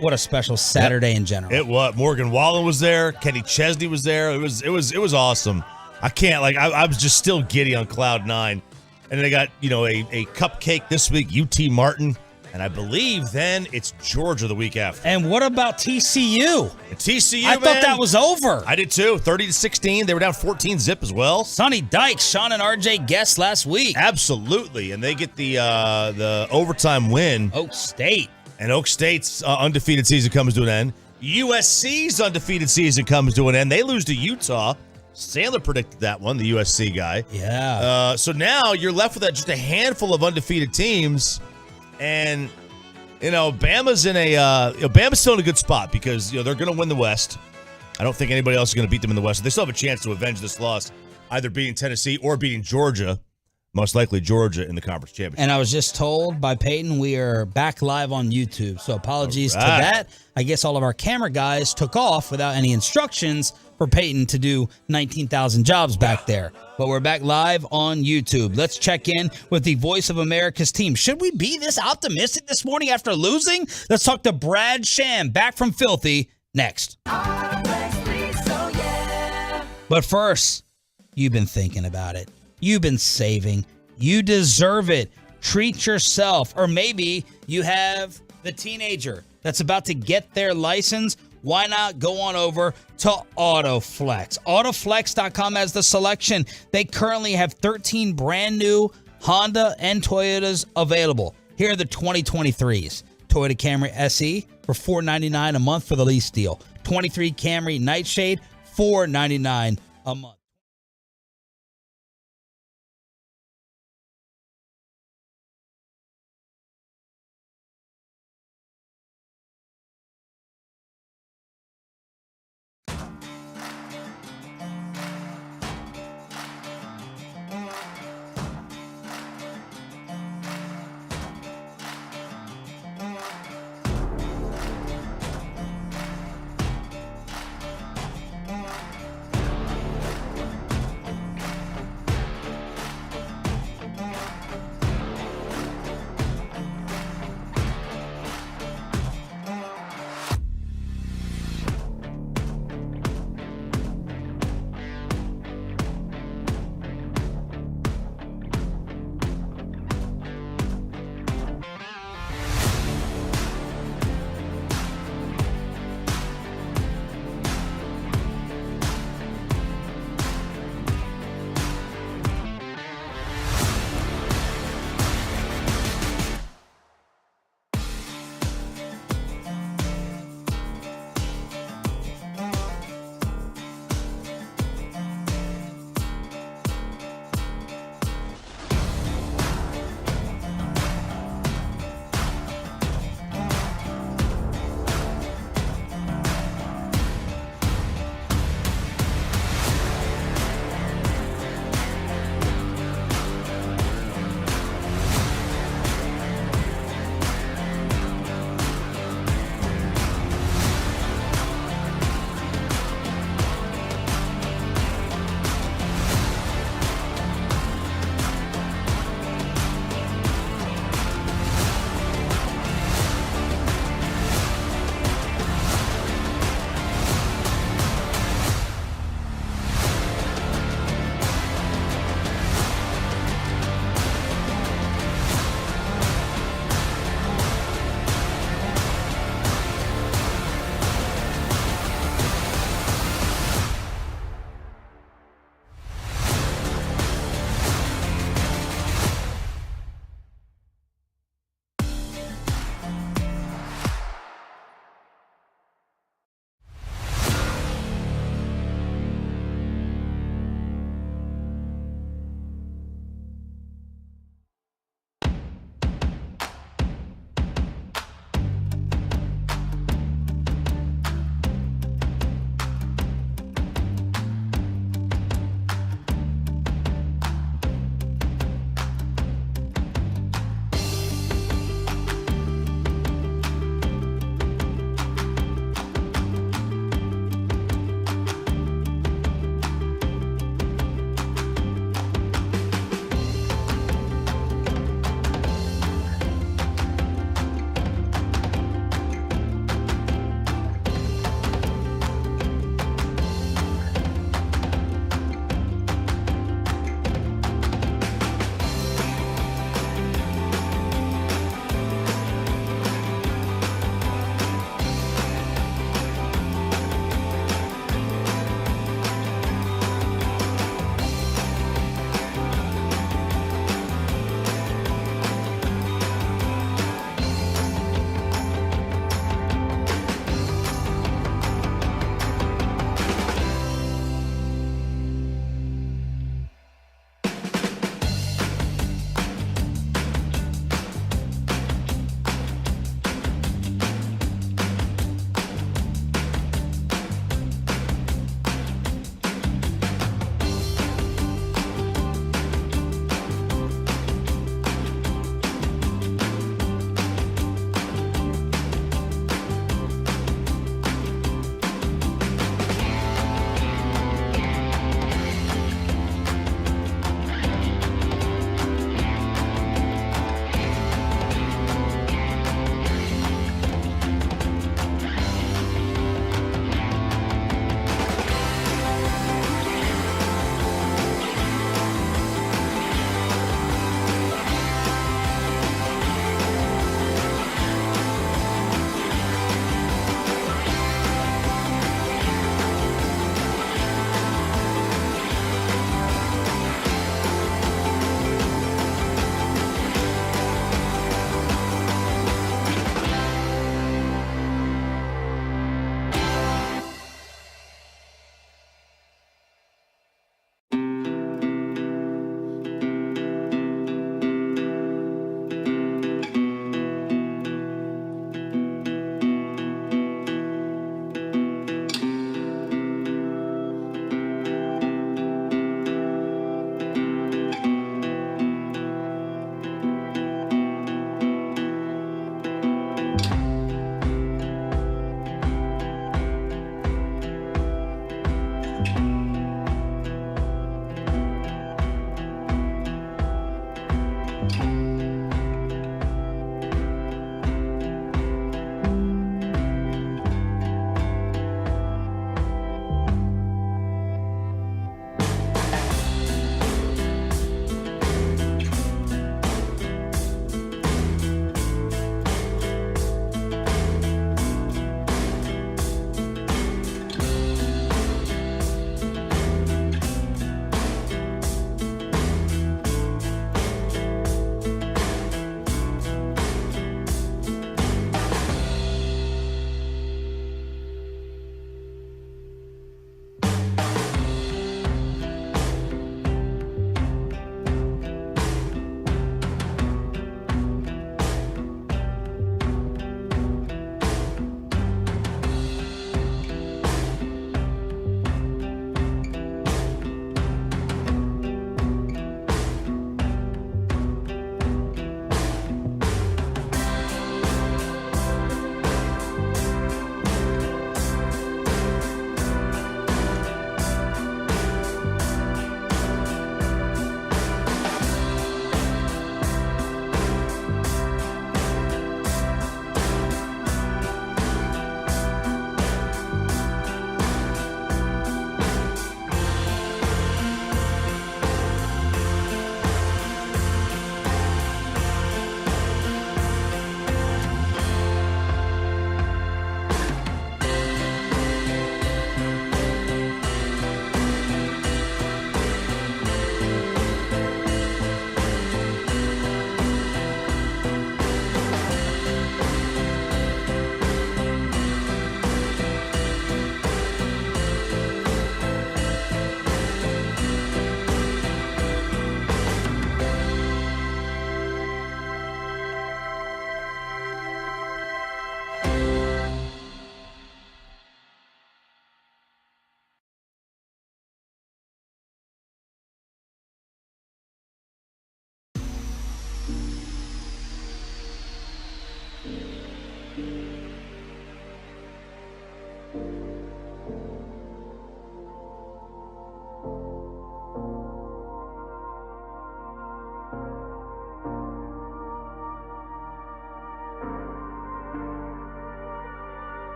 What a special Saturday in general. It was. Morgan Wallen was there. Kenny Chesney was there. It was awesome. I can't, I was just still giddy on cloud nine. And then they got, a cupcake this week, UT Martin. And I believe then it's Georgia the week after. And what about TCU? TCU, I thought that was over. I did too. 30-16. They were down 14-zip as well. Sonny Dykes, Sean and RJ guessed last week. Absolutely. And they get the overtime win. Oak State. And Oak State's undefeated season comes to an end. USC's undefeated season comes to an end. They lose to Utah. Sandler predicted that one, the USC guy. Yeah. So now you're left with just a handful of undefeated teams. And, Bama's Bama's still in a good spot because, they're going to win the West. I don't think anybody else is going to beat them in the West. They still have a chance to avenge this loss, either beating Tennessee or beating Georgia. Most likely Georgia in the conference championship. And I was just told by Peyton we are back live on YouTube. So apologies to that. I guess all of our camera guys took off without any instructions for Peyton to do 19,000 jobs back there. But we're back live on YouTube. Let's check in with the voice of America's team. Should we be this optimistic this morning after losing? Let's talk to Brad Sham, back from Filthy, next. But first, you've been thinking about it. You've been saving. You deserve it. Treat yourself. Or maybe you have the teenager that's about to get their license. Why not go on over to AutoFlex? AutoFlex.com has the selection. They currently have 13 brand new Honda and Toyotas available. Here are the 2023s. Toyota Camry SE for $499 a month for the lease deal. 23 Camry Nightshade, $499 a month.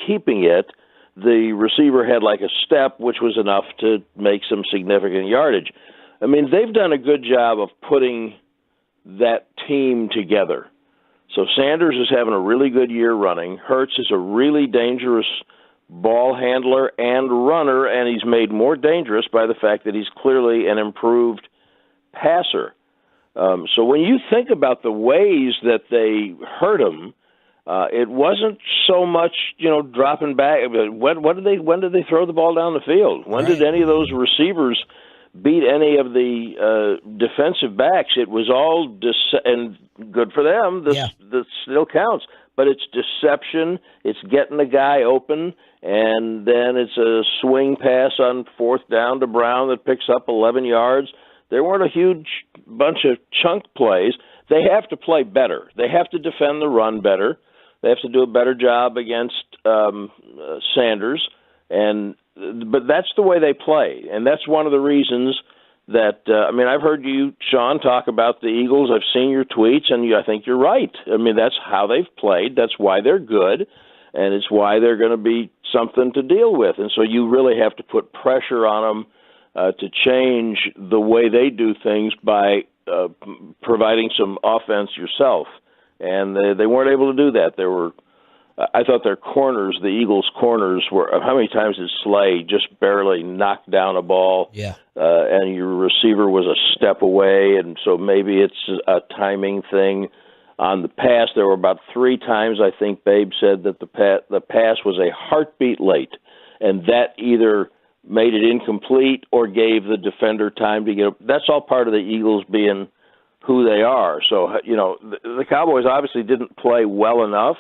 keeping it, the receiver had like a step, which was enough to make some significant yardage. I mean, they've done a good job of putting that team together. So Sanders is having a really good year running. Hurts is a really dangerous ball handler and runner, and he's made more dangerous by the fact that he's clearly an improved passer. So when you think about the ways that they hurt him, it wasn't so much, dropping back. When did they throw the ball down the field? When did any of those receivers beat any of the defensive backs? It was all and good for them. This still counts, but it's deception. It's getting the guy open, and then it's a swing pass on fourth down to Brown that picks up 11 yards. There weren't a huge bunch of chunk plays. They have to play better. They have to defend the run better. They have to do a better job against Sanders, but that's the way they play, and that's one of the reasons that I've heard you, Sean, talk about the Eagles. I've seen your tweets, and I think you're right. I mean, that's how they've played. That's why they're good, and it's why they're going to be something to deal with. And so you really have to put pressure on them to change the way they do things by providing some offense yourself. And they weren't able to do that. I thought their corners, the Eagles' corners, were, how many times did Slay just barely knock down a ball? Yeah. And your receiver was a step away, and so maybe it's a timing thing. On the pass, there were about 3 times, I think Babe said, that the pass was a heartbeat late, and that either made it incomplete or gave the defender time to get up. That's all part of the Eagles being who they are. So, the Cowboys obviously didn't play well enough,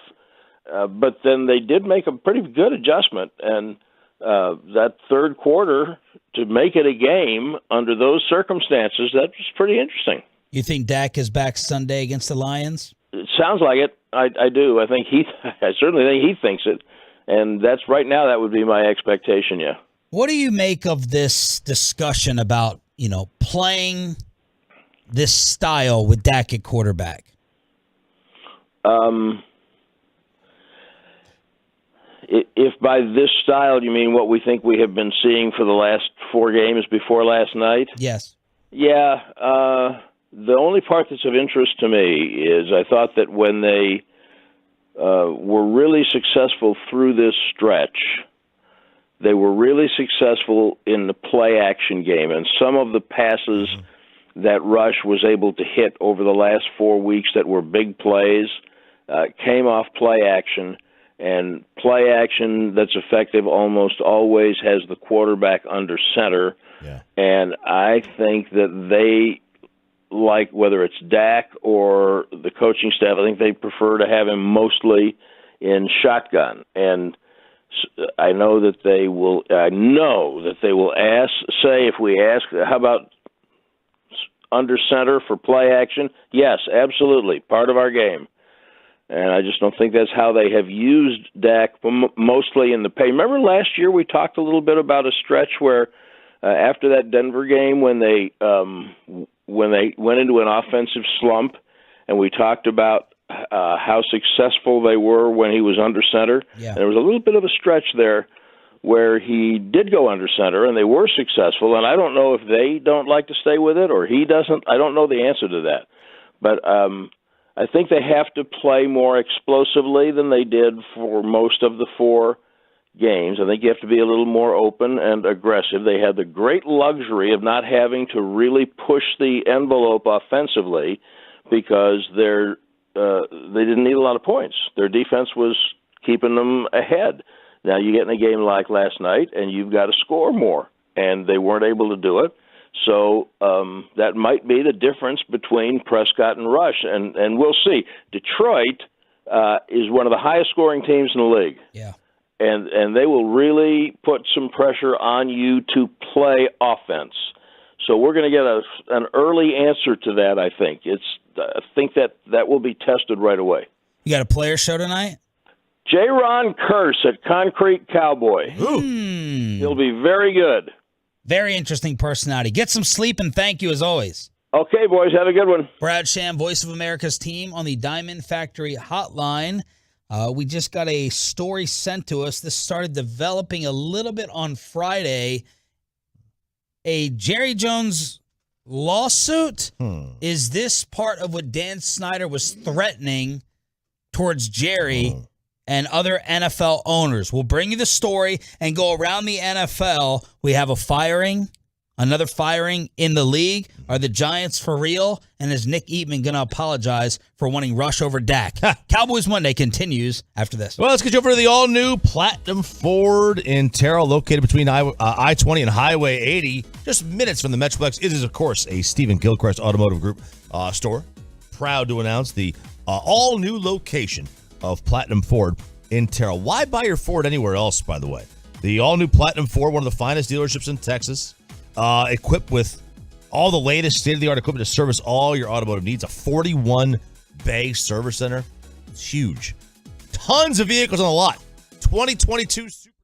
but then they did make a pretty good adjustment. And that third quarter, to make it a game under those circumstances, that was pretty interesting. You think Dak is back Sunday against the Lions? It sounds like it. I do. I certainly think he thinks it. And that's right now, that would be my expectation, yeah. What do you make of this discussion about, playing this style with Dak at quarterback? If by this style you mean what we think we have been seeing for the last 4 games before last night? Yes. Yeah. The only part that's of interest to me is I thought that when they were really successful through this stretch, they were really successful in the play-action game, and some of the passes that Rush was able to hit over the last 4 weeks that were big plays came off play-action, and play-action that's effective almost always has the quarterback under center, and I think that they, like whether it's Dak or the coaching staff, I think they prefer to have him mostly in shotgun, and I know that they will ask, say, if we ask, how about under center for play action? Yes, absolutely, part of our game. And I just don't think that's how they have used Dak, mostly in the pay. Remember last year we talked a little bit about a stretch where after that Denver game when they went into an offensive slump, and we talked about how successful they were when he was under center. Yeah. And there was a little bit of a stretch there where he did go under center, and they were successful. And I don't know if they don't like to stay with it or he doesn't. I don't know the answer to that. But I think they have to play more explosively than they did for most of the 4 games. I think you have to be a little more open and aggressive. They had the great luxury of not having to really push the envelope offensively because they didn't need a lot of points. Their defense was keeping them ahead. Now you get in a game like last night, and you've got to score more, and they weren't able to do it. So that might be the difference between Prescott and Rush, and we'll see. Detroit is one of the highest-scoring teams in the league. Yeah. And they will really put some pressure on you to play offense. So we're going to get an early answer to that, I think. I think that will be tested right away. You got a player show tonight? J-Ron Curse at Concrete Cowboy. He'll be very good. Very interesting personality. Get some sleep, and thank you as always. Okay, boys, have a good one. Brad Sham, Voice of America's team on the Diamond Factory Hotline. We just got a story sent to us. This started developing a little bit on Friday. A Jerry Jones lawsuit? Is this part of what Dan Snyder was threatening towards Jerry and other NFL owners? We'll bring you the story and go around the NFL. We have a firing, another firing in the league. Are the Giants for real? And is Nick Eatman going to apologize for wanting Rush over Dak? Cowboys Monday continues after this. Well, let's get you over to the all-new Platinum Ford in Terrell, located between I-20 and Highway 80, just minutes from the Metroplex. It is, of course, a Stephen Gilchrist Automotive Group store. Proud to announce the all-new location of Platinum Ford in Terrell. Why buy your Ford anywhere else, by the way? The all-new Platinum Ford, one of the finest dealerships in Texas, equipped with all the latest state-of-the-art equipment to service all your automotive needs. A 41-bay service center. It's huge. Tons of vehicles on the lot. 2022 Super.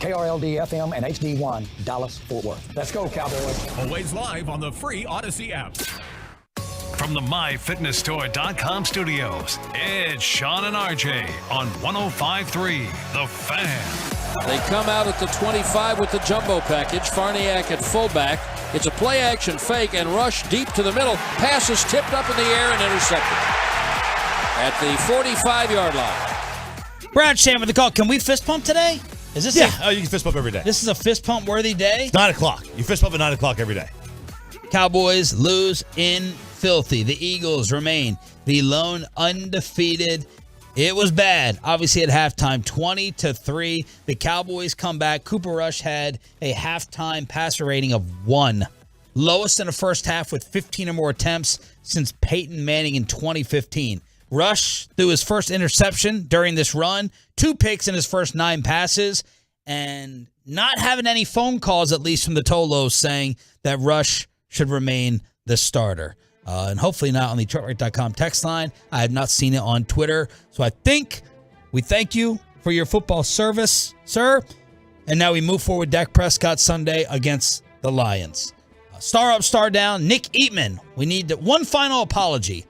KRLD FM and HD1, Dallas, Fort Worth. Let's go, Cowboys. Always live on the free Odyssey app. From the MyFitnessStore.com studios, it's Sean and RJ on 105.3 The Fan. They come out at the 25 with the jumbo package. Farniak at fullback. It's a play-action fake and rush deep to the middle. Pass is tipped up in the air and intercepted at the 45-yard line. Brad Sham with the call. Can we fist pump today? Is this you can fist pump every day. This is a fist pump worthy day? 9 o'clock. You fist pump at 9 o'clock every day. Cowboys lose in filthy. The Eagles remain the lone undefeated. It was bad. Obviously at halftime, 20-3. The Cowboys come back. Cooper Rush had a halftime passer rating of 1. Lowest in the first half with 15 or more attempts since Peyton Manning in 2015. Rush threw his first interception during this run, 2 picks in his first 9 passes, and not having any phone calls, at least from the Tolos, saying that Rush should remain the starter. And hopefully not on the DetroitRight.com text line. I have not seen it on Twitter. So I think we thank you for your football service, sir. And now we move forward. Dak Prescott Sunday against the Lions. Star up, star down. Nick Eatman. We need one final apology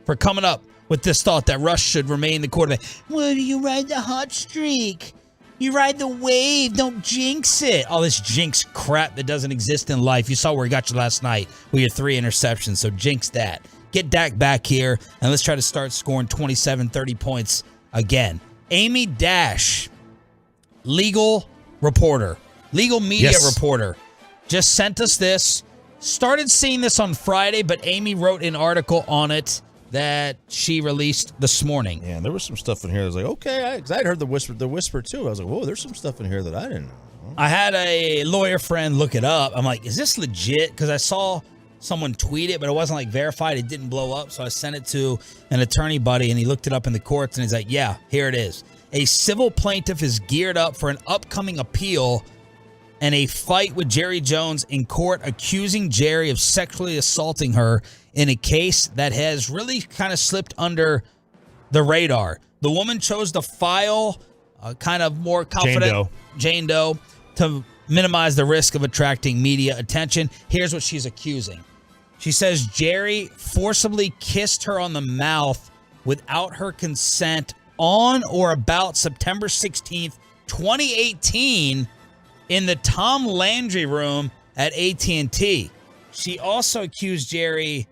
for coming up with this thought that Rush should remain the quarterback. Well, you ride the hot streak. You ride the wave. Don't jinx it. All this jinx crap that doesn't exist in life. You saw where he got you last night with your 3 interceptions, so jinx that. Get Dak back here, and let's try to start scoring 27, 30 points again. Amy Dash, legal media reporter, just sent us this. Started seeing this on Friday, but Amy wrote an article on it that she released this morning. Yeah, and there was some stuff in here that was like, okay, because I'd heard the whisper too. I was like, whoa, there's some stuff in here that I didn't know. I had a lawyer friend look it up. I'm like, is this legit? Because I saw someone tweet it, but it wasn't like verified. It didn't blow up. So I sent it to an attorney buddy, and he looked it up in the courts, and he's like, yeah, here it is. A civil plaintiff is geared up for an upcoming appeal and a fight with Jerry Jones in court, accusing Jerry of sexually assaulting her in a case that has really kind of slipped under the radar. The woman chose to file kind of more confident Jane Doe to minimize the risk of attracting media attention. Here's what she's accusing. She says Jerry forcibly kissed her on the mouth without her consent on or about September 16th, 2018 in the Tom Landry room at AT&T. She also accused Jerry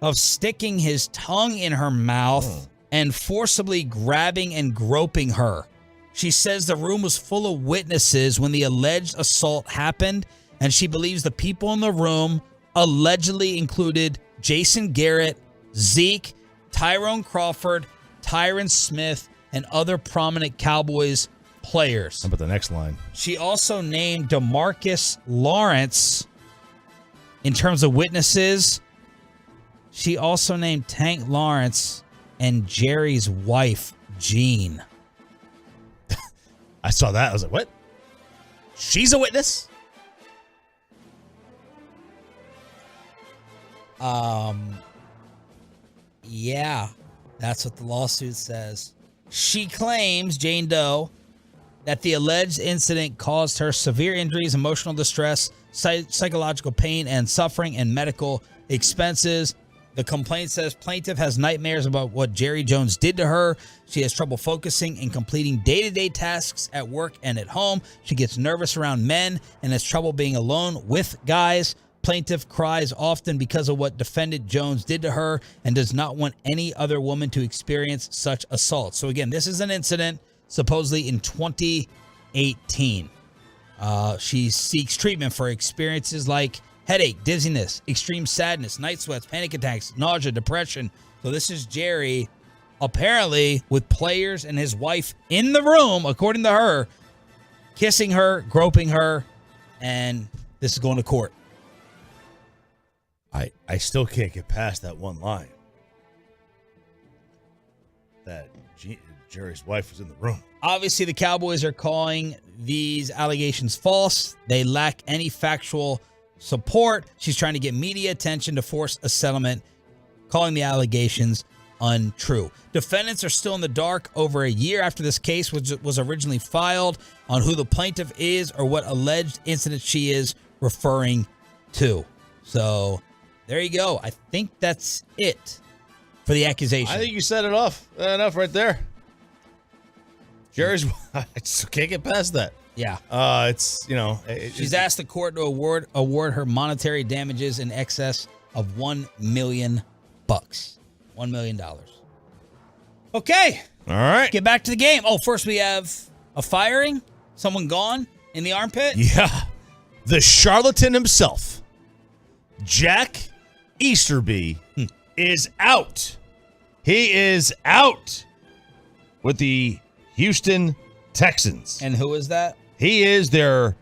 of sticking his tongue in her mouth and forcibly grabbing and groping her. She says the room was full of witnesses when the alleged assault happened, and she believes the people in the room allegedly included Jason Garrett, Zeke, Tyrone Crawford, Tyron Smith, and other prominent Cowboys players. How about the next line? She also named DeMarcus Lawrence in terms of witnesses. She also named Tank Lawrence and Jerry's wife, Jean. I saw that. I was like, what? She's a witness? Yeah, that's what the lawsuit says. She claims, Jane Doe, that the alleged incident caused her severe injuries, emotional distress, psychological pain and suffering, and medical expenses. The complaint says plaintiff has nightmares about what Jerry Jones did to her. She has trouble focusing and completing day-to-day tasks at work and at home. She gets nervous around men and has trouble being alone with guys. Plaintiff cries often because of what defendant Jones did to her and does not want any other woman to experience such assault. So again, this is an incident supposedly in 2018. She seeks treatment for experiences like headache, dizziness, extreme sadness, night sweats, panic attacks, nausea, depression. So this is Jerry, apparently with players and his wife in the room, according to her, kissing her, groping her, and this is going to court. I still can't get past that one line. That Jerry's wife was in the room. Obviously, the Cowboys are calling these allegations false. They lack any factual support. She's trying to get media attention to force a settlement, calling the allegations untrue. Defendants are still in the dark over a year after this case was originally filed on who the plaintiff is or what alleged incident she is referring to. So there you go. I think that's it for the accusation. I think you set it off enough right there. Jerry's, I just can't get past that. Yeah. She's asked the court to award her monetary damages in excess of $1 million. $1 million. Okay. All right. Get back to the game. Oh, first we have a firing. Someone gone in the armpit. Yeah. The charlatan himself, Jack Easterby, is out. He is out with the Houston Texans. And who is that? He is their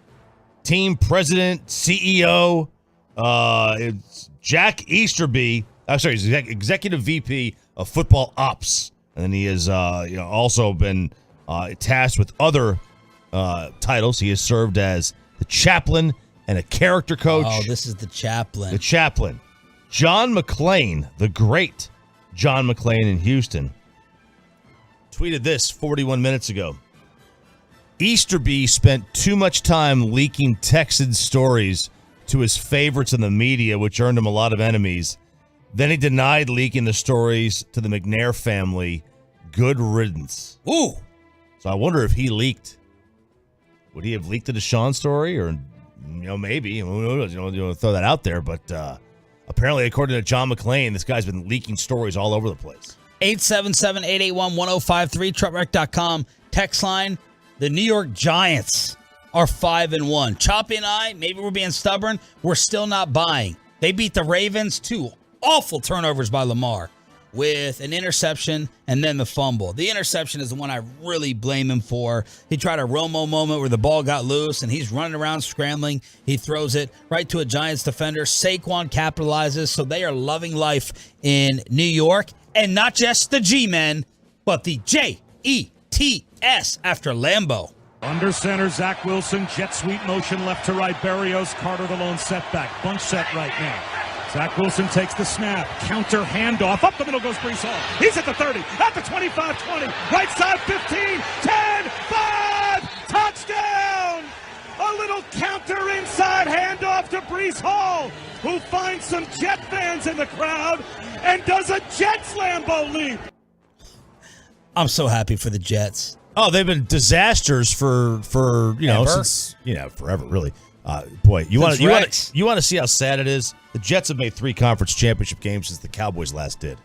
team president, CEO. It's Jack Easterby. I'm sorry, he's executive VP of football ops. And then he has also been tasked with other titles. He has served as the chaplain and a character coach. Oh, this is the chaplain. The chaplain. John McClain, the great John McClain in Houston, tweeted this 41 minutes ago. Easterby spent too much time leaking Texans stories to his favorites in the media, which earned him a lot of enemies. Then he denied leaking the stories to the McNair family. Good riddance. Ooh. So I wonder if he leaked. Would he have leaked the Deshaun story? Or, maybe. Who knows? You want to throw that out there. But apparently, according to John McClain, this guy's been leaking stories all over the place. 877-881-1053, truckwreck.com. Text line. The New York Giants are 5-1. Choppy and I, maybe we're being stubborn. We're still not buying. They beat the Ravens, 2 awful turnovers by Lamar with an interception and then the fumble. The interception is the one I really blame him for. He tried a Romo moment where the ball got loose and he's running around scrambling. He throws it right to a Giants defender. Saquon capitalizes, so they are loving life in New York. And not just the G-men, but the J-E-T-S after Lambeau. Under center, Zach Wilson, jet sweep motion left to right. Berrios, Carter the lone setback. Bunch set right now. Zach Wilson takes the snap. Counter handoff. Up the middle goes Breece Hall. He's at the 30, at the 25, 20. Right side 15, 10, 5. Touchdown! A little counter inside handoff to Breece Hall, who finds some Jet fans in the crowd and does a Jets Lambeau leap. I'm so happy for the Jets. Oh, they've been disasters for since forever, really. You want to see how sad it is? The Jets have made 3 conference championship games since the Cowboys last did.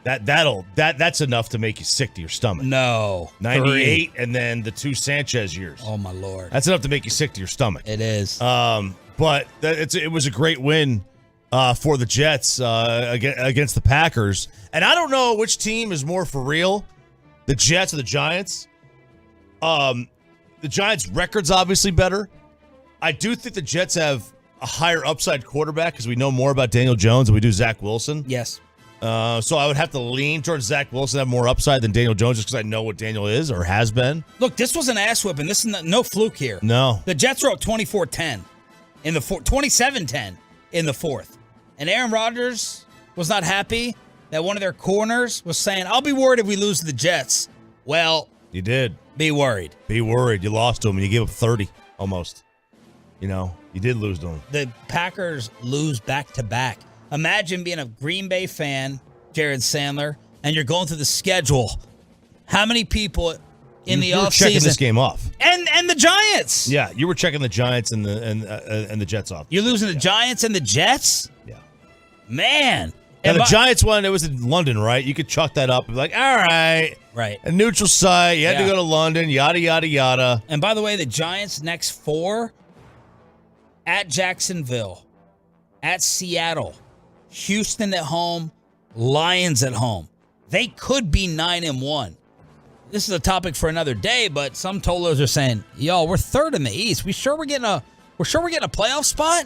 That's enough to make you sick to your stomach. No, 98 and then the 2 Sanchez years. Oh my Lord, that's enough to make you sick to your stomach. It is. But it was a great win for the Jets against the Packers, and I don't know which team is more for real, the Jets or the Giants. The Giants' record's obviously better. I do think the Jets have a higher upside quarterback because we know more about Daniel Jones than we do Zach Wilson. Yes. So I would have to lean towards Zach Wilson, have more upside than Daniel Jones just because I know what Daniel is or has been. Look, this was an ass whipping. This is no fluke here. No. The Jets were up 24-10 in the 27-10 in the fourth. And Aaron Rodgers was not happy that one of their corners was saying, I'll be worried if we lose to the Jets. Well, you did. Be worried. Be worried. You lost to them and you gave up 30 almost. You did lose to them. The Packers lose back-to-back. Imagine being a Green Bay fan, Jared Sandler, and you're going through the schedule. How many people in the offseason? You were checking this game off. And the Giants. Yeah, you were checking the Giants and the Jets off. You're losing the Giants and the Jets? Yeah. Man. And the Giants one, it was in London, right? You could chalk that up and be like, all right. Right. A neutral site. You had to go to London, yada, yada, yada. And by the way, the Giants' next 4 at Jacksonville, at Seattle, Houston at home, Lions at home. They could be 9-1. This is a topic for another day, but some tollers are saying, "Yo, we're 3rd in the East. We're sure we're getting a playoff spot?"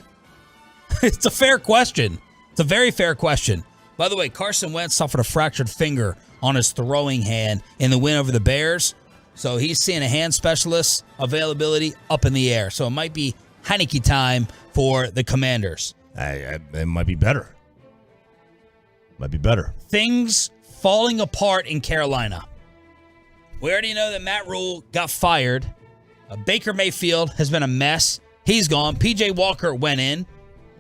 It's a fair question. It's a very fair question. By the way, Carson Wentz suffered a fractured finger on his throwing hand in the win over the Bears, so he's seeing a hand specialist availability up in the air. So it might be Heineke time for the Commanders. It might be better. Might be better. Things falling apart in Carolina. We already know that Matt Rule got fired. Baker Mayfield has been a mess. He's gone. P.J. Walker went in.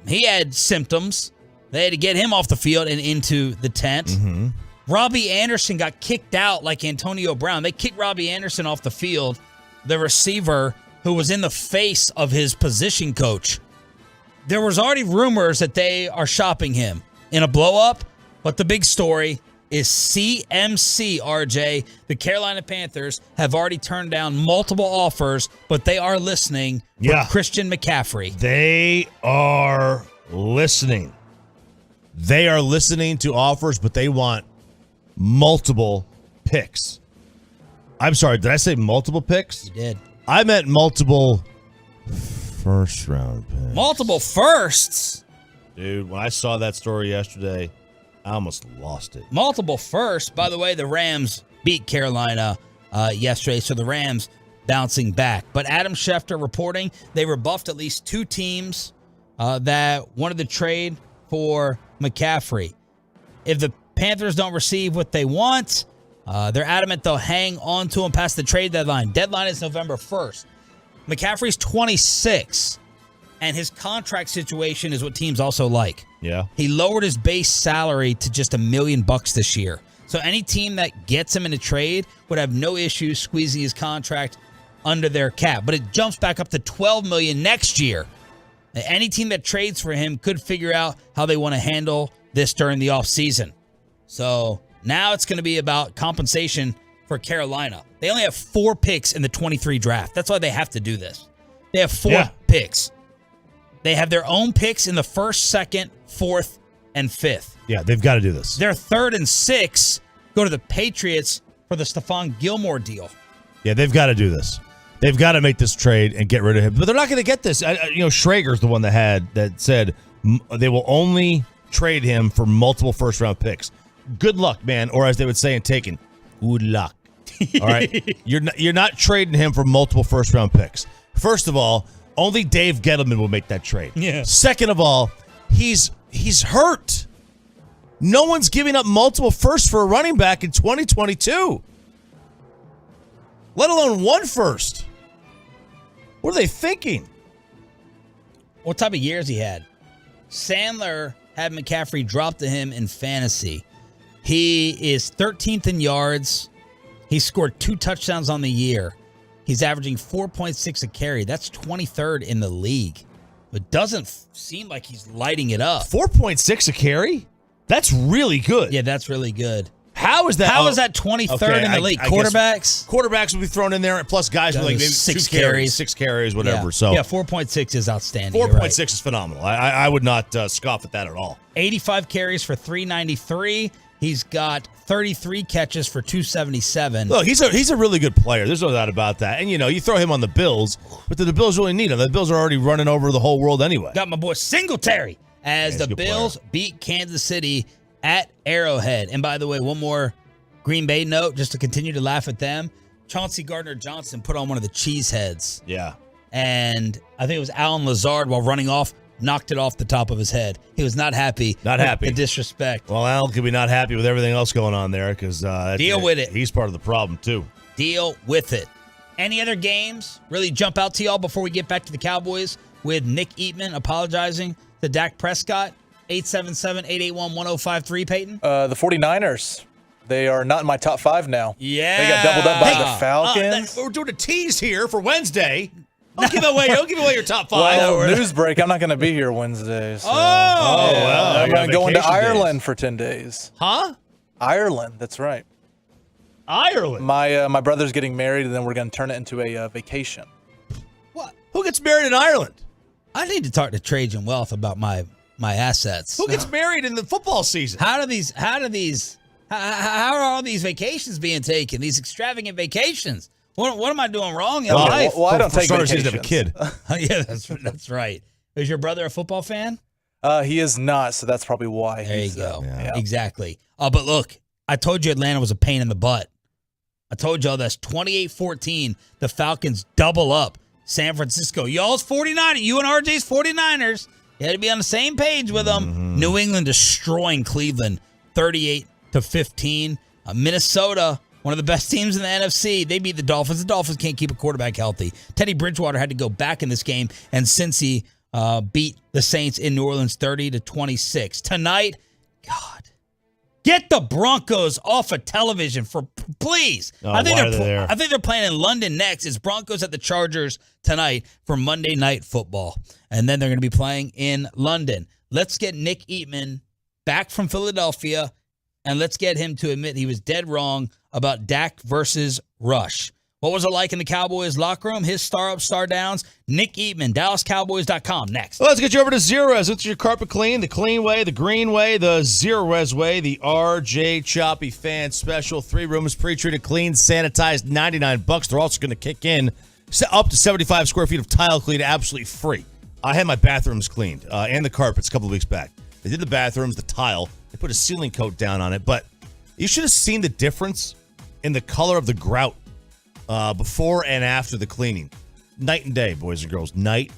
He had symptoms. They had to get him off the field and into the tent. Mm-hmm. Robbie Anderson got kicked out like Antonio Brown. They kicked Robbie Anderson off the field, the receiver who was in the face of his position coach. There was already rumors that they are shopping him in a blow-up, but the big story is CMC, RJ. The Carolina Panthers have already turned down multiple offers, but they are listening for Christian McCaffrey. They are listening. They are listening to offers, but they want multiple picks. I'm sorry, did I say multiple picks? You did. I meant multiple first-round picks. Multiple firsts? Dude, when I saw that story yesterday, I almost lost it. Multiple firsts. By the way, the Rams beat Carolina yesterday, so the Rams bouncing back. But Adam Schefter reporting they rebuffed at least two teams that wanted to trade for McCaffrey. If the Panthers don't receive what they want, they're adamant they'll hang on to him past the trade deadline. Deadline is November 1st. McCaffrey's 26, and his contract situation is what teams also like. Yeah. He lowered his base salary to just $1 million this year. So any team that gets him in a trade would have no issue squeezing his contract under their cap. But it jumps back up to $12 million next year. Any team that trades for him could figure out how they want to handle this during the offseason. So now it's going to be about compensation for Carolina. They only have 4 picks in the 23 draft. That's why they have to do this. They have 4 picks. They have their own picks in the 1st, 2nd, 4th, and 5th. Yeah, they've got to do this. Their 3rd and 6th go to the Patriots for the Stephon Gilmore deal. Yeah, they've got to do this. They've got to make this trade and get rid of him. But they're not going to get this. Schrager's the one that said they will only trade him for multiple first-round picks. Good luck, man. Or as they would say in Taken, good luck. All right? You're not trading him for multiple first-round picks. First of all, only Dave Gettleman will make that trade. Yeah. Second of all, he's hurt. No one's giving up multiple firsts for a running back in 2022. Let alone one first. What are they thinking? What type of years he had? Sandler had McCaffrey drop to him in fantasy. He is 13th in yards. He scored 2 touchdowns on the year. He's averaging 4.6 a carry. That's 23rd in the league. It doesn't seem like he's lighting it up. 4.6 a carry? That's really good. Yeah, that's really good. How is that? How is that 23rd in the league? Quarterbacks will be thrown in there, plus guys with like maybe 6 carries, 6 carries, whatever. Yeah. So 4.6 is outstanding. 4.6 is phenomenal. I would not scoff at that at all. 85 carries for 393. He's got 33 catches for 277. Look, he's a really good player. There's no doubt about that. And, you throw him on the Bills, but do the Bills really need him? The Bills are already running over the whole world anyway. Got my boy Singletary as the Bills beat Kansas City at Arrowhead. And by the way, one more Green Bay note, just to continue to laugh at them. Chauncey Gardner-Johnson put on one of the cheese heads. Yeah. And I think it was Alan Lazard, while running off, knocked it off the top of his head. He was not happy. The disrespect. Well, Alan could be not happy with everything else going on there because deal with it. He's part of the problem too. Deal with it. Any other games really jump out to y'all before we get back to the Cowboys with Nick Eatman apologizing to Dak Prescott? 877-881-1053, Peyton? The 49ers. They are not in my top 5 now. Yeah. They got doubled up by the Falcons. We're doing a tease here for Wednesday. Don't give away your top 5. Well, news break. I'm not going to be here Wednesday. So. Well. I'm going to go into Ireland for 10 days. Huh? Ireland. That's right. Ireland? My brother's getting married, and then we're going to turn it into a vacation. What? Who gets married in Ireland? I need to talk to Trajan Wealth about my assets. Who gets married in the football season? How are all these vacations being taken? These extravagant vacations. What am I doing wrong in life? Well, I don't take vacations. vacations. Have a kid. Yeah, that's right. Is your brother a football fan? He is not, so that's probably why. There you go. Yeah. Exactly. But look, I told you Atlanta was a pain in the butt. I told y'all that's 28-14. The Falcons double up San Francisco. Y'all's 49ers. You and RJ's 49ers. You had to be on the same page with them. Mm-hmm. New England destroying Cleveland 38-15. Minnesota, one of the best teams in the NFC, they beat the Dolphins. The Dolphins can't keep a quarterback healthy. Teddy Bridgewater had to go back in this game, and Cincy beat the Saints in New Orleans 30-26. Tonight, God, get the Broncos off of television please. Oh, I think why are they there? I think they're playing in London next. It's Broncos at the Chargers tonight for Monday Night Football, and then they're going to be playing in London. Let's get Nick Eatman back from Philadelphia, and let's get him to admit he was dead wrong about Dak versus Rush. What was it like in the Cowboys locker room? His star ups, star downs. Nick Eatman, DallasCowboys.com. Next. Well, let's get you over to Zerorez. It's your carpet clean, the clean way, the green way, the Zerorez way, the RJ Choppy Fan Special. 3 rooms, pre-treated, clean, sanitized, $99. They're also going to kick in up to 75 square feet of tile clean, absolutely free. I had my bathrooms cleaned and the carpets a couple of weeks back. They did the bathrooms, the tile. They put a sealing coat down on it, but you should have seen the difference in the color of the grout before and after the cleaning. Night and day, boys and girls. Night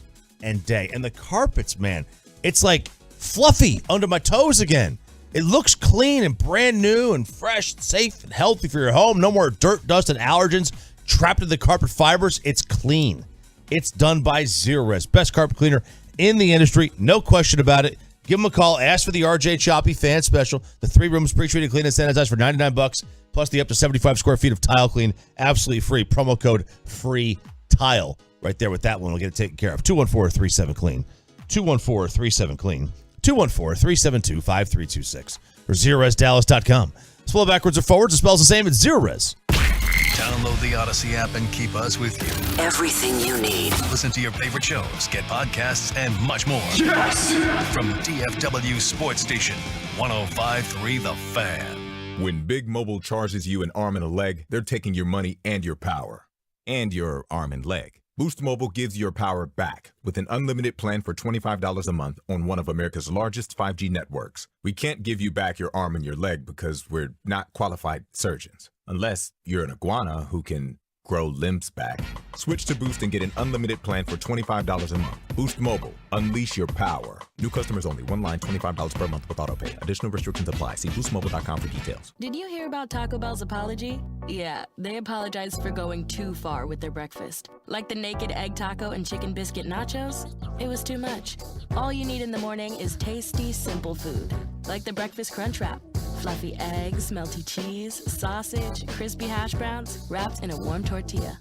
and day. And the carpets, man, it's like fluffy under my toes again. It looks clean and brand new and fresh, safe and healthy for your home. No more dirt, dust, and allergens trapped in the carpet fibers. It's clean. It's done by Zerorez. Best carpet cleaner in the industry. No question about it. Give them a call. Ask for the RJ Choppy Fan Special. The 3 rooms pre-treated, clean, and sanitized for $99, plus the up to 75 square feet of tile clean, absolutely free. Promo code FREE-TILE. Right there with that one. We'll get it taken care of. 214-37-CLEAN. 214-37-CLEAN. 214-372-5326. Or ZerorezDallas.com. Spell it backwards or forwards. It spells the same. It's Zerorez. Download the Odyssey app and keep us with you. Everything you need. Listen to your favorite shows, get podcasts, and much more. Yes! From DFW Sports Station, 105.3 The Fan. When Big Mobile charges you an arm and a leg, they're taking your money and your power. And your arm and leg. Boost Mobile gives your power back with an unlimited plan for $25 a month on one of America's largest 5G networks. We can't give you back your arm and your leg because we're not qualified surgeons. Unless you're an iguana who can grow limbs back. Switch to Boost and get an unlimited plan for $25 a month. Boost Mobile. Unleash your power. New customers only. One line, $25 per month with autopay. Additional restrictions apply. See boostmobile.com for details. Did you hear about Taco Bell's apology? Yeah, they apologized for going too far with their breakfast. Like the naked egg taco and chicken biscuit nachos? It was too much. All you need in the morning is tasty, simple food. Like the breakfast crunch wrap. Fluffy eggs, melty cheese, sausage, crispy hash browns, wrapped in a warm tortilla.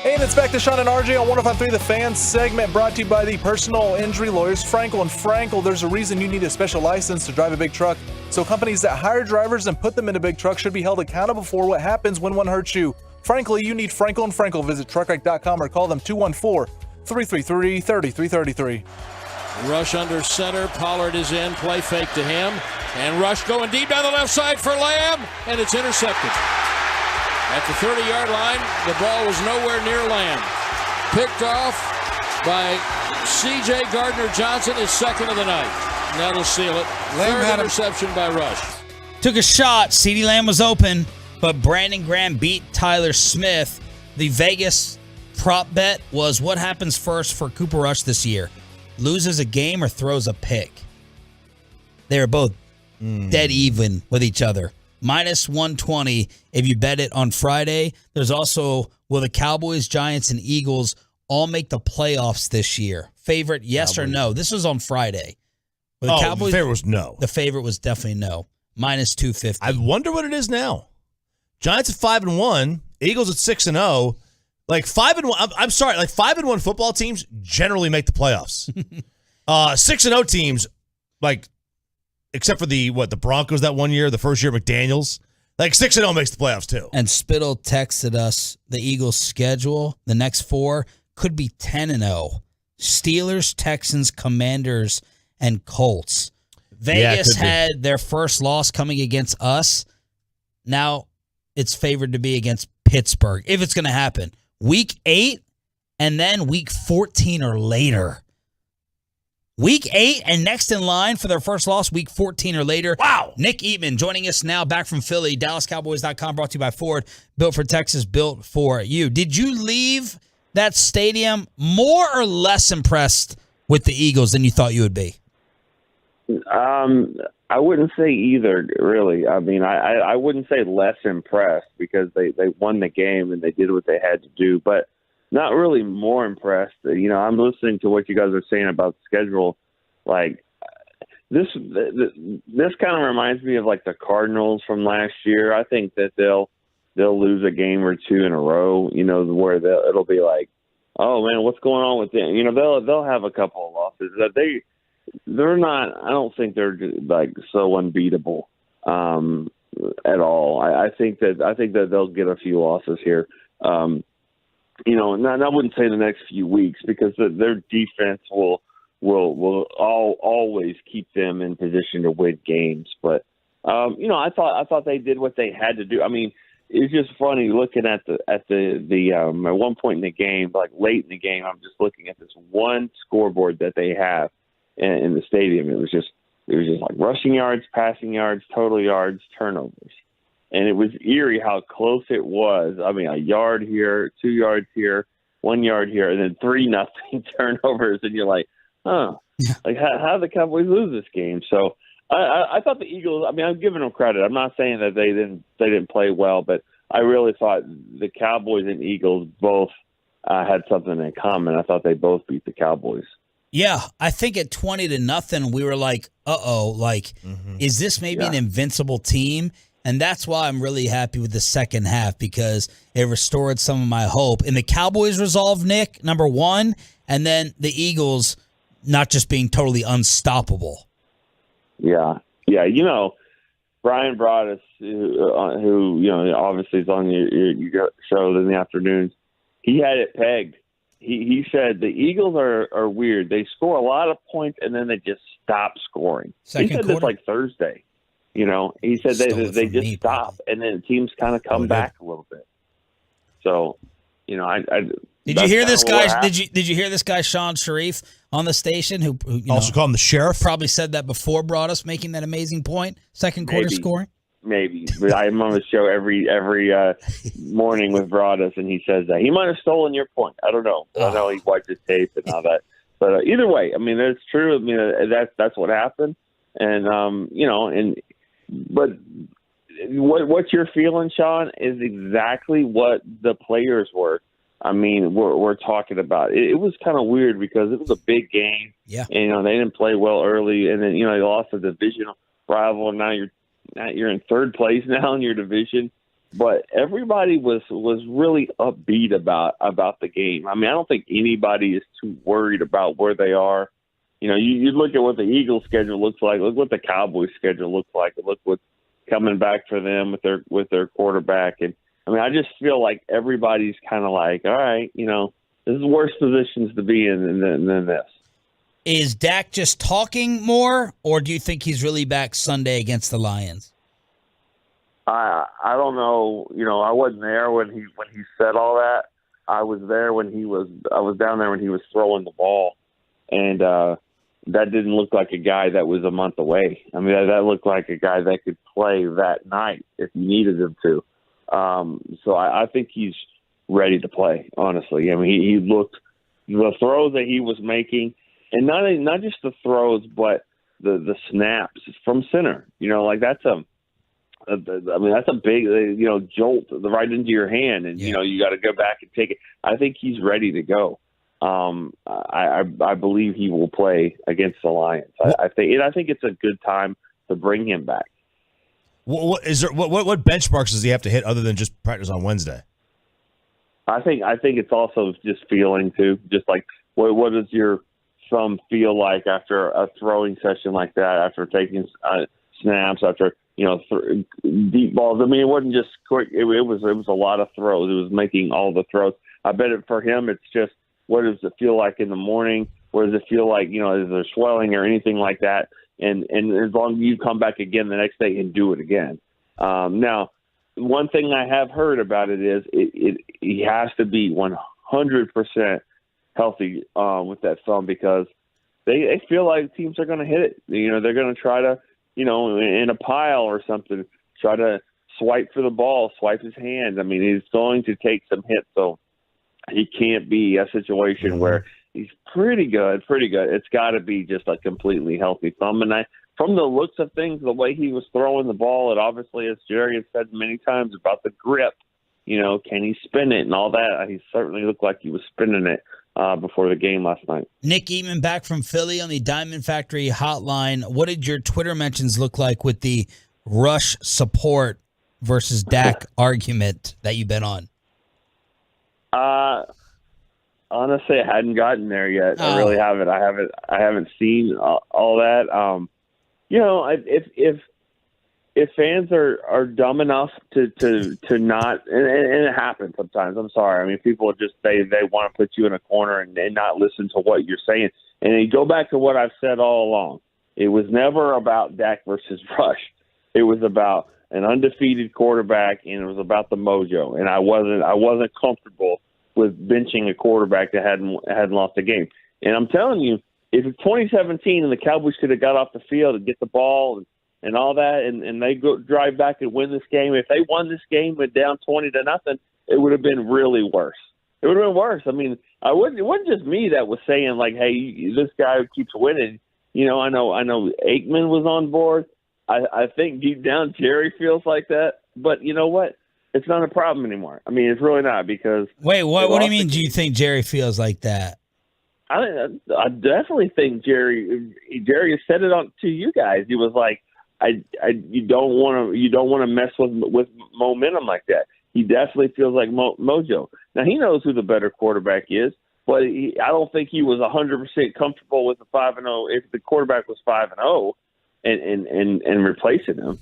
And it's back to Sean and RJ on 105.3 The Fan segment, brought to you by the personal injury lawyers Frankel and Frankel. There's a reason you need a special license to drive a big truck. So companies that hire drivers and put them in a big truck should be held accountable for what happens when one hurts you. Frankly, you need Frankel and Frankel. Visit truckwreck.com or call them 214-333-3333. Rush under center. Pollard is in. Play fake to him. And Rush going deep down the left side for Lamb. And it's intercepted. At the 30-yard line, the ball was nowhere near Lamb. Picked off by C.J. Gardner-Johnson, his second of the night. And that'll seal it. Third interception by Rush. Took a shot. CeeDee Lamb was open, but Brandon Graham beat Tyler Smith. The Vegas prop bet was what happens first for Cooper Rush this year. Loses a game or throws a pick. They are both dead even with each other. Minus 120 if you bet it on Friday. There's also, will the Cowboys, Giants, and Eagles all make the playoffs this year? Favorite, yes or no? This was on Friday. The favorite was no. The favorite was definitely no. Minus 250. I wonder what it is now. Giants at 5-1, Eagles at 6-0. Like 5-1. I'm sorry. Like 5-1 football teams generally make the playoffs. 6-0 teams, like, except for the Broncos that one year, the first year McDaniels, like 6-0 makes the playoffs too. And Spittle texted us the Eagles' schedule. The next four could be 10-0. Steelers, Texans, Commanders, and Colts. Vegas had their first loss coming against us. Now it's favored to be against Pittsburgh, if it's going to happen. Week 8 and then week 14 or later. Week 8 and next in line for their first loss, week 14 or later. Wow. Nick Eatman joining us now, back from Philly. DallasCowboys.com, brought to you by Ford. Built for Texas, built for you. Did you leave that stadium more or less impressed with the Eagles than you thought you would be? I wouldn't say either, really. I mean, I wouldn't say less impressed because they won the game and they did what they had to do, but not really more impressed. You know, I'm listening to what you guys are saying about the schedule. Like, this kind of reminds me of like the Cardinals from last year. I think that they'll lose a game or two in a row, you know, where it'll be like, oh man, what's going on with them? You know, they'll have a couple of losses that they're not. I don't think they're like so unbeatable at all. I think that they'll get a few losses here. You know, and I wouldn't say the next few weeks because their defense will always keep them in position to win games. But you know, I thought they did what they had to do. I mean, it's just funny looking at at one point in the game, like late in the game, I'm just looking at this one scoreboard that they have in the stadium. It was just like rushing yards, passing yards, total yards, turnovers. And it was eerie how close it was. I mean, a yard here, 2 yards here, 1 yard here, and then 3-0 turnovers. And you're like, huh, like how did the Cowboys lose this game? So I thought the Eagles, I mean, I'm giving them credit. I'm not saying that they didn't play well, but I really thought the Cowboys and Eagles both had something in common. I thought they both beat the Cowboys. Yeah, I think at 20-0, we were like, is this maybe an invincible team? And that's why I'm really happy with the second half, because it restored some of my hope. And the Cowboys resolved, Nick, number one, and then the Eagles not just being totally unstoppable. Yeah. You know, Brian Broaddus, who you know, obviously is on your show in the afternoons, he had it pegged. He said the Eagles are weird. They score a lot of points, and then they just stop scoring. He said this like Thursday. You know, he said they just stop, and then teams kind of come back a little bit. So, you know, did you hear this guy? Did you hear this guy Sean Sharif on the station? Who also call him the sheriff? Probably said that before. Brought us making that amazing point. Second quarter scoring. Maybe, but I'm on the show every morning with Broaddus, and he says that he might have stolen your point. I don't know. I know he watches tape and all that, but either way, I mean, it's true. I mean, that's what happened, and you know, but what you're feeling, Sean, is exactly what the players were. I mean, we're talking about. It was kind of weird because it was a big game. Yeah. And, you know, they didn't play well early, and then, you know, they lost a divisional rival, and now you're in third place now in your division. but everybody was really upbeat about the game. I mean, I don't think anybody is too worried about where they are. You know, you look at what the Eagles' schedule looks like. Look what the Cowboys' schedule looks like. Look what's coming back for them with their quarterback. And I mean, I just feel like everybody's kind of like, all right, you know, this is worse positions to be in than this. Is Dak just talking more, or do you think he's really back Sunday against the Lions? I don't know. You know, I wasn't there when he said all that. I was there I was down there when he was throwing the ball, and that didn't look like a guy that was a month away. I mean, that looked like a guy that could play that night if you needed him to. So I think he's ready to play, honestly. I mean, he looked – the throws that he was making, and not just the throws, but the snaps from center. You know, like that's a big, you know, jolt right into your hand, and, you know, you got to go back and take it. I think he's ready to go. I believe he will play against the Lions. I think it's a good time to bring him back. What benchmarks does he have to hit other than just practice on Wednesday? I think it's also just feeling too. Just like what does your thumb feel like after a throwing session like that? After taking snaps, after, you know, deep balls. I mean, it wasn't just quick. It was a lot of throws. It was making all the throws. I bet for him, it's just, what does it feel like in the morning? What does it feel like, you know, is there swelling or anything like that? And as long as you come back again the next day and do it again. Now, one thing I have heard about it is he has to be 100% healthy with that thumb, because they feel like teams are going to hit it. You know, they're going to try to, you know, in a pile or something, try to swipe for the ball, swipe his hand. I mean, he's going to take some hits, so he can't be a situation where he's pretty good. It's got to be just a completely healthy thumb. And from the looks of things, the way he was throwing the ball, it obviously, as Jerry has said many times about the grip, you know, can he spin it and all that? He certainly looked like he was spinning it before the game last night. Nick Eatman back from Philly on the Diamond Factory hotline. What did your Twitter mentions look like with the Rush support versus Dak argument that you've been on? Honestly, I hadn't gotten there yet. I really haven't. I haven't seen all that. You know, if fans are dumb enough to not, and it happens sometimes. I'm sorry. I mean, people just say they want to put you in a corner and not listen to what you're saying. And you go back to what I've said all along. It was never about Dak versus Rush. It was about an undefeated quarterback, and it was about the mojo. And I wasn't comfortable with benching a quarterback that hadn't lost a game. And I'm telling you, if it's 2017 and the Cowboys could have got off the field and get the ball and all that, and they go drive back and win this game, if they won this game with down 20-0, it would have been really worse. It would have been worse. I mean, it wasn't just me that was saying, like, hey, this guy keeps winning. You know, I know Aikman was on board. I think deep down Jerry feels like that. But you know what? It's not a problem anymore. I mean, it's really not, because – Wait, what do you mean do you think Jerry feels like that? I definitely think Jerry has said it to you guys. He was like, you don't want to mess with momentum like that. He definitely feels like mojo. Now, he knows who the better quarterback is, but I don't think he was 100% comfortable with the 5-0 if the quarterback was 5-0 and replacing him.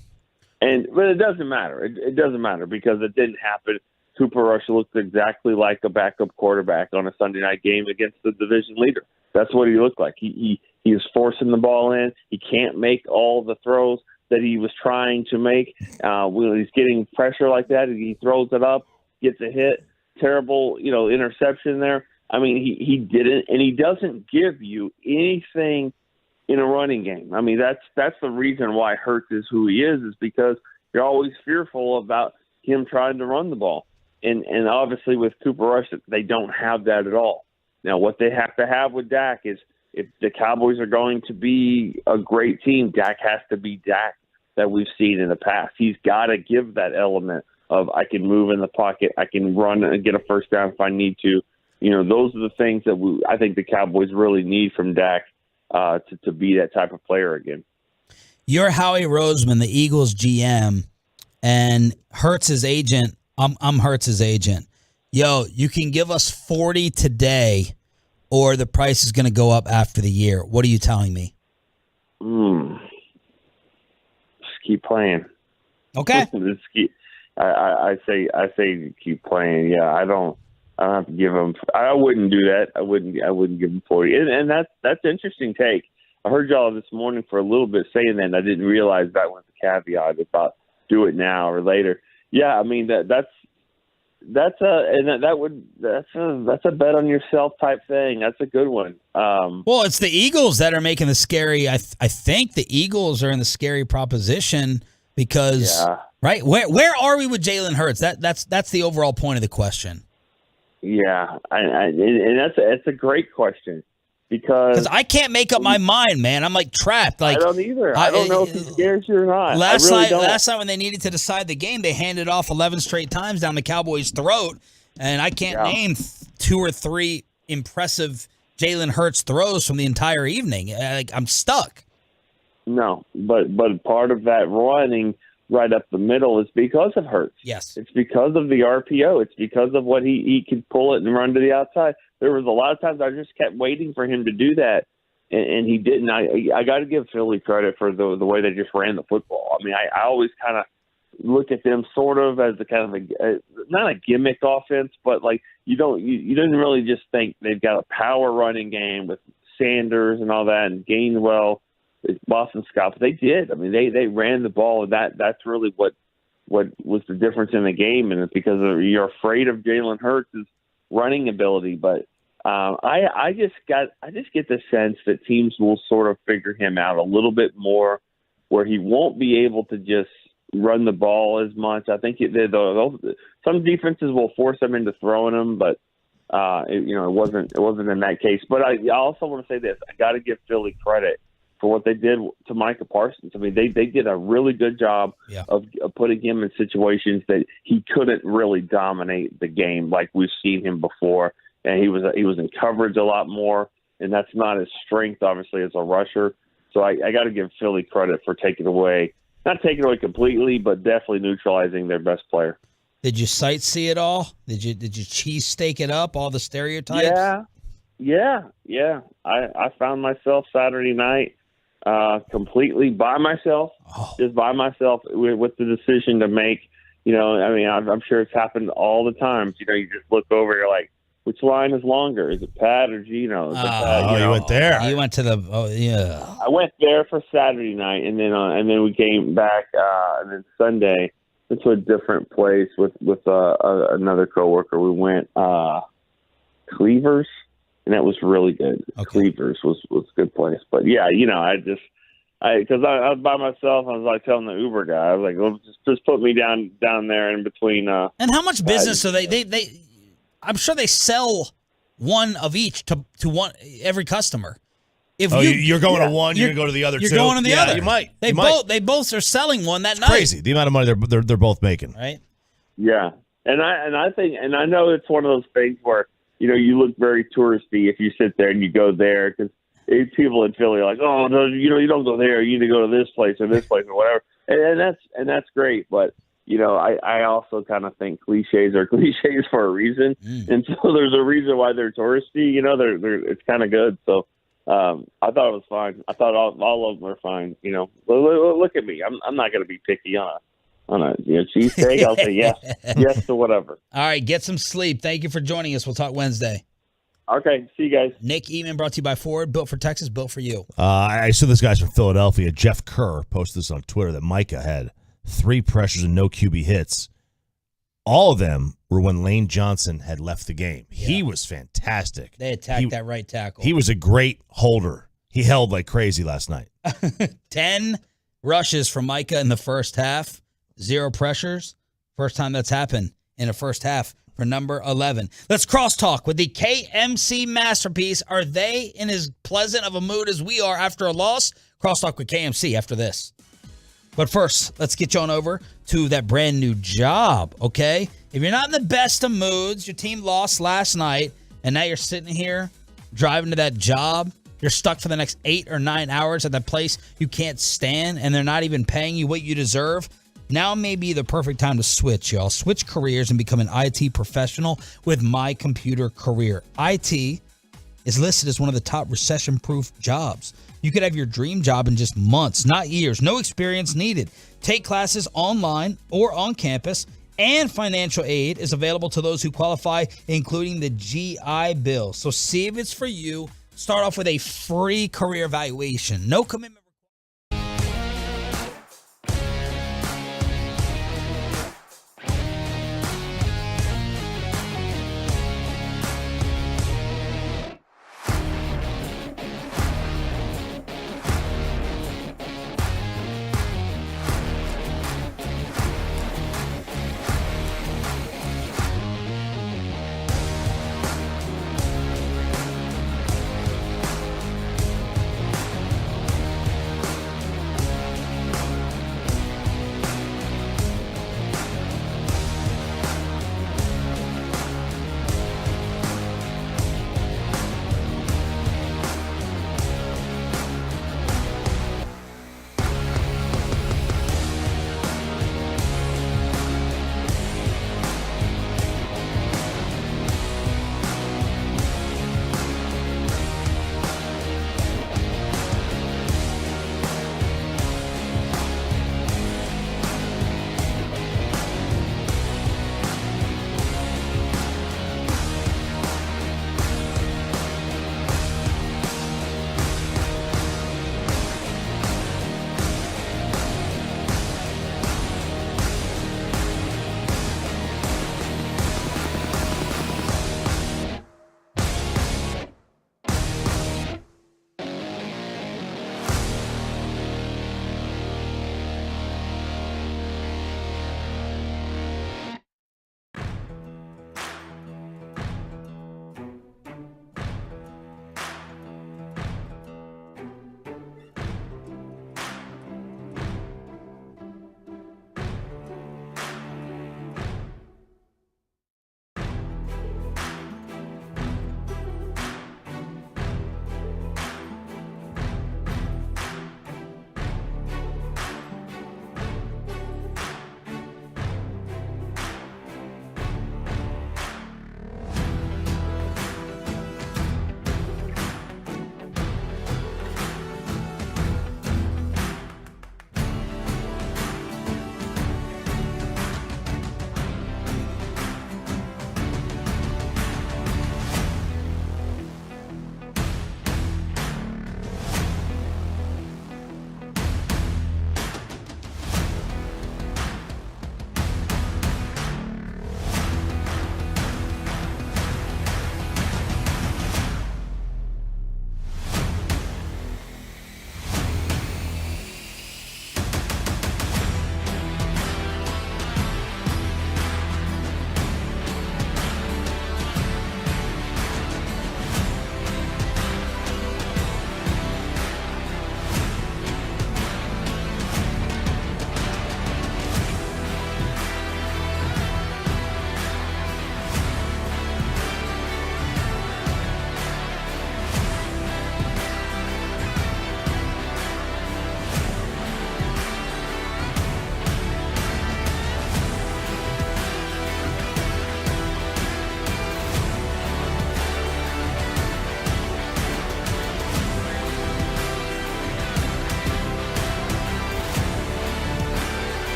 But it doesn't matter. It doesn't matter, because it didn't happen. Cooper Rush looked exactly like a backup quarterback on a Sunday night game against the division leader. That's what he looked like. He is forcing the ball in. He can't make all the throws that he was trying to make. When he's getting pressure like that, he throws it up, gets a hit, terrible, interception there. I mean, he didn't, and he doesn't give you anything in a running game. I mean, that's the reason why Hurts is who he is because you're always fearful about him trying to run the ball. And obviously with Cooper Rush, they don't have that at all. Now, what they have to have with Dak is, if the Cowboys are going to be a great team, Dak has to be Dak that we've seen in the past. He's got to give that element of, I can move in the pocket, I can run and get a first down if I need to. Those are the things that I think the Cowboys really need from Dak to be that type of player again. You're Howie Roseman, the Eagles GM. and Hurts' agent, I'm Hurts' agent. Yo, you can give us 40 today, or the price is going to go up after the year. What are you telling me? Just keep playing. Okay. I say keep playing. Yeah, I don't have to give him. I wouldn't do that. I wouldn't give him 40. And that's an interesting take. I heard y'all this morning for a little bit saying that, and I didn't realize that was the caveat. I thought do it now or later. Yeah, I mean that's a bet on yourself type thing. That's a good one. Well, it's the Eagles that are making the scary. I think the Eagles are in the scary proposition because right where are we with Jalen Hurts? That's the overall point of the question. Yeah, and that's a great question because I can't make up my mind, man. I'm like trapped. Like I don't either. I don't know if it scares you or not. Last night when they needed to decide the game, they handed off 11 straight times down the Cowboys' throat, and I can't name 2 or 3 impressive Jalen Hurts throws from the entire evening. I'm stuck. No, but part of that running right up the middle is because of Hurts. Yes. It's because of the RPO. It's because of what he could pull it and run to the outside. There was a lot of times I just kept waiting for him to do that, and he didn't. I got to give Philly credit for the way they just ran the football. I mean, I always kind of look at them sort of as a kind of not a gimmick offense, but like you didn't really just think they've got a power running game with Sanders and all that and Gainwell, Boston Scott. But they did. I mean, they ran the ball, and that's really what was the difference in the game. And it's because you're afraid of Jalen Hurts' running ability, but I just get the sense that teams will sort of figure him out a little bit more, where he won't be able to just run the ball as much. I think some defenses will force him into throwing them, but it wasn't in that case. But I also want to say this: I got to give Philly credit for what they did to Micah Parsons. I mean, they did a really good job of putting him in situations that he couldn't really dominate the game like we've seen him before. And he was in coverage a lot more, and that's not his strength, obviously, as a rusher. So I got to give Philly credit for not taking away completely, but definitely neutralizing their best player. Did you sightsee it all? Did you cheesesteak it up, all the stereotypes? Yeah. I found myself Saturday night completely by myself, just by myself with the decision to make. I mean, I'm sure it's happened all the time. You just look over, you're like, which line is longer? Is it Pat or Gino? You went there. You went to the I went there for Saturday night, and then we came back, and then Sunday went to a different place with another coworker. We went Cleavers, and that was really good. Okay. Cleavers was a good place, but yeah, because I was by myself, I was like telling the Uber guy, I was like, well, just put me down there in between. And how much business are they? I'm sure they sell one of each to one every customer. If you're going to one, you're going to go to the other two. You're going to the other. You might. They both are selling one that night. Crazy the amount of money they're both making. Right. Yeah, and I think, and I know it's one of those things where you look very touristy if you sit there and you go there, because people in Philly are like, oh no, you don't go there. You need to go to this place or whatever, and that's great, but. I also kind of think cliches are cliches for a reason, and so there's a reason why they're touristy. It's kind of good. So I thought it was fine. I thought all of them were fine. Look at me. I'm not going to be picky on a cheesesteak. I'll say yes to whatever. All right, get some sleep. Thank you for joining us. We'll talk Wednesday. Okay, see you guys. Nick Eatman, brought to you by Ford, built for Texas, built for you. I saw this guy's from Philadelphia. Jeff Kerr posted this on Twitter that Micah had 3 pressures and no QB hits. All of them were when Lane Johnson had left the game. Yeah. He was fantastic. They attacked that right tackle. He was a great holder. He held like crazy last night. 10 rushes from Micah in the first half. 0 pressures. First time that's happened in a first half for number 11. Let's crosstalk with the KMC masterpiece. Are they in as pleasant of a mood as we are after a loss? Crosstalk with KMC after this. But first, let's get you on over to that brand new job, okay? If you're not in the best of moods, your team lost last night, and now you're sitting here driving to that job, you're stuck for the next 8 or 9 hours at that place you can't stand, and they're not even paying you what you deserve, Now may be the perfect time to switch, y'all. Switch careers and become an IT professional with My Computer Career. IT is listed as one of the top recession-proof jobs. You could have your dream job in just months, not years. No experience needed. Take classes online or on campus, and financial aid is available to those who qualify, including the GI Bill. So see if it's for you. Start off with a free career evaluation. No commitment.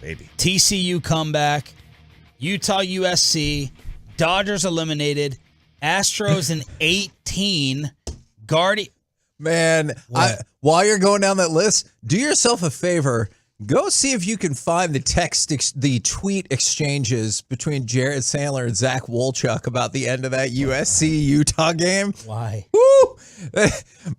Maybe. TCU comeback, Utah USC, Dodgers eliminated, Astros in 18, Man, while you're going down that list, do yourself a favor. Go see if you can find the tweet exchanges between Jared Sandler and Zach Wolchuk about the end of that USC-Utah game. Why? Woo!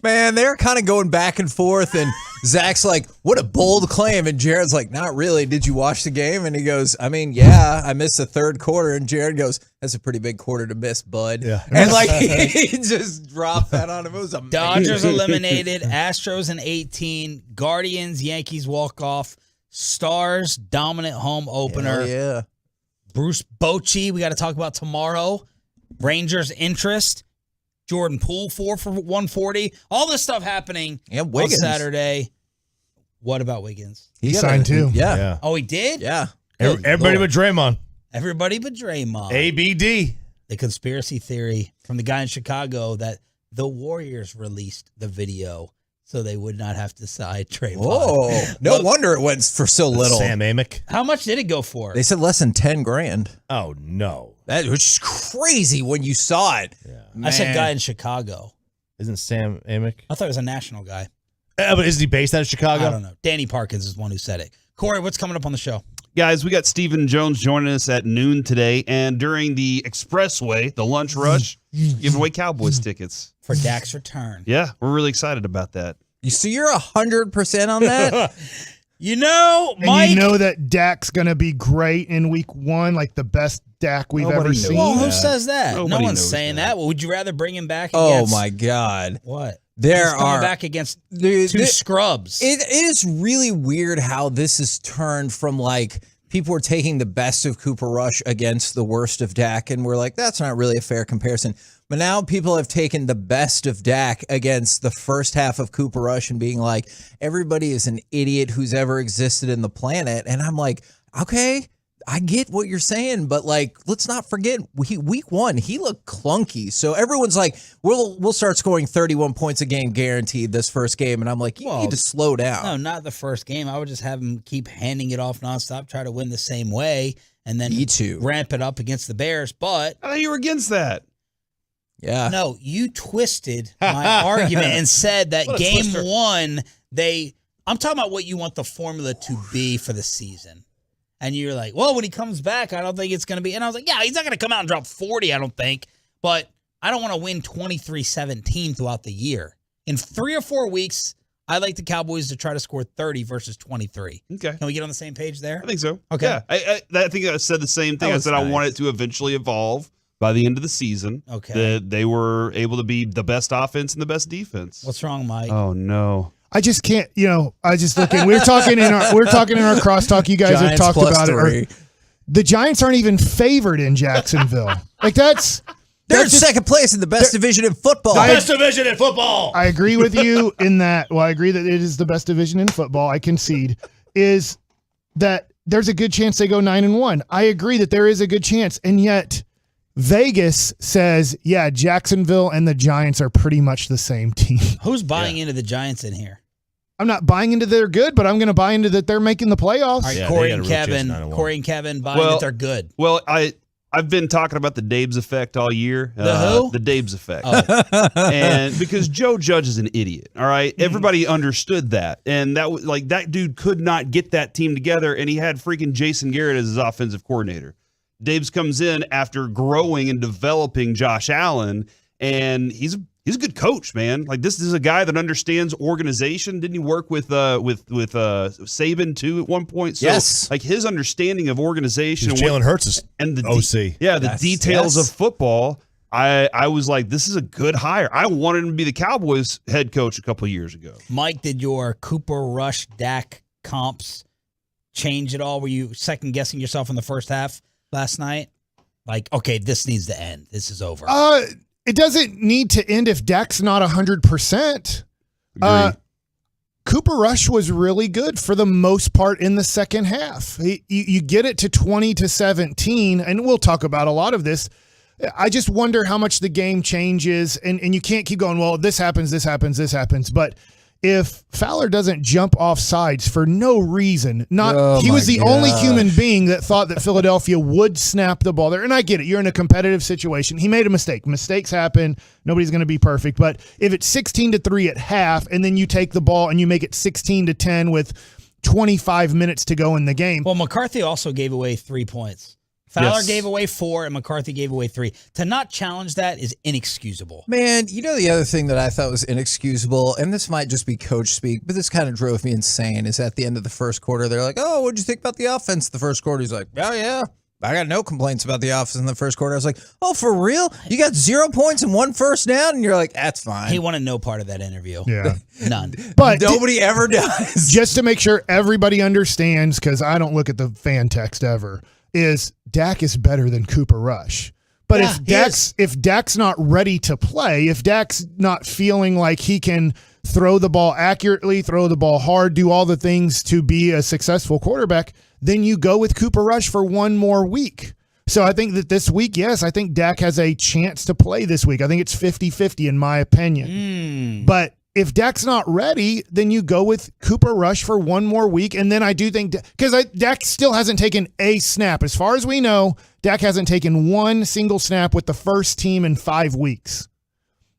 Man, they're kind of going back and forth, and Zach's like, what a bold claim, and Jared's like, not really. Did you watch the game? And he goes, I mean, yeah, I missed the third quarter, and Jared goes, that's a pretty big quarter to miss, bud. Yeah. And like, he just dropped that on him. It was amazing. Dodgers eliminated, Astros in 18, Guardians, Yankees walk off, Stars dominant home opener. Yeah. Bruce Bochy, we got to talk about tomorrow. Rangers interest. Jordan Poole 4 for 140. All this stuff happening on Saturday. What about Wiggins? He signed too. Yeah. Oh, he did? Yeah. Everybody but Draymond. Everybody but Draymond. ABD. The conspiracy theory from the guy in Chicago that the Warriors released the video so they would not have to side Draymond. Oh, no wonder it went for so little. Sam Amick. How much did it go for? They said less than $10,000. Oh, no. That was just crazy when you saw it. Yeah. I said guy in Chicago. Isn't Sam Amick? I thought it was a national guy. But isn't he based out of Chicago? I don't know. Danny Parkins is the one who said it. Corey, what's coming up on the show? Guys, we got Stephen Jones joining us at noon today, and during the expressway, the lunch rush, giving away Cowboys tickets. For Dak's return. Yeah, we're really excited about that. So you're 100% on that? You know, And Mike. you know that Dak's going to be great in week 1, like the best Dak we've ever seen. Well, who says that? Nobody No one's knows saying that. Well, would you rather bring him back Oh, against... my God. What? There He's coming are... back against two scrubs. It is really weird how this has turned from, like, people were taking the best of Cooper Rush against the worst of Dak, and we're like, that's not really a fair comparison. But now people have taken the best of Dak against the first half of Cooper Rush and being like, everybody is an idiot who's ever existed in the planet. And I'm like, okay, I get what you're saying, but like, let's not forget week 1, he looked clunky. So everyone's like, we'll start scoring 31 points a game guaranteed this first game. And I'm like, you need to slow down. No, not the first game. I would just have him keep handing it off nonstop, try to win the same way, and then ramp it up against the Bears. But I thought you were against that. Yeah. No, you twisted my argument and said that game 1, I'm talking about what you want the formula to be for the season. And you're like, well, when he comes back, I don't think it's going to be. And I was like, yeah, he's not going to come out and drop 40, I don't think. But I don't want to win 23-17 throughout the year. In 3 or 4 weeks, I like the Cowboys to try to score 30 versus 23. Okay. Can we get on the same page there? I think so. Okay. Yeah. I think I said the same thing. I said I want it to eventually evolve by the end of the season. Okay. That they were able to be the best offense and the best defense. What's wrong, Mike? Oh, no. I just can't, I just looking. We're talking in our crosstalk. You guys Giants have talked about 3. it. The Giants aren't even favored in Jacksonville. Like they're in second place in the best division in football. Best division in football. I agree with you in that. Well, I agree that it is the best division in football. I concede. Is that there's a good chance they go 9-1. I agree that there is a good chance, and yet Vegas says, yeah, Jacksonville and the Giants are pretty much the same team. Who's buying into the Giants in here? I'm not buying into they're good, but I'm going to buy into that they're making the playoffs. All right, Corey and Kevin buying that they're good. Well, I've been talking about the Dabes effect all year. The who? The Dabes effect. Oh. And because Joe Judge is an idiot, all right? Everybody understood that. And that was like that dude could not get that team together, and he had freaking Jason Garrett as his offensive coordinator. Dabes comes in after growing and developing Josh Allen, and he's a good coach, man. Like, this is a guy that understands organization. Didn't he work with Saban too at one point? So, yes. Like, his understanding of organization. Jalen Hurts and the OC. The details of football. I was like, this is a good hire. I wanted him to be the Cowboys head coach a couple of years ago. Mike, did your Cooper Rush Dak comps change at all? Were you second guessing yourself in the first half last night? Like, okay, this needs to end. This is over. It doesn't need to end if Dak's not 100%. Cooper Rush was really good for the most part in the second half. You get it to 20-17, and we'll talk about a lot of this. I just wonder how much the game changes, and you can't keep going, well, this happens. But if Fowler doesn't jump off sides for no reason, he was the my only gosh. human being that thought that Philadelphia would snap the ball there. And I get it. You're in a competitive situation. He made a mistake. Mistakes happen. Nobody's going to be perfect. But if it's 16-3 at half and then you take the ball and you make it 16-10 with 25 minutes to go in the game. Well, McCarthy also gave away 3 points. Fowler gave away 4 and McCarthy gave away 3. To not challenge that is inexcusable. Man, you know the other thing that I thought was inexcusable, and this might just be coach speak, but this kind of drove me insane, is at the end of the first quarter, they're like, oh, what'd you think about the offense the first quarter? He's like, oh, yeah, I got no complaints about the offense in the first quarter. I was like, oh, for real? You got 0 points and 1 first down? And you're like, that's fine. He wanted no part of that interview. Yeah. None. But nobody ever does. Just to make sure everybody understands, because I don't look at the fan text ever, is Dak is better than Cooper Rush. But if Dak's not ready to play, if Dak's not feeling like he can throw the ball accurately, throw the ball hard, do all the things to be a successful quarterback, then you go with Cooper Rush for one more week. So I think that this week, yes, I think Dak has a chance to play this week. I think it's 50-50 in my opinion. But if Dak's not ready, then you go with Cooper Rush for one more week. And then I do think, because Dak still hasn't taken a snap. As far as we know, Dak hasn't taken one single snap with the first team in 5 weeks.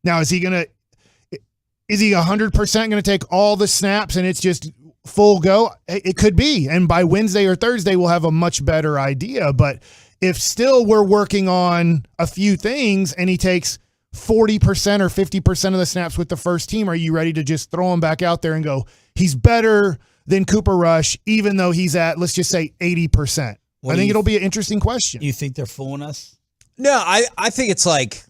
Now, is he 100% going to take all the snaps and it's just full go? It could be. And by Wednesday or Thursday, we'll have a much better idea. But if still we're working on a few things and he takes 40% or 50% of the snaps with the first team, are you ready to just throw him back out there and go, he's better than Cooper Rush, even though he's at, let's just say, 80%? I think it'll be an interesting question. You think they're fooling us? No, I think it's like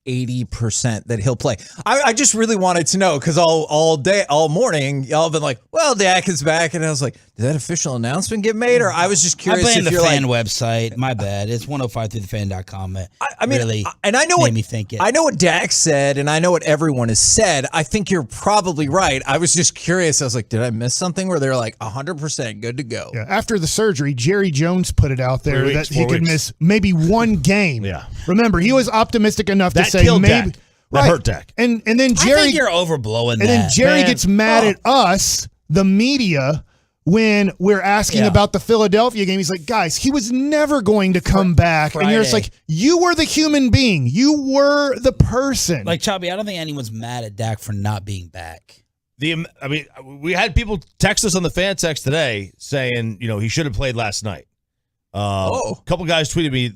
80% that he'll play. I just really wanted to know, because all morning, y'all have been like, well, Dak is back. And I was like, did that official announcement get made? Or I was just curious. I blame if the you're fan like, website. My bad. It's 105throughthefan.com. I mean, really and I know made me think it. I know what Dak said, and I know what everyone has said. I think you're probably right. I was just curious. I was like, did I miss something where they're like 100% good to go? Yeah. After the surgery, Jerry Jones put it out there that he could miss maybe one game. Yeah. Remember, he was optimistic enough to say killed maybe. Dak. That hurt Dak. And then Jerry. I think you're overblowing that. And then Jerry gets mad at us, the media, when we're asking about the Philadelphia game. He's like, guys, he was never going to come back. Friday. And you're just like, you were the human being. You were the person. Like, Chubby, I don't think anyone's mad at Dak for not being back. We had people text us on the fan text today saying, he should have played last night. A couple guys tweeted me,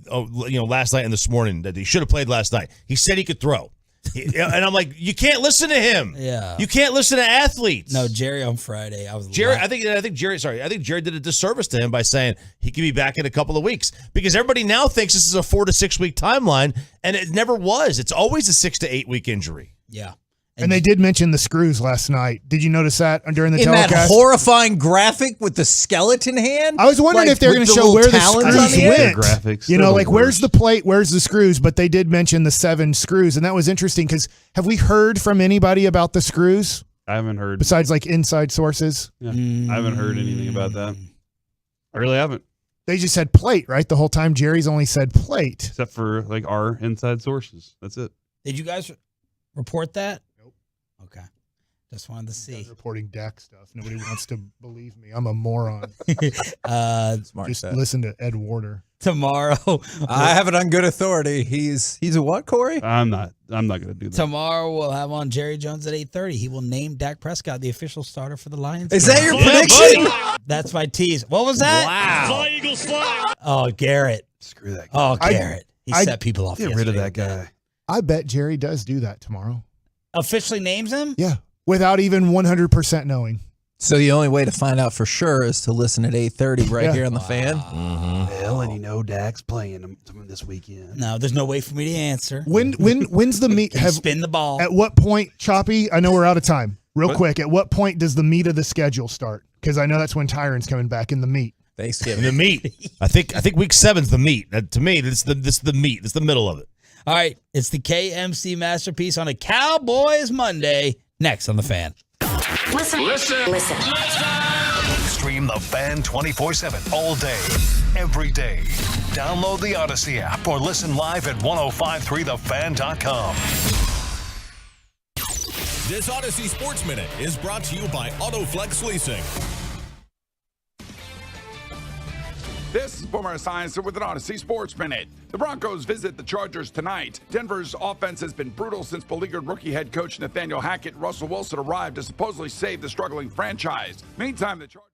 last night and this morning that he should have played last night. He said he could throw. And I'm like, you can't listen to him. Yeah. You can't listen to athletes. No, Jerry on Friday. I think Jerry did a disservice to him by saying he could be back in a couple of weeks, because everybody now thinks this is a 4 to 6 week timeline, and it never was. It's always a 6 to 8 week injury. Yeah. And they did mention the screws last night. Did you notice that during the in telecast? that horrifying graphic with the skeleton hand? I was wondering if they're going to show where the screws went. Graphics. Where's the plate? Where's the screws? But they did mention the 7 screws, and that was interesting because have we heard from anybody about the screws? I haven't heard. Besides like inside sources? Yeah, I haven't heard anything about that. I really haven't. They just said plate, right? The whole time Jerry's only said plate. Except for like our inside sources. That's it. Did you guys report that? Okay. Just wanted to see. Reporting Dak stuff. Nobody wants to believe me. I'm a moron. Smart just set. listen to Ed Warder. Tomorrow. I have it on good authority. He's a what, Corey? I'm not going to do that. Tomorrow we'll have on Jerry Jones at 8:30. He will name Dak Prescott the official starter for the Lions. Is that your prediction? That's my tease. What was that? Wow. Fly, Eagles, fly. Oh, Garrett. Screw that guy. Oh, Garrett. He set people off. Get rid of that guy. I bet Jerry does do that tomorrow. Officially names him? Yeah, without even 100% knowing. So the only way to find out for sure is to listen at 8:30 right here on the fan. Hell, and Dak's playing him this weekend. No, there's no way for me to answer. When's the meet? Spin the ball. At what point, Choppy? I know we're out of time. Real quick, at what point does the meat of the schedule start? Because I know that's when Tyron's coming back in the meat. Thanksgiving. The meat. I think week 7's the meat. To me, this is the meat. It's the middle of it. All right, it's the KMC Masterpiece on a Cowboys Monday. Next on the Fan. Listen. Stream the Fan 24/7 all day, every day. Download the Odyssey app or listen live at 1053thefan.com. This Odyssey Sports Minute is brought to you by AutoFlex Leasing. This is Boomer Esiason with an Odyssey Sports Minute. The Broncos visit the Chargers tonight. Denver's offense has been brutal since beleaguered rookie head coach Nathaniel Hackett and Russell Wilson arrived to supposedly save the struggling franchise. Meantime, the Chargers...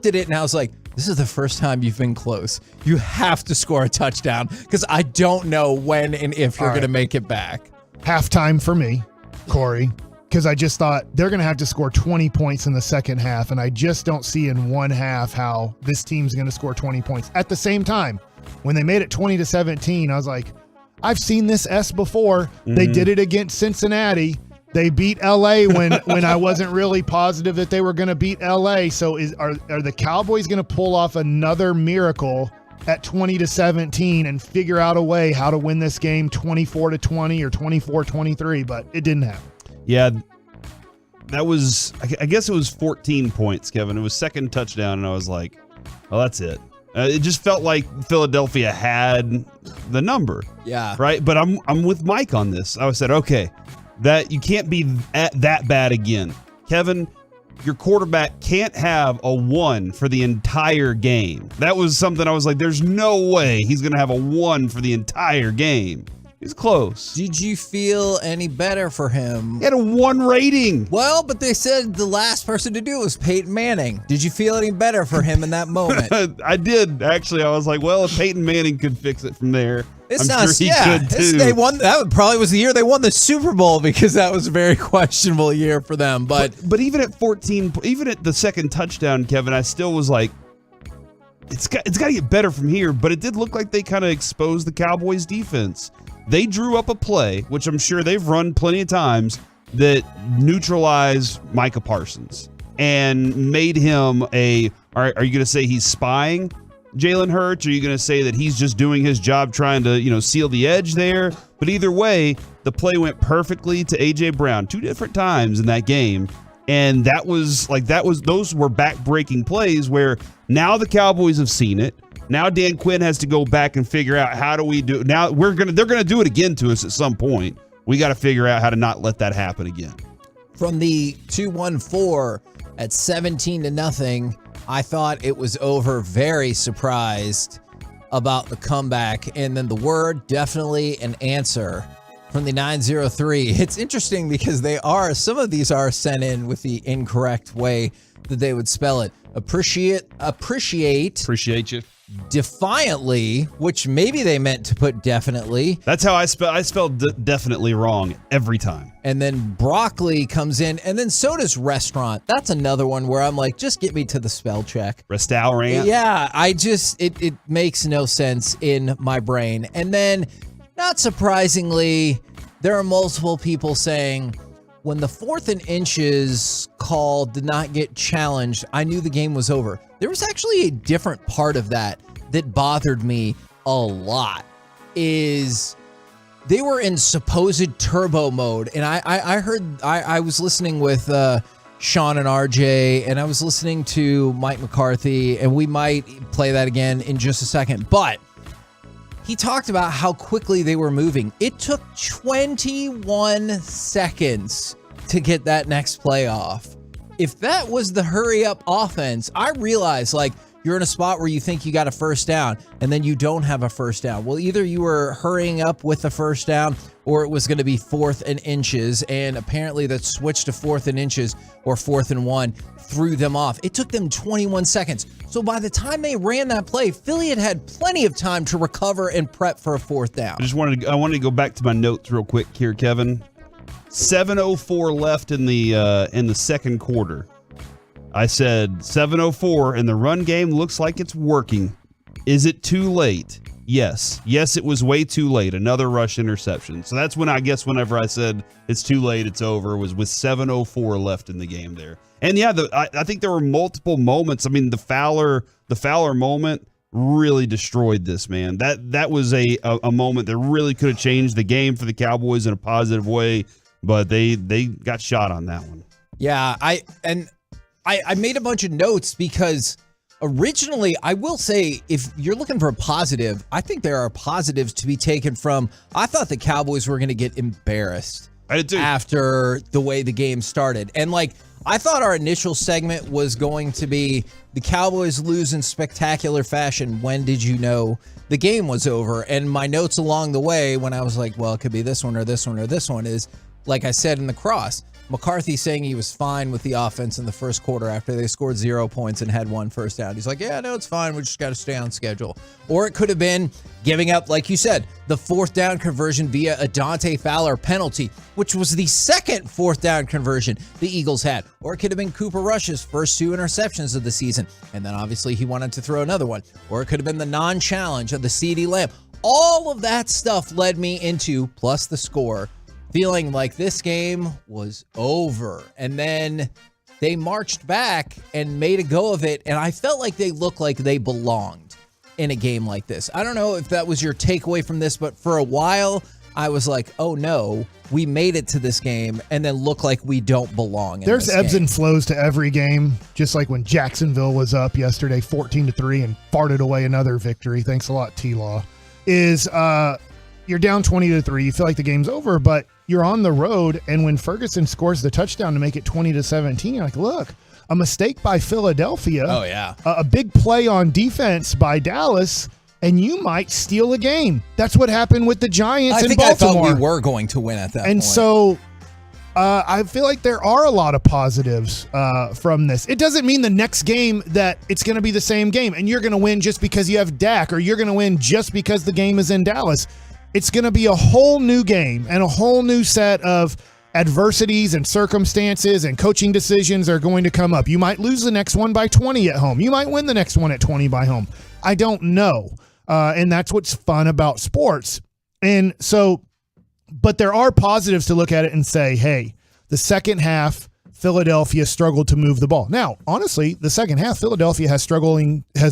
Did it and I was like, this is the first time you've been close. You have to score a touchdown because I don't know when and if you're going to make it back. Halftime for me, Corey, because I just thought they're going to have to score 20 points in the second half, and I just don't see in one half how this team's going to score 20 points. At the same time, when they made it 20-17, I was like, I've seen this S before. Mm-hmm. They did it against Cincinnati. They beat LA when I wasn't really positive that they were going to beat LA. So are the Cowboys going to pull off another miracle at 20-17 and figure out a way how to win this game 24-20 or 24-23? But it didn't happen. Yeah, that was, I guess it was 14 points, Kevin. It was second touchdown, and I was like, well, that's it. It just felt like Philadelphia had the number. Yeah. Right? But I'm with Mike on this. I said, okay, that you can't be that bad again. Kevin, your quarterback can't have a 1 for the entire game. That was something I was like, there's no way he's going to have a 1 for the entire game. He's close. Did you feel any better for him? He had a 1 rating. Well, but they said the last person to do it was Peyton Manning. Did you feel any better for him in that moment? I did, actually. I was like, well, if Peyton Manning could fix it from there, I'm sure he could too. They won. That probably was the year they won the Super Bowl because that was a very questionable year for them. But even at 14, even at the second touchdown, Kevin, I still was like, it's got to get better from here. But it did look like they kind of exposed the Cowboys defense. They drew up a play, which I'm sure they've run plenty of times, that neutralized Micah Parsons and made him are you going to say he's spying Jalen Hurts? Or are you going to say that he's just doing his job trying to, seal the edge there? But either way, the play went perfectly to A.J. Brown 2 different times in that game. And those were back-breaking plays where now the Cowboys have seen it. Now Dan Quinn has to go back and figure out how do we do it. Now they're going to do it again to us at some point. We got to figure out how to not let that happen again. From the 2-1-4 at 17-0, I thought it was over. Very surprised about the comeback. And then the word, definitely an answer from the 9-0-3. It's interesting because some of these are sent in with the incorrect way that they would spell it. Appreciate you. Defiantly, which maybe they meant to put definitely. That's how I spelled definitely wrong every time. And then broccoli comes in, and then so does restaurant. That's another one where I'm like, just get me to the spell check. Restaurant. Yeah, it makes no sense in my brain. And then, not surprisingly, there are multiple people saying, when the 4th and inches call did not get challenged, I knew the game was over. There was actually a different part of that bothered me a lot. Is they were in supposed turbo mode. And I heard, I was listening with Sean and RJ, and I was listening to Mike McCarthy, and we might play that again in just a second. But he talked about how quickly they were moving. It took 21 seconds to get that next play off. If that was the hurry up offense, I realize like you're in a spot where you think you got a first down and then you don't have a first down. Well, either you were hurrying up with the first down or it was going to be 4th and inches. And apparently that switch to 4th and inches or 4th and 1 threw them off. It took them 21 seconds. So by the time they ran that play, Philly had plenty of time to recover and prep for a 4th down. I wanted to go back to my notes real quick here, Kevin. 7:04 left in the second quarter. I said 7:04 and the run game looks like it's working. Is it too late? Yes. Yes, it was way too late. Another rush interception. So that's when whenever I said it's too late, it's over, was with 7:04 left in the game there. And yeah, I think there were multiple moments. I mean, the Fowler moment really destroyed this, man. That was a moment that really could have changed the game for the Cowboys in a positive way, but they got shot on that one. Yeah, I made a bunch of notes because originally, I will say, if you're looking for a positive, I think there are positives to be taken from. I thought the Cowboys were going to get embarrassed after the way the game started. And like, I thought our initial segment was going to be the Cowboys lose in spectacular fashion. When did you know the game was over? And my notes along the way, when I was like, well, it could be this one or this one or this one, is like I said in the cross, McCarthy saying he was fine with the offense in the first quarter after they scored 0 points and had 1 first down. He's like, yeah, no, it's fine. We just got to stay on schedule. Or it could have been giving up, like you said, the 4th down conversion via a Dante Fowler penalty, which was the second 4th down conversion the Eagles had. Or it could have been Cooper Rush's first 2 interceptions of the season. And then obviously he wanted to throw another one. Or it could have been the non-challenge of the CeeDee Lamb. All of that stuff led me into, plus the score, feeling like this game was over. And then they marched back and made a go of it, and I felt like they looked like they belonged in a game like this. I don't know if that was your takeaway from this, but for a while, I was like, oh no, we made it to this game and then look like we don't belong in There's this ebbs game. and flows to every game, just like when Jacksonville was up yesterday 14-3 and farted away another victory. Thanks a lot, T-Law. You're down 20-3. You feel like the game's over, but you're on the road, and when Ferguson scores the touchdown to make it 20-17, you're like, look, a mistake by Philadelphia. Oh, yeah. A big play on defense by Dallas, and you might steal a game. That's what happened with the Giants in Baltimore. I thought we were going to win at that point. And so I feel like there are a lot of positives from this. It doesn't mean the next game that it's going to be the same game, and you're going to win just because you have Dak, or you're going to win just because the game is in Dallas. It's going to be a whole new game and a whole new set of adversities and circumstances, and coaching decisions are going to come up. You might lose the next one by 20 at home. You might win the next one at 20 by home. I don't know. And that's what's fun about sports. And so, but there are positives to look at it and say, hey, the second half, Philadelphia struggled to move the ball. Now, honestly, the second half, Philadelphia has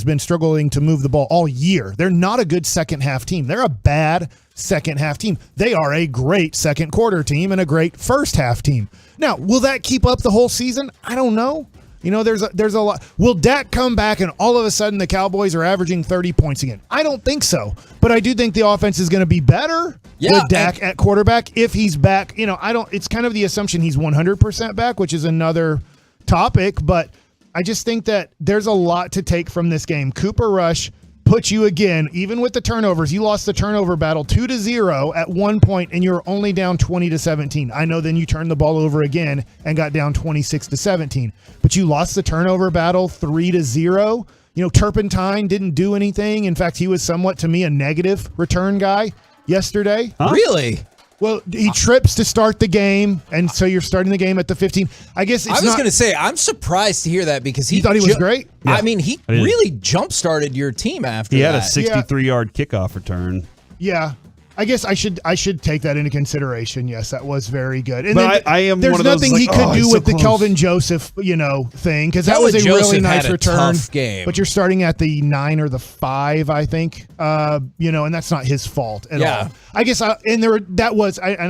been struggling to move the ball all year. They're not a good second half team. They're a bad second half team. They are a great second quarter team and a great first half team. Now, will that keep up the whole season? I don't know. You know, there's a lot. Will Dak come back and all of a sudden the Cowboys are averaging 30 points again? I don't think so. But I do think the offense is going to be better with Dak at quarterback if he's back. You know, it's kind of the assumption he's 100% back, which is another topic. But I just think that there's a lot to take from this game. Cooper Rush put you again, even with the turnovers, you lost the turnover battle 2-0 at one point, and you were only down 20-17. I know then you turned the ball over again and got down 26-17, but you lost the turnover battle 3-0. Turpentine didn't do anything. In fact, he was somewhat, to me, a negative return guy yesterday. Huh? Really? Well, he trips to start the game, and so you're starting the game at the 15. I guess I was going to say, I'm surprised to hear that because he thought he was great. Yeah. I mean, he really jump-started your team after He had that. a 63-yard kickoff return. Yeah. I guess I should take that into consideration. Yes, that was very good. And but I am there's one of those, nothing he could do with the close. Kelvin Joseph, thing, because that was a Joseph really nice had a return. tough game. But you're starting at the 9 or the 5, I think. And that's not his fault at all. I guess I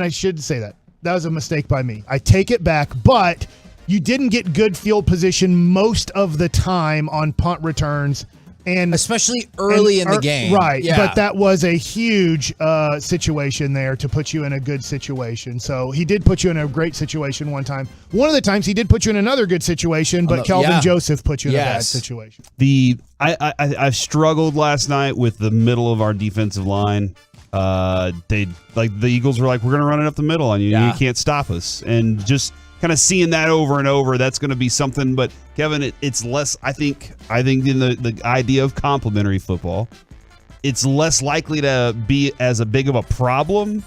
should say that was a mistake by me. I take it back, but you didn't get good field position most of the time on punt returns. And especially early in the game. Right. Yeah. But that was a huge situation there to put you in a good situation. So he did put you in a great situation one time. One of the times he did put you in another good situation, but Kelvin Joseph put you in a bad situation. I struggled last night with the middle of our defensive line. The Eagles were like, we're going to run it up the middle on you. You can't stop us. And just kind of seeing that over and over, that's going to be something. But Kevin, it's less. I think in the idea of complementary football, it's less likely to be as a big of a problem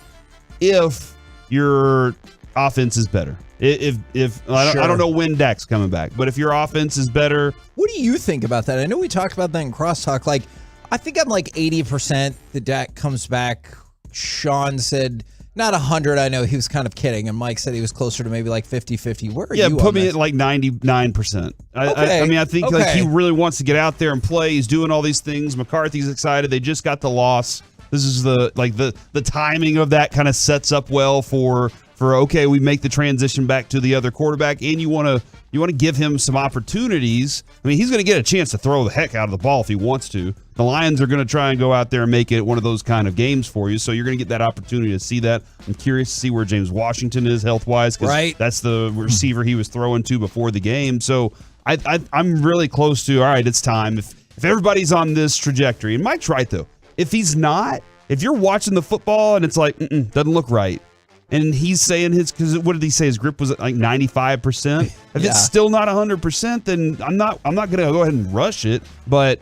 if your offense is better. I don't know when Dak's coming back, but if your offense is better, what do you think about that? I know we talked about that in crosstalk. Like, I think I'm like 80% that Dak comes back. Sean said. Not 100, I know he was kind of kidding, and Mike said he was closer to maybe like 50-50. Where are you? Put me at like 99%. I think like he really wants to get out there and play. He's doing all these things. McCarthy's excited. They just got the loss. This is the timing of that kind of sets up well for okay, we make the transition back to the other quarterback, and you want to give him some opportunities. I mean, he's going to get a chance to throw the heck out of the ball if he wants to. The Lions are going to try and go out there and make it one of those kind of games for you, so you're going to get that opportunity to see that. I'm curious to see where James Washington is health-wise, because that's the receiver he was throwing to before the game. So I'm really close to, all right, it's time. If everybody's on this trajectory, and Mike's right, though. If he's not, if you're watching the football and it's like, doesn't look right, and he's saying because what did he say? His grip was at like 95%. If it's still not 100%, then I'm not going to go ahead and rush it. But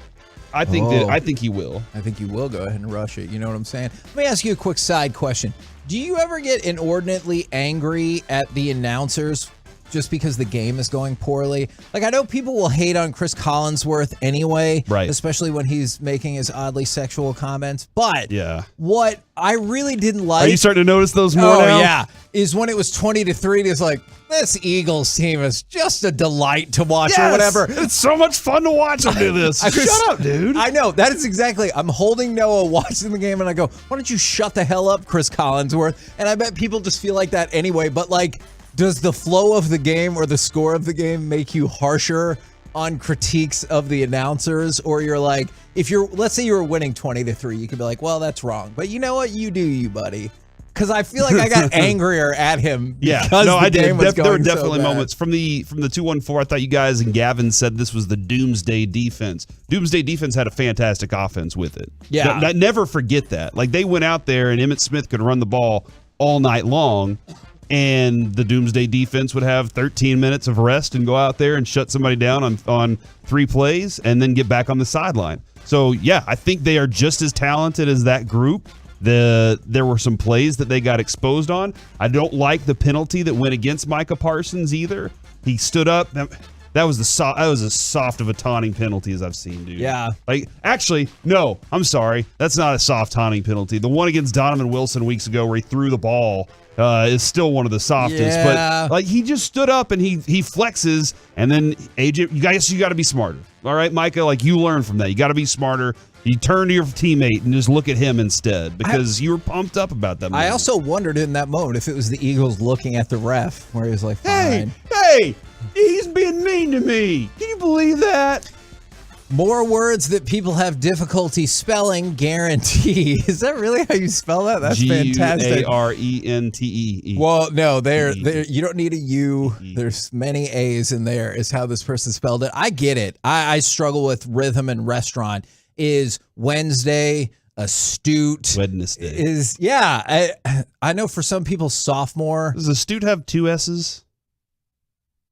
I think he will. I think you will go ahead and rush it. You know what I'm saying? Let me ask you a quick side question. Do you ever get inordinately angry at the announcers just because the game is going poorly? Like, I know people will hate on Chris Collinsworth anyway, especially when he's making his oddly sexual comments. But what I really didn't like... Are you starting to notice those more now? Yeah. Is when it was 20-3, it's like, this Eagles team is just a delight to watch or whatever. It's so much fun to watch them do this. Shut up, dude. I know. That is exactly. I'm holding Noah watching the game, and I go, why don't you shut the hell up, Chris Collinsworth? And I bet people just feel like that anyway. But, like, does the flow of the game or the score of the game make you harsher on critiques of the announcers? Or you're like, let's say you were winning 20-3, you could be like, well, that's wrong. But you know what? You do you, buddy. Because I feel like I got angrier at him. I did. There were definitely moments from the 214. I thought you guys and Gavin said this was the Doomsday defense. Doomsday defense had a fantastic offense with it. Yeah, never forget that. Like, they went out there and Emmitt Smith could run the ball all night long, and the Doomsday defense would have 13 minutes of rest and go out there and shut somebody down on 3 plays and then get back on the sideline. So yeah, I think they are just as talented as that group. There were some plays that they got exposed on. I don't like the penalty that went against Micah Parsons either. He stood up. That was as soft of a taunting penalty as I've seen, dude. Yeah. Like, actually, no, I'm sorry. That's not a soft taunting penalty. The one against Donovan Wilson weeks ago where he threw the ball is still one of the softest. Yeah. But like, he just stood up and he flexes, and then AJ, you got to be smarter. All right, Micah, like, you learn from that. You got to be smarter. You turn to your teammate and just look at him instead because you were pumped up about that moment. I also wondered in that moment if it was the Eagles looking at the ref where he was like, fine. Hey, he's being mean to me. Can you believe that? More words that people have difficulty spelling, guarantee. Is that really how you spell that? That's fantastic. Garentee. Well, no, you don't need a U. There's many A's in there is how this person spelled it. I get it. I struggle with rhythm and restaurant. is Wednesday. Astute Wednesday is I know for some people sophomore. Does astute have two S's?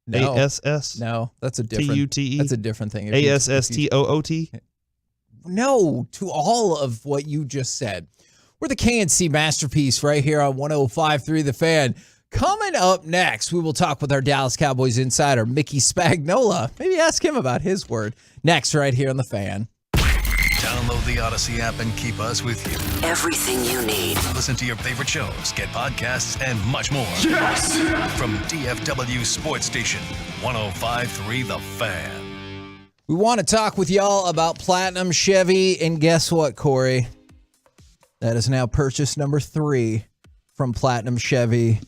No. ASS? No, that's a different TUTE? That's a different thing. ASSTOOT? No, to all of what you just said. We're the KNC Masterpiece right here on 105.3 The Fan. Coming up next, we will talk with our Dallas Cowboys insider, Mickey Spagnola. Maybe ask him about his word. Next, right here on The Fan. Download the Odyssey app and keep us with you. Everything you need. Listen to your favorite shows, get podcasts, and much more. Yes! From DFW Sports Station, 105.3 The Fan. We want to talk with y'all about Platinum Chevy, and guess what, Corey? That is now purchase number 3 from Platinum Chevy,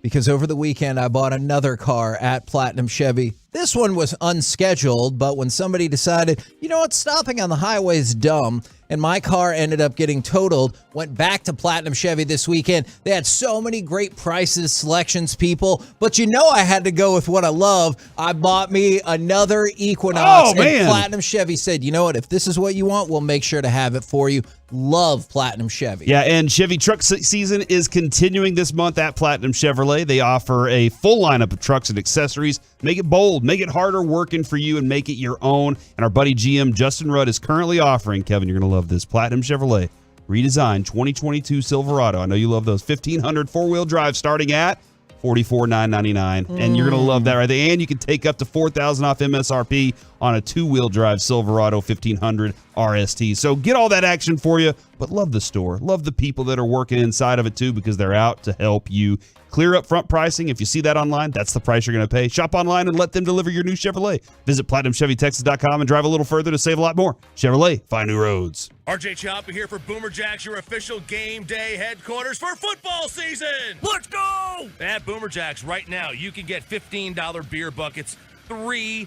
because over the weekend I bought another car at Platinum Chevy. This one was unscheduled, but when somebody decided, you know what, stopping on the highway is dumb, and my car ended up getting totaled, went back to Platinum Chevy this weekend. They had so many great prices, selections, people, but you know I had to go with what I love. I bought me another Equinox, and Platinum Chevy said, you know what, if this is what you want, we'll make sure to have it for you. Love Platinum Chevy. Yeah, and Chevy truck season is continuing this month at Platinum Chevrolet. They offer a full lineup of trucks and accessories. Make it bold, make it harder working for you, and make it your own. And our buddy GM Justin Rudd is currently offering, Kevin, you're going to love this, Platinum Chevrolet redesigned 2022 Silverado. I know you love those. 1,500 four-wheel drive starting at $44,999. And you're going to love that right there. And you can take up to $4,000 off MSRP on a two-wheel drive Silverado 1500 RST. So get all that action for you, but love the store. Love the people that are working inside of it too, because they're out to help you. Clear up front pricing. If you see that online, that's the price you're going to pay. Shop online and let them deliver your new Chevrolet. Visit PlatinumChevyTexas.com and drive a little further to save a lot more. Chevrolet, find new roads. RJ Ciampa here for Boomer Jacks, your official game day headquarters for football season. Let's go! At Boomer Jacks right now, you can get $15 beer buckets, $3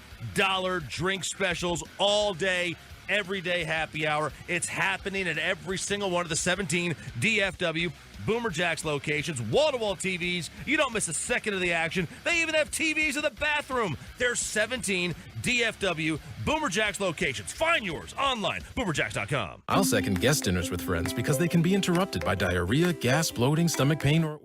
drink specials all day, every day happy hour. It's happening at every single one of the 17 DFW Boomer Jacks locations, wall-to-wall TVs. You don't miss a second of the action. They even have TVs in the bathroom. There's 17 DFW Boomer Jacks locations. Find yours online, boomerjacks.com. I'll second guest dinners with friends because they can be interrupted by diarrhea, gas, bloating, stomach pain, or...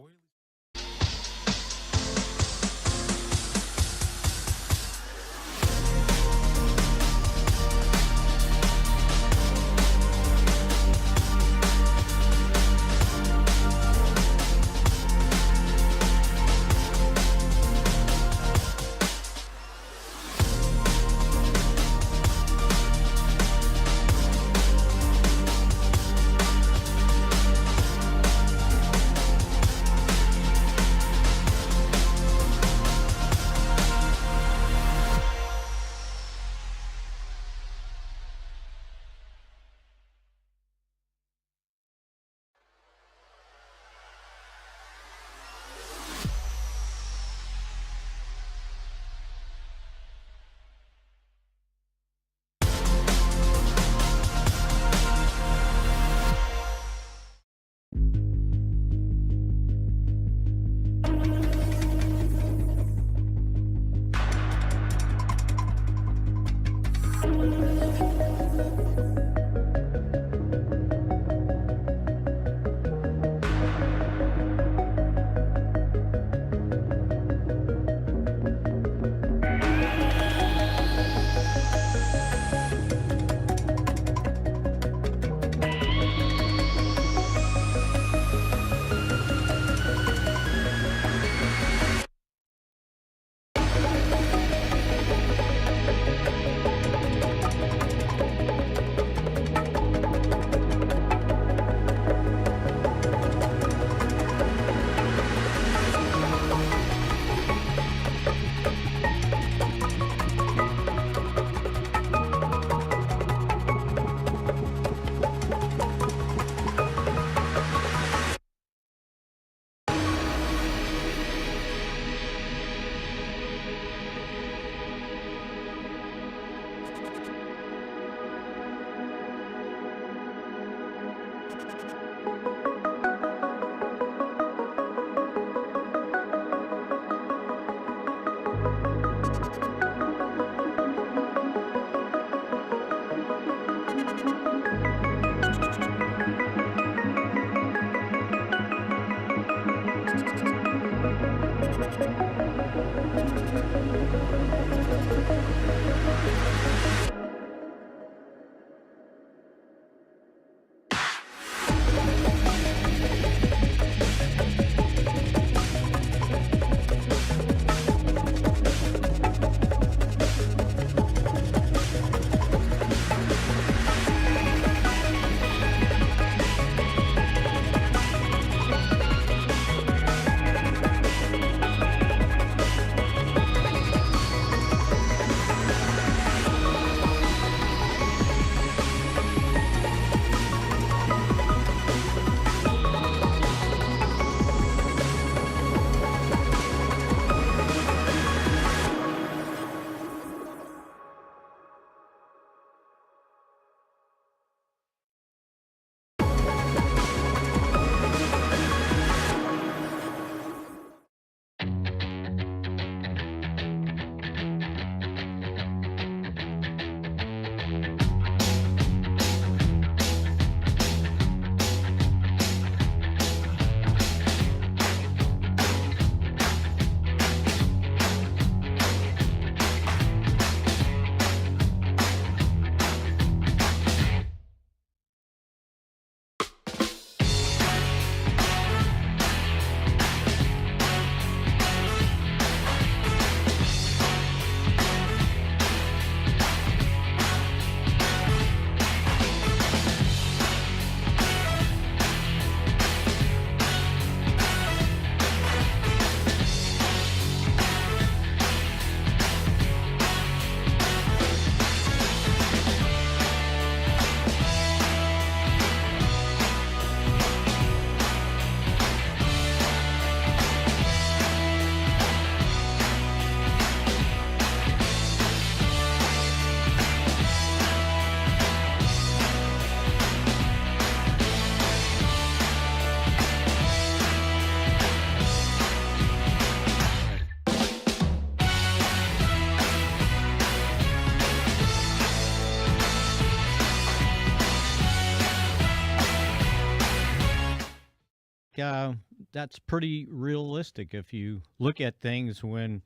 That's pretty realistic if you look at things when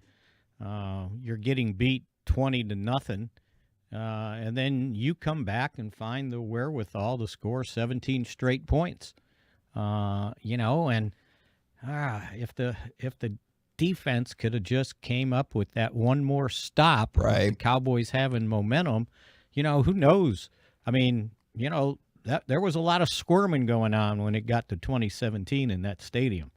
you're getting beat 20-0, and then you come back and find the wherewithal to score 17 straight points. And if the defense could have just came up with that one more stop, right? The Cowboys having momentum, who knows? I mean, that there was a lot of squirming going on when it got to 2017 in that stadium.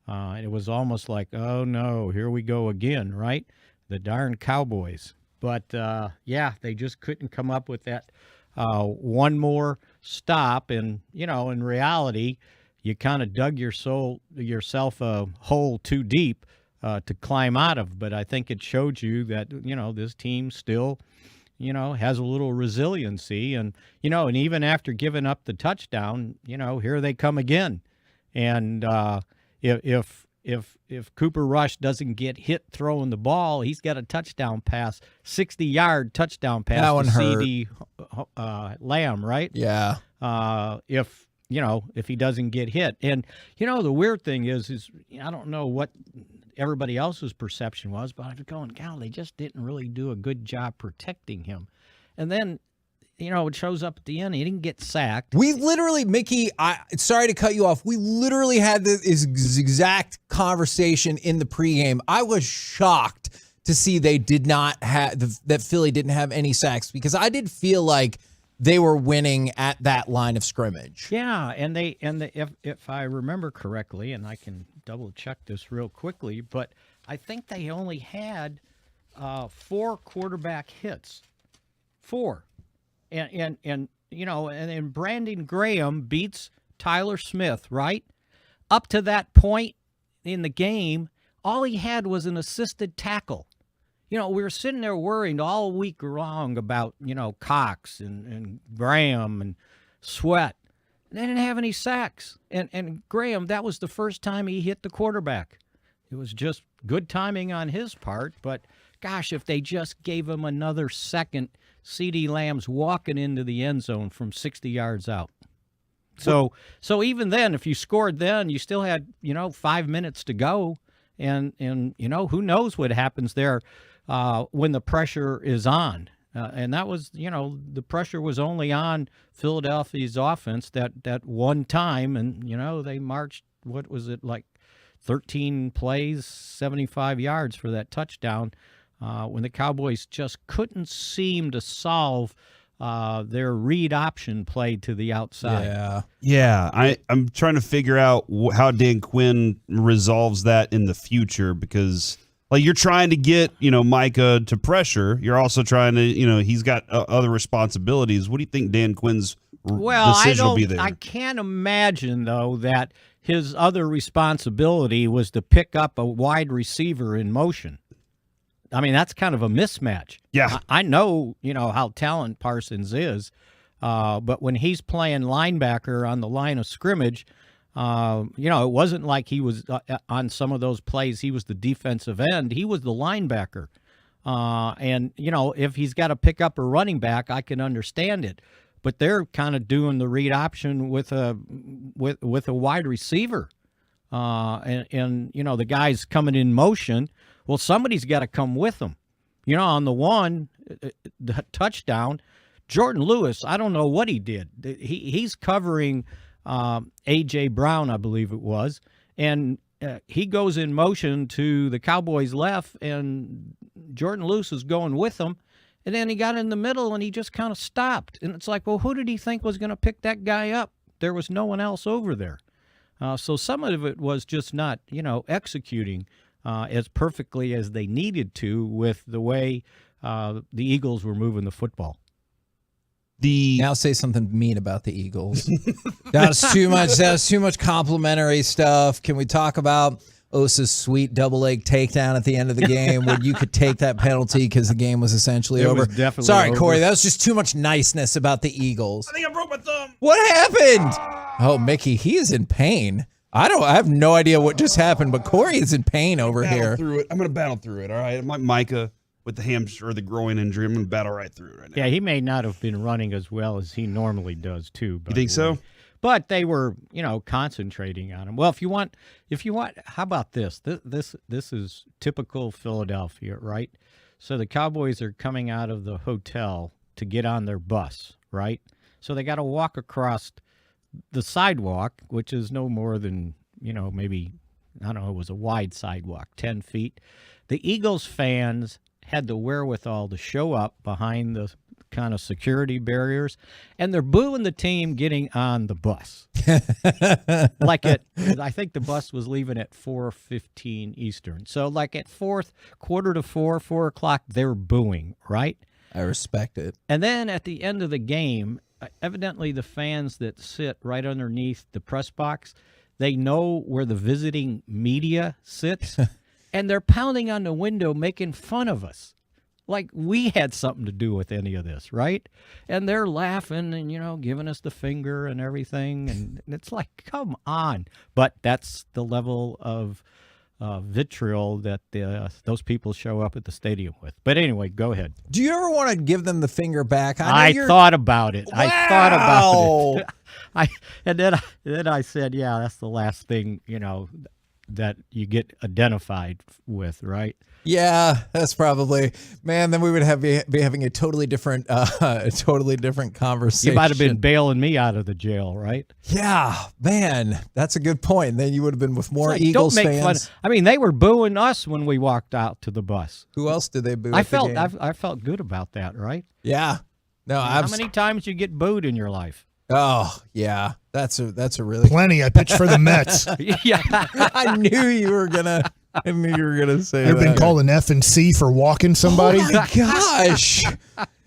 It was almost like, oh no, here we go again, right? The darn Cowboys. But they just couldn't come up with that one more stop. And in reality, you kind of dug yourself a hole too deep to climb out of. But I think it showed you that this team still has a little resiliency, and even after giving up the touchdown, here they come again. And if Cooper Rush doesn't get hit throwing the ball, he's got a touchdown pass, 60-yard touchdown pass that one to hurt. CD Lamb, right? Yeah. If he doesn't get hit. And the weird thing is I don't know what everybody else's perception was, but I was going, God, they just didn't really do a good job protecting him. And then, it shows up at the end. He didn't get sacked. We literally, Mickey, sorry to cut you off. We literally had this exact conversation in the pregame. I was shocked to see they did not have, that Philly didn't have any sacks, because I did feel like they were winning at that line of scrimmage. Yeah, and if I remember correctly, and I can double check this real quickly, but I think they only had 4 quarterback hits. 4. And Brandon Graham beats Tyler Smith, right? Up to that point in the game, all he had was an assisted tackle. We were sitting there worried all week long about, Cox and Graham and Sweat. They didn't have any sacks. And Graham, that was the first time he hit the quarterback. It was just good timing on his part. But, gosh, if they just gave him another second, CD Lamb's walking into the end zone from 60 yards out. So even then, if you scored then, you still had, 5 minutes to go. And who knows what happens there when the pressure is on. And that was, the pressure was only on Philadelphia's offense that one time. And, they marched, what was it, like 13 plays, 75 yards for that touchdown when the Cowboys just couldn't seem to solve their read option play to the outside. Yeah. I'm trying to figure out how Dan Quinn resolves that in the future, because you're trying to get, Micah to pressure. You're also trying to, he's got other responsibilities. What do you think Dan Quinn's decision will be there? I can't imagine, though, that his other responsibility was to pick up a wide receiver in motion. I mean, that's kind of a mismatch. Yeah. I know, how talented Parsons is, but when he's playing linebacker on the line of scrimmage, it wasn't like he was on some of those plays. He was the defensive end. He was the linebacker. And, if he's got to pick up a running back, I can understand it. But they're kind of doing the read option with a wide receiver. And the guy's coming in motion. Well, somebody's got to come with him. On the touchdown, Jordan Lewis, I don't know what he did. He's covering A.J. Brown, I believe it was, and he goes in motion to the Cowboys' left, and Jordan Lewis is going with him, and then he got in the middle, and he just kind of stopped. And it's like, well, who did he think was going to pick that guy up? There was no one else over there. So some of it was just not, executing as perfectly as they needed to with the way the Eagles were moving the football. Now say something mean about the Eagles. That was too much. That was too much complimentary stuff. Can we talk about Osa's sweet double leg takedown at the end of the game where you could take that penalty because the game was essentially over? Was definitely Sorry, over. Corey. That was just too much niceness about the Eagles. I think I broke my thumb. What happened? Oh, Mickey, he is in pain. I have no idea what just happened, but Corey is in pain over here. Through it. I'm going to battle through it. All right. I'm like Micah with the hamstring or the groin injury. I'm going to battle right through it right now. Yeah, he may not have been running as well as he normally does too. You think so? But they were, concentrating on him. Well, if you want, how about this? This is typical Philadelphia, right? So the Cowboys are coming out of the hotel to get on their bus, right? So they got to walk across the sidewalk, which is no more than, maybe, I don't know, it was a wide sidewalk, 10 feet. The Eagles fans had the wherewithal to show up behind the kind of security barriers, and they're booing the team getting on the bus. I think the bus was leaving at 4:15 Eastern. So like at 4 o'clock, they're booing, right? I respect it. And then at the end of the game, evidently the fans that sit right underneath the press box, they know where the visiting media sits, and they're pounding on the window making fun of us. Like we had something to do with any of this, right? And they're laughing and, giving us the finger and everything. And it's like, come on. But that's the level of vitriol that those people show up at the stadium with. But anyway, go ahead. Do you ever want to give them the finger back? I thought about it. Wow. I thought about it. And then I said, yeah, that's the last thing, that you get identified with, right? Yeah, that's probably, man. Then we would be having a totally different conversation. You might have been bailing me out of the jail, right? Yeah, man, that's a good point. Then you would have been with more Like, Eagles don't make fans. fun. I mean, they were booing us when we walked out to the bus. Who else did they boo? I at the felt game? I felt good about that, right? Yeah. No, How many times you get booed in your life? Oh yeah, that's a really Plenty. I pitched for the Mets. Yeah, I knew you were gonna say I've that. been called an F and C for walking somebody. Oh my gosh.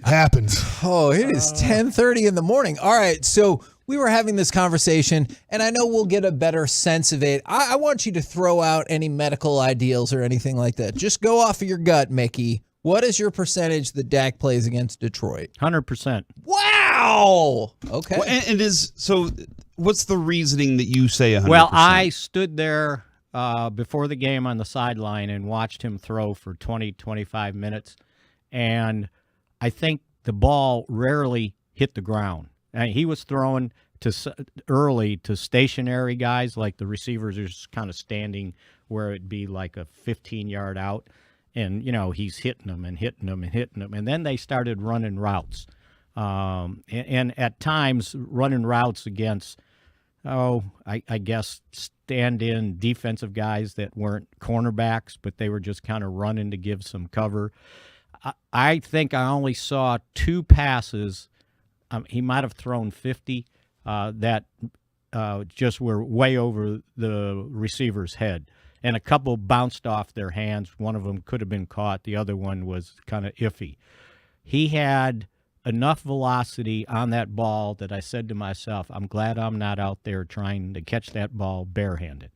Happens. Oh, it is 10:30 in the morning. All right, so we were having this conversation, and I know we'll get a better sense of it. I want you to throw out any medical ideals or anything like that. Just go off of your gut, Mickey. What is your percentage that Dak plays against Detroit? 100%. Wow. Okay. Well, and so what's the reasoning that you say 100%? Well, I stood there before the game on the sideline and watched him throw for 20, 25 minutes, and I think the ball rarely hit the ground. He was throwing early to stationary guys, like the receivers are just kind of standing where it'd be like a 15-yard out. And, he's hitting them and hitting them and hitting them. And then they started running routes. And at times, running routes against, I guess, stand-in defensive guys that weren't cornerbacks, but they were just kind of running to give some cover. I think I only saw 2 passes. He might have thrown 50 that just were way over the receiver's head. And a couple bounced off their hands. One of them could have been caught. The other one was kind of iffy. He had enough velocity on that ball that I said to myself, I'm glad I'm not out there trying to catch that ball barehanded.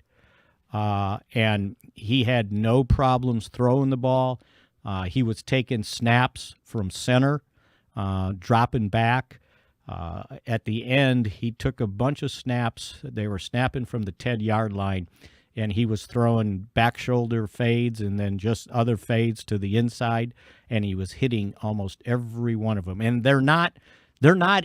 And he had no problems throwing the ball. He was taking snaps from center, dropping back. At the end, he took a bunch of snaps. They were snapping from the 10-yard line. and he was throwing back shoulder fades and then just other fades to the inside, and he was hitting almost every one of them. And they're not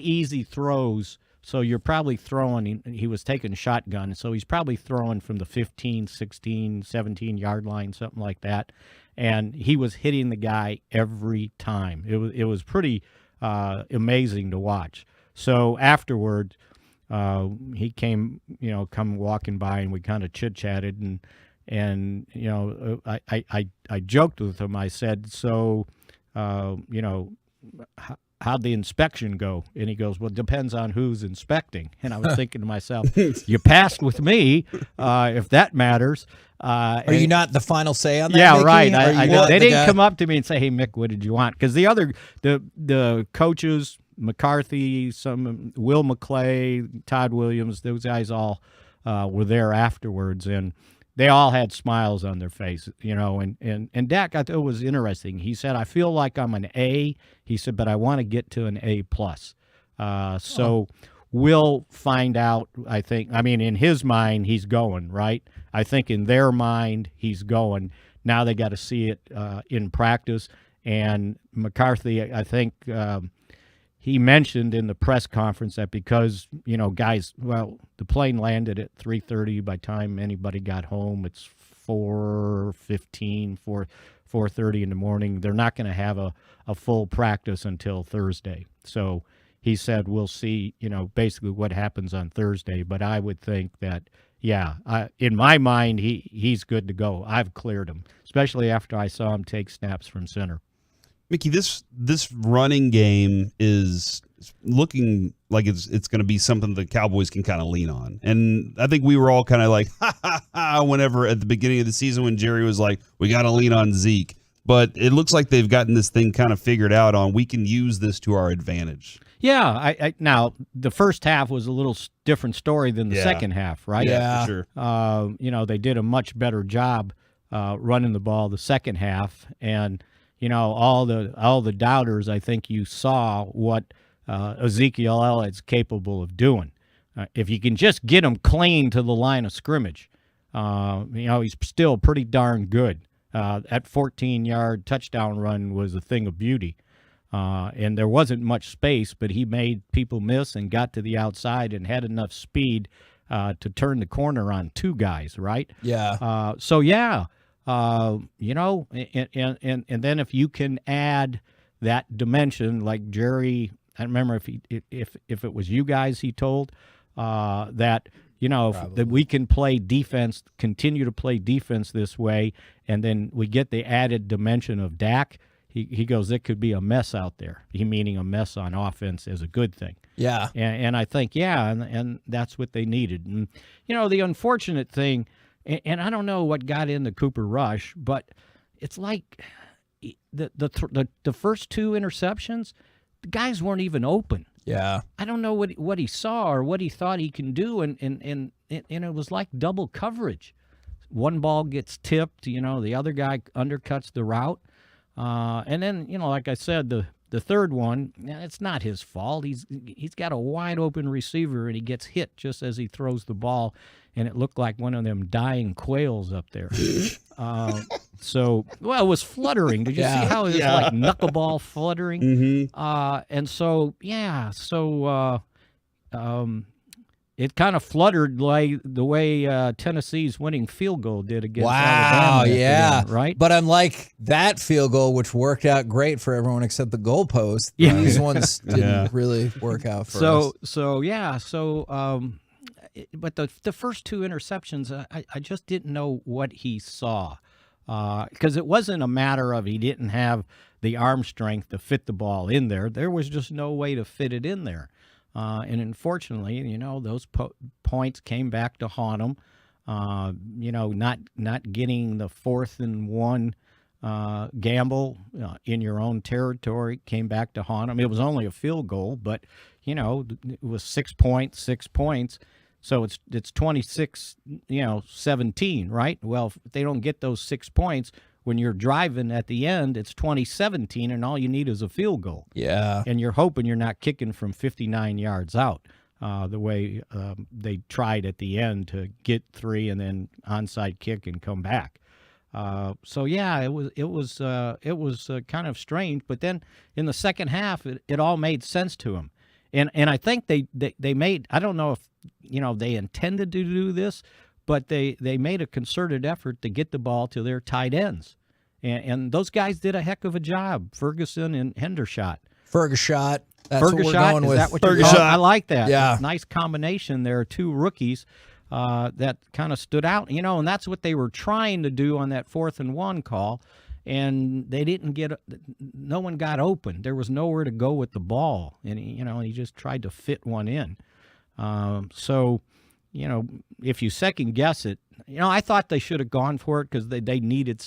easy throws, so you're probably throwing, he was taking shotgun, so he's probably throwing from the 15, 16, 17-yard line, something like that, and he was hitting the guy every time. It was pretty amazing to watch. So afterward, he came, come walking by, and we kind of chit-chatted, and I joked with him. I said, so, how'd the inspection go? And he goes, well, it depends on who's inspecting. And I was thinking to myself, you passed with me, if that matters. Are you not the final say on that? Yeah, Mickey? right. They didn't come up to me and say, hey, Mick, what did you want? Because the coaches, McCarthy, Will McClay, Todd Williams, those guys all were there afterwards, and they all had smiles on their face, and Dak, I thought it was interesting. He said, I feel like I'm an A. He said, but I want to get to an A+. So we'll find out, I think. I mean, in his mind, he's going, right? I think in their mind, he's going. Now they got to see it in practice. And McCarthy, I think he mentioned in the press conference that because, guys, the plane landed at 3:30. By the time anybody got home, it's 4:15, 4:30 in the morning. They're not going to have a full practice until Thursday. So he said, we'll see, basically what happens on Thursday. But I would think that, in my mind, he's good to go. I've cleared him, especially after I saw him take snaps from center. Mickey, this running game is looking like it's going to be something the Cowboys can kind of lean on. And I think we were all kind of like, whenever at the beginning of the season when Jerry was like, we got to lean on Zeke. But it looks like they've gotten this thing kind of figured out on we can use this to our advantage. Yeah, now the first half was a little different story than the second half, right? Yeah, for sure. They did a much better job running the ball the second half, and all the doubters, I think you saw what Ezekiel Elliott's capable of doing. If you can just get him clean to the line of scrimmage, he's still pretty darn good. That 14-yard touchdown run was a thing of beauty. And there wasn't much space, but he made people miss and got to the outside and had enough speed to turn the corner on two guys, right? Yeah. And then if you can add that dimension, like Jerry, I remember if it was you guys, he told that that we can play defense, continue to play defense this way, and then we get the added dimension of Dak. He goes, it could be a mess out there. He meaning a mess on offense is a good thing. Yeah. And I think, and that's what they needed. And, the unfortunate thing, and I don't know what got into Cooper Rush, but it's like the first two interceptions, the guys weren't even open. Yeah. I don't know what he saw or what he thought he can do, and it was like double coverage. One ball gets tipped, the other guy undercuts the route. And then, like I said, the third one, it's not his fault. He's got a wide open receiver, and he gets hit just as he throws the ball, and it looked like one of them dying quails up there. It was fluttering. Did you see how it was like knuckleball fluttering? Mm-hmm. It kind of fluttered like the way Tennessee's winning field goal did against Alabama. Wow, yeah. Right? But unlike that field goal, which worked out great for everyone except the goalpost, these ones didn't really work out for us. But the first two interceptions, I just didn't know what he saw. Because it wasn't a matter of he didn't have the arm strength to fit the ball in there. There was just no way to fit it in there. And unfortunately, those points came back to haunt him. Not getting the 4th and 1 gamble in your own territory came back to haunt him. It was only a field goal, but it was 6 points. So it's 26, 17, right? Well, if they don't get those 6 points, when you're driving at the end, it's 2017, and all you need is a field goal. Yeah. And you're hoping you're not kicking from 59 yards out. the way they tried at the end to get 3 and then onside kick and come back. So yeah, it was kind of strange. But then in the second half, it all made sense to them, and I think they made, I don't know if they intended to do this, but they made a concerted effort to get the ball to their tight ends, and those guys did a heck of a job, Ferguson and Hendershot. Ferguson. That's what we're going with. Is that what you're calling? I like that. Yeah. Nice combination. There are 2 rookies that kind of stood out, and that's what they were trying to do on that 4th and 1 call, and they didn't no one got open. There was nowhere to go with the ball, and he just tried to fit one in. So, if you second guess it, I thought they should have gone for it because they needed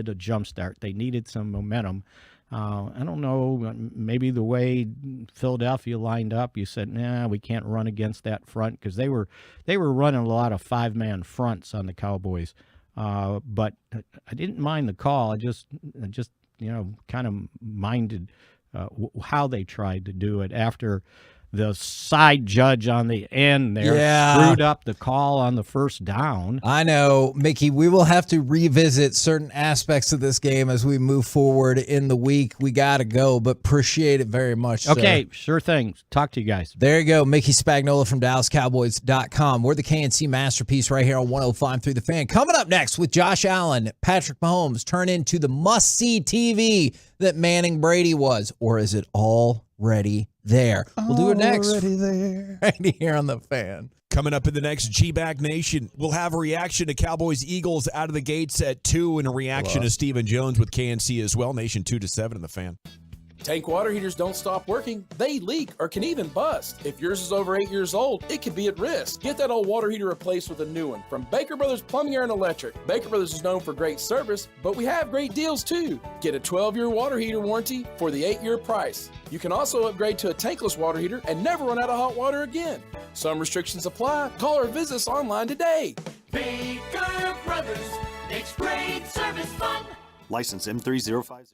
a jump start. They needed some momentum. I don't know, maybe the way Philadelphia lined up, you said, nah, we can't run against that front, because they were running a lot of 5-man fronts on the Cowboys. But I didn't mind the call. I just kind of minded how they tried to do it after the side judge on the end there screwed up the call on the first down. I know, Mickey, we will have to revisit certain aspects of this game as we move forward in the week. We got to go, but appreciate it very much. Okay, sir. Sure thing. Talk to you guys. There you go. Mickey Spagnola from DallasCowboys.com. We're the KNC Masterpiece right here on 105.3 The Fan. Coming up next with Josh Allen, Patrick Mahomes turn into the must-see TV that Manning Brady was, or is it already there? We'll do it next. Already there. Right here on The Fan. Coming up in the next G-Bag Nation, we'll have a reaction to Cowboys-Eagles out of the gates at 2 and a reaction to Stephen Jones with KNC as well. Nation 2-7 in The Fan. Tank water heaters don't stop working. They leak or can even bust. If yours is over 8 years old, it could be at risk. Get that old water heater replaced with a new one from Baker Brothers Plumbing, Air, and Electric. Baker Brothers is known for great service, but we have great deals too. Get a 12-year water heater warranty for the 8-year price. You can also upgrade to a tankless water heater and never run out of hot water again. Some restrictions apply. Call or visit us online today. Baker Brothers makes great service fun. License M3050.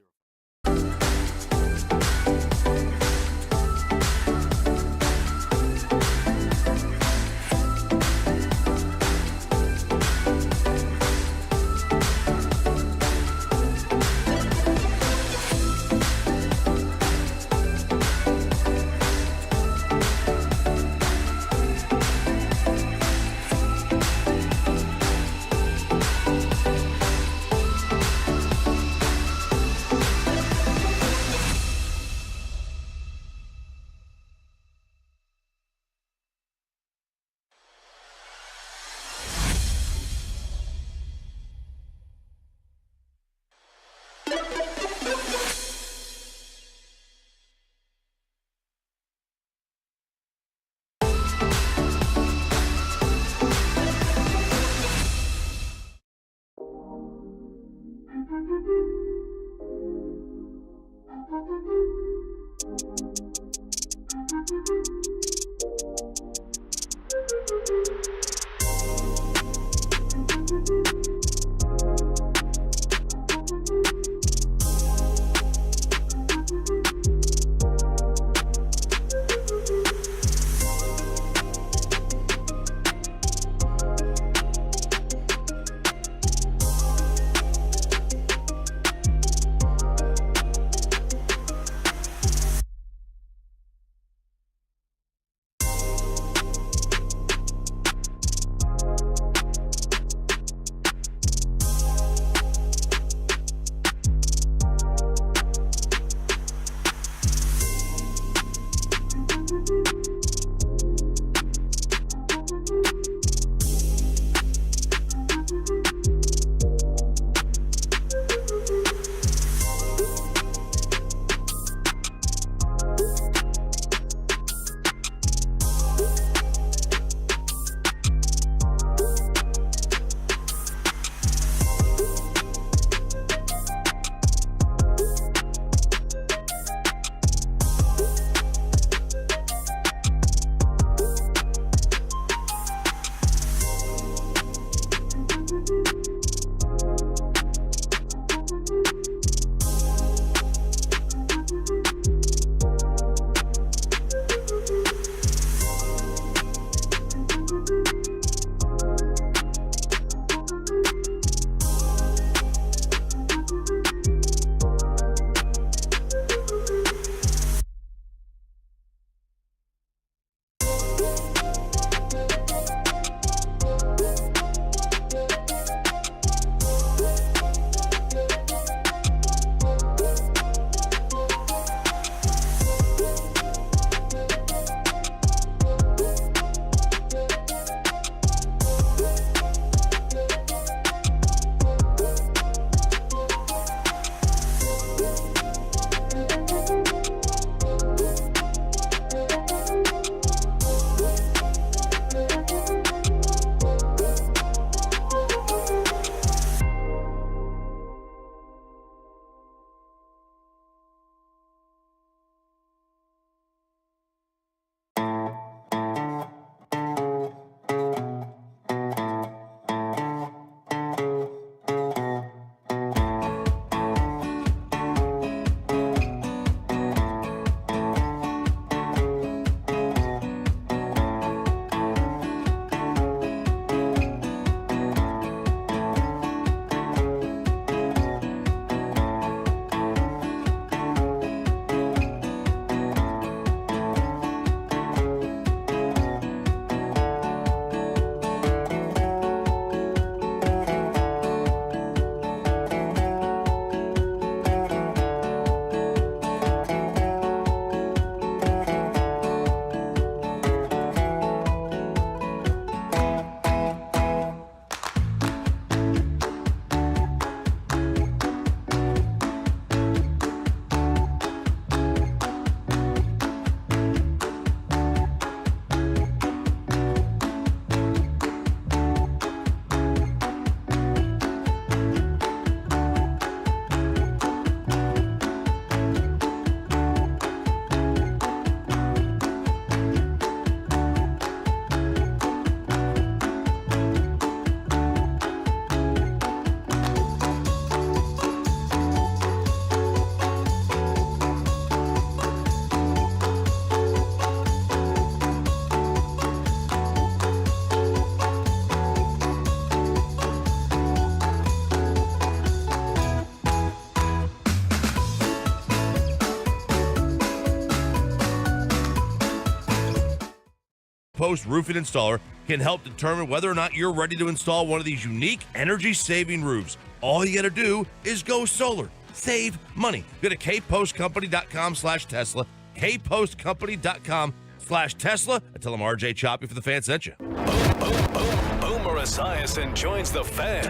Post Roofing Installer can help determine whether or not you're ready to install one of these unique energy-saving roofs. All you got to do is go solar. Save money. Go to kpostcompany.com/Tesla, kpostcompany.com/Tesla, and tell them RJ Choppy for the Fan sent you. Boomer Esiason joins the Fan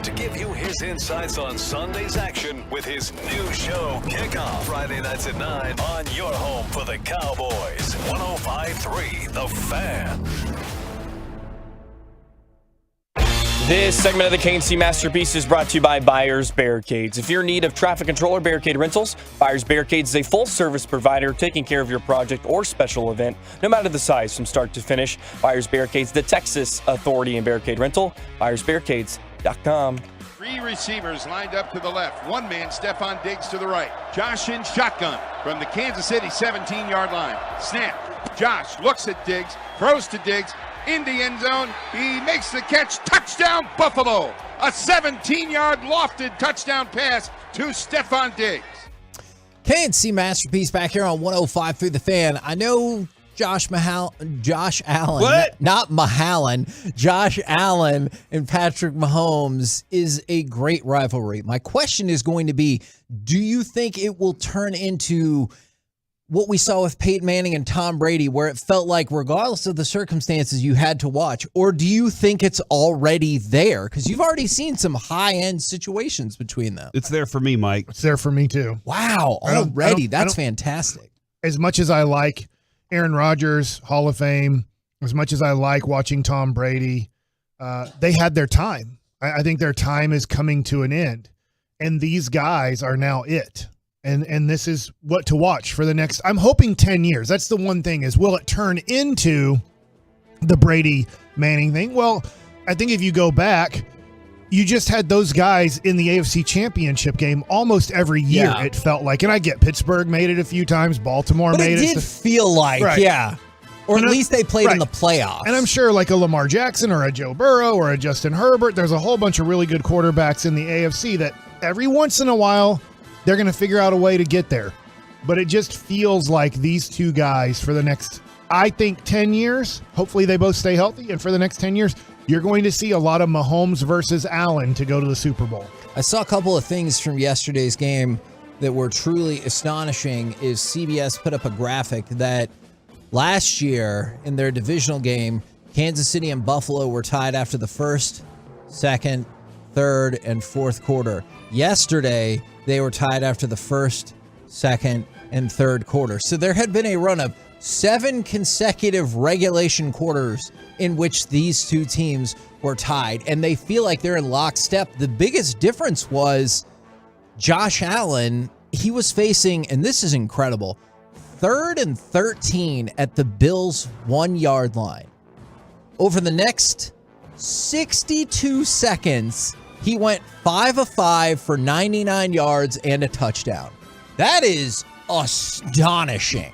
to give you his insights on Sunday's action with his new show, Kickoff, Friday nights at 9 on your home for the Cowboys. 105.3 The Fan. This segment of the KNC Masterpiece is brought to you by Buyers Barricades. If you're in need of traffic control or barricade rentals, Buyers Barricades is a full-service provider taking care of your project or special event, no matter the size from start to finish. Buyers Barricades, the Texas authority in barricade rental. BuyersBarricades.com. 3 receivers lined up to the left. One man, Stephon Diggs, to the right. Josh in shotgun from the Kansas City 17-yard line. Snap. Josh looks at Diggs, throws to Diggs, in the end zone. He makes the catch. Touchdown, Buffalo. A 17-yard lofted touchdown pass to Stephon Diggs. KNC Masterpiece back here on 105.3 The Fan. I know Josh Allen. What? Not Mahalan. Josh Allen and Patrick Mahomes is a great rivalry. My question is going to be, do you think it will turn into what we saw with Peyton Manning and Tom Brady, where it felt like regardless of the circumstances you had to watch? Or do you think it's already there? Because you've already seen some high-end situations between them. It's there for me, Mike. It's there for me, too. Wow, already? That's fantastic. As much as I like Aaron Rodgers, Hall of Fame, as much as I like watching Tom Brady, they had their time. I think their time is coming to an end. And these guys are now it. And this is what to watch for the next, I'm hoping 10 years. That's the one thing is, will it turn into the Brady Manning thing? Well, I think if you go back, you just had those guys in the AFC Championship game almost every year, Yeah. it felt like. And I get Pittsburgh made it a few times, Baltimore But made it it. did feel like, Right. yeah. Or And at least they played in the right. playoffs. And I'm sure like a Lamar Jackson or a Joe Burrow or a Justin Herbert, there's a whole bunch of really good quarterbacks in the AFC that every once in a while they're going to figure out a way to get there. But it just feels like these two guys for the next, I think, 10 years, hopefully they both stay healthy, and for the next 10 years, you're going to see a lot of Mahomes versus Allen to go to the Super Bowl. I saw a couple of things from yesterday's game that were truly astonishing. Is CBS put up a graphic that last year in their divisional game, Kansas City and Buffalo were tied after the first, second, third, and fourth quarter. Yesterday, they were tied after the first, second, and third quarter. So there had been a run of 7 consecutive regulation quarters in which these two teams were tied, and they feel like they're in lockstep. The biggest difference was Josh Allen. He was facing, and this is incredible, 3rd and 13 at the Bills' 1-yard line. Over the next 62 seconds, he went 5 of 5 for 99 yards and a touchdown. That is astonishing.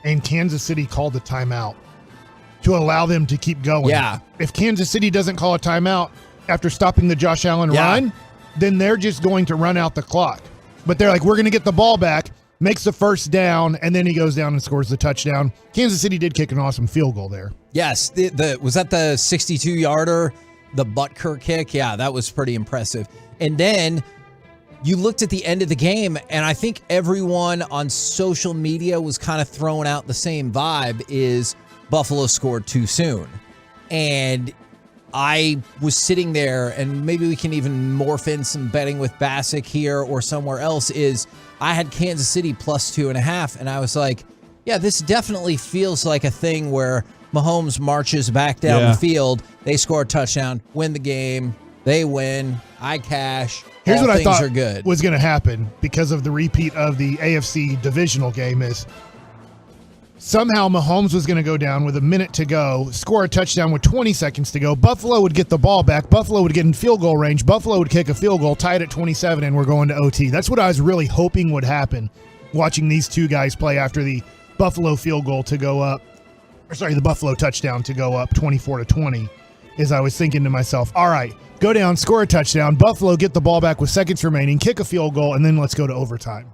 And Kansas City called a timeout to allow them to keep going. Yeah. If Kansas City doesn't call a timeout after stopping the Josh Allen run, then they're just going to run out the clock. But they're like, we're going to get the ball back, makes the first down, and then he goes down and scores the touchdown. Kansas City did kick an awesome field goal there. Yes. Was that the 62-yarder, the Butker kick? Yeah, that was pretty impressive. And then you looked at the end of the game, and I think everyone on social media was kind of throwing out the same vibe, is Buffalo scored too soon. And I was sitting there, and maybe we can even morph in some betting with Bassick here or somewhere else, is I had Kansas City plus 2.5, and I was like, yeah, this definitely feels like a thing where Mahomes marches back down the field, they score a touchdown, win the game, they win, I cash. Here's all what I things thought are good. was going to happen because of the repeat of the AFC divisional game is somehow Mahomes was going to go down with a minute to go, score a touchdown with 20 seconds to go. Buffalo would get the ball back. Buffalo would get in field goal range. Buffalo would kick a field goal, tie it at 27, and we're going to OT. That's what I was really hoping would happen watching these two guys play after the Buffalo field goal to go up, the Buffalo touchdown to go up 24-20, is I was thinking to myself, all right, go down, score a touchdown, Buffalo get the ball back with seconds remaining, kick a field goal, and then let's go to overtime.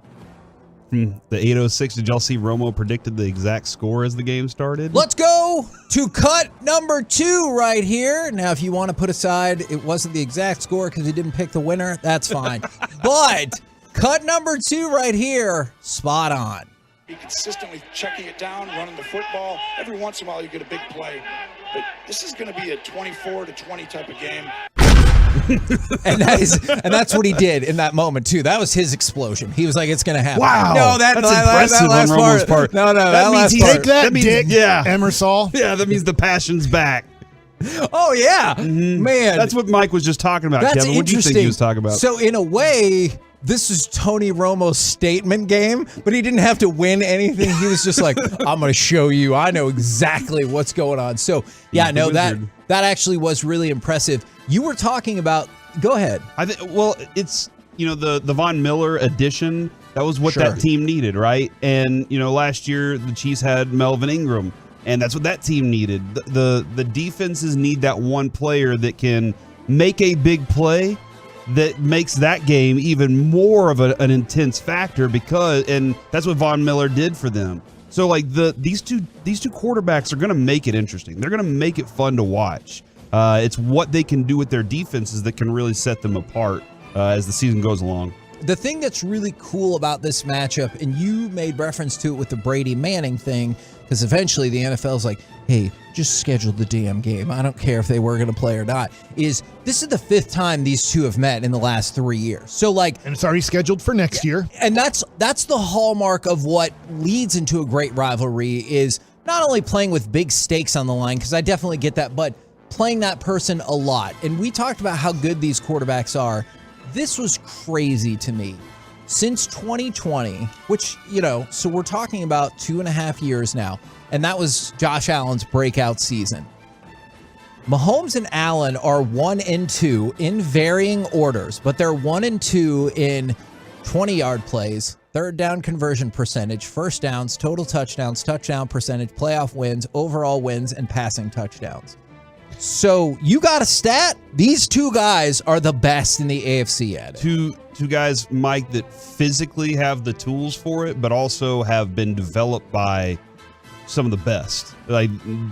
The 8:06, did y'all see Romo predicted the exact score as the game started? Let's go! go to cut number 2 right here. Now, if you want to put aside, it wasn't the exact score because you didn't pick the winner, that's fine. But cut number 2 right here, spot on. Be consistently checking it down, running the football. Every once in a while you get a big play. But this is going to be a 24-20 type of game. and that's what he did in that moment too. That was his explosion. He was like, "It's gonna happen." Wow, no, that's impressive that last on Romo's part. No, that last means part. Take that, means, Dick. Yeah, Emersol. Yeah, that means the passion's back. Oh yeah, man. That's what Mike was just talking about. That's Kevin, what do you think he was talking about? So in a way, this is Tony Romo's statement game, but he didn't have to win anything. He was just like, "I'm going to show you. I know exactly what's going on." So yeah, no, that actually was really impressive. You were talking about. Go ahead. Well, it's the Von Miller addition. That was what that team needed, right? And last year the Chiefs had Melvin Ingram, and that's what that team needed. The defenses need that one player that can make a big play that makes that game even more of an intense factor and that's what Von Miller did for them. So like these two quarterbacks are going to make it interesting. They're going to make it fun to watch. It's what they can do with their defenses that can really set them apart as the season goes along. The thing that's really cool about this matchup, and you made reference to it with the Brady Manning thing, because eventually the NFL's like, hey, just schedule the damn game. I don't care if they were going to play or not. This is the 5th time these two have met in the last 3 years. So and it's already scheduled for next year. And that's the hallmark of what leads into a great rivalry is not only playing with big stakes on the line, because I definitely get that, but playing that person a lot. And we talked about how good these quarterbacks are. This was crazy to me. Since 2020, which, so we're talking about 2.5 years now, and that was Josh Allen's breakout season. Mahomes and Allen are 1 and 2 in varying orders, but they're 1 and 2 in 20-yard plays, third down conversion percentage, first downs, total touchdowns, touchdown percentage, playoff wins, overall wins, and passing touchdowns. So you got a stat? These two guys are the best in the AFC at it. Two guys, Mike, that physically have the tools for it, but also have been developed by some of the best. Like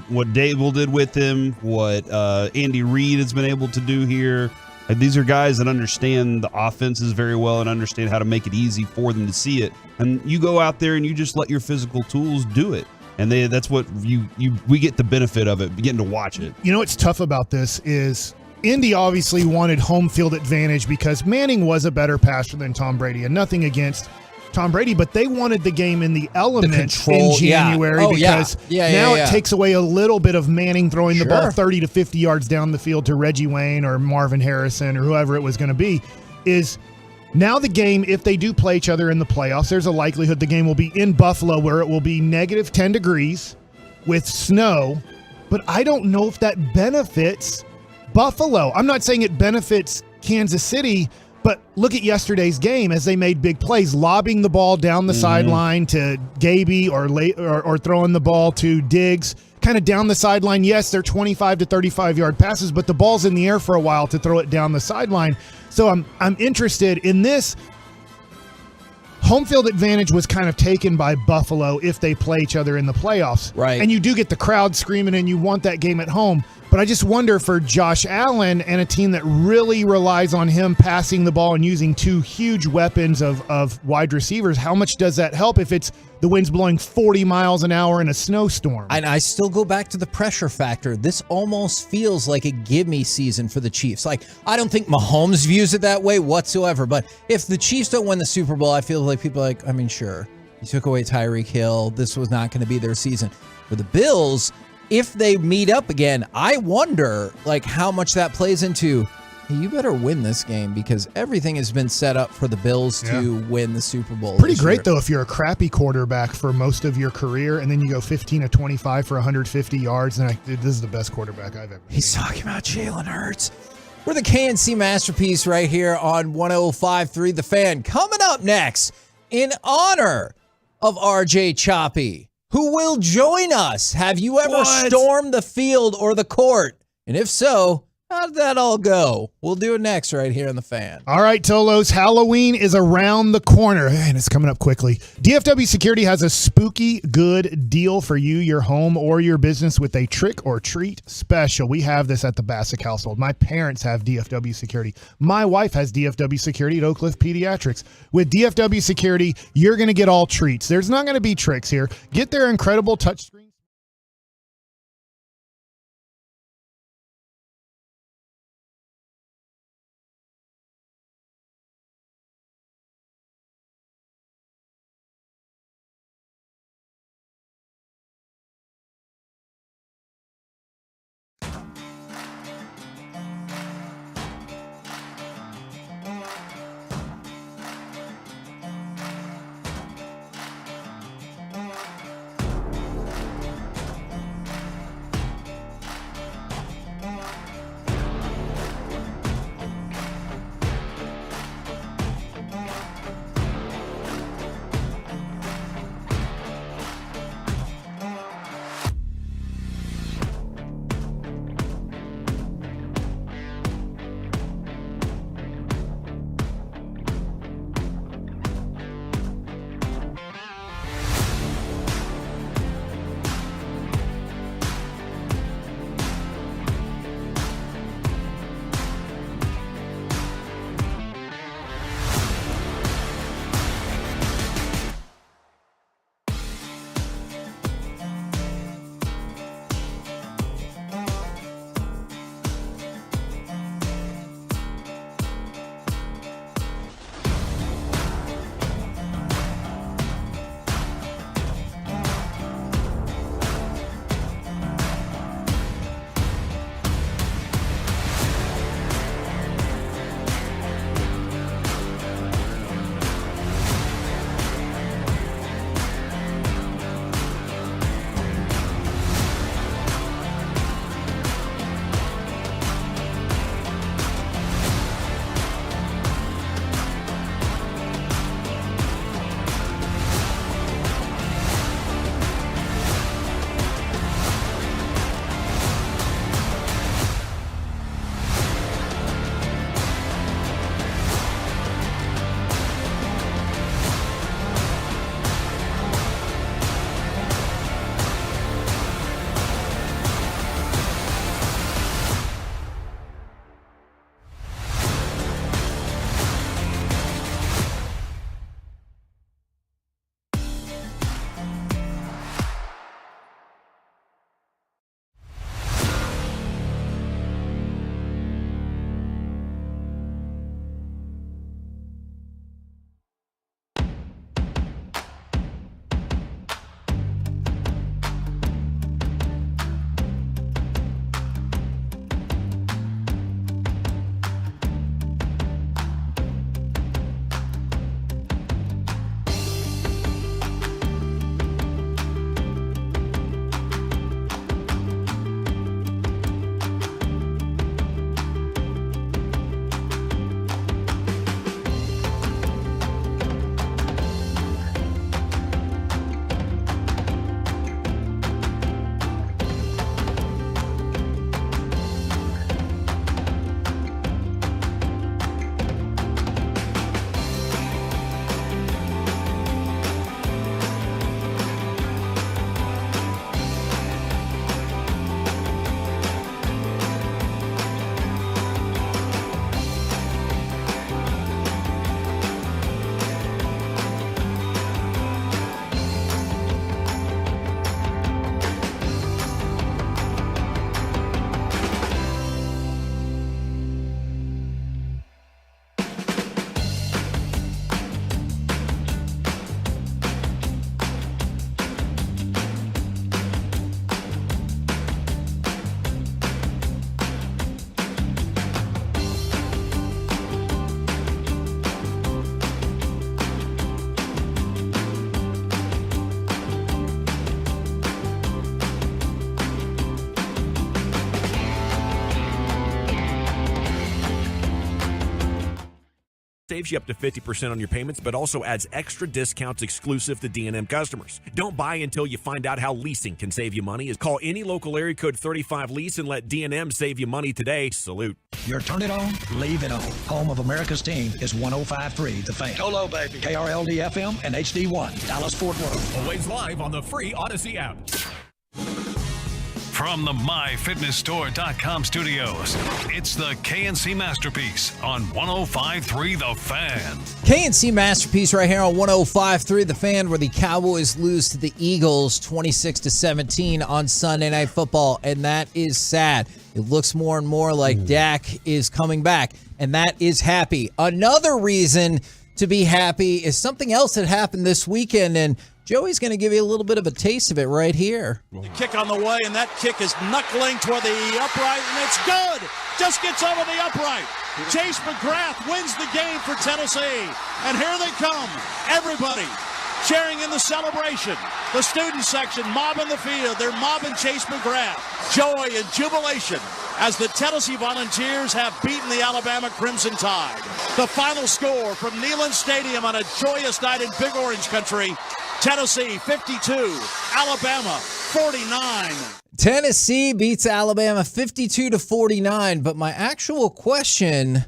what Dable did with him, what Andy Reid has been able to do here. Like, these are guys that understand the offenses very well and understand how to make it easy for them to see it. And you go out there and you just let your physical tools do it. And that's what we get the benefit of it, getting to watch it. What's tough about this is Indy obviously wanted home field advantage because Manning was a better passer than Tom Brady, and nothing against Tom Brady, but they wanted the game in the element in January because now it takes away a little bit of Manning throwing the ball 30 to 50 yards down the field to Reggie Wayne or Marvin Harrison or whoever it was going to be. Now the game, if they do play each other in the playoffs, there's a likelihood the game will be in Buffalo where it will be negative 10 degrees with snow, but I don't know if that benefits Buffalo. I'm not saying it benefits Kansas City, but look at yesterday's game as they made big plays, lobbing the ball down the sideline to Gaby or throwing the ball to Diggs, kind of down the sideline. Yes, they're 25 to 35-yard passes, but the ball's in the air for a while to throw it down the sideline. So I'm interested in this. Home field advantage was kind of taken by Buffalo if they play each other in the playoffs. Right. And you do get the crowd screaming and you want that game at home. But I just wonder for Josh Allen and a team that really relies on him passing the ball and using two huge weapons of wide receivers, how much does that help if it's the wind's blowing 40 miles an hour in a snowstorm? And I still go back to the pressure factor. This almost feels like a gimme season for the Chiefs. Like, I don't think Mahomes views it that way whatsoever, but if the Chiefs don't win the Super Bowl, I feel like people are like, I mean, sure, you took away Tyreek Hill. This was not going to be their season. For the Bills, if they meet up again, I wonder how much that plays into, hey, you better win this game because everything has been set up for the Bills to win the Super Bowl. Pretty great, though, if you're a crappy quarterback for most of your career and then you go 15 to 25 for 150 yards. And this is the best quarterback I've ever seen. He's talking about Jalen Hurts. We're the KNC Masterpiece right here on 105.3 The Fan. Coming up next, in honor of RJ Choppy, who will join us. Have you ever stormed the field or the court? And if so, How did that all go? We'll do it next right here on The Fan. All right, Tolos, Halloween is around the corner, and it's coming up quickly. DFW Security has a spooky good deal for you, your home, or your business with a trick or treat special. We have this at the Bassick household. My parents have DFW Security. My wife has DFW Security at Oak Cliff Pediatrics. With DFW Security, you're going to get all treats. There's not going to be tricks here. Get their incredible touchscreen. saves you up to 50% on your payments, but also adds extra discounts exclusive to D&M customers. Don't buy until you find out how leasing can save you money. Call any local area code 35 Lease and let D&M save you money today. Salute. You're turn it on, leave it on. Home of America's team is 105.3 The Fan. Hello, baby. KRLD FM and HD1, Dallas Fort Worth. Always live on the free Odyssey app. From the MyFitnessStore.com studios, it's the KNC Masterpiece on 105.3 The Fan. KNC Masterpiece right here on 105.3 The Fan, where the Cowboys lose to the Eagles 26-17 on Sunday Night Football, and that is sad. It looks more and more like Dak is coming back, and that is happy. Another reason to be happy is something else that happened this weekend, and Joey's going to give you a little bit of a taste of it right here. The kick on the way, and that kick is knuckling toward the upright, and it's good. Just gets over the upright. Chase McGrath wins the game for Tennessee. And here they come. Everybody sharing in the celebration. The student section mobbing the field. They're mobbing Chase McGrath. Joy and jubilation as the Tennessee Volunteers have beaten the Alabama Crimson Tide. The final score from Neyland Stadium on a joyous night in Big Orange Country. Tennessee 52, Alabama 49. Tennessee beats Alabama 52-49, but my actual question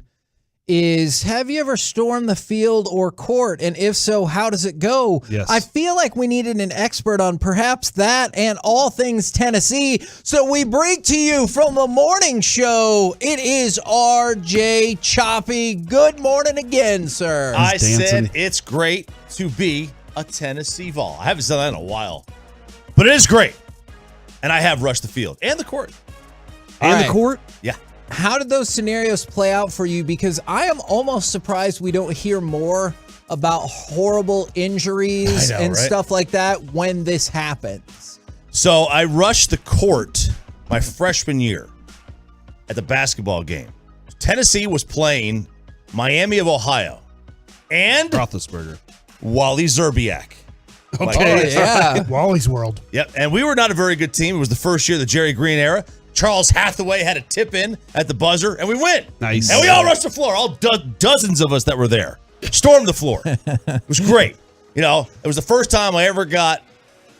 is, have you ever stormed the field or court? And if so, how does it go? Yes. I feel like we needed an expert on perhaps that and all things Tennessee. So we bring to you from the morning show, it is RJ Choppy. Good morning again, sir. I said it's great to be a Tennessee Vol. I haven't said that in a while, but it is great. And I have rushed the field and the court. And the court? Yeah. How did those scenarios play out for you? Because I am almost surprised we don't hear more about horrible injuries and stuff like that when this happens. So I rushed the court my freshman year at the basketball game. Tennessee was playing Miami of Ohio and Roethlisberger. Wally Zerbiak. Okay. Yeah. Wally's World. Yep. And we were not a very good team. It was the first year of the Jerry Green era. Charles Hathaway had a tip in at the buzzer, and we win. Nice. And we all rushed the floor, all dozens of us that were there. Stormed the floor. It was great. You know, it was the first time I ever got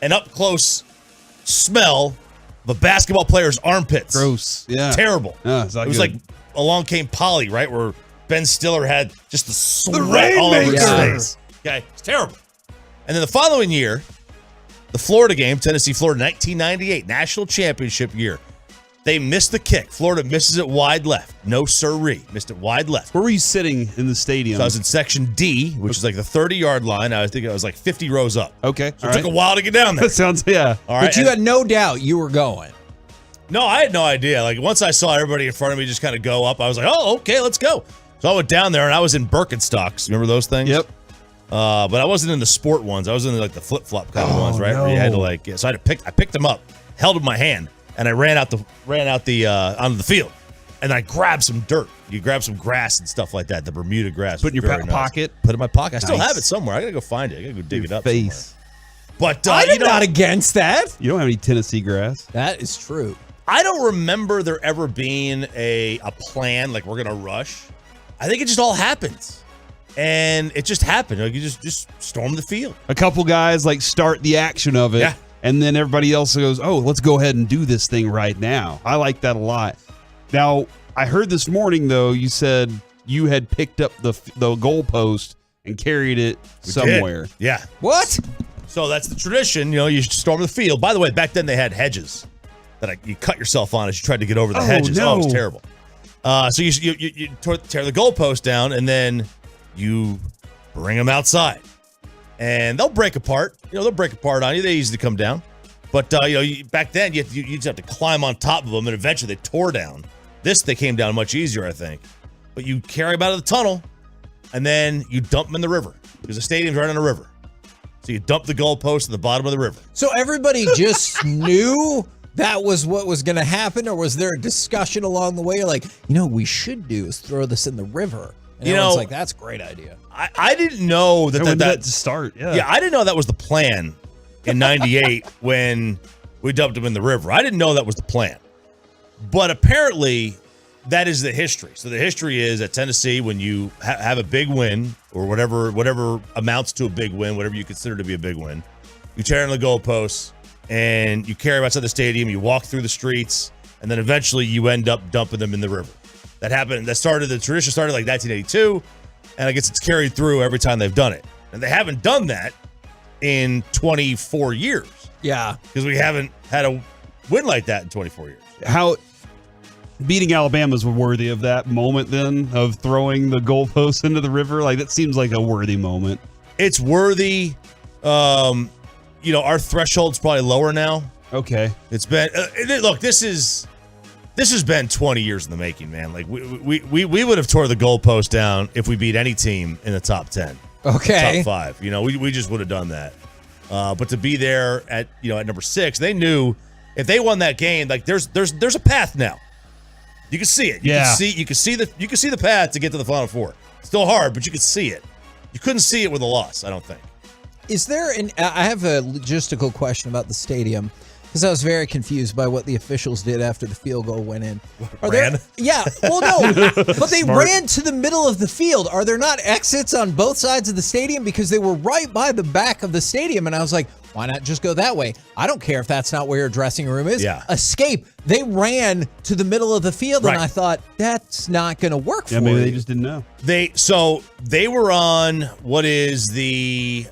an up-close smell of a basketball player's armpits. Gross. Yeah. Terrible. Yeah, it was like Along Came Polly, right, where Ben Stiller had just the sweat Rainmaker. all over his face. Okay, it's terrible. And then the following year, the Florida game, Tennessee-Florida, 1998, national championship year. They missed the kick. Florida misses it wide left. No sirree. Missed it wide left. Where were you sitting in the stadium? So I was in section D, which is like the 30-yard line. I think I was like 50 rows up. Okay. So it took a while to get down there. That sounds, yeah. All right. But you had no doubt you were going. No, I had no idea. Like, once I saw everybody in front of me just kind of go up, I was like, oh, okay, let's go. So I went down there, and I was in Birkenstocks. Remember those things? Yep. But I wasn't in the sport ones. I was in like the flip-flop kind of ones, right? No. Where you had to like, so I picked them up, held them in my hand, and I ran out onto the field, and I grabbed some dirt. You grab some grass and stuff like that. The Bermuda grass. Put in your pocket. Put it in my pocket. I still Nice. have it somewhere. I gotta go find it. I gotta go dig it up. Face. Somewhere. But I'm not against that. You don't have any Tennessee grass. That is true. I don't remember there ever being a plan like we're gonna rush. I think it just all happens. And it just happened. Like you just storm the field. A couple guys like start the action of it. Yeah. And then everybody else goes, oh, let's go ahead and do this thing right now. I like that a lot. Now, I heard this morning, though, you said you had picked up the goalpost and carried it somewhere. Did. Yeah. What? So that's the tradition. You know, you storm the field. By the way, back then they had hedges that you cut yourself on as you tried to get over the hedges. No. Oh, it was terrible. So you tear the goalpost down, and then you bring them outside. And they'll break apart. You know, they'll break apart on you. They easy to come down. But, back then, you just have to climb on top of them, and eventually they tore down. They came down much easier, I think. But you carry them out of the tunnel, and then you dump them in the river, because the stadium's right on a river. So you dump the goalpost at the bottom of the river. So everybody just knew that was what was going to happen, or was there a discussion along the way? You're like, what we should do is throw this in the river. And everyone's like, that's a great idea. I didn't know that to start. Yeah. Yeah, I didn't know that was the plan in 98 when we dumped them in the river. I didn't know that was the plan. But apparently, that is the history. So the history is at Tennessee, when you have a big win or whatever amounts to a big win, whatever you consider to be a big win, you tear in the goalposts and you carry them outside the stadium, you walk through the streets, and then eventually you end up dumping them in the river. That happened. The tradition started like 1982, and I guess it's carried through every time they've done it. And they haven't done that in 24 years. Yeah. Because we haven't had a win like that in 24 years. How beating Alabama's worthy of that moment then, of throwing the goalposts into the river? Like, that seems like a worthy moment. It's worthy. Our threshold's probably lower now. Okay. It's been look, this has been 20 years in the making, man. Like we would have tore the goalpost down if we beat any team in the top 10. Okay. Top 5. We just would have done that. But to be there at number 6, they knew if they won that game, like there's a path now. You can see it. You can see the path to get to the Final Four. Still hard, but you can see it. You couldn't see it with a loss, I don't think. Is there I have a logistical question about the stadium, because I was very confused by what the officials did after the field goal went in. Yeah. Well, no, but they ran to the middle of the field. Are there not exits on both sides of the stadium? Because they were right by the back of the stadium, and I was like, why not just go that way? I don't care if that's not where your dressing room is. Yeah. Escape. They ran to the middle of the field, and I thought, that's not going to work for maybe you. they just didn't know. They were on what is the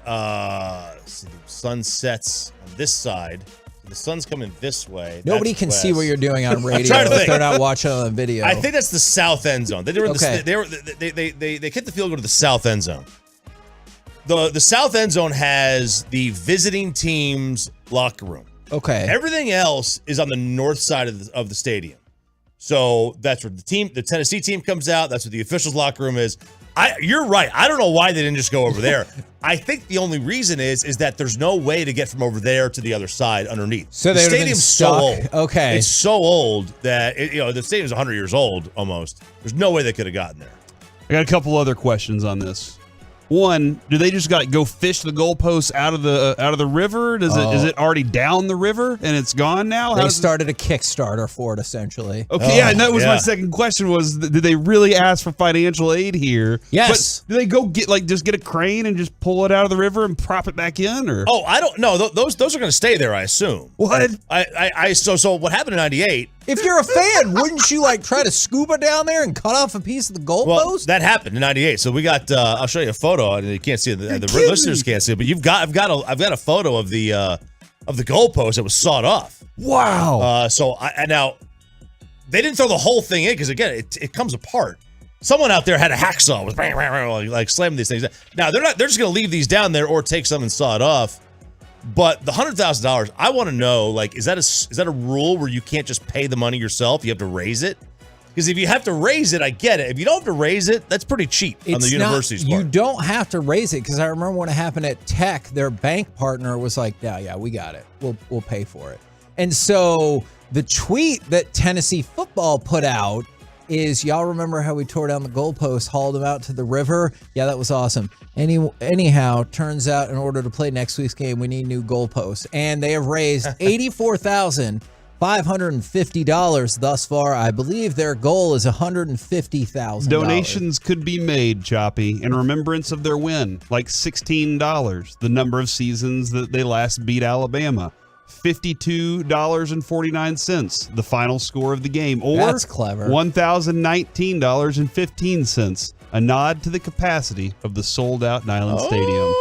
sun sets on this side. The sun's coming this way. Nobody can see what you're doing on radio if they're not watching on the video. I think that's the south end zone. They kicked the field goal to the south end zone. The south end zone has the visiting team's locker room. Okay. Everything else is on the north side of the stadium. So that's where the Tennessee team comes out. That's where the officials' locker room is. You're right. I don't know why they didn't just go over there. I think the only reason is that there's no way to get from over there to the other side underneath. So the stadium's so old. Okay. It's so old that the stadium's 100 years old almost. There's no way they could have gotten there. I got a couple other questions on this. One, do they just go fish the goalposts out of the river? Is it already down the river and it's gone now? They started a Kickstarter for it, essentially. Okay, and that was my second question was, did they really ask for financial aid here? Yes. But do they go get a crane and just pull it out of the river and prop it back in? Or I don't know. Those are going to stay there, I assume. What? So what happened in 98? If you're a fan, wouldn't you try to scuba down there and cut off a piece of the goalpost? Well, that happened in 98. So we got I'll show you a photo. And you can't see it. The listeners can't see it, but I've got a photo of the goalpost that was sawed off. Wow. Now they didn't throw the whole thing in because again it comes apart. Someone out there had a hacksaw with like slamming these things. Now they're just going to leave these down there or take some and saw it off. But the $100,000, I want to know, is that a rule where you can't just pay the money yourself? You have to raise it? Because if you have to raise it, I get it. If you don't have to raise it, that's pretty cheap on the university's part. You don't have to raise it, because I remember when it happened at Tech, their bank partner was like, yeah, we got it. We'll pay for it. And so the tweet that Tennessee football put out is, y'all remember how we tore down the goalpost, hauled them out to the river? Yeah, that was awesome. Anyhow, turns out in order to play next week's game, we need new goalposts. And they have raised $84,550 thus far. I believe their goal is $150,000. Donations could be made, Choppy, in remembrance of their win, like $16, the number of seasons that they last beat Alabama. $52.49, the final score of the game, or that's clever. $1,019.15, a nod to the capacity of the sold-out Neyland Stadium.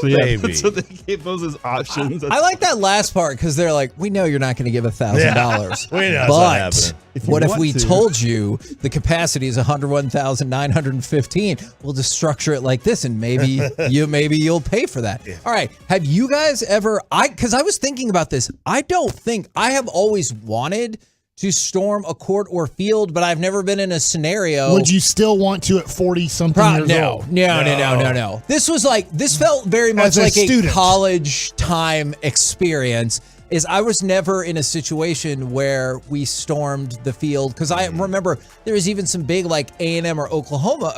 So yeah, so they gave those as options. I like that last part because they're like, we know you're not going to give $1,000, we know but what if we told you the capacity is 101,915? We'll just structure it like this, and maybe you'll pay for that. Yeah. All right, have you guys ever? Because I was thinking about this. I don't think I have always wanted to storm a court or field, but I've never been in a scenario. Would you still want to at 40-something years old? No. This felt very much like a college time experience. I was never in a situation where we stormed the field, because I remember there was even some big A&M or Oklahoma,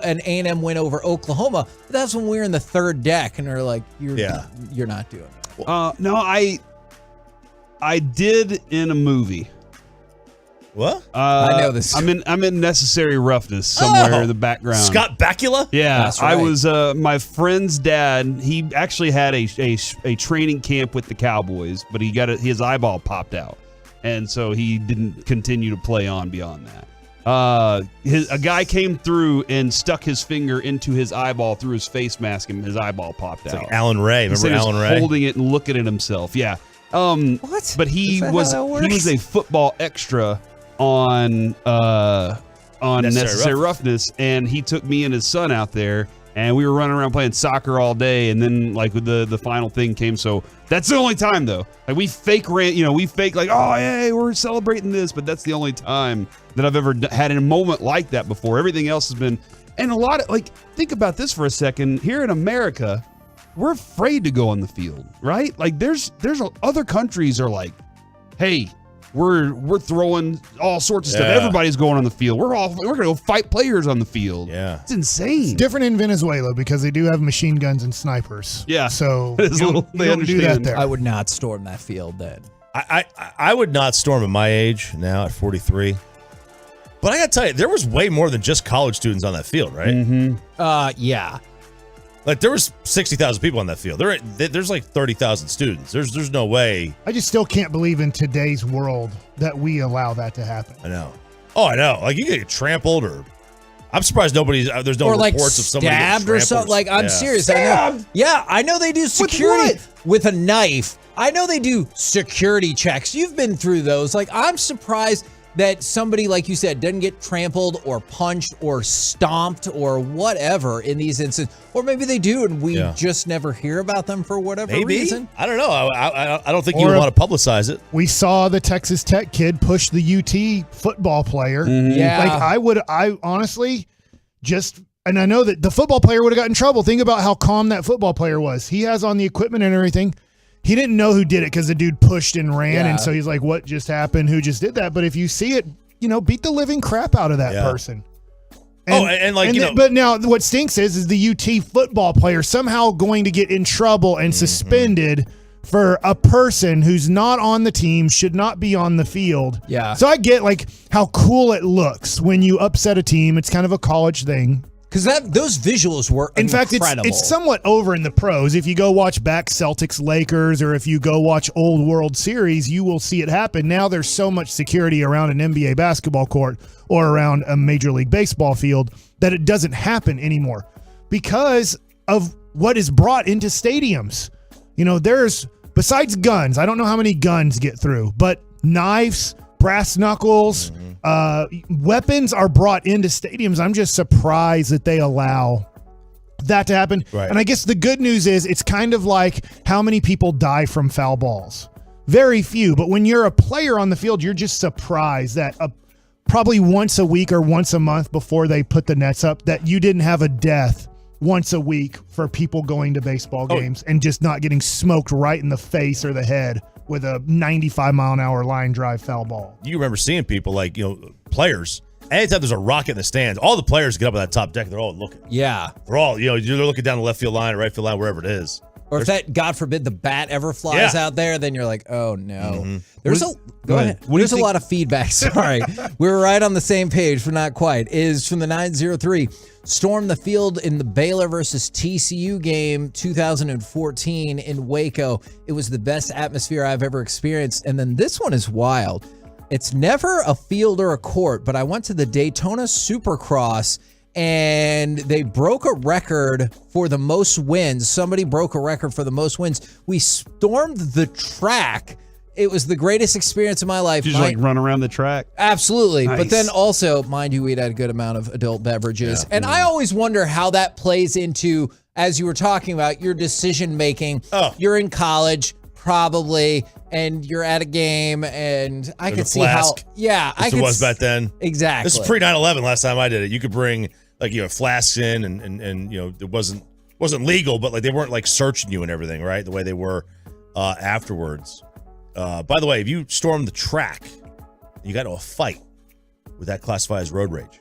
an A&M win over Oklahoma. But that's when we were in the third deck, and they're like, you're not doing it. No, I did in a movie. What? I know this. I'm in Necessary Roughness somewhere in the background. Scott Bakula? Yeah, That's right. I was my friend's dad. He actually had a training camp with the Cowboys, but he got his eyeball popped out, and so he didn't continue to play on beyond that. A guy came through and stuck his finger into his eyeball through his face mask, and his eyeball popped out. Like Alan Ray. Remember Alan Ray? Holding it and looking at himself. Yeah. What? But he was a football extra on Necessary Roughness, and he took me and his son out there, and we were running around playing soccer all day, and then like the final thing came. So that's the only time though. Like we fake like, oh hey, we're celebrating this, but that's the only time that I've ever had a moment like that before. Everything else has been, and a lot of think about this for a second. Here in America, we're afraid to go on the field, right? Like there's other countries are like, hey, we're throwing all sorts of stuff. Everybody's going on the field. We're gonna go fight players on the field. Yeah, it's insane. It's different in Venezuela because they do have machine guns and snipers. Yeah, so you don't do that there. I would not storm that field then. I would not storm at my age now at 43. But I gotta tell you, there was way more than just college students on that field, right? Mm-hmm. Yeah. Like there was 60,000 people on that field. There's like 30,000 students. There's no way. I just still can't believe in today's world that we allow that to happen. I know. Oh, I know. Like you get trampled, or I'm surprised there's no reports of somebody getting stabbed or something. Like I'm serious. Stabbed? I know they do security with a knife. I know they do security checks. You've been through those. Like I'm surprised that somebody, like you said, doesn't get trampled or punched or stomped or whatever in these instances. Or maybe they do, and we just never hear about them for whatever reason. I don't know. I don't think you would want to publicize it. We saw the Texas Tech kid push the UT football player. Mm-hmm. Yeah. Like I honestly and I know that the football player would have gotten in trouble. Think about how calm that football player was. He has on the equipment and everything. He didn't know who did it because the dude pushed and ran, and so he's like, what just happened? Who just did that? But if you see it, beat the living crap out of that person. But now what stinks is the UT football player somehow going to get in trouble and suspended for a person who's not on the team, should not be on the field. Yeah. So I get like how cool it looks when you upset a team. It's kind of a college thing. Because those visuals were incredible. In fact, it's somewhat over in the pros. If you go watch back Celtics Lakers, or if you go watch old World Series, you will see it happen. Now there's so much security around an NBA basketball court or around a Major League Baseball field that it doesn't happen anymore because of what is brought into stadiums. There's, besides guns, I don't know how many guns get through, but knives, brass knuckles, weapons are brought into stadiums. I'm just surprised that they allow that to happen. Right. And I guess the good news is it's kind of like how many people die from foul balls. Very few. But when you're a player on the field, you're just surprised that probably once a week or once a month before they put the nets up, that you didn't have a death once a week for people going to baseball games and just not getting smoked right in the face or the head with a 95-mile-an-hour line drive foul ball. You remember seeing people like, players, anytime there's a rocket in the stands, all the players get up on that top deck, they're all looking. Yeah. They're all, they're looking down the left field line or right field line, wherever it is. Or if that, God forbid, the bat ever flies out there, then you're like, oh no. Go ahead. There's a lot of feedback. Sorry. We were right on the same page, but not quite. Is from the 903. Stormed the field in the Baylor versus TCU game 2014 in Waco. It was the best atmosphere I've ever experienced. And then this one is wild. It's never a field or a court, but I went to the Daytona Supercross and they broke a record for the most wins. Somebody broke a record for the most wins. We stormed the track. It was the greatest experience of my life. Did you just run around the track? Absolutely. Nice. But then also, mind you, we'd had a good amount of adult beverages. Yeah. And I always wonder how that plays into, as you were talking about, your decision making. Oh. You're in college, probably, and you're at a game, and I could see how. Yeah, I could. It was back then. Exactly. This is pre 9/11. Last time I did it, you could bring flasks in, and it wasn't legal, but they weren't searching you and everything, right? The way they were afterwards. By the way, if you storm the track, you got into a fight, would that classify as road rage?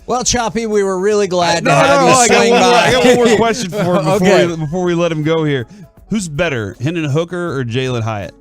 Well, Choppy, we were really glad to have you swing by. I got one more question for him before we let him go here. Who's better, Hendon Hooker or Jalen Hyatt?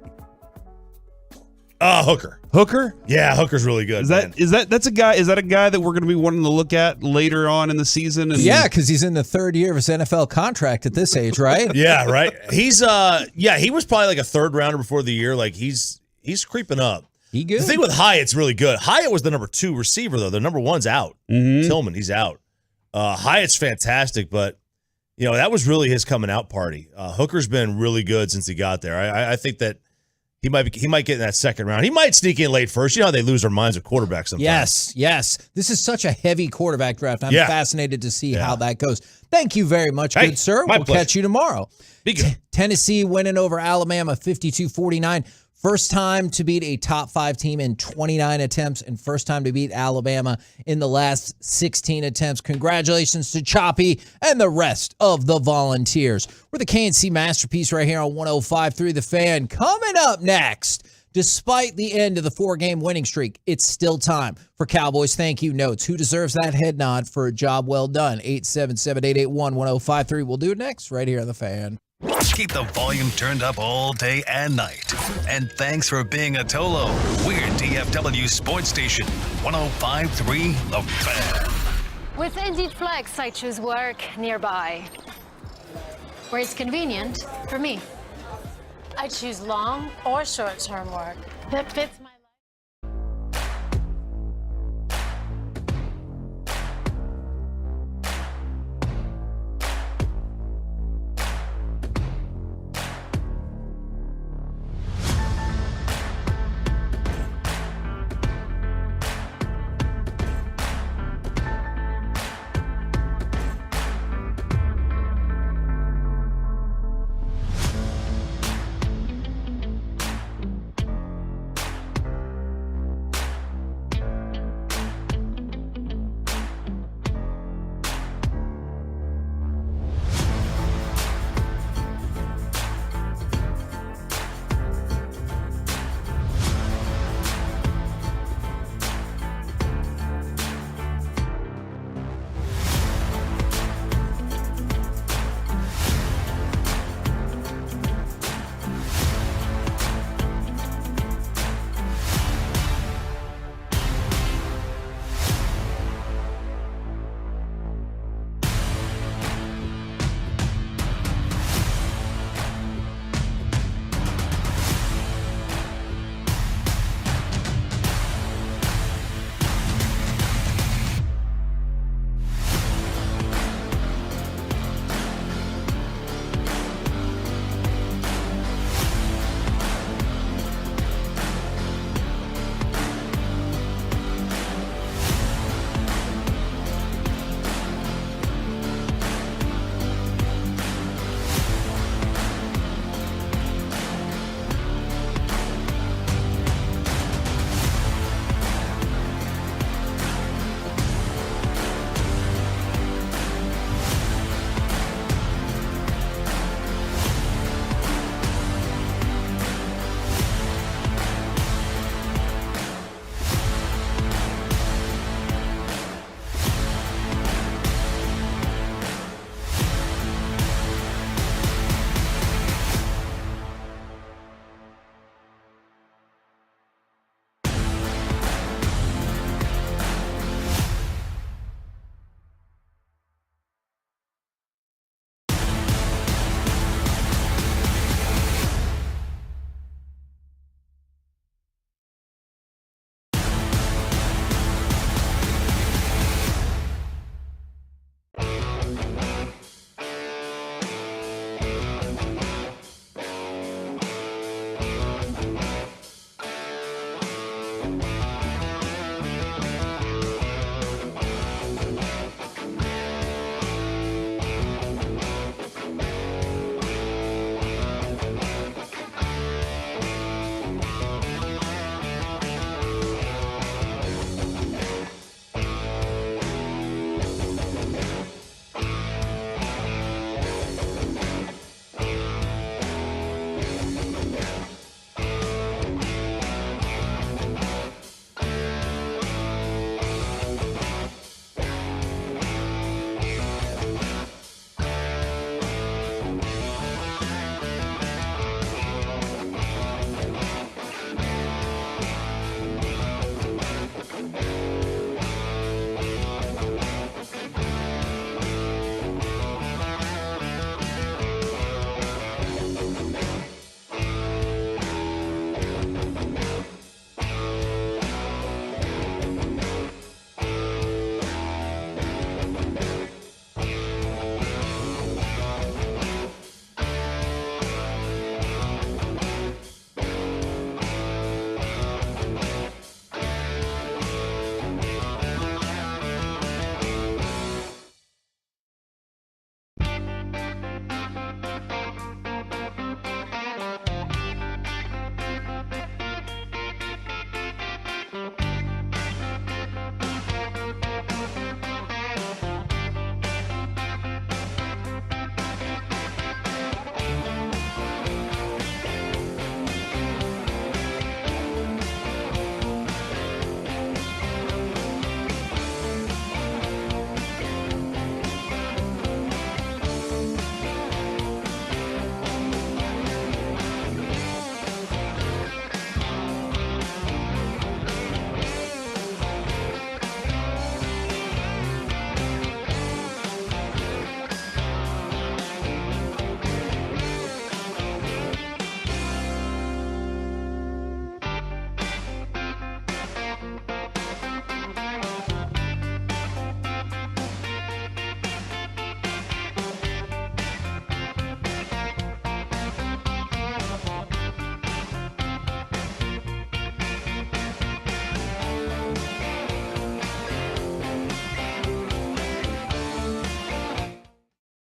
Hooker. Hooker? Yeah, Hooker's really good. Is that a guy that we're going to be wanting to look at later on in the season? And yeah, because he's in the third year of his NFL contract at this age, right? Yeah, right. He's he was probably like a third rounder before the year. Like he's creeping up. He good. The thing with Hyatt's really good. Hyatt was the number 2 receiver though. The number 1's out. Tillman, he's out. Hyatt's fantastic, but that was really his coming out party. Hooker's been really good since he got there. I think that he might get in that second round. He might sneak in late first. You know how they lose their minds at quarterback sometimes. Yes. This is such a heavy quarterback draft. I'm fascinated to see how that goes. Thank you very much, good sir. We'll catch you tomorrow. Tennessee winning over Alabama 52-49. First time to beat a top 5 team in 29 attempts and first time to beat Alabama in the last 16 attempts. Congratulations to Choppy and the rest of the Volunteers. We're the KNC Masterpiece right here on 105.3 The Fan. Coming up next, despite the end of the 4-game winning streak, it's still time for Cowboys thank you notes. Who deserves that head nod for a job well done? 877-881-1053. We'll do it next right here on The Fan. Keep the volume turned up all day and night. And thanks for being a Tolo. We're DFW Sports Station 105.3 The Fan. With Indeed Flex, I choose work nearby, where it's convenient for me. I choose long or short-term work that fits my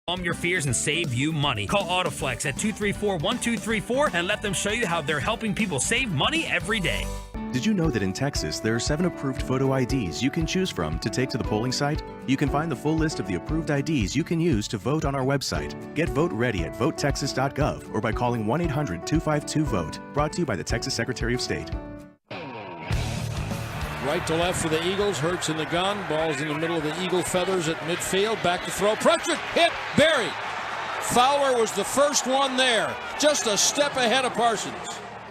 Calm your fears and save you money. Call Autoflex at 234-1234 and let them show you how they're helping people save money every day. Did you know that in Texas, there are 7 approved photo IDs you can choose from to take to the polling site? You can find the full list of the approved IDs you can use to vote on our website. Get vote ready at votetexas.gov or by calling 1-800-252-VOTE. Brought to you by the Texas Secretary of State. Right to left for the Eagles. Hurts in the gun. Ball's in the middle of the Eagle feathers at midfield. Back to throw. Pressure. Hit. Buried. Fowler was the first one there. Just a step ahead of Parsons.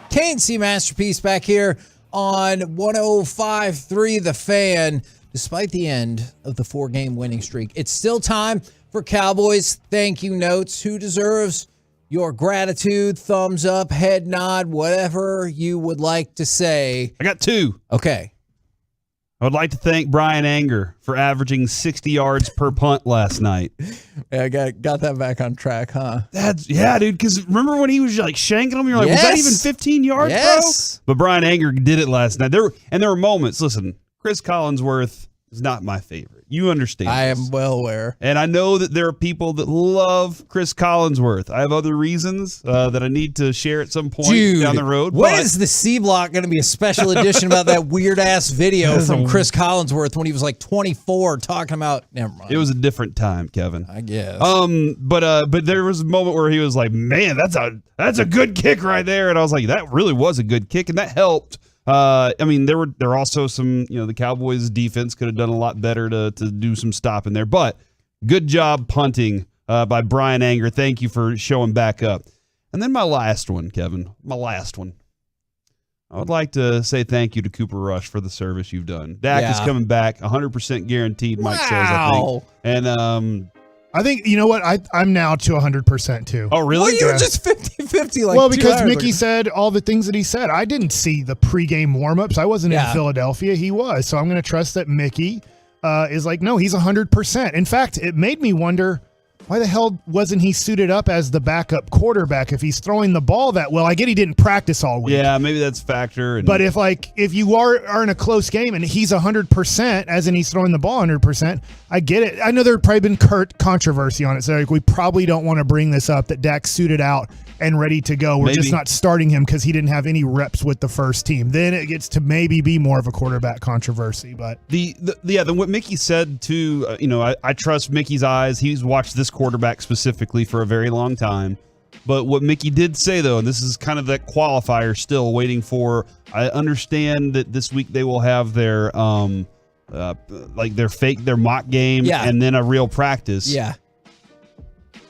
KNC Masterpiece back here on 105.3 The Fan. Despite the end of the 4-game winning streak, it's still time for Cowboys thank you notes. Who deserves your gratitude? Thumbs up, head nod, whatever you would like to say. I got 2. Okay. I would like to thank Brian Anger for averaging 60 yards per punt last night. Yeah, I got that back on track, huh? Yeah, dude, because remember when he was like shanking them? You're like, was that even 15 yards, bro? But Brian Anger did it last night. There were moments. Listen, Chris Collinsworth is not my favorite. You understand. I am well aware. And I know that there are people that love Chris Collinsworth. I have other reasons that I need to share at some point down the road. When is the C Block going to be a special edition about that weird-ass video from Chris Collinsworth when he was like 24 talking about... Never mind. It was a different time, Kevin. I guess. But there was a moment where he was like, man, that's a good kick right there. And I was like, that really was a good kick, and that helped. I mean, there were also some, the Cowboys defense could have done a lot better to do some stopping there, but good job punting by Brian Anger. Thank you for showing back up. And then my last one, Kevin, I would like to say thank you to Cooper Rush for the service you've done. Dak is coming back, 100% guaranteed, Mike says, I think. And, I think, you know what? I'm now to 100% too. Oh, really? Well, you were just 50-50 like well, because 2 hours Mickey ago. said all the things that he said. I didn't see the pregame warm-ups. I wasn't in Philadelphia. He was. So I'm going to trust that Mickey is like, no, he's 100%. In fact, it made me wonder, why the hell wasn't he suited up as the backup quarterback if he's throwing the ball that well? I get he didn't practice all week. Yeah, maybe that's a factor. But if you are in a close game and he's 100%, as in he's throwing the ball 100%, I get it. I know there's probably been controversy on it. So we probably don't want to bring this up that Dak's suited out and ready to go. We're just not starting him because he didn't have any reps with the first team. Then it gets to maybe be more of a quarterback controversy. But what Mickey said too, I trust Mickey's eyes. He's watched this quarterback specifically for a very long time. But what Mickey did say though, and this is kind of that qualifier still waiting for, I understand that this week they will have their their mock game and then a real practice. Yeah.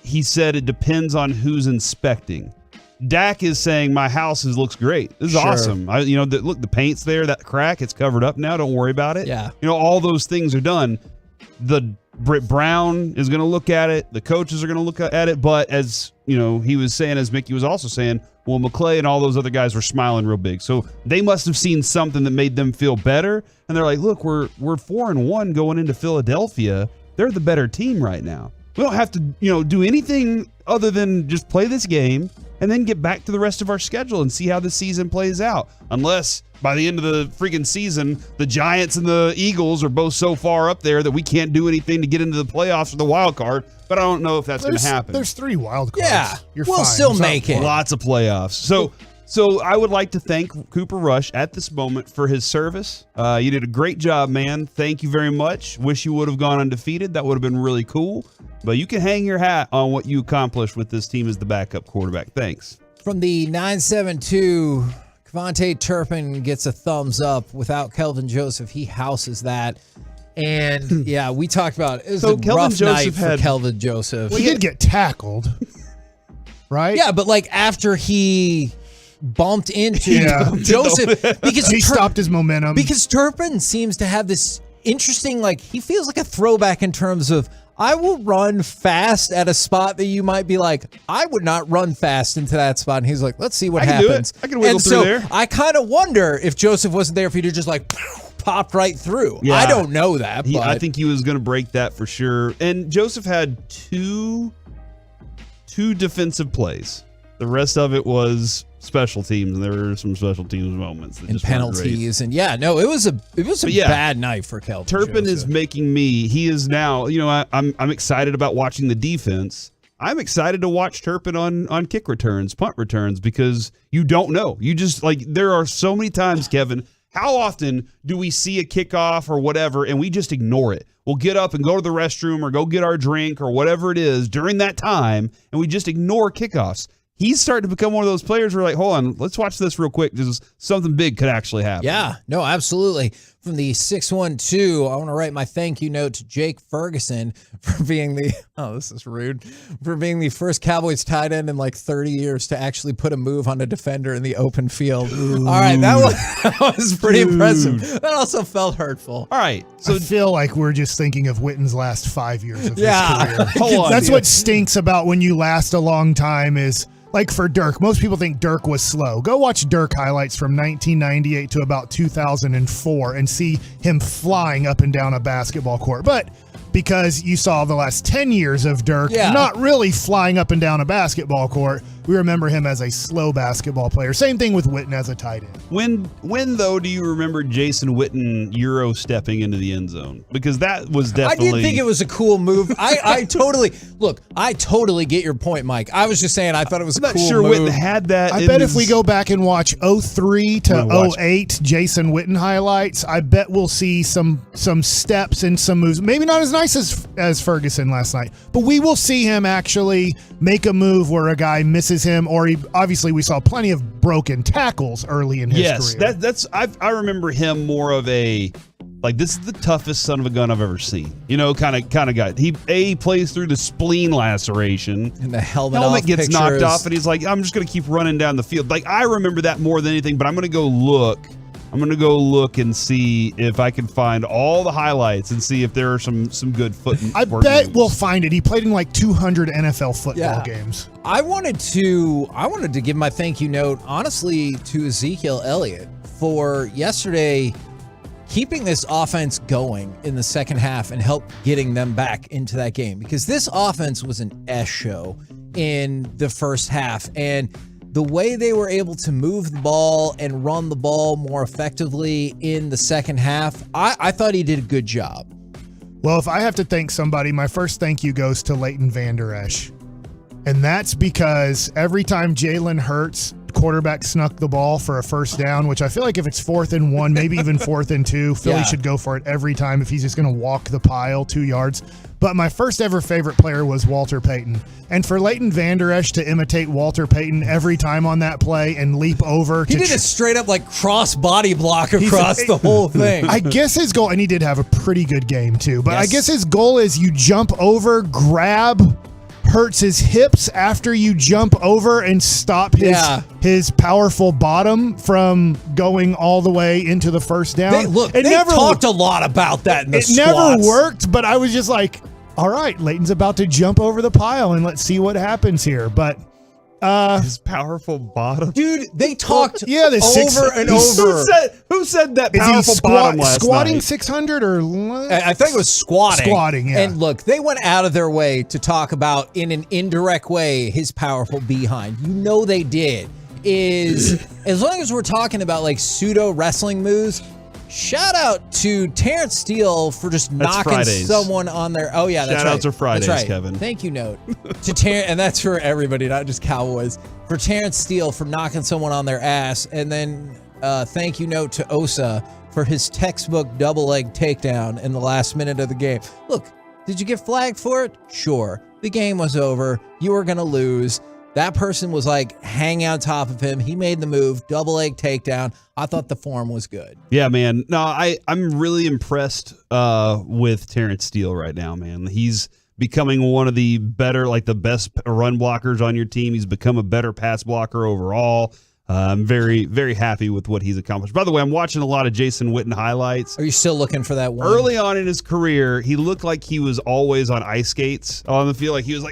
He said it depends on who's inspecting. Dak is saying my house looks great. This is awesome. Look, the paint's there. That crack, it's covered up now. Don't worry about it. Yeah. All those things are done. Britt Brown is going to look at it. The coaches are going to look at it. But as he was saying, as Mickey was also saying, well, McClay and all those other guys were smiling real big. So they must have seen something that made them feel better. And they're like, look, we're 4-1 going into Philadelphia. They're the better team right now. We don't have to, do anything other than just play this game and then get back to the rest of our schedule and see how the season plays out. Unless by the end of the freaking season, the Giants and the Eagles are both so far up there that we can't do anything to get into the playoffs or the wild card. But I don't know if that's going to happen. There's 3 wild cards. Yeah, You're we'll fine. still make it. Lots of playoffs. So I would like to thank Cooper Rush at this moment for his service. You did a great job, man. Thank you very much. Wish you would have gone undefeated. That would have been really cool. But you can hang your hat on what you accomplished with this team as the backup quarterback. Thanks. From the 972, Kevontae Turpin gets a thumbs up. Without Kelvin Joseph, he houses that. And yeah, we talked about it. It was a rough night for Kelvin Joseph. He did get tackled, right? Yeah, but like after he bumped into Joseph because he stopped his momentum. Because Turpin seems to have this interesting, he feels like a throwback in terms of, I will run fast at a spot that you might be like, I would not run fast into that spot. And he's like, let's see what happens. I can wiggle through there. I kind of wonder if Joseph wasn't there, if he'd have just popped right through. Yeah. I don't know that. But I think he was going to break that for sure. And Joseph had two defensive plays The rest of it was special teams, and there were some special teams moments that and just weren't great. penalties, and it was a bad night for Kelvin. Turpin is making me. He is now. I'm excited about watching the defense. I'm excited to watch Turpin on kick returns, punt returns, because you don't know. You just there are so many times, Kevin. How often do we see a kickoff or whatever, and we just ignore it? We'll get up and go to the restroom or go get our drink or whatever it is during that time, and we just ignore kickoffs. He's starting to become one of those players where hold on, let's watch this real quick. This is something big could actually happen. Yeah, no, absolutely. From the 612, I want to write my thank you note to Jake Ferguson for being this is rude, for being the first Cowboys tight end in 30 years to actually put a move on a defender in the open field. All right, that was pretty impressive. That also felt hurtful. All right. So I feel like we're just thinking of Witten's last 5 years of his career. Hold on, That's what stinks about when you last a long time is, for Dirk, most people think Dirk was slow. Go watch Dirk highlights from 1998 to about 2004 and see him flying up and down a basketball court. But because you saw the last 10 years of Dirk not really flying up and down a basketball court, we remember him as a slow basketball player. Same thing with Witten as a tight end. When though do you remember Jason Witten Euro stepping into the end zone? Because that was definitely. I did think it was a cool move. I totally get your point, Mike. I was just saying I thought it was a cool move. I'm not sure Witten had that. I bet if we go back and watch 03 to 08 Jason Witten highlights, I bet we'll see some steps and some moves. Maybe not as nice as Ferguson last night, but we will see him actually make a move where a guy misses him, or obviously we saw plenty of broken tackles early in his career. That's I remember him more of a this is the toughest son of a gun I've ever seen. Kind of guy. He plays through the spleen laceration, and the helmet gets knocked off, and he's I'm just gonna keep running down the field. I remember that more than anything. But I'm gonna go look. And see if I can find all the highlights and see if there are some good foot. I bet we'll find it. He played in 200 NFL football games. I wanted to give my thank you note, honestly, to Ezekiel Elliott for yesterday keeping this offense going in the second half and help getting them back into that game, because this offense was an S show in the first half, and the way they were able to move the ball and run the ball more effectively in the second half, I thought he did a good job. Well, if I have to thank somebody, my first thank you goes to Leighton Vander Esch. And that's because every time Jalen Hurts, quarterback, snuck the ball for a first down, which I feel like if it's 4th and 1, maybe even 4th and 2, Philly should go for it every time if he's just going to walk the pile 2 yards. But my first ever favorite player was Walter Payton. And for Leighton Vander Esch to imitate Walter Payton every time on that play and leap over. He did a straight up cross body block across the whole thing. I guess his goal, and he did have a pretty good game too, but I guess his goal is you jump over, grab Hurts' hips after you jump over and stop his powerful bottom from going all the way into the first down. They never talked a lot about that in the squats. Never worked, but I was just all right, Leighton's about to jump over the pile and let's see what happens here. But his powerful bottom, dude. They talked over and over. Who said that powerful bottom last squatting night? 600 or I think it was squatting. Squatting, yeah. And look, they went out of their way to talk about in an indirect way his powerful behind. They did. Is as long as we're talking about pseudo wrestling moves. Shout out to Terrence Steele for just knocking someone on their. Oh yeah, that's right. Shout outs are Fridays, that's right. Kevin. Thank you, note to Terrence, and that's for everybody, not just Cowboys. For Terrence Steele for knocking someone on their ass, and then thank you note to Osa for his textbook double leg takedown in the last minute of the game. Look, did you get flagged for it? Sure. The game was over. You were gonna lose. That person was hanging on top of him. He made the move, double leg takedown. I thought the form was good. Yeah, man. No, I'm really impressed with Terrence Steele right now, man. He's becoming one of the better, the best run blockers on your team. He's become a better pass blocker overall. I'm very, very happy with what he's accomplished. By the way, I'm watching a lot of Jason Witten highlights. Are you still looking for that one? Early on in his career, he looked like he was always on ice skates on the field. He was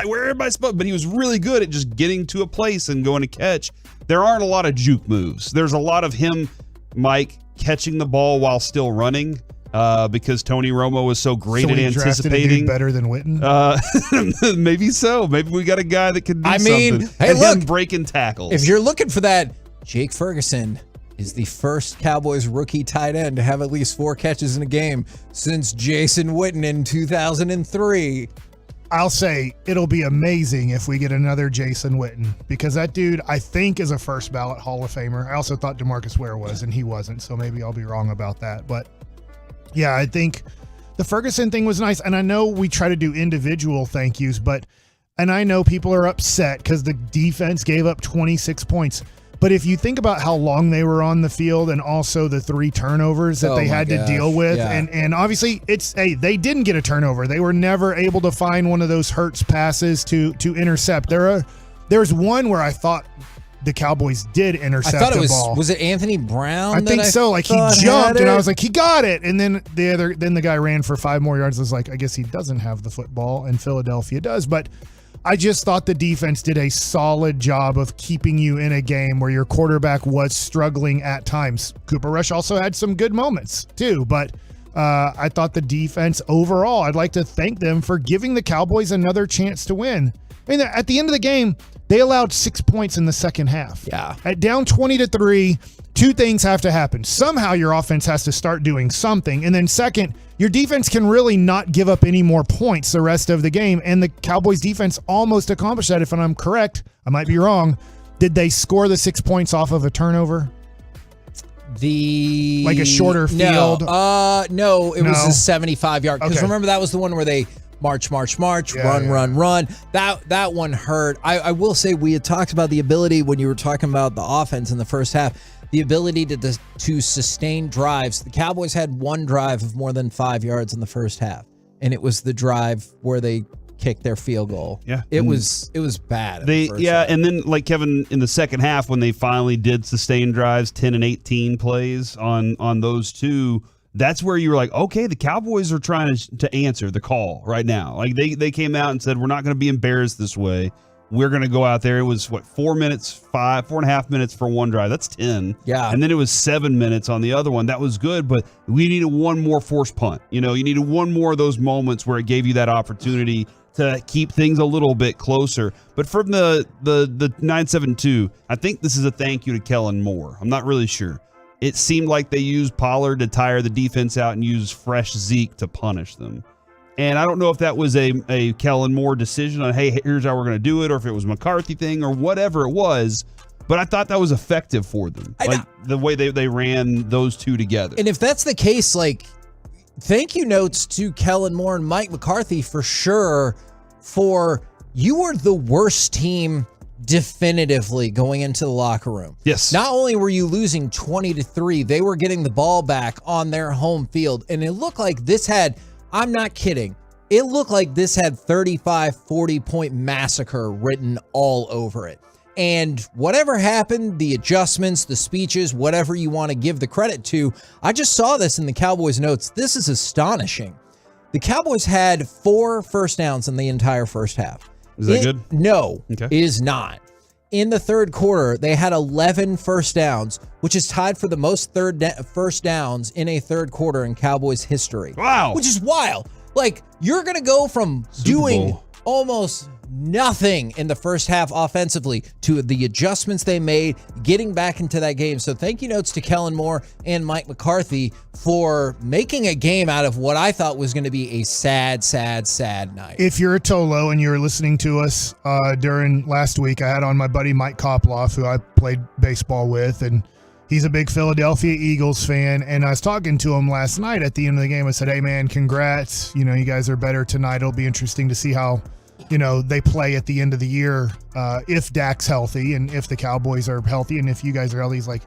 where am I supposed? But he was really good at just getting to a place and going to catch. There aren't a lot of juke moves. There's a lot of him, Mike, catching the ball while still running. because Tony Romo was so great So at we drafted a anticipating. dude better than Witten? Maybe so. Maybe we got a guy that can do something. Hey, and look, him breaking tackles. If you're looking for that, Jake Ferguson is the first Cowboys rookie tight end to have at least 4 catches in a game since Jason Witten in 2003. I'll say it'll be amazing if we get another Jason Witten, because that dude, I think, is a first ballot Hall of Famer. I also thought DeMarcus Ware was, and he wasn't, so maybe I'll be wrong about that. But yeah, I think the Ferguson thing was nice, and I know we try to do individual thank yous, and I know people are upset because the defense gave up 26 points. But if you think about how long they were on the field and also the 3 turnovers that they had to deal with, and obviously they didn't get a turnover. They were never able to find one of those Hurts passes to intercept. There's one where I thought the Cowboys did intercept the ball. Was it Anthony Brown? I think so. Like, he jumped and I was like, he got it. And then the guy ran for 5 more yards. I was like, I guess he doesn't have the football and Philadelphia does. But I just thought the defense did a solid job of keeping you in a game where your quarterback was struggling at times. Cooper Rush also had some good moments too, but I thought the defense overall, I'd like to thank them for giving the Cowboys another chance to win. I mean, at the end of the game, they allowed 6 points in the second half. Yeah. At down 20-3, 2 things have to happen. Somehow your offense has to start doing something. And then second, your defense can really not give up any more points the rest of the game. And the Cowboys defense almost accomplished that. If I'm correct, I might be wrong. Did they score the 6 points off of a turnover? Like a shorter field? No, it was a 75-yard. Because remember, that was the one where they march, run. That one hurt. I will say, we had talked about the ability when you were talking about the offense in the first half, the ability to sustain drives. The Cowboys had 1 drive of more than 5 yards in the first half, and it was the drive where they kicked their field goal. Yeah, it was bad. And then, like Kevin, in the second half when they finally did sustain drives, 10 and 18 plays on those 2. That's where you were like, okay, the Cowboys are trying to answer the call right now. Like they came out and said, we're not going to be embarrassed this way. We're going to go out there. It was 4 and a half minutes for 1 drive. That's 10. Yeah. And then it was 7 minutes on the other one. That was good, but we needed 1 more forced punt. You needed 1 more of those moments where it gave you that opportunity to keep things a little bit closer. But from the 9-7-2, I think this is a thank you to Kellen Moore. I'm not really sure. It seemed like they used Pollard to tire the defense out and use fresh Zeke to punish them. And I don't know if that was a Kellen Moore decision on, hey, here's how we're going to do it, or if it was a McCarthy thing or whatever it was. But I thought that was effective for them. The way they ran those 2 together. And if that's the case, like, thank you notes to Kellen Moore and Mike McCarthy for sure, for you were the worst team definitively going into the locker room. Yes. Not only were you losing 20-3, they were getting the ball back on their home field. And it looked like this had, I'm not kidding, it looked like this had 35, 40-point massacre written all over it. And whatever happened, the adjustments, the speeches, whatever you want to give the credit to, I just saw this in the Cowboys notes. This is astonishing. The Cowboys had 4 first downs in the entire first half. Is that good? No, it is not. In the third quarter, they had 11 first downs, which is tied for the most first downs in a third quarter in Cowboys history. Wow. Which is wild. Like, you're going to go from doing almost nothing in the first half offensively to the adjustments they made, getting back into that game. So thank you notes to Kellen Moore and Mike McCarthy for making a game out of what I thought was going to be a sad night. If you're a Tolo and you're listening to us during last week, I had on my buddy Mike Koploff, who I played baseball with, and he's a big Philadelphia Eagles fan. And I was talking to him last night at the end of the game. I said, hey, man, congrats. You guys are better tonight. It'll be interesting to see how they play at the end of the year if Dak's healthy and if the Cowboys are healthy and if you guys are healthy. He's like,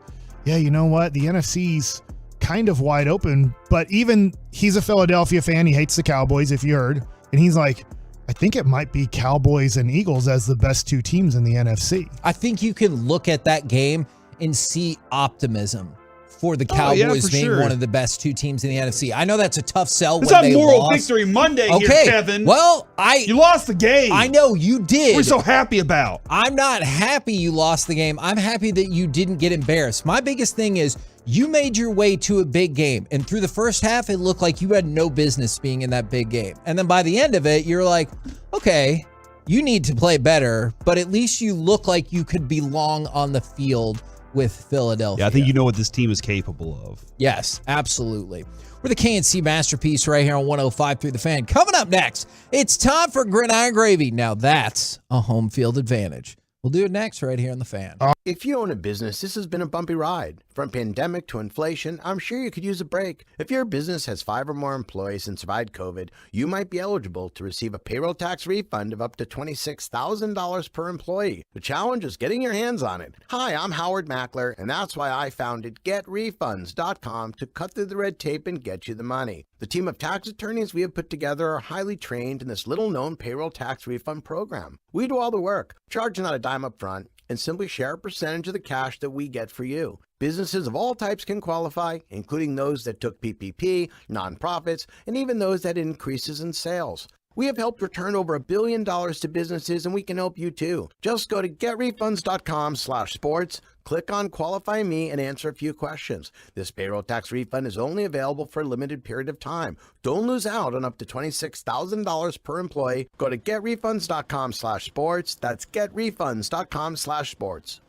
yeah, you know what? The NFC's kind of wide open, but even he's a Philadelphia fan. He hates the Cowboys, if you heard. And he's like, I think it might be Cowboys and Eagles as the best 2 teams in the NFC. I think you can look at that game and see optimism for the Cowboys for being sure. one of the best two teams in the NFC. I know that's a tough sell It's when not they moral lost. victory Monday Okay, here, Kevin. well, you lost the game. I know you did. We're so happy about. I'm not happy you lost the game. I'm happy that you didn't get embarrassed. My biggest thing is you made your way to a big game, and through the first half, it looked like you had no business being in that big game. And then by the end of it, you're like, okay, you need to play better, but at least you look like you could belong on the field with Philadelphia. Yeah, I think you know what this team is capable of. Yes, absolutely. We're the KNC Masterpiece right here on 105.3 The Fan. Coming up next, it's time for Gridiron Gravy. Now that's a home field advantage. We'll do it next right here on The Fan. If you own a business, this has been a bumpy ride. From pandemic to inflation, I'm sure you could use a break. If your business has 5 or more employees and survived COVID, you might be eligible to receive a payroll tax refund of up to $26,000 per employee. The challenge is getting your hands on it. Hi, I'm Howard Mackler, and that's why I founded GetRefunds.com to cut through the red tape and get you the money. The team of tax attorneys we have put together are highly trained in this little-known payroll tax refund program. We do all the work, charge not a dime up front, and simply share a percentage of the cash that we get for you. Businesses of all types can qualify, including those that took PPP, nonprofits, and even those that had increases in sales. We have helped return over $1 billion to businesses, and we can help you too. Just go to getrefunds.com/sports, click on Qualify Me, and answer a few questions. This payroll tax refund is only available for a limited period of time. Don't lose out on up to $26,000 per employee. Go to getrefunds.com/sports. That's getrefunds.com/sports.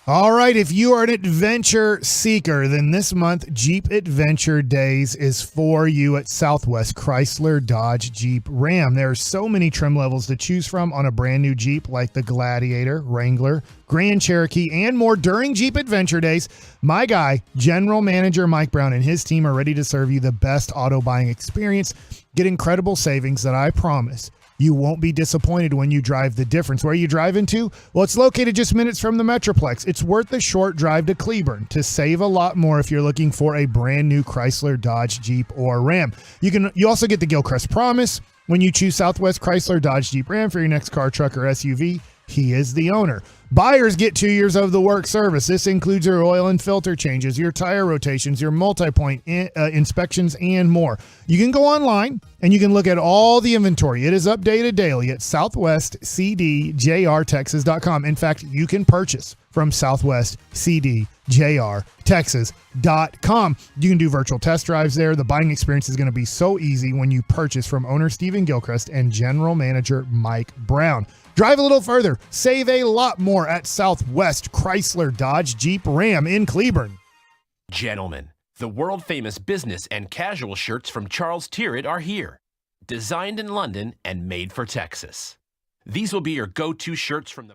All right, if you are an adventure seeker, then this month Jeep Adventure Days is for you at Southwest Chrysler Dodge Jeep Ram. There are so many trim levels to choose from on a brand new Jeep like the Gladiator, Wrangler, Grand Cherokee, and more during Jeep Adventure Days. My guy, General Manager Mike Brown, and his team are ready to serve you the best auto buying experience. Get incredible savings that I promise you won't be disappointed when you drive the difference. Where are you driving to? Well, it's located just minutes from the Metroplex. It's worth the short drive to Cleburne to save a lot more if you're looking for a brand new Chrysler, Dodge, Jeep, or Ram. You also get the Gilchrist Promise when you choose Southwest Chrysler, Dodge, Jeep, Ram for your next car, truck, or SUV. He is the owner. Buyers get 2 years of the work service. This includes your oil and filter changes, your tire rotations, your multi-point inspections, and more. You can go online and you can look at all the inventory. It is updated daily at southwestcdjrtexas.com. In fact, you can purchase from southwestcdjrtexas.com. You can do virtual test drives there. The buying experience is going to be so easy when you purchase from owner Stephen Gilchrist and general manager Mike Brown. Drive a little further. Save a lot more at Southwest Chrysler Dodge Jeep Ram in Cleburne. Gentlemen, the world-famous business and casual shirts from Charles Tyrrell are here. Designed in London and made for Texas. These will be your go-to shirts from the...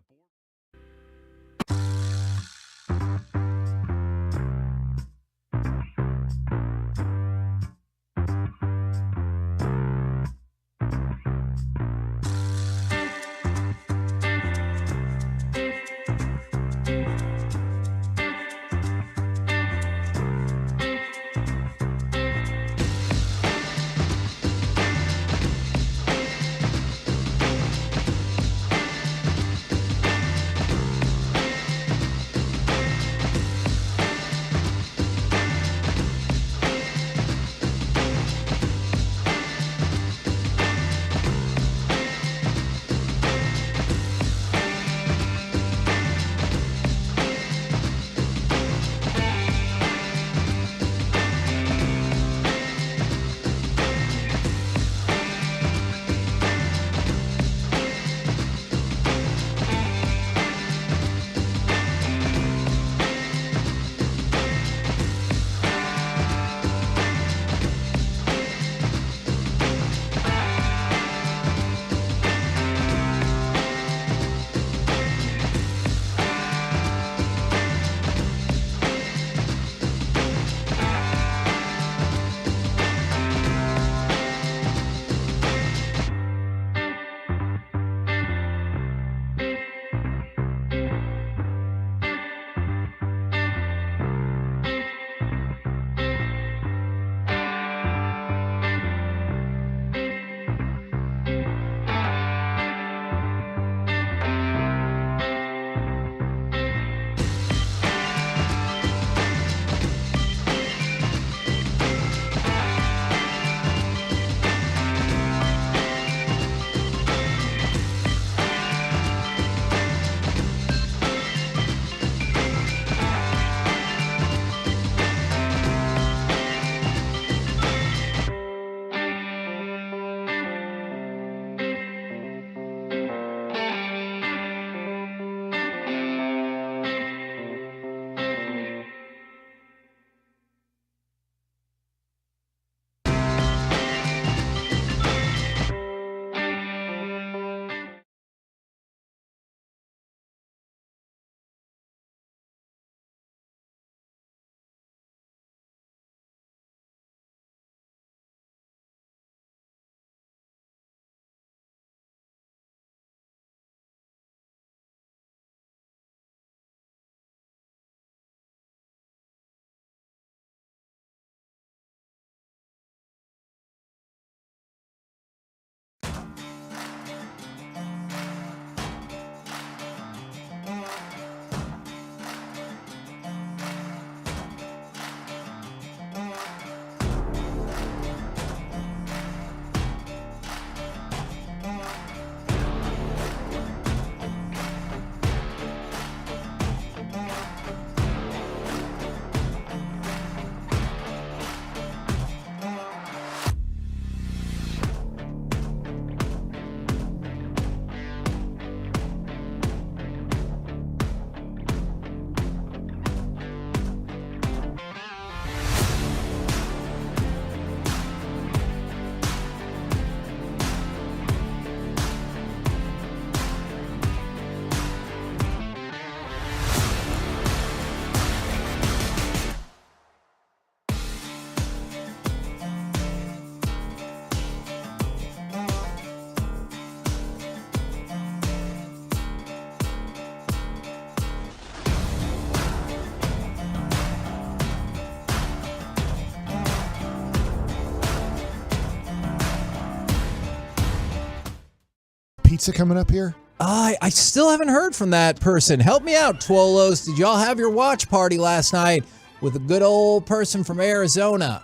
pizza coming up here? I still haven't heard from that person. Help me out, Twolos. Did y'all have your watch party last night with a good old person from Arizona?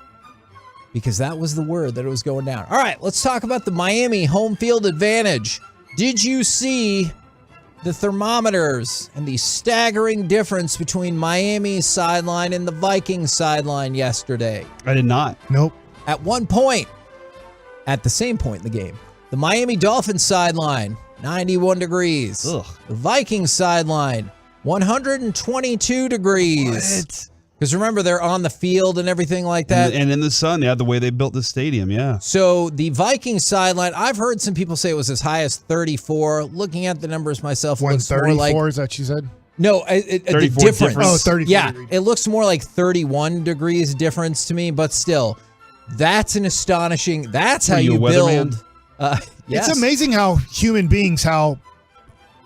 Because that was the word that it was going down. All right, let's talk about the Miami home field advantage. Did you see the thermometers and the staggering difference between Miami's sideline and the Vikings sideline yesterday? I did not. Nope. At one point, at the same point in the game, the Miami Dolphins sideline, 91 degrees. Ugh. The Vikings sideline, 122 degrees. What? Because remember, they're on the field and everything like that. And in the sun, yeah, the way they built the stadium, yeah. So the Vikings sideline, I've heard some people say it was as high as 34. Looking at the numbers myself, it looks more 134 like... is that you said? No, the 34 difference. difference. Oh, 34 Yeah, degrees. it looks more like 31 degrees difference to me, but still, that's an astonishing... That's how Are you you a weatherman? build... Yes. It's amazing how human beings, how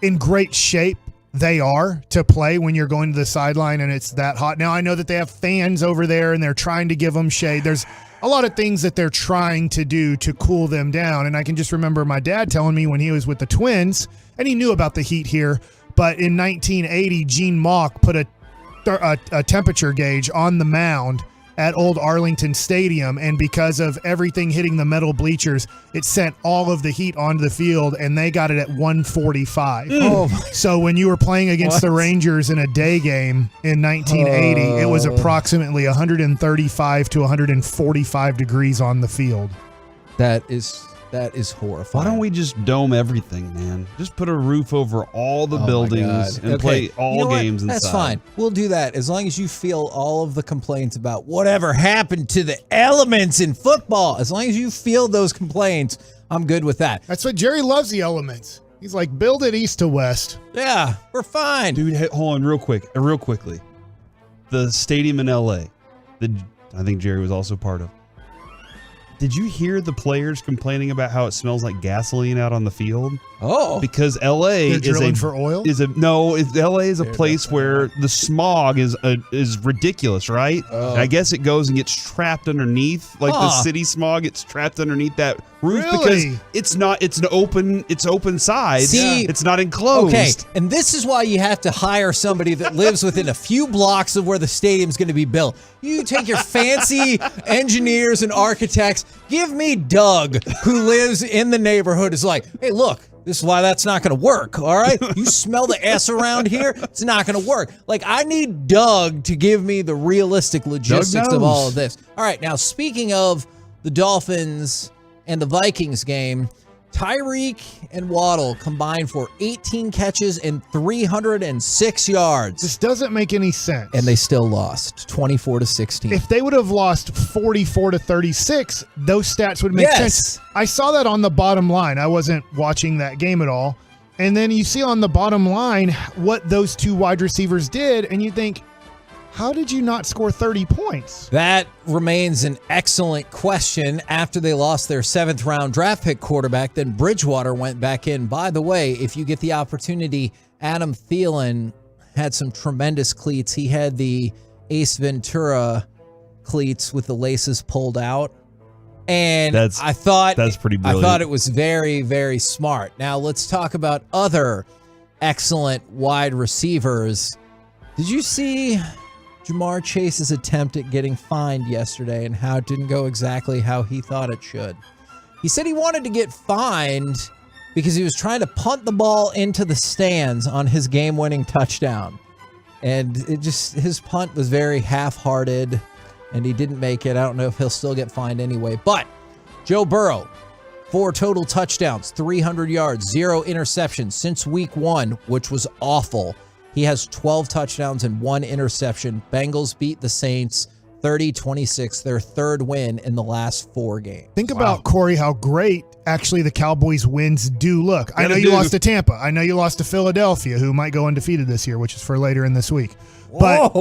in great shape they are to play when you're going to the sideline and it's that hot. Now, I know that they have fans over there and they're trying to give them shade. There's a lot of things that they're trying to do to cool them down. And I can just remember my dad telling me when he was with the Twins, and he knew about the heat here, but in 1980, Gene Mauch put a temperature gauge on the mound at Old Arlington Stadium, and because of everything hitting the metal bleachers, it sent all of the heat onto the field, and they got it at 145. So when you were playing against the Rangers in a day game in 1980, it was approximately 135 to 145 degrees on the field. That is horrifying. Why don't we just dome everything, man? Just put a roof over all the buildings and play all games inside. That's fine. We'll do that as long as you feel all of the complaints about whatever happened to the elements in football. As long as you feel those complaints, I'm good with that. That's what Jerry loves, the elements. He's like, build it east to west. Yeah, we're fine. Dude, hold on real quickly. The stadium in L.A. that I think Jerry was also part of. Did you hear the players complaining about how it smells like gasoline out on the field? Oh, because LA They're drilling for oil? LA is a place where the smog is ridiculous, right? I guess it goes and gets trapped underneath, like the city smog gets trapped underneath that roof because it's an open side. See, it's not enclosed. Okay, and this is why you have to hire somebody that lives within a few blocks of where the stadium's going to be built. You take your fancy engineers and architects. Give me Doug, who lives in the neighborhood, is like, hey, look, this is why that's not going to work, all right? You smell the S around here? It's not going to work. Like, I need Doug to give me the realistic logistics of all of this. All right, now, speaking of the Dolphins and the Vikings game, Tyreek and Waddle combined for 18 catches and 306 yards. This doesn't make any sense. And they still lost 24-16. If they would have lost 44-36, those stats would make sense. I saw that on the bottom line. I wasn't watching that game at all. And then you see on the bottom line what those two wide receivers did, and you think, how did you not score 30 points? That remains an excellent question. After they lost their 7th round draft pick quarterback, then Bridgewater went back in. By the way, if you get the opportunity, Adam Thielen had some tremendous cleats. He had the Ace Ventura cleats with the laces pulled out. And I thought that's pretty brilliant. I thought it was very, very smart. Now let's talk about other excellent wide receivers. Did you see Jamar Chase's attempt at getting fined yesterday and how it didn't go exactly how he thought it should? He said he wanted to get fined because he was trying to punt the ball into the stands on his game-winning touchdown. And his punt was very half-hearted, and he didn't make it. I don't know if he'll still get fined anyway. But Joe Burrow, 4 total touchdowns, 300 yards, 0 interceptions since week 1, which was awful. He has 12 touchdowns and 1 interception. Bengals beat the Saints 30-26, their 3rd win in the last 4 games. Think about, Corey, how great actually the Cowboys' wins do look. I know you lost to Tampa. I know you lost to Philadelphia, who might go undefeated this year, which is for later in this week. But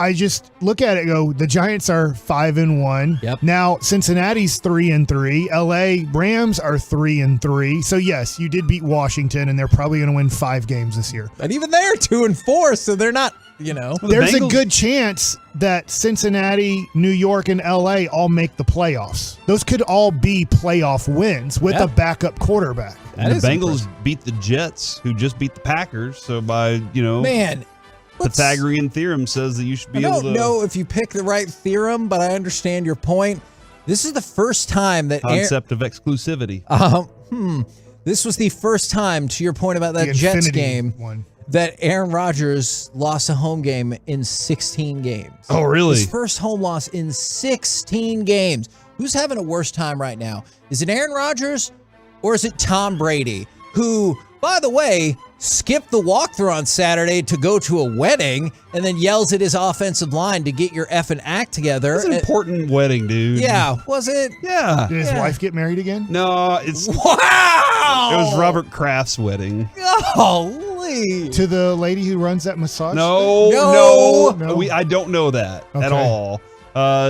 I just look at it and go, the Giants are 5-1. Yep. Now Cincinnati's 3-3. LA Rams are 3-3. So yes, you did beat Washington, and they're probably going to win 5 games this year. But even they're 2-4, so they're not, There's a good chance that Cincinnati, New York, and LA all make the playoffs. Those could all be playoff wins with a backup quarterback. And the Bengals beat the Jets, who just beat the Packers. So by, Man, Pythagorean theorem says that you should be able to. I don't know if you pick the right theorem, but I understand your point. This is the first time that concept of exclusivity. This was the first time, to your point about that Jets game, that Aaron Rodgers lost a home game in 16 games. Oh, really? His first home loss in 16 games. Who's having a worse time right now? Is it Aaron Rodgers or is it Tom Brady, who, by the way, skipped the walkthrough on Saturday to go to a wedding and then yells at his offensive line to get your effing act together? It's an important wedding, dude. Yeah, was it? Yeah. Did his wife get married again? No, it's... Wow! It was Robert Kraft's wedding. Holy! To the lady who runs that massage? No. I don't know that at all.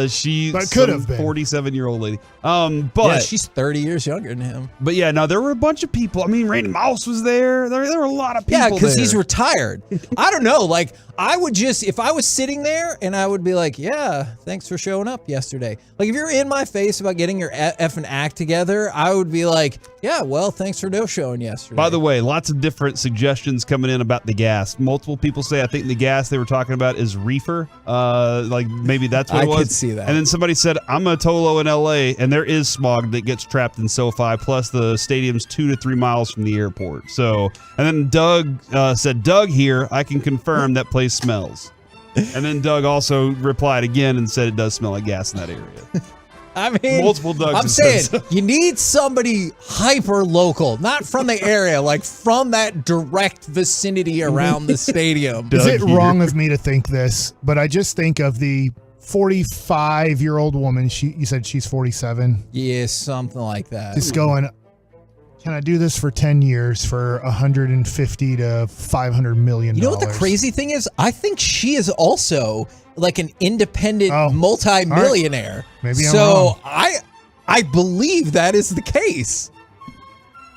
She's but could have been 47-year-old lady. Yeah, But she's 30 years younger than him. But yeah, no, there were a bunch of people. I mean, Randy Moss was there. There were a lot of people. Yeah, because there. he's retired. I don't know. Like, I would just, if I was sitting there and I would be like, yeah, thanks for showing up yesterday. Like, if you're in my face about getting your effing act together, I would be like, yeah, well, thanks for no showing yesterday. By the way, lots of different suggestions coming in about the gas. Multiple people say I think the gas they were talking about is reefer. Like maybe that's what it was. I could see that. And then somebody said, I'm a Tolo in LA, and there is smog that gets trapped in SoFi. Plus, the stadium's 2 to 3 miles from the airport. So, and then Doug said, Doug here, I can confirm that place smells. And then Doug also replied again and said it does smell like gas in that area. I mean, multiple Dougs. I'm saying you need somebody hyper local, not from the area, like from that direct vicinity around the stadium. Is it wrong of me to think this? But I just think of the 45-year-old woman. You said she's 47. Yeah, something like that. Just going, can I do this for 10 years for $150 to $500 million? You know what the crazy thing is? I think she is also like an independent multi-millionaire. Right. Maybe I'm wrong. I believe that is the case.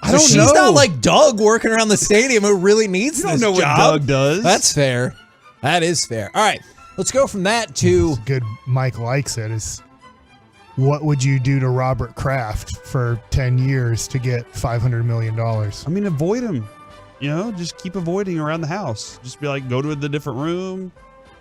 I don't know. She's not like Doug working around the stadium who really needs this job. I don't know what Doug does. That's fair. That is fair. All right, let's go from that to good. Mike likes it. Is what would you do to Robert Kraft for 10 years to get $500 million? I mean, avoid him. Just keep avoiding around the house. Just be like, go to the different room.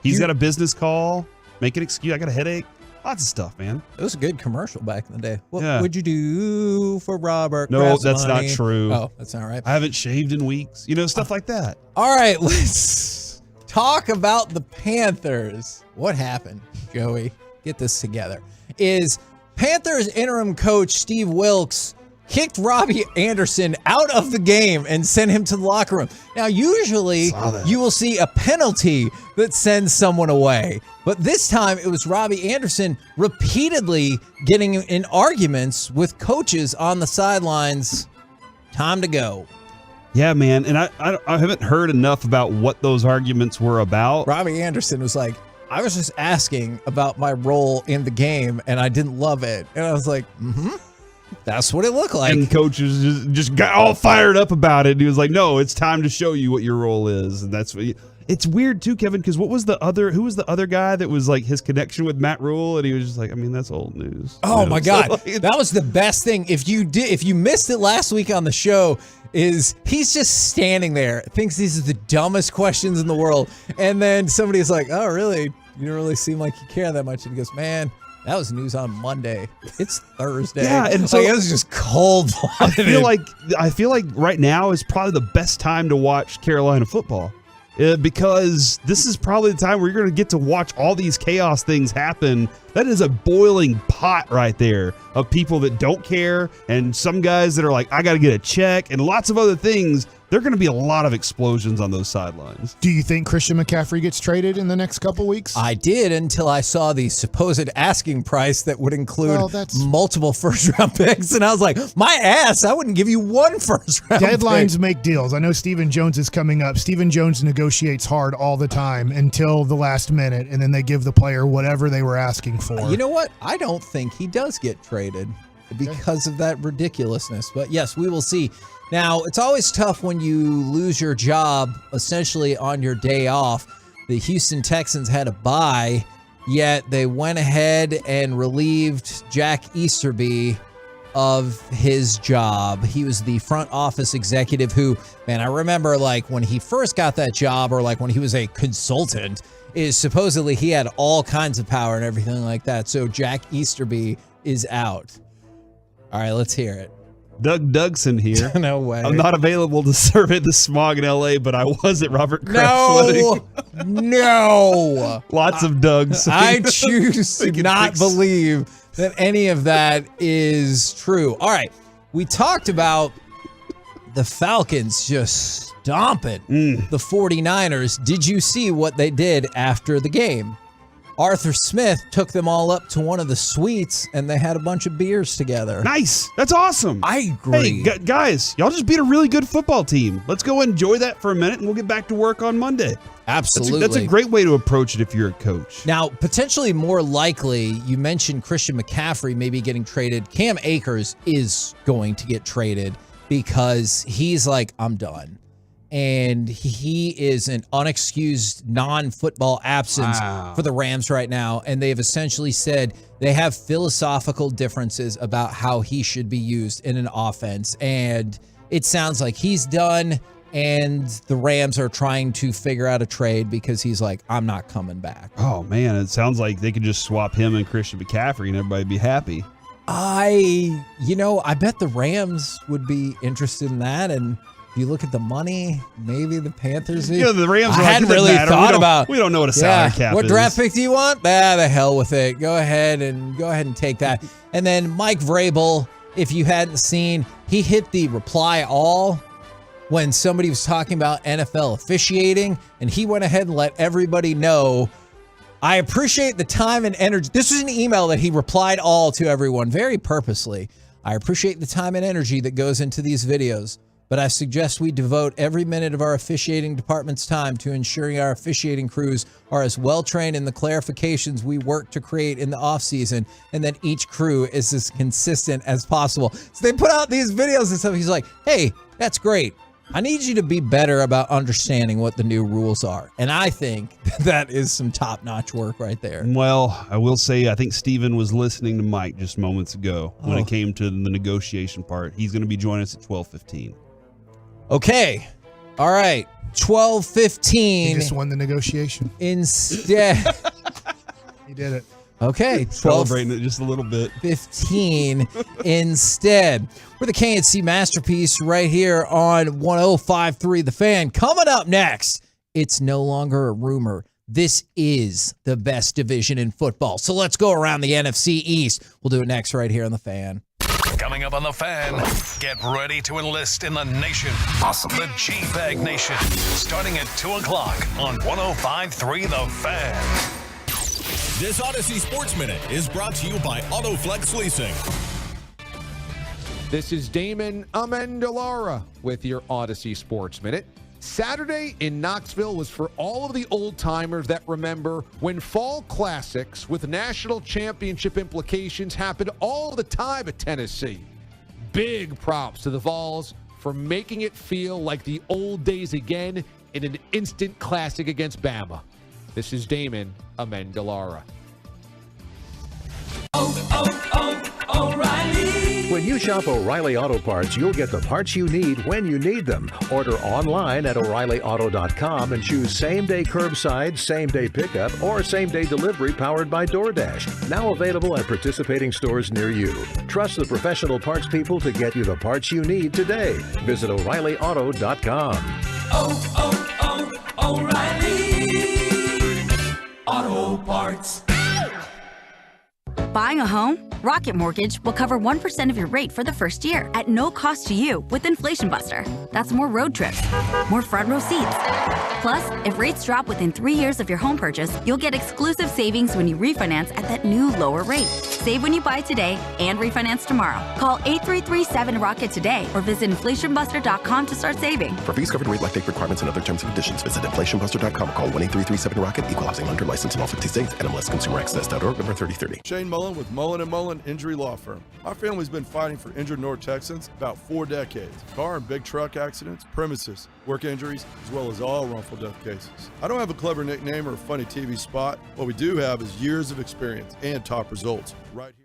He's got a business call. Make an excuse. I got a headache. Lots of stuff, man. It was a good commercial back in the day. What would you do for Robert? No, Kraft's that's money? not true. Oh, that's not right. I haven't shaved in weeks. Stuff like that. All right, let's talk about the Panthers. What happened, Joey? Get this together. Is Panthers interim coach Steve Wilkes kicked Robbie Anderson out of the game and sent him to the locker room. Now, usually you will see a penalty that sends someone away. But this time it was Robbie Anderson repeatedly getting in arguments with coaches on the sidelines. Time to go. Yeah, man. And I haven't heard enough about what those arguments were about. Robbie Anderson was like, I was just asking about my role in the game and I didn't love it. And I was like, that's what it looked like. And coaches just got all fired up about it. And he was like, no, it's time to show you what your role is. And that's what it's weird too, Kevin, because who was the other guy that was like his connection with Matt Rule? And he was just like, I mean, that's old news. Oh my God. That was the best thing. If you missed it last week on the show, is he's just standing there, thinks these are the dumbest questions in the world. And then somebody's like, oh, really? You don't really seem like you care that much. And he goes, man, that was news on Monday. It's Thursday. Yeah, and so it was just cold. I feel like right now is probably the best time to watch Carolina football. Because this is probably the time where you're going to get to watch all these chaos things happen. That is a boiling pot right there of people that don't care, and some guys that are like, I got to get a check, and lots of other things there are going to be a lot of explosions on those sidelines. Do you think Christian McCaffrey gets traded in the next couple weeks? I did until I saw the supposed asking price that would include multiple first-round picks, and I was like, my ass, I wouldn't give you one first-round Deadlines pick. make deals. I know Stephen Jones is coming up. Stephen Jones negotiates hard all the time until the last minute, and then they give the player whatever they were asking for. You know what? I don't think he does get traded because of that ridiculousness. But yes, we will see. Now, it's always tough when you lose your job essentially on your day off. The Houston Texans had a bye, yet they went ahead and relieved Jack Easterby of his job. He was the front office executive who, man, I remember like when he first got that job, or like when he was a consultant, is supposedly he had all kinds of power and everything like that. So Jack Easterby is out. All right, let's hear it. Doug Dugson here. No way. I'm not available to survey the smog in L.A., but I was at Robert Kraft's wedding. No. Lots of Dougs. I choose to not believe that any of that is true. All right, we talked about the Falcons just stomping the 49ers. Did you see what they did after the game? Arthur Smith took them all up to one of the suites, and they had a bunch of beers together. Nice. That's awesome. I agree. Hey, guys, y'all just beat a really good football team. Let's go enjoy that for a minute, and we'll get back to work on Monday. Absolutely. That's a great way to approach it if you're a coach. Now, potentially more likely, you mentioned Christian McCaffrey maybe getting traded. Cam Akers is going to get traded because he's like, I'm done. And he is an unexcused non-football absence for the Rams right now. And they've essentially said they have philosophical differences about how he should be used in an offense. And it sounds like he's done, and the Rams are trying to figure out a trade because he's like, I'm not coming back. Oh, man, it sounds like they could just swap him and Christian McCaffrey and everybody be happy. I bet the Rams would be interested in that. And if you look at the money, maybe the Panthers. The Rams. I hadn't really thought about. We don't know what a salary cap is. What draft pick do you want? The hell with it. Go ahead and take that. And then Mike Vrabel, if you hadn't seen, he hit the reply all when somebody was talking about NFL officiating, and he went ahead and let everybody know. I appreciate the time and energy. This was an email that he replied all to everyone very purposely. I appreciate the time and energy that goes into these videos, but I suggest we devote every minute of our officiating department's time to ensuring our officiating crews are as well trained in the clarifications we work to create in the offseason, and that each crew is as consistent as possible. So they put out these videos and stuff. He's like, hey, that's great. I need you to be better about understanding what the new rules are. And I think that is some top-notch work right there. Well, I will say I think Steven was listening to Mike just moments ago when it came to the negotiation part. He's going to be joining us at 12:15. Okay. All right. 12:15. He just won the negotiation. Instead. He did it. Okay. Celebrating it just a little bit. 15 instead. We're the KNC Masterpiece right here on 105.3 The Fan. Coming up next, it's no longer a rumor. This is the best division in football. So let's go around the NFC East. We'll do it next right here on The Fan. Coming up on The Fan, get ready to enlist in the nation. Awesome. The G-Bag Nation, starting at 2 o'clock on 105.3 The Fan. This Odyssey Sports Minute is brought to you by AutoFlex Leasing. This is Damon Amendolara with your Odyssey Sports Minute. Saturday in Knoxville was for all of the old-timers that remember when fall classics with national championship implications happened all the time at Tennessee. Big props to the Vols for making it feel like the old days again in an instant classic against Bama. This is Damon Amendolara. O'Reilly. When you shop O'Reilly Auto Parts, you'll get the parts you need when you need them. Order online at O'ReillyAuto.com and choose same-day curbside, same-day pickup, or same-day delivery powered by DoorDash. Now available at participating stores near you. Trust the professional parts people to get you the parts you need today. Visit O'Reillyauto.com. O'Reilly Auto Parts. Buying a home? Rocket Mortgage will cover 1% of your rate for the first year at no cost to you with Inflation Buster. That's more road trips, more front row seats. Plus, if rates drop within 3 years of your home purchase, you'll get exclusive savings when you refinance at that new lower rate. Save when you buy today and refinance tomorrow. Call 833-7ROCKET today or visit inflationbuster.com to start saving. For fees covered, rate like date requirements and other terms and conditions, visit inflationbuster.com or call 1-833-7ROCKET. Equal housing lender license in all 50 states. NMLSconsumeraccess.org. Number 3030. Shane Mullen with Mullen & Mullen Injury Law Firm. Our family's been fighting for injured North Texans about 4 decades. Car and big truck accidents, premises, work injuries, as well as all wrongful death cases. I don't have a clever nickname or a funny TV spot. What we do have is years of experience and top results right here.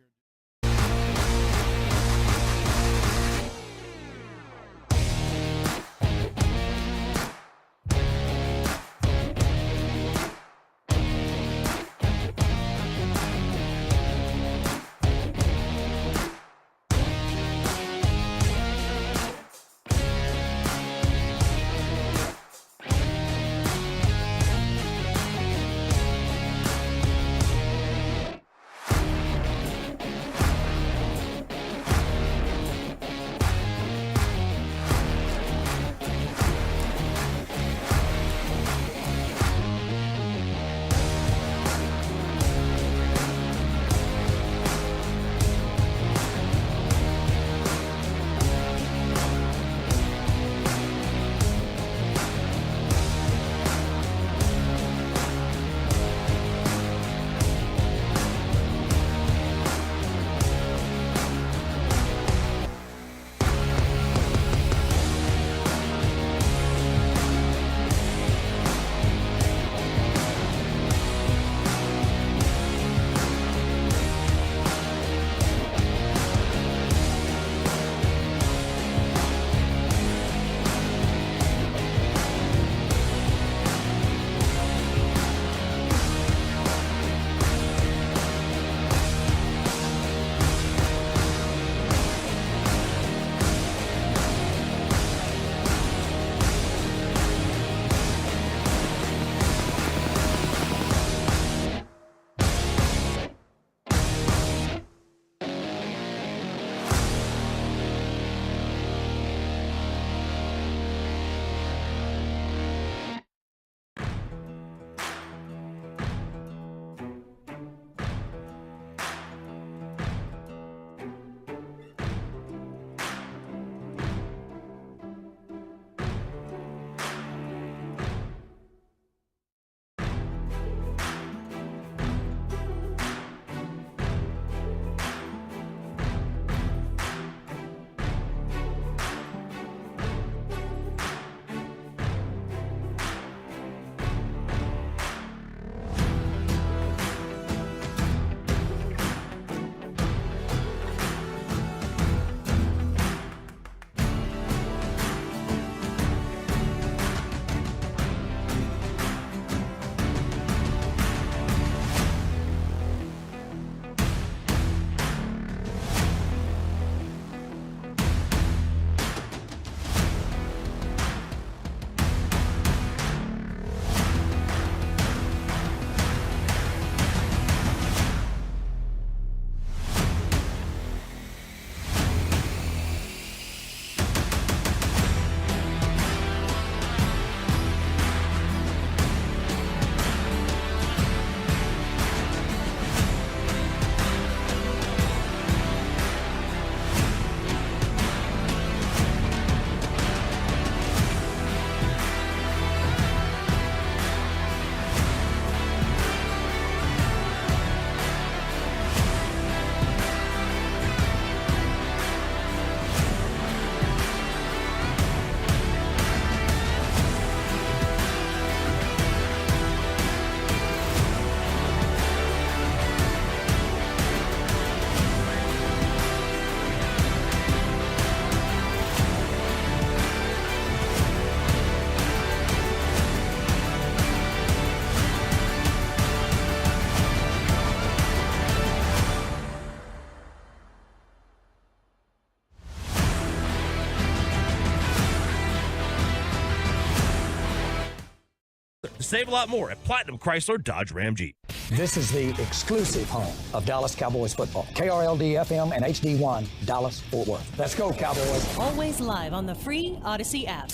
Save a lot more at Platinum Chrysler Dodge Ram Jeep. This is the exclusive home of Dallas Cowboys football. KRLD FM and HD1, Dallas, Fort Worth. Let's go, Cowboys. Always live on the free Odyssey app.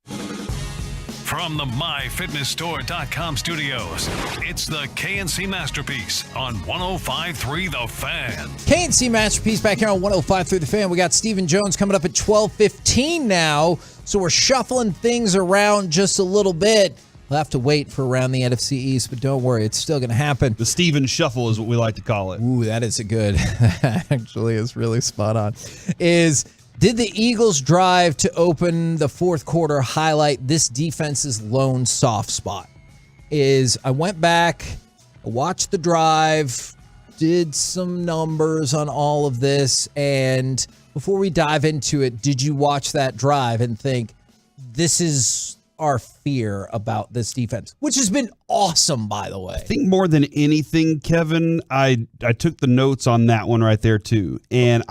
From the MyFitnessStore.com studios, it's the KNC Masterpiece on 105.3 The Fan. KNC Masterpiece back here on 105.3 The Fan. We got Stephen Jones coming up at 12:15 now, so we're shuffling things around just a little bit. We'll have to wait for around the NFC East, but don't worry, it's still going to happen. The Steven Shuffle is what we like to call it. Ooh, that is a good. Actually, is really spot on. Did the Eagles' drive to open the fourth quarter highlight this defense's lone soft spot? I went back, watched the drive, did some numbers on all of this, and before we dive into it, did you watch that drive and think, this is our fear about this defense, which has been awesome, by the way? I think more than anything, Kevin, I took the notes on that one right there too, and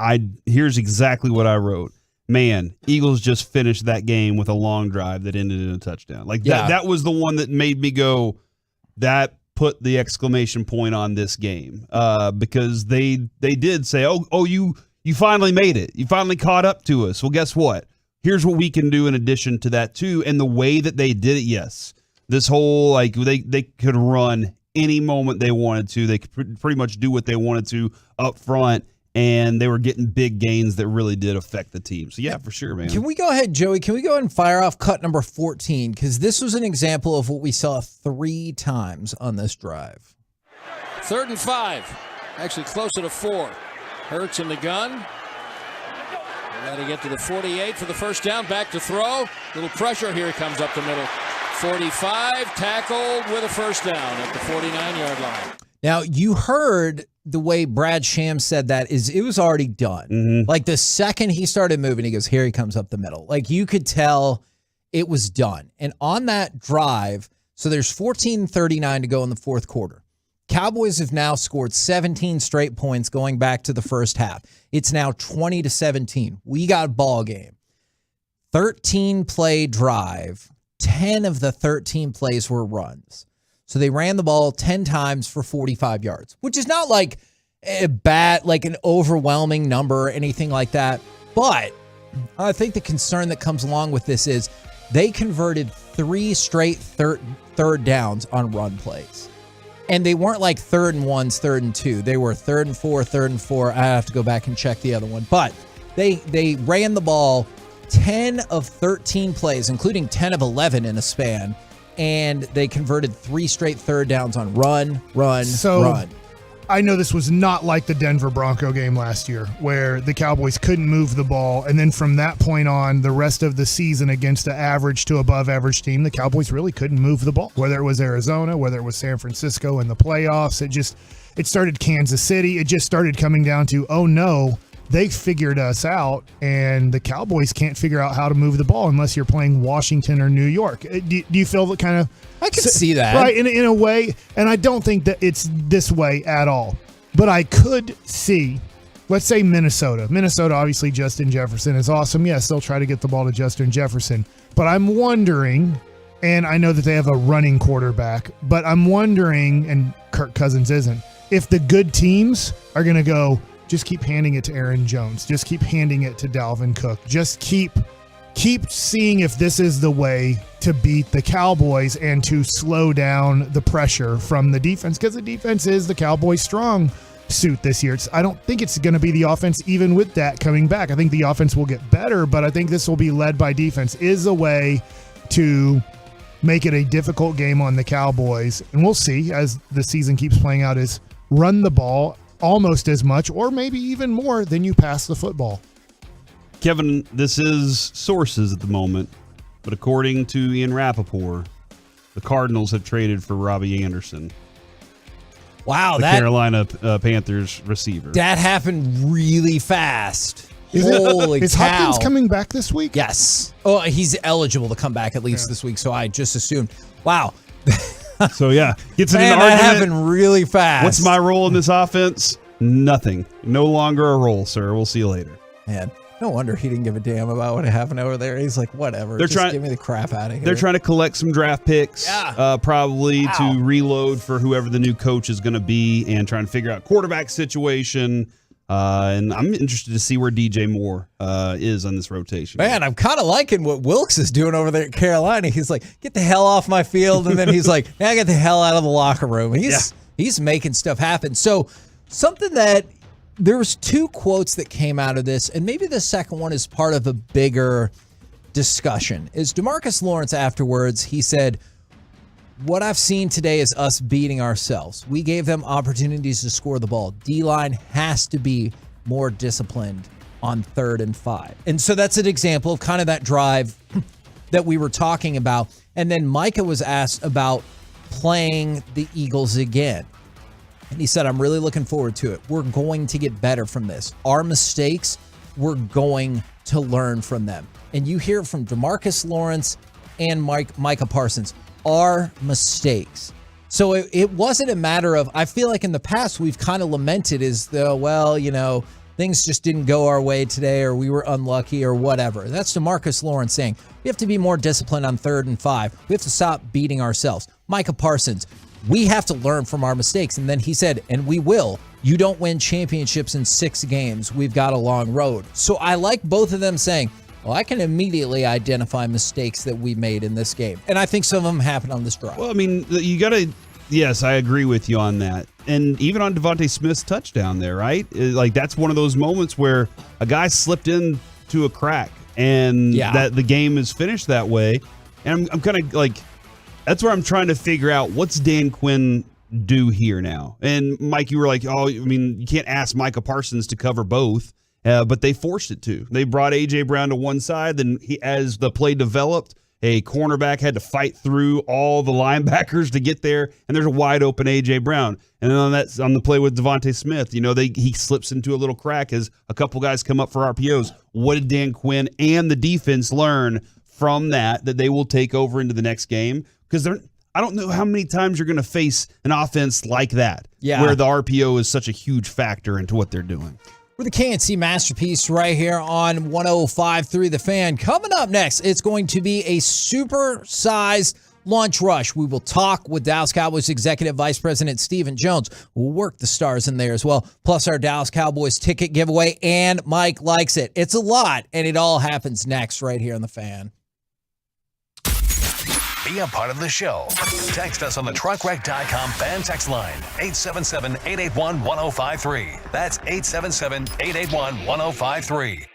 here's exactly what I wrote. Man, Eagles just finished that game with a long drive that ended in a touchdown. That was the one that made me go, that put the exclamation point on this game, because they did say, oh, you finally made it. You finally caught up to us. Well, guess what? Here's what we can do in addition to that, too. And the way that they did it, yes. This whole, they could run any moment they wanted to. They could pretty much do what they wanted to up front, and they were getting big gains that really did affect the team. So, yeah, for sure, man. Can we go ahead, Joey? Can we go ahead and fire off cut number 14? Because this was an example of what we saw 3 times on this drive. 3rd and 5. Actually closer to 4. Hurts in the gun. Got to get to the 48 for the first down. Back to throw. Little pressure. Here he comes up the middle. 45, tackled with a first down at the 49-yard line. Now, you heard the way Brad Shams said that it was already done. Mm-hmm. Like the second he started moving, he goes, here he comes up the middle. Like you could tell it was done. And on that drive, so there's 14:39 to go in the fourth quarter. Cowboys have now scored 17 straight points going back to the first half. It's now 20-17. We got ball game. 13-play drive. 10 of the 13 plays were runs. So they ran the ball 10 times for 45 yards, which is not like a bad, like an overwhelming number or anything like that. But I think the concern that comes along with this is they converted 3 straight third downs on run plays. And they weren't like 3rd and 1s, 3rd and 2. They were 3rd and 4, 3rd and 4. I have to go back and check the other one. But they ran the ball 10 of 13 plays, including 10 of 11 in a span. And they converted 3 straight third downs on run. I know this was not like the Denver Bronco game last year where the Cowboys couldn't move the ball. And then from that point on, the rest of the season against an average to above average team, the Cowboys really couldn't move the ball. Whether it was Arizona, whether it was San Francisco in the playoffs, it started Kansas City. It just started coming down to, oh no, they figured us out, and the Cowboys can't figure out how to move the ball unless you're playing Washington or New York. Do you feel that kind of... I can see that. Right, in a way, and I don't think that it's this way at all. But I could see, let's say Minnesota. Minnesota, obviously, Justin Jefferson is awesome. Yes, they'll try to get the ball to Justin Jefferson. But I'm wondering, and I know that they have a running quarterback, but I'm wondering, and Kirk Cousins isn't, if the good teams are going to go, just keep handing it to Aaron Jones. Just keep handing it to Dalvin Cook. Just keep seeing if this is the way to beat the Cowboys and to slow down the pressure from the defense, because the defense is the Cowboys' strong suit this year. I don't think it's going to be the offense even with that coming back. I think the offense will get better, but I think this will be led by defense is a way to make it a difficult game on the Cowboys. And we'll see as the season keeps playing out is run the ball almost as much or maybe even more than you pass the football. Kevin, this is sources at the moment, but according to Ian Rappaport, the Cardinals have traded for Robbie Anderson. Wow, the Carolina Panthers receiver. That happened really fast. Holy cow. Is Hopkins coming back this week? Yes. Oh, he's eligible to come back at least this week, so I just assumed. Wow. So, yeah. Gets in an that argument. happened really fast. What's my role in this offense? Nothing. No longer a role, sir. We'll see you later. Man, No wonder he didn't give a damn about what happened over there. He's like, whatever. They're just give me the crap out of here. They're trying to collect some draft picks, probably to reload for whoever the new coach is going to be, and trying to figure out quarterback situation. And I'm interested to see where DJ Moore is on this rotation. Man, I'm kind of liking what Wilkes is doing over there at Carolina. He's like, get the hell off my field. And then he's like, I get the hell out of the locker room. He's making stuff happen. So something that there was 2 quotes that came out of this, and maybe the second one is part of a bigger discussion, is DeMarcus Lawrence afterwards. He said, what I've seen today is us beating ourselves. We gave them opportunities to score the ball. D-line has to be more disciplined on 3rd and 5. And so that's an example of kind of that drive that we were talking about. And then Micah was asked about playing the Eagles again. And he said, I'm really looking forward to it. We're going to get better from this. Our mistakes, we're going to learn from them. And you hear from DeMarcus Lawrence and Micah Parsons, our mistakes. So it wasn't a matter of, I feel like in the past we've kind of lamented as though, well, things just didn't go our way today, or we were unlucky, or whatever. That's DeMarcus Lawrence saying, we have to be more disciplined on 3rd and 5. We have to stop beating ourselves. Micah Parsons, we have to learn from our mistakes. And then he said, and we will. You don't win championships in 6 games. We've got a long road. So I like both of them saying, well, I can immediately identify mistakes that we made in this game. And I think some of them happened on this drive. Well, I mean, you got to, yes, I agree with you on that. And even on Devontae Smith's touchdown there, right? Like, that's one of those moments where a guy slipped into a crack and that the game is finished that way. And I'm kind of like, that's where I'm trying to figure out, what's Dan Quinn do here now? And Mike, you were like, oh, I mean, you can't ask Micah Parsons to cover both. But they forced it to. They brought A.J. Brown to one side. Then as the play developed, a cornerback had to fight through all the linebackers to get there, and there's a wide open A.J. Brown. And then on the play with Devontae Smith, he slips into a little crack as a couple guys come up for RPOs. What did Dan Quinn and the defense learn from that they will take over into the next game? Because I don't know how many times you're going to face an offense like that, where the RPO is such a huge factor into what they're doing. We're the KNC Masterpiece right here on 105.3 The Fan. Coming up next, it's going to be a super-sized lunch rush. We will talk with Dallas Cowboys Executive Vice President Stephen Jones. We'll work the stars in there as well, plus our Dallas Cowboys ticket giveaway, and Mike likes it. It's a lot, and it all happens next right here on The Fan. Be a part of the show. Text us on the truckwreck.com fan text line, 877-881-1053. That's 877-881-1053.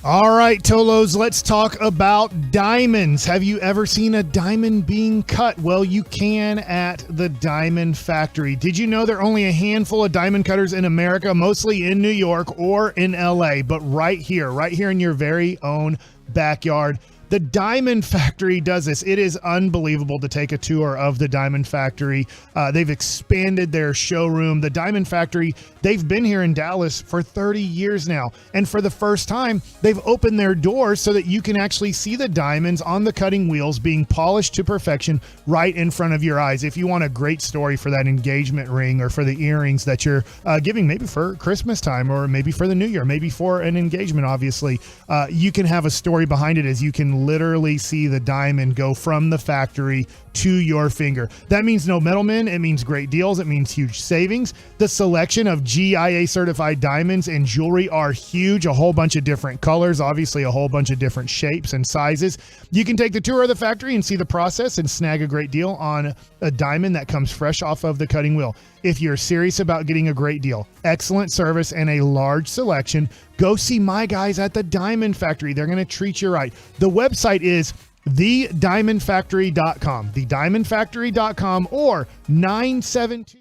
All right, Tolos, let's talk about diamonds. Have you ever seen a diamond being cut? Well, you can at the Diamond Factory. Did you know there are only a handful of diamond cutters in America, mostly in New York or in LA, but right here in your very own backyard? The Diamond Factory does this. It is unbelievable to take a tour of the Diamond Factory. They've expanded their showroom. The Diamond Factory, they've been here in Dallas for 30 years now. And for the first time, they've opened their doors so that you can actually see the diamonds on the cutting wheels being polished to perfection right in front of your eyes. If you want a great story for that engagement ring or for the earrings that you're giving, maybe for Christmas time or maybe for the New Year, maybe for an engagement, obviously, you can have a story behind it as you can literally see the diamond go from the factory to your finger. That means no middlemen. It means great deals. It means huge savings. The selection of GIA certified diamonds and jewelry are huge. A whole bunch of different colors, obviously a whole bunch of different shapes and sizes. You can take the tour of the factory and see the process and snag a great deal on a diamond that comes fresh off of the cutting wheel. If you're serious about getting a great deal, excellent service, and a large selection, go see my guys at the Diamond Factory. They're going to treat you right. The website is thediamondfactory.com, thediamondfactory.com, or 972.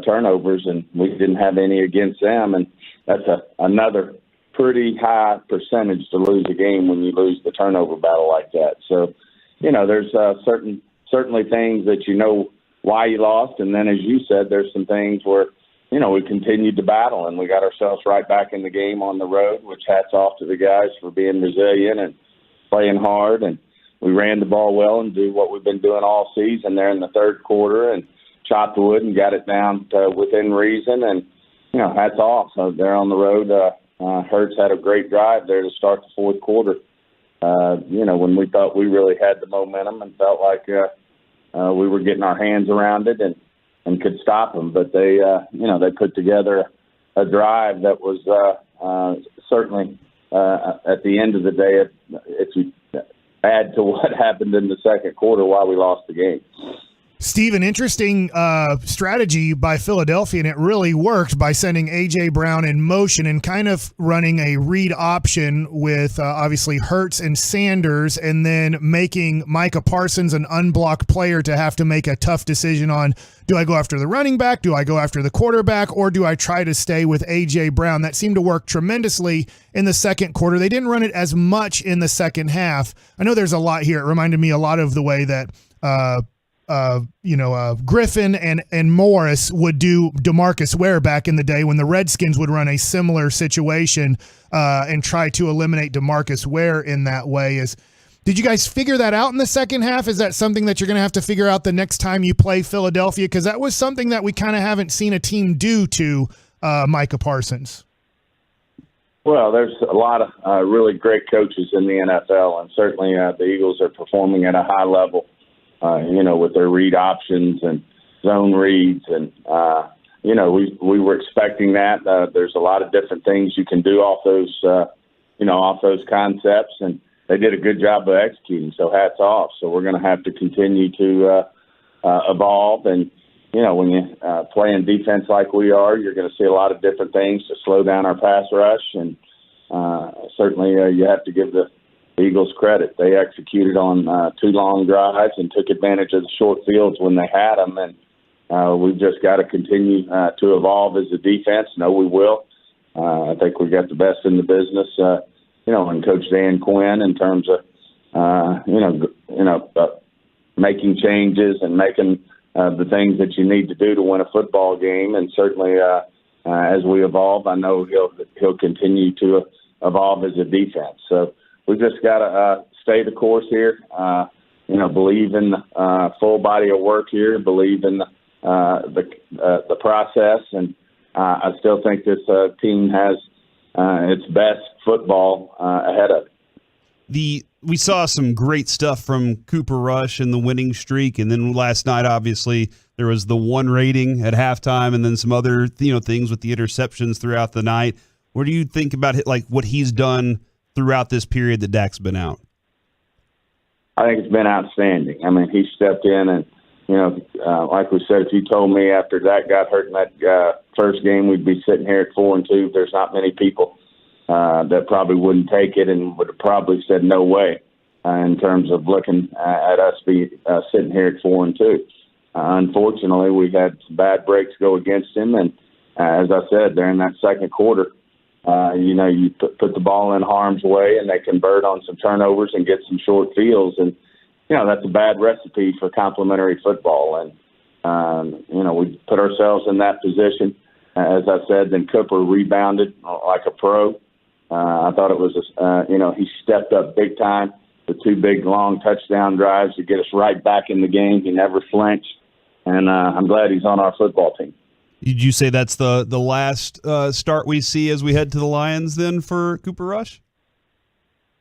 turnovers, and we didn't have any against them. And that's another pretty high percentage to lose a game when you lose the turnover battle like that. So, there's certainly things that why you lost. And then, as you said, there's some things where, we continued to battle and we got ourselves right back in the game on the road, which hats off to the guys for being resilient and playing hard. And we ran the ball well and do what we've been doing all season there in the third quarter and chopped wood and got it down to within reason. And, hats off. So they're on the road. Hurts had a great drive there to start the fourth quarter. When we thought we really had the momentum and felt like we were getting our hands around it and could stop them. But they put together a drive that was certainly at the end of the day, if you add to what happened in the second quarter, why we lost the game. Steve, an interesting strategy by Philadelphia, and it really worked by sending A.J. Brown in motion and kind of running a read option with obviously Hurts and Sanders, and then making Micah Parsons an unblocked player to have to make a tough decision on, do I go after the running back, do I go after the quarterback, or do I try to stay with A.J. Brown? That seemed to work tremendously in the second quarter. They didn't run it as much in the second half. I know there's a lot here. It reminded me a lot of the way that Griffin and Morris would do DeMarcus Ware back in the day when the Redskins would run a similar situation and try to eliminate DeMarcus Ware in that way. Did you guys figure that out in the second half? Is that something that you're going to have to figure out the next time you play Philadelphia? Because that was something that we kind of haven't seen a team do to Micah Parsons. Well, there's a lot of really great coaches in the NFL, and certainly the Eagles are performing at a high level. With their read options and zone reads. And, we were expecting that. There's a lot of different things you can do off those concepts. And they did a good job of executing. So hats off. So we're going to have to continue to evolve. And, when you play in defense like we are, you're going to see a lot of different things to slow down our pass rush. And certainly you have to give the Eagles credit. They executed on 2 long drives and took advantage of the short fields when they had them. And we've just got to continue to evolve as a defense. No, we will. I think we've got the best in the business, and Coach Dan Quinn in terms of, making changes and making the things that you need to do to win a football game. And certainly as we evolve, I know he'll continue to evolve as a defense. So we've just got to stay the course here, believe in the full body of work here, believe in the process. And I still think this team has its best football ahead of it. We saw some great stuff from Cooper Rush and the winning streak. And then last night, obviously, there was the 1 rating at halftime and then some other things with the interceptions throughout the night. What do you think about what he's done throughout this period that Dak's been out? I think it's been outstanding. I mean, he stepped in and, like we said, if you told me after Dak got hurt in that first game, we'd be sitting here at 4-2, there's not many people that probably wouldn't take it and would have probably said no way in terms of looking at us sitting here at 4-2. Unfortunately, we had some bad breaks go against him. And as I said, during that second quarter, you put the ball in harm's way and they convert on some turnovers and get some short fields. And, that's a bad recipe for complimentary football. And, we put ourselves in that position. As I said, then Cooper rebounded like a pro. I thought it was, he stepped up big time with 2 big, long touchdown drives to get us right back in the game. He never flinched. And I'm glad he's on our football team. Did you say that's the last start we see as we head to the Lions then for Cooper Rush?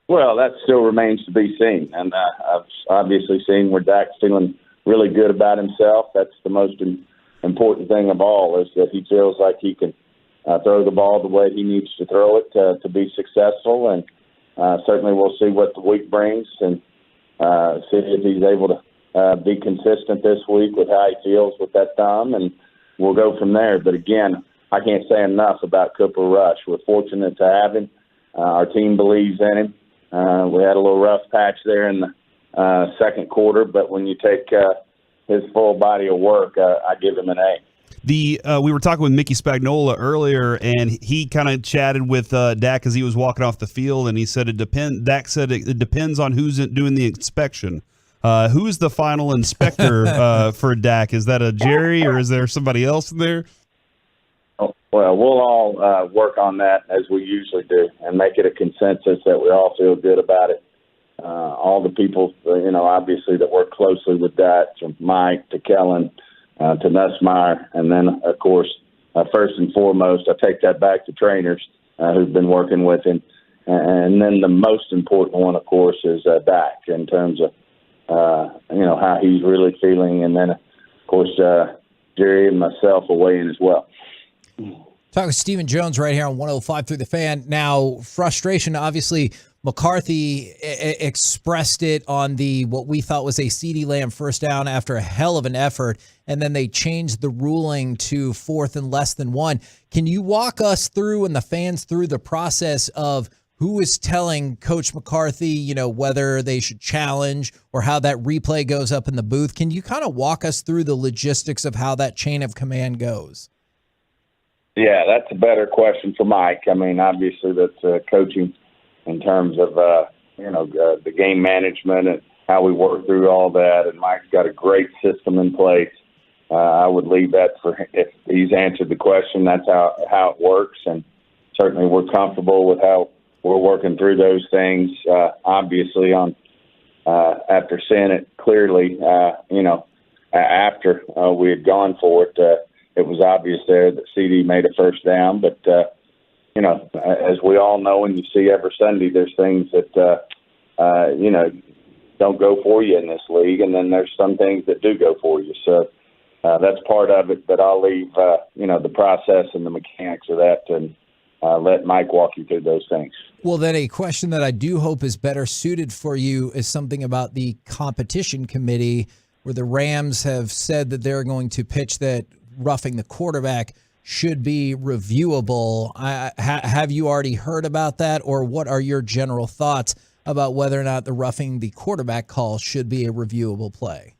Well, that still remains to be seen. And I've obviously seen where Dak's feeling really good about himself. That's the most important thing of all, is that he feels like he can throw the ball the way he needs to throw it to be successful. And certainly we'll see what the week brings and see if he's able to be consistent this week with how he feels with that thumb. And we'll go from there. But again, I can't say enough about Cooper Rush. We're fortunate to have him. Our team believes in him. We had a little rough patch there in the second quarter, but when you take his full body of work, I give him an A. We were talking with Mickey Spagnola earlier, and he kind of chatted with Dak as he was walking off the field, and he said Dak said it depends on who's doing the inspection. Who's the final inspector for Dak? Is that a Jerry, or is there somebody else in there? Well, we'll all work on that as we usually do and make it a consensus that we all feel good about it. All the people, obviously that work closely with that, from Mike to Kellen to Nussmeier, and then, of course, first and foremost, I take that back to trainers who've been working with him. And then the most important one, of course, is Dak in terms of, how he's really feeling. And then, of course, Jerry and myself will weigh in as well. Talking with Stephen Jones right here on 105 through the Fan. Now, frustration, obviously, McCarthy expressed it on what we thought was a CeeDee Lamb first down after a hell of an effort, and then they changed the ruling to 4th and less than 1. Can you walk us through and the fans through the process of who is telling Coach McCarthy, whether they should challenge or how that replay goes up in the booth? Can you kind of walk us through the logistics of how that chain of command goes? Yeah, that's a better question for Mike. I mean, obviously that's coaching in terms of, the game management and how we work through all that. And Mike's got a great system in place. I would leave that for him. If he's answered the question, that's how it works. And certainly we're comfortable with how we're working through those things. Obviously after seeing it clearly, after we had gone for it, it was obvious there that CD made a first down. But, as we all know and you see every Sunday, there's things that, don't go for you in this league. And then there's some things that do go for you. So that's part of it. But I'll leave, the process and the mechanics of that and let Mike walk you through those things. Well, then a question that I do hope is better suited for you is something about the competition committee, where the Rams have said that they're going to pitch that roughing the quarterback should be reviewable. Have you already heard about that, or what are your general thoughts about whether or not the roughing the quarterback call should be a reviewable play?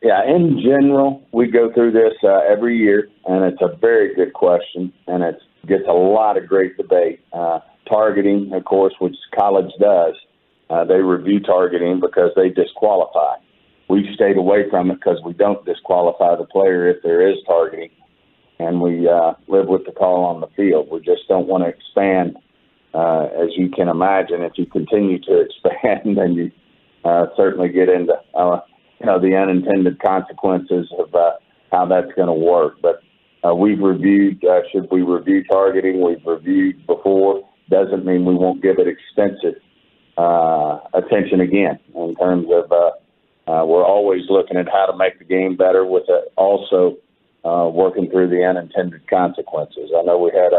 Yeah, in general, we go through this every year, and it's a very good question, and it gets a lot of great debate. Targeting, of course, which college does, they review targeting because they disqualify. We've stayed away from it because we don't disqualify the player if there is targeting, and we live with the call on the field. We just don't want to expand. As you can imagine, if you continue to expand, then you certainly get into the unintended consequences of how that's going to work. But we've reviewed, should we review targeting? We've reviewed before. Doesn't mean we won't give it extensive attention again in terms of we're always looking at how to make the game better with it, also working through the unintended consequences. I know we had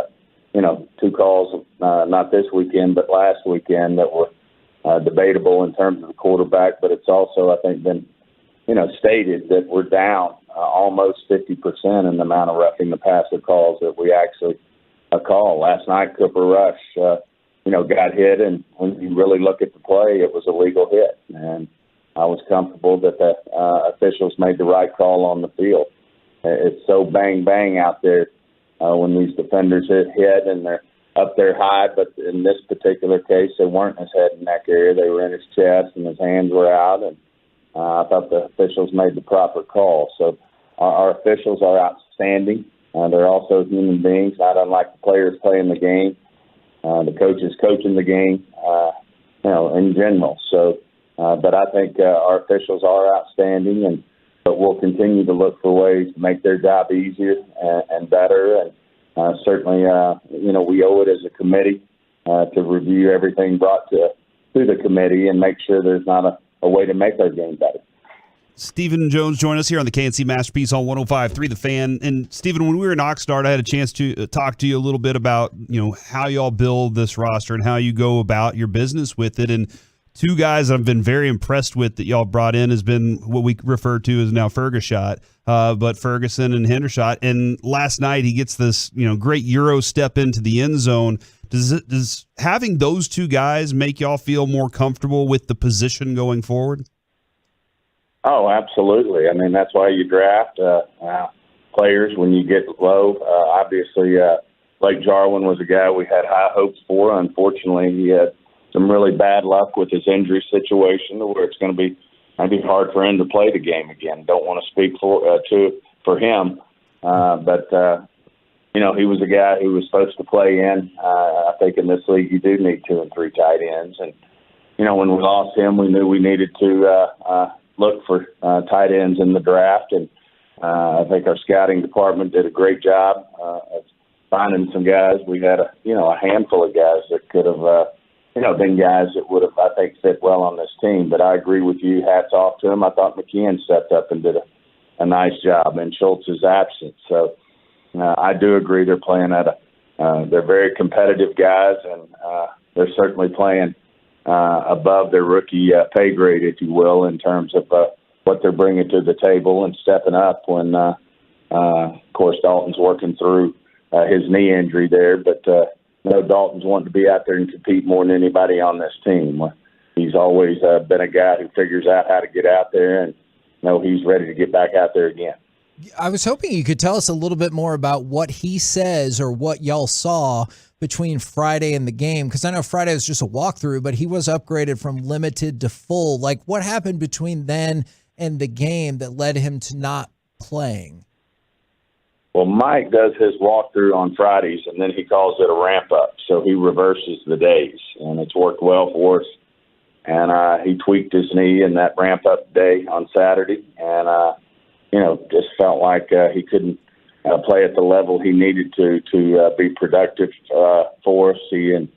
2 calls, not this weekend, but last weekend, that were debatable in terms of the quarterback, but it's also, I think, been stated that we're down almost 50% in the amount of roughing the passer calls that we actually call. Last night, Cooper Rush, got hit, and when you really look at the play, it was a legal hit. And I was comfortable that the officials made the right call on the field. It's so bang out there when these defenders hit, and they're up there high, but in this particular case, they weren't in his head and neck area. They were in his chest, and his hands were out, and I thought the officials made the proper call. So our officials are outstanding. They're also human beings, not unlike the players playing the game. The coaches coaching the game, in general. So, but I think our officials are outstanding, but we'll continue to look for ways to make their job easier and better. And certainly, we owe it as a committee to review everything brought to the committee and make sure there's not a way to make our game better. Stephen Jones joined us here on the KNC Masterpiece on 105.3 The Fan. And Stephen, when we were in Oxnard, I had a chance to talk to you a little bit about, how y'all build this roster and how you go about your business with it. And 2 guys I've been very impressed with that y'all brought in has been what we refer to as now Fergushot, but Ferguson and Hendershot. And last night he gets this, great Euro step into the end zone. Does having those 2 guys make y'all feel more comfortable with the position going forward? Oh, absolutely. I mean, that's why you draft players when you get low. Obviously, Blake Jarwin was a guy we had high hopes for. Unfortunately, he had some really bad luck with his injury situation, where it's going to be maybe hard for him to play the game again. Don't want to speak for him, but he was a guy who was supposed to play in. I think in this league you do need 2 and 3 tight ends, and when we lost him, we knew we needed to look for tight ends in the draft, and I think our scouting department did a great job of finding some guys. We had a handful of guys that could have been guys that would have, I think, fit well on this team. But I agree with you. Hats off to him. I thought McKeon stepped up and did a nice job in Schultz's absence. So I do agree they're playing they're very competitive guys, and they're certainly playing above their rookie pay grade, if you will, in terms of what they're bringing to the table and stepping up when, of course, Dalton's working through his knee injury there. But Dalton's wanting to be out there and compete more than anybody on this team. He's always been a guy who figures out how to get out there, and he's ready to get back out there again. I was hoping you could tell us a little bit more about what he says or what y'all saw between Friday and the game, because I know Friday was just a walkthrough, but he was upgraded from limited to full. Like, what happened between then and the game that led him to not playing? Well, Mike does his walkthrough on Fridays, and then he calls it a ramp-up. So he reverses the days, and it's worked well for us. And he tweaked his knee in that ramp-up day on Saturday, and, just felt like he couldn't play at the level he needed to be productive for us. He and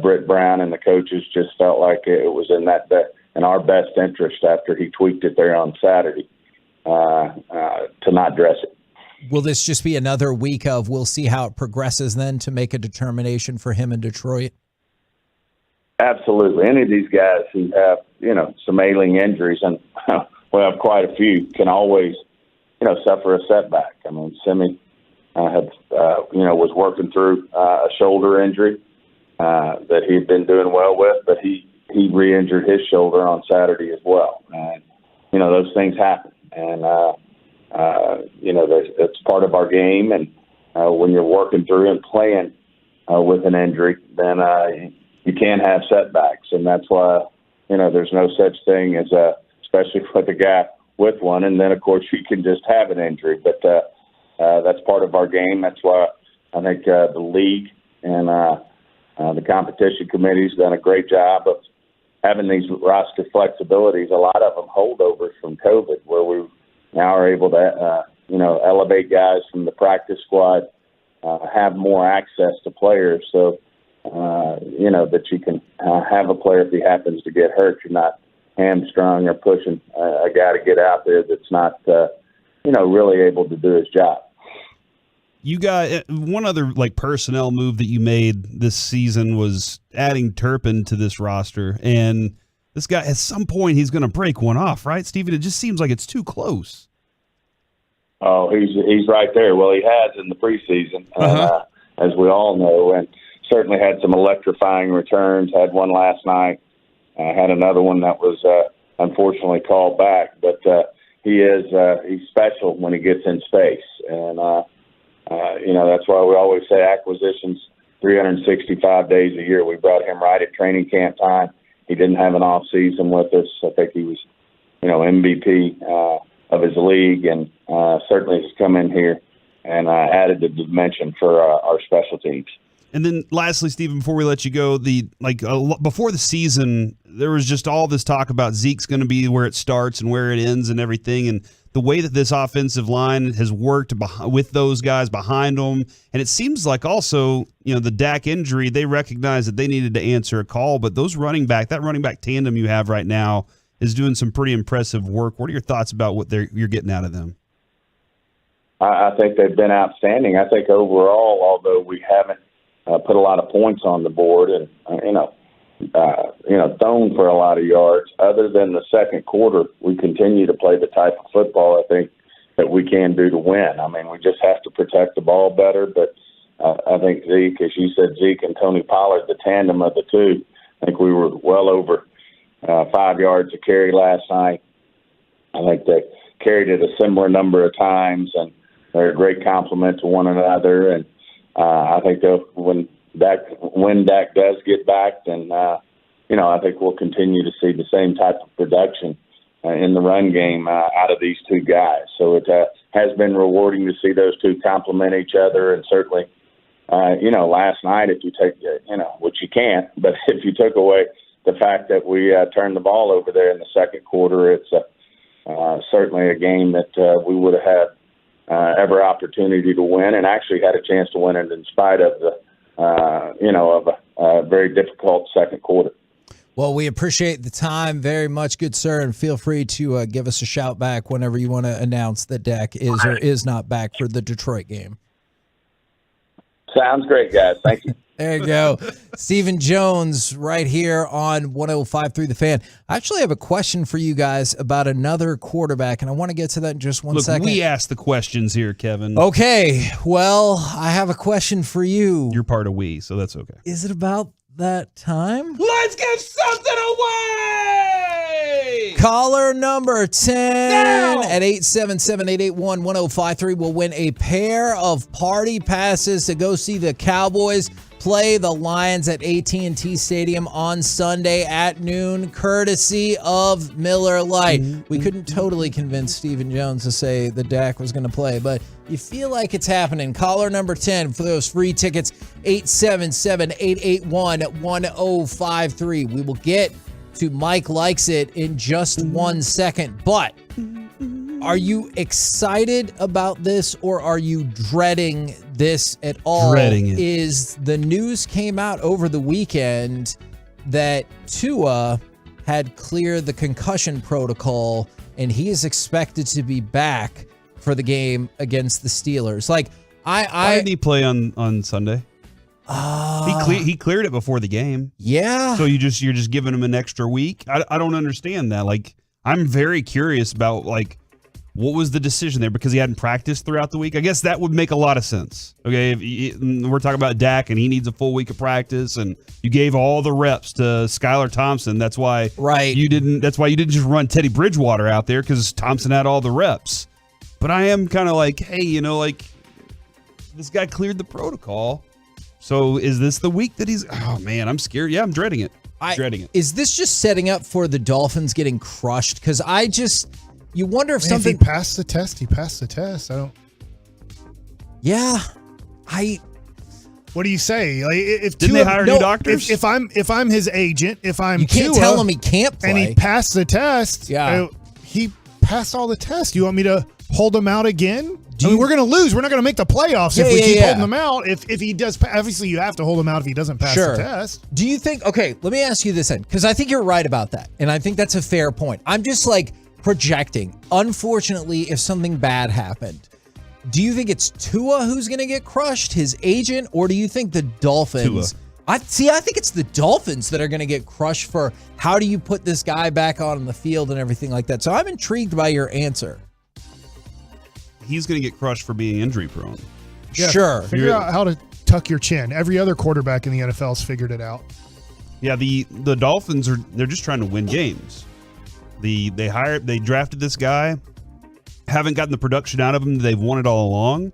Britt Brown and the coaches just felt like it was in our best interest after he tweaked it there on Saturday to not dress it. Will this just be another week of we'll see how it progresses then to make a determination for him in Detroit? Absolutely. Any of these guys who have, some ailing injuries, and we have quite a few, can always, suffer a setback. I mean, Simi was working through a shoulder injury that he had been doing well with, but he re-injured his shoulder on Saturday as well. And, those things happen. And, it's part of our game. And when you're working through and playing with an injury, then you can't have setbacks. And that's why, there's no such thing as especially with a guy with one. And then, of course, you can just have an injury. But that's part of our game. That's why I think the league and the competition committee has done a great job of having these roster flexibilities, a lot of them holdovers from COVID, where we now are able to, elevate guys from the practice squad, have more access to players. So, that you can have a player, if he happens to get hurt, you're not hamstrung or pushing a guy to get out there that's not, really able to do his job. You got one other personnel move that you made this season was adding Turpin to this roster, and this guy at some point he's going to break one off, right, Steven? It just seems like it's too close. Oh, he's right there. Well, he has in the preseason, as we all know, and certainly had some electrifying returns. Had one last night. Had another one that was unfortunately called back, but he's special when he gets in space, and that's why we always say acquisitions 365 days a year. We brought him right at training camp time. He didn't have an off season with us. I think he was, MVP of his league, and certainly has come in here and added the dimension for our special teams. And then lastly, Stephen, before we let you go, before the season, there was just all this talk about Zeke's going to be where it starts and where it ends and everything. And the way that this offensive line has worked with those guys behind them. And it seems like also, the Dak injury, they recognized that they needed to answer a call. But that running back tandem you have right now is doing some pretty impressive work. What are your thoughts about what you're getting out of them? I think they've been outstanding. I think overall, although we haven't put a lot of points on the board and, thrown for a lot of yards, other than the second quarter, we continue to play the type of football I think that we can do to win. I mean, we just have to protect the ball better, but I think Zeke, as you said, Zeke and Tony Pollard, the tandem of the two, I think we were well over 5 yards a carry last night. I think they carried it a similar number of times, and they're a great compliment to one another. And I think when Dak does get back, then I think we'll continue to see the same type of production in the run game out of these two guys. So it has been rewarding to see those two complement each other. And certainly, last night, if you take, which you can't, but if you took away the fact that we turned the ball over there in the second quarter, it's certainly a game that we would have had every opportunity to win, and actually had a chance to win it in spite of of a very difficult second quarter. Well, we appreciate the time very much, good sir, and feel free to give us a shout back whenever you want to announce that Dak is or is not back for the Detroit game. Sounds great, guys. Thank you. There you go. Stephen Jones right here on 105.3 The Fan. I actually have a question for you guys about another quarterback, and I want to get to that in just one second. We asked the questions here, Kevin. Okay. Well, I have a question for you. You're part of we, so that's okay. Is it about that time? Let's give something away! Caller number 10 at 877-881-1053 will win a pair of party passes to go see the Cowboys play the Lions at AT&T Stadium on Sunday at noon, courtesy of Miller Lite. We couldn't totally convince Stephen Jones to say that Dak was going to play, but you feel like it's happening. Caller number 10 for those free tickets, 877-881-1053. We will get to Mike Likes It in just 1 second, but are you excited about this, or are you dreading this at all? Dreading it. Is the news came out over the weekend that Tua had cleared the concussion protocol and he is expected to be back for the game against the Steelers. Like, Why didn't he play on Sunday? He cleared it before the game. Yeah. So you're just giving him an extra week. I don't understand that. Like, I'm very curious about what was the decision there, because he hadn't practiced throughout the week. I guess that would make a lot of sense. Okay, we're talking about Dak and he needs a full week of practice, and you gave all the reps to Skylar Thompson. That's why you didn't just run Teddy Bridgewater out there, because Thompson had all the reps. But I am kind of like, hey, this guy cleared the protocol. So is this the week that he's? Oh man, I'm scared. Yeah, I'm dreading it. Dreading it. Is this just setting up for the Dolphins getting crushed? Because you wonder if something. If he passed the test, he passed the test. I don't. Yeah, What do you say? Like, if didn't they hire new doctors? If I'm his agent, if I'm you can't Tua, tell him he can't play, and he passed the test. Yeah, he passed all the tests. You want me to hold him out again? We're going to lose. We're not going to make the playoffs if we keep holding him out. If he does, obviously you have to hold him out if he doesn't pass the test. Do you think? Okay, let me ask you this then, because I think you're right about that, and I think that's a fair point. I'm just projecting. Unfortunately, if something bad happened, do you think it's Tua who's going to get crushed, his agent, or do you think the Dolphins? Tua. I think it's the Dolphins that are going to get crushed for how do you put this guy back on the field and everything like that. So I'm intrigued by your answer. He's going to get crushed for being injury prone. Yeah, sure. Figure out how to tuck your chin. Every other quarterback in the NFL's figured it out. Yeah, the Dolphins they're just trying to win games. They drafted this guy, haven't gotten the production out of him they've wanted all along,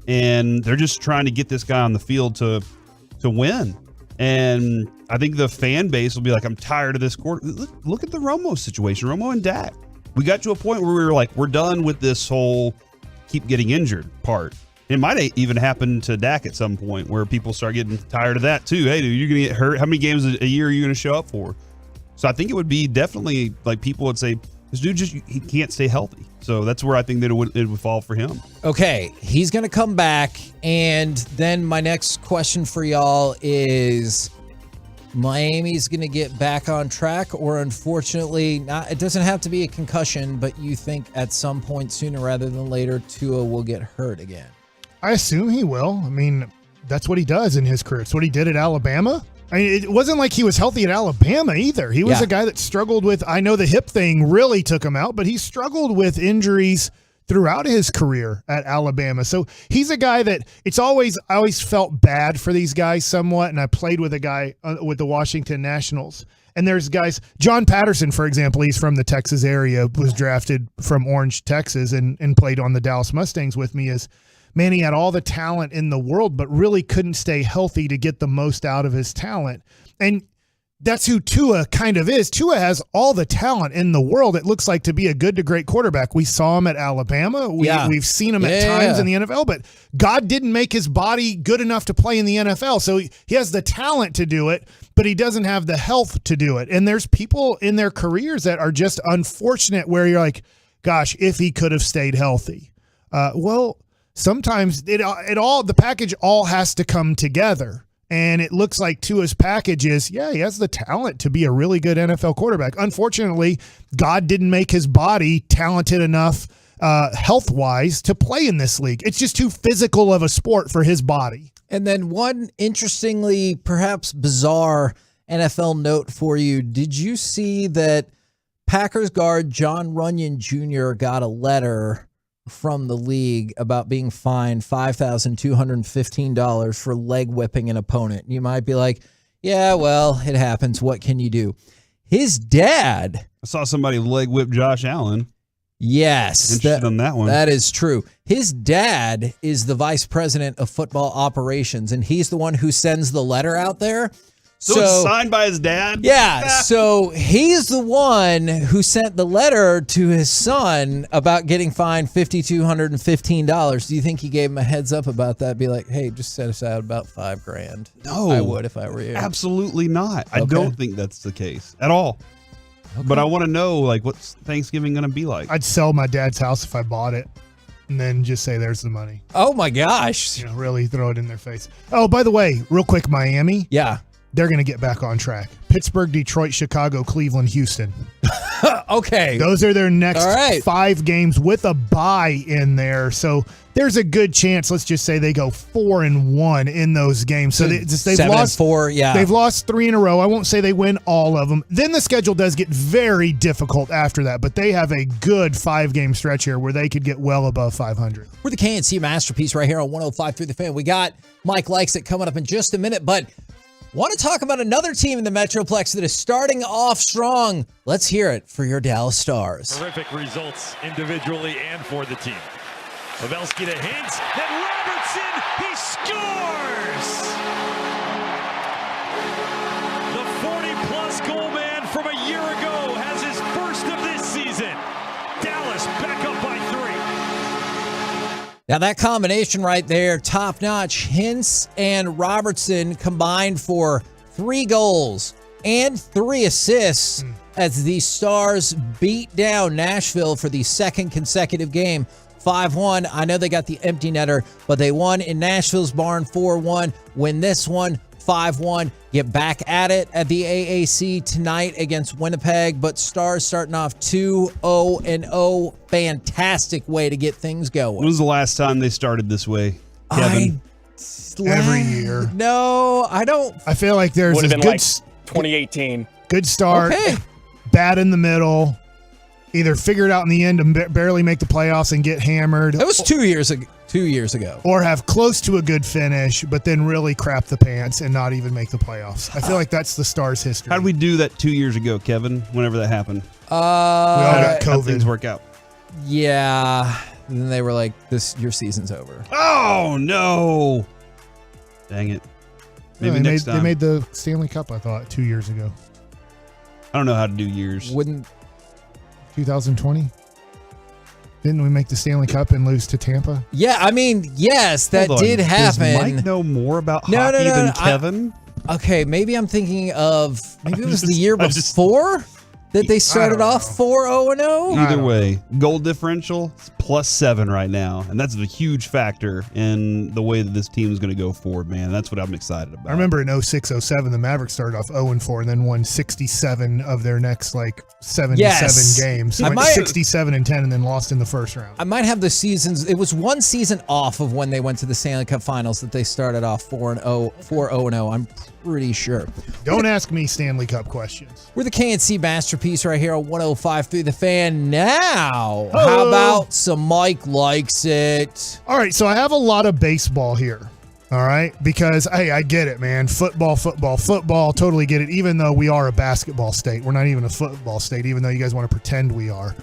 and they're just trying to get this guy on the field to win. And I think the fan base will be like, I'm tired of this quarter. Look at the Romo situation, Romo and Dak. We got to a point where we were like, we're done with this whole keep getting injured part. It might even happen to Dak at some point where people start getting tired of that too. Hey, dude, you're going to get hurt. How many games a year are you going to show up for? So I think it would be definitely people would say, this dude he can't stay healthy. So that's where I think that it would fall for him. Okay, he's going to come back. And then my next question for y'all is, Miami's going to get back on track, or unfortunately, it doesn't have to be a concussion, but you think at some point sooner rather than later, Tua will get hurt again? I assume he will. I mean, that's what he does in his career. It's what he did at Alabama. I mean, it wasn't like he was healthy at Alabama either. He was a guy that struggled with, I know the hip thing really took him out, but he struggled with injuries throughout his career at Alabama. So he's a guy that I always felt bad for these guys somewhat. And I played with a guy with the Washington Nationals. And there's guys, John Patterson, for example, he's from the Texas area, was drafted from Orange, Texas, and played on the Dallas Mustangs with me. Man, he had all the talent in the world, but really couldn't stay healthy to get the most out of his talent. And that's who Tua kind of is. Tua has all the talent in the world, it looks like, to be a good to great quarterback. We saw him at Alabama. We've seen him at times in the NFL, but God didn't make his body good enough to play in the NFL. So he has the talent to do it, but he doesn't have the health to do it. And there's people in their careers that are just unfortunate where you're like, gosh, if he could have stayed healthy. Well, sometimes the package all has to come together. And it looks like Tua's package is, he has the talent to be a really good NFL quarterback. Unfortunately, God didn't make his body talented enough health-wise to play in this league. It's just too physical of a sport for his body. And then one interestingly, perhaps bizarre NFL note for you. Did you see that Packers guard John Runyon Jr. got a letter from the league about being fined $5,215 for leg whipping an opponent? You might be like, yeah, well, it happens. What can you do? His dad. I saw somebody leg whip Josh Allen. Yes. Interested on that one. That is true. His dad is the vice president of football operations, and he's the one who sends the letter out there. So it's signed by his dad? Yeah, so he's the one who sent the letter to his son about getting fined $5,215. Do you think he gave him a heads up about that? Be like, hey, just set aside about $5,000. No. I would if I were you. Absolutely not. Okay. I don't think that's the case at all. Okay. But I want to know, like, what's Thanksgiving going to be like? I'd sell my dad's house if I bought it and then just say there's the money. Oh, my gosh. Really throw it in their face. Oh, by the way, real quick, Miami. Yeah. They're going to get back on track. Pittsburgh, Detroit, Chicago, Cleveland, Houston. Okay. Those are their next 5 games with a bye in there. So there's a good chance, let's just say they go 4-1 in those games. So they've 7-4, yeah. They've lost 3 in a row. I won't say they win all of them. Then the schedule does get very difficult after that, but they have a good 5-game stretch here where they could get well above 500. We're the KNC Masterpiece right here on 105 through the Fan. We got Mike Likes It coming up in just a minute, but want to talk about another team in the Metroplex that is starting off strong. Let's hear it for your Dallas Stars. Terrific results individually and for the team. Pavelski to Hintz, then Robertson, he scores! The 40-plus goal man from a year ago has his first of this season. Dallas back up by 3. Now that combination right there, top-notch. Hintz and Robertson combined for 3 goals and 3 assists as the Stars beat down Nashville for the second consecutive game, 5-1. I know they got the empty netter, but they won in Nashville's barn 4-1. Win this one 5-1. Get back at it at the AAC tonight against Winnipeg, but Stars starting off 2-0-0. Fantastic way to get things going. When was the last time they started this way, Kevin? Every year. No, I don't. I feel like there's Would this have been good, like 2018. good start, Okay. bad in the middle, either figure it out in the end and barely make the playoffs and get hammered. That was 2 years ago. 2 years ago. Or have close to a good finish, but then really crap the pants and not even make the playoffs. I feel like that's the Stars' history. How did we do that 2 years ago, Kevin, whenever that happened? We all got How'd COVID. things work out? Yeah. And then they were like, your season's over. Oh, no. Dang it. Maybe next time. They made the Stanley Cup, I thought, 2 years ago. I don't know how to do years. Wouldn't 2020? Didn't we make the Stanley Cup and lose to Tampa? Yeah, I mean, yes, that Hold on. did happen. Does Mike know more about hockey than Kevin? Okay, maybe I'm thinking of, maybe it was the year before that they started off 4-0-0. Either way, goal differential is +7 right now, and that's a huge factor in the way that this team is going to go forward, man. That's what I'm excited about. I remember in 06-07, the Mavericks started off 0-4 and then won 67 of their next 77 games. Went 67-10 and then lost in the first round. I might have the seasons. It was one season off of when they went to the Stanley Cup Finals that they started off 4-0-0. I'm pretty sure. Don't ask me Stanley Cup questions. We're the KNC Masterpiece right here on 105 through the Fan. Now, how about some Mike Likes It? All right, so I have a lot of baseball here. All right, because hey, I get it, man. Football, totally get it. Even though we are a basketball state, we're not even a football state. Even though you guys want to pretend we are.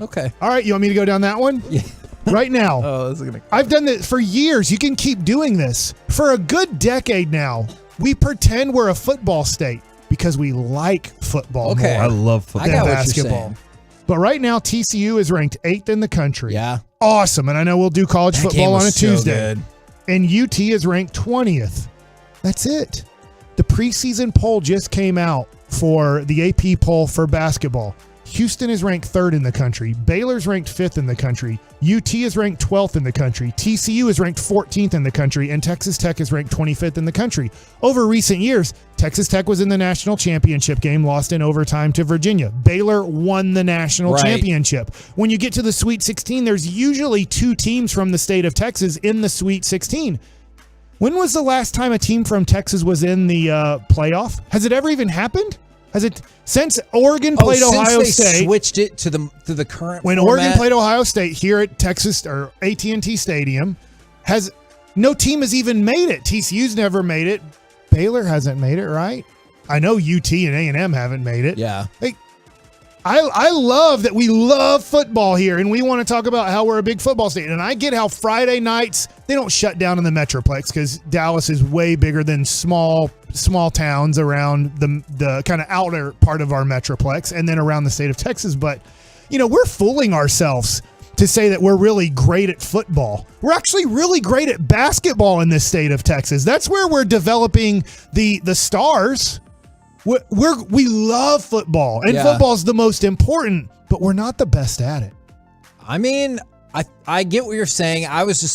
Okay. All right, you want me to go down that one? Yeah. Right now. I've done this for years. You can keep doing this for a good decade now. We pretend we're a football state because we like football. Okay. more I love football. than I got what you're basketball. saying. But right now, TCU is ranked 8th in the country. Yeah. Awesome. And I know we'll do college That football game on a was so Tuesday. good. And UT is ranked 20th. That's it. The preseason poll just came out for the AP poll for basketball. Houston is ranked 3rd in the country. Baylor's ranked 5th in the country. UT is ranked 12th in the country. TCU is ranked 14th in the country. And Texas Tech is ranked 25th in the country. Over recent years, Texas Tech was in the national championship game, lost in overtime to Virginia. Baylor won the national championship. When you get to the Sweet 16, there's usually 2 teams from the state of Texas in the Sweet 16. When was the last time a team from Texas was in the playoff? Has it ever even happened? Has it since Oregon played Ohio State? Switched it to the current. When format? Oregon played Ohio State here at Texas or AT&T Stadium, no team has even made it. TCU's never made it. Baylor hasn't made it, right? I know UT and A&M haven't made it. Yeah. Hey, I love that we love football here, and we want to talk about how we're a big football state. And I get how Friday nights, they don't shut down in the Metroplex because Dallas is way bigger than small towns around the kind of outer part of our Metroplex and then around the state of Texas. But, we're fooling ourselves to say that we're really great at football. We're actually really great at basketball in this state of Texas. That's where we're developing the stars. We love football, and football is the most important, but we're not the best at it. I mean, I get what you're saying.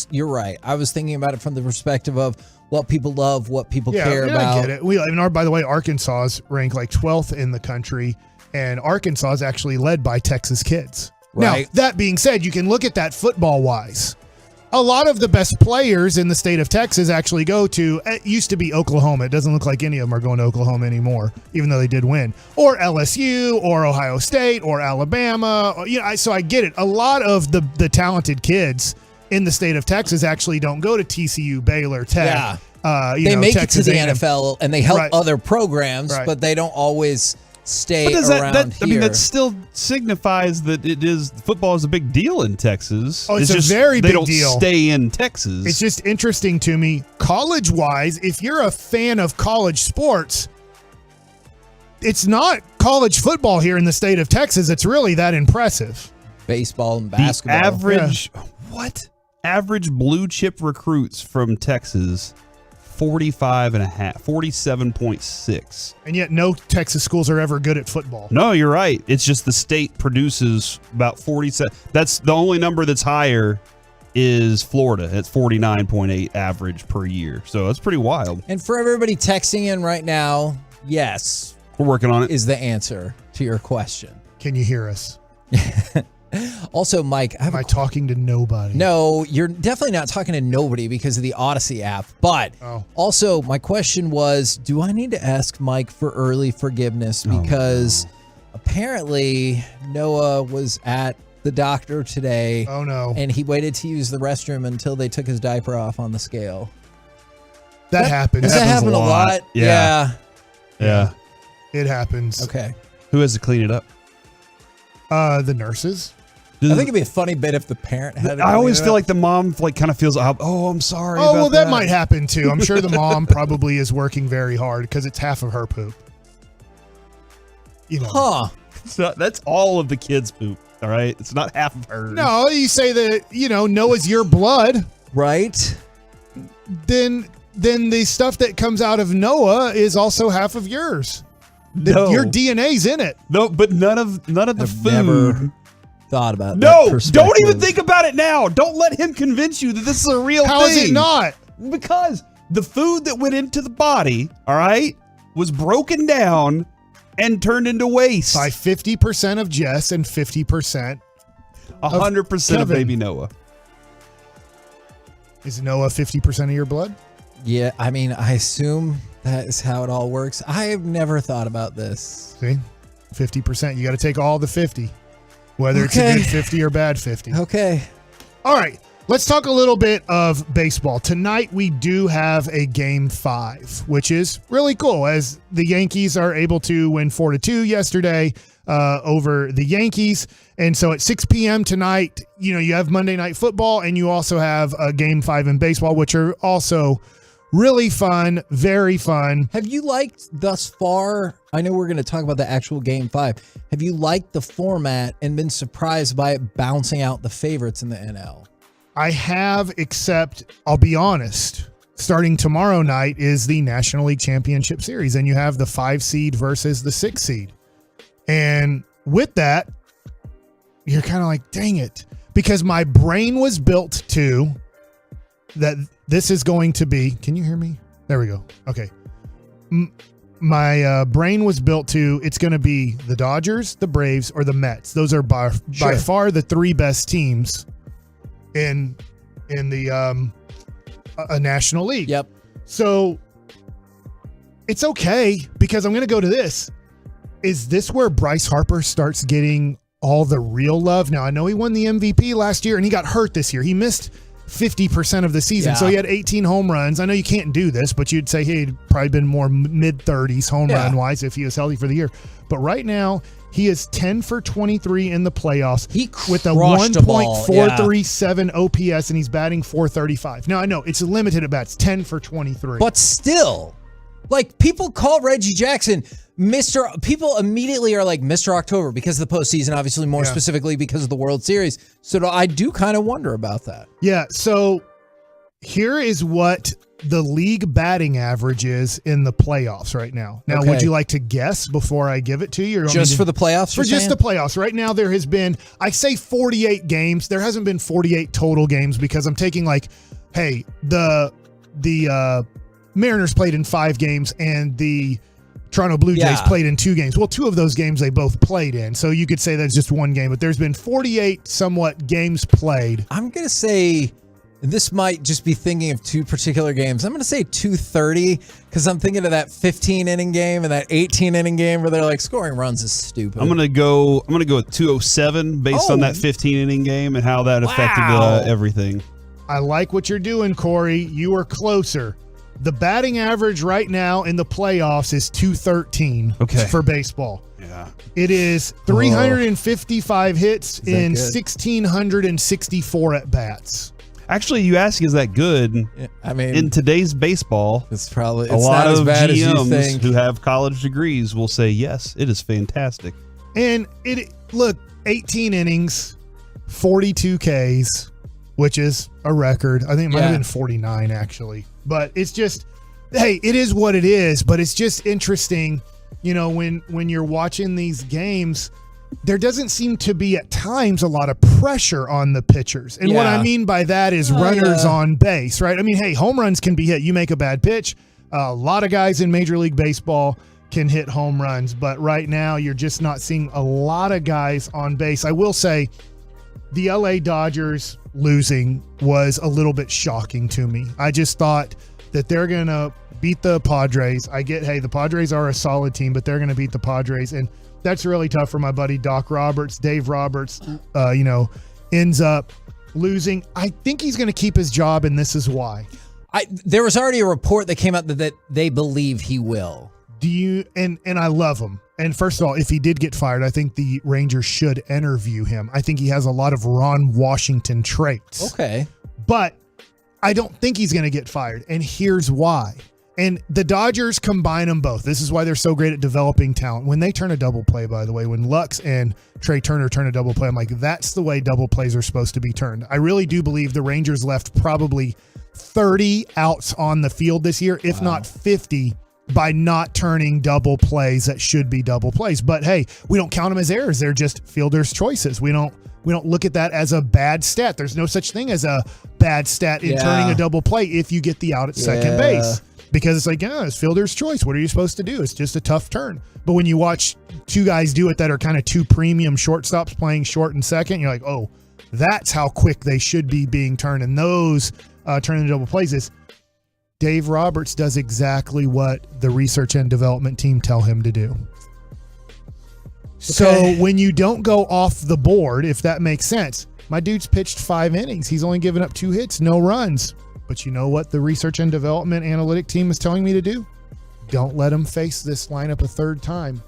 You're right. I was thinking about it from the perspective of what people love, what people care about. I get it. By the way, Arkansas is ranked like 12th in the country, and Arkansas is actually led by Texas kids. Right. Now, that being said, you can look at that football-wise. A lot of the best players in the state of Texas actually go to, it used to be Oklahoma. It doesn't look like any of them are going to Oklahoma anymore, even though they did win. Or LSU, or Ohio State, or Alabama. So I get it. A lot of the talented kids in the state of Texas actually don't go to TCU, Baylor, Tech. Yeah. They make Texas it to the A&M. NFL, and they help other programs, but they don't always stay around here. that still signifies that football is a big deal in Texas. Oh, it's a very big deal. They don't stay in Texas. It's just interesting to me, college-wise, if you're a fan of college sports, it's not college football here in the state of Texas. It's really that impressive. Baseball and basketball. The average blue chip recruits from Texas, 47.6. And yet no Texas schools are ever good at football. No, you're right. It's just the state produces about 47. That's the only number that's higher is Florida. It's 49.8 average per year. So that's pretty wild. And for everybody texting in right now, yes. We're working on it. Is the answer to your question. Can you hear us? Also, Mike, am I talking to nobody? No, you're definitely not talking to nobody because of the Odyssey app. But also, my question was, do I need to ask Mike for early forgiveness? Because apparently Noah was at the doctor today. Oh, no. And he waited to use the restroom until they took his diaper off on the scale. That happens. Does that happen a lot? Yeah. It happens. Okay. Who has to clean it up? The nurses. I think it'd be a funny bit if the parent had. I always feel like the mom kind of feels, oh, I'm sorry. Oh, about well, that might happen too. I'm sure the mom probably is working very hard because it's half of her poop. Huh? So that's all of the kids' poop. All right, it's not half of hers. No, you say that Noah's your blood, right? Then the stuff that comes out of Noah is also half of yours. No. Your DNA's in it. No, but none of the food. Never thought about No, that don't even think about it now. Don't let him convince you that this is a real thing. How is it not? Because the food that went into the body, all right, was broken down and turned into waste. By 50% of Jess and 50% 100% of baby Noah. Is Noah 50% of your blood? Yeah, I mean, I assume that is how it all works. I've never thought about this. See? 50%. You got to take all the 50. Whether it's a good 50 or bad 50. Okay. All right. Let's talk a little bit of baseball. Tonight, we do have a Game 5, which is really cool, as the Yankees are able to win 4-2 yesterday over the Yankees. And so at 6 p.m. tonight, you have Monday Night Football, and you also have a Game 5 in baseball, which are also really fun, very fun. Have you liked thus far? I know we're going to talk about the actual Game 5. Have you liked the format and been surprised by it bouncing out the favorites in the NL? I have, except I'll be honest, starting tomorrow night is the National League Championship Series, and you have the 5 seed versus the 6 seed. And with that, you're kind of like, dang it, because my brain was built to that this is going to be, can you hear me? There we go. Okay. My brain was built to, it's going to be the Dodgers, the Braves, or the Mets. Those are by far the 3 best teams in the National League. Yep. So it's okay, because I'm going to go to this. Is this where Bryce Harper starts getting all the real love? Now, I know he won the MVP last year, and he got hurt this year. He missed 50% of the season. So he had 18 home runs. I know you can't do this, but you'd say he'd probably been more mid-30s home run wise if he was healthy for the year. But right now, he is 10 for 23 in the playoffs with a 1.437 OPS, and he's batting .435. Now, I know it's limited at bats, 10 for 23. But still, like, people call Reggie Jackson people immediately are like Mr. October because of the postseason, obviously more specifically because of the World Series. So I do kind of wonder about that. Yeah, so here is what the league batting average is in the playoffs right now. Now, would you like to guess before I give it to you? Just for the playoffs? For just the playoffs. Right now, there has been, I say 48 games. There hasn't been 48 total games, because I'm taking the Mariners played in 5 games and the Toronto Blue Jays played in 2 games. Well, 2 of those games they both played in. So you could say that's just 1 game, but there's been 48 somewhat games played. I'm going to say, this might just be thinking of 2 particular games. I'm going to say 230, because I'm thinking of that 15-inning game and that 18-inning game where they're like, scoring runs is stupid. I'm gonna go with 207 based on that 15-inning game and how that affected everything. I like what you're doing, Corey. You are closer. The batting average right now in the playoffs is 213 for baseball. Yeah. It is 355 hits in 1,664 at-bats. Actually, you ask, is that good? I mean, in today's baseball, it's a lot not as of bad as you GMs think. who have college degrees will say, yes, it is fantastic. And look, 18 innings, 42 Ks, which is a record. I think it might have been 49, actually. But it's just, hey, it is what it is. But it's just interesting, when you're watching these games, there doesn't seem to be at times a lot of pressure on the pitchers. And what I mean by that is runners on base, right? I mean, hey, home runs can be hit. You make a bad pitch. A lot of guys in Major League Baseball can hit home runs. But right now, you're just not seeing a lot of guys on base. I will say the LA Dodgers losing was a little bit shocking to me. I just thought that they're going to beat the Padres. I get, hey, the Padres are a solid team, but they're going to beat the Padres. And that's really tough for my buddy Doc Roberts. Dave Roberts, ends up losing. I think he's going to keep his job, and this is why. There was already a report that came out that they believe he will. Do you? And I love him. And first of all, if he did get fired, I think the Rangers should interview him. I think he has a lot of Ron Washington traits. Okay. But I don't think he's going to get fired. And here's why. And the Dodgers combine them both. This is why they're so great at developing talent. When they turn a double play, by the way, when Lux and Trey Turner turn a double play, I'm like, that's the way double plays are supposed to be turned. I really do believe the Rangers left probably 30 outs on the field this year, if not 50, by not turning double plays that should be double plays. But hey, we don't count them as errors. They're just fielders' choices. We don't look at that as a bad stat. There's no such thing as a bad stat in turning a double play if you get the out at second base. Because it's like, it's fielder's choice. What are you supposed to do? It's just a tough turn. But when you watch 2 guys do it that are kind of 2 premium shortstops playing short and second, you're like, oh, that's how quick they should be being turned. And those turning the double plays is Dave Roberts does exactly what the research and development team tell him to do. So when you don't go off the board, if that makes sense, My dude's pitched 5 innings. He's only given up 2 hits, no runs. But you know what the research and development analytic team is telling me to do? Don't let him face this lineup a third time.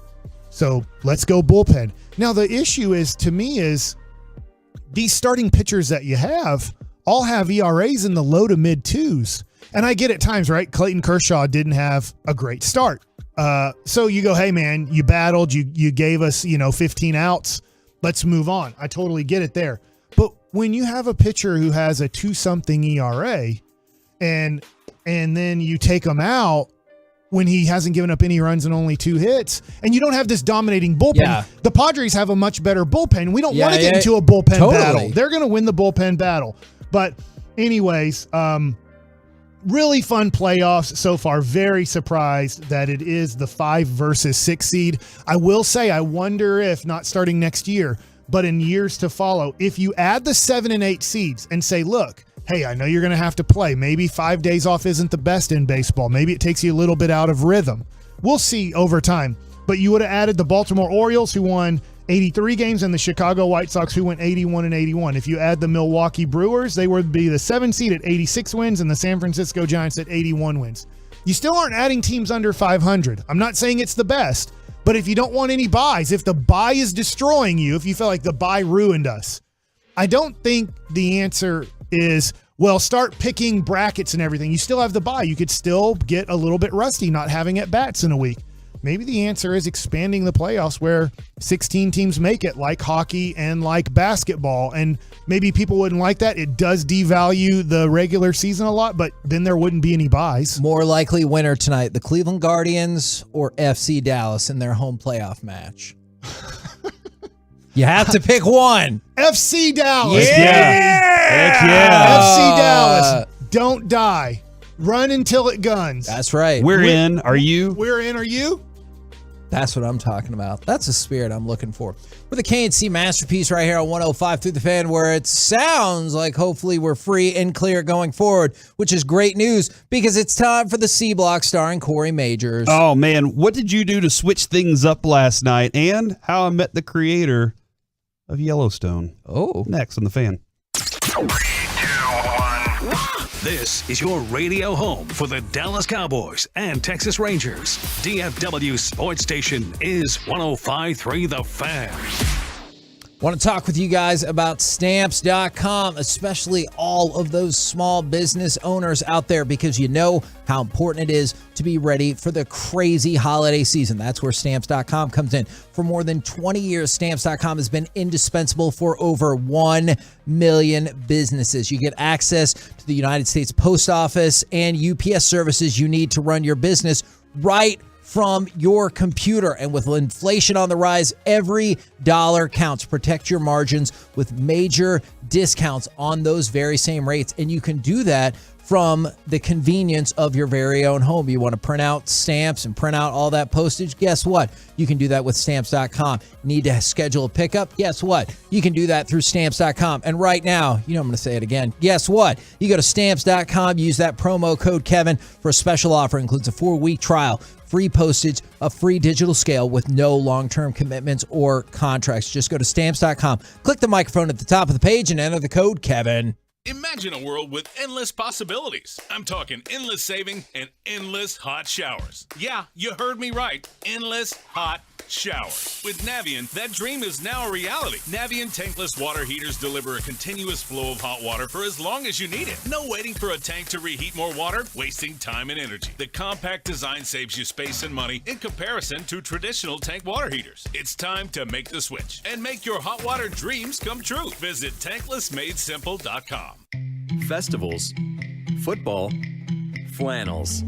So let's go bullpen. Now, the issue is, to me, is these starting pitchers that you have all have ERAs in the low to mid 2s. And I get at times, right? Clayton Kershaw didn't have a great start. So you go, hey, man, you battled. You gave us, 15 outs. Let's move on. I totally get it there. But when you have a pitcher who has a 2-something ERA and then you take him out when he hasn't given up any runs and only 2 hits, and you don't have this dominating bullpen, the Padres have a much better bullpen. We don't want to get into a bullpen battle. They're going to win the bullpen battle. But anyways, really fun playoffs so far. Very surprised that it is the 5 versus 6 seed. I will say, I wonder if, not starting next year, but in years to follow, if you add the 7 and 8 seeds and say, look, hey, I know you're going to have to play. Maybe 5 days off isn't the best in baseball. Maybe it takes you a little bit out of rhythm. We'll see over time. But you would have added the Baltimore Orioles, who won 83 games, and the Chicago White Sox, who went 81 and 81. If you add the Milwaukee Brewers, they would be the 7 seed at 86 wins, and the San Francisco Giants at 81 wins. You still aren't adding teams under 500. I'm not saying it's the best, but if you don't want any buys, if the buy is destroying you, if you feel like the buy ruined us, I don't think the answer is, well, start picking brackets and everything. You still have the buy. You could still get a little bit rusty not having at-bats in a week. Maybe the answer is expanding the playoffs where 16 teams make it, like hockey and like basketball. And maybe people wouldn't like that. It does devalue the regular season a lot, but then there wouldn't be any buys. More likely winner tonight, the Cleveland Guardians or FC Dallas in their home playoff match. You have to pick one. FC Dallas. Yeah. Heck yeah. FC Dallas. Don't die. Run until it guns. That's right. We're in. Are you? We're in. Are you? That's what I'm talking about. That's the spirit I'm looking for. We're the K&C Masterpiece right here on 105 through the Fan, where it sounds like hopefully we're free and clear going forward, which is great news because it's time for the C Block starring Corey Majors. Oh, man. What did you do to switch things up last night? And how I met the creator of Yellowstone. Oh. Next on the Fan. 3, 2, 1. This is your radio home for the Dallas Cowboys and Texas Rangers. DFW Sports Station is 105.3 The Fan. Want to talk with you guys about Stamps.com, especially all of those small business owners out there, because you know how important it is to be ready for the crazy holiday season. That's where Stamps.com comes in. For more than 20 years, Stamps.com has been indispensable for over 1 million businesses. You get access to the United States Post Office and UPS services you need to run your business right from your computer. And with inflation on the rise, every dollar counts. Protect your margins with major discounts on those very same rates. And you can do that from the convenience of your very own home. You want to print out stamps and print out all that postage? Guess what? You can do that with Stamps.com. Need to schedule a pickup? Guess what? You can do that through Stamps.com. And right now, I'm going to say it again. Guess what? You go to Stamps.com, use that promo code Kevin for a special offer. It includes a 4-week trial, free postage, a free digital scale with no long-term commitments or contracts. Just go to Stamps.com, click the microphone at the top of the page, and enter the code Kevin. Imagine a world with endless possibilities. I'm talking endless saving and endless hot showers. Yeah, you heard me right. Endless hot showers. With Navien, that dream is now a reality. Navien tankless water heaters deliver a continuous flow of hot water for as long as you need it. No waiting for a tank to reheat more water, wasting time and energy. The compact design saves you space and money in comparison to traditional tank water heaters. It's time to make the switch and make your hot water dreams come true. Visit tanklessmadesimple.com. Festivals, football, flannels.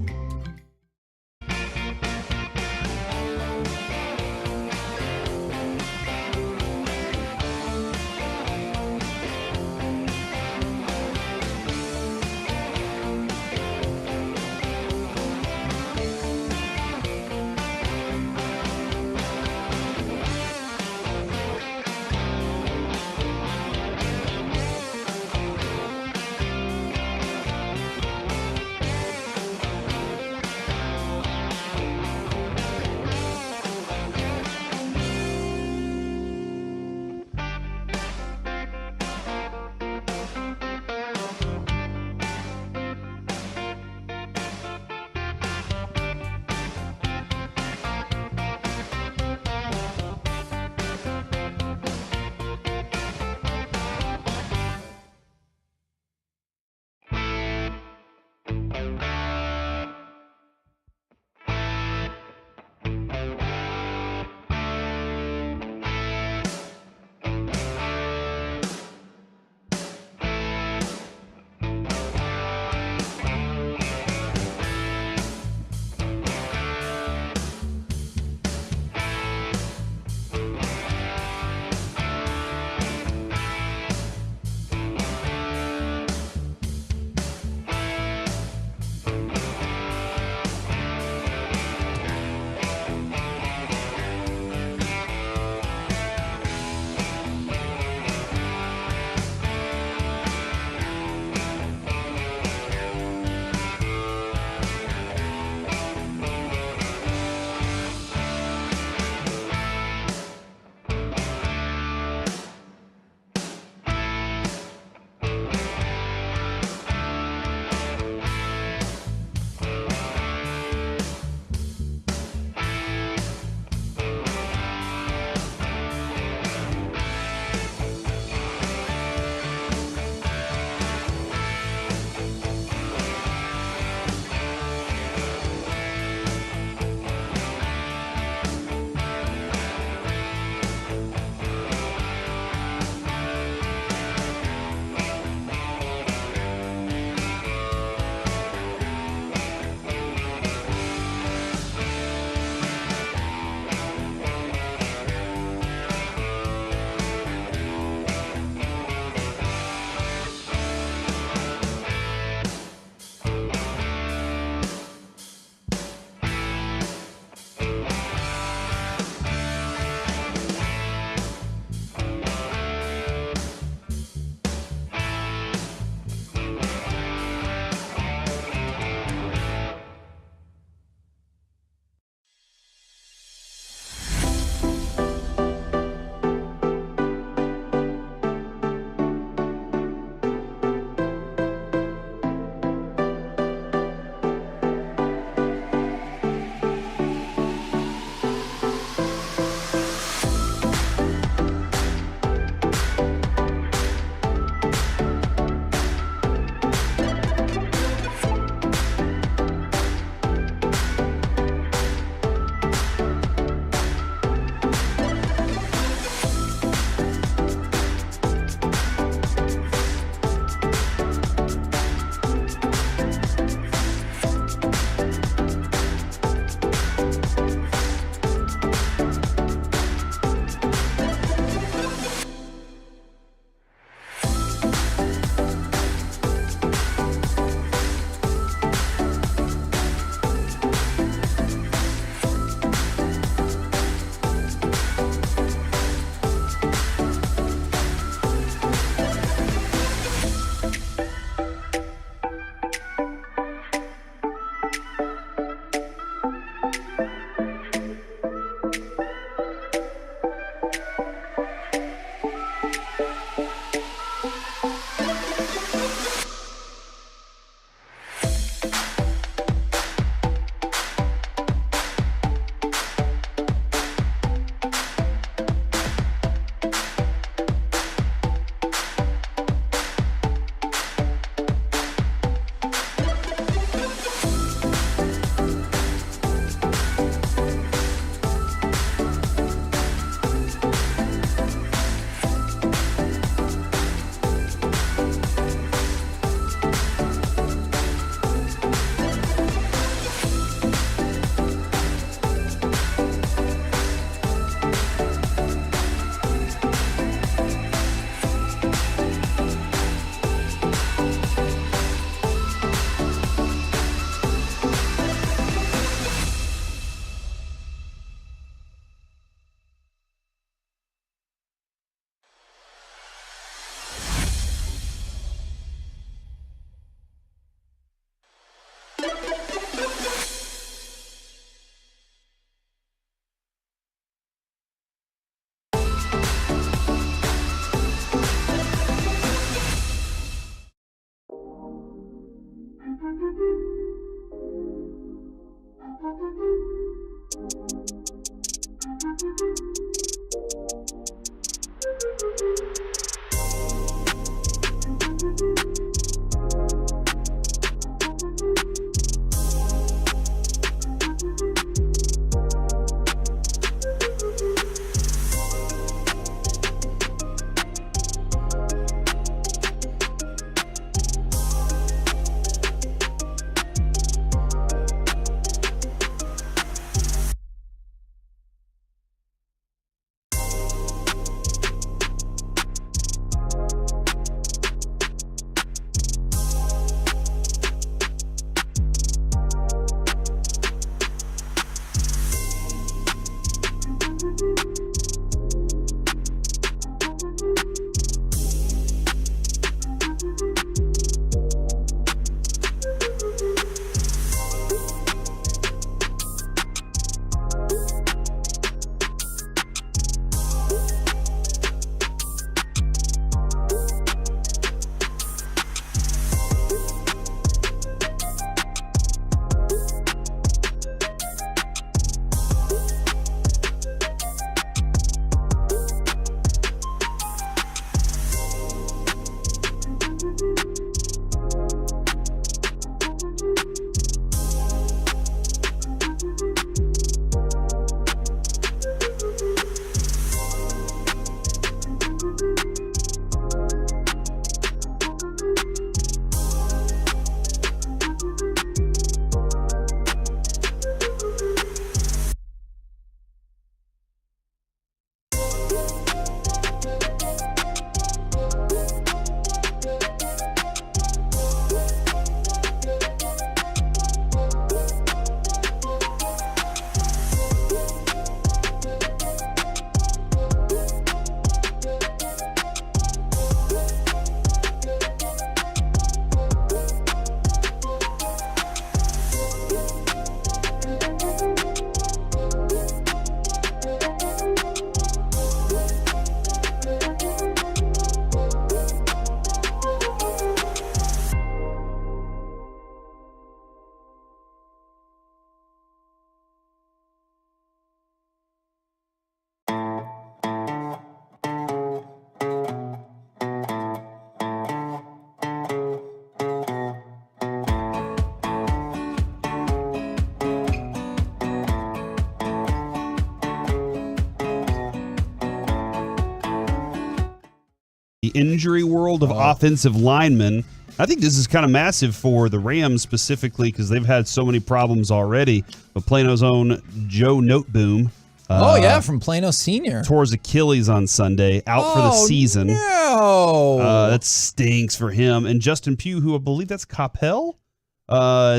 The injury world of offensive linemen. I think this is kind of massive for the Rams specifically because they've had so many problems already. But Plano's own Joe Noteboom. From Plano Senior. Tore his Achilles on Sunday, out for the season. No. That stinks for him. And Justin Pugh, who I believe that's Coppell,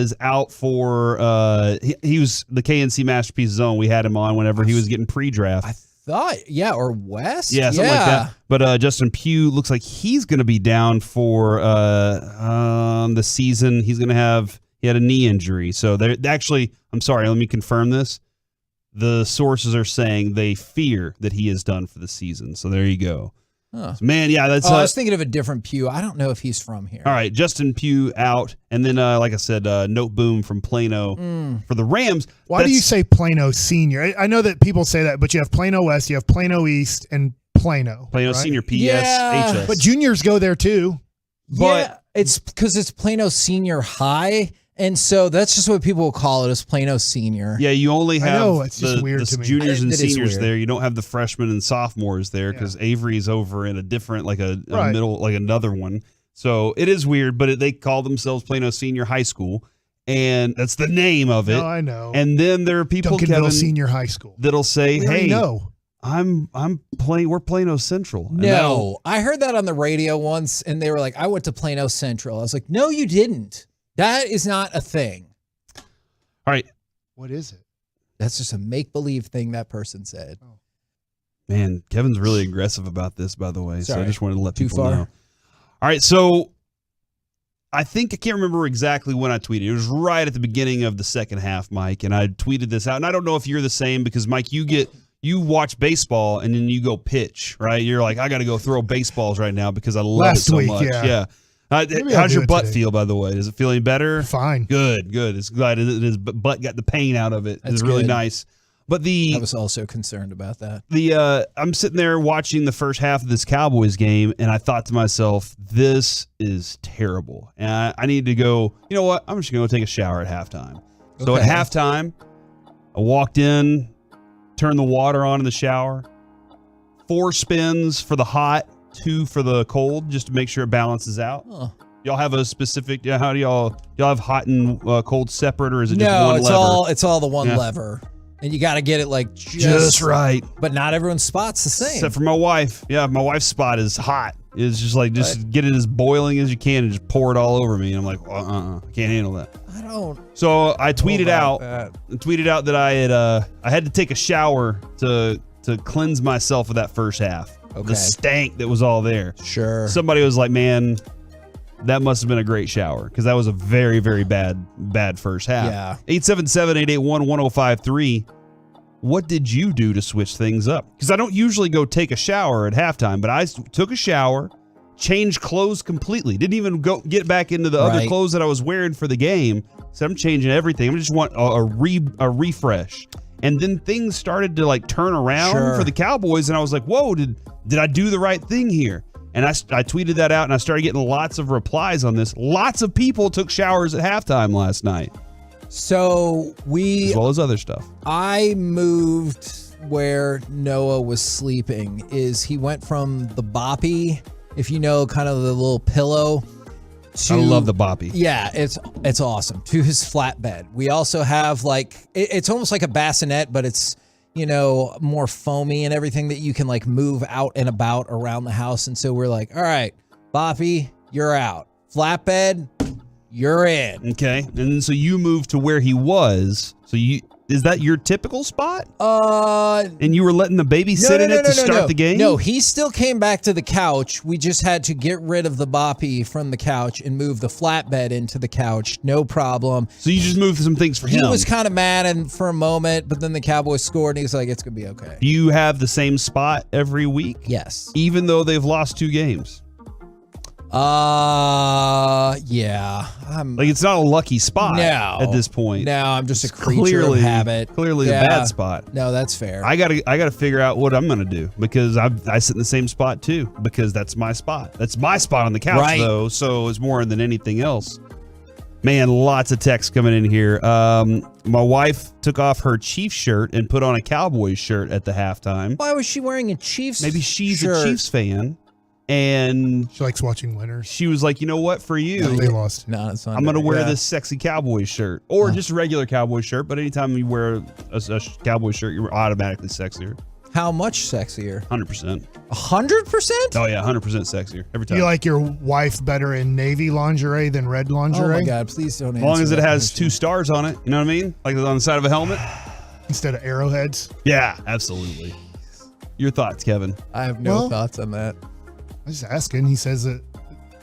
is out for he was the KNC Masterpiece Zone. We had him on whenever he was getting pre-draft. Or West? Yeah, something like that. But Justin Pugh looks like he's going to be down for the season. He had a knee injury. So they're actually, I'm sorry, let me confirm this. The sources are saying they fear that he is done for the season. So there you go. Huh. So, man, yeah, that's. I was thinking of a different Pugh. I don't know if he's from here. All right, Justin Pugh out, and then like I said, Noteboom from Plano for the Rams. Why do you say Plano Senior? I know that people say that, but you have Plano West, you have Plano East, and Plano. Plano Senior, PS, HS. But juniors go there too. But it's because it's Plano Senior High. And so that's just what people will call it, as Plano Senior. Yeah, you only have it's just weird to me. juniors and seniors there. You don't have the freshmen and sophomores there because Avery's over in a different, like a middle, like another one. So it is weird, but they call themselves Plano Senior High School, and that's the name of it. No, I know. And then there are people, Kevin, Senior High School, that'll say, "Hey, no, we're Plano Central." No, I heard that on the radio once, and they were like, "I went to Plano Central." I was like, "No, you didn't. That is not a thing." All right. What is it? That's just a make-believe thing that person said. Oh. Man, Kevin's really aggressive about this, by the way. Sorry. So I just wanted to let Too people far? know. All right, so I can't remember exactly when I tweeted. It was right at the beginning of the second half, Mike, and I tweeted this out. And I don't know if you're the same because, Mike, you watch baseball and then you go pitch, right? You're like, I got to go throw baseballs right now because I love it so much. Yeah. How's your butt feel, by the way? Does it feel any better? Fine. Good. It's glad his butt got the pain out of it. It's really nice. But I was also concerned about that. I'm sitting there watching the first half of this Cowboys game, and I thought to myself, this is terrible. And I need to go, you know what? I'm just going to go take a shower at halftime. So at halftime, I walked in, turned the water on in the shower, 4 spins for the hot, 2 for the cold, just to make sure it balances out. Oh. Y'all have a specific, how do y'all have hot and cold separate, or is it just one lever? It's all the one lever. And you got to get it like just right. But not everyone's spot's the same. Except for my wife. Yeah, my wife's spot is hot. It's just like, get it as boiling as you can and just pour it all over me. And I'm like, I can't handle that. I don't. So I tweeted out that I had to take a shower to cleanse myself of that first half. Okay. The stank that was all there. Sure. Somebody was like, man, that must have been a great shower, because that was a very, very bad first half. Yeah. 877-881-1053. What did you do to switch things up? Because I don't usually go take a shower at halftime, but I took a shower, changed clothes completely. Didn't even go get back into the other clothes that I was wearing for the game. So I'm changing everything. I just want a refresh. And then things started to like turn around for the Cowboys, and I was like, whoa, did I do the right thing here? And I tweeted that out, and I started getting lots of replies on this. Lots of people took showers at halftime last night. So as well as other stuff. I moved where Noah was sleeping. He went from the boppy, if you know, kind of the little pillow. I love the boppy. Yeah, it's awesome. To his flatbed. We also have it's almost like a bassinet, but it's, more foamy and everything that you can like move out and about around the house. And so we're like, all right, Boppy, you're out. Flatbed, you're in. Okay. And then so you moved to where he was. So is that your typical spot? And you were letting the baby sit in it to start the game? No, he still came back to the couch. We just had to get rid of the boppy from the couch and move the flatbed into the couch. No problem. So you just moved some things for him. He was kind of mad for a moment, but then the Cowboys scored, and he's like, it's going to be okay. Do you have the same spot every week? Yes. Even though they've lost 2 games? Yeah. It's not a lucky spot at this point. No, I'm just a creature of habit. Clearly a bad spot. No, that's fair. I gotta figure out what I'm gonna do, because I sit in the same spot too, because that's my spot. That's my spot on the couch though, so it's more than anything else. Man, lots of texts coming in here. My wife took off her Chiefs shirt and put on a Cowboys shirt at the halftime. Why was she wearing a Chiefs Maybe she's shirt? a Chiefs fan. And she likes watching winners. She was like, you know what, for you, they lost. No, it's not. I'm going to wear this sexy Cowboys shirt, or just a regular Cowboys shirt. But anytime you wear a Cowboys shirt, you're automatically sexier. How much sexier? 100%. 100%? Oh, yeah, 100% sexier every time. You like your wife better in navy lingerie than red lingerie? Oh, my God, please don't answer As long as it that has question. 2 stars on it, you know what I mean? Like on the side of a helmet. Instead of arrowheads? Yeah, absolutely. Your thoughts, Kevin? I have no thoughts on that. I was just asking. He says that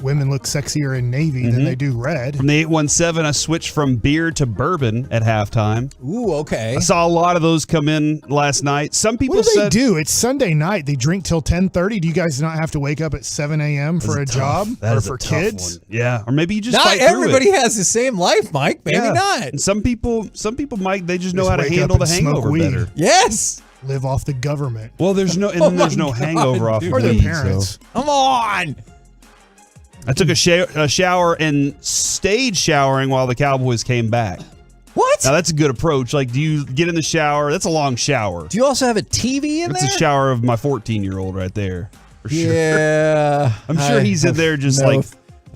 women look sexier in navy than they do red. From the 817, I switched from beer to bourbon at halftime. Ooh, okay. I saw a lot of those come in last night. Some people What do said, they do? It's Sunday night. They drink till 10:30. Do you guys not have to wake up at 7 a.m. for a job that or is for a tough kids? one. Yeah, or maybe you just Not fight through everybody it. has the same life, Mike. Maybe not. And some people might they just know Just how to wake handle up the and smoke hangover weed. better. Yes. Live off the government. Well, there's no there's no hangover off Or of their weed, parents. so. Come on. I took a shower and stayed showering while the Cowboys came back. What? Now that's a good approach. Like, do you get in the shower? That's a long shower. Do you also have a TV in That's there? a shower of my 14-year-old right there. For sure. Yeah. I'm sure he's in there just no- like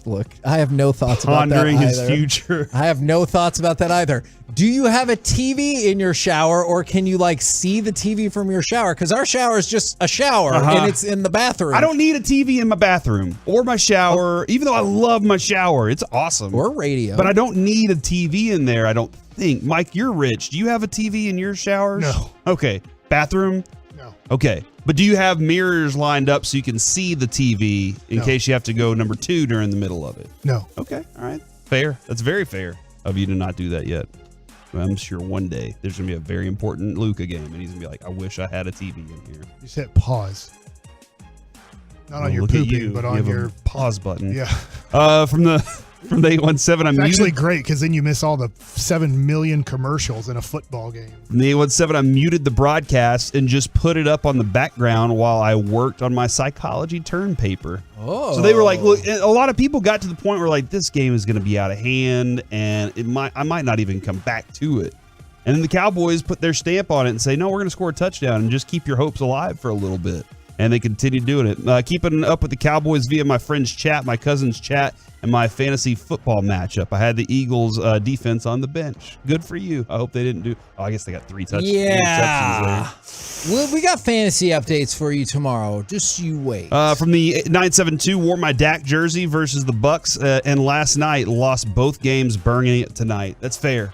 Look, I have no thoughts about that pondering his either. future. I have no thoughts about that either. Do you have a TV in your shower, or can you like see the TV from your shower? Because our shower is just a shower and it's in the bathroom. I don't need a TV in my bathroom or my shower, even though I love my shower. It's awesome. Or radio. But I don't need a TV in there, I don't think. Mike, you're rich. Do you have a TV in your showers? No. Okay. Bathroom? No. Okay. But do you have mirrors lined up so you can see the TV in case you have to go number 2 during the middle of it? No. Okay. All right. Fair. That's very fair of you to not do that yet. I'm sure one day there's going to be a very important Luka game, and he's going to be like, I wish I had a TV in here. Just hit pause. Not on your pooping, but on your pause button. Yeah. From the 817, I'm actually great because then you miss all the 7 million commercials in a football game. From the 817, I muted the broadcast and just put it up on the background while I worked on my psychology term paper. Oh. So they were like, look, a lot of people got to the point where like this game is going to be out of hand and I might not even come back to it. And then the Cowboys put their stamp on it and say, no, we're going to score a touchdown and just keep your hopes alive for a little bit. And they continued doing it. Keeping up with the Cowboys via my friend's chat, my cousin's chat, and my fantasy football matchup. I had the Eagles defense on the bench. Good for you. I hope they didn't do. Oh, I guess they got 3 touchdowns. Yeah. Well, we got fantasy updates for you tomorrow. Just you wait. From the 972, wore my Dak jersey versus the Bucks, and last night lost both games, burning it tonight. That's fair.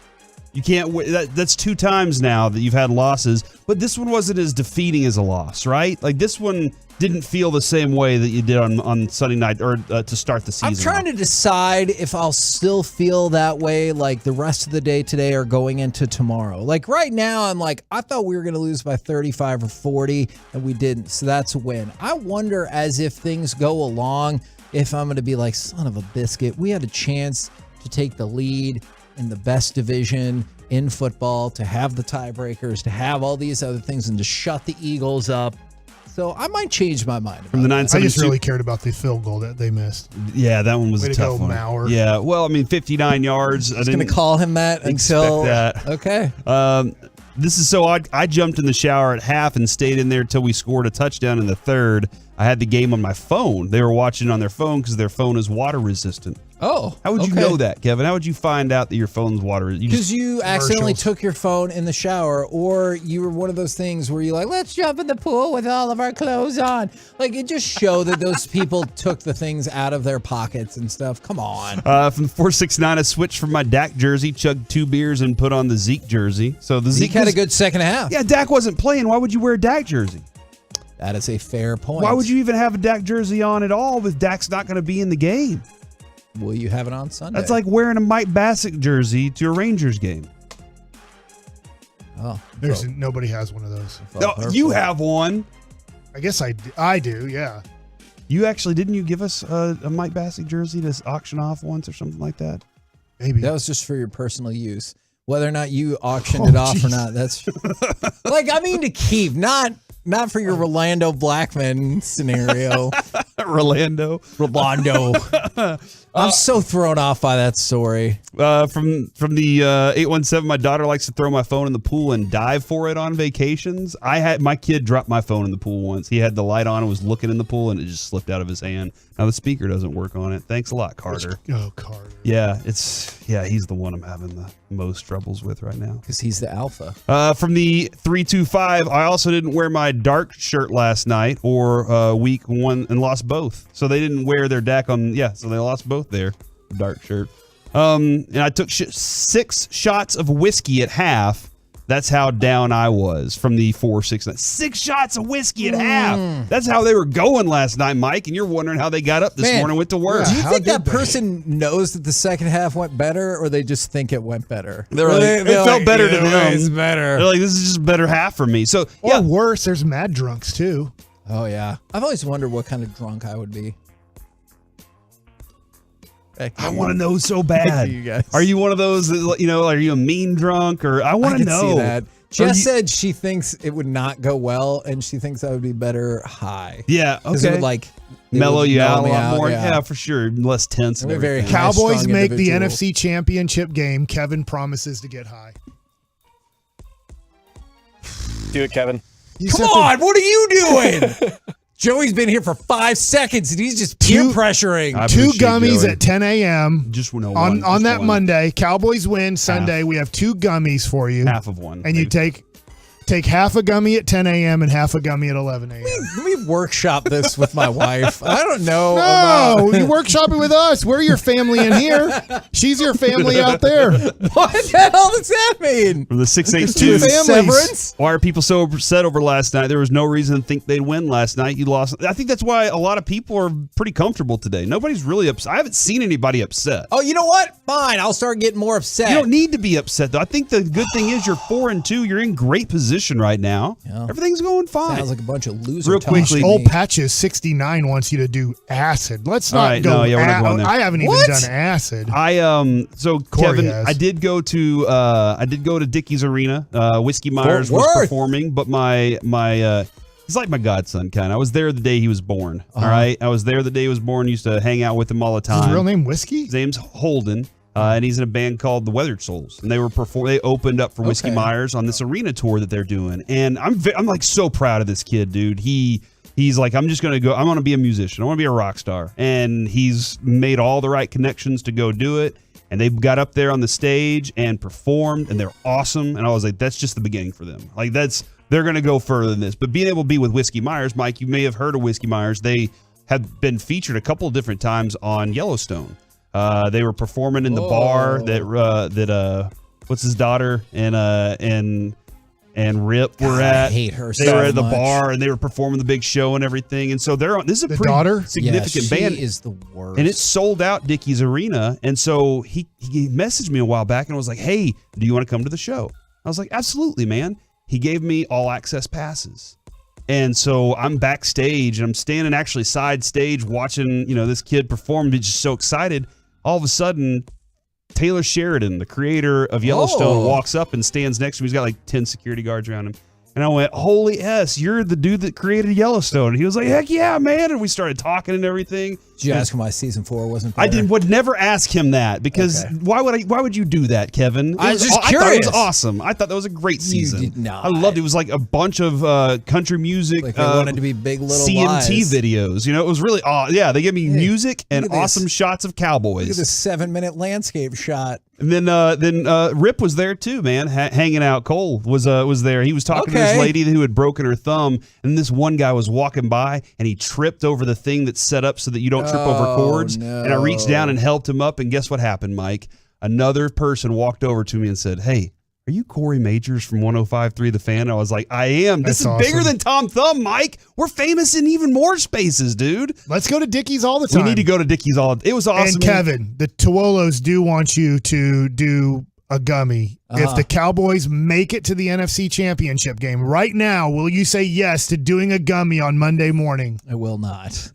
You can't. That's 2 times now that you've had losses, but this one wasn't as defeating as a loss, right? Like this one didn't feel the same way that you did on Sunday night or to start the season. I'm trying to decide if I'll still feel that way like the rest of the day today or going into tomorrow. Like right now, I'm like, I thought we were going to lose by 35 or 40, and we didn't. So that's a win. I wonder as if things go along, if I'm going to be like, son of a biscuit, we had a chance to take the lead in the best division in football, to have the tiebreakers, to have all these other things, and to shut the Eagles up. So I might change my mind. From the 972, I just really cared about the field goal that they missed. Yeah, that one was Way a to tough go, one. Mauer. Yeah, well, I mean, 59 yards. I was going to call him that until that. Okay. This is so odd. I jumped in the shower at half and stayed in there until we scored a touchdown in the third. I had the game on my phone. They were watching on their phone because their phone is water resistant. Oh, how would you know that, Kevin? How would you find out that your phone's water resistant? Because you accidentally took your phone in the shower, or you were one of those things where you're like, let's jump in the pool with all of our clothes on. Like, it just showed that those people took the things out of their pockets and stuff. Come on. From 469, I switched from my Dak jersey, chugged 2 beers, and put on the Zeke jersey. So the Zeke had a good second half. Yeah, Dak wasn't playing. Why would you wear a Dak jersey? That is a fair point. Why would you even have a Dak jersey on at all if Dak's not going to be in the game? Will you have it on Sunday? That's like wearing a Mike Bassett jersey to a Rangers game. Oh, Nobody has one of those. No, you have one. I guess I do, yeah. You actually, didn't you give us a Mike Bassett jersey to auction off once or something like that? Maybe. That was just for your personal use. Whether or not you auctioned it off or not, that's like, I mean, to keep, not for your Rolando Blackman scenario. Rolando. I'm so thrown off by that story. From the 817, my daughter likes to throw my phone in the pool and dive for it on vacations. I had my kid drop my phone in the pool once. He had the light on and was looking in the pool, and it just slipped out of his hand. Now the speaker doesn't work on it. Thanks a lot, Carter. Carter. Yeah, he's the one I'm having the most troubles with right now. Because he's the alpha. From the 325, I also didn't wear my dark shirt last night or week 1 and lost both. So they didn't wear their Dak on. Yeah, so they lost both their dark shirt. And I took 6 shots of whiskey at half. That's how down I was from the 469. 6 shots of whiskey at half. That's how they were going last night, Mike. And you're wondering how they got up this morning and went to work. Do you think that person knows that the second half went better, or they just think it went better? They're like, it felt better to them. It's better. They're like, this is just a better half for me. So, or worse, there's mad drunks too. Oh yeah, I've always wondered what kind of drunk I would be. I want to know so bad. You guys. Are you one of those that, are you a mean drunk, or I want to know? See that. Jess said she thinks it would not go well, and she thinks I would be better high. Yeah, okay. It would mellow you out a lot out, more. Yeah, for sure. Less tense. And very Cowboys make the NFC Championship game. Kevin promises to get high. Do it, Kevin. Come on, what are you doing? Joey's been here for 5 seconds, and he's just peer pressuring. 2 gummies at 10 a.m. Just on that Monday. Cowboys win Sunday. We have 2 gummies for you. Half of one. And you take half a gummy at 10 a.m. and half a gummy at 11 a.m. Let me workshop this with my wife. I don't know. No, you workshop it with us. We're your family in here. She's your family out there. What the hell does that mean? From the 682. Severance? Why are people so upset over last night? There was no reason to think they'd win last night. You lost. I think that's why a lot of people are pretty comfortable today. Nobody's really upset. I haven't seen anybody upset. Oh, you know what? Fine. I'll start getting more upset. You don't need to be upset, though. I think the good thing is you're 4-2. You're in great position. position right now. Yeah. Everything's going fine. Sounds like a bunch of losers. Real quickly, Old Patches 69 wants you to do acid. Let's not go. we're not going there. I haven't even done acid. So Corey Kevin, has. I did go to Dickey's Arena. Whiskey Myers was performing, but my he's like my godson kind of. I was there the day he was born. All right, I was there the day he was born. Used to hang out with him all the time. His real name Whiskey? His name's Holden. And he's in a band called the Weathered Souls, and they opened up for Whiskey Myers on this arena tour that they're doing. And I'm like so proud of this kid, dude. He's like, I'm going to be a musician. I want to be a rock star. And he's made all the right connections to go do it. And they got up there on the stage and performed, and they're awesome. And I was like, that's just the beginning for them. Like they're going to go further than this. But being able to be with Whiskey Myers, Mike, you may have heard of Whiskey Myers. They have been featured a couple of different times on Yellowstone. They were performing in the bar that what's his daughter and Rip were at. I hate her. They were at the bar and they were performing the big show and everything. And so this is a pretty significant band. She is the worst. And it sold out Dickey's Arena. And so he messaged me a while back and was like, "Hey, do you want to come to the show?" I was like, "Absolutely, man." He gave me all access passes. And so I'm backstage and I'm standing actually side stage watching, this kid perform. He's just so excited. All of a sudden, Taylor Sheridan, the creator of Yellowstone, walks up and stands next to me. He's got like 10 security guards around him. And I went, "Holy S, you're the dude that created Yellowstone." And he was like, "Heck yeah, man." And we started talking and everything. Did you ask him why season 4 wasn't better? Would never ask him that because why would you do that, Kevin? I was just curious. I thought it was awesome. I thought that was a great season. I loved it. It was like a bunch of country music. Like they wanted to be Big Little CMT Lies. videos. It was really yeah. They gave me music and awesome shots of cowboys. Look at this 7-minute landscape shot. And then Rip was there too, man, hanging out. Cole was there. He was talking to this lady who had broken her thumb, and this one guy was walking by, and he tripped over the thing that's set up so that you don't trip over cords. No. And I reached down and helped him up, and guess what happened, Mike? Another person walked over to me and said, "Hey, are you Corey Majors from 105.3 The Fan?" I was like, "I am." This is bigger than Tom Thumb, Mike. We're famous in even more spaces, dude. Let's go to Dickey's all the time. We need to go to Dickey's all. It was awesome. And Kevin, the Tuolos do want you to do a gummy. If the Cowboys make it to the NFC Championship game right now, will you say yes to doing a gummy on Monday morning? I will not.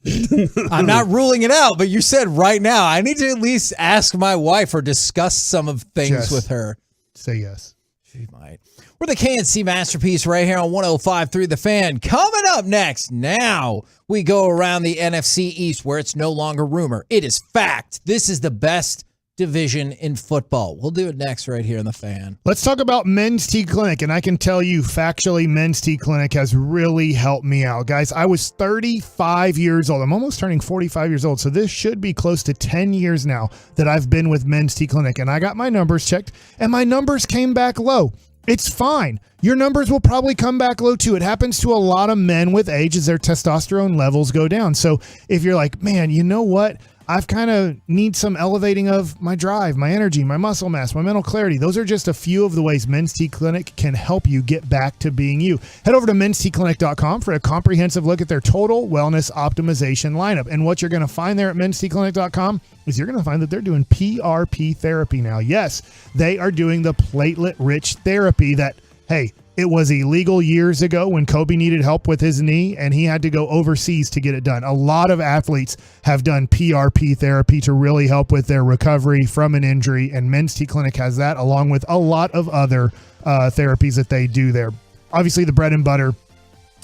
I'm not ruling it out, but you said right now. I need to at least ask my wife or discuss some of things with her. Say yes. She might. We're the KNC Masterpiece right here on 105.3 The Fan. Coming up next, now we go around the NFC East where it's no longer rumor. It is fact. This is the best division in football. We'll do it next right here in The Fan. Let's talk about Men's T Clinic, and I can tell you factually Men's T Clinic has really helped me out. Guys, I was 35 years old. I'm almost turning 45 years old, so this should be close to 10 years now that I've been with Men's T Clinic, and I got my numbers checked, and my numbers came back low. It's fine. Your numbers will probably come back low too. It happens to a lot of men with age as their testosterone levels go down. So if you're like, "Man, you know what? I've kind of need some elevating of my drive, my energy, my muscle mass, my mental clarity." Those are just a few of the ways Men's T Clinic can help you get back to being you. Head over to menstclinic.com for a comprehensive look at their total wellness optimization lineup. And what you're going to find there at menstclinic.com is you're going to find that they're doing PRP therapy now. Yes, they are doing the platelet-rich therapy that, hey, it was illegal years ago when Kobe needed help with his knee and he had to go overseas to get it done. A lot of athletes have done PRP therapy to really help with their recovery from an injury, and Men's T Clinic has that along with a lot of other therapies that they do there. Obviously, the bread and butter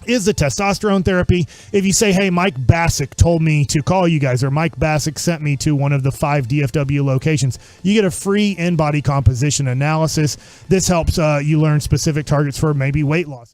is the testosterone therapy. If you say, "Hey, Mike Bassick told me to call you guys," or "Mike Bassick sent me to one of the 5 DFW locations," you get a free in-body composition analysis. This helps you learn specific targets for maybe weight loss.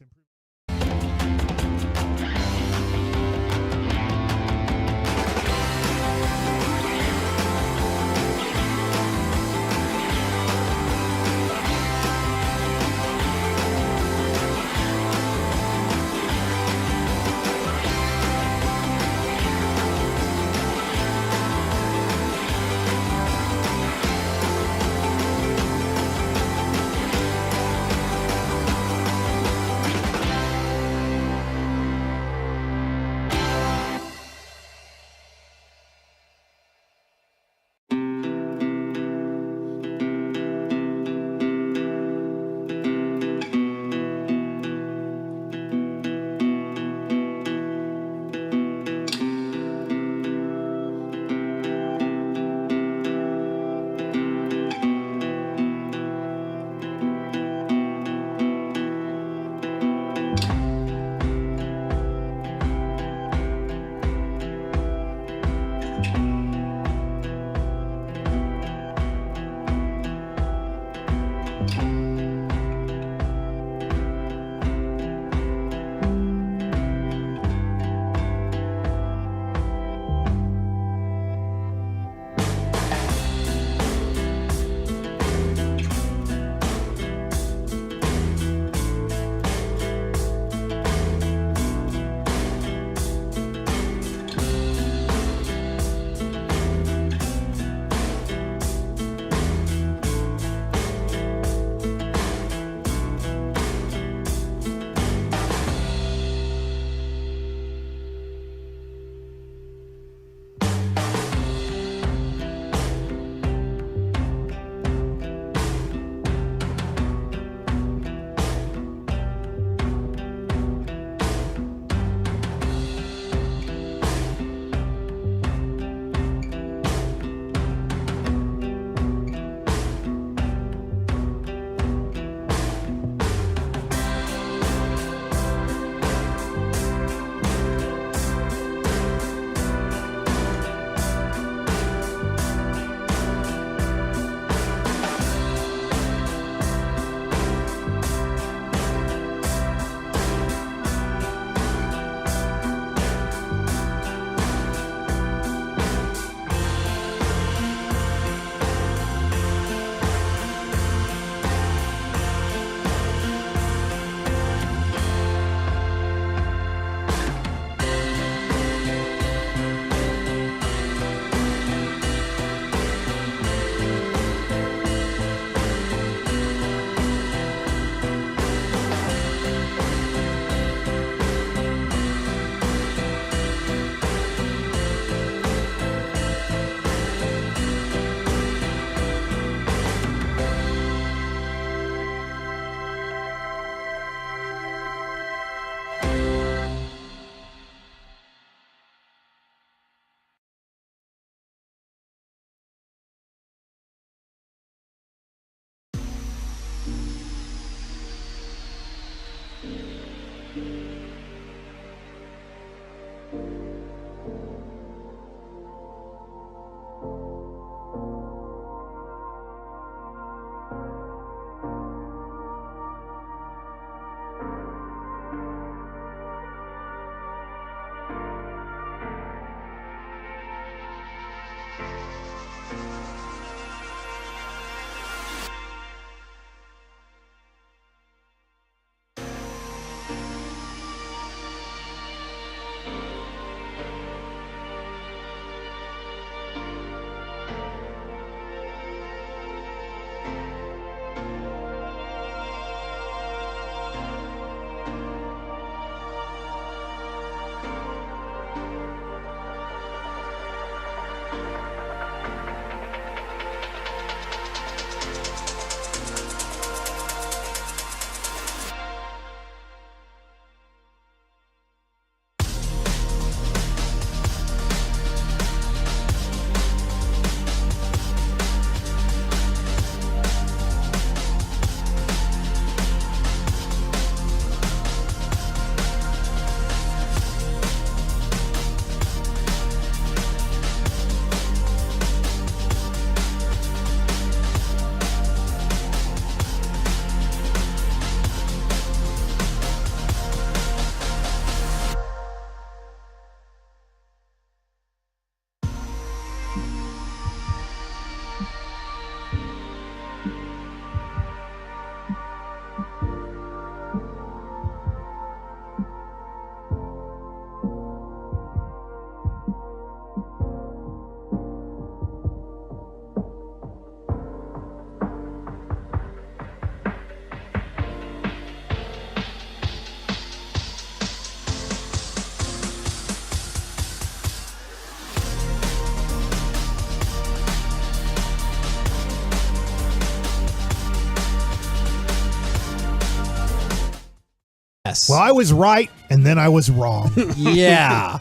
Yes. Well, I was right, and then I was wrong. Yeah.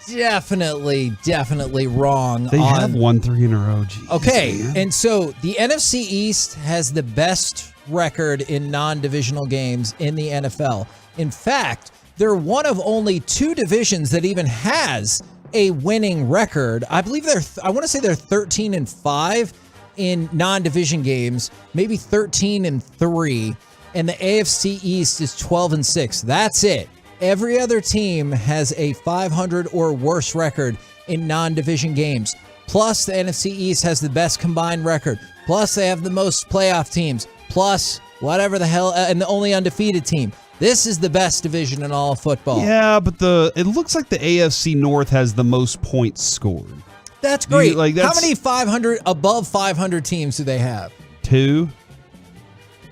Definitely wrong. They have won 3 in a row. Jeez, Okay, man. and so the NFC East has the best record in non-divisional games in the NFL. In fact, they're one of only 2 divisions that even has a winning record. I believe I want to say they're 13-5 in non-division games, maybe 13-3, and the AFC East is 12-6. That's it. Every other team has a 500 or worse record in non-division games. Plus, the NFC East has the best combined record. Plus, they have the most playoff teams. Plus, whatever the hell, and the only undefeated team. This is the best division in all of football. Yeah, but it looks like the AFC North has the most points scored. That's great. How many above 500 teams do they have? 2.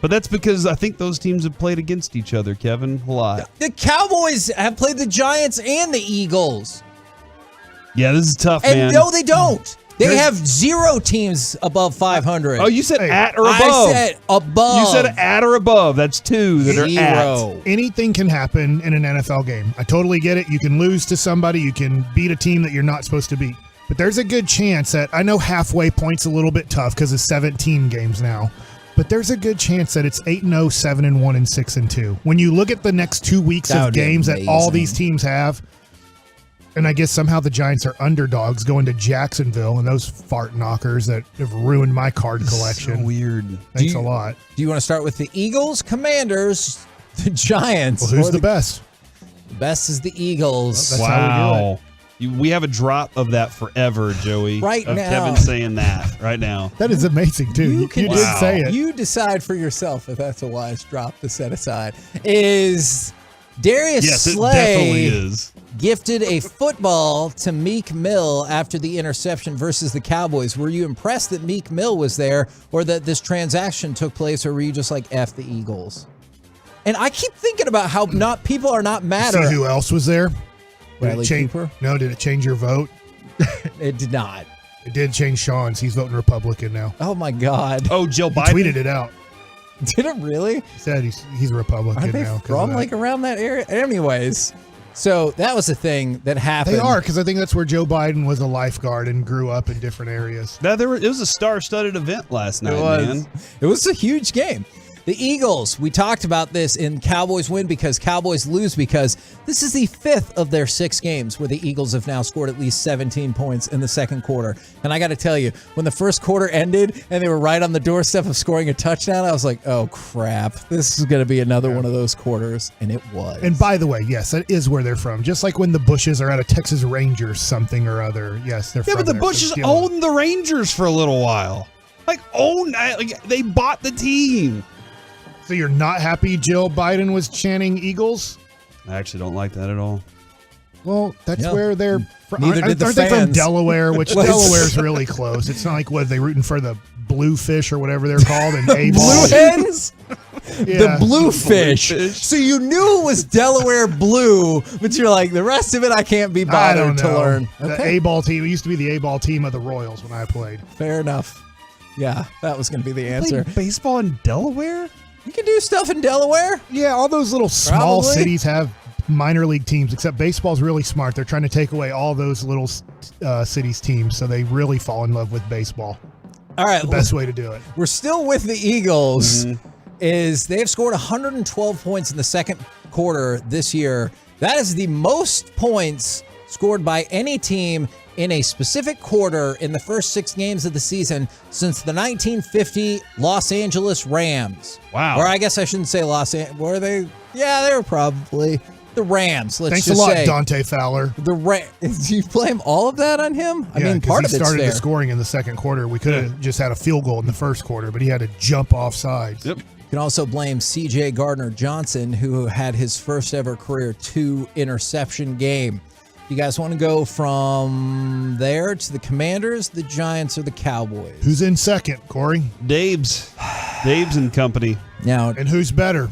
But that's because I think those teams have played against each other, Kevin, a lot. The Cowboys have played the Giants and the Eagles. Yeah, this is tough, And man. no, they don't. They have 0 teams above 500. Oh, you said at or above. I said above. You said at or above. That's 2 that are at. Anything can happen in an NFL game. I totally get it. You can lose to somebody. You can beat a team that you're not supposed to beat. But there's a good chance that, I know halfway point's a little bit tough because it's 17 games now. But there's a good chance that it's 8-0, 7-1, and 6-2. When you look at the next 2 weeks of games that all these teams have, and I guess somehow the Giants are underdogs going to Jacksonville and those fart knockers that have ruined my card collection. So weird. Thanks a lot. Do you want to start with the Eagles, Commanders, the Giants? Well, who's the best? The best is the Eagles. Well, that's how we do it. We have a drop of that forever, Joey. Right of now. Kevin saying that right now. That is amazing, too. You did say it. You decide for yourself if that's a wise drop to set aside. Is Darius Slay it definitely is. Gifted a football to Meek Mill after the interception versus the Cowboys? Were you impressed that Meek Mill was there, or that this transaction took place, or were you just like, F the Eagles? And I keep thinking about how people are not mad See who else was there? Bradley Cooper? No, did it change your vote? It did not. It did change Sean's. He's voting Republican now. Oh, my God. Oh, Joe He Biden? tweeted it out. Did it really? He said he's a Republican Are they now. 'cause of from that. like around that area? Anyways, so that was a thing that happened. They are, because I think that's where Joe Biden was a lifeguard and grew up in different areas. Now, it was a star-studded event last night, man. It was a huge game. The Eagles, we talked about this in Cowboys win because Cowboys lose, because this is the 5th of their 6 games where the Eagles have now scored at least 17 points in the second quarter. And I got to tell you, when the first quarter ended and they were right on the doorstep of scoring a touchdown, I was like, oh, crap. This is going to be another one of those quarters. And it was. And by the way, yes, that is where they're from. Just like when the Bushes are out of Texas Rangers something or other. Yes, they're from Yeah, but the there. Bushes owned the Rangers for a little while. Like they bought the team. So you're not happy Jill Biden was chanting Eagles? I actually don't like that at all. Well, that's where they're from. Neither did the Aren't they from fans. Delaware? Which Delaware's really close. It's not like, what, they rooting for the Bluefish or whatever they're called in A-ball? Blue Hens? Yeah. The Bluefish. So you knew it was Delaware Blue, but you're like, the rest of it I can't be I bothered don't to know. learn. The A-ball team. It used to be the A-ball team of the Royals when I played. Fair enough. Yeah, that was going to be the answer. Played baseball in Delaware? You can do stuff in Delaware. Yeah, all those little small Probably. cities have minor league teams, except baseball's really smart. They're trying to take away all those little cities teams, so they really fall in love with baseball. All right. The best way to do it. We're still with the Eagles. Is they have scored 112 points in the second quarter this year. That is the most points scored by any team in a specific quarter in the first 6 games of the season since the 1950 Los Angeles Rams. Wow. Or I guess I shouldn't say Los Angeles. Were they? Yeah, they were probably the Rams. Let's Thanks just a lot, say. Dante Fowler. Do you blame all of that on him? I mean, 'cause part he of it's started fair. the scoring in the second quarter. We could have just had a field goal in the first quarter, but he had to jump off sides. Yep. You can also blame C.J. Gardner-Johnson, who had his first ever career 2-interception game. You guys want to go from there to the Commanders, the Giants, or the Cowboys? Who's in second, Corey? Dave's and company. Now, And who's better?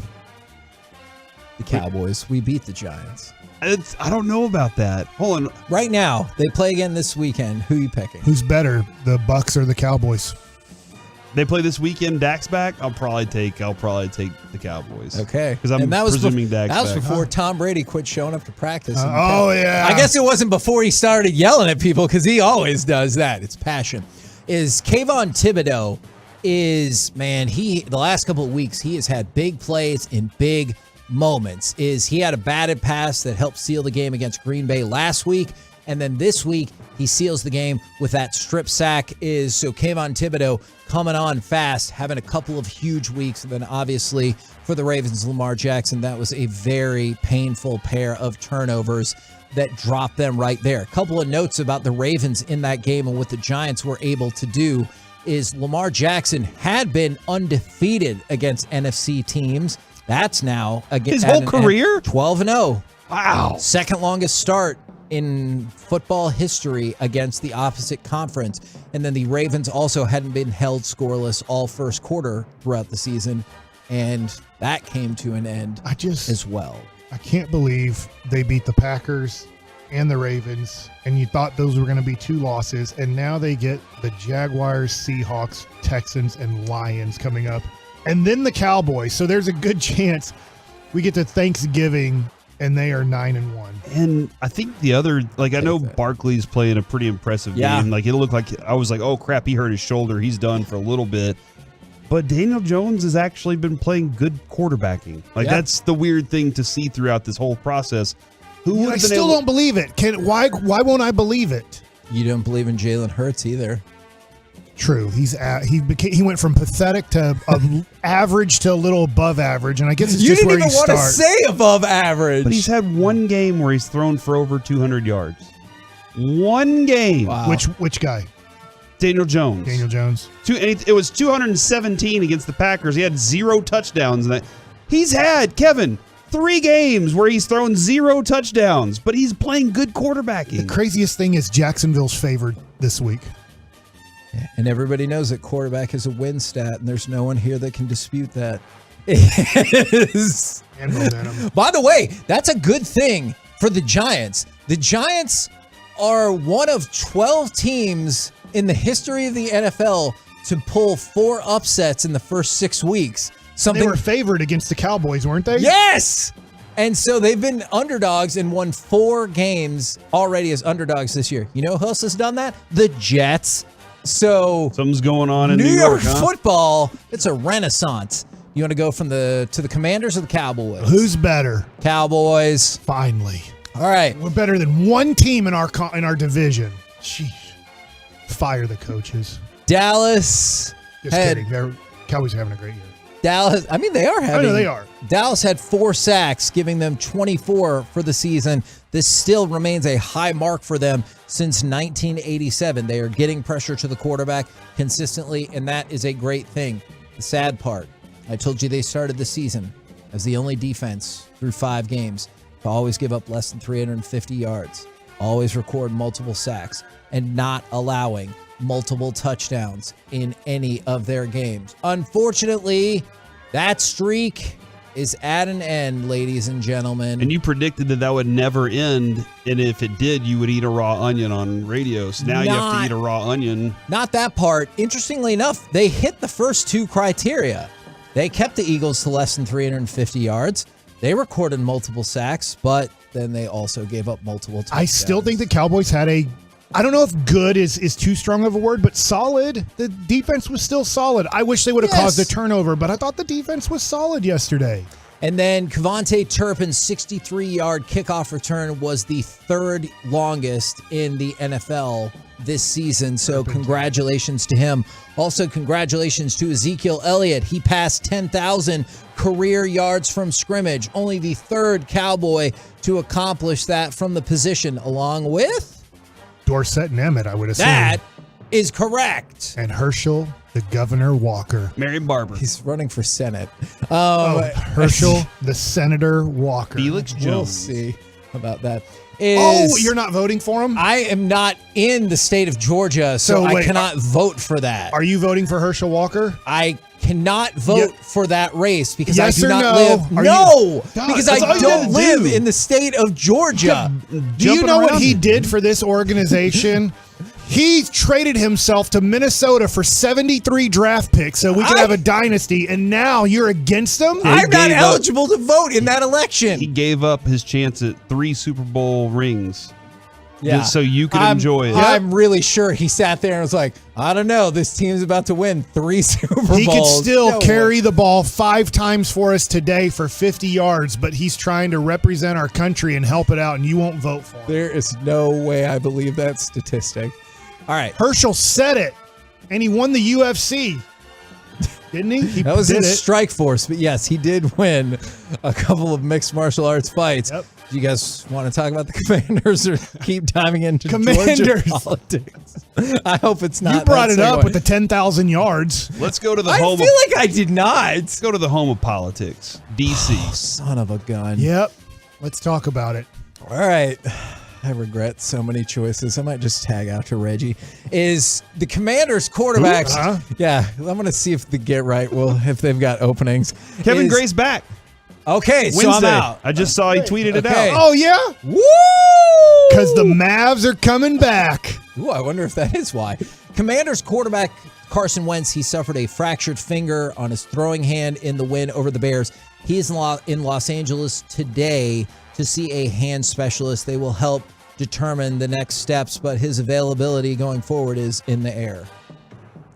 the Cowboys. We beat the Giants. I don't know about that. Hold on. Right now, they play again this weekend. Who are you picking? Who's better, the Bucks or the Cowboys? they play this weekend. Dak's back. I'll probably take the Cowboys. Okay, because I'm presuming Dak's that was back. before Tom Brady quit showing up to practice. Yeah. I guess it wasn't before he started yelling at people because he always does that. It's passion. Is Kayvon Thibodeau the last couple of weeks he has had big plays in big moments. He had a batted pass that helped seal the game against Green Bay last week, and then this week he seals the game with that strip sack. So Kayvon Thibodeau coming on fast, having a couple of huge weeks, and then obviously for the Ravens, Lamar Jackson, that was a very painful pair of turnovers that dropped them right there. A couple of notes about the Ravens in that game and what the Giants were able to do is Lamar Jackson had been undefeated against NFC teams. That's now his whole career 12-0. Wow, second longest start in football history against the opposite conference. And then the Ravens also hadn't been held scoreless all first quarter throughout the season, and that came to an end as well. I can't believe they beat the Packers and the Ravens, and you thought those were going to be 2 losses, and now they get the Jaguars, Seahawks, Texans, and Lions coming up, and then the Cowboys. So there's a good chance we get to Thanksgiving and they are 9-1. And I think the other, I know Barkley's playing a pretty impressive game. It looked like I was like, oh crap, he hurt his shoulder. He's done for a little bit. But Daniel Jones has actually been playing good quarterbacking. That's the weird thing to see throughout this whole process. I still don't believe it. Why won't I believe it? You don't believe in Jalen Hurts either. True. He went from pathetic to average to a little above average, and I guess it's just where you start. You didn't even want to say above average. But he's had one game where he's thrown for over 200 yards. One game. Wow. Which guy? Daniel Jones. It was 217 against the Packers. He had 0 touchdowns. He's had, Kevin, 3 games where he's thrown 0 touchdowns, but he's playing good quarterbacking. The craziest thing is Jacksonville's favored this week. And everybody knows that quarterback is a win stat, and there's no one here that can dispute that. And momentum. By the way, that's a good thing for the Giants. The Giants are one of 12 teams in the history of the NFL to pull 4 upsets in the first 6 weeks. They were favored against the Cowboys, weren't they? Yes! And so they've been underdogs and won 4 games already as underdogs this year. You know who else has done that? The Jets. So something's going on in New York huh? football. It's a renaissance. You want to go from to the Commanders or the Cowboys? Who's better? Cowboys. Finally. All right. We're better than one team in our division. Sheesh. Fire the coaches. Dallas. Just kidding. Cowboys are having a great year. Dallas. I mean, they are having. I know they are. Dallas had 4 sacks, giving them 24 for the season. This still remains a high mark for them since 1987. They are getting pressure to the quarterback consistently, and that is a great thing. The sad part, I told you they started the season as the only defense through 5 games to always give up less than 350 yards, always record multiple sacks, and not allowing multiple touchdowns in any of their games. Unfortunately, that streak is at an end, ladies and gentlemen. And you predicted that would never end, and if it did, you would eat a raw onion on radio. So now you have to eat a raw onion. Not that part. Interestingly enough, they hit the first 2 criteria. They kept the Eagles to less than 350 yards. They recorded multiple sacks, but then they also gave up multiple touchdowns. I still think the Cowboys had I don't know if good is too strong of a word, but solid. The defense was still solid. I wish they would have caused a turnover, but I thought the defense was solid yesterday. And then Kevontae Turpin's 63-yard kickoff return was the 3rd longest in the NFL this season. So congratulations to him. Also, congratulations to Ezekiel Elliott. He passed 10,000 career yards from scrimmage. Only the 3rd Cowboy to accomplish that from the position, along with Dorsett and Emmett, I would assume. That is correct. And Herschel, the Governor Walker. Mary Barber. He's running for Senate. Herschel, the Senator Walker. Felix Jones. We'll see about that. You're not voting for him? I am not in the state of Georgia, so I cannot vote for that. Are you voting for Herschel Walker? I cannot vote for that race because yes I do or not no? live. Because I don't live in the state of Georgia. Do you know what he did for this organization? He traded himself to Minnesota for 73 draft picks so we could have a dynasty, and now you're against him? I'm not eligible to vote in that election. He gave up his chance at 3 Super Bowl rings. Yeah. Just so you could enjoy it. I'm really sure he sat there and was like, I don't know, this team's about to win 3 Super Bowls. He could still carry the ball 5 times for us today for 50 yards, but he's trying to represent our country and help it out, and you won't vote for him. There is no way I believe that statistic. All right. Herschel said it, and he won the UFC. Didn't he? That was in Strike Force, but yes, he did win a couple of mixed martial arts fights. Yep. Do you guys want to talk about the Commanders or keep diving into Commanders Georgia politics? I hope it's not. You brought it up with the 10,000 yards. Let's go to the I home. feel like I did not. Let's go to the home of politics, D.C. Oh, son of a gun. Yep. Let's talk about it. All right. I regret so many choices. I might just tag out to Reggie. Is the Commanders quarterbacks? Yeah, I'm going to see if the Get Right will, if they've got openings. Kevin Gray's back. Okay, so Wednesday. I'm out. I just saw he tweeted it out. Oh, yeah? Woo! Because the Mavs are coming back. Ooh, I wonder if that is why. Commanders quarterback Carson Wentz, he suffered a fractured finger on his throwing hand in the win over the Bears. He is in Los Angeles today to see a hand specialist. They will help determine the next steps, but his availability going forward is in the air.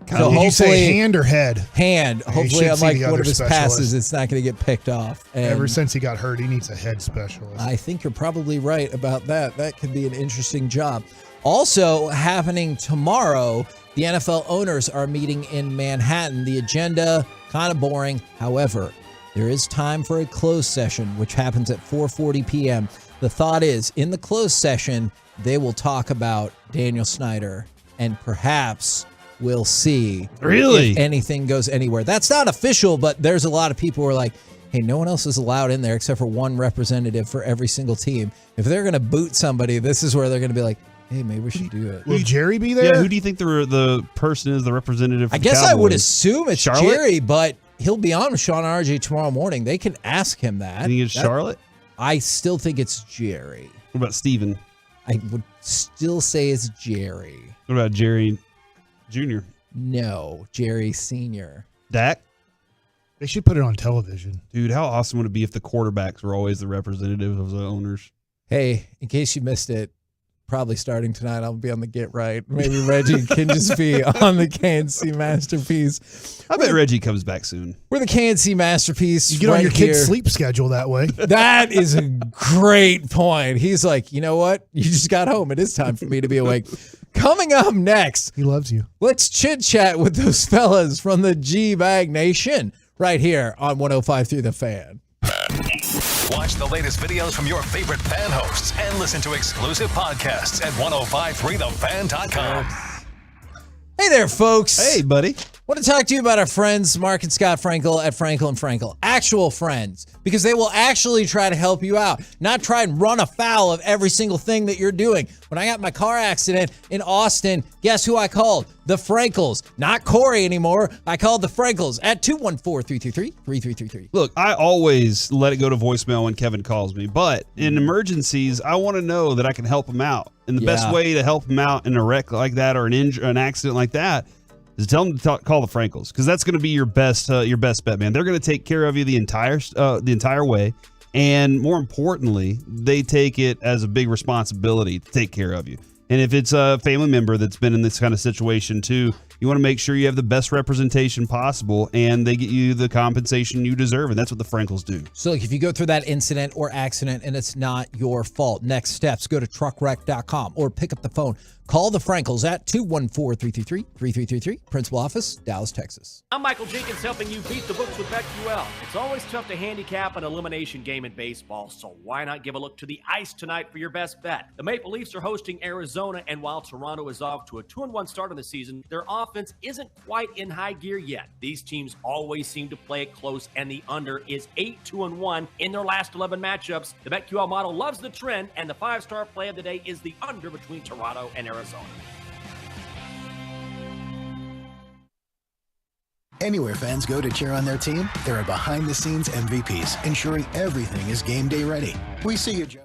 So did you say hand or head? Hand. Yeah, hopefully, unlike one of his specialist. passes, it's not going to get picked off. And Ever since he got hurt, he needs a head specialist. I think you're probably right about that. That could be an interesting job. Also happening tomorrow, the NFL owners are meeting in Manhattan. The agenda, kind of boring. However, there is time for a closed session, which happens at 4:40 p.m. The thought is, in the closed session, they will talk about Daniel Snyder, and perhaps we'll see if anything goes anywhere. That's not official, but there's a lot of people who are like, hey, no one else is allowed in there except for one representative for every single team. If they're going to boot somebody, this is where they're going to be like, hey, maybe we should do it. Will Jerry be there? Yeah, who do you think the person is, the representative for I guess Cowboys? I would assume it's Charlotte? Jerry, but he'll be on with Sean RJ tomorrow morning. They can ask him that. You think it's Charlotte? I still think it's Jerry. What about Steven? I would still say it's Jerry. What about Jerry Jr.? No, Jerry Sr. Dak? They should put it on television. Dude, how awesome would it be if the quarterbacks were always the representative of the owners? Hey, in case you missed it, probably starting tonight, I'll be on the Get Right. Maybe Reggie can just be on the KNC Masterpiece. I bet Reggie comes back soon. We're the KNC Masterpiece. You get on your kid's sleep schedule that way. That is a great point. He's like, you know what? You just got home. It is time for me to be awake. Coming up next, he loves you. Let's chit chat with those fellas from the G-Bag Nation right here on 105.3 The Fan. Watch the latest videos from your favorite fan hosts and listen to exclusive podcasts at 1053thefan.com. Hey there, folks. Hey, buddy. Want to talk to you about our friends, Mark and Scott Frankel at Frankel & Frankel. Actual friends, because they will actually try to help you out, not try and run afoul of every single thing that you're doing. When I got my car accident in Austin, guess who I called? The Frankels. Not Corey anymore. I called the Frankels at 214-333-3333. Look, I always let it go to voicemail when Kevin calls me, but in emergencies, I want to know that I can help him out. And the best way to help him out in a wreck like that or an accident like that is tell them to call the Frankels, because that's going to be your best bet, man. They're going to take care of you the entire way, and more importantly, they take it as a big responsibility to take care of you. And if it's a family member that's been in this kind of situation too, you want to make sure you have the best representation possible, and they get you the compensation you deserve, and that's what the Frankels do. So if you go through that incident or accident and it's not your fault, next steps, go to truckwreck.com or pick up the phone. Call the Frankels at 214-333-3333, Principal Office, Dallas, Texas. I'm Michael Jenkins, helping you beat the books with BetQL. It's always tough to handicap an elimination game in baseball, so why not give a look to the ice tonight for your best bet? The Maple Leafs are hosting Arizona, and while Toronto is off to a 2-1 start on the season, their offense isn't quite in high gear yet. These teams always seem to play it close, and the under is 8-2-1 in their last 11 matchups. The BetQL model loves the trend, and the 5-star play of the day is the under between Toronto and Arizona. Anywhere fans go to cheer on their team, there are behind-the-scenes MVPs ensuring everything is game day ready. We see you, Joe.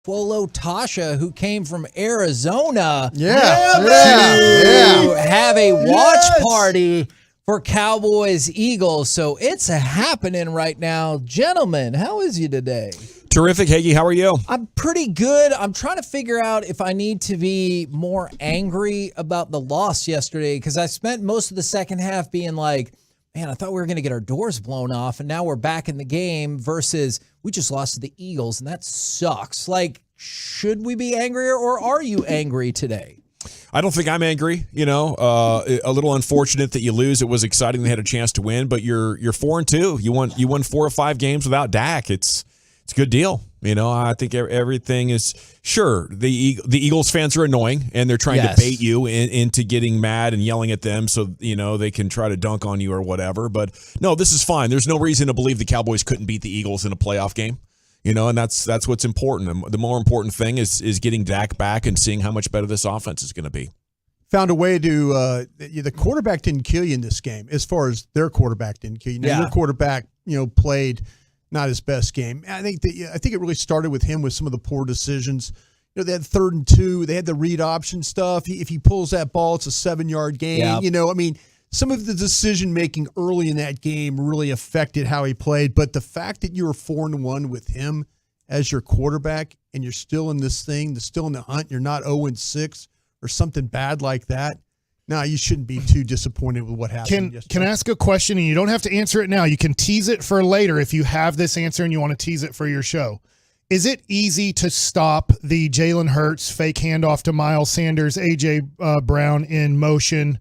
Folo Tasha, who came from Arizona, to have a watch party for Cowboys-Eagles. So it's happening right now. Gentlemen, how is you today? Terrific. Hagee, how are you? I'm pretty good. I'm trying to figure out if I need to be more angry about the loss yesterday, because I spent most of the second half being like, man, I thought we were going to get our doors blown off, and now we're back in the game versus we just lost to the Eagles, and that sucks. Like, should we be angrier, or are you angry today? I don't think I'm angry. A little unfortunate that you lose. It was exciting they had a chance to win, but you're 4-2. You won 4 or 5 games without Dak. It's a good deal. I think everything is sure. The Eagles fans are annoying, and they're trying to bait you into getting mad and yelling at them so they can try to dunk on you or whatever. But no, this is fine. There's no reason to believe the Cowboys couldn't beat the Eagles in a playoff game. And that's what's important. The more important thing is getting Dak back and seeing how much better this offense is going to be. Found a way to the quarterback didn't kill you in this game, as far as their quarterback didn't kill you. Your quarterback played not his best game. I think it really started with him with some of the poor decisions. They had 3rd and 2. They had the read option stuff. If he pulls that ball, it's a 7-yard gain. Yep. Some of the decision making early in that game really affected how he played. But the fact that you were 4-1 with him as your quarterback, and you're still in this thing, still in the hunt, you're not 0-6 or something bad like that. No, you shouldn't be too disappointed with what happened yesterday. Can I ask a question? And you don't have to answer it now. You can tease it for later if you have this answer and you want to tease it for your show. Is it easy to stop the Jalen Hurts fake handoff to Miles Sanders, A.J. Brown in motion?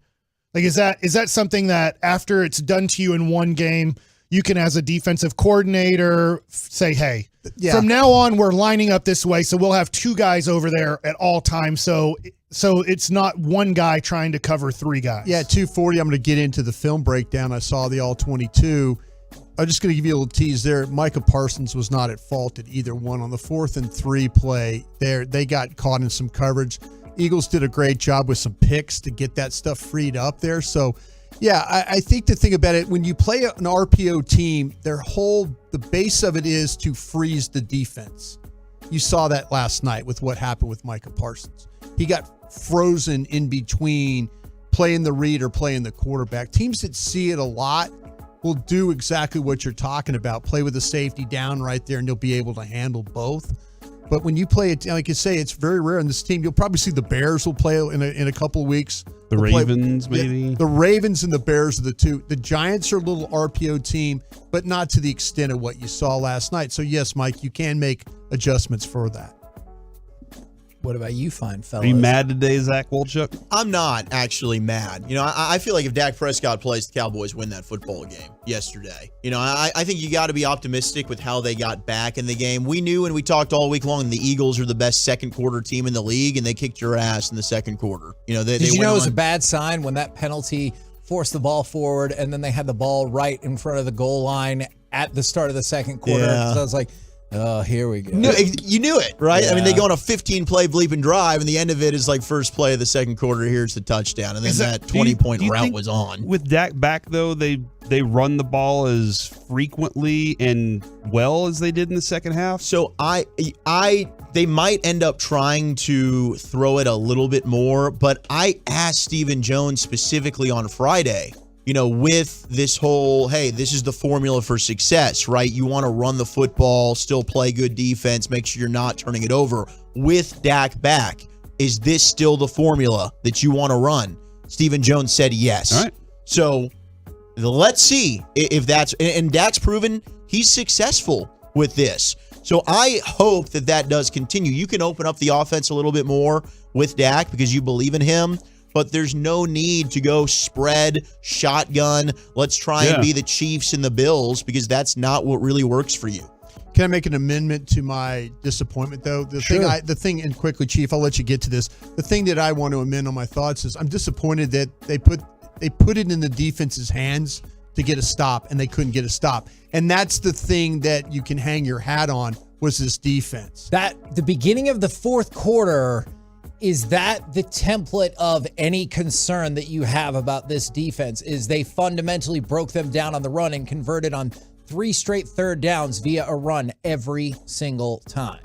Like, is that something that after it's done to you in one game, you can, as a defensive coordinator, say, hey, from now on, we're lining up this way, so we'll have 2 guys over there at all times, so it's not one guy trying to cover 3 guys. Yeah, 240, I'm going to get into the film breakdown. I saw the all-22. I'm just going to give you a little tease there. Micah Parsons was not at fault at either one. On the 4th and 3 play, they got caught in some coverage. Eagles did a great job with some picks to get that stuff freed up there. So, yeah, I think the thing about it, when you play an RPO team, the base of it is to freeze the defense. You saw that last night with what happened with Micah Parsons. He got frozen in between playing the read or playing the quarterback. Teams that see it a lot will do exactly what you're talking about. Play with the safety down right there, and they'll be able to handle both. But when you play it, like you say, it's very rare in this team. You'll probably see the Bears will play in a couple of weeks. The Ravens, maybe? Yeah, the Ravens and the Bears are the 2. The Giants are a little RPO team, but not to the extent of what you saw last night. So, yes, Mike, you can make adjustments for that. What about you, fine fellas? Are you mad today, Zach Wolchuk? I'm not actually mad. I feel like if Dak Prescott plays, the Cowboys win that football game yesterday. I think you got to be optimistic with how they got back in the game. We knew, and we talked all week long, the Eagles are the best second quarter team in the league, and they kicked your ass in the second quarter. Did you know it was a bad sign when that penalty forced the ball forward, and then they had the ball right in front of the goal line at the start of the second quarter? Yeah. So I was like, oh, here we go. No, you knew it, right? Yeah. They go on a 15-play bleeping drive, and the end of it is like first play of the second quarter, here's the touchdown, and then that 20-point route was on. With Dak back, though, they run the ball as frequently and well as they did in the second half? So they might end up trying to throw it a little bit more, but I asked Stephen Jones specifically on Friday, with this whole, hey, this is the formula for success, right? You want to run the football, still play good defense, make sure you're not turning it over. With Dak back, is this still the formula that you want to run? Stephen Jones said yes. All right. So let's see if that's, and Dak's proven he's successful with this. So I hope that does continue. You can open up the offense a little bit more with Dak because you believe in him. But there's no need to go spread, shotgun. Let's try and be the Chiefs and the Bills because that's not what really works for you. Can I make an amendment to my disappointment, though? The thing, and quickly, Chief, I'll let you get to this. The thing that I want to amend on my thoughts is I'm disappointed that they put it in the defense's hands to get a stop, and they couldn't get a stop. And that's the thing that you can hang your hat on was this defense. That the beginning of the fourth quarter. Is that the template of any concern that you have about this defense? Is they fundamentally broke them down on the run and converted on 3 straight third downs via a run every single time?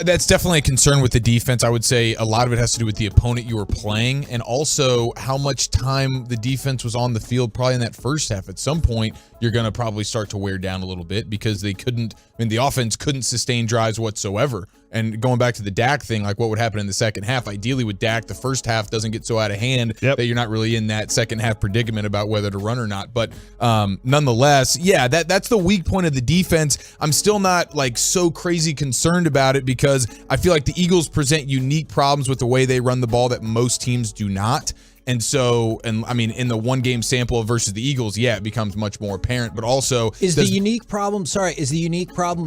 That's definitely a concern with the defense. I would say a lot of it has to do with the opponent you were playing and also how much time the defense was on the field probably in that first half. At some point, you're going to probably start to wear down a little bit because the offense couldn't sustain drives whatsoever. And going back to the Dak thing, like what would happen in the second half, ideally with Dak, the first half doesn't get so out of hand that you're not really in that second half predicament about whether to run or not. But nonetheless, yeah, that's the weak point of the defense. I'm still not like so crazy concerned about it because I feel like the Eagles present unique problems with the way they run the ball that most teams do not. And so, I mean, in the one game sample versus the Eagles, yeah, it becomes much more apparent. But also, is the unique problem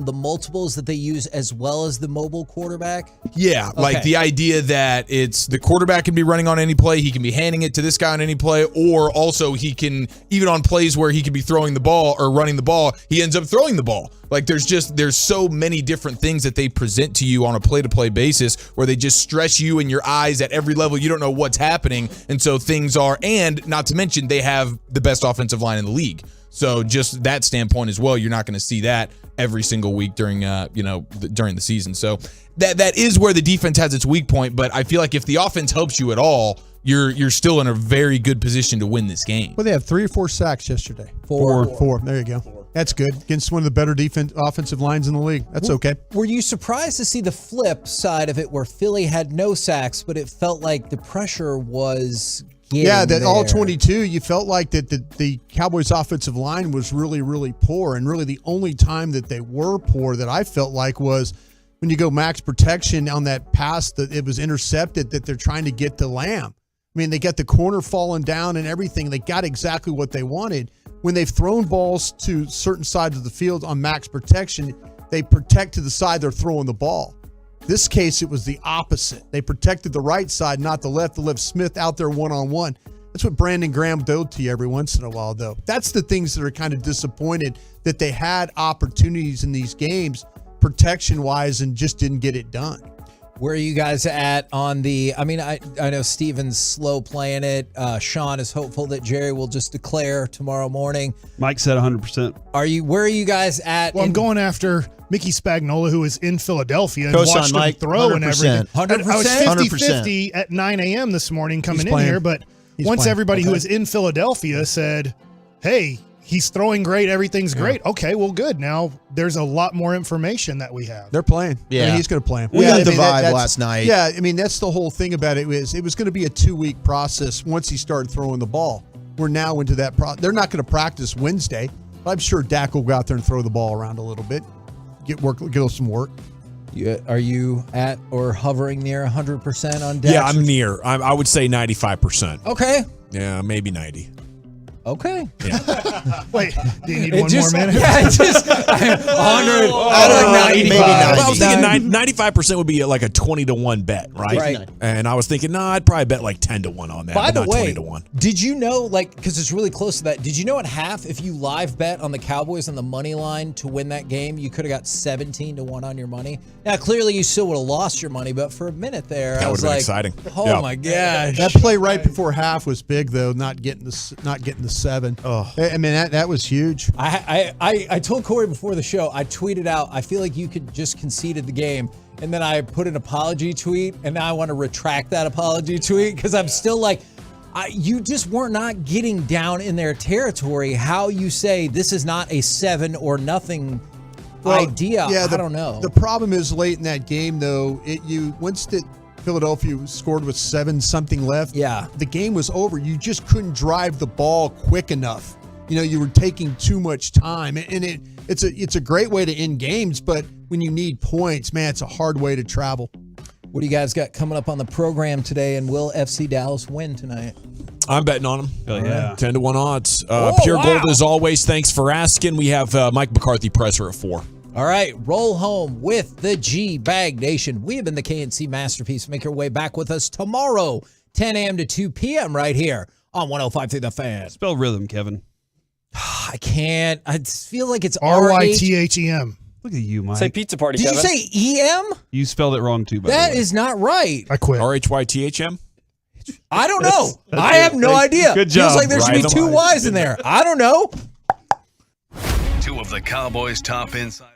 the multiples that they use as well as the mobile quarterback? Yeah, like the idea that it's the quarterback can be running on any play, he can be handing it to this guy on any play, or also he can, even on plays where he could be throwing the ball or running the ball, he ends up throwing the ball. Like there's so many different things that they present to you on a play-to-play basis where they just stress you in your eyes at every level. You don't know what's happening. And so things are, and not to mention they have the best offensive line in the league. So just that standpoint as well, you're not going to see that every single week during during the season. So that is where the defense has its weak point. But I feel like if the offense helps you at all, you're still in a very good position to win this game. Well, they had 3 or 4 sacks yesterday. Four. There you go. That's good. Against one of the better offensive lines in the league. That's okay. Were you surprised to see the flip side of it where Philly had no sacks, but it felt like the pressure was getting there? All 22, you felt like that the Cowboys offensive line was really, really poor. And really the only time that they were poor that I felt like was when you go max protection on that pass that it was intercepted that they're trying to get to Lamb. I mean, they got the corner falling down and everything. They got exactly what they wanted. When they've thrown balls to certain sides of the field on max protection, they protect to the side they're throwing the ball. This case, it was the opposite. They protected the right side, not the left. They left Smith out there one-on-one. That's what Brandon Graham does to you every once in a while, though. That's the things that are kind of disappointed, that they had opportunities in these games protection-wise and just didn't get it done. Where are you guys at on the, I know Steven's slow playing it. Sean is hopeful that Jerry will just declare tomorrow morning. Mike said 100%. Where are you guys at? Well, I'm going after Mickey Spagnuolo, who is in Philadelphia and watched him throw 100%. And everything. 100%. I was 50-50 at 9 a.m. this morning coming in here, but once everybody who was in Philadelphia said, hey, he's throwing great, everything's great. Okay, well, good. Now there's a lot more information that we have. They're playing. Yeah. I mean, he's going to play him. We got the vibe last night. Yeah, I mean, that's the whole thing about it. It was going to be a 2-week process once he started throwing the ball. We're now into that process. They're not going to practice Wednesday, but I'm sure Dak will go out there and throw the ball around a little bit, get some work. Are you at or hovering near 100% on Dak? Yeah, I'm near. I would say 95%. Okay. Yeah, maybe 90. Okay. Yeah. Wait, do you need one more minute? Yeah, just 100. Maybe 90. Well, I was thinking 95% would be like a 20-1 bet, right? And I was thinking, I'd probably bet like 10-1 on that. By the not way, 20-1. did you know, because it's really close to that, did you know at half, if you live bet on the Cowboys on the money line to win that game, you could have got 17-1 on your money? Now, clearly you still would have lost your money, but for a minute there, that I was would have like, been exciting. Oh my gosh. That play right before half was big, though, not getting the 7. Oh, I mean, that was huge. I told Corey before the show, I tweeted out, I feel like you could just conceded the game. And then I put an apology tweet, and now I want to retract that apology tweet because I'm still like, you just were not getting down in their territory. How you say this is not a 7 or nothing idea. Yeah, I don't know. The problem is late in that game, though, once Philadelphia scored with 7-something left. Yeah. The game was over. You just couldn't drive the ball quick enough. You were taking too much time. And it's a great way to end games, but when you need points, man, it's a hard way to travel. What do you guys got coming up on the program today, and will FC Dallas win tonight? I'm betting on them. Hell yeah. 10-1 odds. Pure gold as always. Thanks for asking. We have Mike McCarthy presser at 4. All right, roll home with the G-Bag Nation. We have been the KNC Masterpiece. Make your way back with us tomorrow, 10 a.m. to 2 p.m. right here on 105.3 The Fan. Spell rhythm, Kevin. I can't. I feel like it's R-Y-T-H-E-M. Look at you, Mike. Say pizza party, Did Kevin. you say E-M? You spelled it wrong, too, by That the way. is not right. I quit. R-H-Y-T-H-M? I don't know. I have no idea. Good job. Feels like there should be 2 Y's in there. I don't know. 2 of the Cowboys' top insiders.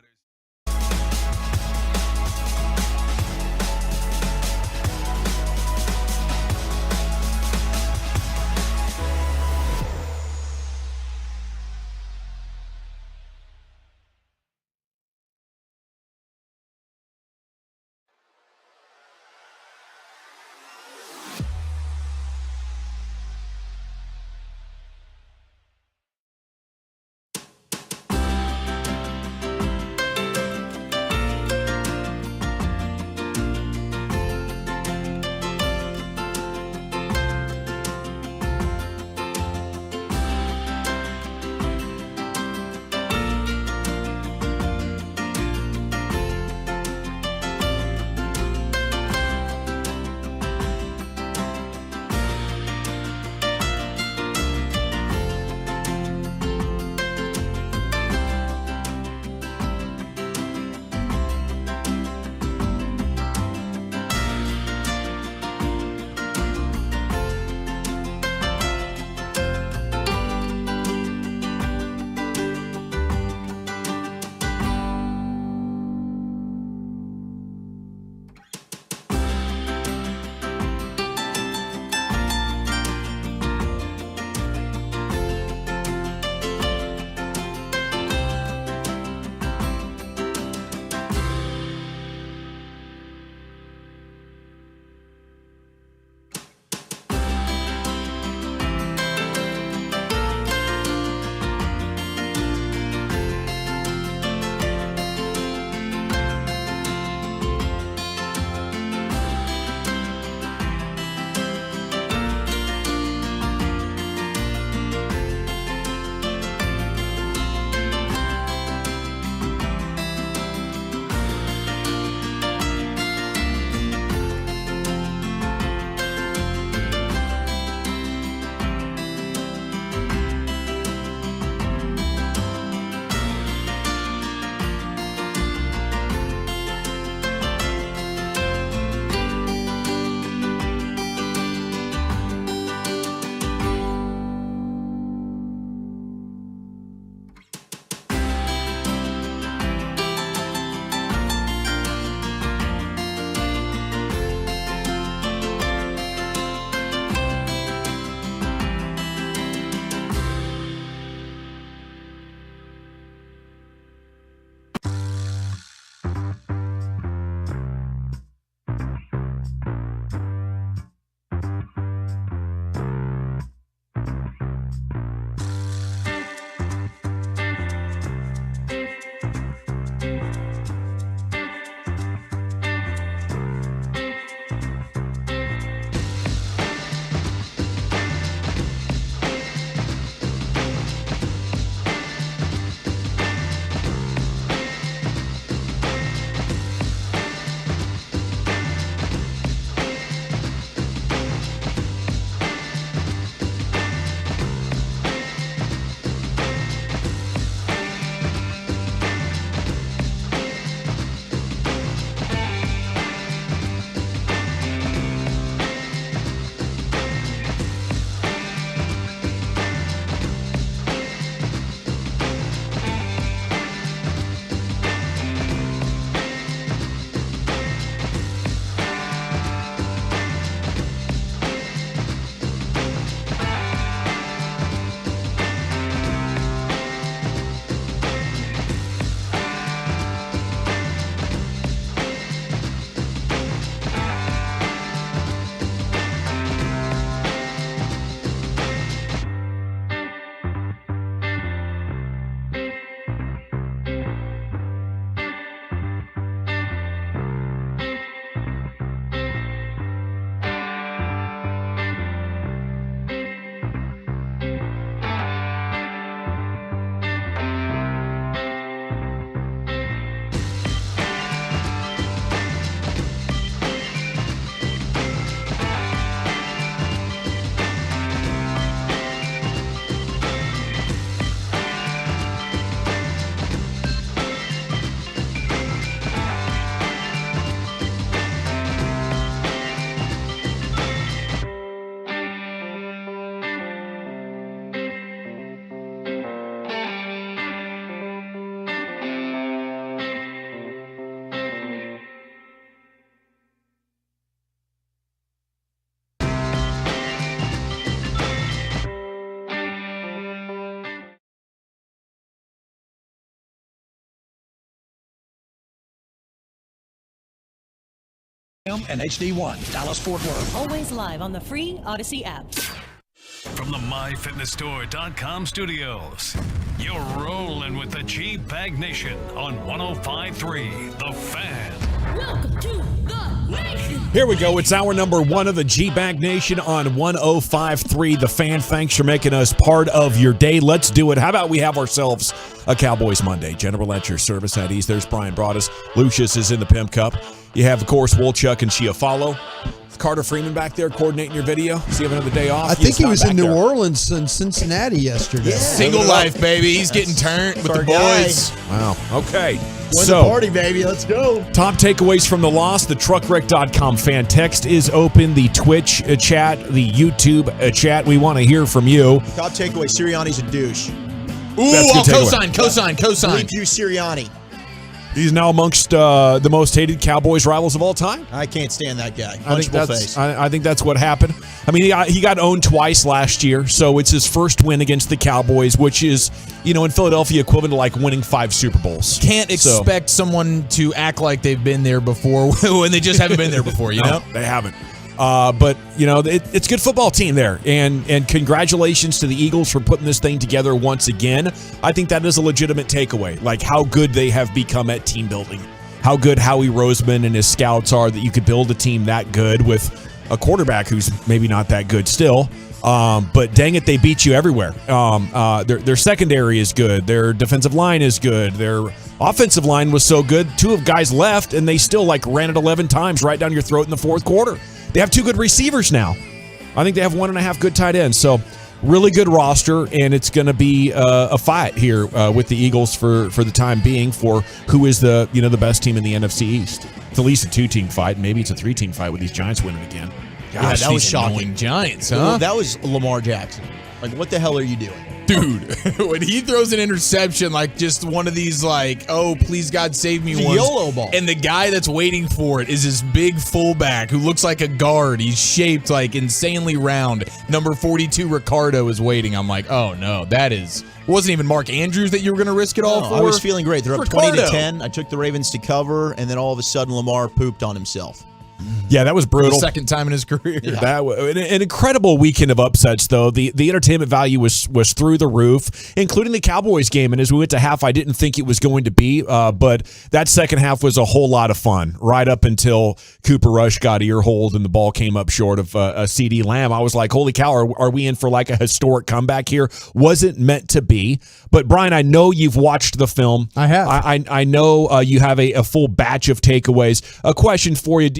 and HD1, Dallas-Fort Worth. Always live on the free Odyssey app. From the MyFitnessStore.com studios, you're rolling with the G-Bag Nation on 105.3 The Fan. Welcome to the nation. Here we go. It's hour number 1 of the G-Bag Nation on 105.3 The Fan. Thanks for making us part of your day. Let's do it. How about we have ourselves a Cowboys Monday? General at your service at ease. There's Brian Broaddus. Lucius is in the Pimp Cup. You have, of course, Wolchuk and Chiafalo. Carter Freeman back there coordinating your video. Does he have another day off? I think he was in New Orleans and Cincinnati yesterday. Yeah. Single life, baby. He's getting turned with the boys. Wow. Okay. Win the party, baby. Let's go. Top takeaways from the loss. The truckwreck.com fan text is open. The Twitch chat, the YouTube chat. We want to hear from you. Top takeaway, Sirianni's a douche. Ooh, cosign. Leave you, Sirianni. He's now amongst the most hated Cowboys rivals of all time. I can't stand that guy. I think that's what happened. I mean, he got owned twice last year, so it's his first win against the Cowboys, which is, in Philadelphia equivalent to like winning 5 Super Bowls. Can't expect someone to act like they've been there before when they just haven't been there before, No, they haven't. But it's a good football team there, and congratulations to the Eagles for putting this thing together once again. I think that is a legitimate takeaway, like how good they have become at team building, how good Howie Roseman and his scouts are that you could build a team that good with a quarterback who's maybe not that good still. But dang it, they beat you everywhere. Their secondary is good. Their defensive line is good. Their offensive line was so good. 2 guys left, and they still ran it 11 times right down your throat in the fourth quarter. They have 2 good receivers now. I think they have 1.5 good tight ends. So really good roster, and it's going to be a fight here with the Eagles for the time being for who is the best team in the NFC East. It's at least a 2-team fight. Maybe it's a 3-team fight with these Giants winning again. Gosh, that was shocking. Giants, huh? Well, that was Lamar Jackson. What the hell are you doing? Dude, when he throws an interception, just one of these, oh, please God save me ones. YOLO ball. And the guy that's waiting for it is this big fullback who looks like a guard. He's shaped insanely round. Number 42, Ricardo, is waiting. I'm like, oh no, it wasn't even Mark Andrews that you were going to risk it all for. I was feeling great. They're up Ricardo. 20-10. I took the Ravens to cover, and then all of a sudden Lamar pooped on himself. Yeah, that was brutal. The second time in his career. Yeah. That was an incredible weekend of upsets, though. The entertainment value was through the roof, including the Cowboys game. And as we went to half, I didn't think it was going to be, but that second half was a whole lot of fun, right up until Cooper Rush got earholed and the ball came up short of a CD Lamb. I was like, holy cow, are we in for a historic comeback here? Wasn't meant to be. But, Brian, I know you've watched the film. I have. I know you have a full batch of takeaways. A question for you.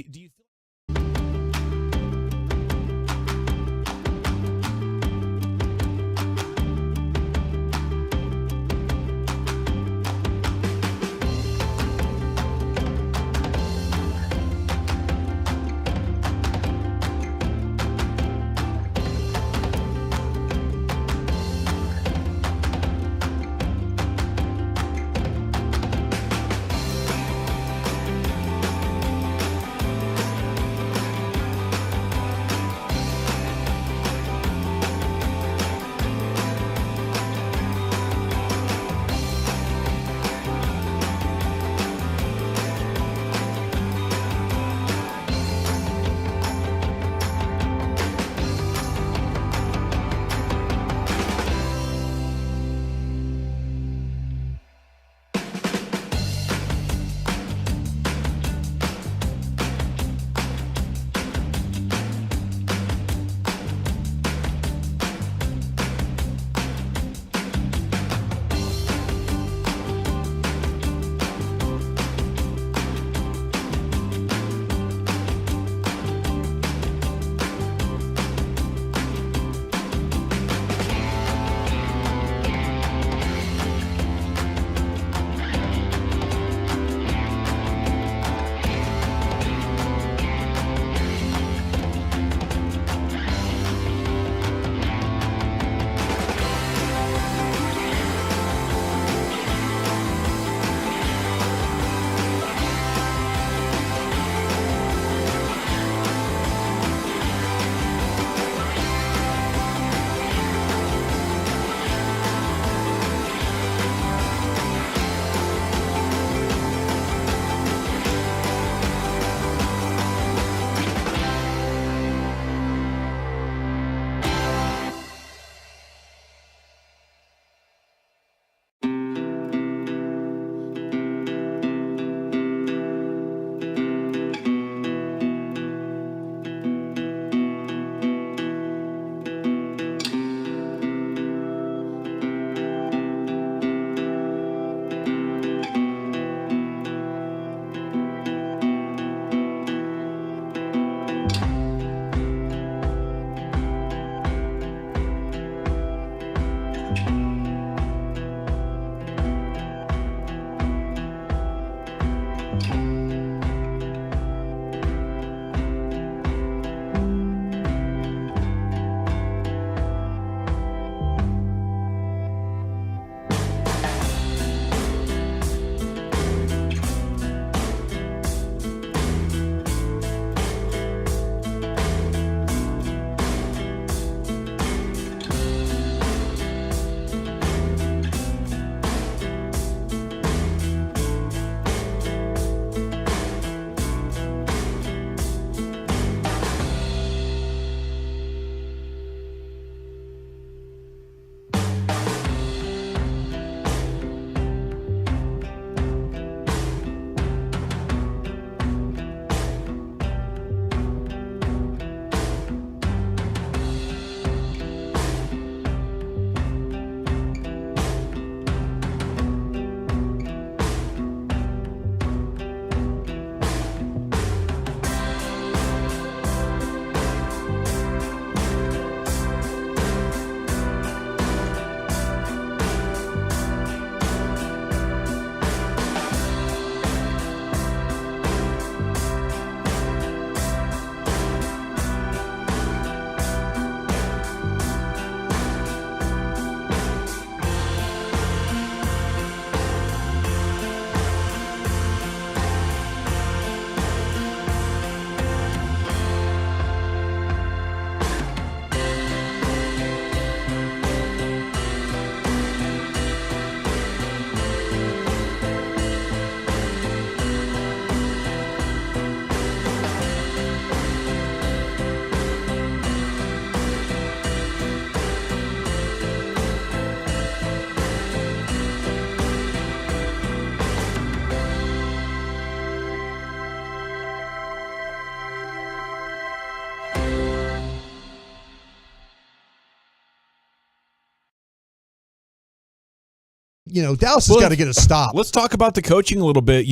Dallas has got to get a stop. Let's talk about the coaching a little bit.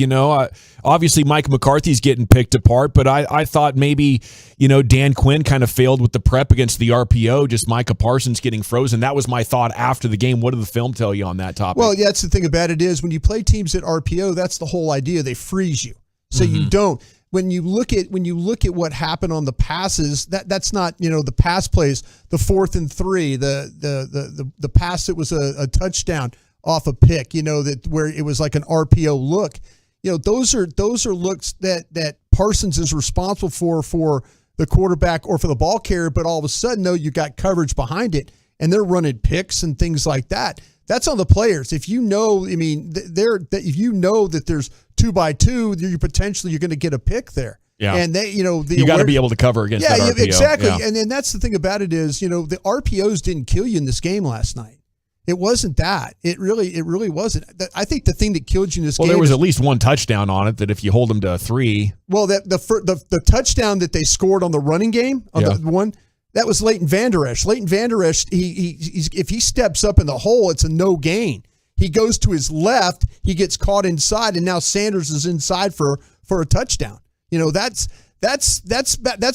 Obviously Mike McCarthy's getting picked apart, but I thought maybe, Dan Quinn kind of failed with the prep against the RPO, just Micah Parsons getting frozen. That was my thought after the game. What did the film tell you on that topic? Well, yeah, that's the thing about it is when you play teams at RPO, that's the whole idea. They freeze you. So you don't. When you look at what happened on the passes, that's not, the pass plays, the 4th and 3, the pass that was a touchdown off a pick, that where it was like an RPO look. Those are looks that Parsons is responsible for the quarterback or for the ball carrier, but all of a sudden, no, you got coverage behind it and they're running picks and things like that. That's on the players. If you know, if you know that there's 2x2, you're going to get a pick there. Yeah. And you got to be able to cover against that RPO. Exactly. Yeah. And that's the thing about it is, the RPOs didn't kill you in this game last night. It wasn't that. It really wasn't. I think the thing that killed you in this game. Well, there was at least one touchdown on it that if you hold them to 3. Well, the touchdown that they scored on the running game, the one, that was Leighton Vander Esch. Leighton Vander Esch, if he steps up in the hole, it's a no gain. He goes to his left, he gets caught inside, and now Sanders is inside for a touchdown. That's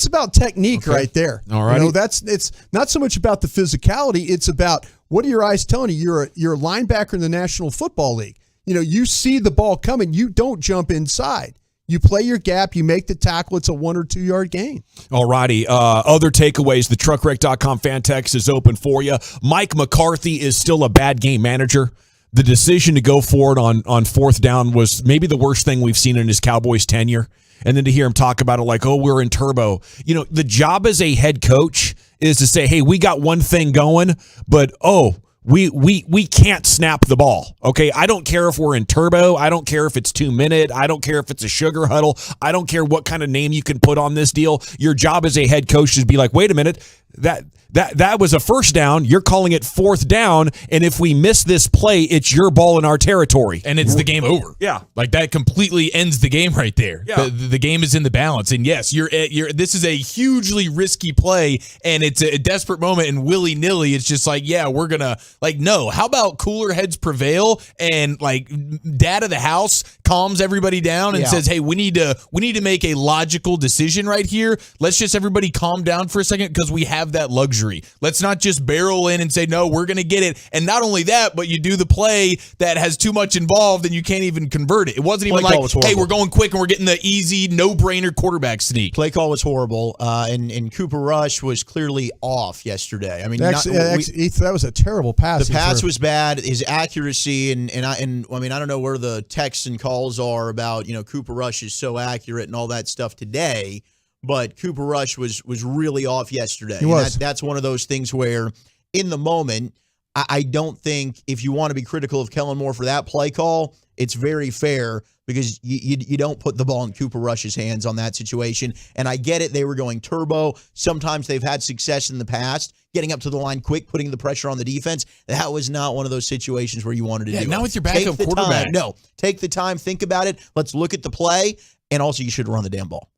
about technique right there. All right. It's not so much about the physicality. It's about what are your eyes telling you? You're a linebacker in the National Football League. You see the ball coming. You don't jump inside. You play your gap, you make the tackle, it's a 1 or 2 yard gain. All righty. Other takeaways, the truckwreck.com fan text is open for you. Mike McCarthy is still a bad game manager. The decision to go for it on 4th down was maybe the worst thing we've seen in his Cowboys tenure. And then to hear him talk about it like, we're in turbo. The job as a head coach is to say, hey, we got one thing going, but we can't snap the ball. Okay, I don't care if we're in turbo. I don't care if it's 2 minute. I don't care if it's a sugar huddle. I don't care what kind of name you can put on this deal. Your job as a head coach is to be like, wait a minute, that was a 1st down. You're calling it 4th down, and if we miss this play, it's your ball in our territory, and it's the game over. Yeah, like that completely ends the game right there. Yeah. The game is in the balance, and yes, you're. This is a hugely risky play, and it's a desperate moment, and willy nilly, it's just like, yeah, we're gonna no. How about cooler heads prevail, and dad of the house calms everybody down and says, hey, we need to make a logical decision right here. Let's just everybody calm down for a second because we have that luxury. Let's not just barrel in and say, no, we're going to get it. And not only that, but you do the play that has too much involved and you can't even convert it. It wasn't even hey, we're going quick and we're getting the easy, no-brainer quarterback sneak. Play call was horrible, and Cooper Rush was clearly off yesterday. I mean, that was a terrible pass. The pass was bad. His accuracy, and I don't know where the texts and calls are about, Cooper Rush is so accurate and all that stuff today. But Cooper Rush was really off yesterday. He was. That's one of those things where, in the moment, I don't think if you want to be critical of Kellen Moore for that play call, it's very fair because you don't put the ball in Cooper Rush's hands on that situation. And I get it. They were going turbo. Sometimes they've had success in the past, getting up to the line quick, putting the pressure on the defense. That was not one of those situations where you wanted to do it. Now with your backup quarterback. Take the time. Think about it. Let's look at the play. And also, you should run the damn ball.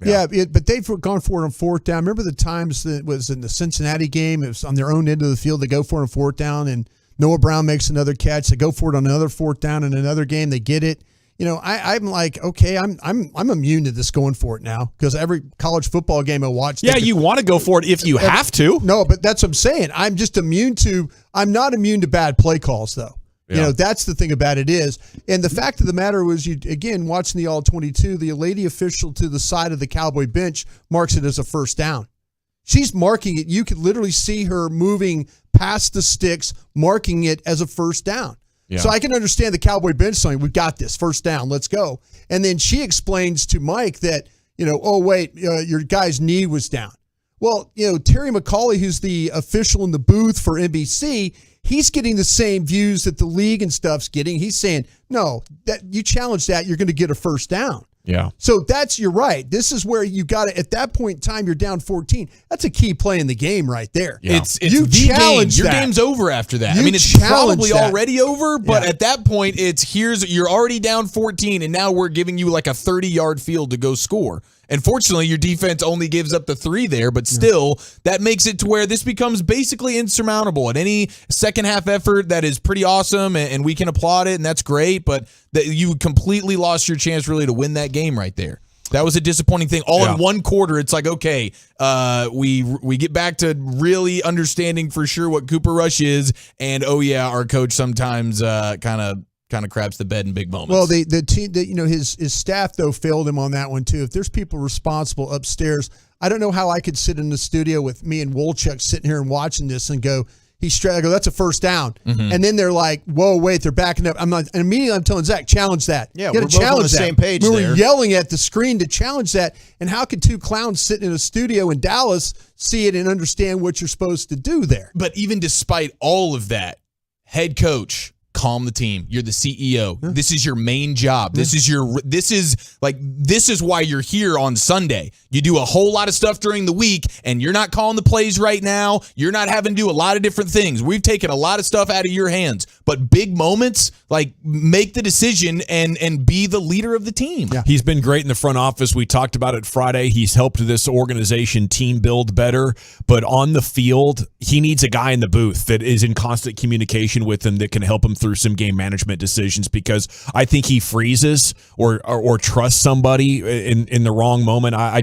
Yeah, but they've gone for it on 4th down. Remember the times that it was in the Cincinnati game? It was on their own end of the field. They go for it on 4th down, and Noah Brown makes another catch. They go for it on another 4th down in another game. They get it. I'm like, okay, I'm immune to this going for it now because every college football game I watch. Yeah, you want to go for it if you have to. No, but that's what I'm saying. I'm not immune to bad play calls though. Yeah. That's the thing about it is. And the fact of the matter was, again, watching the All-22, the lady official to the side of the Cowboy bench marks it as a 1st down. She's marking it. You could literally see her moving past the sticks, marking it as a 1st down. Yeah. So I can understand the Cowboy bench saying, we've got this, 1st down, let's go. And then she explains to Mike that, your guy's knee was down. Well, Terry McCauley, who's the official in the booth for NBC, he's getting the same views that the league and stuff's getting. He's saying, no, that you challenge that, you're going to get a 1st down. Yeah. So you're right. This is where you got to, at that point in time, you're down 14. That's a key play in the game right there. Yeah. It's you the challenge game. Your game's over after that. It's probably already over, but at that point, you're already down 14, and now we're giving you like a 30-yard field to go score. And fortunately, your defense only gives up the 3 there, but still, that makes it to where this becomes basically insurmountable. And any second half effort that is pretty awesome, and we can applaud it, and that's great, but that you completely lost your chance really to win that game right there. That was a disappointing thing. All in one quarter, it's like, okay, we get back to really understanding for sure what Cooper Rush is, and our coach sometimes kind of craps the bed in big moments. Well, the team, his staff though failed him on that one too. If there's people responsible upstairs, I don't know how I could sit in the studio with me and Wolchuk sitting here and watching this and go, he's straight. I go, that's a first down. Mm-hmm. And then they're like, whoa, wait, they're backing up. And immediately I'm telling Zach, challenge that. Yeah, we're both on the same page we there. were yelling at the screen to challenge that. And how could 2 clowns sitting in a studio in Dallas see it and understand what you're supposed to do there? But even despite all of that, head coach, calm the team. You're the CEO. Yeah. This is your main job. This is why you're here on Sunday. You do a whole lot of stuff during the week, and you're not calling the plays right now. You're not having to do a lot of different things. We've taken a lot of stuff out of your hands. But big moments, like make the decision and be the leader of the team. Yeah. He's been great in the front office. We talked about it Friday. He's helped this organization team build better. But on the field, he needs a guy in the booth that is in constant communication with him that can help him through some game management decisions, because I think he freezes or trusts somebody in the wrong moment. I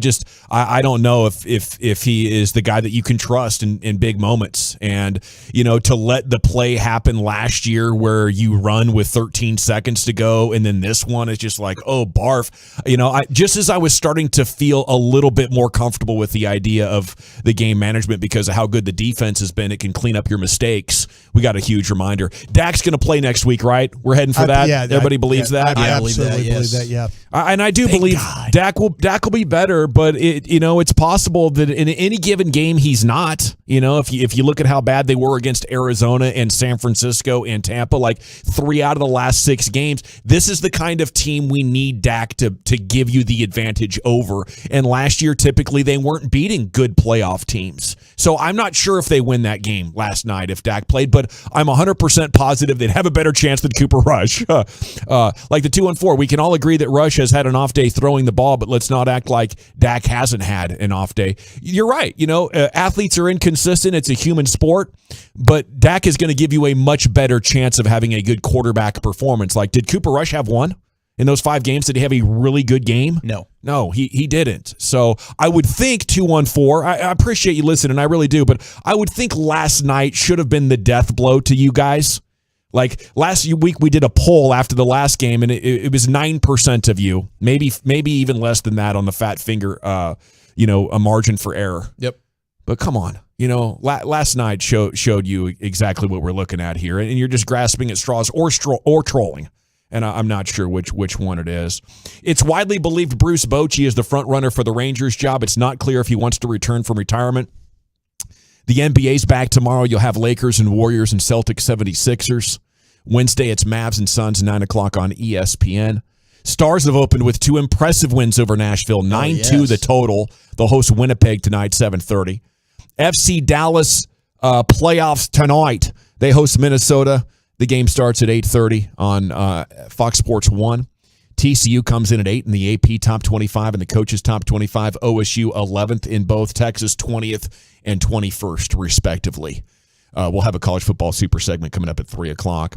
don't know if he is the guy that you can trust in big moments. And, to let the play happen last year where you run with 13 seconds to go, and then this one is just like, oh, barf. Just as I was starting to feel a little bit more comfortable with the idea of the game management because of how good the defense has been, it can clean up your mistakes. We got a huge reminder. Dak's going to play next week, right? We're heading for that. Everybody believes that. I absolutely believe that. Yeah, and I do believe Dak will be better, but it's possible that in any given game he's not. If you look at how bad they were against Arizona and San Francisco and Tampa, like 3 out of the last 6 games, this is the kind of team we need Dak to give you the advantage over. And last year, typically they weren't beating good playoff teams. So I'm not sure if they win that game last night if Dak played, but I'm 100% positive they'd have a better chance than Cooper Rush. Like the 2-4, we can all agree that Rush has had an off day throwing the ball, but let's not act like Dak hasn't had an off day. You're right. Athletes are inconsistent. It's a human sport, but Dak is going to give you a much better chance of having a good quarterback performance. Like, did Cooper Rush have one in those 5 games? Did he have a really good game? No, he didn't. So I would think 2-4. I appreciate you listening. I really do. But I would think last night should have been the death blow to you guys. Like last week we did a poll after the last game, and it was 9% of you, maybe even less than that on the fat finger, a margin for error. Yep. But come on. Last night showed you exactly what we're looking at here, and you're just grasping at straws or trolling. And I'm not sure which one it is. It's widely believed Bruce Bochy is the front runner for the Rangers job. It's not clear if he wants to return from retirement. The NBA's back tomorrow. You'll have Lakers and Warriors and Celtics 76ers. Wednesday, it's Mavs and Suns, 9 o'clock on ESPN. Stars have opened with 2 impressive wins over Nashville, 9-2 the total. They'll host Winnipeg tonight, 7:30. FC Dallas playoffs tonight. They host Minnesota. The game starts at 8:30 on Fox Sports 1. TCU comes in at 8 in the AP Top 25 and the Coaches Top 25. OSU 11th in both. Texas 20th and 21st, respectively. We'll have a college football super segment coming up at 3 o'clock.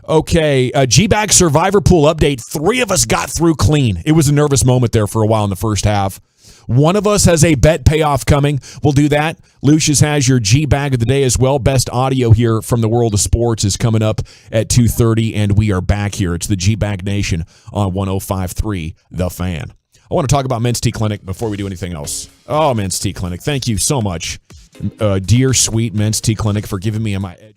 Okay, G-Bag Survivor Pool update. 3 of us got through clean. It was a nervous moment there for a while in the first half. One of us has a bet payoff coming. We'll do that. Lucius has your G-Bag of the day as well. Best audio here from the world of sports is coming up at 2:30, and we are back here. It's the G-Bag Nation on 105.3 The Fan. I want to talk about Men's T Clinic before we do anything else. Oh, Men's T Clinic. Thank you so much, dear, sweet Men's T Clinic, for giving me my edge.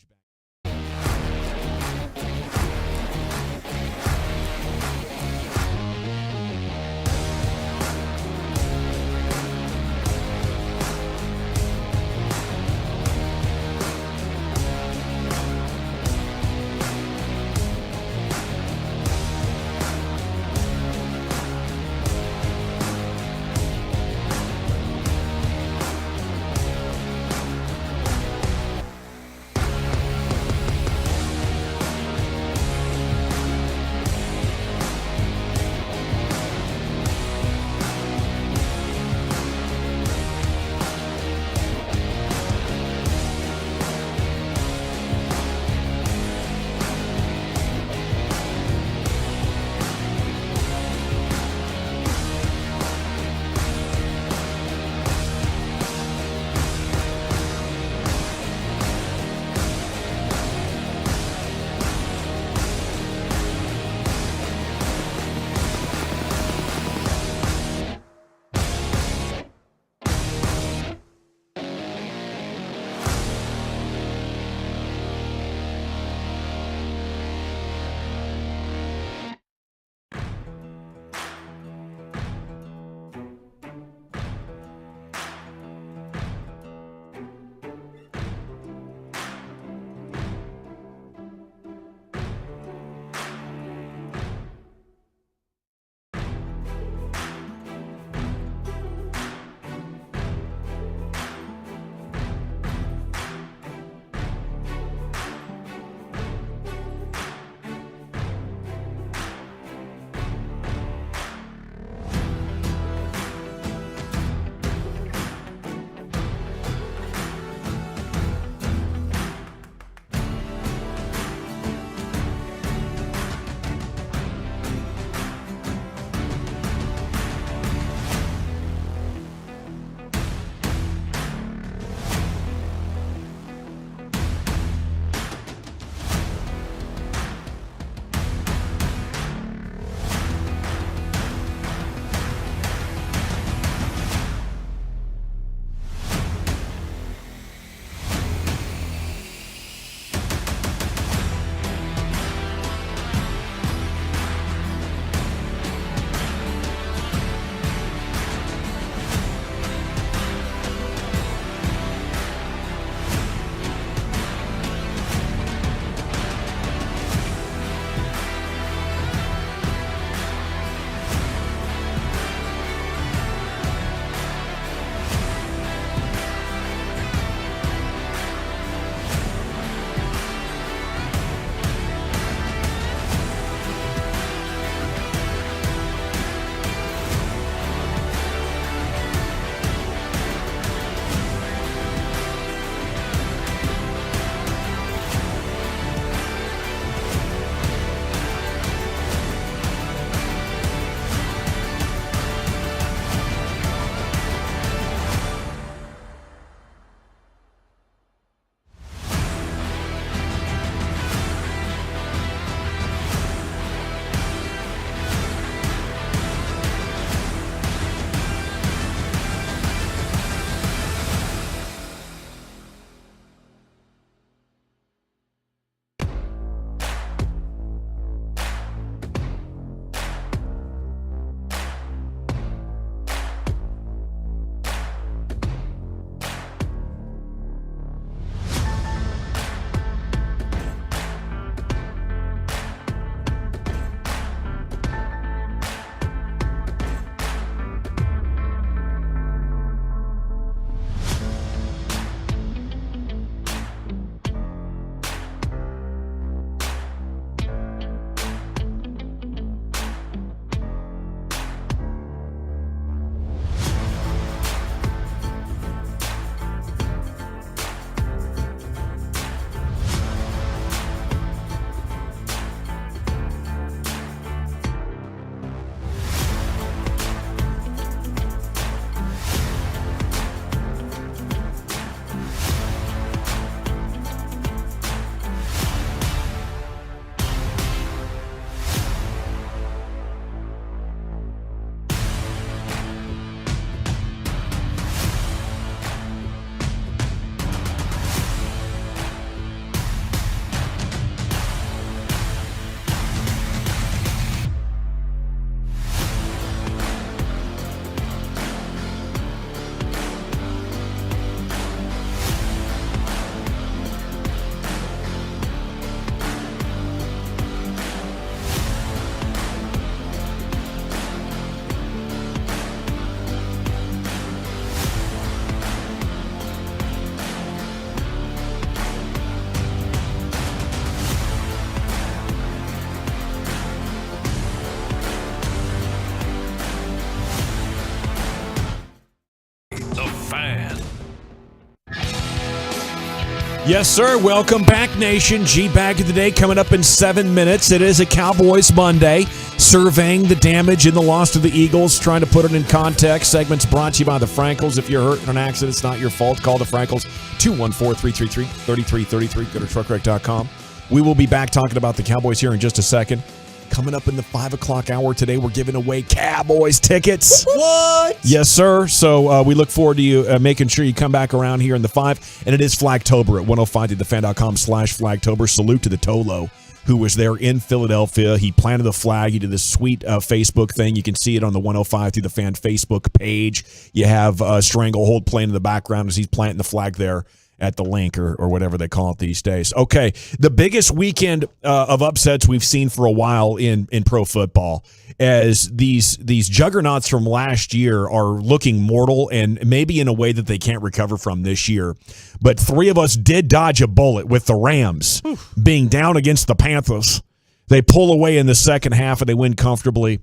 Yes, sir. Welcome back, Nation. G-Bag of the Day coming up in 7 minutes. It is a Cowboys Monday, surveying the damage in the loss to the Eagles, trying to put it in context. Segments brought to you by the Frankels. If you're hurt in an accident, it's not your fault. Call the Frankels, 214-333-3333. Go to truckwreck.com. We will be back talking about the Cowboys here in just a second. Coming up in the 5 o'clock hour today, we're giving away Cowboys tickets. What? Yes, sir. So we look forward to you making sure you come back around here in the 5. And it is Flagtober at 105thethefan.com/Flagtober. Salute to the Tolo, who was there in Philadelphia. He planted the flag. He did this sweet Facebook thing. You can see it on the 105 Through the Fan Facebook page. You have Stranglehold playing in the background as he's planting the flag there at the link or whatever they call it these days. Okay, the biggest weekend of upsets we've seen for a while in pro football, as these juggernauts from last year are looking mortal and maybe in a way that they can't recover from this year. But 3 of us did dodge a bullet with the Rams being down against the Panthers. They pull away in the second half and they win comfortably.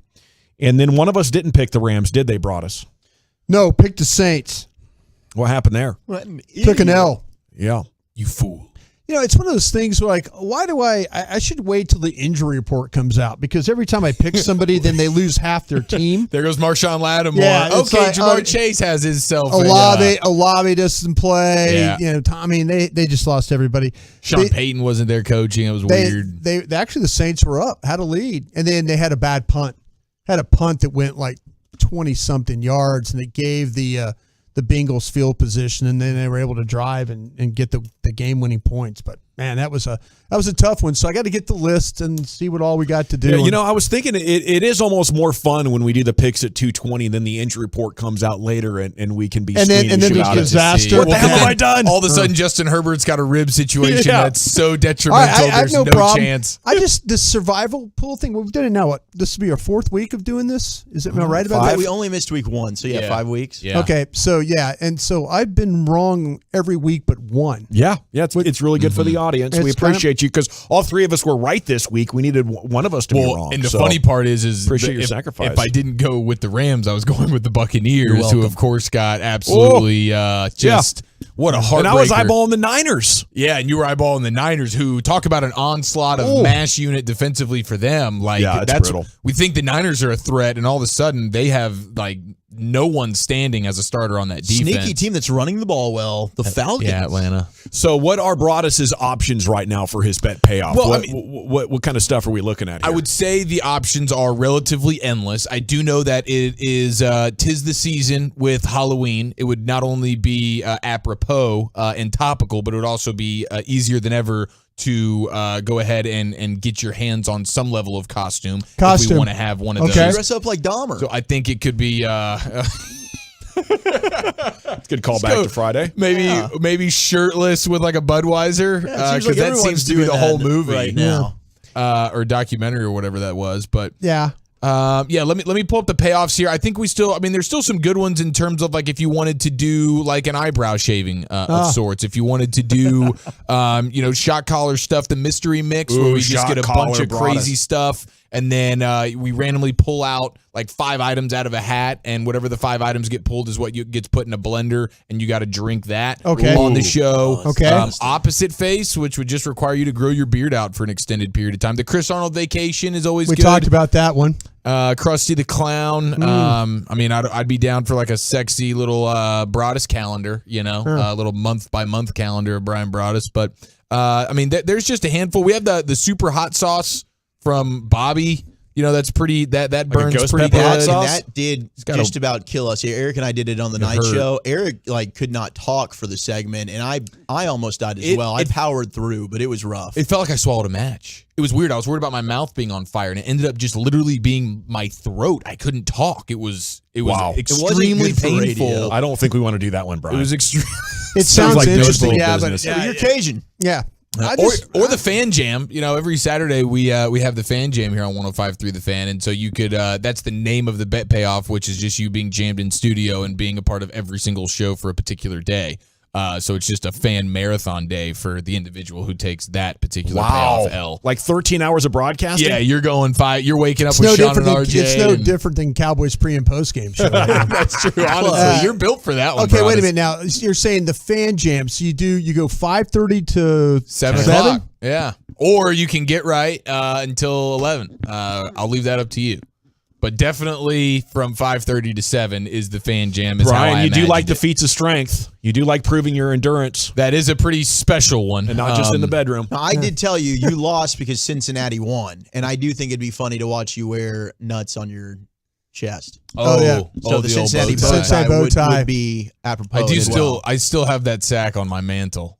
And then one of us didn't pick the Rams, did they, Broadus? No, pick the Saints. What happened there? Took an L. Yeah. You fool. You know, it's one of those things where, like, why do I should wait till the injury report comes out, because every time I pick somebody, then they lose half their team. There goes Marshawn Lattimore. Yeah, okay, like, Jamar Chase has himself. Olave doesn't play. Yeah. You know, Tommy, they just lost everybody. Sean Payton wasn't there coaching. It was weird. They actually, the Saints were up, had a lead, and then they had a bad punt. Had a punt that went like 20-something yards, and it gave the Bengals field position, and then they were able to drive and get the game-winning points. But man, that was a tough one. So I got to get the list and see what all we got to do. Yeah, you know, I was thinking it is almost more fun when we do the picks at 2:20, then the injury report comes out later, and we can be and then there's disaster. What the hell have I done? All of a sudden, Justin Herbert's got a rib situation that's so detrimental. I have There's no chance. This survival pool thing. We've done it now. What? This will be our 4th week of doing this. Is it am I right about that? We only missed week 1, so 5 weeks. Yeah. Okay, so and so I've been wrong every week but one. Yeah, it's really good for the audience. We appreciate you, because all 3 of us were right this week. We needed one of us to be wrong. And the funny part is appreciate your sacrifice. If I didn't go with the Rams, I was going with the Buccaneers, who of course got absolutely what a heartbreaker. And I was eyeballing the Niners. Yeah, and you were eyeballing the Niners, who talk about an onslaught of mass unit defensively for them. Like, that's brutal. We think the Niners are a threat, and all of a sudden they have like no one standing as a starter on that defense. Sneaky team that's running the ball well. The Falcons. Yeah, Atlanta. So what are Broadus's options right now for his bet payoff? Well, what kind of stuff are we looking at here? I would say the options are relatively endless. I do know that it is 'tis the season with Halloween. It would not only be apropos and topical, but it would also be easier than ever to go ahead and get your hands on some level of costume. If we want to have one of those. Dress up like Dahmer. So I think it could be it's a good callback to Friday. Maybe shirtless with like a Budweiser, because that seems to be the whole movie right now, or documentary or whatever that was. But yeah. Let me pull up the payoffs here. I think there's still some good ones in terms of like if you wanted to do like an eyebrow shaving of sorts. If you wanted to do, shot collar stuff, the mystery mix where we just get a bunch of crazy stuff. And then we randomly pull out like 5 items out of a hat, and whatever the 5 items get pulled is what gets put in a blender, and you got to drink that on the show. Opposite face, which would just require you to grow your beard out for an extended period of time. The Chris Arnold vacation is always good. We talked about that one. Krusty the Clown. I'd be down for like a sexy little Broadus calendar, a little month-by-month calendar of Brian Broadus. But, there's just a handful. We have the super hot sauce from Bobby. That's pretty. That burns pretty good. And that did just about kill us here. Eric and I did it on the night show. Eric could not talk for the segment, and I almost died as well. I powered through, but it was rough. It felt like I swallowed a match. It was weird. I was worried about my mouth being on fire, and it ended up just literally being my throat. I couldn't talk. It was extremely painful. I don't think we want to do that one, Brian. It was extreme. It sounds like interesting. But you're Cajun. Yeah. Or the Fan Jam. Every Saturday we have the Fan Jam here on 105.3 The Fan, and so you could that's the name of the bet payoff, which is just you being jammed in studio and being a part of every single show for a particular day. So it's just a fan marathon day for the individual who takes that particular Wow. payoff L. Like 13 hours of broadcasting? Yeah, you're going 5. You're waking up with Sean and RJ. It's no different than Cowboys pre and post game show. That's true. Honestly, you're built for that one. Okay, bro. wait a minute. Now you're saying the fan jam. So you go 5:30 to 7 o'clock. Yeah. Or you can get right until 11. I'll leave that up to you. But definitely from 5:30 to 7 is the fan jam. Is Brian, how I you do like imagined the it. feats of strength. You do like proving your endurance. That is a pretty special one. And not just in the bedroom. Now, I did tell you lost because Cincinnati won. And I do think it'd be funny to watch you wear nuts on your chest. Oh, yeah. So the Cincinnati bow tie would be apropos. I still have that sack on my mantle.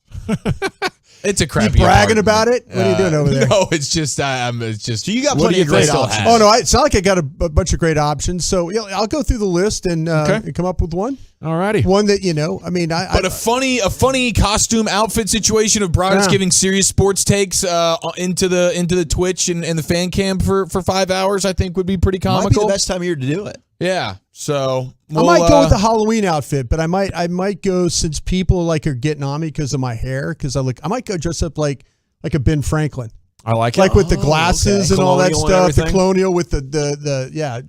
It's a crappy. You bragging apartment. about it? What are you doing over there? No, it's just it's just. So you got what plenty do of great still options. have? Oh no, it's not like I got a bunch of great options. So I'll go through the list and come up with one. Alrighty, one that But a funny costume outfit situation of Broaddus giving serious sports takes into the Twitch and the fan cam for 5 hours, I think would be pretty comical. Might be the best time of year to do it. Yeah, so I might go with the Halloween outfit, but I might go since people are getting on me because of my hair. Because I might go dress up like a Ben Franklin. I like it. Like with the glasses and all that Colonial and stuff. The everything. colonial with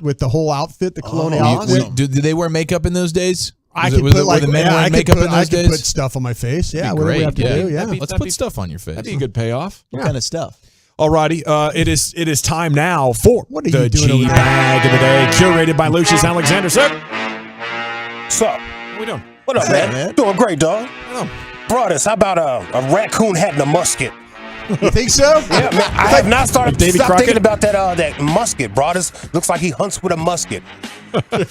with the whole outfit, the colonial outfit. Did they wear makp in those days? I Were the men wearing makeup in those I could days? put stuff on my face. Yeah, That'd be whatever we great, have to do. Yeah, Let's put stuff on your face. That'd be a good payoff. What kind of stuff? Alrighty, it is time now for What are the you doing over G there? Bag of the Day, curated by Lucius Alexander. Sir, What's up? what are we doing? What up, man? Doing great, dog. Broaddus, how about a raccoon hat and a musket? You think so? Yeah, man. I have not stopped Davy Crockett? thinking about that musket. Broaddus looks like he hunts with a musket.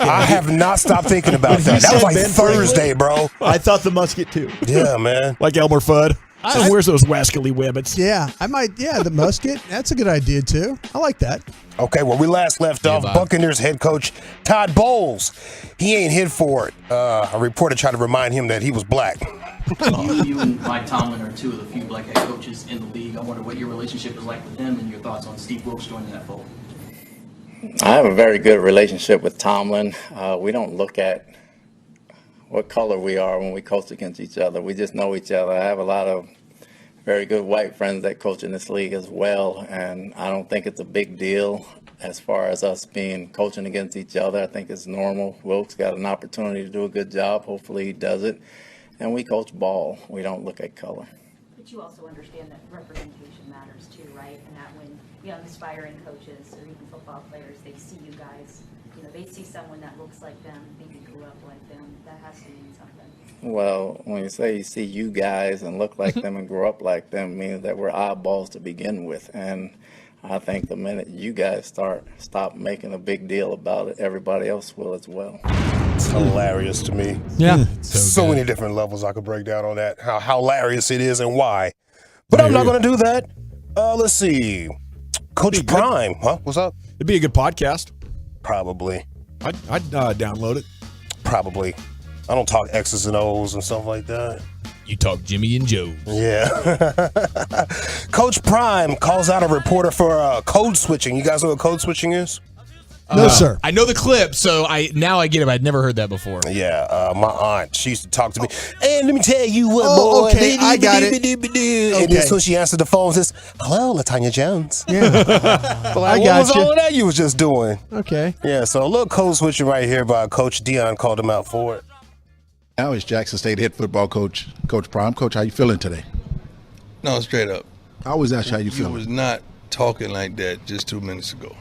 I have not stopped thinking about that. That was like Ben Thursday, bro. I thought the musket too. Yeah, man. Like Elmer Fudd. So where's those wascally wibbits? Yeah, I might. Yeah, the musket. That's a good idea too. I like that. Okay, well, we last left off. Bob. Buccaneers head coach Todd Bowles. He ain't hit for it. A reporter tried to remind him that he was black. You and Mike Tomlin are two of the few black head coaches in the league. I wonder what your relationship is like with them and your thoughts on Steve Wilkes joining that fold. I have a very good relationship with Tomlin. We don't look at what color we are when we coach against each other. We just know each other. I have a lot of very good white friends that coach in this league as well, and I don't think it's a big deal as far as us coaching against each other. I think it's normal. Wilkes got an opportunity to do a good job. Hopefully he does it. And we coach ball. We don't look at color. But you also understand that representation matters too, right? And that when young aspiring coaches or even football players, they see you guys, they see someone that looks like them, maybe grew up like them, that has to mean something. Well, when you say you see you guys and look like them and grow up like them, means that we're oddballs to begin with. And I think the minute you guys stop making a big deal about it, everybody else will as well. It's hilarious to me. Yeah. So many different levels I could break down on that, how hilarious it is and why. But I'm not going to do that. Let's see. Coach Prime, huh? What's up? It'd be a good podcast. Probably. I'd download it. Probably. I don't talk X's and O's and stuff like that. You talk Jimmy and Joe. Yeah. Coach Prime calls out a reporter for code switching. You guys know what code switching is? No, sir. I know the clip, so I get it. I'd never heard that before. Yeah, my aunt, she used to talk to me. And let me tell you what, boy. Okay, I got it. And then so she answered the phone and says, "Hello, LaTanya Jones." Yeah. Like, what was all of that you was just doing? Okay. Yeah, so a little code switching right here by Coach Dion called him out for it. Now is Jackson State head football coach, Coach Prime. Coach, how you feeling today? No, straight up. I always ask you how you feeling. You was not talking like that just 2 minutes ago.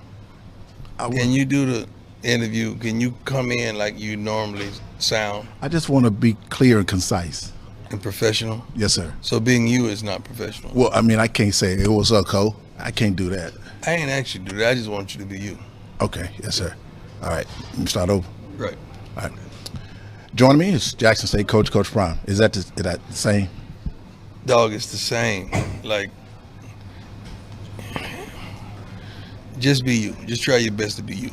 Can you do the interview? Can you come in like you normally sound? I just want to be clear and concise. And professional? Yes, sir. So being you is not professional? Well, I mean, I can't say it was a co. I can't do that. I ain't asked you to do that. I just want you to be you. Okay, yes, sir. All right, let me start over. Right. All right. Joining me is Jackson State coach, Coach Prime. Is that the same? Dog, it's the same. Like, just be you. Just try your best to be you.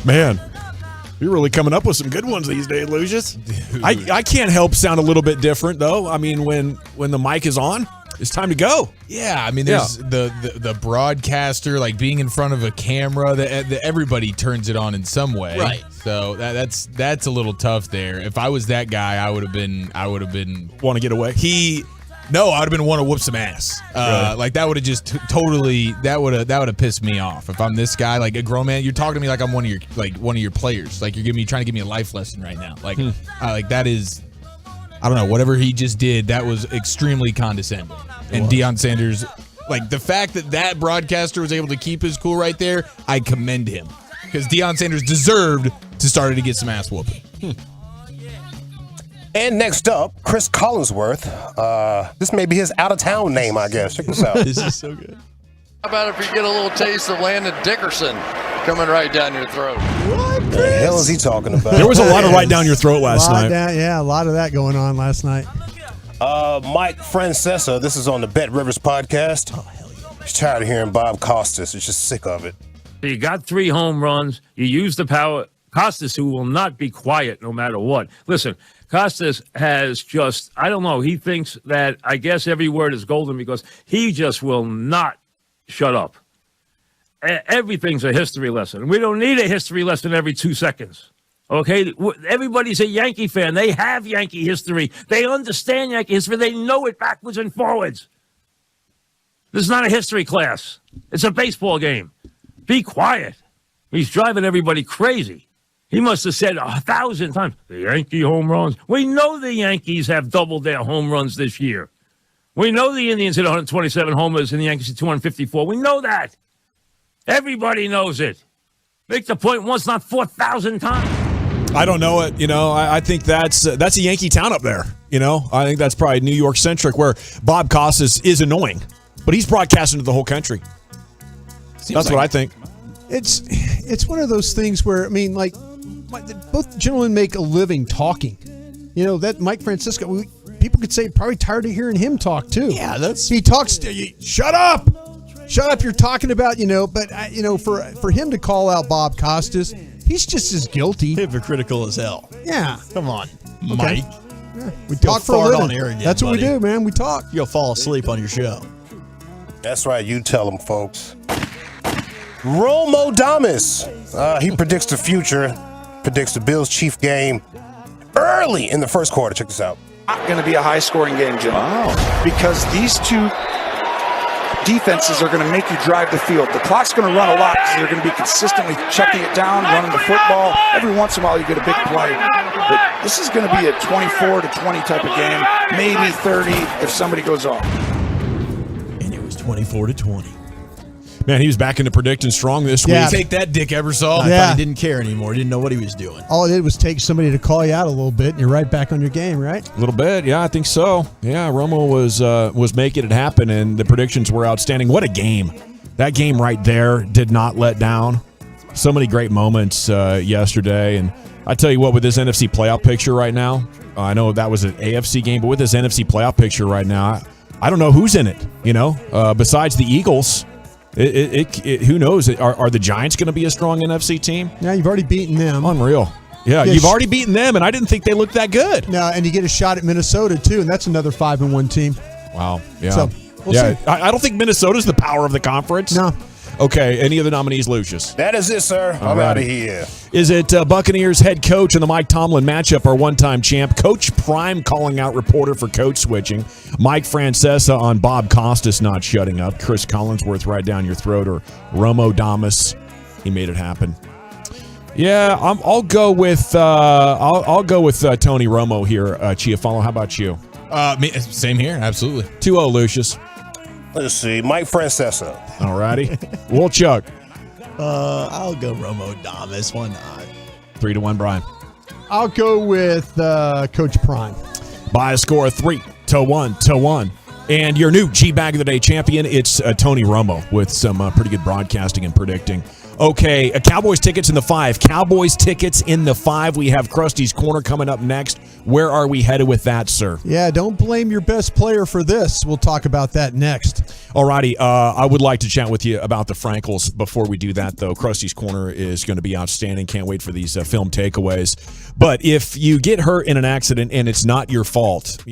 Man, you're really coming up with some good ones these days, Lucius. I can't help sound a little bit different, though. I mean, when the mic is on, It's time to go. Yeah, I mean, there's the broadcaster, like being in front of a camera. That everybody turns it on in some way, right? So that's a little tough there. If I was that guy, I would have been want to get away. No, I would have been want to whoop some ass. Really? Like that would have just totally that would have pissed me off. If I'm this guy, like a grown man, you're talking to me like I'm one of your players. Like you're trying to give me a life lesson right now. Like like that is, I don't know, whatever he just did, that was extremely condescending. And Deion Sanders, like the fact that broadcaster was able to keep his cool right there, I commend him, because Deion Sanders deserved to start to get some ass whooping. And next up, Chris Collinsworth. This may be his out-of-town name, I guess. Check this out. This is so good. How about if you get a little taste of Landon Dickerson coming right down your throat? What the hell is he talking about? There was a lot of right down your throat last night. A lot of that going on last night. Mike Francesa, this is on the Bet Rivers podcast. Oh, hell yeah. He's tired of hearing Bob Costas. He's just sick of it. You got 3 home runs. You use the power. Costas, who will not be quiet no matter what. Listen, Costas has just, I don't know, he thinks that, I guess every word is golden because he just will not shut up. Everything's a history lesson. We don't need a history lesson every 2 seconds. Okay? Everybody's a Yankee fan. They have Yankee history. They understand Yankee history. They know it backwards and forwards. This is not a history class. It's a baseball game. Be quiet. He's driving everybody crazy. He must have said 1,000 times, the Yankee home runs. We know the Yankees have doubled their home runs this year. We know the Indians hit 127 homers and the Yankees hit 254. We know that. Everybody knows it. Make the point once, not 4,000 times. I don't know it. I think that's a Yankee town up there. I think that's probably New York centric, where Bob Costas is annoying, but he's broadcasting to the whole country. That's what I think. It's one of those things where, I mean, like, both gentlemen make a living talking. That Mike Francisco, people could say probably tired of hearing him talk too. Yeah, he talks. Shut up! You're talking about but for him to call out Bob Costas, he's just as guilty. Hypocritical as hell. Yeah, come on, okay. Mike. Yeah, we talk for a living. On air again, That's what buddy. we do, man. We talk. You'll fall asleep on your show. That's right. You tell them, folks. Romo Damas. He predicts the future. Predicts the Bills' chief game early in the first quarter. Check this out. Not going to be a high-scoring game, Jim. Wow. Because these two defenses are going to make you drive the field. The clock's going to run a lot because they're going to be consistently checking it down, running the football. Every once in a while, you get a big play. But this is going to be a 24-20 type of game, maybe 30 if somebody goes off. And it was 24-20. Man, he was back into predicting strong this week. Take that, Dick Ebersol. I thought he didn't care anymore. Didn't know what he was doing. All it did was take somebody to call you out a little bit, and you're right back on your game, right? A little bit, yeah, I think so. Yeah, Romo was making it happen, and the predictions were outstanding. What a game! That game right there did not let down. So many great moments yesterday, and I tell you what, with this NFC playoff picture right now, I know that was an AFC game, but with this NFC playoff picture right now, I don't know who's in it. Besides the Eagles. Who knows? Are the Giants going to be a strong NFC team? Yeah, you've already beaten them. Unreal. Yeah, you've already beaten them, and I didn't think they looked that good. No, and you get a shot at Minnesota, too, and that's another 5-1 team. Wow. Yeah. So, we'll see. I don't think Minnesota's the power of the conference. No. Okay, any other nominees, Lucius? That is it, sir. I'm out of here. Is it Buccaneers head coach and the Mike Tomlin matchup, our one-time champ? Coach Prime calling out reporter for coach switching. Mike Francesa on Bob Costas not shutting up. Chris Collinsworth right down your throat, or Romo Damas. He made it happen. Yeah, I'll go with Tony Romo here. Chiafalo, how about you? Same here, absolutely. 2-0, Lucius. Let's see, Mike Francesa. All righty. Wolchuk. I'll go Romo Damas. Why not? 3-1, Brian. I'll go with Coach Prime. By a score of 3-1. And your new G-Bag of the Day champion, it's Tony Romo with some pretty good broadcasting and predicting. Okay, Cowboys tickets in the 5. Cowboys tickets in the 5. We have Krusty's Corner coming up next. Where are we headed with that, sir? Yeah, don't blame your best player for this. We'll talk about that next. All righty. I would like to chat with you about the Frankels. Before we do that, though, Krusty's Corner is going to be outstanding. Can't wait for these film takeaways. But if you get hurt in an accident and it's not your fault,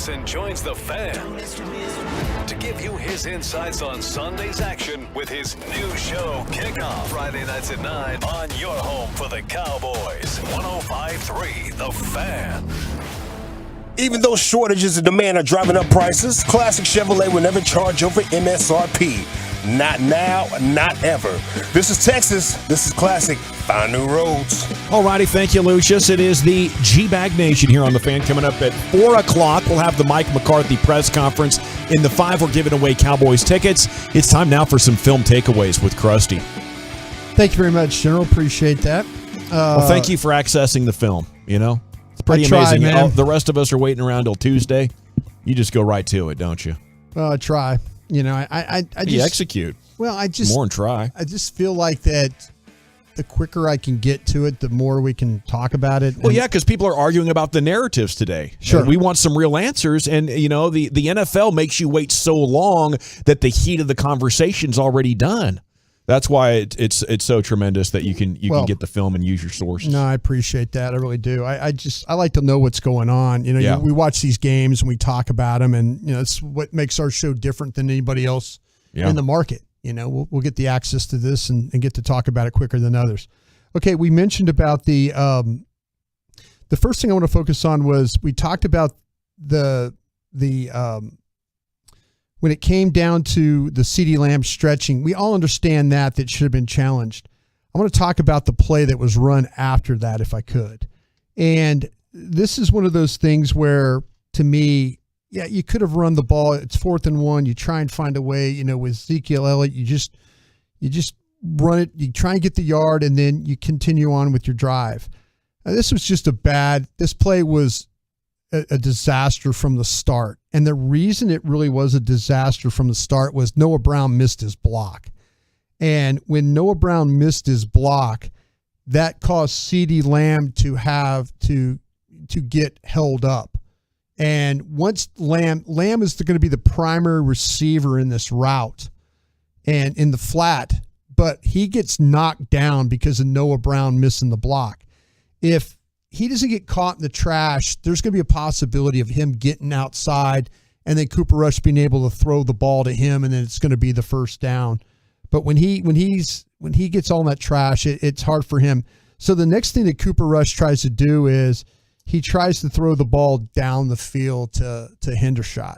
Esiason joins the fan to give you his insights on Sunday's action with his new show, Kickoff, Friday nights at 9 on your home for the Cowboys. 105.3 The Fan. Even though shortages of demand are driving up prices, Classic Chevrolet will never charge over MSRP. Not now, not ever. This is Texas. This is Classic. Find new roads. All righty. Thank you, Lucius. It is the G-Bag Nation here on The Fan. Coming up at 4 o'clock, we'll have the Mike McCarthy press conference. In the 5, we're giving away Cowboys tickets. It's time now for some film takeaways with Krusty. Thank you very much, General. Appreciate that. Well, thank you for accessing the film. It's pretty I tried, amazing. man. The rest of us are waiting around till Tuesday. You just go right to it, don't you? Well, I try. I just You execute. Well, I just more and try. I just feel like that the quicker I can get to it, the more we can talk about it. Well, yeah, because people are arguing about the narratives today. Sure. And we want some real answers, and the NFL makes you wait so long that the heat of the conversation's already done. That's why it's so tremendous that you can get the film and use your sources. No, I appreciate that. I really do. I like to know what's going on. Yeah. We watch these games and we talk about them, and it's what makes our show different than anybody else in the market. We'll get the access to this and get to talk about it quicker than others. Okay, we mentioned about the first thing I want to focus on was we talked about the when it came down to the CeeDee Lamb stretching. We all understand that should have been challenged. I want to talk about the play that was run after that, if I could. And this is one of those things where, to me, yeah, you could have run the ball. It's 4th and 1. You try and find a way, with Ezekiel Elliott, you just run it. You try and get the yard, and then you continue on with your drive. Now, this was just this play was a disaster from the start. And the reason it really was a disaster from the start was Noah Brown missed his block. And when Noah Brown missed his block, that caused CeeDee Lamb to have to get held up. And once Lamb is going to be the primary receiver in this route and in the flat, but he gets knocked down because of Noah Brown missing the block. If he doesn't get caught in the trash, there's going to be a possibility of him getting outside and then Cooper Rush being able to throw the ball to him, and then it's going to be the first down. But when he gets all that trash, it's hard for him. So the next thing that Cooper Rush tries to do is he tries to throw the ball down the field to Hendershot.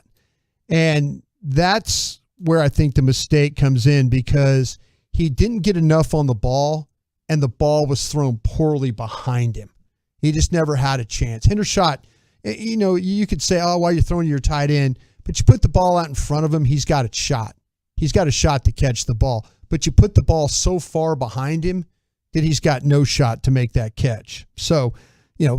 And that's where I think the mistake comes in, because he didn't get enough on the ball and the ball was thrown poorly behind him. He just never had a chance. Hendershot, you could say, oh, why are you throwing your tight end? But you put the ball out in front of him, he's got a shot. He's got a shot to catch the ball. But you put the ball so far behind him that he's got no shot to make that catch. So,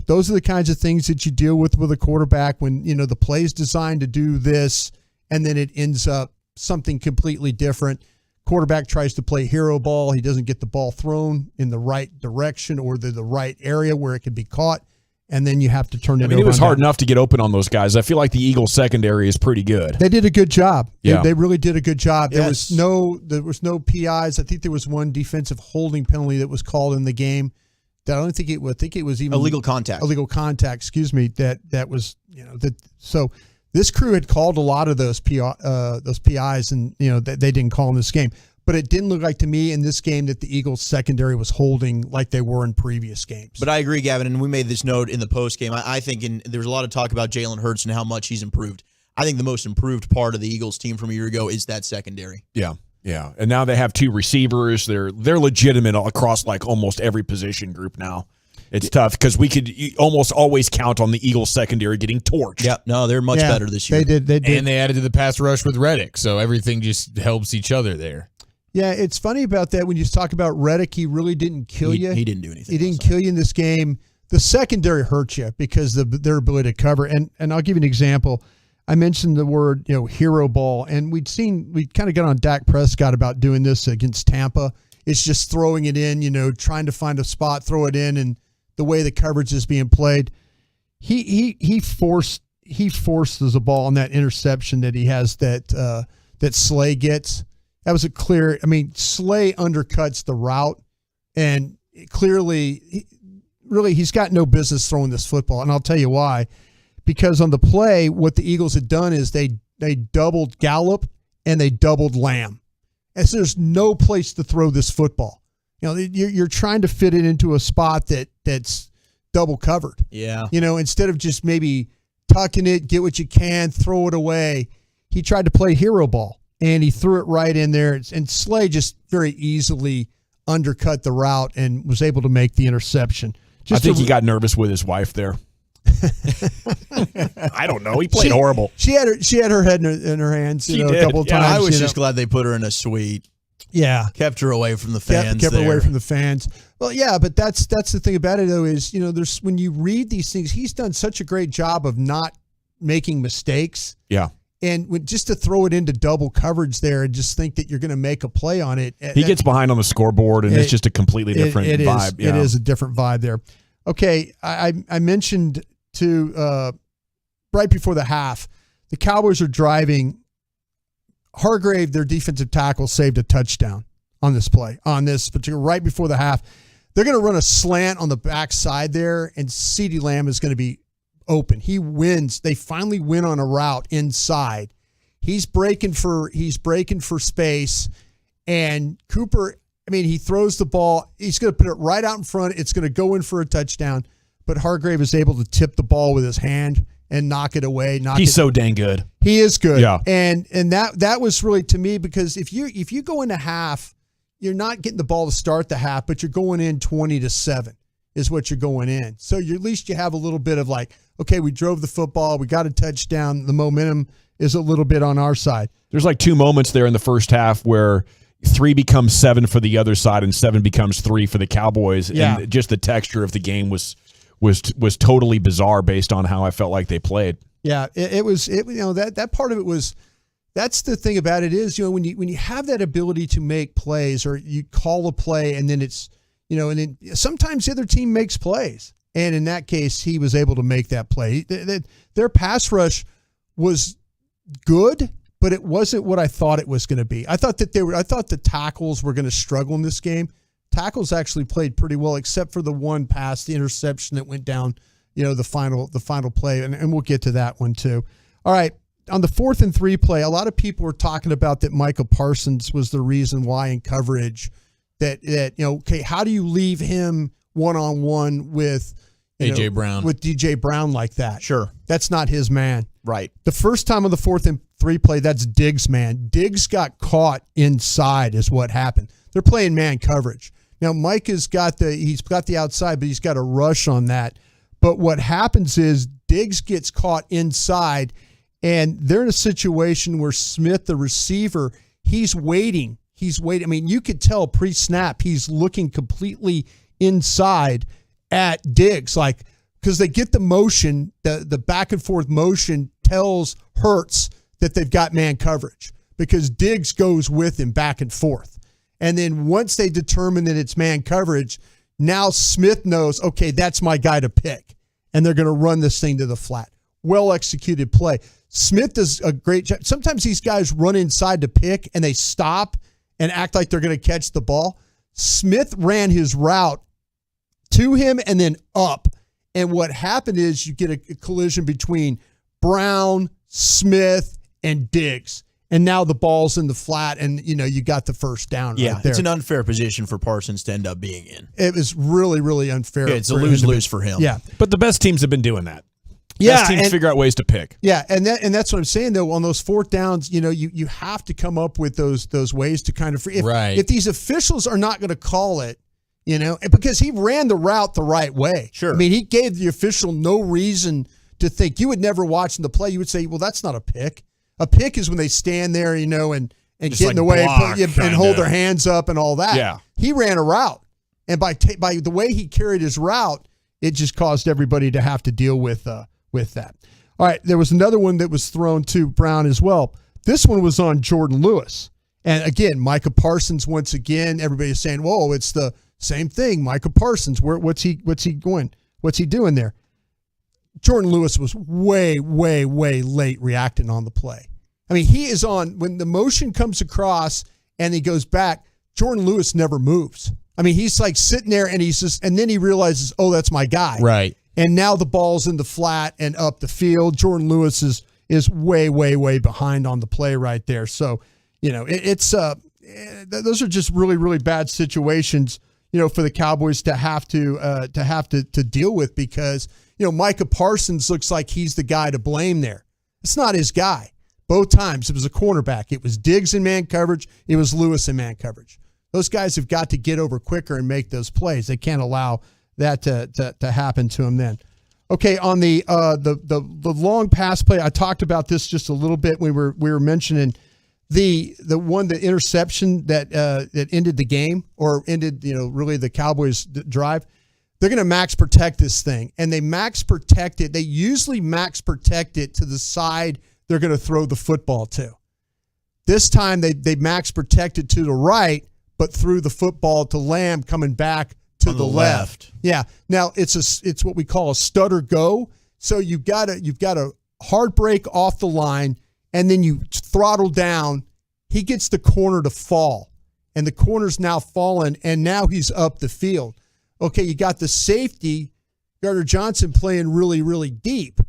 those are the kinds of things that you deal with a quarterback when, the play is designed to do this and then it ends up something completely different. Quarterback tries to play hero ball. He doesn't get the ball thrown in the right direction or the right area where it can be caught, and then you have to turn it over. It was hard enough to get open on those guys. I feel like the Eagles secondary is pretty good. They did a good job. Yeah. They really did a good job. Yes. There was no PIs. I think there was one defensive holding penalty that was called in the game. I think it was even illegal contact. Illegal contact, excuse me. That was so this crew had called a lot of those PIs, and that they didn't call in this game. But it didn't look like to me in this game that the Eagles secondary was holding like they were in previous games. But I agree, Gavin, and we made this note in the post game. I think there was a lot of talk about Jalen Hurts and how much he's improved. I think the most improved part of the Eagles team from a year ago is that secondary. Yeah. Yeah, and now they have 2 receivers. They're legitimate across like almost every position group now. It's tough because we could almost always count on the Eagles secondary getting torched. Yeah, no, they're much better this year. They did. And they added to the pass rush with Reddick, so everything just helps each other there. Yeah, it's funny about that when you talk about Reddick. He really didn't kill you. He didn't do anything. He didn't kill you in this game. The secondary hurt you because of their ability to cover. And I'll give you an example. I mentioned the word, hero ball, and we kind of got on Dak Prescott about doing this against Tampa. It's just throwing it in, trying to find a spot, throw it in, and the way the coverage is being played. He forces the ball on that interception that he has that Slay gets. That was Slay undercuts the route, and clearly, he's got no business throwing this football, and I'll tell you why. Because on the play, what the Eagles had done is they doubled Gallup and they doubled Lamb. And so there's no place to throw this football. You're trying to fit it into a spot that's double covered. Yeah. Instead of just maybe tucking it, get what you can, throw it away. He tried to play hero ball, and he threw it right in there. And Slay just very easily undercut the route and was able to make the interception. I think he got nervous with his wife there. I don't know. He played horrible. She had her head in her hands, a couple of times. I was just glad they put her in a suite. Yeah, kept her away from the fans. Kept her away from the fans. Well, yeah, but that's the thing about it though is there's when you read these things, he's done such a great job of not making mistakes. Yeah. And just to throw it into double coverage there and just think that you're going to make a play on it. He gets behind on the scoreboard, and it's just a completely different vibe. It is a different vibe there. Okay, I mentioned right before the half, the Cowboys are driving. Hargrave, their defensive tackle, saved a touchdown on this play, particular right before the half. They're going to run a slant on the backside there, and CeeDee Lamb is going to be open. He wins. They finally win on a route inside. He's breaking for space, and Cooper, he throws the ball. He's going to put it right out in front. It's going to go in for a touchdown, but Hargrave is able to tip the ball with his hand and knock it away. He's so dang good. He is good. Yeah. And that was really, to me, because if you go into half, you're not getting the ball to start the half, but you're going in 20-7 is what you're going in. So at least you have a little bit of like, okay, we drove the football, we got a touchdown, the momentum is a little bit on our side. There's like 2 moments there in the first half where 3 becomes 7 for the other side and 7 becomes 3 for the Cowboys. Yeah. And just the texture of the game was totally bizarre based on how I felt like they played. Yeah, that part of it was. That's the thing about it is, when you have that ability to make plays, or you call a play and then it's, and then sometimes the other team makes plays, and in that case he was able to make that play. Their pass rush was good, but it wasn't what I thought it was going to be. I thought the tackles were going to struggle in this game. Tackles actually played pretty well, except for the one pass, the interception that went down, the final play, and we'll get to that one too. All right, on the 4th and 3 play, a lot of people were talking about that Micah Parsons was the reason why in coverage that okay, how do you leave him one-on-one with A.J. Brown, with DJ Brown like that? Sure, that's not his man. Right. The first time on the 4th and 3 play, that's Diggs' man. Diggs got caught inside is what happened. They're playing man coverage. Now, Mike he's got the outside, but he's got a rush on that. But what happens is Diggs gets caught inside, and they're in a situation where Smith, the receiver, he's waiting. You could tell pre-snap he's looking completely inside at Diggs, because they get the motion, the back and forth motion tells Hurts that they've got man coverage because Diggs goes with him back and forth. And then once they determine that it's man coverage, now Smith knows, okay, that's my guy to pick. And they're going to run this thing to the flat. Well-executed play. Smith does a great job. Sometimes these guys run inside to pick and they stop and act like they're going to catch the ball. Smith ran his route to him and then up. And what happened is you get a collision between Brown, Smith, and Diggs. And now the ball's in the flat, and you got the first down. Yeah, right there. It's an unfair position for Parsons to end up being in. It was really, really unfair. Yeah, it's a lose-lose for him. Yeah, but the best teams have been doing that. Yeah, best teams figure out ways to pick. Yeah, and that's what I'm saying though. On those 4th downs, you have to come up with those ways to kind of if these officials are not going to call it, because he ran the route the right way. Sure, he gave the official no reason to think. You would never watch the play. You would say, well, that's not a pick. A pick is when they stand there, and get in the way and hold their hands up and all that. Yeah. He ran a route, and by the way he carried his route, it just caused everybody to have to deal with that. All right, there was another one that was thrown to Brown as well. This one was on Jordan Lewis, and again, Micah Parsons once again. Everybody's saying, "Whoa, it's the same thing." Micah Parsons, what's he going? What's he doing there? Jordan Lewis was way, way, way late reacting on the play. He is on when the motion comes across and he goes back. Jordan Lewis never moves. He's like sitting there and and then he realizes, oh, that's my guy. Right. And now the ball's in the flat and up the field. Jordan Lewis is way, way, way behind on the play right there. So, it's those are just really, really bad situations, for the Cowboys to have to deal with because. Micah Parsons looks like he's the guy to blame there. It's not his guy. Both times it was a cornerback. It was Diggs in man coverage. It was Lewis in man coverage. Those guys have got to get over quicker and make those plays. They can't allow that to happen to them then. Okay, on the long pass play, I talked about this just a little bit when we were mentioning the interception that ended the game or ended really the Cowboys drive. They're going to max protect this thing, and they max protect it. They usually max protect it to the side they're going to throw the football to. This time they max protect it to the right, but threw the football to Lamb coming back to the left. Yeah. Now it's what we call a stutter go. So you've got a hard break off the line, and then you throttle down. He gets the corner to fall, and the corner's now fallen, and now he's up the field. Okay, you got the safety, Gardner Johnson, playing really, really deep,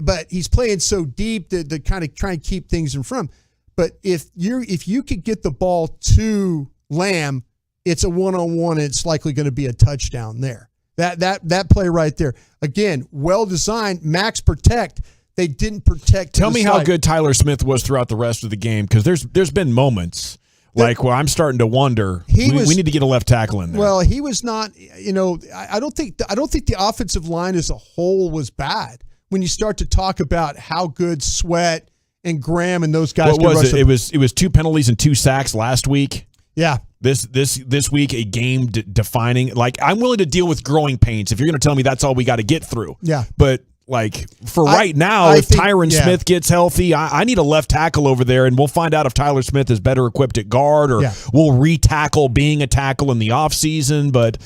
but he's playing so deep that to kind of try and keep things in front. But if you could get the ball to Lamb, it's a one-on-one, and it's likely going to be a touchdown there. That play right there. Again, well designed, max protect. They didn't protect. Tell me how good Tyler Smith was throughout the rest of the game, because there's been moments like where I'm starting to wonder we need to get a left tackle in there. Well, he was not. I don't think the offensive line as a whole was bad. When you start to talk about how good Sweat and Graham and those guys. What was it? It was 2 penalties and 2 sacks last week. Yeah. This week, a game defining. Like, I'm willing to deal with growing pains if you're going to tell me that's all we got to get through. Yeah. But like for right now, if Tyron Smith gets healthy, I need a left tackle over there, and we'll find out if Tyler Smith is better equipped at guard, or we'll re-tackle being a tackle in the offseason. But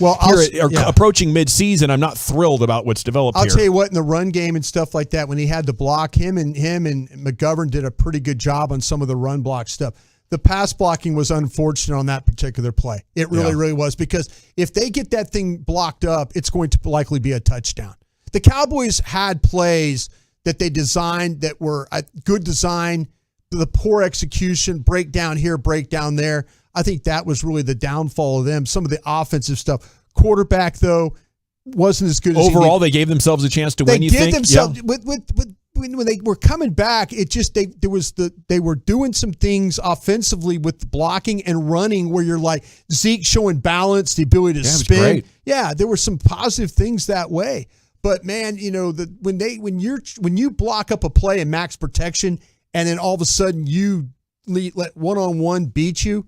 approaching mid-season, I'm not thrilled about what's developed here. I'll tell you what, in the run game and stuff like that, when he had to block, him and McGovern did a pretty good job on some of the run block stuff. The pass blocking was unfortunate on that particular play. It really, really was, because if they get that thing blocked up, it's going to likely be a touchdown. The Cowboys had plays that they designed that were a good design, the poor execution, breakdown here, breakdown there. I think that was really the downfall of them. Some of the offensive stuff. Quarterback, though, wasn't as good as overall. They gave themselves a chance to win. You think? When they were coming back, it just they were doing some things offensively with blocking and running where you're like Zeke showing balance, the ability to spin. Great. Yeah, there were some positive things that way. But man, when you block up a play in max protection, and then all of a sudden you let one-on-one beat you,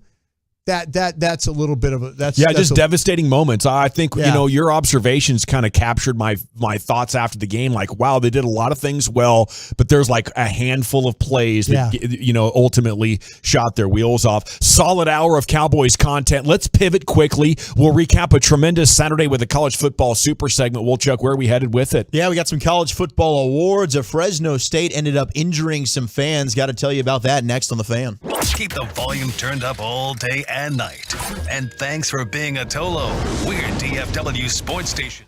that's a little bit of a just devastating moments. I think your observations kind of captured my thoughts after the game. Like, wow, they did a lot of things well, but there's like a handful of plays that ultimately shot their wheels off. Solid hour of Cowboys content. Let's pivot quickly. We'll recap a tremendous Saturday with a college football super segment. Chuck, where are we headed with it? Yeah, we got some college football awards. Fresno State ended up injuring some fans. Got to tell you about that next on The Fan. Keep the volume turned up all day and night. And thanks for being a Tolo. We're DFW Sports Station.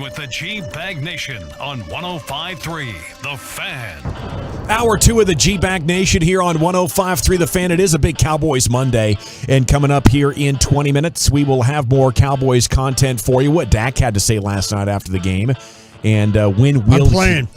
with the G-Bag Nation on 105.3 The Fan. Hour 2 of the G-Bag Nation here on 105.3 The Fan. It is a big Cowboys Monday, and coming up here in 20 minutes, we will have more Cowboys content for you. What Dak had to say last night after the game, and when will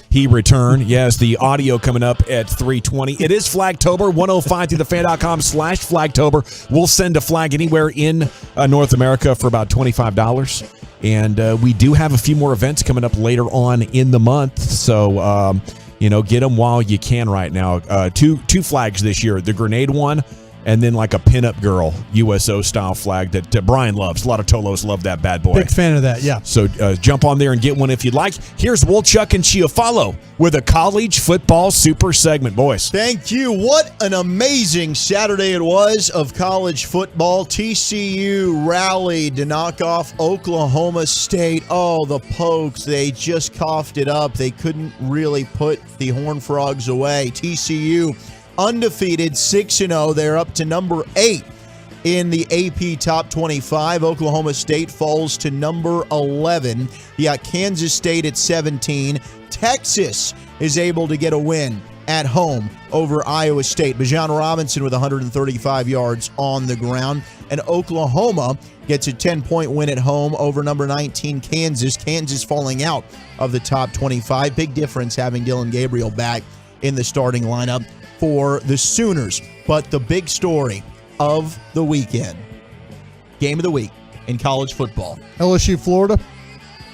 he return? Yes, the audio coming up at 3:20. It is Flagtober, 105thethefan.com/Flagtober. We'll send a flag anywhere in North America for about $25. And we do have a few more events coming up later on in the month, so get them while you can right now. Two flags this year, the grenade one, and then like a pinup girl USO style flag that Brian loves. A lot of Tolos love that bad boy. Big fan of that, yeah. So jump on there and get one if you'd like. Here's Wolchuk and Chiafalo with a college football super segment, boys. Thank you. What an amazing Saturday it was of college football. TCU rallied to knock off Oklahoma State. Oh, the Pokes, they just coughed it up. They couldn't really put the Horned Frogs away. TCU undefeated, 6-0. They're up to number 8 in the AP Top 25. Oklahoma State falls to number 11. You got Kansas State at 17. Texas is able to get a win at home over Iowa State. Bijan Robinson with 135 yards on the ground. And Oklahoma gets a 10-point win at home over number 19 Kansas. Kansas falling out of the top 25. Big difference having Dylan Gabriel back in the starting lineup for the Sooners. But the big story of the weekend, game of the week in college football. LSU, Florida.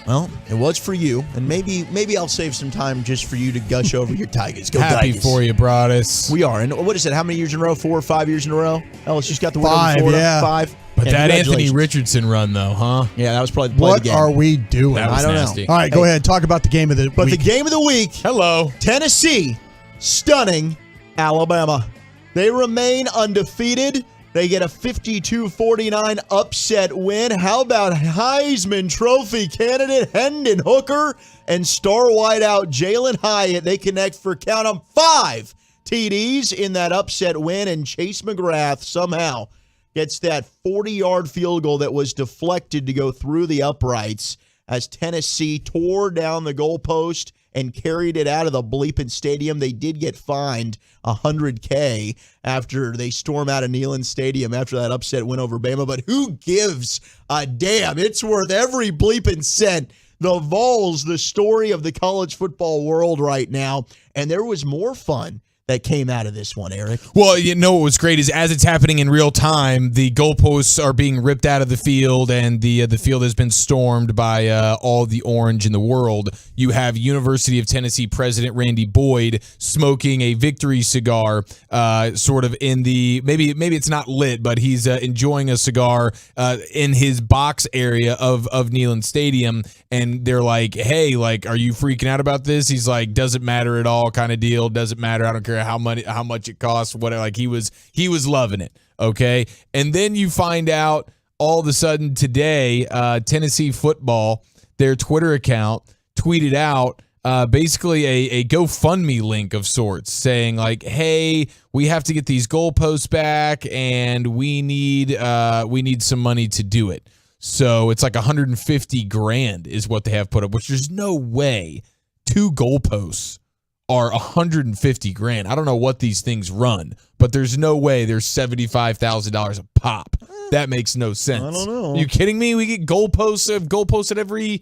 Well, it was for you, and maybe I'll save some time just for you to gush over your Tigers. Go Happy Tigers. for you, Broadus. We are. And what is it? How many years in a row? 4 or 5 years in a row? LSU's got the win over 5, Florida. yeah. 5. But Yeah, that Anthony congratulations. Richardson run, though, huh? Yeah, that was probably the play of the What game. are we doing? That was I don't nasty. know. All right, go ahead. Talk about the game of the But week. the game of the week, Hello. Tennessee stunning Alabama. They remain undefeated. They get a 52-49 upset win. How about Heisman Trophy candidate Hendon Hooker and star wideout Jalen Hyatt? They connect for, count 'em, 5 TDs in that upset win, and Chase McGrath somehow gets that 40-yard field goal that was deflected to go through the uprights as Tennessee tore down the goalpost and carried it out of the bleeping stadium. They did get fined $100K after they storm out of Neyland Stadium after that upset win over Bama. But who gives a damn? It's worth every bleeping cent. The Vols, the story of the college football world right now. And there was more fun that came out of this one, Eric. Well, what was great is as it's happening in real time, the goalposts are being ripped out of the field, and the field has been stormed by all the orange in the world. You have University of Tennessee President Randy Boyd smoking a victory cigar, sort of in the maybe it's not lit, but he's enjoying a cigar in his box area of Neyland Stadium, and they're like, "Hey, like, are you freaking out about this?" He's like, "Doesn't matter at all, kind of deal. Doesn't matter. I don't care how much it costs, whatever." Like he was loving it. Okay. And then you find out all of a sudden today, Tennessee football, their Twitter account tweeted out basically a GoFundMe link of sorts saying like, "Hey, we have to get these goalposts back and we need some money to do it." So it's like 150 grand is what they have put up, which there's no way 2 goalposts are 150 grand. I don't know what these things run, but there's no way there's $75,000 a pop. That makes no sense. I don't know. Are you kidding me? We get goalposts at every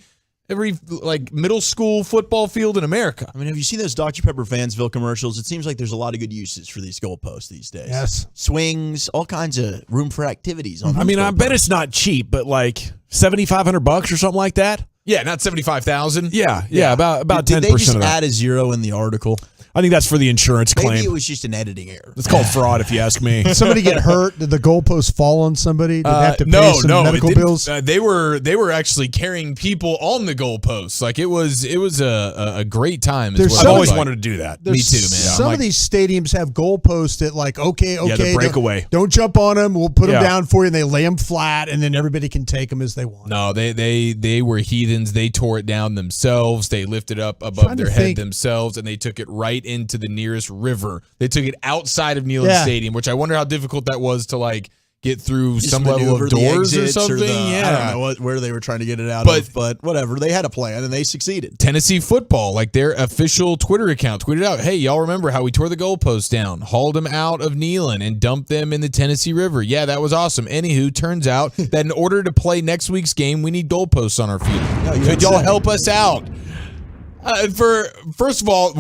like middle school football field in America. I mean, have you seen those Dr. Pepper Fansville commercials? It seems like there's a lot of good uses for these goalposts these days. Yes. Swings, all kinds of room for activities on I mean, I bet it's not cheap, but like $7,500 or something like that. Yeah, not 75,000. Yeah, about 10% Did they just of that. add a 0 in the article? I think that's for the insurance claim. Maybe it was just an editing error. It's called fraud, if you ask me. Did somebody get hurt? Did the goalpost fall on somebody? Did they have to pay some medical it didn't. bills? They were actually carrying people on the goalposts. Like it was a great time. I've always wanted to do that. Me too, man. Some of these stadiums have goalposts that like, okay, the breakaway. Don't jump on them. We'll put them Yeah. down for you, and they lay them flat, and then everybody can take them as they want. No, they were heathens. They tore it down themselves. They lifted up above their head themselves, and they took it right into the nearest river. They took it outside of Neyland Stadium, which I wonder how difficult that was to like get through Just some level maneuver of the doors or exits something. I don't know where they were trying to get it out of, but whatever. They had a plan and they succeeded. Tennessee football, like their official Twitter account, tweeted out, "Hey, y'all remember how we tore the goalposts down, hauled them out of Neyland, and dumped them in the Tennessee River? Yeah, that was awesome. Anywho, turns out that in order to play next week's game, we need goalposts on our field. Could y'all help us out?" First of all,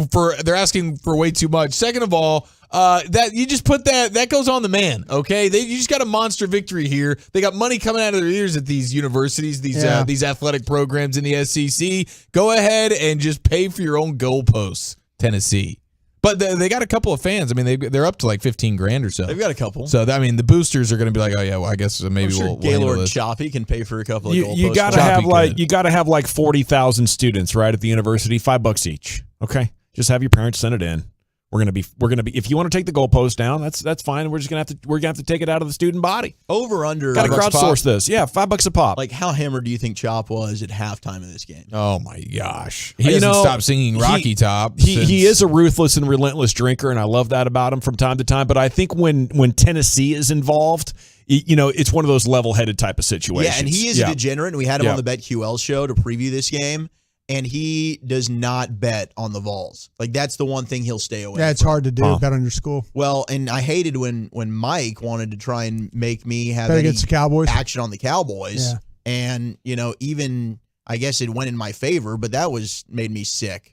they're asking for way too much. Second of all, that you just put that goes on the man. Okay, you just got a monster victory here. They got money coming out of their ears at these universities, these athletic programs in the SEC. Go ahead and just pay for your own goalposts, Tennessee. But they got a couple of fans. I mean, they're up to like $15,000 or so. They've got a couple. So I mean, the boosters are going to be like, oh yeah, well, I guess maybe we'll Gaylord handle Choppy can pay for a couple of goalposts. You gotta have like 40,000 students, right, at the university, $5 each. Okay, just have your parents send it in. We're gonna be. If you want to take the goalpost down, that's fine. We're gonna have to take it out of the student body. Over under. Got to crowdsource this. Yeah, $5 a pop. Like how hammered do you think Chop was at halftime of this game? Oh my gosh, he hasn't stopped singing Rocky Top. He is a ruthless and relentless drinker, and I love that about him from time to time. But I think when Tennessee is involved, it's one of those level-headed type of situations. Yeah, and he is a degenerate, and we had him on the BetQL show to preview this game. And he does not bet on the Vols. Like, that's the one thing he'll stay away from. Yeah, it's hard to do. Bet on your school. Well, and I hated when Mike wanted to try and make me have bet against the Cowboys. Action on the Cowboys. Yeah. And, even, I guess it went in my favor, but that made me sick.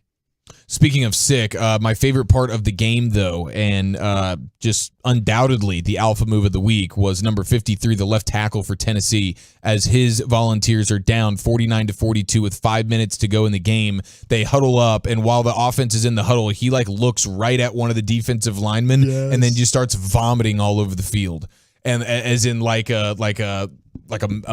Speaking of sick, my favorite part of the game, though, and just undoubtedly the alpha move of the week, was number 53, the left tackle for Tennessee, as his Volunteers are down 49-42 with 5 minutes to go in the game. They huddle up, and while the offense is in the huddle, he looks right at one of the defensive linemen and then just starts vomiting all over the field. And as in like a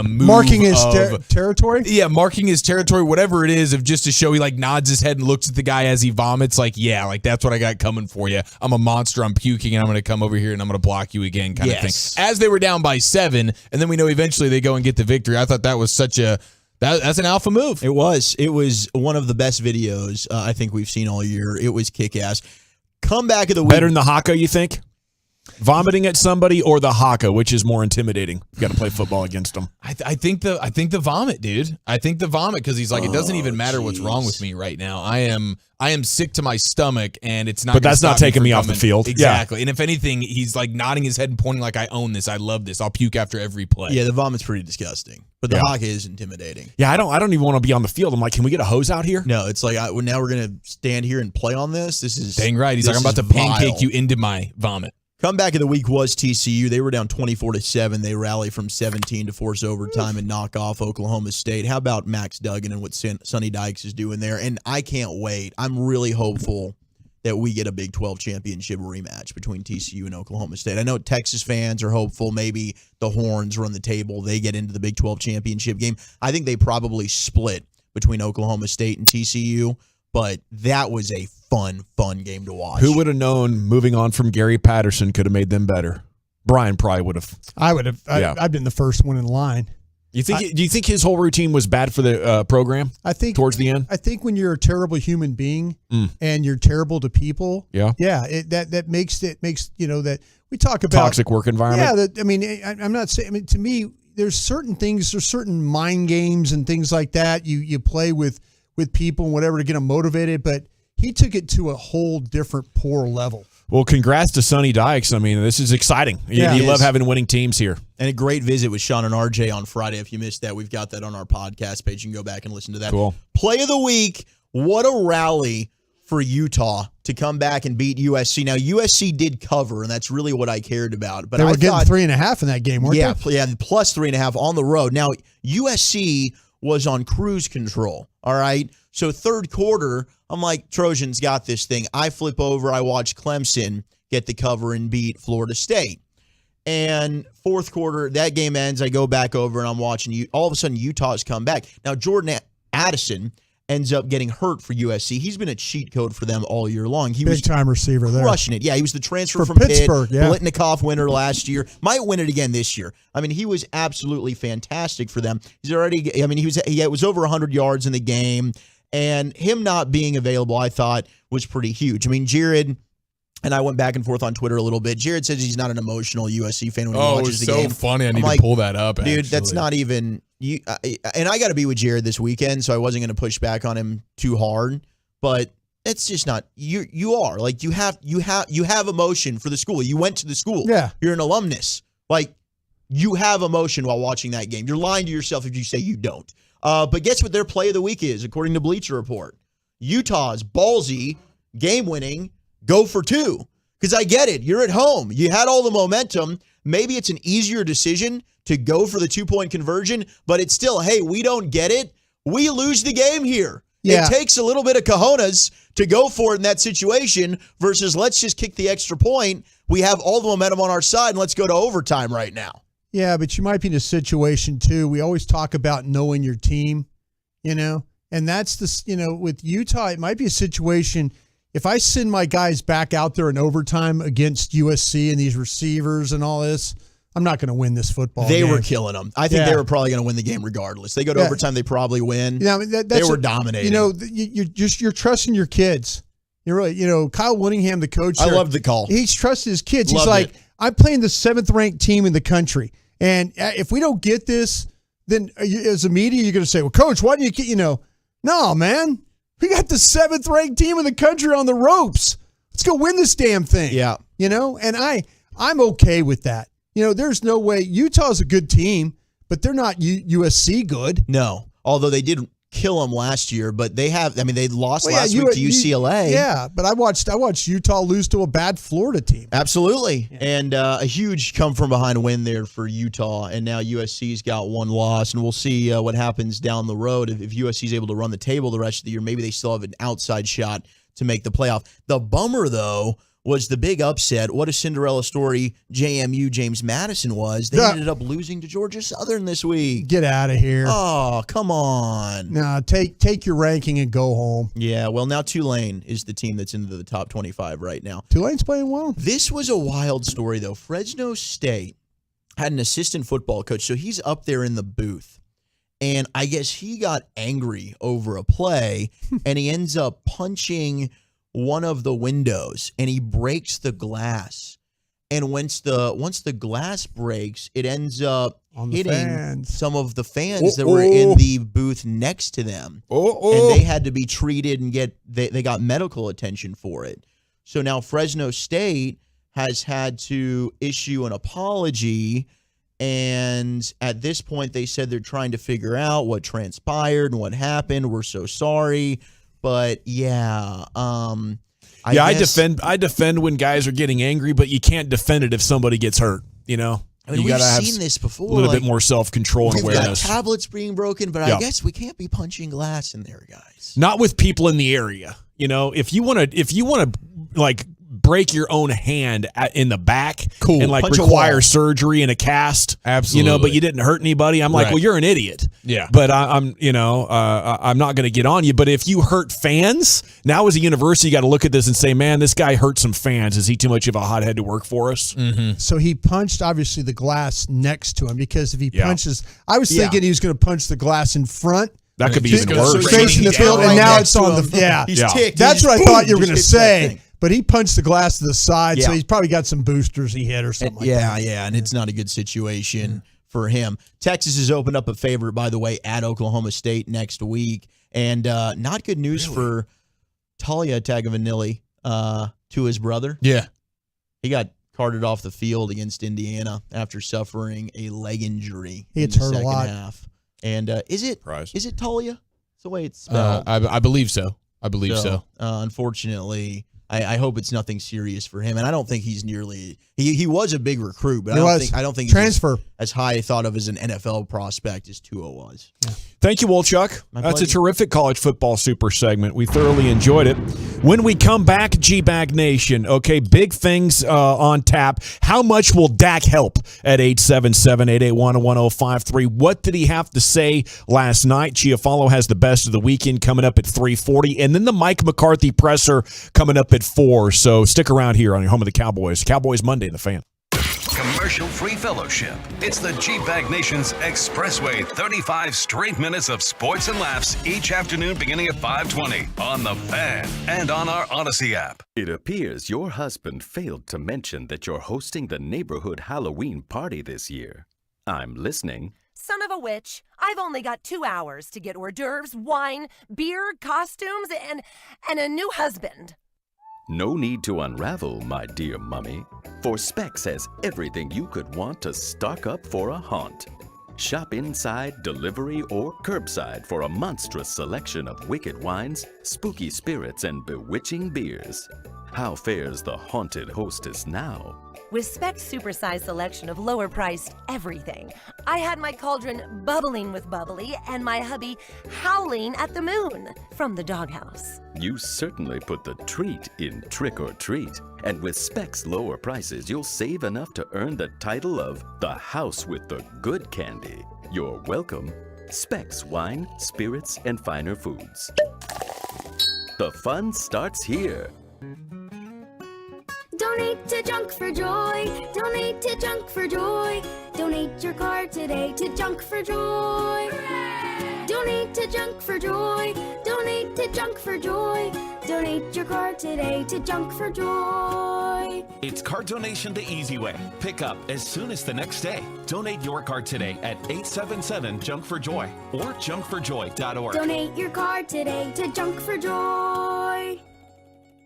move marking his territory. Yeah, marking his territory, whatever it is, of just to show he nods his head and looks at the guy as he vomits. That's what I got coming for you. I'm a monster. I'm puking, and I'm going to come over here and I'm going to block you again, kind of thing. As they were down by 7, and then we know eventually they go and get the victory. I thought that was that's an alpha move. It was one of the best videos I think we've seen all year. It was kick ass. Comeback of the week. Better than the Haka, you think? Vomiting at somebody or the Haka, which is more intimidating? You got to play football against them. I think the vomit, dude. I think the vomit, because he's like, it doesn't even matter what's wrong with me right now. I am sick to my stomach, and it's not. But that's not taking me off the field. Exactly. Yeah. And if anything, he's nodding his head and pointing like, I own this. I love this. I'll puke after every play. Yeah, the vomit's pretty disgusting, but the Haka is intimidating. Yeah, I don't even want to be on the field. I'm like, can we get a hose out here? No, it's like now we're gonna stand here and play on this. This is dang right. He's like, I'm about to pancake you into my vomit. Comeback of the week was TCU. They were down 24-7. They rallied from 17 to force overtime and knock off Oklahoma State. How about Max Duggan and what Sonny Dykes is doing there? And I can't wait. I'm really hopeful that we get a Big 12 championship rematch between TCU and Oklahoma State. I know Texas fans are hopeful. Maybe the Horns run the table. They get into the Big 12 championship game. I think they probably split between Oklahoma State and TCU. But that was a fun game to watch. Who would have known moving on from Gary Patterson could have made them better? Brian probably would have. I would have. Yeah. I've been the first one in line. Do you think his whole routine was bad for the program? I think towards the end. I think when you're a terrible human being and you're terrible to people, that makes that we talk about toxic work environment. Yeah, I'm not saying. I mean, to me, there's certain mind games and things like that you play with people and whatever to get them motivated, but he took it to a whole different poor level. Well, congrats to Sonny Dykes. I mean, this is exciting. You love having winning teams here. And a great visit with Sean and RJ on Friday. If you missed that, we've got that on our podcast page. You can go back and listen to that. Cool. Play of the week. What a rally for Utah to come back and beat USC. Now, USC did cover, and that's really what I cared about. But they were getting 3.5 in that game, weren't they? Yeah, plus 3.5 on the road. Now, USC was on cruise control, all right? So third quarter, I'm like, Trojans got this thing. I flip over, I watch Clemson get the cover and beat Florida State. And fourth quarter, that game ends, I go back over and I'm watching. All of a sudden, Utah's come back. Now, Jordan Addison ends up getting hurt for USC. He's been a cheat code for them all year long. He was big-time receiver there. Crushing it. Yeah, he was the transfer from Pittsburgh. Yeah. Blitnikoff winner last year. Might win it again this year. I mean, he was absolutely fantastic for them. He was over 100 yards in the game. And him not being available, I thought, was pretty huge. I mean, Jared And I went back and forth on Twitter a little bit. Jared says he's not an emotional USC fan when he watches the it was game. so funny. I need I'm to pull that up, dude. actually. That's not even you. And I got to be with Jared this weekend, so I wasn't going to push back on him too hard. But it's just not you. You are like you have emotion for the school. You went to the school. Yeah, you're an alumnus. Like you have emotion while watching that game. You're lying to yourself if you say you don't. But guess what their play of the week is, according to Bleacher Report? Utah's ballsy, game-winning, go for 2. Because I get it. You're at home. You had all the momentum. Maybe it's an easier decision to go for the 2-point conversion, but it's still, hey, we don't get it. We lose the game here. Yeah. It takes a little bit of cojones to go for it in that situation versus let's just kick the extra point. We have all the momentum on our side, and let's go to overtime right now. Yeah, but you might be in a situation, too. We always talk about knowing your team, and that's with Utah, it might be a situation. If I send my guys back out there in overtime against USC and these receivers and all this, I'm not going to win this football They game. were killing them. I think they were probably going to win the game regardless. They go to overtime, they probably win. Yeah, they were dominating. You're trusting your kids. You're really, Kyle Winningham, the coach. I love the call. He's trusted his kids. Loved He's like, it. I'm playing the 7th-ranked team in the country, and if we don't get this, then as a media, you're going to say, well, Coach, why didn't you get, no, man. We got the 7th-ranked team in the country on the ropes. Let's go win this damn thing. Yeah. And I'm okay with that. There's no way. Utah's a good team, but they're not USC good. No. Although they did kill them last year, but they lost last week to UCLA. Yeah, but I watched Utah lose to a bad Florida team. Absolutely. Yeah. And a huge come-from-behind win there for Utah, and now USC's got one loss, and we'll see what happens down the road. If USC's able to run the table the rest of the year, maybe they still have an outside shot to make the playoff. The bummer, though, was the big upset. What a Cinderella story JMU James Madison was. They ended up losing to Georgia Southern this week. Get out of here. Oh, come on. No, take your ranking and go home. Yeah, well, now Tulane is the team that's into the top 25 right now. Tulane's playing well. This was a wild story, though. Fresno State had an assistant football coach, so he's up there in the booth. And I guess he got angry over a play, and he ends up punching one of the windows, and he breaks the glass. And once the glass breaks, it ends up hitting some of the fans that were in the booth next to them. And they had to be treated and they got medical attention for it. So now Fresno State has had to issue an apology, and at this point they said they're trying to figure out what transpired and what happened. We're so sorry. But yeah, I defend when guys are getting angry, but you can't defend it if somebody gets hurt. I mean, you gotta have seen this before. A little bit more self-control and awareness. We've got tablets being broken, but I guess we can't be punching glass in there, guys. Not with people in the area. If you want to like break your own hand in the back and like Punch a require wall. surgery and a cast, absolutely, but you didn't hurt anybody. I'm like, well, you're an idiot. Yeah, but I'm not going to get on you. But if you hurt fans, now as a university, you got to look at this and say, man, this guy hurt some fans. Is he too much of a hothead to work for us? Mm-hmm. So he punched obviously the glass next to him, because if he punches, I was thinking he was going to punch the glass in front. That could be even worse. Facing the field, and now it's on the That's what I thought you were going to say. But he punched the glass to the side, so he's probably got some boosters he hit or something like that. Yeah, and it's not a good situation for him. Texas has opened up a favorite, by the way, at Oklahoma State next week. And not good news for Talia Tagovailoa to his brother. Yeah. He got carted off the field against Indiana after suffering a leg injury He in gets the hurt a second lot. half. And is it Talia? That's the way it's spelled. I believe so. I believe so. Unfortunately, I hope it's nothing serious for him, and I don't think he's nearly. He was a big recruit, but I don't think transfer he's as high thought of as an NFL prospect as Tua was. Yeah. Thank you, Wolchuk. That's a terrific college football super segment. We thoroughly enjoyed it. When we come back, G-Bag Nation, okay, big things on tap. How much will Dak help at 877-881-1053? What did he have to say last night? Chiafalo has the best of the weekend coming up at 3:40, and then the Mike McCarthy presser coming up at 4. So stick around here on your home of the Cowboys. Cowboys Monday, The Fan. commercial-free fellowship. It's the G-Bag Nation's Expressway 35 straight minutes of sports and laughs each afternoon beginning at 5:20 on The Fan and on our Odyssey app. It appears your husband failed to mention that you're hosting the neighborhood Halloween party this year. I'm listening. Son of a witch, I've only got 2 hours to get hors d'oeuvres, wine, beer, costumes, and a new husband. No need to unravel, my dear mummy, for Specs has everything you could want to stock up for a haunt. Shop inside, delivery, or curbside for a monstrous selection of wicked wines, spooky spirits, and bewitching beers. How fares the haunted hostess now? With Specs' supersized selection of lower-priced everything, I had my cauldron bubbling with bubbly and my hubby howling at the moon from the doghouse. You certainly put the treat in trick or treat. And with Specs' lower prices, you'll save enough to earn the title of the house with the good candy. You're welcome. Specs Wine, Spirits, and Finer Foods. The fun starts here. Donate to Junk for Joy. Donate to Junk for Joy. Donate your card today to Junk for Joy. Hooray! Donate to Junk for Joy. Donate to Junk for Joy. Donate your card today to Junk for Joy. It's card donation the easy way. Pick up as soon as the next day. Donate your card today at 877-JUNK-FOR-JOY or junkforjoy.org. Donate your card today to Junk for Joy.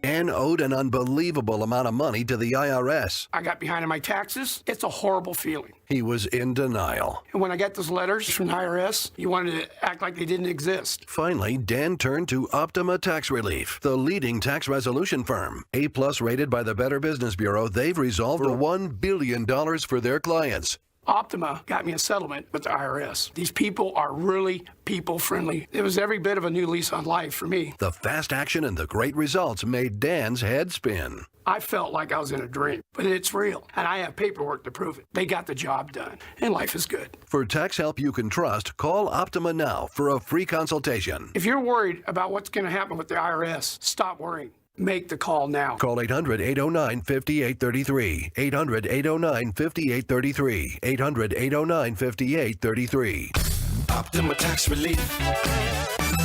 Dan owed an unbelievable amount of money to the IRS. I got behind on my taxes. It's a horrible feeling. He was in denial. And when I got those letters from the IRS, you wanted to act like they didn't exist. Finally, Dan turned to Optima Tax Relief, the leading tax resolution firm. A-plus rated by the Better Business Bureau, they've resolved $1 billion for their clients. Optima got me a settlement with the IRS. These people are really people-friendly. It was every bit of a new lease on life for me. The fast action and the great results made Dan's head spin. I felt like I was in a dream, but it's real, and I have paperwork to prove it. They got the job done, and life is good. For tax help you can trust, call Optima now for a free consultation. If you're worried about what's going to happen with the IRS, stop worrying. Make the call now. Call 800-809-5833. 800-809-5833. 800-809-5833. Optima Tax Relief.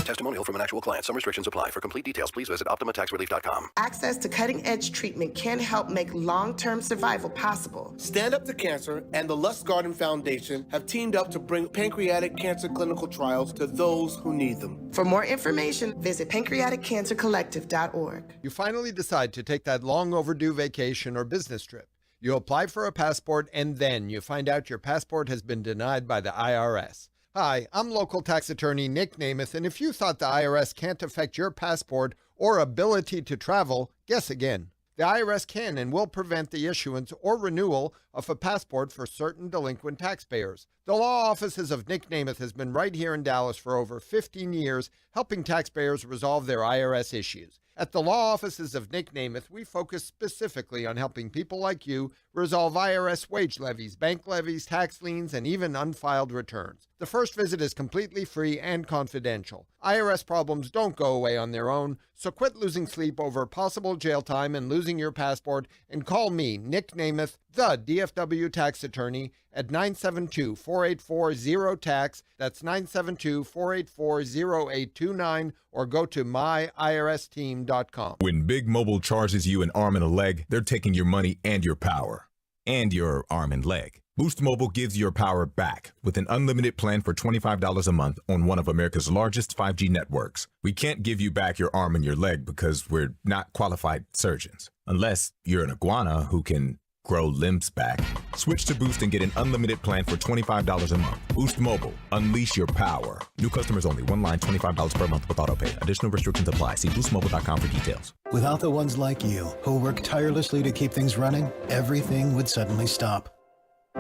Testimonial from an actual client. Some restrictions apply. For complete details, please visit OptimaTaxRelief.com. Access to cutting-edge treatment can help make long-term survival possible. Stand Up to Cancer and the Lust Garden Foundation have teamed up to bring pancreatic cancer clinical trials to those who need them. For more information, visit pancreaticcancercollective.org. You finally decide to take that long overdue vacation or business trip. You apply for a passport and then you find out your passport has been denied by the IRS. Hi, I'm local tax attorney Nick Namath, and if you thought the IRS can't affect your passport or ability to travel, guess again. The IRS can and will prevent the issuance or renewal of a passport for certain delinquent taxpayers. The law offices of Nick Namath has been right here in Dallas for over 15 years, helping taxpayers resolve their IRS issues. At the law offices of Nick Namath, we focus specifically on helping people like you resolve IRS wage levies, bank levies, tax liens, and even unfiled returns. The first visit is completely free and confidential. IRS problems don't go away on their own, so quit losing sleep over possible jail time and losing your passport, and call me, Nick Namath, the DFW tax attorney, at 972-484-0TAX. That's 972-484-0829, or go to myiRSteam.com. When Big Mobile charges you an arm and a leg, they're taking your money and your power. And your arm and leg. Boost Mobile gives your power back with an unlimited plan for $25 a month on one of America's largest 5G networks. We can't give you back your arm and your leg because we're not qualified surgeons. Unless you're an iguana who can grow limbs back. Switch to Boost and get an unlimited plan for $25 a month. Boost Mobile. Unleash your power. New customers only. One line, $25 per month with autopay. Additional restrictions apply. See boostmobile.com for details. Without the ones like you, who work tirelessly to keep things running, everything would suddenly stop.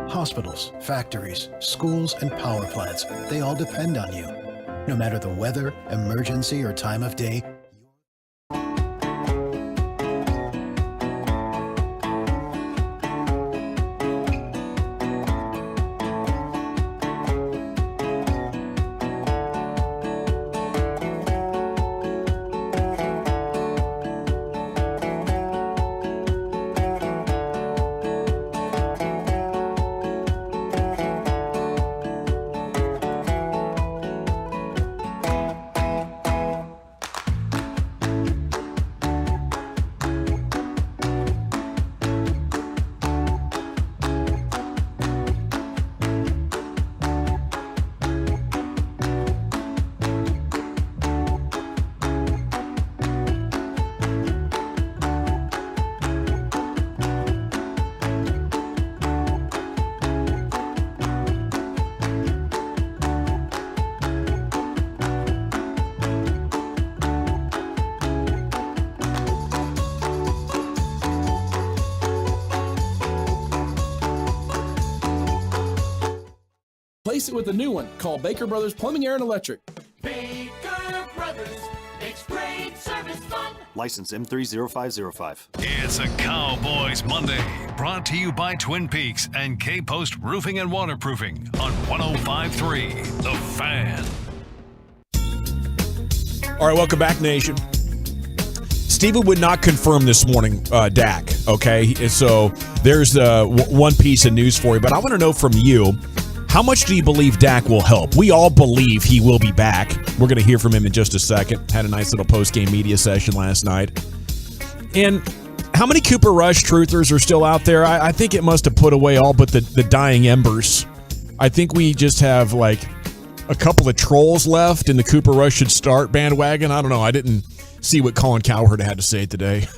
Hospitals, factories, schools, and power plants, they all depend on you. No matter the weather, emergency, or time of day, replace it with a new one. Call Baker Brothers Plumbing, Air, and Electric. Baker Brothers makes great service fun. License M30505. It's a Cowboys Monday, brought to you by Twin Peaks and K-Post Roofing and Waterproofing on 105.3 The Fan. All right, welcome back, Nation. Steven would not confirm this morning, Dak, okay? So there's one piece of news for you, but I want to know from you, how much do you believe Dak will help? We all believe he will be back. We're going to hear from him in just a second. Had a nice little post-game media session last night. And how many Cooper Rush truthers are still out there? I think it must have put away all but the dying embers. I think we just have, like, a couple of trolls left in the Cooper Rush should start bandwagon. I don't know. I didn't see what Colin Cowherd had to say today.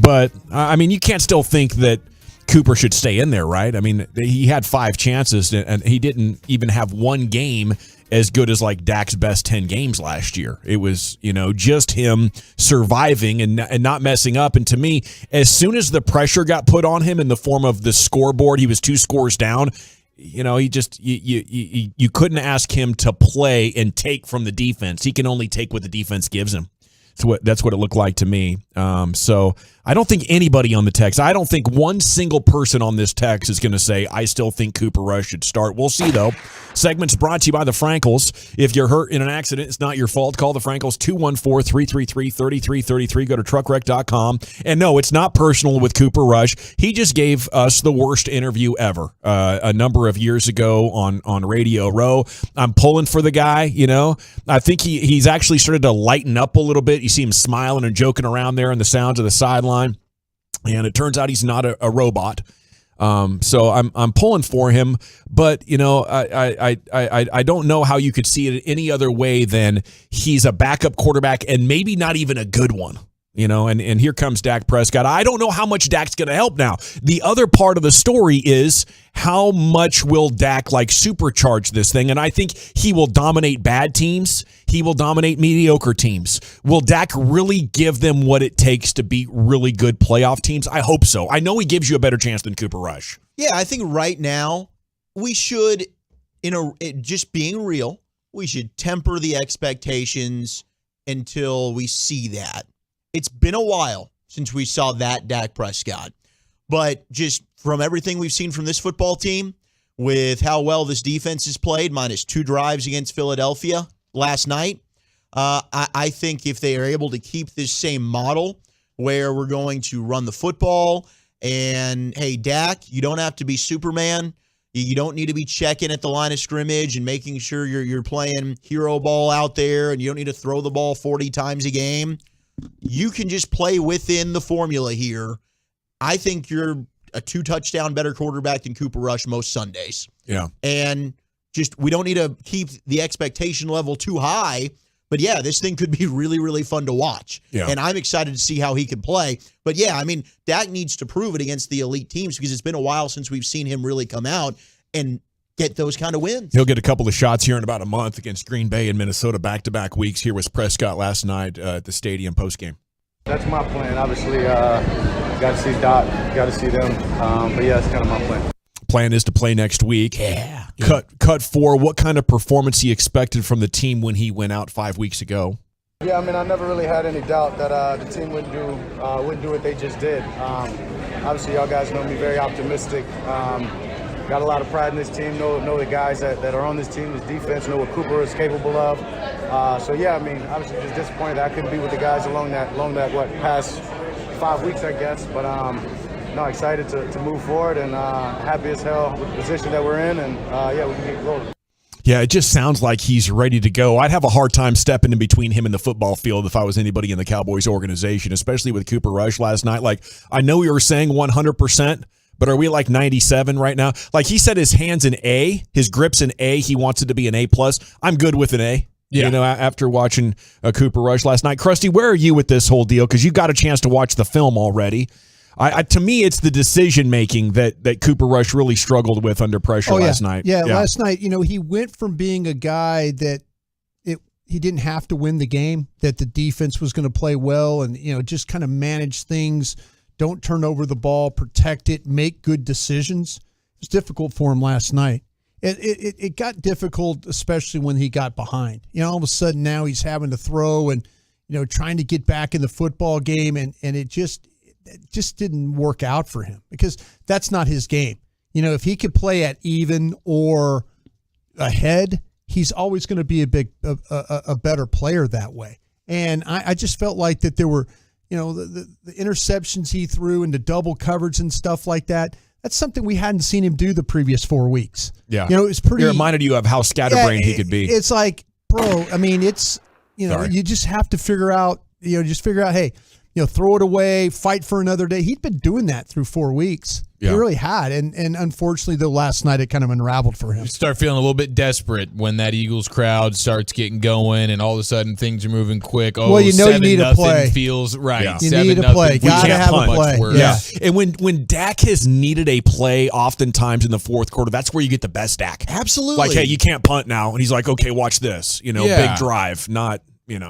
But, I mean, you can't still think that Cooper should stay in there, right? I mean, he had 5 chances, and he didn't even have one game as good as, like, Dak's best 10 games last year. It was, just him surviving and not messing up. And to me, as soon as the pressure got put on him in the form of the scoreboard, he was 2 scores down. He just you couldn't ask him to play and take from the defense. He can only take what the defense gives him. That's what it looked like to me. So I don't think anybody on the text, I don't think one single person on this text is going to say, I still think Cooper Rush should start. We'll see, though. Segment's brought to you by the Frankels. If you're hurt in an accident, it's not your fault. Call the Frankels, 214-333-3333. Go to truckwreck.com. And no, it's not personal with Cooper Rush. He just gave us the worst interview ever a number of years ago on Radio Row. I'm pulling for the guy, I think he's actually started to lighten up a little bit. You see him smiling and joking around there in the sounds of the sideline. And it turns out he's not a robot. So I'm pulling for him, but I don't know how you could see it any other way than he's a backup quarterback and maybe not even a good one. And here comes Dak Prescott. I don't know how much Dak's going to help now. The other part of the story is how much will Dak supercharge this thing? And I think he will dominate bad teams. He will dominate mediocre teams. Will Dak really give them what it takes to beat really good playoff teams? I hope so. I know he gives you a better chance than Cooper Rush. Yeah, I think right now we should, just being real, we should temper the expectations until we see that. It's been a while since we saw that Dak Prescott. But just from everything we've seen from this football team, with how well this defense has played, minus 2 drives against Philadelphia last night, I think if they are able to keep this same model where we're going to run the football and, hey, Dak, you don't have to be Superman. You don't need to be checking at the line of scrimmage and making sure you're playing hero ball out there, and you don't need to throw the ball 40 times a game. You can just play within the formula here. I think you're a 2-touchdown better quarterback than Cooper Rush most Sundays. Yeah. And just we don't need to keep the expectation level too high. But, yeah, this thing could be really, really fun to watch. Yeah. And I'm excited to see how he can play. But, yeah, I mean, Dak needs to prove it against the elite teams because it's been a while since we've seen him really come out and get those kind of wins. He'll get a couple of shots here in about a month against Green Bay and Minnesota back-to-back weeks. Here was Prescott last night at the stadium postgame. That's my plan. Obviously, got to see Doc, got to see them. But, yeah, that's kind of my plan. Plan is to play next week. Yeah. Cut 4, what kind of performance he expected from the team when he went out 5 weeks ago? Yeah, I mean, I never really had any doubt that the team wouldn't do what they just did. Obviously, y'all guys know me, very optimistic. Got a lot of pride in this team, know the guys that are on this team, this defense, know what Cooper is capable of. So, yeah, I mean, obviously just disappointed that I couldn't be with the guys along that past 5 weeks, I guess. But, no, excited to move forward and happy as hell with the position that we're in. And, yeah, we can get rolling. Yeah, it just sounds like he's ready to go. I'd have a hard time stepping in between him and the football field if I was anybody in the Cowboys organization, especially with Cooper Rush last night. Like, I know we were saying 100%. But are we like 97 right now? Like he said, his hand's an A, his grip's an A. He wants it to be an A+. I'm good with an A. Yeah. After watching Cooper Rush last night. Krusty, where are you with this whole deal? Because you got a chance to watch the film already. To me, it's the decision-making that Cooper Rush really struggled with under pressure last night. Yeah, last night, he went from being a guy that he didn't have to win the game, that the defense was going to play well and, just kind of manage things. Don't turn over the ball, protect it, make good decisions. It was difficult for him last night. it got difficult, especially when he got behind. All of a sudden now he's having to throw and trying to get back in the football game, and it just didn't work out for him because that's not his game. If he could play at even or ahead, he's always going to be a better player that way. And I just felt like that there were, the interceptions he threw into double coverage and stuff like that. That's something we hadn't seen him do the previous 4 weeks. Yeah. It was pretty. It reminded you of how scatterbrained he could be. It's like, bro, I mean, it's, you just have to figure out, hey, throw it away, fight for another day. He'd been doing that through 4 weeks. Yeah. He really had. And unfortunately, though, last night it kind of unraveled for him. You start feeling a little bit desperate when that Eagles crowd starts getting going and all of a sudden things are moving quick. Oh, well, you need to play. Feels right. Yeah. You need to play. Got to have a play. Yeah. And when Dak has needed a play oftentimes in the fourth quarter, that's where you get the best Dak. Absolutely. Like, hey, you can't punt now. And he's like, okay, watch this. Big drive, not...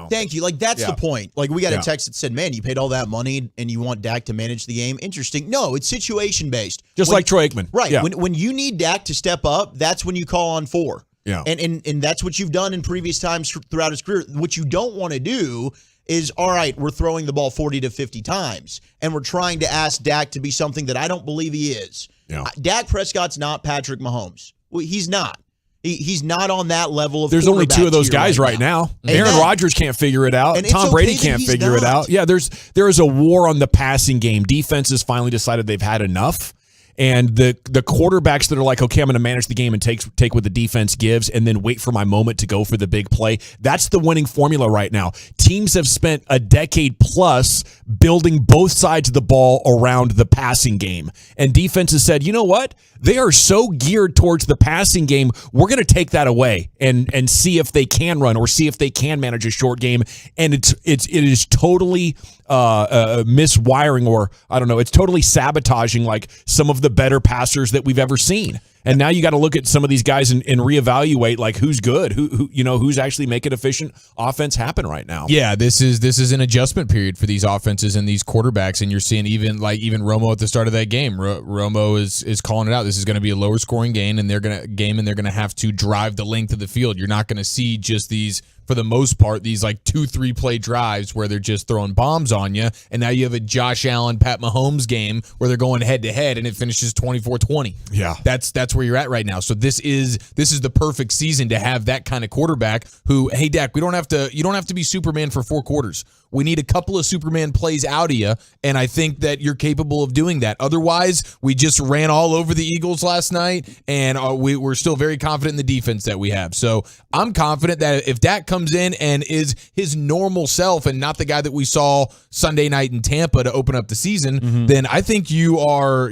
Thank you. Like, that's the point. Like, we got a Yeah. text that said, man, you paid all that money and you want Dak to manage the game. Interesting. No, it's situation-based. Just like Troy Aikman. Right. Yeah. When you need Dak to step up, that's when you call on 4. Yeah. And that's what you've done in previous times throughout his career. What you don't want to do is, all right, we're throwing the ball 40 to 50 times, and we're trying to ask Dak to be something that I don't believe he is. Yeah. Dak Prescott's not Patrick Mahomes. Well, he's not. He's not on that level of. There's only 2 of those quarterback guys tier right now. And Aaron that- Rodgers can't figure it out. And it's Tom okay Brady that can't he's figure it not. out. Yeah, there is a war on the passing game. Defenses finally decided they've had enough. And the quarterbacks that are like, okay, I'm going to manage the game and take what the defense gives and then wait for my moment to go for the big play. That's the winning formula right now. Teams have spent a decade plus building both sides of the ball around the passing game. And defenses said, you know what? They are so geared towards the passing game, we're going to take that away and see if they can run or see if they can manage a short game. And it is totally miswiring, or I don't know, it's totally sabotaging like some of the better passers that we've ever seen. And now you got to look at some of these guys and reevaluate like who's good, who's actually making efficient offense happen right now. Yeah, this is an adjustment period for these offenses and these quarterbacks, and you're seeing even Romo at the start of that game. Romo is calling it out. This is going to be a lower scoring game, and they're gonna have to drive the length of the field. You're not going to see just these, for the most part, these like 2-3 play drives where they're just throwing bombs on you. And now you have a Josh Allen, Pat Mahomes game where they're going head to head and it finishes 24-20. Yeah. That's where you're at right now. So this is the perfect season to have that kind of quarterback who, hey Dak, you don't have to be Superman for 4 quarters. We need a couple of Superman plays out of you, and I think that you're capable of doing that. Otherwise, we just ran all over the Eagles last night, and we're still very confident in the defense that we have. So I'm confident that if Dak comes in and is his normal self and not the guy that we saw Sunday night in Tampa to open up the season, then I think you're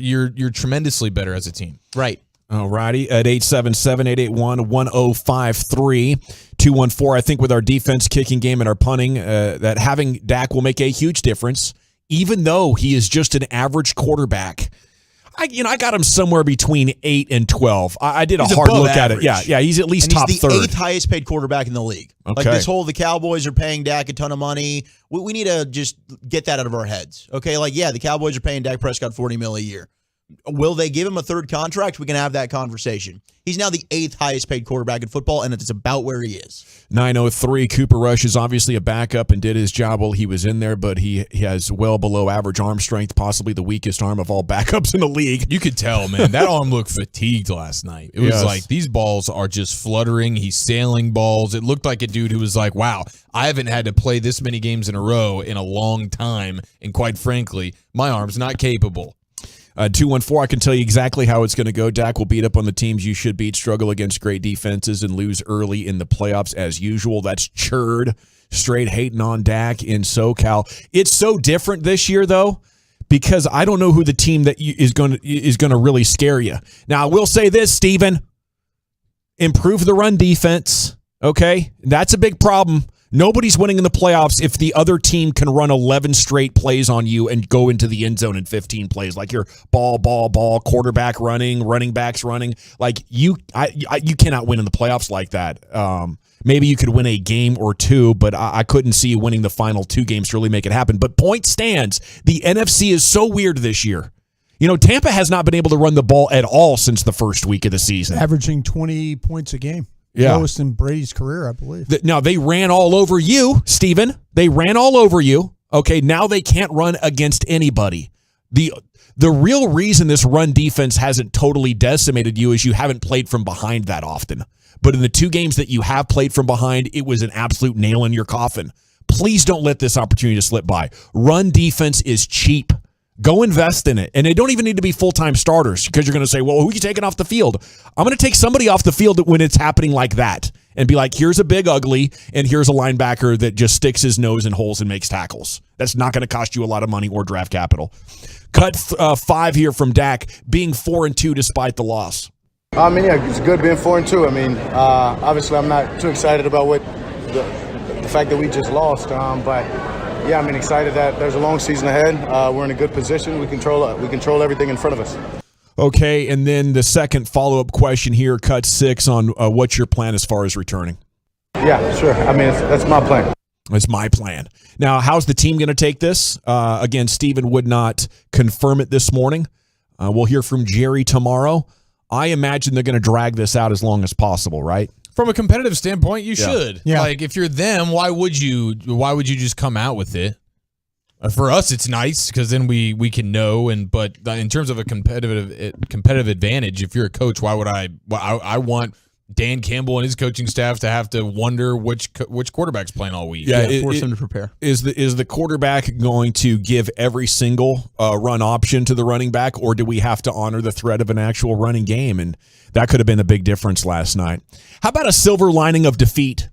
tremendously better as a team. Right. All righty, at 877-881-1053, 214. I think with our defense, kicking game, and our punting, that having Dak will make a huge difference, even though he is just an average quarterback. I got him somewhere between 8 and 12. I did a hard look average. at it. Yeah, he's at least and top he's the third. 8th highest paid quarterback in the league. Okay. Like this whole, the Cowboys are paying Dak a ton of money. We need to just get that out of our heads. Okay, like, yeah, the Cowboys are paying Dak Prescott $40 million a year. Will they give him a third contract? We can have that conversation. He's now the 8th highest paid quarterback in football, and it's about where he is. 903, Cooper Rush is obviously a backup and did his job while he was in there, but he has well below average arm strength, possibly the weakest arm of all backups in the league. You could tell, man. That arm looked fatigued last night. It was like these balls are just fluttering. He's sailing balls. It looked like a dude who was like, wow, I haven't had to play this many games in a row in a long time, and quite frankly, my arm's not capable. 214, I can tell you exactly how it's going to go. Dak will beat up on the teams you should beat, struggle against great defenses, and lose early in the playoffs as usual. That's Churd, straight hating on Dak in SoCal. It's so different this year, though, because I don't know who the team that is going to really scare you. Now, I will say this, Steven. Improve the run defense, okay? That's a big problem. Nobody's winning in the playoffs if the other team can run 11 straight plays on you and go into the end zone in 15 plays. Like your ball, quarterback running, running backs running. Like you cannot win in the playoffs like that. Maybe you could win a game or two, but I couldn't see you winning the final 2 games to really make it happen. But point stands, the NFC is so weird this year. Tampa has not been able to run the ball at all since the first week of the season. Averaging 20 points a game. Yeah. Lowest in Brady's career, I believe. Now, they ran all over you, Steven. They ran all over you. Okay, now they can't run against anybody. The real reason this run defense hasn't totally decimated you is you haven't played from behind that often. But in the 2 games that you have played from behind, it was an absolute nail in your coffin. Please don't let this opportunity to slip by. Run defense is cheap. Go invest in it. And they don't even need to be full-time starters because you're going to say, well, who are you taking off the field? I'm going to take somebody off the field when it's happening like that and be like, here's a big ugly and here's a linebacker that just sticks his nose in holes and makes tackles. That's not going to cost you a lot of money or draft capital. Cut 5 here from Dak, being 4-2 despite the loss. I mean, yeah, it's good being 4-2. I mean, obviously I'm not too excited about the fact that we just lost, but yeah, I mean, excited that there's a long season ahead. We're in a good position. We control everything in front of us. Okay, and then the second follow-up question here, cut 6 on what's your plan as far as returning? Yeah, sure. I mean, that's my plan. It's my plan. Now, how's the team going to take this? Again, Steven would not confirm it this morning. We'll hear from Jerry tomorrow. I imagine they're going to drag this out as long as possible, right? From a competitive standpoint, you should. Yeah. Like, if you're them, why would you just come out with it? For us, it's nice because then we can know. But in terms of a competitive advantage, if you're a coach, why would I want Dan Campbell and his coaching staff to have to wonder which quarterback's playing all week? Yeah, force them to prepare. Is the quarterback going to give every single run option to the running back, or do we have to honor the threat of an actual running game? And that could have been a big difference last night. How about a silver lining of defeat?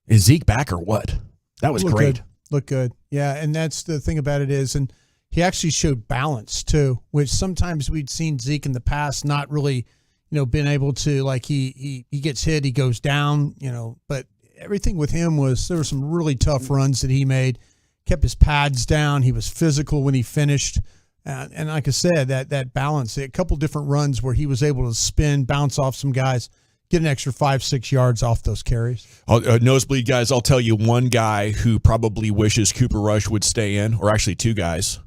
Is Zeke back or what? That was great. Look good. Yeah, and that's the thing about it is, and he actually showed balance too, which sometimes we'd seen Zeke in the past not really, been able to, like he gets hit, he goes down, but everything with him there were some really tough runs that he made, kept his pads down, he was physical when he finished. And like I said, that balance, a couple different runs where he was able to spin, bounce off some guys, get an extra 5-6 yards off those carries. Nosebleed guys, I'll tell you one guy who probably wishes Cooper Rush would stay in, or actually 2 guys.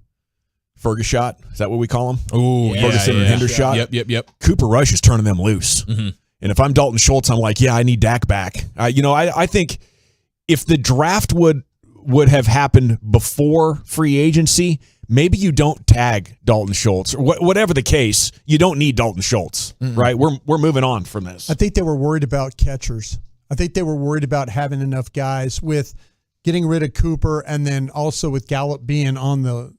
Ferguson, is that what we call him? Ooh, Ferguson and Hendershot. Yep. Cooper Rush is turning them loose. Mm-hmm. And if I'm Dalton Schultz, I'm like, yeah, I need Dak back. I think if the draft would have happened before free agency, maybe you don't tag Dalton Schultz or whatever the case. You don't need Dalton Schultz, right? We're moving on from this. I think they were worried about catchers. I think they were worried about having enough guys with getting rid of Cooper and then also with Gallup being on the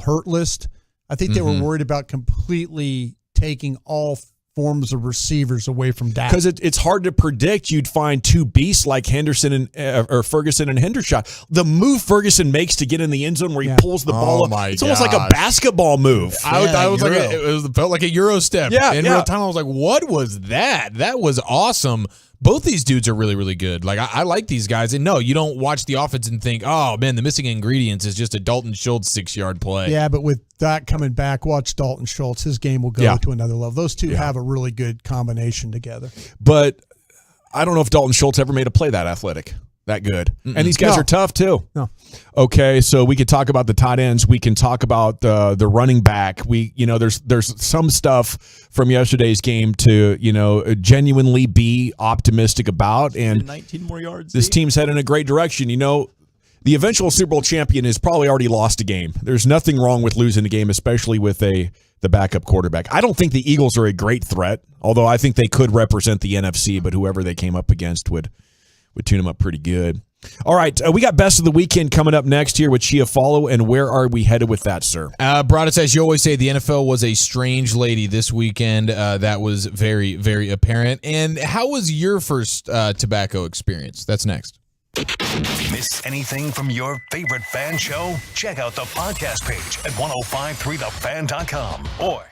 hurt list. I think they were worried about completely taking all forms of receivers away from Dak. Because it's hard to predict you'd find 2 beasts like Henderson or Ferguson and Hendershot. The move Ferguson makes to get in the end zone where he pulls the ball up, it's almost like a basketball move. I was like, it felt like a Euro step. In real time, I was like, what was that? That was awesome. Both these dudes are really, really good. Like, I like these guys. And no, you don't watch the offense and think, oh, man, the missing ingredients is just a Dalton Schultz 6-yard play. Yeah, but with Dak coming back, watch Dalton Schultz. His game will go to another level. Those two have a really good combination together. But I don't know if Dalton Schultz ever made a play that athletic, that good. And these guys are tough, too. No. Okay, so we could talk about the tight ends. We can talk about the running back. There's some stuff from yesterday's game to, genuinely be optimistic about. And 19 more yards. This team's heading in a great direction. The eventual Super Bowl champion has probably already lost a game. There's nothing wrong with losing a game, especially with the backup quarterback. I don't think the Eagles are a great threat, although I think they could represent the NFC, but whoever they came up against would tune them up pretty good. All right, we got Best of the Weekend coming up next here with Chia Follow, and where are we headed with that, sir? Broadus, as you always say, the NFL was a strange lady this weekend. That was very, very apparent. And how was your first tobacco experience? That's next. Miss anything from your favorite fan show? Check out the podcast page at 1053thefan.com or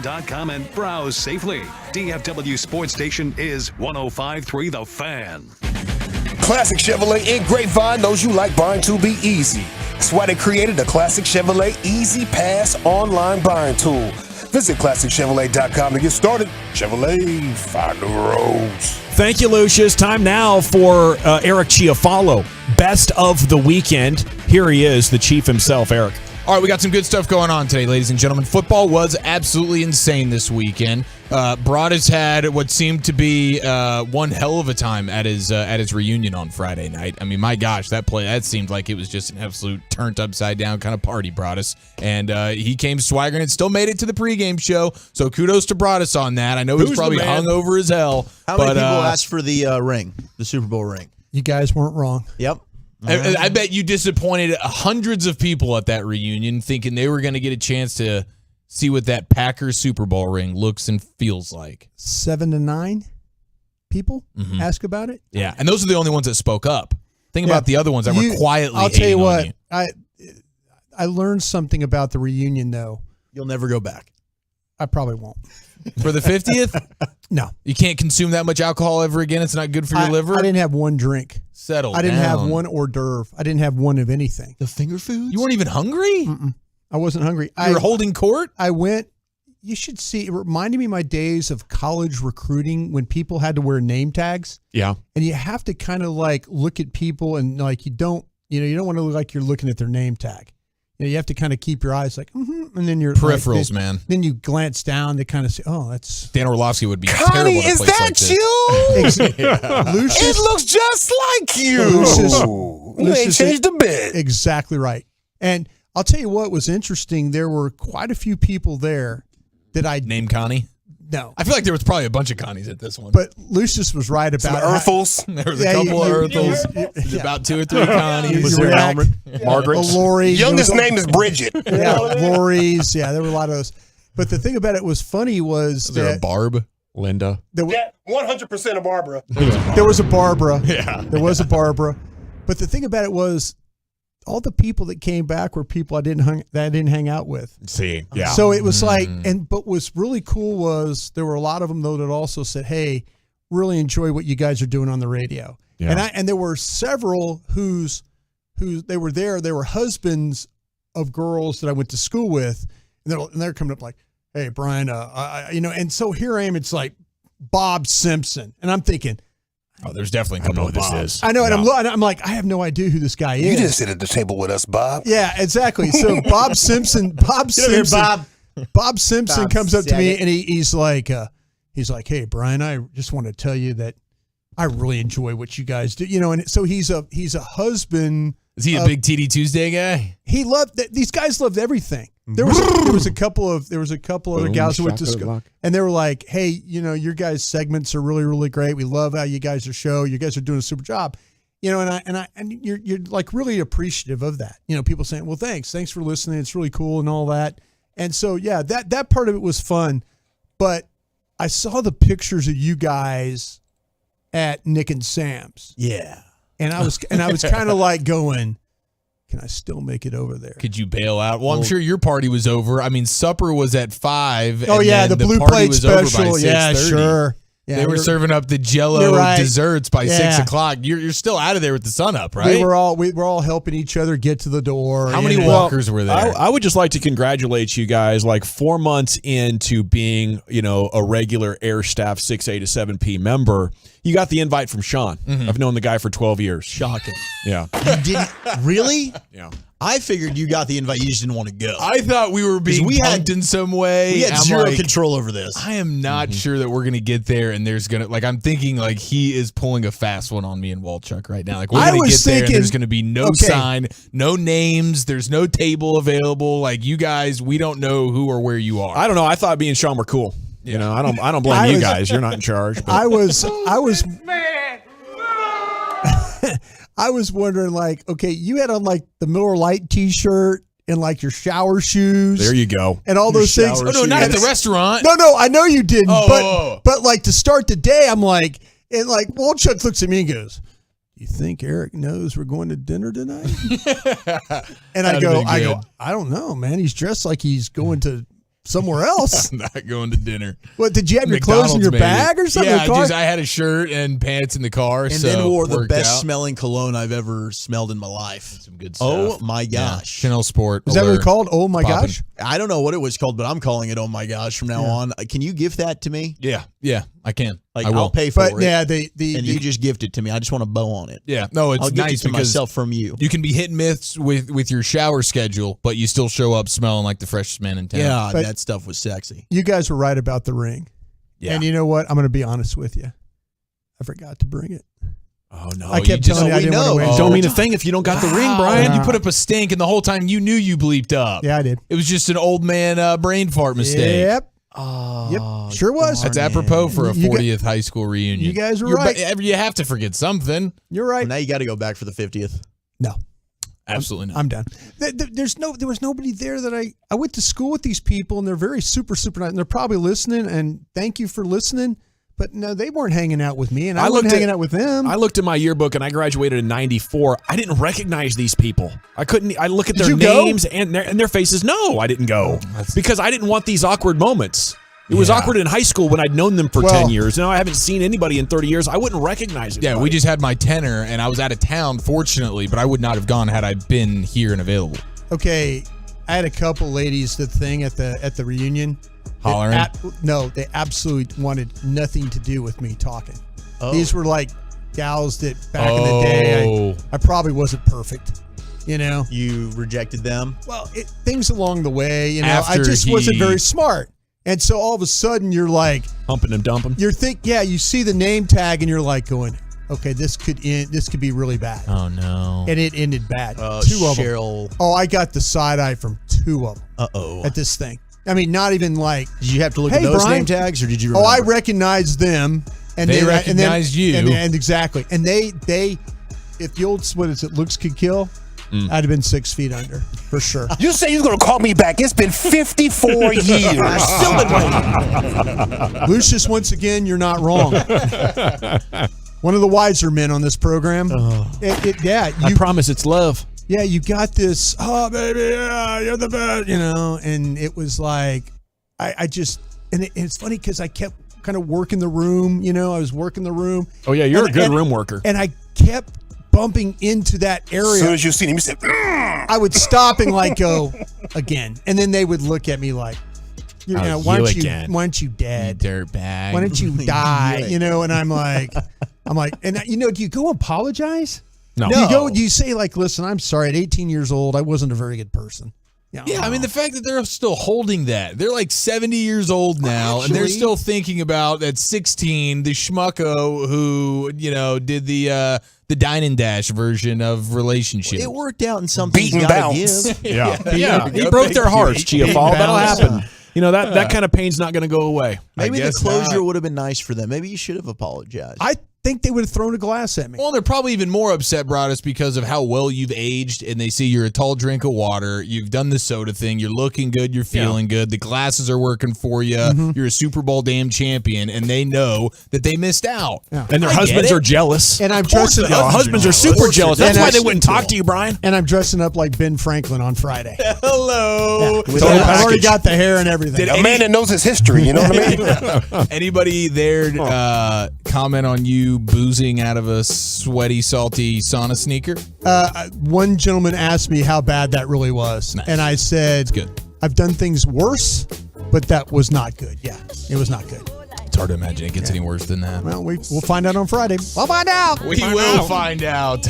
Fan.com and browse safely. DFW Sports Station is 105.3 The Fan. Classic Chevrolet in Grapevine knows you like buying to be easy. That's why they created the Classic Chevrolet Easy Pass online buying tool. Visit ClassicChevrolet.com to get started. Chevrolet, find new roads. Thank you, Lucius. Time now for Eric Chiafalo, best of the weekend. Here he is, the chief himself, Eric. All right, we got some good stuff going on today, ladies and gentlemen. Football was absolutely insane this weekend. Broadus had what seemed to be one hell of a time at his reunion on Friday night. I mean, my gosh, that seemed like it was just an absolute turned upside down kind of party, Broadus. And he came swaggering and still made it to the pregame show. So kudos to Broadus on that. I know he's probably hungover as hell. How many people asked for the ring, the Super Bowl ring? You guys weren't wrong. Yep. I bet you disappointed hundreds of people at that reunion thinking they were going to get a chance to see what that Packers Super Bowl ring looks and feels like. 7 to 9 people ask about it. Yeah, and those are the only ones that spoke up. Think about the other ones that were quietly I'll tell you what, you. I learned something about the reunion, though. You'll never go back. I probably won't. For the 50th? No. You can't consume that much alcohol ever again? It's not good for your liver? I didn't have one drink. Settle I didn't down. have one hors d'oeuvre. I didn't have one of anything. The finger foods? You weren't even hungry? I wasn't hungry. You were holding court? I went. You should see. It reminded me of my days of college recruiting when people had to wear name tags. Yeah. And you have to kind of like look at people and like you don't want to look like you're looking at their name tag. You have to kind of keep your eyes like, and then your peripherals, man. Then you glance down to kind of say, oh, that's Dan Orlovsky would be Connie, terrible at a is place that like this. you? Lucius, It looks just like you. You ain't changed a bit. Exactly right. And I'll tell you what was interesting. There were quite a few people there that I Name Connie? No. I feel like there was probably a bunch of Connies at this one. But Lucius was right about Some Earthles. There was a couple of Earthles. About 2 or 3 Connies. Was there Margaret? Lori. Youngest name is Bridget. Yeah, Lori's. Yeah, there were a lot of those. But the thing about it was funny was there a Barb? Linda. Yeah, 100% of Barbara. There was a Barbara. Yeah. There was a Barbara. But the thing about it was all the people that came back were people I didn't hang out with. See, yeah. So it was like, but what's really cool was there were a lot of them though that also said, "Hey, really enjoy what you guys are doing on the radio." Yeah. And there were several who they were there. They were husbands of girls that I went to school with, and they're coming up like, "Hey, Brian, and so here I am. It's like Bob Simpson, and I'm thinking." Oh, there's definitely coming what this is. I know, and I'm like, I have no idea who this guy is. You didn't sit at the table with us, Bob. Yeah, exactly. So Bob Simpson comes up to me and he's like, "Hey, Brian, I just want to tell you that I really enjoy what you guys do." And so he's a husband. Is he a big TD Tuesday guy? He loved these guys loved everything. There was a couple other gals who went to school, and they were like, "Hey, your guys' segments are really, really great. We love how you guys are show. You guys are doing a super job." And you're like really appreciative of that. People saying, "Well, thanks for listening. It's really cool and all that." And so yeah, that part of it was fun. But I saw the pictures of you guys at Nick and Sam's. Yeah. And I was kind of like going, can I still make it over there? Could you bail out? Well, I'm sure your party was over. I mean, supper was at 5. Oh, and yeah, then the blue party plate was over by special. Yeah, 6:30. sure. Yeah, they were serving up the Jello desserts by 6 o'clock. You're still out of there with the sun up, right? We were all helping each other get to the door. How many walkers were there? I would just like to congratulate you guys. Like 4 months into being, a regular Air Staff 6A to 7P member, you got the invite from Sean. Mm-hmm. I've known the guy for 12 years. Shocking. Yeah. You didn't really? Yeah. I figured you got the invite. You just didn't want to go. I thought we were being punked in some way. We had zero control over this. I am not sure that we're going to get there, and there's going to, I'm thinking he is pulling a fast one on me and Walchuk right now. We're going to get there, and there's going to be no sign, no names, there's no table available. You guys, we don't know who or where you are. I don't know. I thought me and Sean were cool. I don't blame you guys. You're not in charge. But. I was wondering, okay, you had on the Miller Lite T-shirt and your shower shoes. There you go. And all those things. Oh no, not at the restaurant. No, I know you didn't. But to start the day, I'm like, and Walchuk looks at me and goes, "You think Eric knows we're going to dinner tonight?" And I go, I don't know, man. He's dressed like he's going to somewhere else. I'm not going to dinner. What, did you have your clothes in your bag or something? Yeah, I had a shirt and pants in the car. And then wore the best smelling cologne I've ever smelled in my life. Some good stuff. Oh my gosh. Yeah. Chanel Sport. Is that what it's called? Oh my gosh. I don't know what it was called, but I'm calling it oh my gosh from now on. Can you gift that to me? Yeah, I can. I will. I'll pay for it. Yeah, you just gift it to me. I just want a bow on it. Yeah, no, it's I'll gift nice it to because myself from you. You can be hit and miss with your shower schedule, but you still show up smelling like the freshest man in town. Yeah, that stuff was sexy. You guys were right about the ring. Yeah. And you know what? I'm going to be honest with you. I forgot to bring it. Oh, no. I kept telling you I didn't want to win. Don't mean a thing if you don't got the ring, Brian. You put up a stink, and the whole time you knew you bleeped up. Yeah, I did. It was just an old man brain fart mistake. Yep. Oh, yep. Sure was. That's apropos for a 40th high school reunion. You guys were right. You have to forget something. You're right. Well, now you got to go back for the 50th. No. Absolutely not. I'm done. There was nobody there that I went to school with these people, and they're very super, super nice, and they're probably listening, and thank you for listening. But no, they weren't hanging out with me, and I wasn't hanging out with them. I looked at my yearbook, and I graduated in '94. I didn't recognize these people. I look at their names and their faces. No, I didn't go because I didn't want these awkward moments. It was awkward in high school when I'd known them for 10 years. Now I haven't seen anybody in 30 years. I wouldn't recognize it. Yeah, we just had my tenor, and I was out of town, fortunately, but I would not have gone had I been here and available. Okay, I had a couple ladies at the reunion. Hollering? No, they absolutely wanted nothing to do with me talking. Oh. These were gals that back in the day, I probably wasn't perfect. You know, you rejected them. Well, things along the way. You know, I just wasn't very smart, and so all of a sudden you're like humping and dumping. You see the name tag, and you're like going, okay, this could end. This could be really bad. Oh no! And it ended bad. Oh, two of Cheryl. them. Oh, I got the side eye from two of them. Uh-oh. At this thing. I mean, not even like. Did you have to look at those name tags, or did you? Remember? Oh, I recognized them, and they recognized you, and exactly, and they, if the old looks could kill. I'd have been 6 feet under, for sure. You say you're going to call me back. It's been 54 years. Still been waiting. Lucius, once again, you're not wrong. One of the wiser men on this program. I promise it's love. Yeah, you got this, oh, baby, yeah, you're the best, you know, and it was like, I just, and it's funny because I kept kind of working the room, you know, I was working the room. Oh, yeah, you're a good room worker. And I kept bumping into that area. As soon as you seen him, you said, I would stop and like go again. And then they would look at me like, you know, why aren't you dead? You dirtbag. Why don't you die? You know, and I'm like, and you know, do you go apologize? No. Do you say like, listen, I'm sorry, at 18 years old, I wasn't a very good person. Yeah, I mean, the fact that they're still holding that. They're like 70 years old now, and they're still thinking about, at 16, the schmucko who, you know, did the Dine and Dash version of relationship. It worked out in something. Beat and bounce. Yeah. He broke their hearts, Chiafal. That'll happen. You know, that kind of pain's not going to go away. Maybe the closure would have been nice for them. Maybe you should have apologized. I think they would have thrown a glass at me. Well, they're probably even more upset, Broadus, because of how well you've aged, and they see you're a tall drink of water. You've done the soda thing. You're looking good. You're feeling good. The glasses are working for you. Mm-hmm. You're a Super Bowl damn champion, and they know that they missed out. Yeah. And their husbands are jealous. And I'm dressing up. Husbands are super jealous. That's why they wouldn't talk to you, Brian. And I'm dressing up like Ben Franklin on Friday. Hello. Yeah. I've already got the hair and everything. A man that knows his history, you know what I mean? Anybody there comment on you boozing out of a sweaty, salty sauna sneaker? One gentleman asked me how bad that really was. Nice. And I said, it's good. I've done things worse, but that was not good. Yeah, it was not good. It's hard to imagine it gets any worse than that. Well, we'll find out on Friday. We'll find out. We will find out.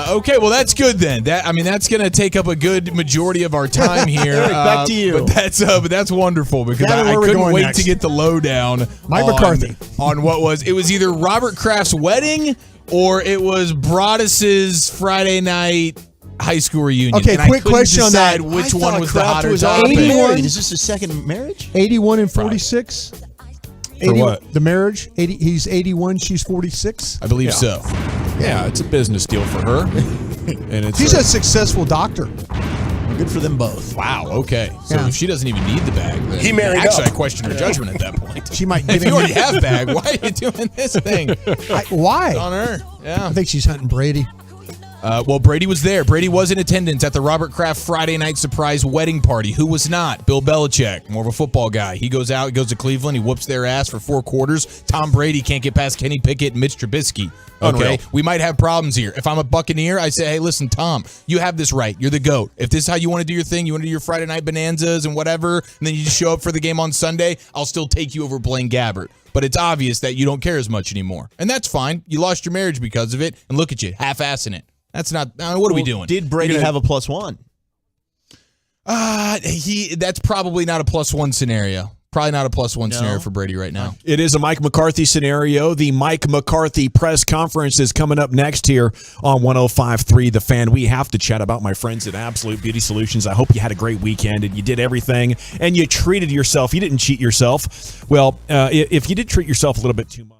Okay, well, that's good then. That's going to take up a good majority of our time here. Eric, back to you. But that's wonderful because I couldn't wait to get the lowdown. Mike McCarthy on what it was either Robert Kraft's wedding or it was Broadus's Friday night high school reunion. Okay, and quick question on that. Which one was the hotter was topic? 81. Is this his second marriage? 81 and 46. For what? The marriage. He's 81. She's 46. I believe so. Yeah, it's a business deal for her. And it's She's a successful doctor. Good for them both. Wow. Okay. So if she doesn't even need the bag, then He married actually, up. I question her judgment at that point. She might. If you already have bag, why are you doing this thing? Why? On her. Yeah. I think she's hunting Brady. Well, Brady was there. Brady was in attendance at the Robert Kraft Friday night surprise wedding party. Who was not? Bill Belichick, more of a football guy. He goes out, he goes to Cleveland, he whoops their ass for 4 quarters. Tom Brady can't get past Kenny Pickett and Mitch Trubisky. Okay, Unreal. we might have problems here. If I'm a Buccaneer, I say, hey, listen, Tom, you have this right. You're the GOAT. If this is how you want to do your thing, you want to do your Friday night bonanzas and whatever, and then you just show up for the game on Sunday, I'll still take you over Blaine Gabbert. But it's obvious that you don't care as much anymore. And that's fine. You lost your marriage because of it, and look at you, half-assing it. That's not. What are we doing? Did Brady have a +1? That's probably not a +1 scenario. Probably not a +1 scenario for Brady right now. It is a Mike McCarthy scenario. The Mike McCarthy press conference is coming up next here on 105.3 The Fan. We have to chat about my friends at Absolute Beauty Solutions. I hope you had a great weekend and you did everything and you treated yourself. You didn't cheat yourself. Well, if you did treat yourself a little bit too much.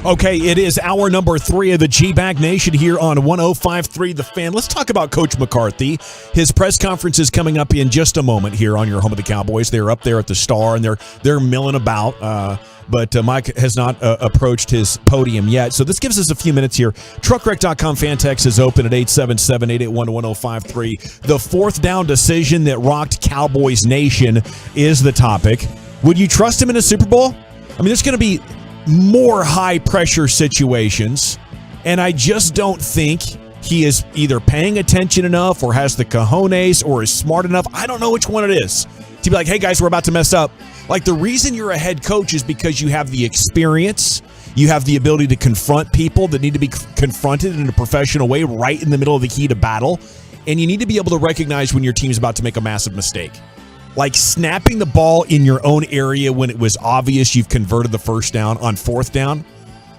Okay, it is hour number 3 of the G-Bag Nation here on 105.3 The Fan. Let's talk about Coach McCarthy. His press conference is coming up in just a moment here on your home of the Cowboys. They're up there at the Star, and they're milling about. But Mike has not approached his podium yet. So this gives us a few minutes here. Truckwreck.com fan text is open at 877-881-1053. The fourth down decision that rocked Cowboys Nation is the topic. Would you trust him in a Super Bowl? I mean, there's going to be more high-pressure situations, and I just don't think he is either paying attention enough or has the cojones or is smart enough. I don't know which one it is to be like, hey, guys, we're about to mess up. Like, the reason you're a head coach is because you have the experience, you have the ability to confront people that need to be confronted in a professional way right in the middle of the heat of battle, and you need to be able to recognize when your team's about to make a massive mistake. Like snapping the ball in your own area when it was obvious you've converted the first down on fourth down.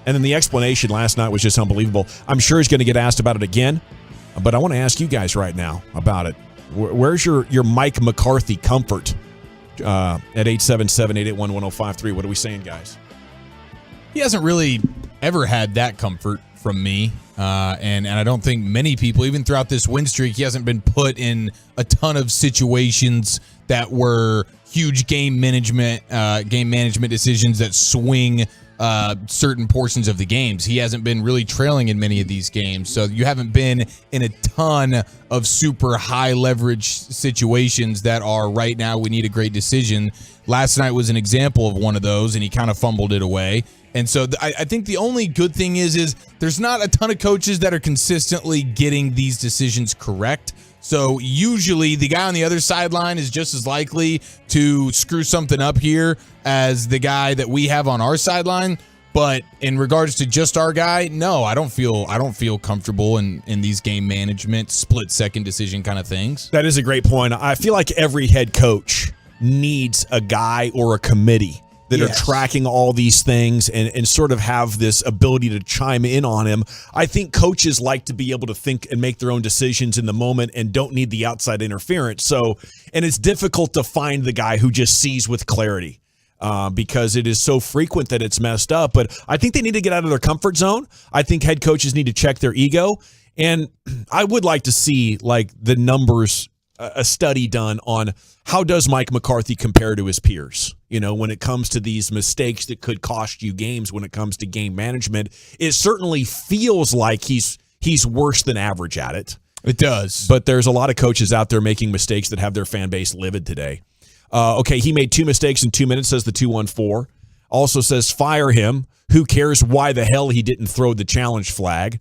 And then the explanation last night was just unbelievable. I'm sure he's going to get asked about it again, but I want to ask you guys right now about it. Where's your Mike McCarthy comfort at 877-881-1053? What are we saying, guys? He hasn't really ever had that comfort from me. And I don't think many people, even throughout this win streak, he hasn't been put in a ton of situations that were huge game management decisions that swing certain portions of the games. He hasn't been really trailing in many of these games. So you haven't been in a ton of super high leverage situations that are right now we need a great decision. Last night was an example of one of those, and he kind of fumbled it away. And so I think the only good thing is there's not a ton of coaches that are consistently getting these decisions correct. So usually the guy on the other sideline is just as likely to screw something up here as the guy that we have on our sideline. But in regards to just our guy, no, I don't feel comfortable in these game management, split-second decision kind of things. That is a great point. I feel like every head coach needs a guy or a committee that are tracking all these things and sort of have this ability to chime in on him. I think coaches like to be able to think and make their own decisions in the moment and don't need the outside interference. So, and it's difficult to find the guy who just sees with clarity because it is so frequent that it's messed up. But I think they need to get out of their comfort zone. I think head coaches need to check their ego. And I would like to see like the numbers, a study done on how does Mike McCarthy compare to his peers? You know, when it comes to these mistakes that could cost you games, when it comes to game management, it certainly feels like he's worse than average at it. It does. But there's a lot of coaches out there making mistakes that have their fan base livid today. Okay, he made 2 mistakes in 2 minutes, says the 214. Also says fire him. Who cares why the hell he didn't throw the challenge flag?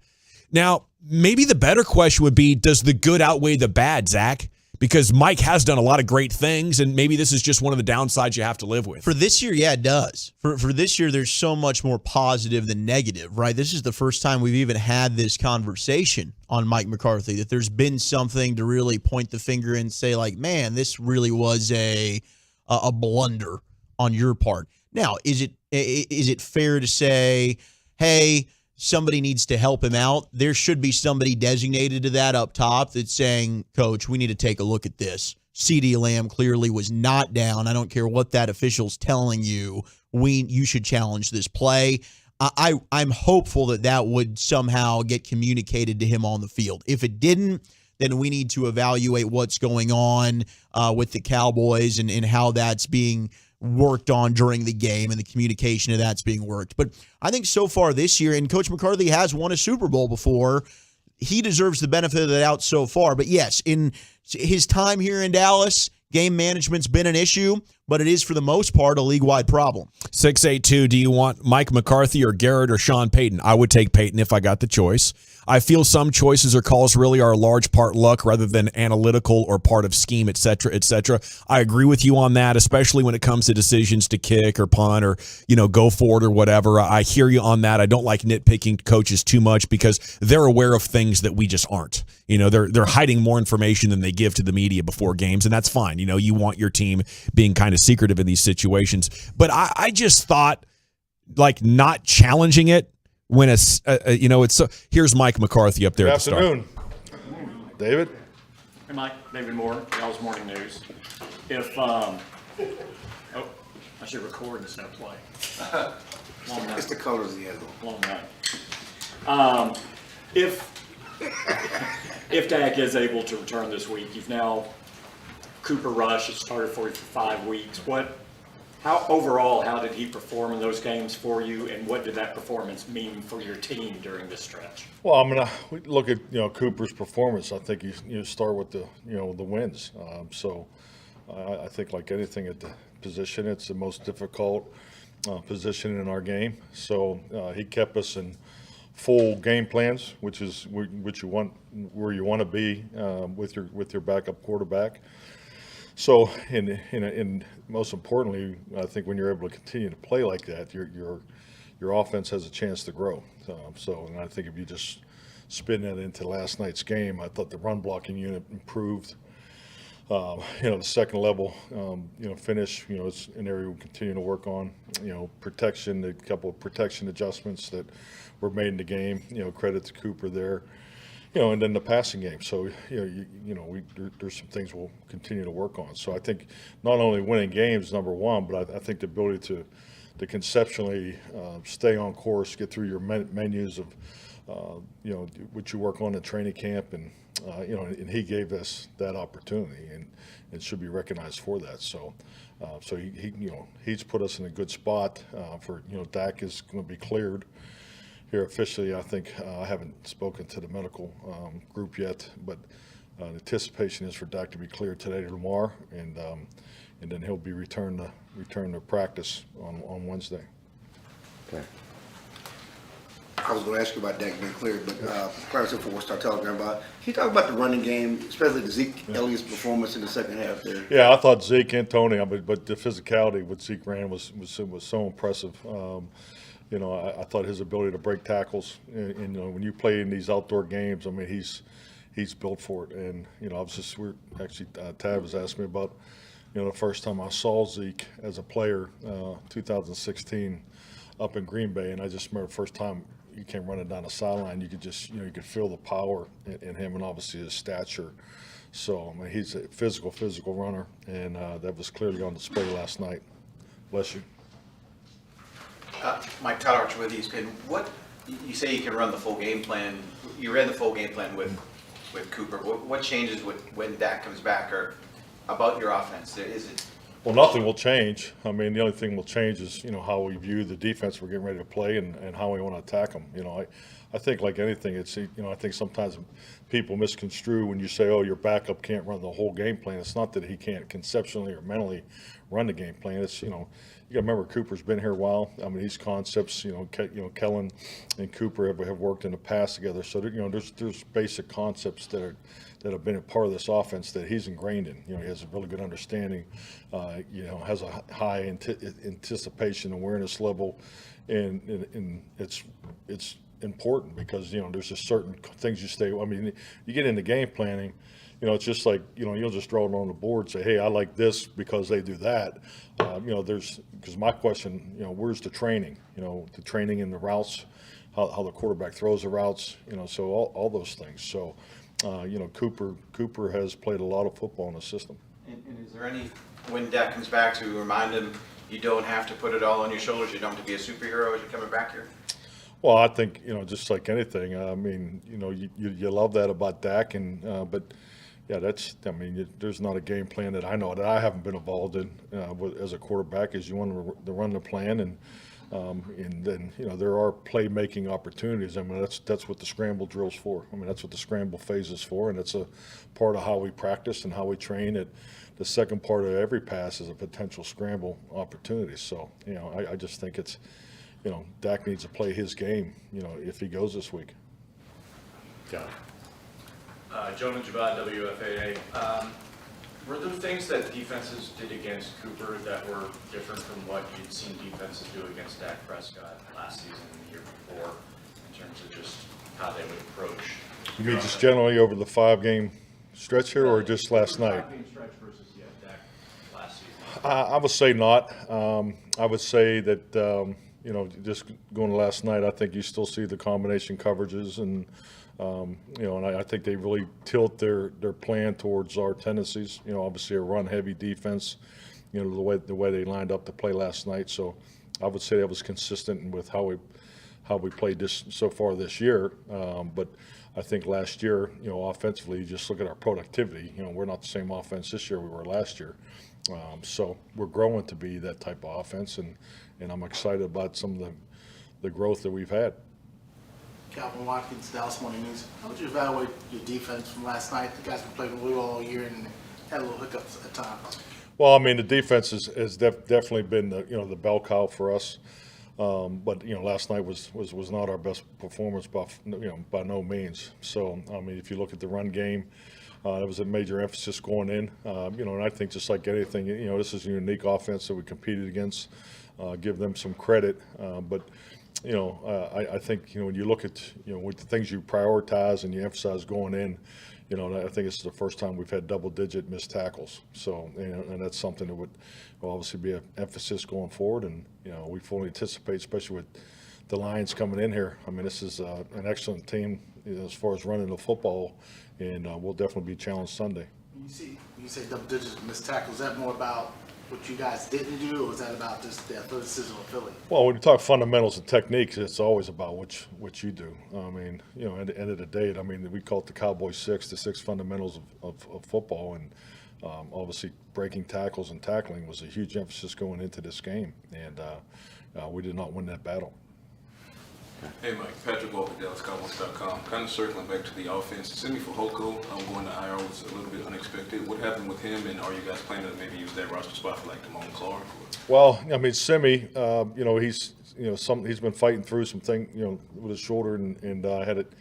Now, maybe the better question would be, does the good outweigh the bad, Zach? Because Mike has done a lot of great things, and maybe this is just one of the downsides you have to live with. For this year, yeah, it does. For this year, there's so much more positive than negative, right? This is the first time we've even had this conversation on Mike McCarthy, that there's been something to really point the finger and say, like, man, this really was a blunder on your part. Now, is it fair to say, hey, somebody needs to help him out? There should be somebody designated to that up top that's saying, Coach, we need to take a look at this. CeeDee Lamb clearly was not down. I don't care what that official's telling you. You should challenge this play. I'm hopeful that would somehow get communicated to him on the field. If it didn't, then we need to evaluate what's going on with the Cowboys and how that's being worked on during the game and the communication of that's being worked. But I think so far this year, and Coach McCarthy has won a Super Bowl before, he deserves the benefit of the doubt so far. But yes, in his time here in Dallas, game management's been an issue, but it is for the most part a league-wide problem. 682, do you want Mike McCarthy or Garrett or Sean Payton? I would take Payton if I got the choice. I feel some choices or calls really are a large part luck rather than analytical or part of scheme, et cetera, et cetera. I agree with you on that, especially when it comes to decisions to kick or punt or, go forward or whatever. I hear you on that. I don't like nitpicking coaches too much because they're aware of things that we just aren't. They're hiding more information than they give to the media before games, and that's fine. You want your team being kind of secretive in these situations. But I just thought, like, not challenging it when it's so. Here's Mike McCarthy up there at the start. Good afternoon, David. Hey, Mike. David Moore, Dallas Morning News. If I should record instead of play. Long night. It's the colors of the end. Long night. If Dak is able to return this week, you've now Cooper Rush has started for you for 5 weeks. How did he perform in those games for you, and what did that performance mean for your team during this stretch? Well, I mean, we look at Cooper's performance. I think you start with the the wins. I think like anything at the position, it's the most difficult position in our game. So he kept us in full game plans, which is which you want, where you want to be with your backup quarterback. So, and most importantly, I think when you're able to continue to play like that, your offense has a chance to grow. And I think if you just spin that into last night's game, I thought the run blocking unit improved. The second level, finish, it's an area we continue to work on. Protection, a couple of protection adjustments that were made in the game. Credit to Cooper there. And then the passing game. So, there's some things we'll continue to work on. So I think not only winning games, number one, but I think the ability to conceptually stay on course, get through your menus of, what you work on in training camp, and and he gave us that opportunity, and should be recognized for that. So, he's put us in a good spot for Dak is going to be cleared here officially. I think I haven't spoken to the medical group yet, but the anticipation is for Dak to be cleared today or tomorrow, and then he'll be returned to practice on Wednesday. Okay. I was going to ask you about Dak being cleared, but Clarence before we start talking about, can you talk about the running game, especially the Zeke Elliott's performance in the second half there? Yeah, I thought Zeke and Tony, but the physicality what Zeke ran was so impressive. I thought his ability to break tackles, and when you play in these outdoor games, I mean, he's built for it. And Tad was asking me about, the first time I saw Zeke as a player, 2016, up in Green Bay, and I just remember the first time you came running down the sideline, you could just, you could feel the power in him, and obviously his stature. So, I mean, he's a physical runner, and that was clearly on display last night. Bless you. Mike Tyler with ESPN. What you say you can run the full game plan? You ran the full game plan with Cooper. What changes when Dak comes back, or about your offense? Is it? Well, nothing will change. I mean, the only thing will change is how we view the defense we're getting ready to play, and how we want to attack them. I think like anything, it's I think sometimes people misconstrue when you say, oh, your backup can't run the whole game plan. It's not that he can't conceptually or mentally run the game plan. It's you got to remember Cooper's been here a while. I mean, these concepts, Kellen and Cooper have worked in the past together. So there's basic concepts that have been a part of this offense that he's ingrained in. He has a really good understanding. Has a high anticipation awareness level, and it's important because there's just certain things you stay. I mean, you get into game planning. It's just like, you'll just throw it on the board and say, hey, I like this because they do that. Because my question, where's the training? The training in the routes, how the quarterback throws the routes, so all those things. So, Cooper has played a lot of football in the system. And is there any, when Dak comes back, to remind him you don't have to put it all on your shoulders, you don't have to be a superhero as you're coming back here? Well, I think, just like anything, I mean, you love that about Dak, but yeah, there's not a game plan that I know that I haven't been involved in as a quarterback. Is you want to run the plan, and then there are play-making opportunities. I mean, that's what the scramble drill's for. I mean, that's what the scramble phase is for, and it's a part of how we practice and how we train it. The second part of every pass is a potential scramble opportunity. So, I just think it's, Dak needs to play his game, if he goes this week. Got it. Jonah Javad, WFAA. Were there things that defenses did against Cooper that were different from what you'd seen defenses do against Dak Prescott last season and the year before, in terms of just how they would approach? You mean just generally over the 5-game stretch here, or just last night? 5-game stretch versus Dak last season. I would say not. I would say that just going to last night, I think you still see the combination coverages, and and I think they really tilt their plan towards our tendencies. Obviously a run-heavy defense. The way they lined up to play last night. So, I would say that was consistent with how we played this so far this year. But I think last year, offensively, you just look at our productivity. We're not the same offense this year we were last year. So we're growing to be that type of offense, and I'm excited about some of the growth that we've had. Calvin Watkins, Dallas Morning News. How would you evaluate your defense from last night? The guys have been playing really well all year and had a little hiccups at times. Well, I mean, the defense has definitely been the bell cow for us. But last night was not our best performance by no means. So I mean, if you look at the run game, that was a major emphasis going in. And I think just like anything, this is a unique offense that we competed against. Give them some credit, but I think when you look at with the things you prioritize and you emphasize going in, I think it's the first time we've had double-digit missed tackles. So and that's something that would obviously be an emphasis going forward. And we fully anticipate, especially with the Lions coming in here. I mean, this is an excellent team as far as running the football, and we'll definitely be challenged Sunday. When you say double-digit missed tackles, is that more about what you guys didn't do, or is that about just the athleticism of Philly? Well, when you talk fundamentals and techniques, it's always about what you do. I mean, at the end of the day, I mean, we call it the Cowboys 6, the 6 fundamentals of football, and obviously breaking tackles and tackling was a huge emphasis going into this game, and we did not win that battle. Hey Mike, Patrick Walker, DallasCowboys.com. Kind of circling back to the offense. Semi for Hoko, going to IR was a little bit unexpected. What happened with him, and are you guys planning to maybe use that roster spot for like Damone Clark? Well, I mean, Semi, he's been fighting through some thing, with his shoulder, and had it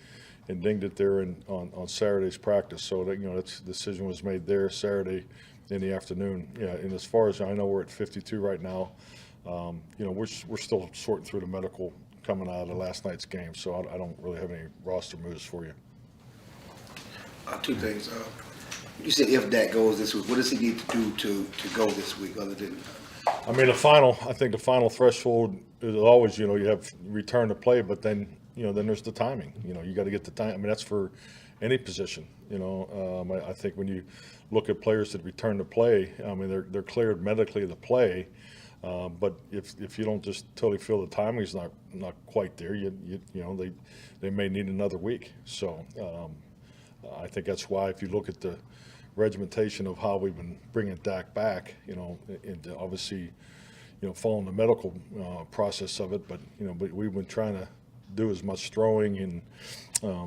and dinged it there on Saturday's practice. So that that's the decision was made there Saturday in the afternoon. Yeah, and as far as I know, we're at 52 right now. We're still sorting through the medical coming out of last night's game, so I don't really have any roster moves for you. Two things. You said if Dak goes this week, what does he need to do to go this week other than? I mean, I think the final threshold is always, you have return to play, but then, then there's the timing. You got to get the time. I mean, that's for any position. I think when you look at players that return to play, I mean, they're cleared medically to play. But if you don't just totally feel the timing's not quite there, they may need another week. So I think that's why if you look at the regimentation of how we've been bringing Dak back, and obviously, following the medical process of it, but we've been trying to do as much throwing and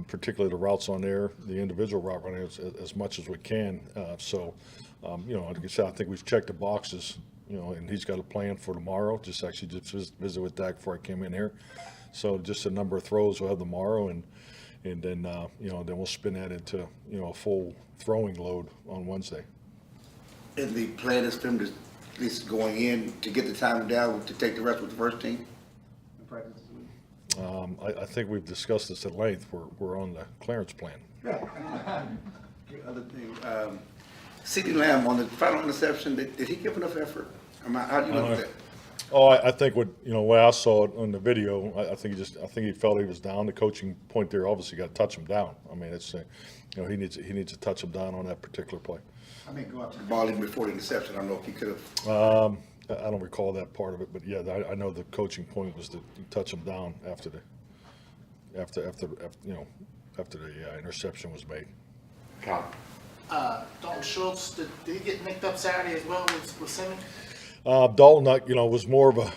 particularly the routes on there, the individual route running as much as we can. Like I said, I think we've checked the boxes. And he's got a plan for tomorrow. Just visit with Dak before I came in here. So just a number of throws we'll have tomorrow, and then then we'll spin that into a full throwing load on Wednesday. And the plan is for him to at least going in to get the time down to take the rest with the first team. I think we've discussed this at length. We're on the clearance plan. The other thing. CeeDee Lamb on the final interception, did he give enough effort? How do you look at that? Oh, I think what I saw on the video, I think he felt he was down. The coaching point there obviously got to touch him down. I mean, it's he needs to touch him down on that particular play. I mean, go out to the ball even before the interception. I don't know if he could have. I don't recall that part of it, but yeah, I know the coaching point was to touch him down after the interception was made. Dalton Schultz, did he get nicked up Saturday as well with Simmons? Dalton, was more of a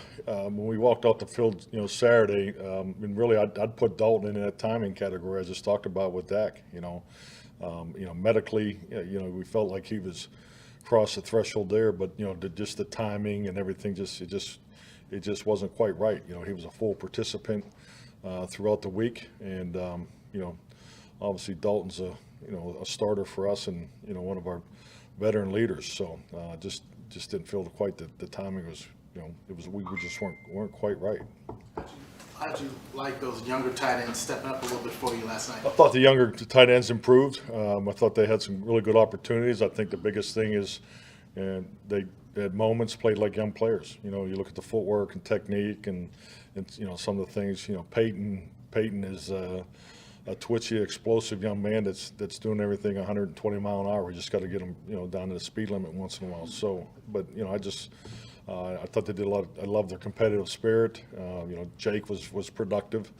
when we walked off the field, Saturday. And really, I'd put Dalton in that timing category I just talked about with Dak. Medically, we felt like he was across the threshold there, but just the timing and everything, it just wasn't quite right. He was a full participant throughout the week, and obviously Dalton's a starter for us and one of our veteran leaders. So just didn't feel quite the timing was we just weren't quite right. How'd you like those younger tight ends stepping up a little bit for you last night? I thought the younger tight ends improved. I thought they had some really good opportunities. I think the biggest thing is, they at moments played like young players. You look at the footwork and technique and some of the things. Peyton is a twitchy, explosive young man that's doing everything 120 mile an hour. We just got to get him down to the speed limit once in a while. So, but I thought they did a lot. I love their competitive spirit. Jake was productive.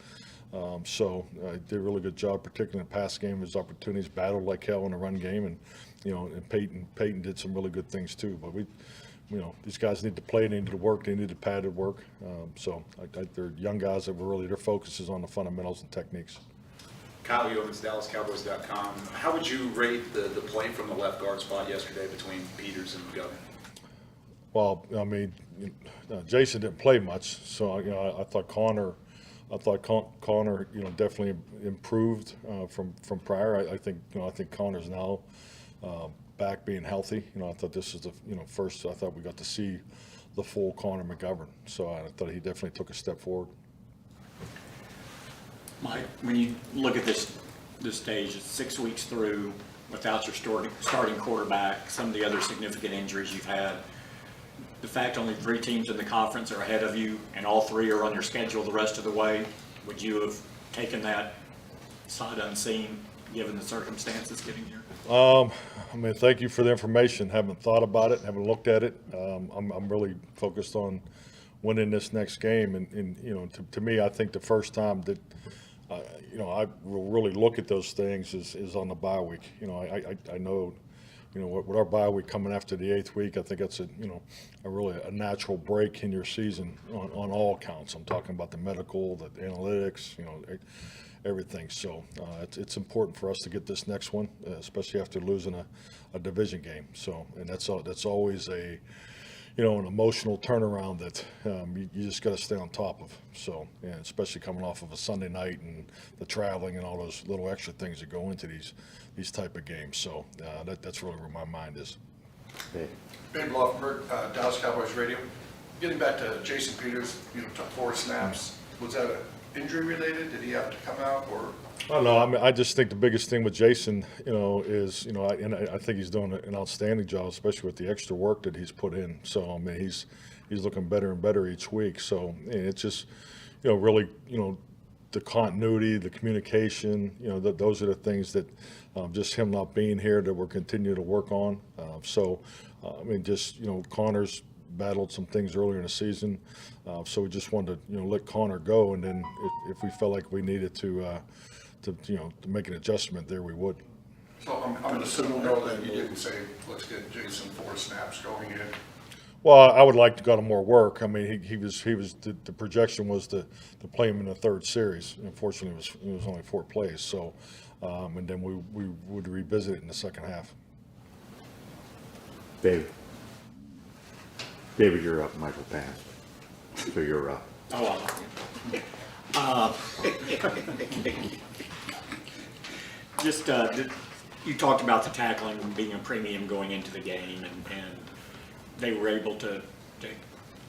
So did a really good job, particularly in the pass game. His opportunities, battled like hell in the run game, and and Peyton did some really good things too. But these guys need to play, they need to work, they need to padded work. They're young guys that their focus is on the fundamentals and techniques. Kyle Yeomans, DallasCowboys.com. How would you rate the play from the left guard spot yesterday between Peters and McGovern? Well, I mean, Jason didn't play much, so I thought Connor definitely improved from prior. I think Connor's now back being healthy. I thought this is the first. I thought we got to see the full Connor McGovern, so I thought he definitely took a step forward. Mike, when you look at this stage, it's 6 weeks through without your starting quarterback, some of the other significant injuries you've had. The fact only 3 teams in the conference are ahead of you and all 3 are on your schedule the rest of the way, would you have taken that sight unseen given the circumstances getting here? Thank you for the information. Haven't thought about it, haven't looked at it. I'm really focused on winning this next game. And to me, I think the first time that, I will really look at those things is on the bye week. I know, with our bye week coming after the 8th week, I think that's a really a natural break in your season on all counts. I'm talking about the medical, the analytics, everything. So it's important for us to get this next one, especially after losing a division game. So, and that's always an emotional turnaround that you just got to stay on top of. So, and especially coming off of a Sunday night and the traveling and all those little extra things that go into these type of games. So that's really where my mind is. Ben Bluffenberg, Dallas Cowboys Radio. Getting back to Jason Peters, took 4 snaps. Was that injury related? Did he have to come out or? I don't know. I just think the biggest thing with Jason, is, I think he's doing an outstanding job, especially with the extra work that he's put in. So, he's looking better and better each week. So, it's just, really, the continuity, the communication, those are the things that just him not being here that we're continuing to work on. Connor's battled some things earlier in the season. So we just wanted to, let Connor go. And then if we felt like we needed to make an adjustment there, we would. So I'm assuming though that you didn't say, let's get Jason 4 snaps going in. Well, I would like to got him more work. He was the projection was to play him in the 3rd series. Unfortunately, it was only 4 plays. So, and then we would revisit it in the second half. David, you're up. Michael passed, so you're up. You talked about the tackling being a premium going into the game, and they were able to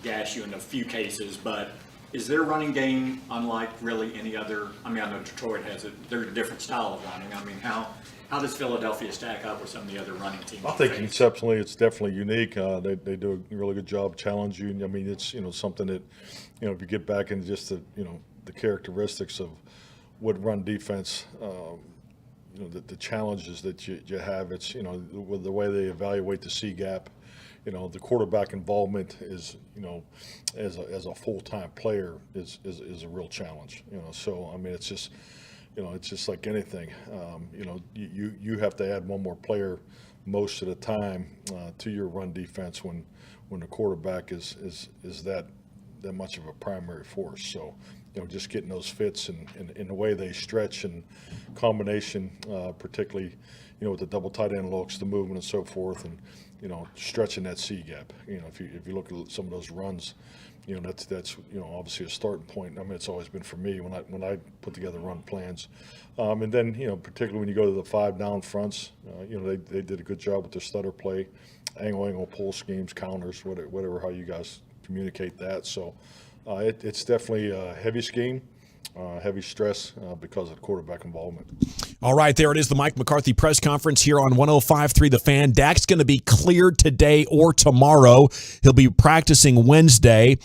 gash you in a few cases, but is their running game unlike really any other? I know Detroit has they're a different style of running. How does Philadelphia stack up with some of the other running teams? I think conceptually it's definitely unique. They do a really good job challenging you. It's something that, if you get back into just the characteristics of what run defense, the challenges that you have. It's with the way they evaluate the C gap. The quarterback involvement is, as a full-time player is a real challenge. So it's just. It's just like anything. You have to add one more player most of the time to your run defense when the quarterback is that much of a primary force. So, just getting those fits and the way they stretch and combination, particularly, with the double tight end looks, the movement and so forth, and stretching that C gap. If you look at some of those runs. That's obviously a starting point. It's always been for me when I put together run plans, and then particularly when you go to the 5 down fronts, they did a good job with their stutter play, angle pull schemes, counters, whatever how you guys communicate that. So it's definitely a heavy scheme, heavy stress because of quarterback involvement. All right, there it is, the Mike McCarthy press conference here on 105.3 The Fan. Dak's going to be cleared today or tomorrow. He'll be practicing Wednesday.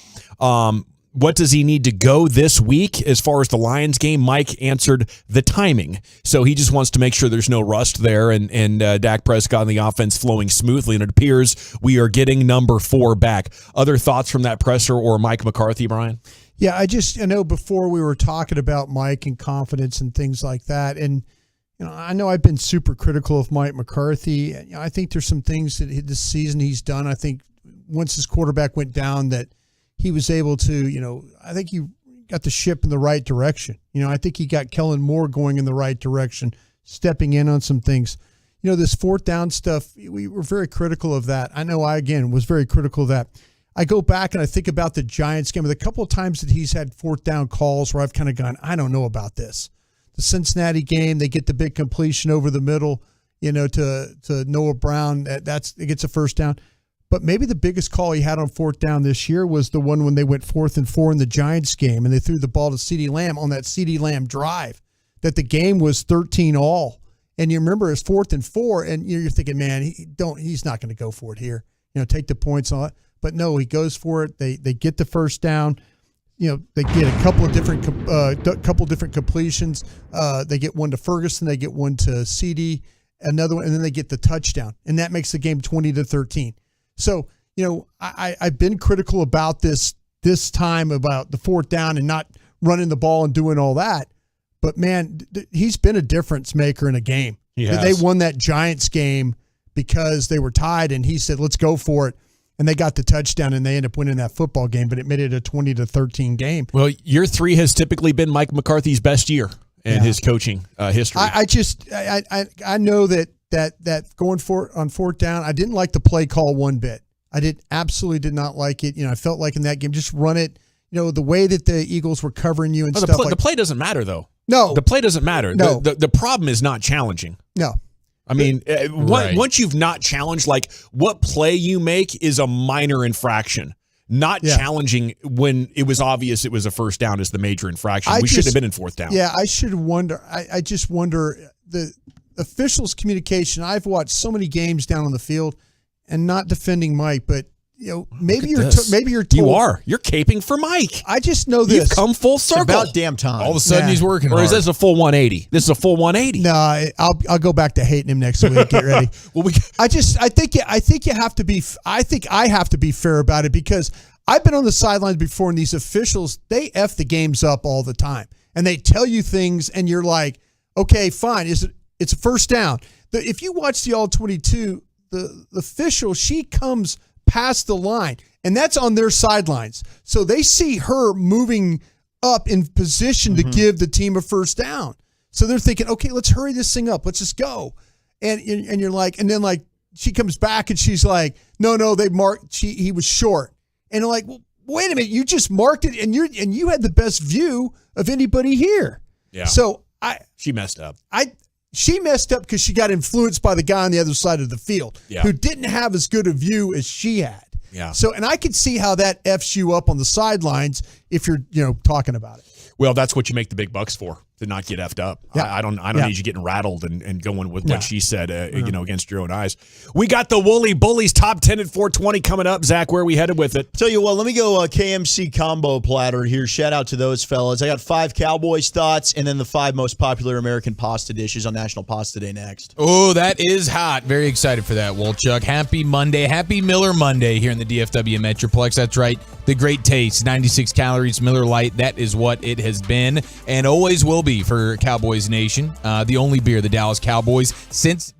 what does he need to go this week as far as the Lions game? Mike answered the timing. So he just wants to make sure there's no rust there and Dak Prescott and the offense flowing smoothly. And it appears we are getting number 4 back. Other thoughts from that presser or Mike McCarthy, Brian? Yeah, I know before we were talking about Mike and confidence and things like that. And, I know I've been super critical of Mike McCarthy. I think there's some things that this season he's done. I think once his quarterback went down that he was able to, I think he got the ship in the right direction. I think he got Kellen Moore going in the right direction, stepping in on some things. This 4th down stuff, we were very critical of that. I know I, again, was very critical of that. I go back and I think about the Giants game. The couple of times that he's had 4th down calls where I've kind of gone, I don't know about this. The Cincinnati game, they get the big completion over the middle, to Noah Brown. It gets a 1st down. But maybe the biggest call he had on 4th down this year was the one when they went 4th and 4 in the Giants game and they threw the ball to CeeDee Lamb on that CeeDee Lamb drive, that the game was 13-all. And you remember it's 4th and 4, and you're thinking, man, he's not going to go for it here. Take the points on it. But no, he goes for it. They get the 1st down. They get a couple of different completions. They get one to Ferguson. They get one to CeeDee, another one, and then they get the touchdown, and that makes the game 20-13. So, I've been critical about this time about the 4th down and not running the ball and doing all that. But, man, he's been a difference maker in a game. They won that Giants game because they were tied, and he said, let's go for it. And they got the touchdown, and they ended up winning that football game, but it made it a 20-13 game. Well, year 3 has typically been Mike McCarthy's best year in his coaching history. I know that going for on 4th down, I didn't like the play call one bit. Absolutely did not like it. I felt like in that game, just run it. The way that the Eagles were covering you and stuff. The play doesn't matter, though. No. The play doesn't matter. No. The problem is not challenging. No. I mean, once you've not challenged, like what play you make is a minor infraction. Not challenging when it was obvious it was a 1st down is the major infraction. We shouldn't have been in 4th down. Yeah, I should wonder. I just wonder the officials' communication. I've watched so many games down on the field, and not defending Mike, but maybe you're told. You're caping for Mike. I just know this. You've come full circle. It's about damn time. All of a sudden he's working hard. Or is this a full 180? This is a full 180. No, I'll go back to hating him next week. Get ready. I think you have to be. I think I have to be fair about it because I've been on the sidelines before, and these officials, they F the games up all the time, and they tell you things, and you're like, okay, fine. It's a 1st down. If you watch the All-22, the official, she comes past the line, and that's on their sidelines. So they see her moving up in position to give the team a 1st down. So they're thinking, okay, let's hurry this thing up. Let's just go. And you're like, and then like she comes back and she's like, no, they marked. He was short. And I'm like, well, wait a minute, you just marked it, and you had the best view of anybody here. Yeah. So she messed up. She messed up because she got influenced by the guy on the other side of the field who didn't have as good a view as she had. Yeah. So, and I could see how that F's you up on the sidelines if you're, talking about it. Well, that's what you make the big bucks for, to not get effed up. Yeah. I don't need you getting rattled and going with what she said, against your own eyes. We got the Woolly Bullies top 10 at 420 coming up. Zach, where are we headed with it? Tell you what, let me go KMC combo platter here. Shout out to those fellas. I got 5 Cowboys thoughts and then the 5 most popular American pasta dishes on National Pasta Day next. Oh, that is hot. Very excited for that, Wolchuk. Happy Monday. Happy Miller Monday here in the DFW Metroplex. That's right. The great taste. 96 calories, Miller Lite. That is what it has been and always will be for Cowboys Nation. The only beer, the Dallas Cowboys, since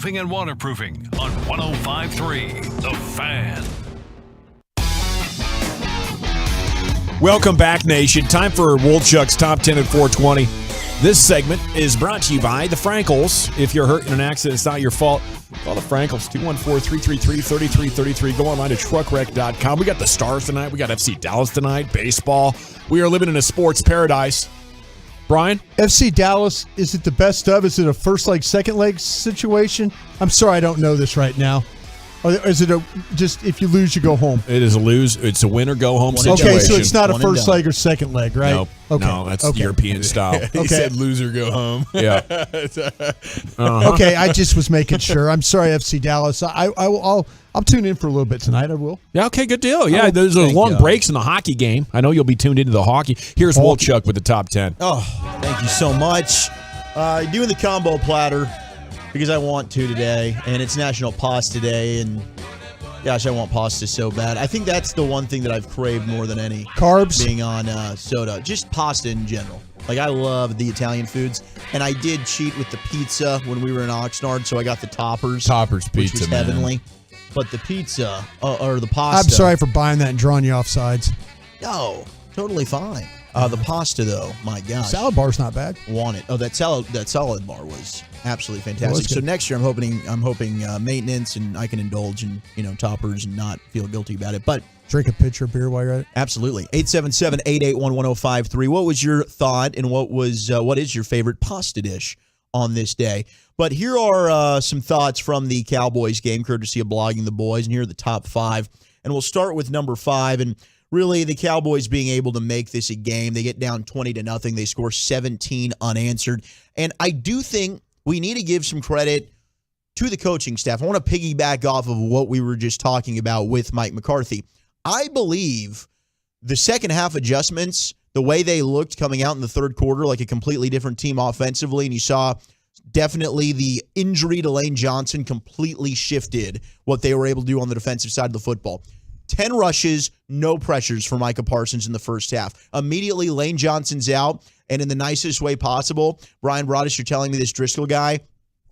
Roofing and Waterproofing on 105.3 The Fan. Welcome back, Nation. Time for Wolchuk's Top 10 at 420. This segment is brought to you by the Frankels. If you're hurt in an accident, it's not your fault. Call the Frankels, 214-333-3333. Go online to truckwreck.com. We got the Stars tonight. We got FC Dallas tonight, baseball. We are living in a sports paradise. Brian? FC Dallas, is it the best of? Is it a first leg, second leg situation? I'm sorry, I don't know this right now. Or is it just if you lose, you go home? It is a lose. It's a win or go home situation. Okay, so it's not a first leg or second leg, right? Nope. Okay. No, that's European style. He said lose or go home. Yeah. Okay, I just was making sure. I'm sorry, FC Dallas. I'll tune in for a little bit tonight. I will. Yeah, okay, good deal. Yeah, there's those long breaks in the hockey game. I know you'll be tuned into the hockey. Here's Wolchuk with the top 10. Oh, thank you so much. Doing the combo platter because I want to today, and it's National Pasta Day, and gosh, I want pasta so bad. I think that's the one thing that I've craved more than any. Carbs? Being on soda. Just pasta in general. Like, I love the Italian foods, and I did cheat with the pizza when we were in Oxnard, so I got the Toppers. Toppers which pizza, was man. heavenly. But the pizza, or the pasta. I'm sorry for buying that and drawing you off sides. No, totally fine. The pasta, though, my gosh. Salad bar's not bad. Want it. Oh, that salad bar was absolutely It was fantastic. So good. next year, I'm hoping maintenance, and I can indulge in Toppers and not feel guilty about it. But drink a pitcher of beer while you're at it. Absolutely. 877-881-1053. What was your thought, and what is your favorite pasta dish on this day? But here are some thoughts from the Cowboys game, courtesy of Blogging the Boys, and here are the top 5. And we'll start with number 5. And really, the Cowboys being able to make this a game. They get down 20-0. They score 17 unanswered. And I do think we need to give some credit to the coaching staff. I want to piggyback off of what we were just talking about with Mike McCarthy. I believe the second half adjustments, the way they looked coming out in the third quarter, like a completely different team offensively, and you saw definitely the injury to Lane Johnson completely shifted what they were able to do on the defensive side of the football. 10 rushes, no pressures for Micah Parsons in the first half. Immediately, Lane Johnson's out, and in the nicest way possible, Brian Broaddus, you're telling me this Driscoll guy,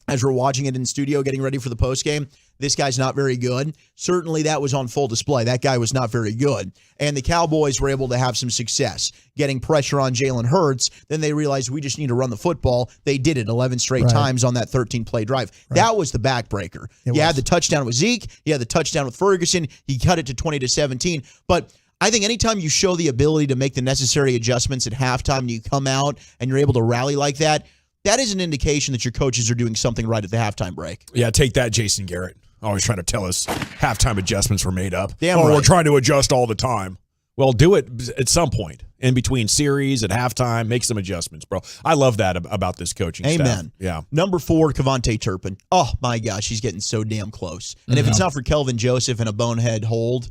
as we're watching it in studio, getting ready for the postgame, this guy's not very good. Certainly that was on full display. That guy was not very good. And the Cowboys were able to have some success getting pressure on Jalen Hurts. Then they realized we just need to run the football. They did it 11 straight times on that 13-play drive. That was the backbreaker. You had the touchdown with Zeke. You had the touchdown with Ferguson. He cut it to 20-17. But I think anytime you show the ability to make the necessary adjustments at halftime and you come out and you're able to rally like that, that is an indication that your coaches are doing something right at the halftime break. Yeah, take that, Jason Garrett. Always trying to tell us halftime adjustments were made up. Damn We're right. trying to adjust all the time. Well, do it at some point in between series, at halftime. Make some adjustments, bro. I love that about this coaching staff. Amen. Yeah. Number 4, Kevontae Turpin. Oh, my gosh, he's getting so damn close. And if it's not for Kelvin Joseph and a bonehead hold,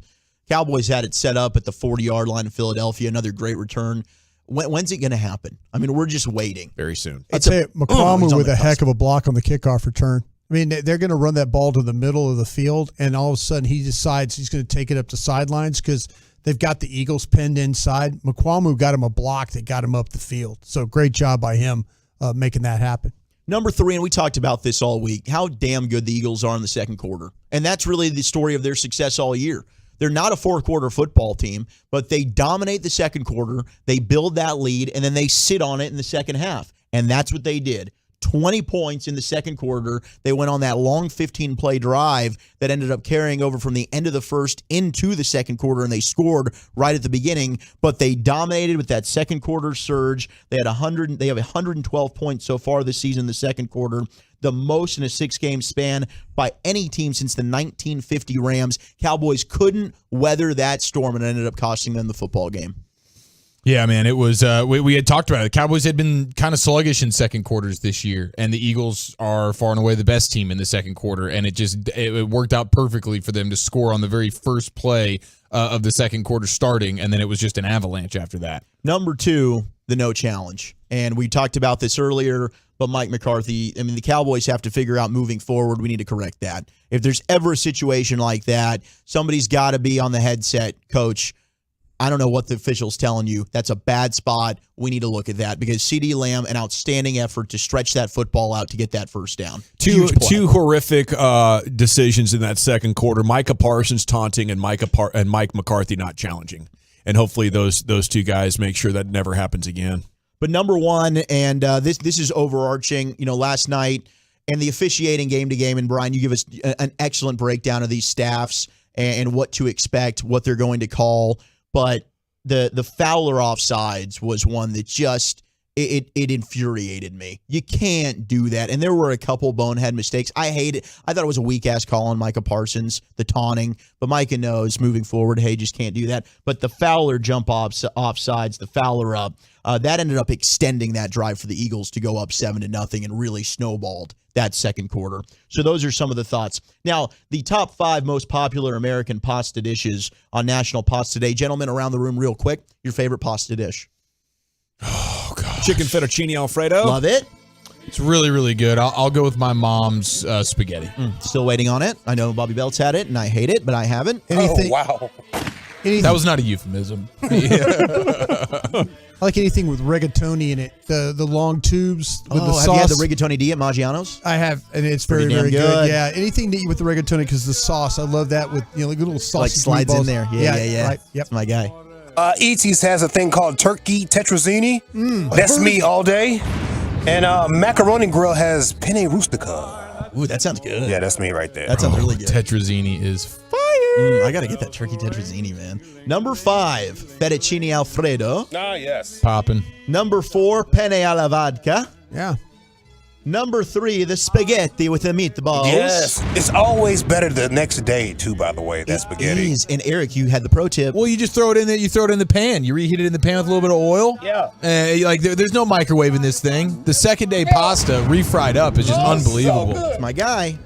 Cowboys had it set up at the 40-yard line in Philadelphia. Another great return. When's it going to happen? I mean, we're just waiting. Very soon. I'd say McCollum with a heck of a block on the kickoff return. I mean, they're going to run that ball to the middle of the field, and all of a sudden he decides he's going to take it up the sidelines because they've got the Eagles pinned inside. McCollum got him a block that got him up the field. So great job by him making that happen. Number 3, and we talked about this all week, how damn good the Eagles are in the second quarter. And that's really the story of their success all year. They're not a fourth-quarter football team, but they dominate the second quarter, they build that lead, and then they sit on it in the second half. And that's what they did. 20 points in the second quarter. They went on that long 15-play drive that ended up carrying over from the end of the first into the second quarter, and they scored right at the beginning. But they dominated with that second quarter surge. They have 112 points so far this season in the second quarter, the most in a 6-game span by any team since the 1950 Rams. Cowboys couldn't weather that storm, and it ended up costing them the football game. Yeah, man, it was. We had talked about it. The Cowboys had been kind of sluggish in second quarters this year, and the Eagles are far and away the best team in the second quarter, and it worked out perfectly for them to score on the very first play of the second quarter starting, and then it was just an avalanche after that. Number 2, the no challenge. And we talked about this earlier, but Mike McCarthy, I mean, the Cowboys have to figure out moving forward, we need to correct that. If there's ever a situation like that, somebody's got to be on the headset, coach, I don't know what the official's telling you. That's a bad spot. We need to look at that because CeeDee Lamb, an outstanding effort to stretch that football out to get that first down. Two horrific decisions in that second quarter. Micah Parsons taunting and Mike McCarthy not challenging. And hopefully those two guys make sure that never happens again. But number one, and this is overarching, last night and the officiating game to game, and Brian, you give us an excellent breakdown of these staffs and what to expect, what they're going to call. But the Fowler offsides was one that just it infuriated me. You can't do that. And there were a couple bonehead mistakes. I hate it. I thought it was a weak ass call on Micah Parsons, the taunting. But Micah knows moving forward, hey, just can't do that. But the Fowler jump offsides, the Fowler up, that ended up extending that drive for the Eagles to go up 7-0 and really snowballed that second quarter. So those are some of the thoughts. Now, the top 5 most popular American pasta dishes on National Pasta Day. Gentlemen, around the room real quick, your favorite pasta dish? Oh, God. Chicken fettuccine Alfredo. Love it. It's really, really good. I'll go with my mom's spaghetti. Still waiting on it. I know Bobby Belt's had it, and I hate it, but I haven't. Anything, wow. Anything, That was not a euphemism. I like anything with rigatoni in it. The long tubes with the sauce. Have you had the rigatoni D at Maggiano's? I have, and it's very, Pretty damn very good. good. Yeah, anything to eat with the rigatoni because the sauce. I love that with like little sausage Like slides in meatballs. there. Yeah. Right. Yep. That's my guy. Eaties has a thing called turkey tetrazzini. That's me all day. And Macaroni Grill has penne rustica. Ooh, that sounds good. Yeah, that's me right there. That sounds really good. Tetrazzini is I got to get that turkey tetrazzini, man. Number 5, fettuccine Alfredo. Ah, yes. popping. Number 4, penne alla vodka. Yeah. Number 3, the spaghetti with the meatballs. Yes. It's always better the next day, too, by the way, that It spaghetti. is. And Eric, you had the pro tip. Well, you just throw it in there. You throw it in the pan. You reheat it in the pan with a little bit of oil. Yeah. There's no microwave in this thing. The second day pasta refried up is just unbelievable. That's my guy.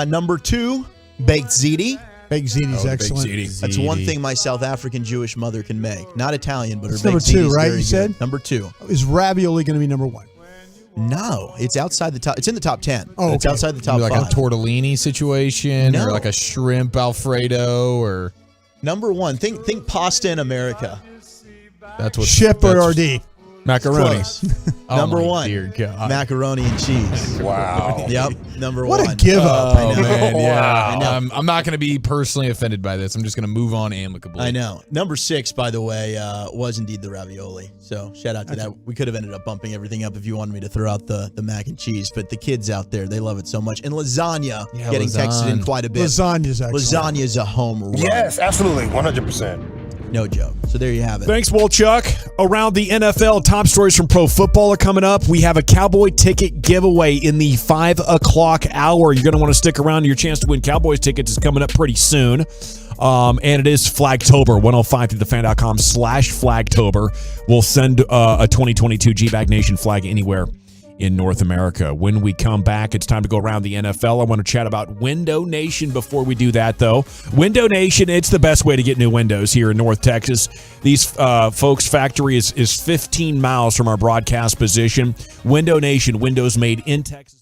Number 2, baked ziti. Baked ziti's baked excellent. ziti. That's one thing my South African Jewish mother can make. Not Italian, but her It's baked number 2, ziti is right? very You good. said Number 2. Is ravioli going to be number 1? No, it's outside the top. It's in the top 10. Oh, It's okay. outside the top Maybe 5. like a tortellini situation, No. or like a shrimp Alfredo, or Number 1. Think pasta in America. that's what Ship or RD? macaroni. Close. Oh Number my 1. dear God. Macaroni and cheese. Wow. Yep. Number What 1. a give up. I know. Oh, man, yeah. I know. I'm not going to be personally offended by this. I'm just going to move on amicably. I know. Number 6, by the way, was indeed the ravioli. So shout out to that. We could have ended up bumping everything up if you wanted me to throw out the mac and cheese, but the kids out there, they love it so much. And lasagna, Yeah, getting texted in lasagna. quite a bit. Lasagna's excellent. Lasagna's a home run. Yes, absolutely. 100%. No joke. So there you have it. Thanks, Wolchuk. Around the NFL, top stories from pro football are coming up. We have a Cowboy ticket giveaway in the 5 o'clock hour. You're going to want to stick around. Your chance to win Cowboys tickets is coming up pretty soon. And it is Flagtober, 105thefan.com/Flagtober. We'll send a 2022 G-Bag Nation flag anywhere in North America. When we come back, it's time to go around the NFL. I want to chat about Window Nation before we do that, though. Window Nation, it's the best way to get new windows here in North Texas. These folks' factory is 15 miles from our broadcast position. Window Nation, windows made in Texas.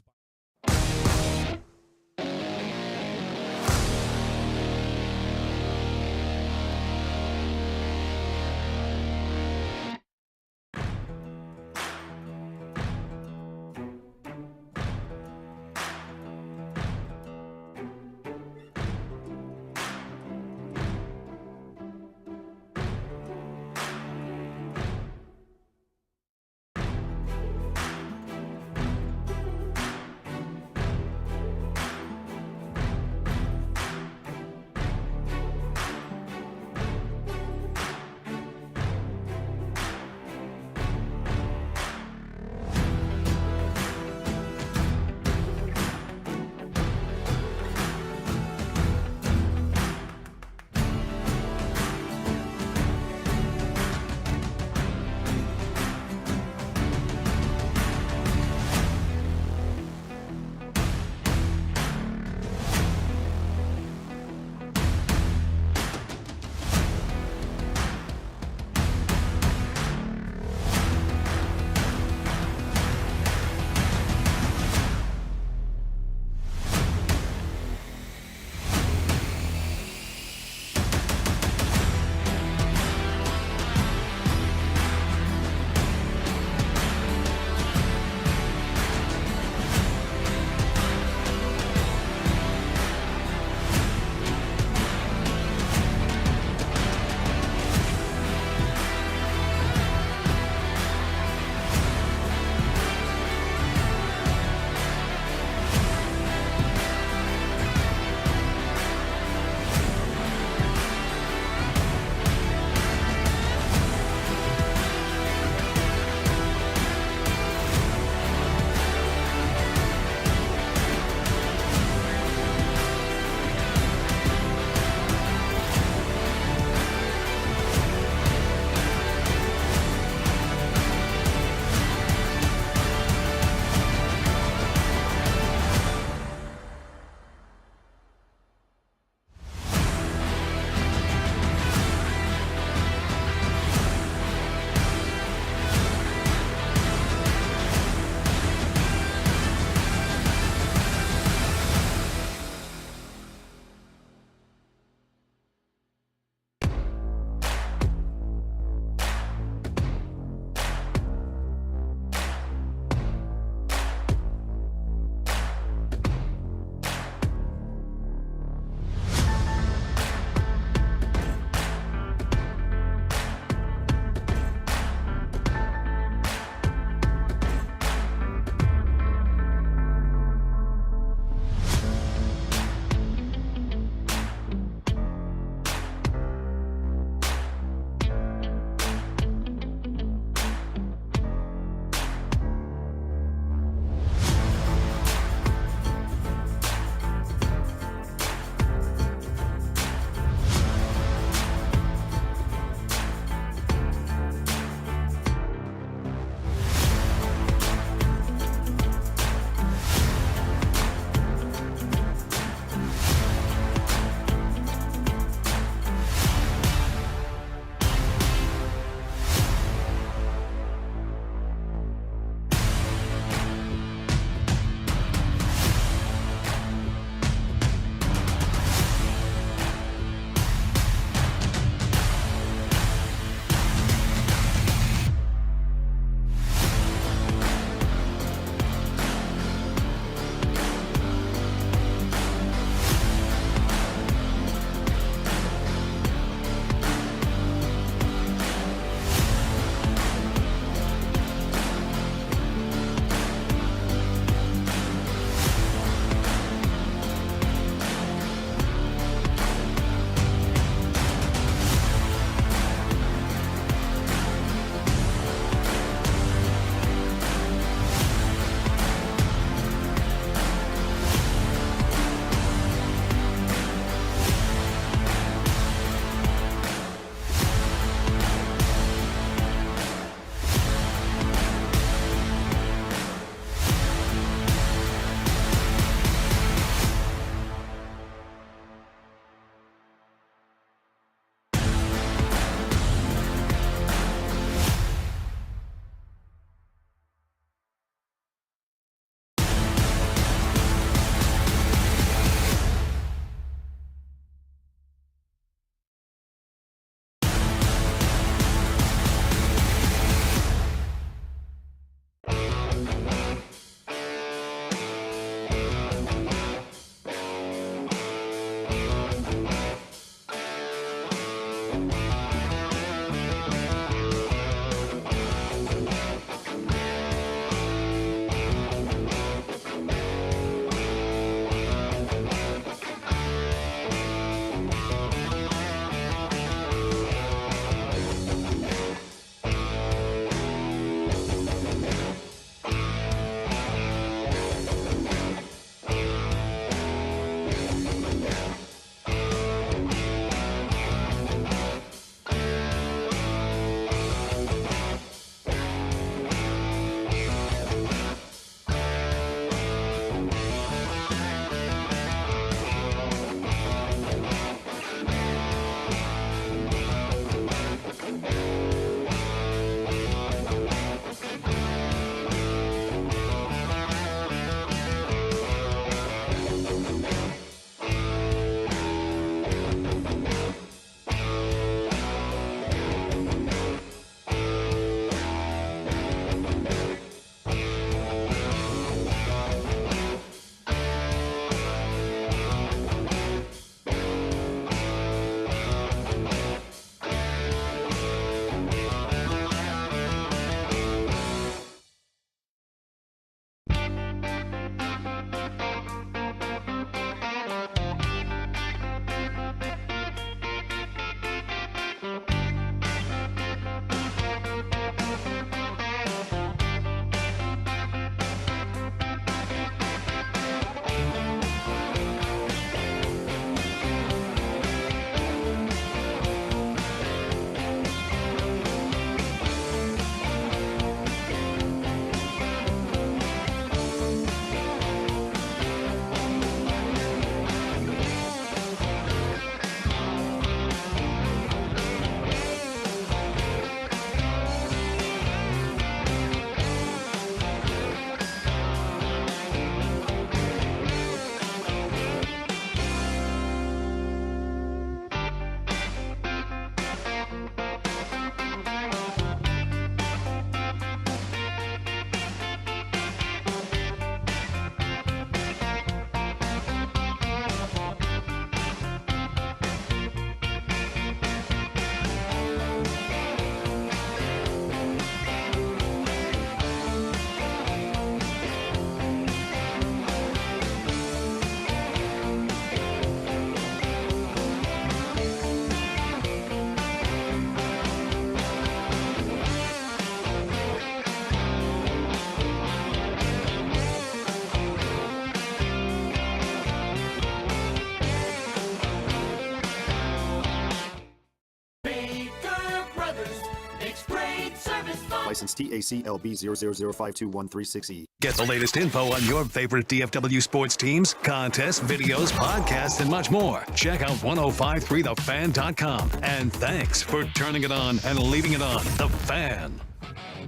License TACLB 000521336E. Get the latest info on your favorite DFW sports teams, contests, videos, podcasts, and much more. Check out 1053thefan.com. And thanks for turning it on and leaving it on. The Fan.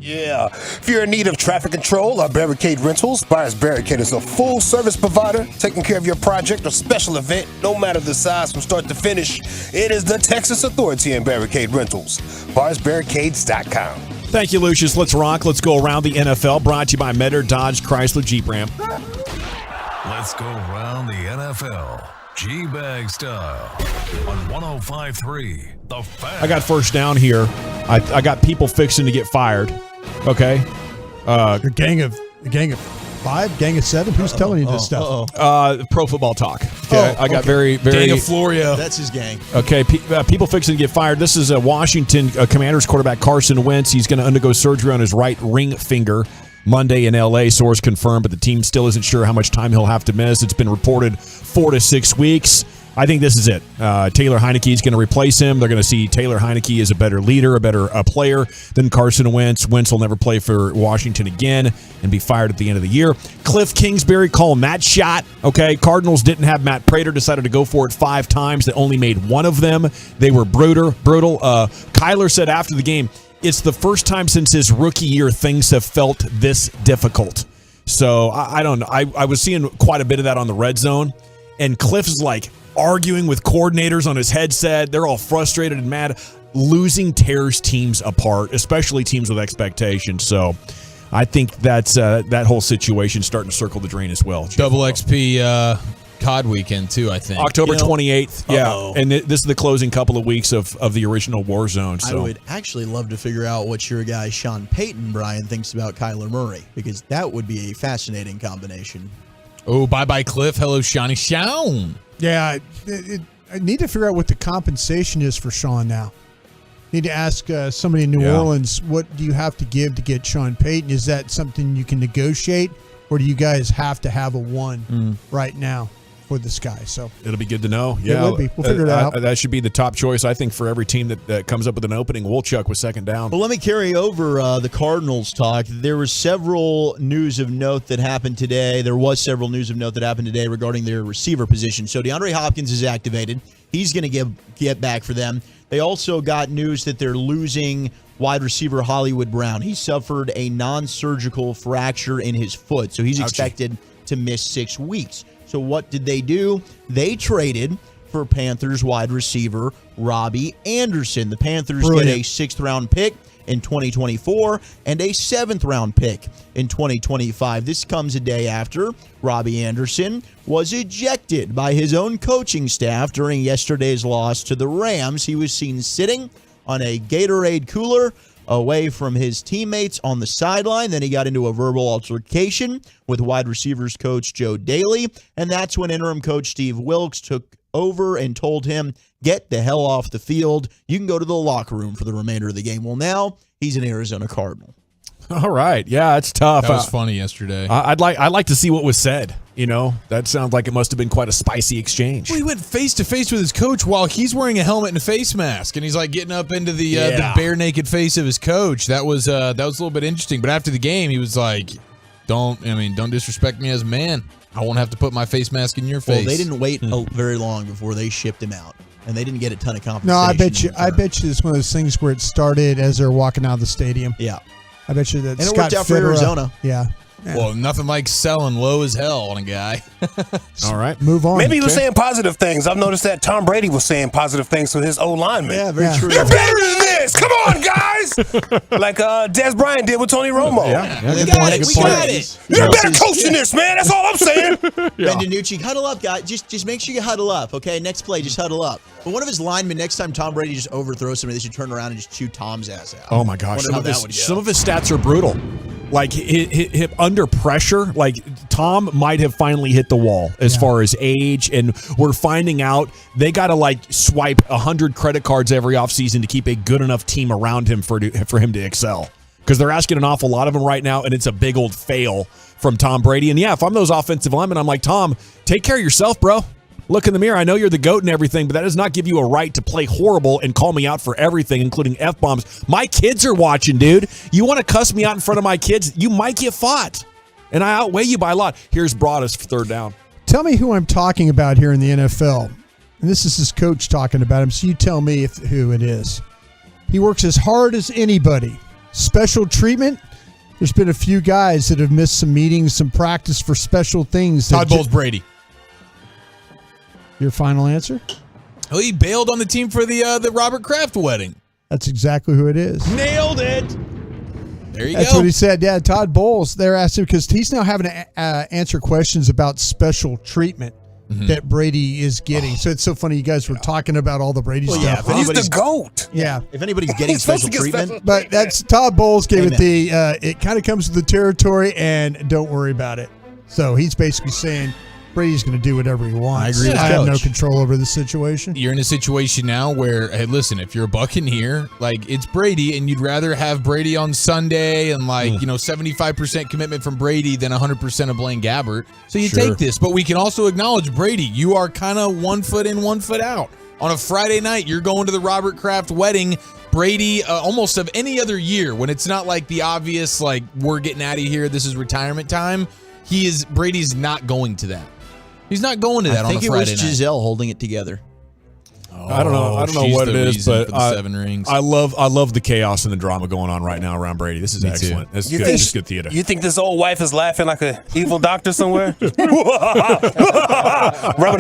Yeah. If you're in need of traffic control or barricade rentals, Buyers Barricade is a full service provider taking care of your project or special event, no matter the size from start to finish. It is the Texas Authority in Barricade Rentals. BuyersBarricades.com. Thank you, Lucius. Let's rock. Let's go around the NFL. Brought to you by Metter, Dodge, Chrysler, Jeep, Ram. Let's go around the NFL. G-Bag style on 105.3 The Fan. I got first down here. I got people fixing to get fired. Okay. A gang of 5, gang of 7. Who's telling you this stuff? Pro Football Talk. Okay. I got very Gang of Florio. That's his gang. Okay, people fixing to get fired. This is a Washington Commanders quarterback, Carson Wentz. He's going to undergo surgery on his right ring finger Monday in L.A., source confirmed, but the team still isn't sure how much time he'll have to miss. It's been reported 4 to 6 weeks. I think this is it. Taylor Heineke is going to replace him. They're going to see Taylor Heineke as a better leader, a better player than Carson Wentz. Wentz will never play for Washington again and be fired at the end of the year. Cliff Kingsbury calling that shot. Okay, Cardinals didn't have Matt Prater, decided to go for it 5 times. They only made one of them. They were brutal. Kyler said after the game, it's the first time since his rookie year things have felt this difficult. So I don't know. I was seeing quite a bit of that on the red zone, and Cliff is like arguing with coordinators on his headset. They're all frustrated and mad. Losing tears teams apart, especially teams with expectations. So I think that's that whole situation starting to circle the drain as well. Double XP COD weekend too, I think. October 28th. Yeah. And this is the closing couple of weeks of the original Warzone. So. I would actually love to figure out what your guy Sean Payton, Brian, thinks about Kyler Murray, because that would be a fascinating combination. Oh, bye-bye, Cliff. Hello, Shawnee Shawn. Yeah, I need to figure out what the compensation is for Sean now. Need to ask somebody in New Orleans, what do you have to give to get Sean Payton? Is that something you can negotiate, or do you guys have to have a 1 right now for this guy? So it'll be good to know. Yeah, it would be. We'll figure it out. That should be the top choice, I think, for every team that comes up with an opening. Wolchuk with second down. Well, let me carry over the Cardinals talk. There was several news of note that happened today. Regarding their receiver position. So DeAndre Hopkins is activated. He's going to get back for them. They also got news that they're losing wide receiver Hollywood Brown. He suffered a non-surgical fracture in his foot, so he's expected to miss 6 weeks. So what did they do? They traded for Panthers wide receiver Robbie Anderson. The Panthers get a 6th-round pick in 2024 and a 7th-round pick in 2025. This comes a day after Robbie Anderson was ejected by his own coaching staff during yesterday's loss to the Rams. He was seen sitting on a Gatorade cooler away from his teammates on the sideline. Then he got into a verbal altercation with wide receivers coach Joe Daly, and that's when interim coach Steve Wilks took over and told him, get the hell off the field. You can go to the locker room for the remainder of the game. Well, now he's an Arizona Cardinal. All right. Yeah, it's tough. That was funny yesterday. I'd like to see what was said. You know, that sounds like it must have been quite a spicy exchange. Well, he went face to face with his coach while he's wearing a helmet and a face mask, and he's like getting up into the bare naked face of his coach. That was a little bit interesting. But after the game, he was like, "Don't disrespect me as a man. I won't have to put my face mask in your face." Well, they didn't wait very long before they shipped him out, and they didn't get a ton of compensation. No, I bet you it's one of those things where it started as they're walking out of the stadium. Yeah. I bet you that and Scott it worked out for Arizona. Yeah. Well, nothing like selling low as hell on a guy. All right. Move on. Maybe he was saying positive things. I've noticed that Tom Brady was saying positive things to his O-lineman. Yeah, very true. You're better than this. Come on, guys. Like Des Bryant did with Tony Romo. We got it. You're better coach than this, man. That's all I'm saying. Ben DiNucci, huddle up, guys. Just make sure you huddle up, okay? Next play, just huddle up. But one of his linemen, next time Tom Brady just overthrows somebody, they should turn around and just chew Tom's ass out. Oh, my gosh. Some of his stats are brutal. Like, hit under pressure, like, Tom might have finally hit the wall as far as age, and we're finding out they got to, like, swipe 100 credit cards every offseason to keep a good enough team around him for him to excel. Because they're asking an awful lot of him right now, and it's a big old fail from Tom Brady. And, yeah, if I'm those offensive linemen, I'm like, Tom, take care of yourself, bro. look in the mirror. I know you're the GOAT and everything, but that does not give you a right to play horrible and call me out for everything, including F-bombs. My kids are watching, dude. You want to cuss me out in front of my kids? You might get fought. And I outweigh you by a lot. Here's Broadus for third down. Tell me who I'm talking about here in the NFL. And this is his coach talking about him, so you tell me who it is. He works as hard as anybody. Special treatment? There's been a few guys that have missed some meetings, some practice for special things. Todd Bowles Brady. Your final answer? Well, he bailed on the team for the Robert Kraft wedding. That's exactly who it is. Nailed it. There you That's go. what he said. Yeah, Todd Bowles. They're asking because he's now having to answer questions about special treatment that Brady is getting. So it's so funny. You guys were talking about all the Brady stuff. He's the GOAT. Yeah. If anybody's getting special treatment. But that's Todd Bowles gave Amen. it the, it kind of comes with the territory and don't worry about it. So he's basically saying Brady's going to do whatever he wants. I agree with I have no Coach. control over the situation. You're in a situation now where, hey, listen, if you're a Buccaneer, like it's Brady, and you'd rather have Brady on Sunday and 75% commitment from Brady than 100% of Blaine Gabbert. So you Sure. take this, but we can also acknowledge Brady. You are kind of 1 foot in, 1 foot out. On a Friday night, you're going to the Robert Kraft wedding. Brady, almost of any other year, when it's not like the obvious, like we're getting out of here, this is retirement time. Brady's not going to that. He's not going to that on a Friday night. I think it was Giselle holding it together. I don't know she's what the it is, reason but for the 7 rings. I love the chaos and the drama going on right now around Brady. This is Me too. excellent. That's You good. think- This is good theater. You think this old wife is laughing like an evil doctor somewhere? Rubbing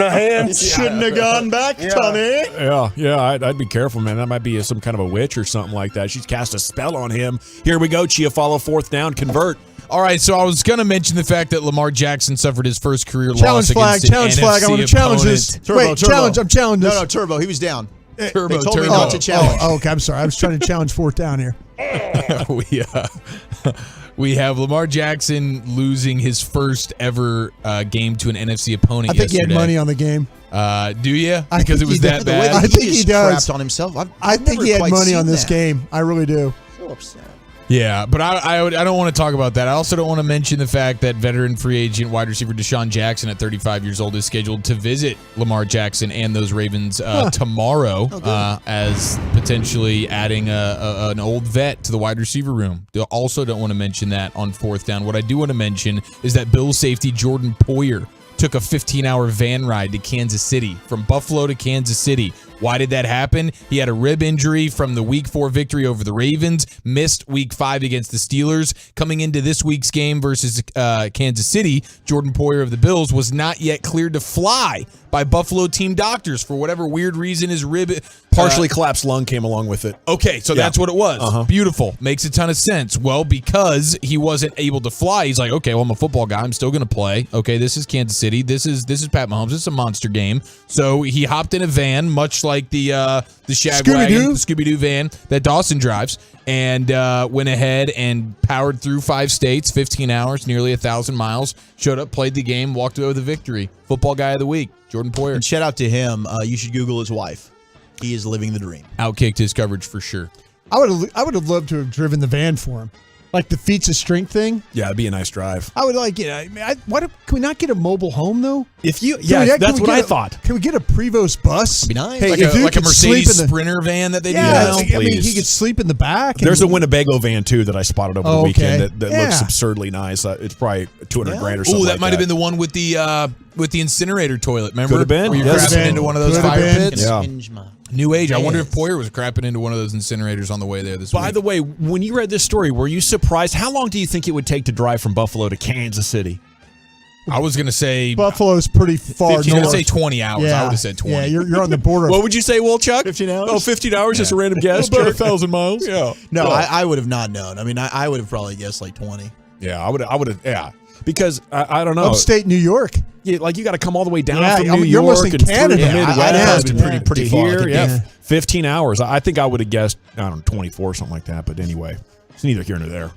her hands? Shouldn't have gone back, Tommy. Yeah, I'd be careful, man. That might be some kind of a witch or something like that. She's cast a spell on him. Here we go, Chia. Follow fourth down, convert. All right, so I was going to mention the fact that Lamar Jackson suffered his first career Challenge loss flag, against challenge an flag. I NFC want to challenge this. opponent. Wait, challenge. I'm challenging this. No, Turbo. He was down. Turbo, they told me Turbo. not to challenge. Oh, okay. I'm sorry. I was trying to challenge fourth down here. We have Lamar Jackson losing his first ever game to an NFC opponent I think yesterday. he had money on the game. Do you? I Because it think was he that does. bad? I think he does. Crapped on himself. I think he had money on this game. I really do. So upset. Yeah, but I don't want to talk about that. I also don't want to mention the fact that veteran free agent wide receiver Deshaun Jackson at 35 years old is scheduled to visit Lamar Jackson and those Ravens tomorrow as potentially adding an old vet to the wide receiver room. Also don't want to mention that on fourth down. What I do want to mention is that Bills safety Jordan Poyer took a 15-hour van ride to Kansas City, from Buffalo to Kansas City. Why did that happen? He had a rib injury from the Week 4 victory over the Ravens, missed Week 5 against the Steelers. Coming into this week's game versus Kansas City, Jordan Poyer of the Bills was not yet cleared to fly by Buffalo team doctors for whatever weird reason. His rib Partially collapsed lung came along with it. Okay, so that's what it was. Beautiful. Makes a ton of sense. Well, because he wasn't able to fly, he's like, okay, well, I'm a football guy. I'm still going to play. Okay, this is Kansas City. This is Pat Mahomes. This is a monster game. So he hopped in a van, much like the Shag Wagon, the Scooby-Doo van that Dawson drives, and went ahead and powered through 5 states, 15 hours, nearly 1,000 miles, showed up, played the game, walked away with a victory. Football guy of the week, Jordan Poyer. And shout out to him. You should Google his wife. He is living the dream. Outkicked his coverage for sure. I would have loved to have driven the van for him, like the feats of strength thing. Yeah, it'd be a nice drive. I would like it. Can we not get a mobile home though? If you, Can we what I get thought. Can we get a Prevost bus? Be nice. Hey, Like if you a could sleep Mercedes in the, Sprinter van that they do yeah, now. I mean, please. he could sleep in the back. There's a Winnebago van too that I spotted over the Oh, weekend okay. that Yeah. looks absurdly nice. It's probably 200 grand or something. Oh, that like might have been the one with the incinerator toilet. Remember? Could have been. Where you're Yes. crapping into one of those Could have fire been. pits. Yeah. New age. I wonder if Poyer was crapping into one of those incinerators on the way there this week. By the way, when you read this story, were you surprised? How long do you think it would take to drive from Buffalo to Kansas City? I was going to say Buffalo's pretty far north. I was going to say 20 hours. I would have said 20. Yeah, you're on the border. What would you say, Chuck? 15 hours? Oh, 15 hours, just a random guess. About Jerk. 1,000 miles. Yeah. No, I would have not known. I mean, I would have probably guessed like 20. Yeah, I would have, yeah. Because, I don't know. Upstate New York. Yeah, like you got to come all the way down Yeah, from I mean, New you're almost York in and through Canada. the Yeah, Midwest. I'd have and to be pretty to far, I here. think, Yeah, yeah. 15 hours. I think I would have guessed, I don't know, 24 or something like that. But anyway, it's neither here nor there.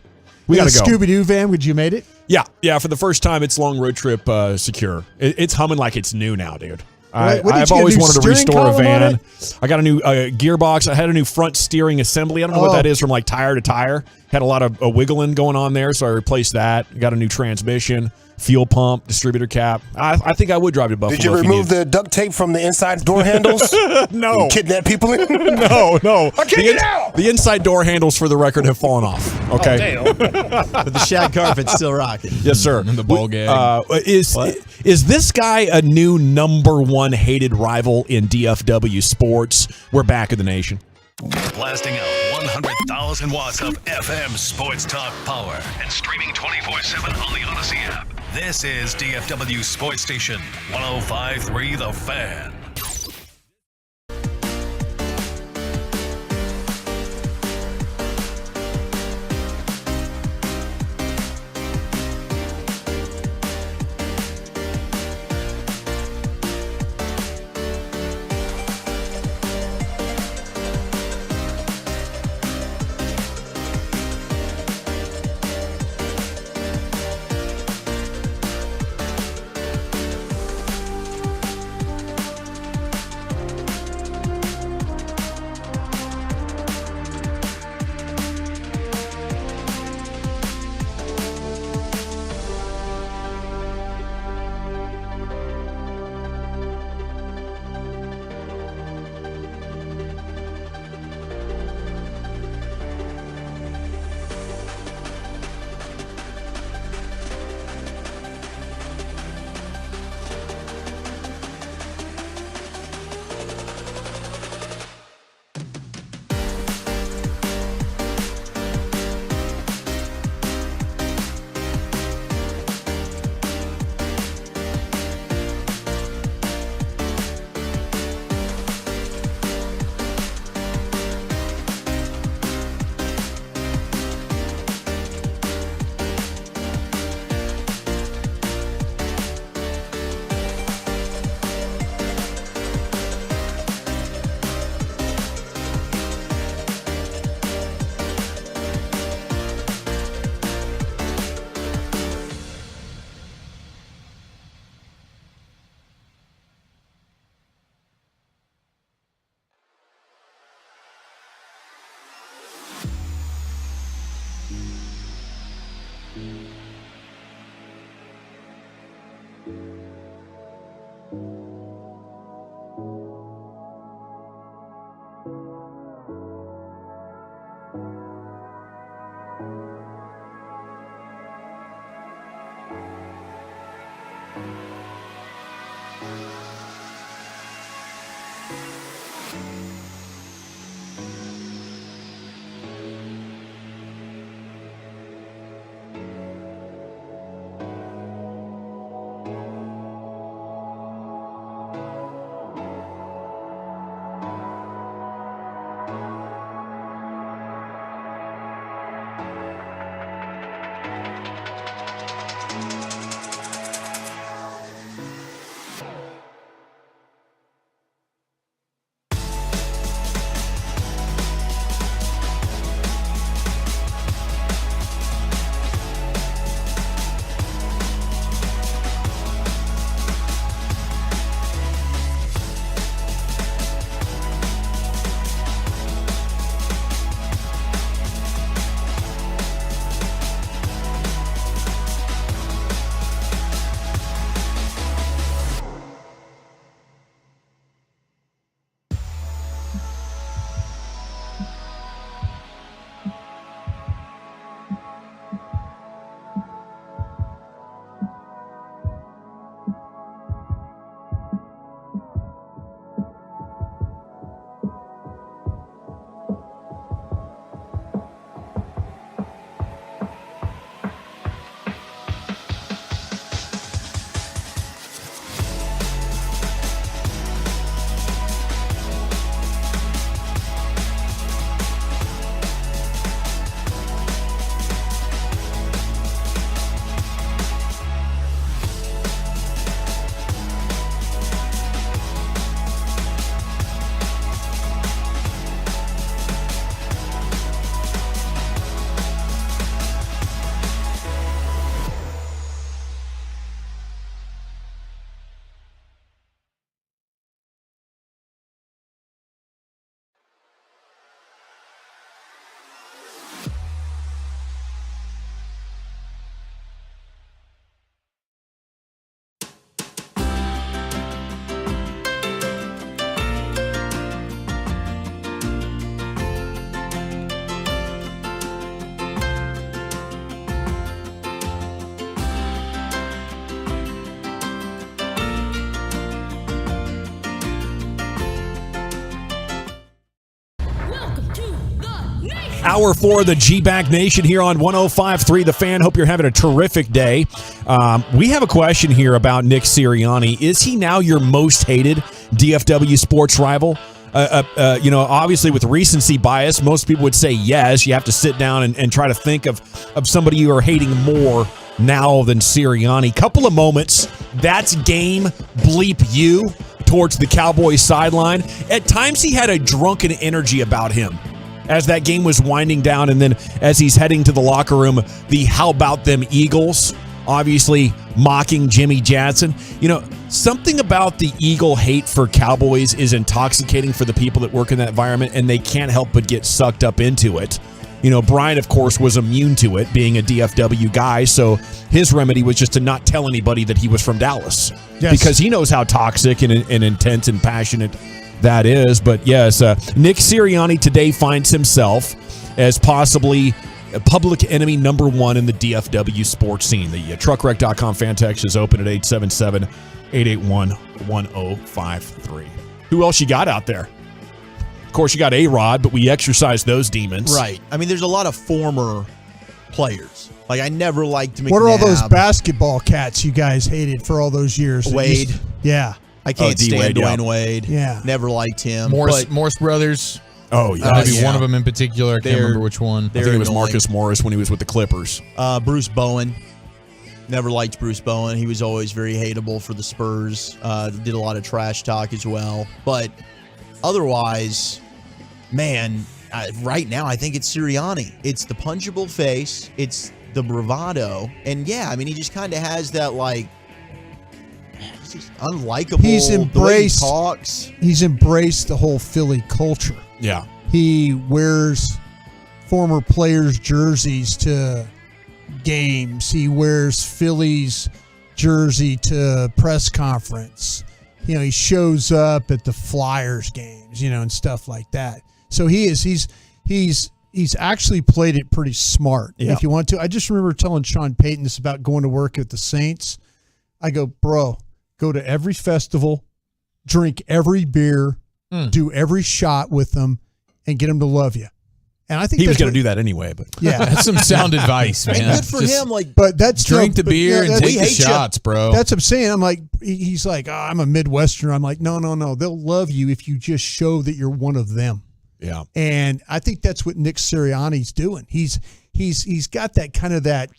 We got to go. Scooby-Doo van, would you made it? Yeah. For the first time, it's long road trip secure. It's humming like it's new now, dude. What did I've you get, always a new wanted to steering restore a column on van. it? I got a new gearbox. I had a new front steering assembly. I don't know what Oh. that is from like tire to tire. Had a lot of wiggling going on there, so I replaced that. Got a new transmission, fuel pump, distributor cap. I think I would drive to Buffalo. Did you remove the duct tape from the inside door handles? No. And kidnap people in? No. I can't get out! The inside door handles, for the record, have fallen off. Okay. But the shag carpet's still rocking. Yes, sir. And the ball gag. Is this guy a new number one hated rival in DFW sports? We're back in the nation. Blasting out 100,000 watts of FM sports talk power and streaming 24/7 on the Odyssey app. This is DFW Sports Station 105.3 The Fan. Hour 4 of the G-Back Nation here on 105.3 The Fan. Hope you're having a terrific day. We have a question here about Nick Sirianni. Is he now your most hated DFW sports rival? Obviously with recency bias, most people would say yes. You have to sit down and try to think of somebody you are hating more now than Sirianni. Couple of moments. That's game bleep you towards the Cowboys sideline. At times he had a drunken energy about him as that game was winding down, and then as he's heading to the locker room, the how about them Eagles, obviously mocking Jimmy Johnson. Something about the Eagle hate for Cowboys is intoxicating for the people that work in that environment, and they can't help but get sucked up into it. Brian, of course, was immune to it, being a DFW guy, so his remedy was just to not tell anybody that he was from Dallas. Yes. Because he knows how toxic and intense and passionate that is. But yes, Nick Sirianni today finds himself as possibly public enemy number one in the DFW sports scene. The truckwreck.com fan text is open at 877-881-1053. Who else you got out there? Of course, you got A-Rod, but we exercise those demons. Right. I mean, there's a lot of former players. Like, I never liked McNabb. What are all those basketball cats you guys hated for all those years? Wade. Yeah. I can't stand Dwayne Wade. Yeah. Never liked him. Morris brothers. Oh, yeah. Maybe one of them in particular. I can't remember which one. I think it was Marcus Morris when he was with the Clippers. Bruce Bowen. Never liked Bruce Bowen. He was always very hateable for the Spurs. Did a lot of trash talk as well. But otherwise, man, right now I think it's Sirianni. It's the punchable face. It's the bravado. And yeah, I mean, he just kind of has that, like, he's just unlikable. He's embraced, the way he talks. He's embraced the whole Philly culture. Yeah. He wears former players' jerseys to games. He wears Philly's jersey to press conference. He shows up at the Flyers games, and stuff like that. So he's actually played it pretty smart. Yeah. If you want to, I just remember telling Sean Payton this about going to work at the Saints. I go, bro, go to every festival, drink every beer, do every shot with them, and get them to love you. And I think he was going to do that anyway. But yeah, that's some sound advice, man. And good for him. But that's drink the beer and take the shots, bro. That's what I'm saying. I'm like, he's like, I'm a Midwesterner. I'm like, no. They'll love you if you just show that you're one of them. Yeah. And I think that's what Nick Sirianni's doing. He's got that kind of that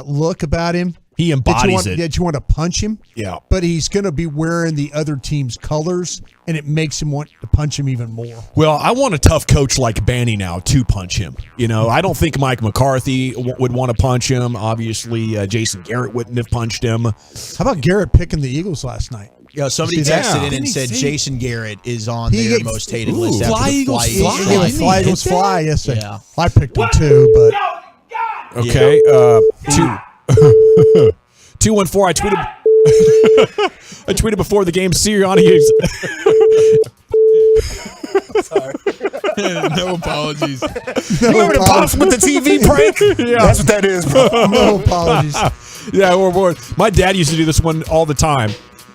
look about him. He embodies it. That you want to punch him. Yeah. But he's going to be wearing the other team's colors, and it makes him want to punch him even more. Well, I want a tough coach like Banny now to punch him. I don't think Mike McCarthy would want to punch him. Obviously, Jason Garrett wouldn't have punched him. How about Garrett picking the Eagles last night? Yeah, somebody texted in and said Jason Garrett is on their most hated list. Fly Eagles fly. Fly Eagles fly. Yes, sir. Yeah. I picked him too, but okay. 214. I tweeted before the game. Sirianni is. Sorry. No apologies. You remember the pops with the TV prank? Yeah. That's what that is, bro. No apologies. Yeah, my dad used to do this one all the time,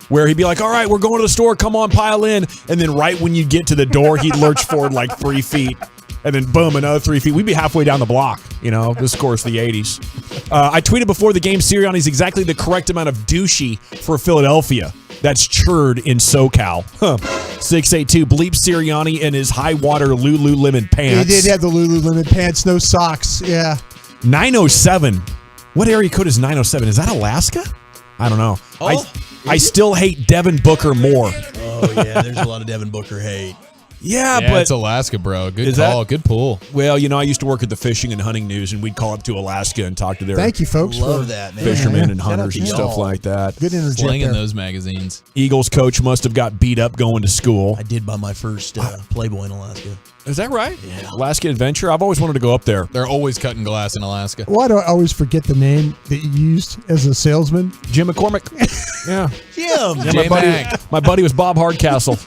where he'd be like, all right, we're going to the store, come on, pile in. And then right when you get to the door, he'd lurch forward like 3 feet. And then boom, another 3 feet. We'd be halfway down the block. This, of course, the 80s. I tweeted before the game, Sirianni's exactly the correct amount of douchey for Philadelphia. That's churd in SoCal. 682, bleep Sirianni in his high water Lululemon pants. He did have the Lululemon pants, no socks. Yeah. 907. What area code is 907? Is that Alaska? I don't know. I still hate Devin Booker more. Oh, yeah, there's a lot of Devin Booker hate. Yeah, but it's Alaska, bro. Good call. Good pull. Well, I used to work at the Fishing and Hunting News, and we'd call up to Alaska and talk to their thank you, folks. Love that, man. Fishermen and hunters and stuff like that. Good energy. Slinging those magazines. Eagles coach must have got beat up going to school. I did buy my first Playboy in Alaska. Is that right? Yeah. Alaska Adventure? I've always wanted to go up there. They're always cutting glass in Alaska. Why do I always forget the name that you used as a salesman? Jim McCormick. Yeah. Jim. Yeah, my buddy was Bob Hardcastle.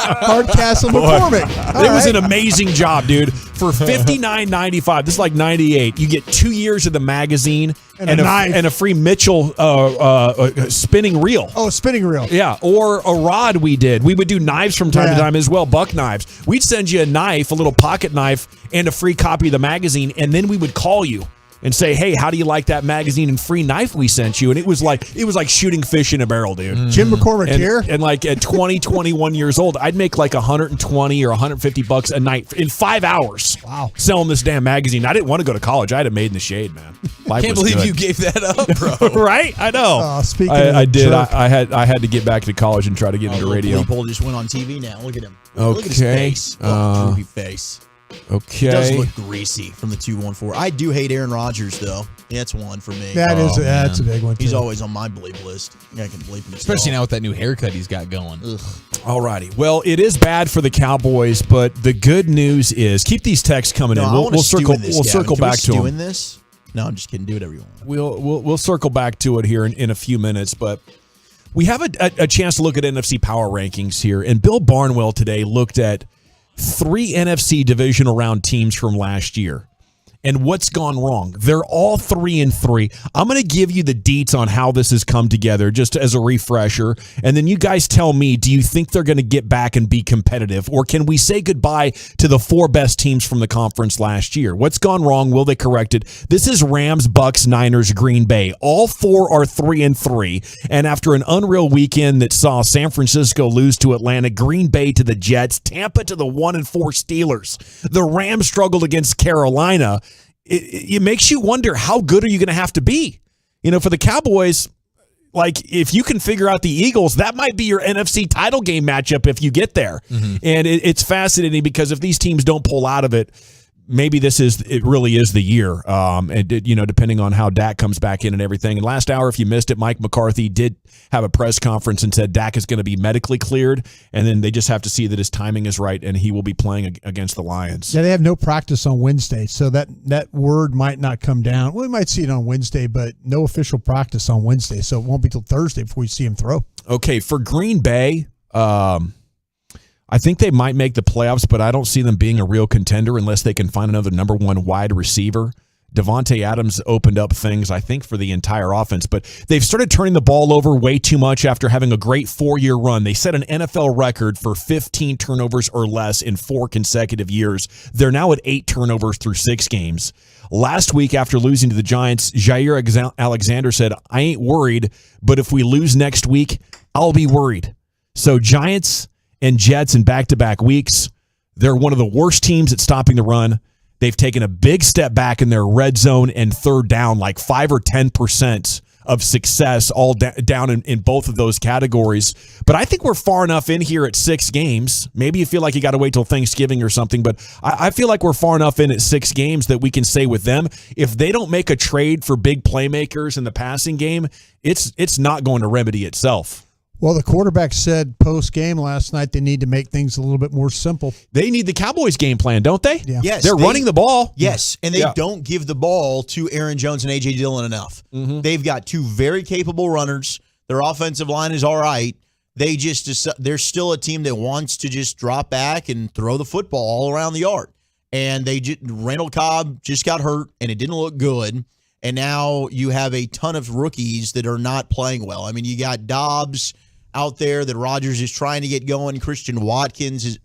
Hardcastle McCormick. It was an amazing job, dude. For $59.95, this is like 98. You get 2 years of the magazine and a knife. And a free Mitchell spinning reel. Oh, spinning reel. Yeah, or a rod we did. We would do knives from time to time as well, buck knives. times. We'd send you a knife, a little pocket knife, and a free copy of the magazine, and then we would call you and say, hey, how do you like that magazine and free knife we sent you? And it was like shooting fish in a barrel, dude. Jim McCormick here. And like at 20, 21 years old, I'd make like $120 or $150 a night in 5 hours. Wow. Selling this damn magazine. I didn't want to go to college. I had it made in the shade, man. Life Can't was believe good. you gave that up, bro. Right? I know. Speaking of I did. jerk. I had to get back to college and try to get into radio. People just went on TV now. Look at him. Look at his Okay. face. Oh, droopy face. Okay. He does look greasy from the 214. I do hate Aaron Rodgers, though. Yeah, that's one for me. That's a big one, He's too. always on my bleep list. Yeah, I can bleep him. Especially now with that new haircut he's got going. All righty. Well, it is bad for the Cowboys, but the good news is keep these texts coming in. We'll circle back to them. Doing this? No, I'm just kidding. Do whatever you want. We'll circle back to it here in a few minutes, but we have a chance to look at NFC power rankings here, and Bill Barnwell today looked at 3 NFC divisional round teams from last year. And what's gone wrong? They're all 3-3. I'm going to give you the deets on how this has come together just as a refresher. And then you guys tell me, do you think they're going to get back and be competitive? Or can we say goodbye to the 4 best teams from the conference last year? What's gone wrong? Will they correct it? This is Rams, Bucks, Niners, Green Bay. All 4 are 3-3. And after an unreal weekend that saw San Francisco lose to Atlanta, Green Bay to the Jets, Tampa to the 1-4 Steelers, the Rams struggled against Carolina. It makes you wonder, how good are you going to have to be? You know, for the Cowboys, like if you can figure out the Eagles, that might be your NFC title game matchup if you get there. Mm-hmm. And it's fascinating because if these teams don't pull out of it, maybe it really is the year. Depending on how Dak comes back in and everything. And last hour, if you missed it, Mike McCarthy did have a press conference and said Dak is going to be medically cleared, and then they just have to see that his timing is right, and he will be playing against the Lions. Yeah, they have no practice on Wednesday, so that word might not come down. Well, we might see it on Wednesday, but no official practice on Wednesday, so it won't be till Thursday before we see him throw. Okay, for Green Bay, I think they might make the playoffs, but I don't see them being a real contender unless they can find another number 1 wide receiver. Devontae Adams opened up things, I think, for the entire offense, but they've started turning the ball over way too much after having a great 4-year run. They set an NFL record for 15 turnovers or less in 4 consecutive years. They're now at 8 turnovers through 6 games. Last week, after losing to the Giants, Jair Alexander said, I ain't worried, but if we lose next week, I'll be worried. So Giants and Jets in back-to-back weeks, they're one of the worst teams at stopping the run. They've taken a big step back in their red zone and third down, like 5 or 10% of success, all down in both of those categories. But I think we're far enough in here at 6 games. Maybe you feel like you got to wait till Thanksgiving or something, but I feel like we're far enough in at 6 games that we can say with them, if they don't make a trade for big playmakers in the passing game, it's not going to remedy itself. Well, the quarterback said post-game last night they need to make things a little bit more simple. They need the Cowboys game plan, don't they? Yeah. Yes, They're running the ball. Yes, and they don't give the ball to Aaron Jones and A.J. Dillon enough. Mm-hmm. They've got 2 very capable runners. Their offensive line is all right. They're still a team that wants to just drop back and throw the football all around the yard. And Randall Cobb just got hurt, and it didn't look good. And now you have a ton of rookies that are not playing well. I mean, you got Dobbs out there that Rodgers is trying to get going. Christian Watkins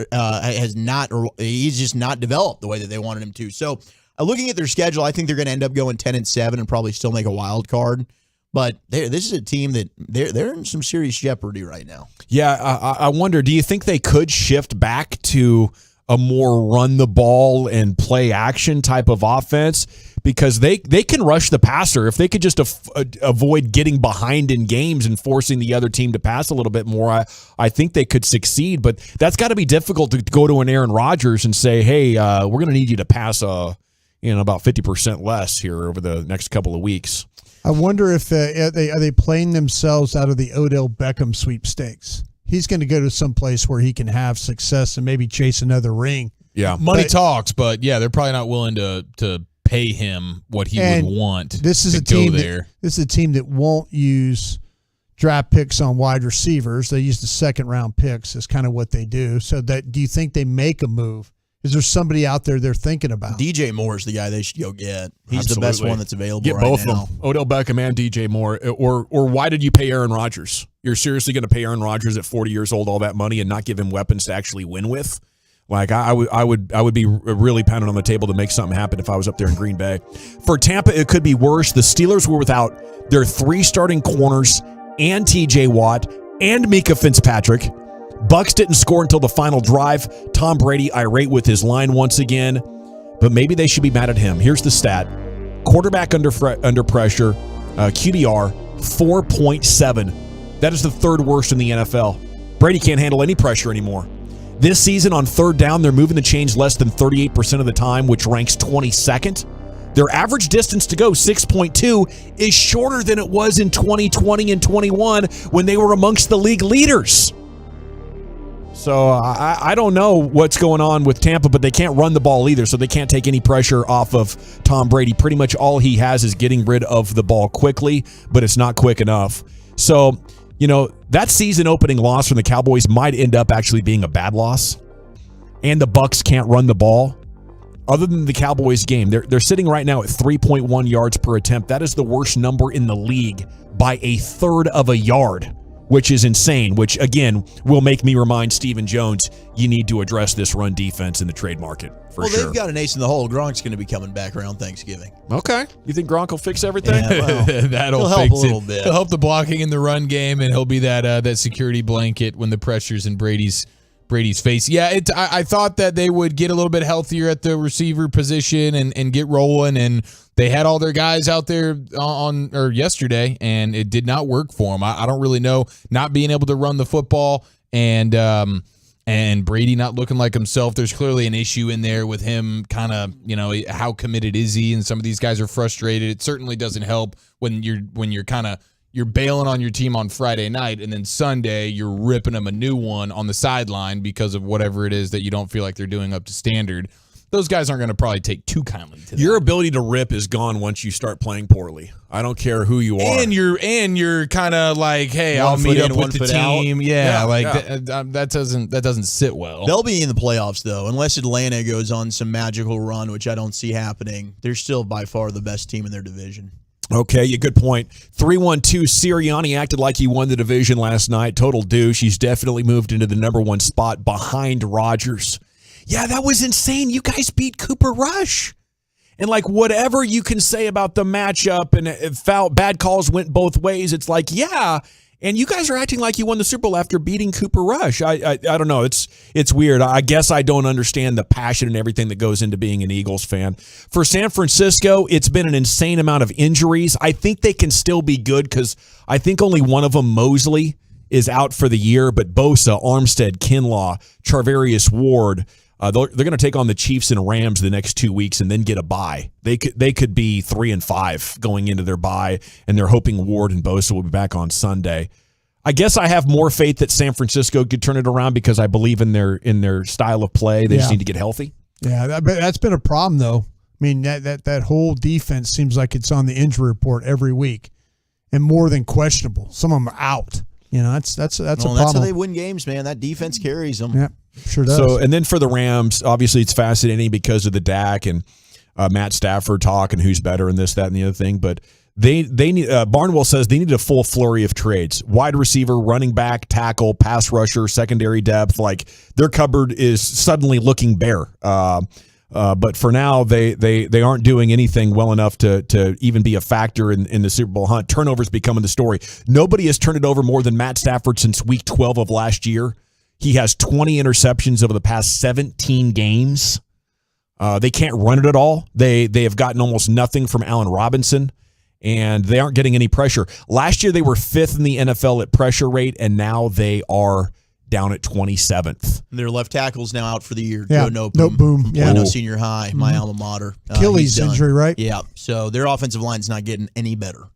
he's just not developed the way that they wanted him to. So looking at their schedule, I think they're going to end up going 10-7 and probably still make a wild card. But this is a team that they're in some serious jeopardy right now. Yeah, I wonder, do you think they could shift back to a more run the ball and play action type of offense? Because they can rush the passer. If they could just avoid getting behind in games and forcing the other team to pass a little bit more, I think they could succeed. But that's got to be difficult to go to an Aaron Rodgers and say, hey, we're going to need you to pass about 50% less here over the next couple of weeks. I wonder if are they playing themselves out of the Odell Beckham sweepstakes? He's going to go to some place where he can have success and maybe chase another ring. Yeah, money talks, but yeah, they're probably not willing to pay him what he would want. This is to a team go there. This is a team that won't use draft picks on wide receivers. They use the 2nd-round picks is kind of what they do. So do you think they make a move? Is there somebody out there they're thinking about? DJ Moore is the guy they should go get. He's Absolutely. the best one that's available Get right both now. of them, Odell Beckham and DJ Moore. Or why did you pay Aaron Rodgers? You're seriously going to pay Aaron Rodgers at 40 years old all that money and not give him weapons to actually win with? Like I would be really pounding on the table to make something happen if I was up there in Green Bay. For Tampa, it could be worse. The Steelers were without their 3 starting corners and TJ Watt and Mika Fitzpatrick. Bucks didn't score until the final drive. Tom Brady irate with his line once again, but maybe they should be mad at him. Here's the stat. Quarterback under pressure, QBR 4.7. That is the 3rd worst in the NFL. Brady can't handle any pressure anymore. This season on 3rd down, they're moving the chains less than 38% of the time, which ranks 22nd. Their average distance to go, 6.2, is shorter than it was in 2020 and 21 when they were amongst the league leaders. So I don't know what's going on with Tampa, but they can't run the ball either, so they can't take any pressure off of Tom Brady. Pretty much all he has is getting rid of the ball quickly, but it's not quick enough. So, that season opening loss from the Cowboys might end up actually being a bad loss, and the Bucks can't run the ball. Other than the Cowboys game, they're sitting right now at 3.1 yards per attempt. That is the worst number in the league by a 1/3 of a yard, which is insane, which, again, will make me remind Stephen Jones, you need to address this run defense in the trade market, for sure. They've got an ace in the hole. Gronk's going to be coming back around Thanksgiving. Okay. You think Gronk will fix everything? Yeah, well, That'll he'll fix help a little bit. He'll help the blocking in the run game, and he'll be that security blanket when the pressure's in Brady's face. Yeah, I thought that they would get a little bit healthier at the receiver position and get rolling, and they had all their guys out there yesterday, and it did not work for them. I don't really know, not being able to run the football and Brady not looking like himself. There's clearly an issue in there with him, kind of, how committed is he? And some of these guys are frustrated. It certainly doesn't help when you're bailing on your team on Friday night, and then Sunday you're ripping them a new one on the sideline because of whatever it is that you don't feel like they're doing up to standard. Those guys aren't going to probably take too kindly to that. Your ability to rip is gone once you start playing poorly. I don't care who you are. And you're kind of like, hey, I'll meet up with the team. That doesn't sit well. They'll be in the playoffs, though, unless Atlanta goes on some magical run, which I don't see happening. They're still by far the best team in their division. Okay, yeah, good point. 3-1-2, Sirianni acted like he won the division last night. Total douche. He's definitely moved into the number 1 spot behind Rodgers. Yeah, that was insane. You guys beat Cooper Rush. And whatever you can say about the matchup and bad calls went both ways, it's like, yeah, and you guys are acting like you won the Super Bowl after beating Cooper Rush. I don't know. It's weird. I guess I don't understand the passion and everything that goes into being an Eagles fan. For San Francisco, it's been an insane amount of injuries. I think they can still be good because I think only one of them, Mosley, is out for the year, but Bosa, Armstead, Kinlaw, Charvarius Ward, they're going to take on the Chiefs and Rams the next 2 weeks and then get a bye. They could be 3-5 going into their bye, and they're hoping Ward and Bosa will be back on Sunday. I guess I have more faith that San Francisco could turn it around because I believe in their style of play. They just need to get healthy. Yeah, that's been a problem though. I mean that whole defense seems like it's on the injury report every week, and more than questionable. Some of them are out. That's a problem. That's how they win games, man. That defense carries them. Yeah, sure does. So, and then for the Rams, obviously it's fascinating because of the Dak and Matt Stafford talk and who's better and this, that, and the other thing. But they need. Barnwell says they need a full flurry of trades: wide receiver, running back, tackle, pass rusher, secondary depth. Like their cupboard is suddenly looking bare. But for now, they aren't doing anything well enough to even be a factor in the Super Bowl hunt. Turnovers becoming the story. Nobody has turned it over more than Matt Stafford since week 12 of last year. He has 20 interceptions over the past 17 games. They can't run it at all. They have gotten almost nothing from Allen Robinson, and they aren't getting any pressure. Last year, they were 5th in the NFL at pressure rate, and now they are down at 27th. Their left tackle's now out for the year. Yeah. Joe Noteboom. from Yeah. Plano Senior High, my alma mater. Achilles He's done. injury, right? Yeah. So their offensive line's not getting any better.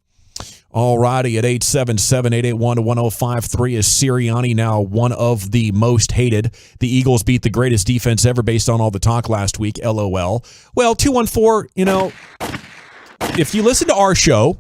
All righty, at 877-881-1053 is Sirianni now one of the most hated. The Eagles beat the greatest defense ever based on all the talk last week, LOL. Well, 214, if you listen to our show,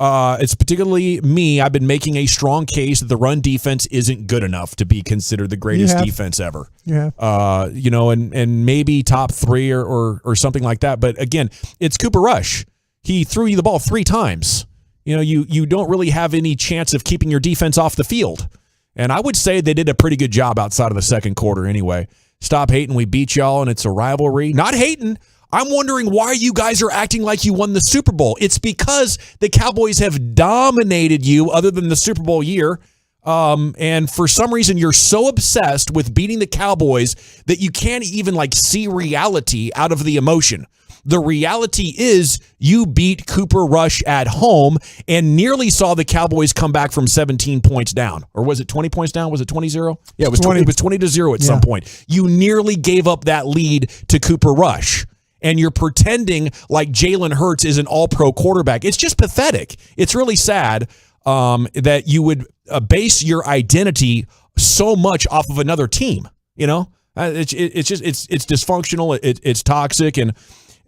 it's particularly me, I've been making a strong case that the run defense isn't good enough to be considered the greatest defense ever. Yeah. And maybe top 3 or something like that. But again, it's Cooper Rush. He threw you the ball 3 times. You don't really have any chance of keeping your defense off the field. And I would say they did a pretty good job outside of the second quarter anyway. Stop hating. We beat y'all, and it's a rivalry. Not hating. I'm wondering why you guys are acting like you won the Super Bowl. It's because the Cowboys have dominated you other than the Super Bowl year. And for some reason, you're so obsessed with beating the Cowboys that you can't even see reality out of the emotion. The reality is you beat Cooper Rush at home and nearly saw the Cowboys come back from 17 points down. Or was it 20 points down? Was it 20-0? Yeah, it was 20. It was 20-0 at some point. You nearly gave up that lead to Cooper Rush. And you're pretending like Jalen Hurts is an all-pro quarterback. It's just pathetic. It's really sad that you would base your identity so much off of another team. It's dysfunctional. It's toxic, and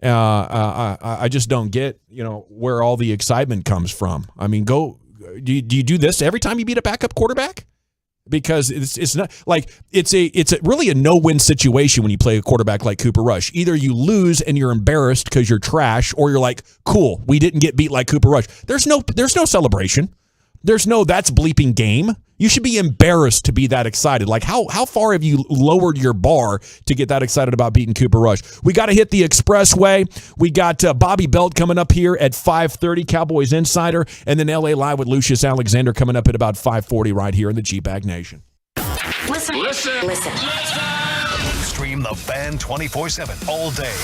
I just don't get where all the excitement comes from. I mean, do you do this every time you beat a backup quarterback? Because it's not it's really a no-win situation when you play a quarterback like Cooper Rush. Either you lose and you're embarrassed because you're trash, or you're like, cool, we didn't get beat like Cooper Rush. There's no celebration. There's no that's bleeping game. You should be embarrassed to be that excited. How far have you lowered your bar to get that excited about beating Cooper Rush? We got to hit the expressway. We got Bobby Belt coming up here at 5:30, Cowboys Insider, and then LA Live with Lucius Alexander coming up at about 5:40 right here in the G-Bag Nation. Listen. Stream the Fan 24/7 all day.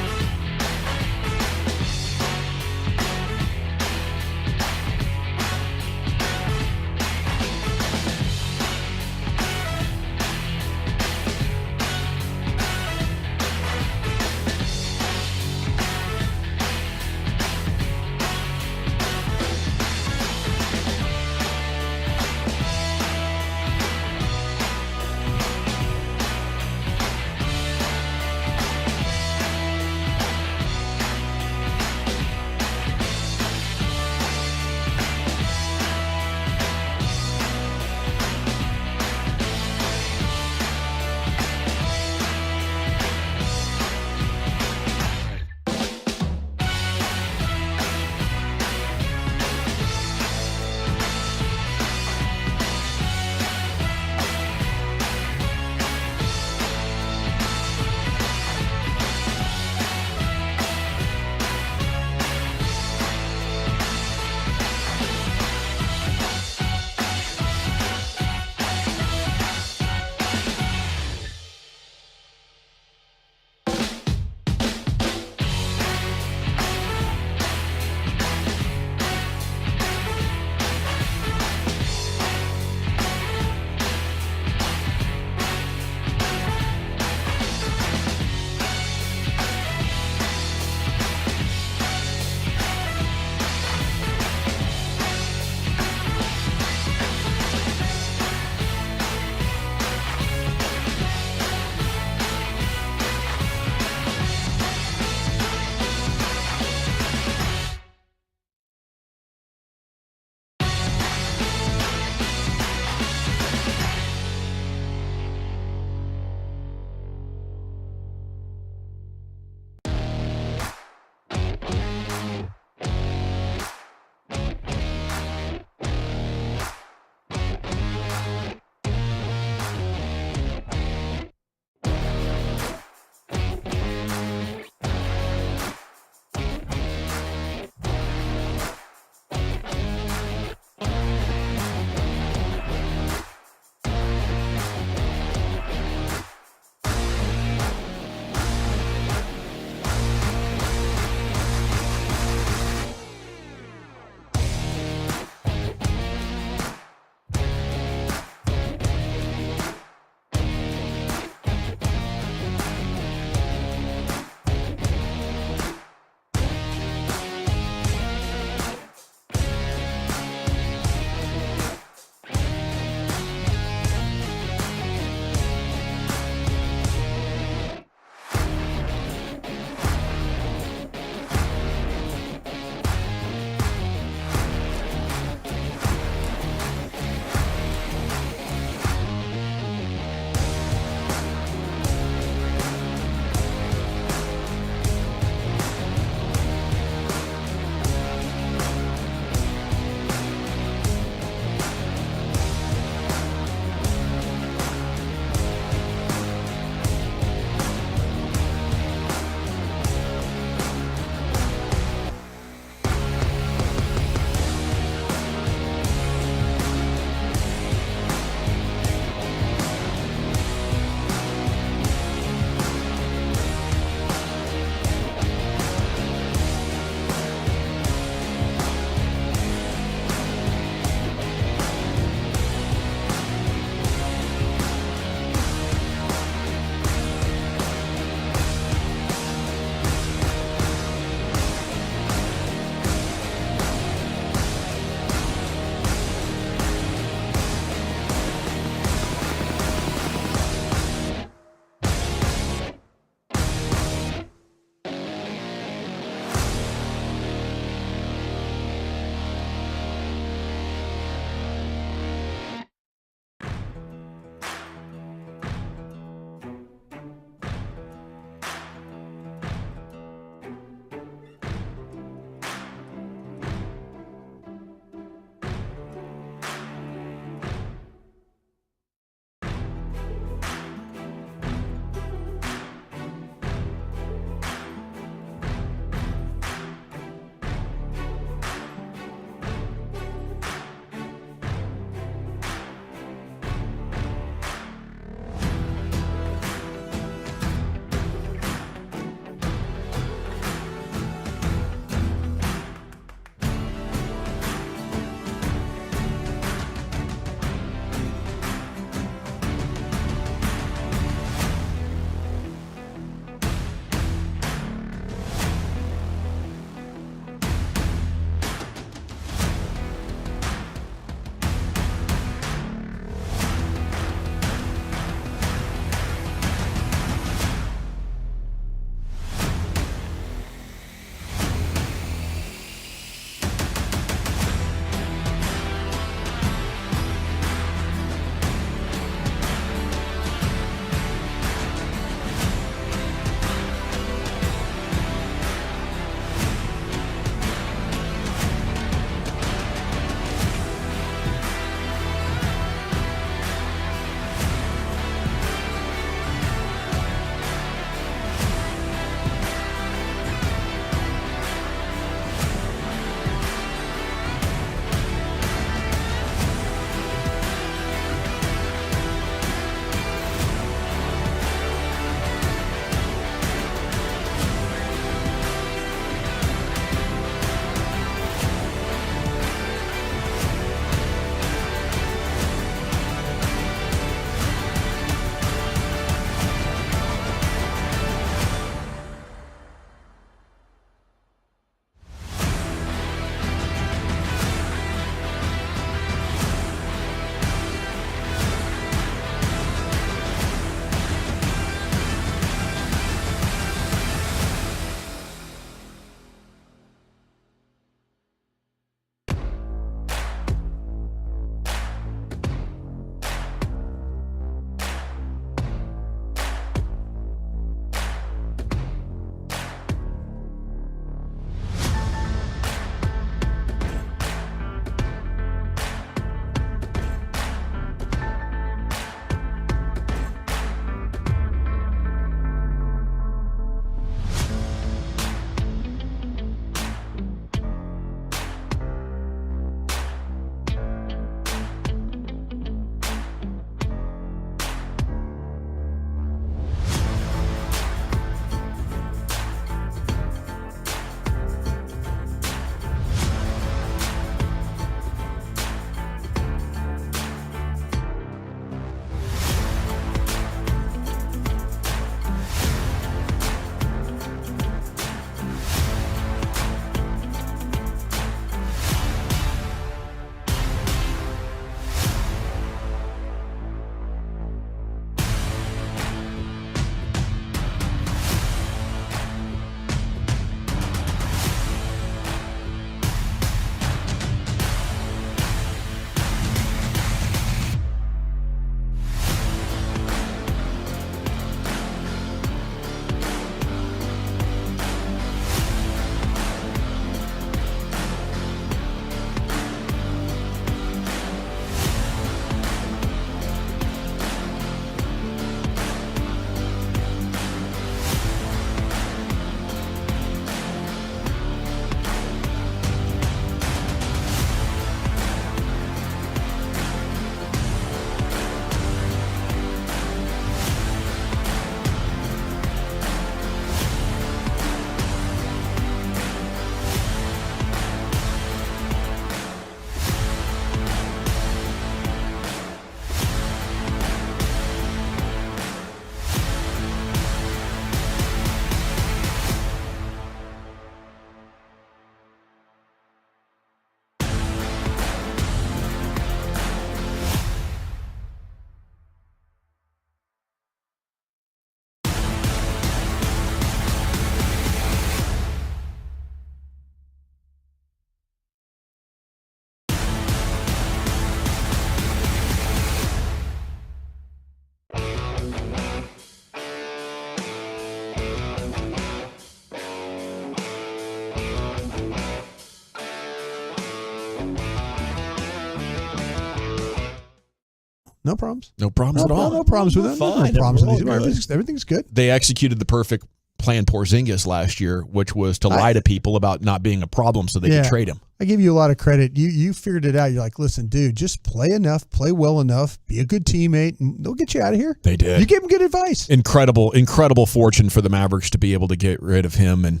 No problems. No problems at all. No problems with that. Fine. No problems. We're all good. Everything's good. They executed the perfect plan Porzingis last year, which was to lie to people about not being a problem so they could trade him. I give you a lot of credit. You figured it out. You're like, listen, dude, just play enough, play well enough, be a good teammate, and they'll get you out of here. They did. You gave them good advice. Incredible fortune for the Mavericks to be able to get rid of him, and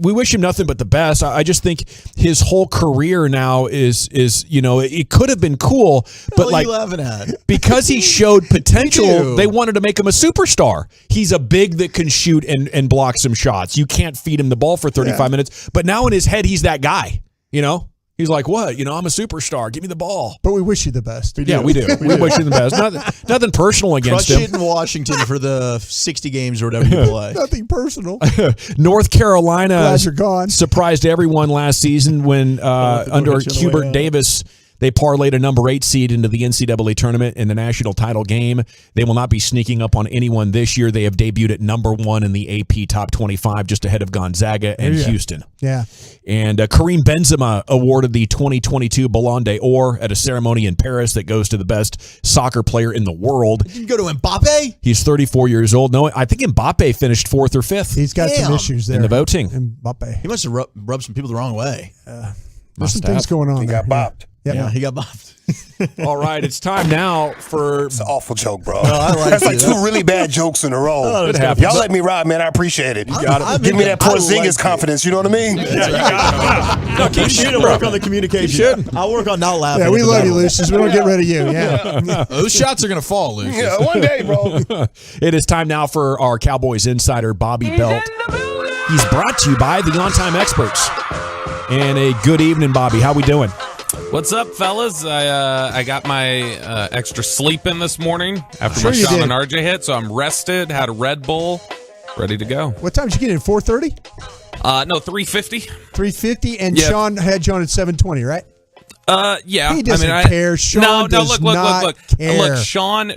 we wish him nothing but the best. I just think his whole career now is it could have been cool, but What are you laughing at? because he showed potential, they wanted to make him a superstar. He's a big that can shoot and block some shots. You can't feed him the ball for 35 minutes, but now in his head, he's that guy. He's like, what? I'm a superstar. Give me the ball. But we wish you the best. We do. We wish you the best. Nothing personal against Crush him. it in Washington for the 60 games or whatever you play. Nothing personal. North Carolina Glad you're gone. surprised everyone last season when under Hubert Davis, they parlayed a number 8 seed into the NCAA tournament in the national title game. They will not be sneaking up on anyone this year. They have debuted at number 1 in the AP Top 25, just ahead of Gonzaga and Houston. Yeah. And Kareem Benzema awarded the 2022 Ballon d'Or at a ceremony in Paris that goes to the best soccer player in the world. Did you go to Mbappe? He's 34 years old. No, I think Mbappe finished 4th or 5th. He's got some issues there in the voting. Mbappe. He must have rubbed some people the wrong way. There's some things going on. He got bopped. Yeah, he got bopped. All right, it's time now for... It's an awful joke, bro. No, I like That's like it. 2 really bad jokes in a row. Oh, it happens. Y'all let me ride, man. I appreciate it. Give me that Porzingis confidence. You know what I mean? No, keep shooting. Work on the communication. I'll work on not laughing. Yeah, we at the love you, battle. Lucius. We don't get rid of you. Yeah. Those shots are going to fall, Lucius. Yeah, one day, bro. It is time now for our Cowboys insider, Bobby Belt. He's brought to you by the On Time Experts. And a good evening, Bobby. How we doing? What's up, fellas? I got my extra sleep in this morning after my you Sean did. and RJ hit, so I'm rested, had a Red Bull, ready to go. What time did you get in? 4:30? No, 3:50. 3:50, and Yep. Sean had you on at 7:20, right? Yeah. He doesn't care. Sean no, does look, not care. Look, Sean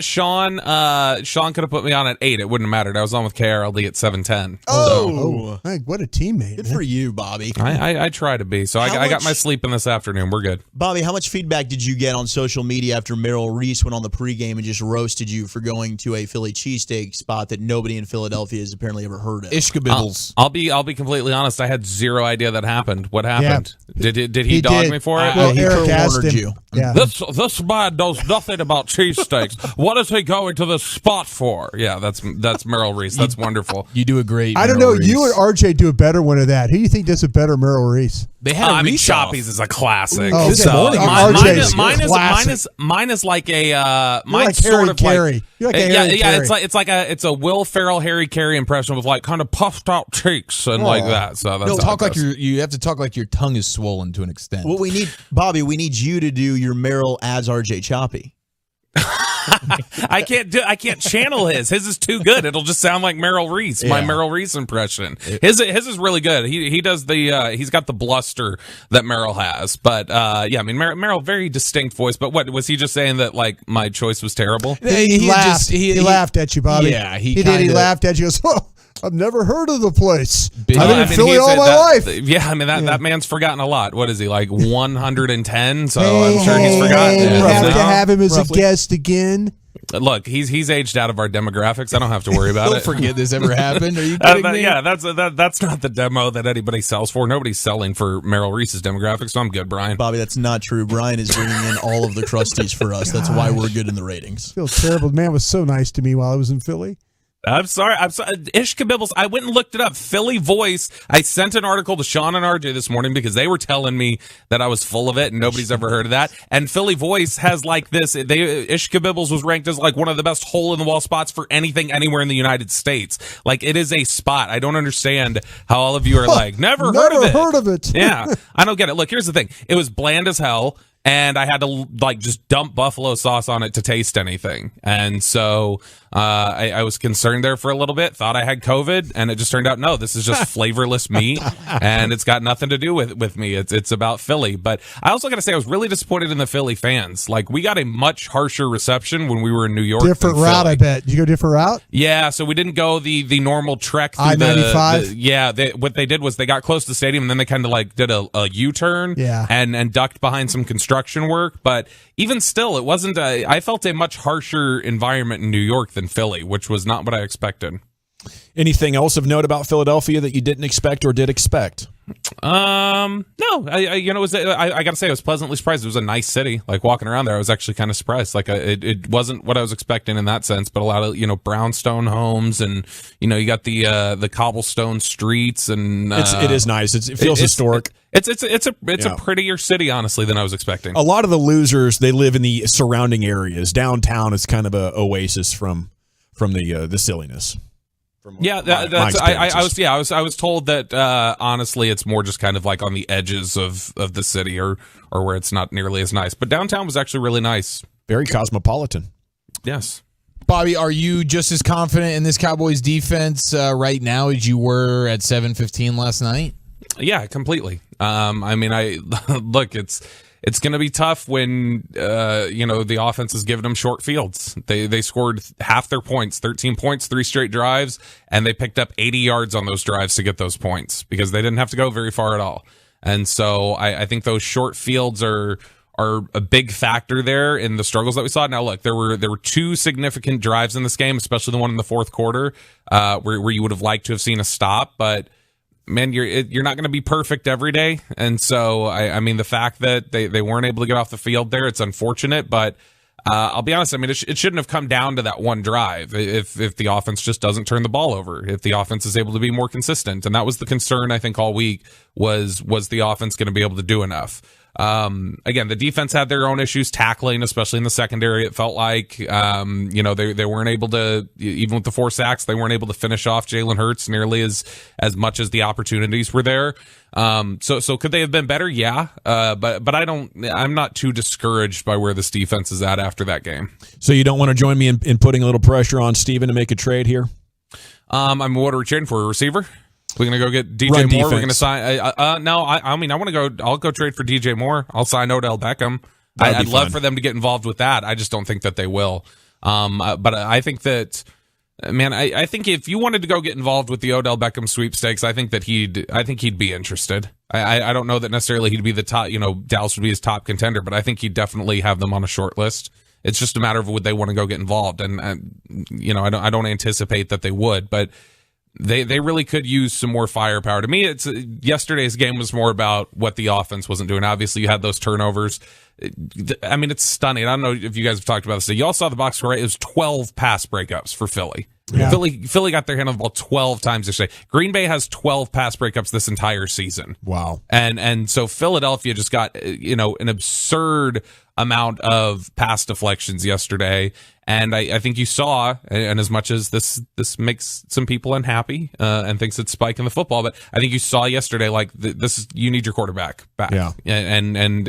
could have put me on at 8. It wouldn't have mattered. I was on with KRLD at 7:10. Oh, hey, what a teammate. Good for you, Bobby. I try to be. So I got my sleep in this afternoon. We're good. Bobby, how much feedback did you get on social media after Merrill Reese went on the pregame and just roasted you for going to a Philly cheesesteak spot that nobody in Philadelphia has apparently ever heard of? Ishkabibbles. I'll be completely honest. I had zero idea that happened. What happened? Did he dog did. me for it? Well, Eric Kurt asked warned him. you. Yeah. This man knows nothing about cheesesteaks. What is he going to this spot for? Yeah, that's Merrill Reese. That's wonderful. You do a great. I don't know. Merrill You Reese. or RJ do a better one of that. Who do you think does a better Merrill Reese? They had. I mean, Reese off. Choppies is a classic. Oh, okay. So Morning. mine RJ's is classic. mine is like a You're mine's like sort Harry of Carey. like You're like a yeah, Harry yeah. Carey. It's a Will Ferrell Harry Carey impression with like kind of puffed out cheeks and like that. So that's No, how talk it like goes. you have to talk like your tongue is swollen to an extent. What we need, Bobby, we need you to do your Merrill as RJ Choppy. I can't channel his. His is too good. It'll just sound like Merrill Reese. My Merrill Reese impression. His is really good. He does the he's got the bluster that Merrill has. But yeah, I mean Merrill very distinct voice. But what was he just saying that like my choice was terrible? He laughed. He laughed at you, Bobby. Yeah, he did. He kinda- laughed at you. He goes, "Oh, I've never heard of the place. I've been I in mean, Philly he's- all my that- life." Yeah, I mean that man's forgotten a lot. What is he like 110? So I'm sure he's forgotten. We have to Roughly. have him as Roughly. a guest again. Look, he's aged out of our demographics. I don't have to worry about Don't it. forget this ever happened. Are you kidding me? Yeah, that's not the demo that anybody sells for. Nobody's selling for Merrill Reese's demographics, so I'm good, Brian. Bobby, that's not true. Brian is bringing in all of the crusties for us. That's why we're good in the ratings. I feel terrible. The man was so nice to me while I was in Philly. I'm sorry. Ishkabibbles. I went and looked it up. Philly Voice. I sent an article to Sean and RJ this morning because they were telling me that I was full of it and nobody's ever heard of that. And Philly Voice has like this. Ishkabibbles was ranked as like one of the best hole in the wall spots for anything anywhere in the United States. Like it is a spot. I don't understand how all of you are like never heard of it. Yeah, I don't get it. Look, here's the thing. It was bland as hell. And I had to like just dump buffalo sauce on it to taste anything. And so I was concerned there for a little bit, thought I had COVID, and it just turned out, no, this is just flavorless meat, and it's got nothing to do with me. It's about Philly. But I also got to say, I was really disappointed in the Philly fans. Like, we got a much harsher reception when we were in New York. Different than route, Philly. I bet. Did you go different route? Yeah, so we didn't go the normal trek through I-95? Yeah, what they did was they got close to the stadium, and then they kind of like did a U-turn Yeah. and ducked behind some construction construction work, but even still, it wasn't. I felt a much harsher environment in New York than Philly, which was not what I expected. Anything else of note about Philadelphia that you didn't expect or did expect? No, I got to say, I was pleasantly surprised. It was a nice city. Like walking around there, I was actually kind of surprised. Like it wasn't what I was expecting in that sense, but a lot of, brownstone homes, and, you got the cobblestone streets, and It is nice. It feels historic. It's a prettier city, honestly, than I was expecting. A lot of the losers, they live in the surrounding areas. Downtown is kind of a oasis from the silliness. Yeah, I was told that honestly, it's more just kind of like on the edges of the city, or where it's not nearly as nice. But downtown was actually really nice, very cosmopolitan. Yes. Bobby, are you just as confident in this Cowboys defense right now as you were at 7:15 last night? Yeah, completely. Look, it's going to be tough when the offense is giving them short fields. They scored half their points, 13 points, 3 straight drives, and they picked up 80 yards on those drives to get those points because they didn't have to go very far at all. And so I think those short fields are a big factor there in the struggles that we saw. Now, look, there were 2 significant drives in this game, especially the one in the fourth quarter, where you would have liked to have seen a stop, but man, you're not going to be perfect every day. And so, I mean, the fact that they weren't able to get off the field there, it's unfortunate. But I'll be honest, I mean, it shouldn't have come down to that one drive if the offense just doesn't turn the ball over, if the offense is able to be more consistent. And that was the concern, I think, all week was the offense going to be able to do enough? Again, the defense had their own issues tackling, especially in the secondary. It felt like, they weren't able to, even with the 4 sacks, they weren't able to finish off Jalen Hurts nearly as much as the opportunities were there. So could they have been better? Yeah. But I'm not too discouraged by where this defense is at after that game. So you don't want to join me in putting a little pressure on Steven to make a trade here? What are we trading for? A receiver? We're going to go get DJ Moore. Defense. We're going to sign. No, I want to go. I'll go trade for DJ Moore. I'll sign Odell Beckham. I'd love for them to get involved with that. I just don't think that they will. But I think that, man, I think if you wanted to go get involved with the Odell Beckham sweepstakes, I think he'd be interested. I don't know that necessarily he'd be the top, Dallas would be his top contender, but I think he'd definitely have them on a short list. It's just a matter of would they want to go get involved. And I don't anticipate that they would, but They really could use some more firepower. To me, yesterday's game was more about what the offense wasn't doing. Obviously, you had those turnovers. I mean, it's stunning. I don't know if you guys have talked about this. You all saw the box score, right? It was 12 pass breakups for Philly. Yeah. Philly got their hand on the ball 12 times yesterday. Green Bay has 12 pass breakups this entire season. Wow. And so Philadelphia just got, an absurd amount of pass deflections yesterday. And I think you saw, and as much as this makes some people unhappy and thinks it's spiking the football, but I think you saw yesterday, like, you need your quarterback back. Yeah. And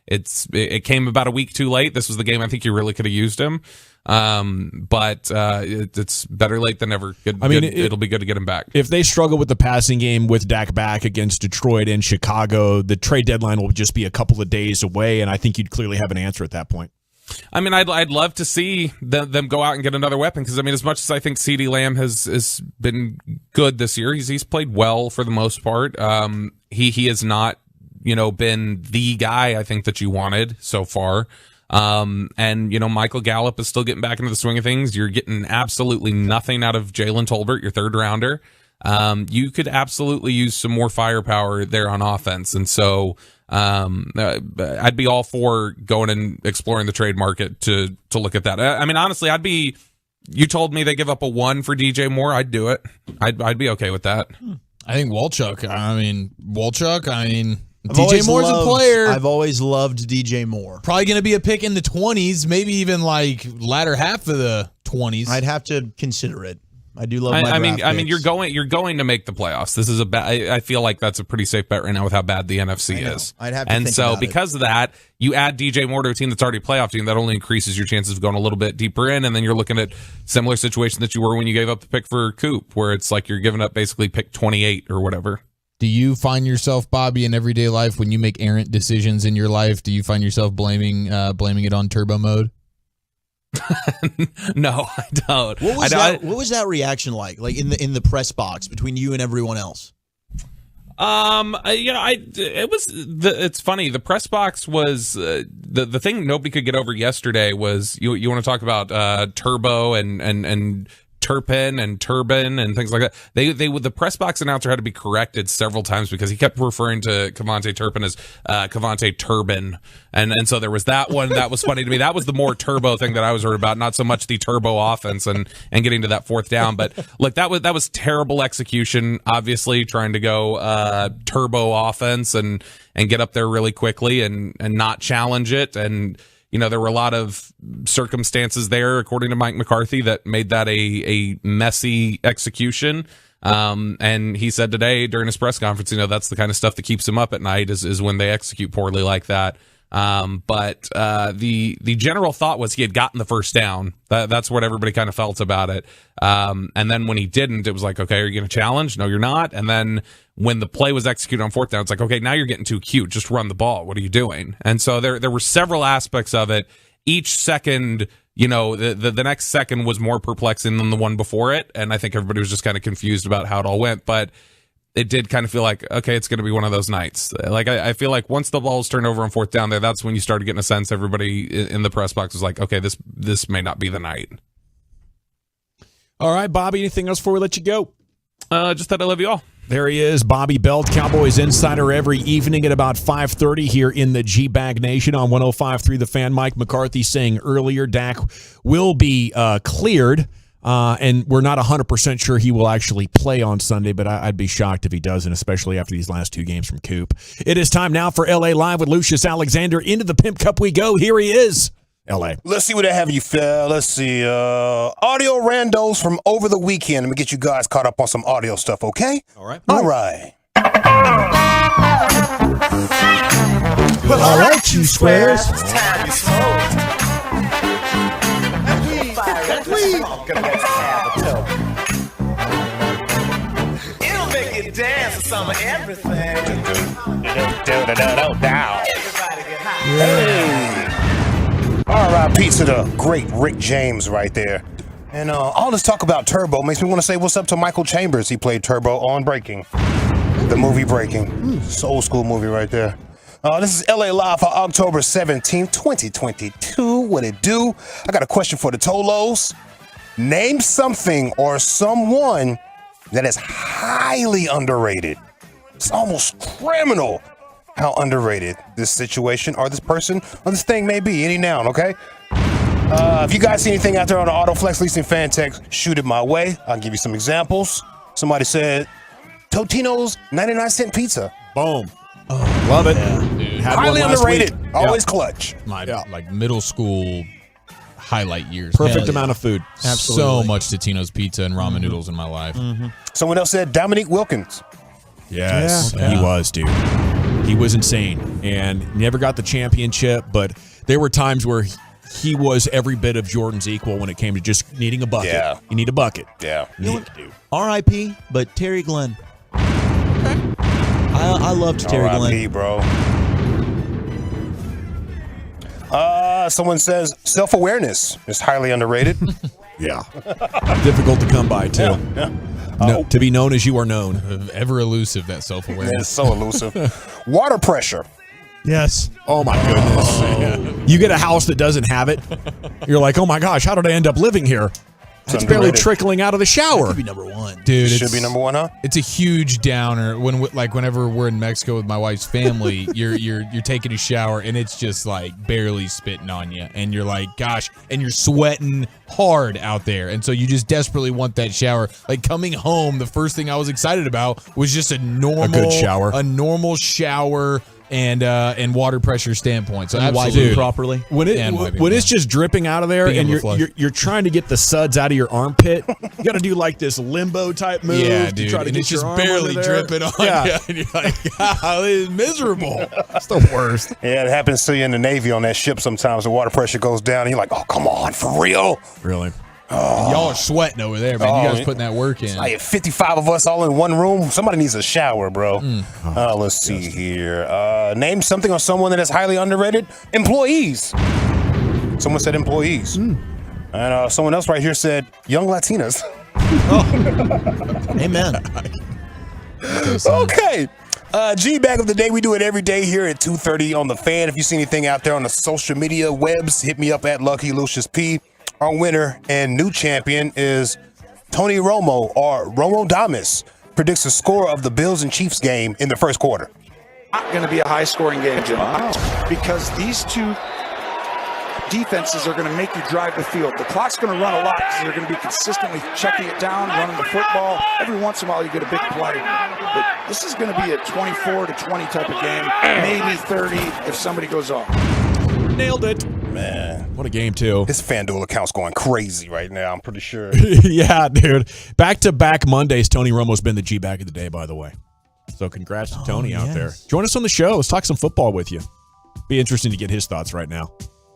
it came about a week too late. This was the game I think you really could have used him. But it's better late than never. It'll be good to get him back. If they struggle with the passing game with Dak back against Detroit and Chicago, the trade deadline will just be a couple of days away, and I think you'd clearly have an answer at that point. I mean, I'd love to see them go out and get another weapon, because, I mean, as much as I think CeeDee Lamb has been good this year, he's played well for the most part. He has not, been the guy I think that you wanted so far. And Michael Gallup is still getting back into the swing of things. You're getting absolutely nothing out of Jalen Tolbert, your 3rd rounder. You could absolutely use some more firepower there on offense. And so, I'd be all for going and exploring the trade market to look at that. I mean, honestly, you told me they give up a 1 for DJ Moore. I'd do it. I'd be okay with that. I think Walchuk, DJ Moore's a player. I've always loved DJ Moore. Probably going to be a pick in the 20s, maybe even like latter half of the 20s. I'd have to consider it. I do love. I mean, you're going to make the playoffs. This is I feel like that's a pretty safe bet right now with how bad the NFC is. I'd have to. And think so about because of that, you add DJ Moore to a team that's already a playoff team. That only increases your chances of going a little bit deeper in. And then you're looking at similar situation that you were when you gave up the pick for Coop, where it's like you're giving up basically pick 28 or whatever. Do you find yourself, Bobby, in everyday life when you make errant decisions in your life? Do you find yourself blaming it on turbo mode? No, I don't. What was that reaction like in the press box between you and everyone else? It's funny. The press box was the thing nobody could get over yesterday was you want to talk about turbo and Turpin and Turbin and things like that. The press box announcer had to be corrected several times because he kept referring to Cavante Turpin as Cavante Turbin, and so there was that one that was funny to me. That was the more turbo thing that I was worried about, not so much the turbo offense and getting to that fourth down. But look, that was terrible execution. Obviously, trying to go turbo offense and get up there really quickly and not challenge it. And there were a lot of circumstances there, according to Mike McCarthy, that made that a messy execution. And he said today during his press conference, that's the kind of stuff that keeps him up at night is when they execute poorly like that. But the general thought was he had gotten the first down. That's what everybody kind of felt about it. And then when he didn't, it was like, okay, are you going to challenge? No, you're not. And then when the play was executed on fourth down, it's like, okay, now you're getting too cute. Just run the ball. What are you doing? And so there were several aspects of it. Each second, the next second was more perplexing than the one before it. And I think everybody was just kind of confused about how it all went. But it did kind of feel like, okay, it's going to be one of those nights. Like, I feel like once the ball was turned over on fourth down there, that's when you started getting a sense everybody in the press box was like, okay, this may not be the night. All right, Bobby, anything else before we let you go? Just that I love you all. There he is, Bobby Belt, Cowboys Insider, every evening at about 5:30 here in the G-Bag Nation on 105.3 The Fan. Mike McCarthy saying earlier Dak will be cleared, and we're not 100% sure he will actually play on Sunday, but I'd be shocked if he doesn't, especially after these last two games from Coop. It is time now for LA Live with Lucius Alexander. Into the Pimp Cup we go. Here he is. LA. Let's see what I have you, Phil. Let's see. Audio randos from over the weekend. Let me get you guys caught up on some audio stuff, okay? All right. All right. Well, all right, you squares. It's time you smoke. It'll make you dance to some of everything. Everybody get high. R.I.P. to the great Rick James right there. And all this talk about Turbo makes me want to say what's up to Michael Chambers. He played Turbo on Breaking, the movie Breaking. It's an old school movie right there. This is LA Live for October 17th, 2022. What it do? I got a question for the Tolos. Name something or someone that is highly underrated. It's almost criminal how underrated this situation or this person or this thing may be. Any noun, okay? If you guys see anything out there on the AutoFlex Leasing Fan Text, shoot it my way. I'll give you some examples. Somebody said Totino's 99-cent pizza. Boom. Oh, love it. Dude. Highly underrated. Always clutch. My like middle school highlight years. Perfect amount of food. Absolutely. So much Totino's pizza and ramen noodles in my life. Someone else said Dominique Wilkins. Yes, he was, dude. He was insane and never got the championship, but there were times where he was every bit of Jordan's equal when it came to just needing a bucket. Yeah. You need a bucket. Yeah. R.I.P., but Terry Glenn. I loved Terry Glenn. R.I.P., bro. Someone says self-awareness is highly underrated. Yeah. Difficult to come by, too. Yeah. No, to be known as you are known. Ever elusive, that self-awareness. It's so elusive. Water pressure. Yes. Oh, my goodness. You get a house that doesn't have it. You're like, oh, my gosh, how did I end up living here? It's barely underrated. trickling out of the shower. That could be number one. Dude, It should be number one, huh? It's a huge downer whenever we're in Mexico with my wife's family, you're taking a shower and it's just like barely spitting on you, and you're like, gosh, and you're sweating hard out there, and so you just desperately want that shower. Like coming home, the first thing I was excited about was just a good shower, and water pressure standpoint. So And wiping properly. When it's just dripping out of there and you're trying to get the suds out of your armpit, you got to do like this limbo type move. Yeah, to dude. try to and get it's just your arm barely under there. dripping on Yeah. you, and you're like, God, this is miserable. It's the worst. Yeah, it happens to you in the Navy on that ship sometimes. The water pressure goes down and you're like, oh, come on, for real? Really? And y'all are sweating over there, man. You guys putting that work in. Like 55 of us all in one room. Somebody needs a shower, bro. Let's see here. Name something or someone that is highly underrated. Employees. Someone said employees. And someone else right here said young Latinas. Amen. Okay. G-Bag of the Day, we do it every day here at 2:30 on The Fan. If you see anything out there on the social media webs, hit me up at Lucky Lucius P. Our winner and new champion is Tony Romo, or Romo Damas, predicts the score of the Bills and Chiefs game in the first quarter. Not going to be a high-scoring game, Jim, because these two defenses are going to make you drive the field. The clock's going to run a lot because you're going to be consistently checking it down, running the football. Every once in a while, you get a big play. But this is going to be a 24-20 type of game, maybe 30 if somebody goes off. Nailed it. Man, what a game, too. His FanDuel account's going crazy right now, I'm pretty sure. Yeah, dude. Back-to-back Mondays, Tony Romo's been the G-Bag of the Day, by the way. So congrats to Tony out there. Join us on the show. Let's talk some football with you. Be interesting to get his thoughts right now.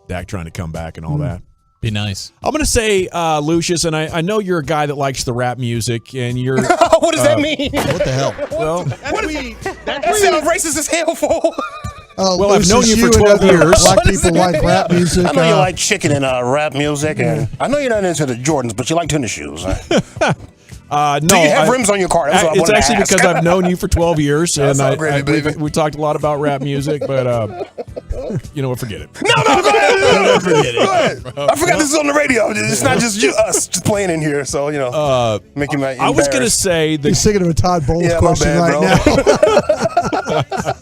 Dak trying to come back and all that. Be nice. I'm going to say, Lucius, and I know you're a guy that likes the rap music, and you're... What does that mean? What the hell? Well, that sounds racist as hell, fool. Well, I've known you for 12 years. Black people like rap music. I know you like chicken and rap music, and I know you're not into the Jordans, but you like tennis shoes. No, Do you have rims on your car? That's what I it's wanted to actually ask. because I've known you for 12 years, That's and all great, baby. we talked a lot about rap music, but you know what? Forget it. No, go ahead. Forget it. Go ahead. I forgot this is on the radio. It's not just us just playing in here, so make you I was going to say He's thinking of a Todd Bowles question bad, right now.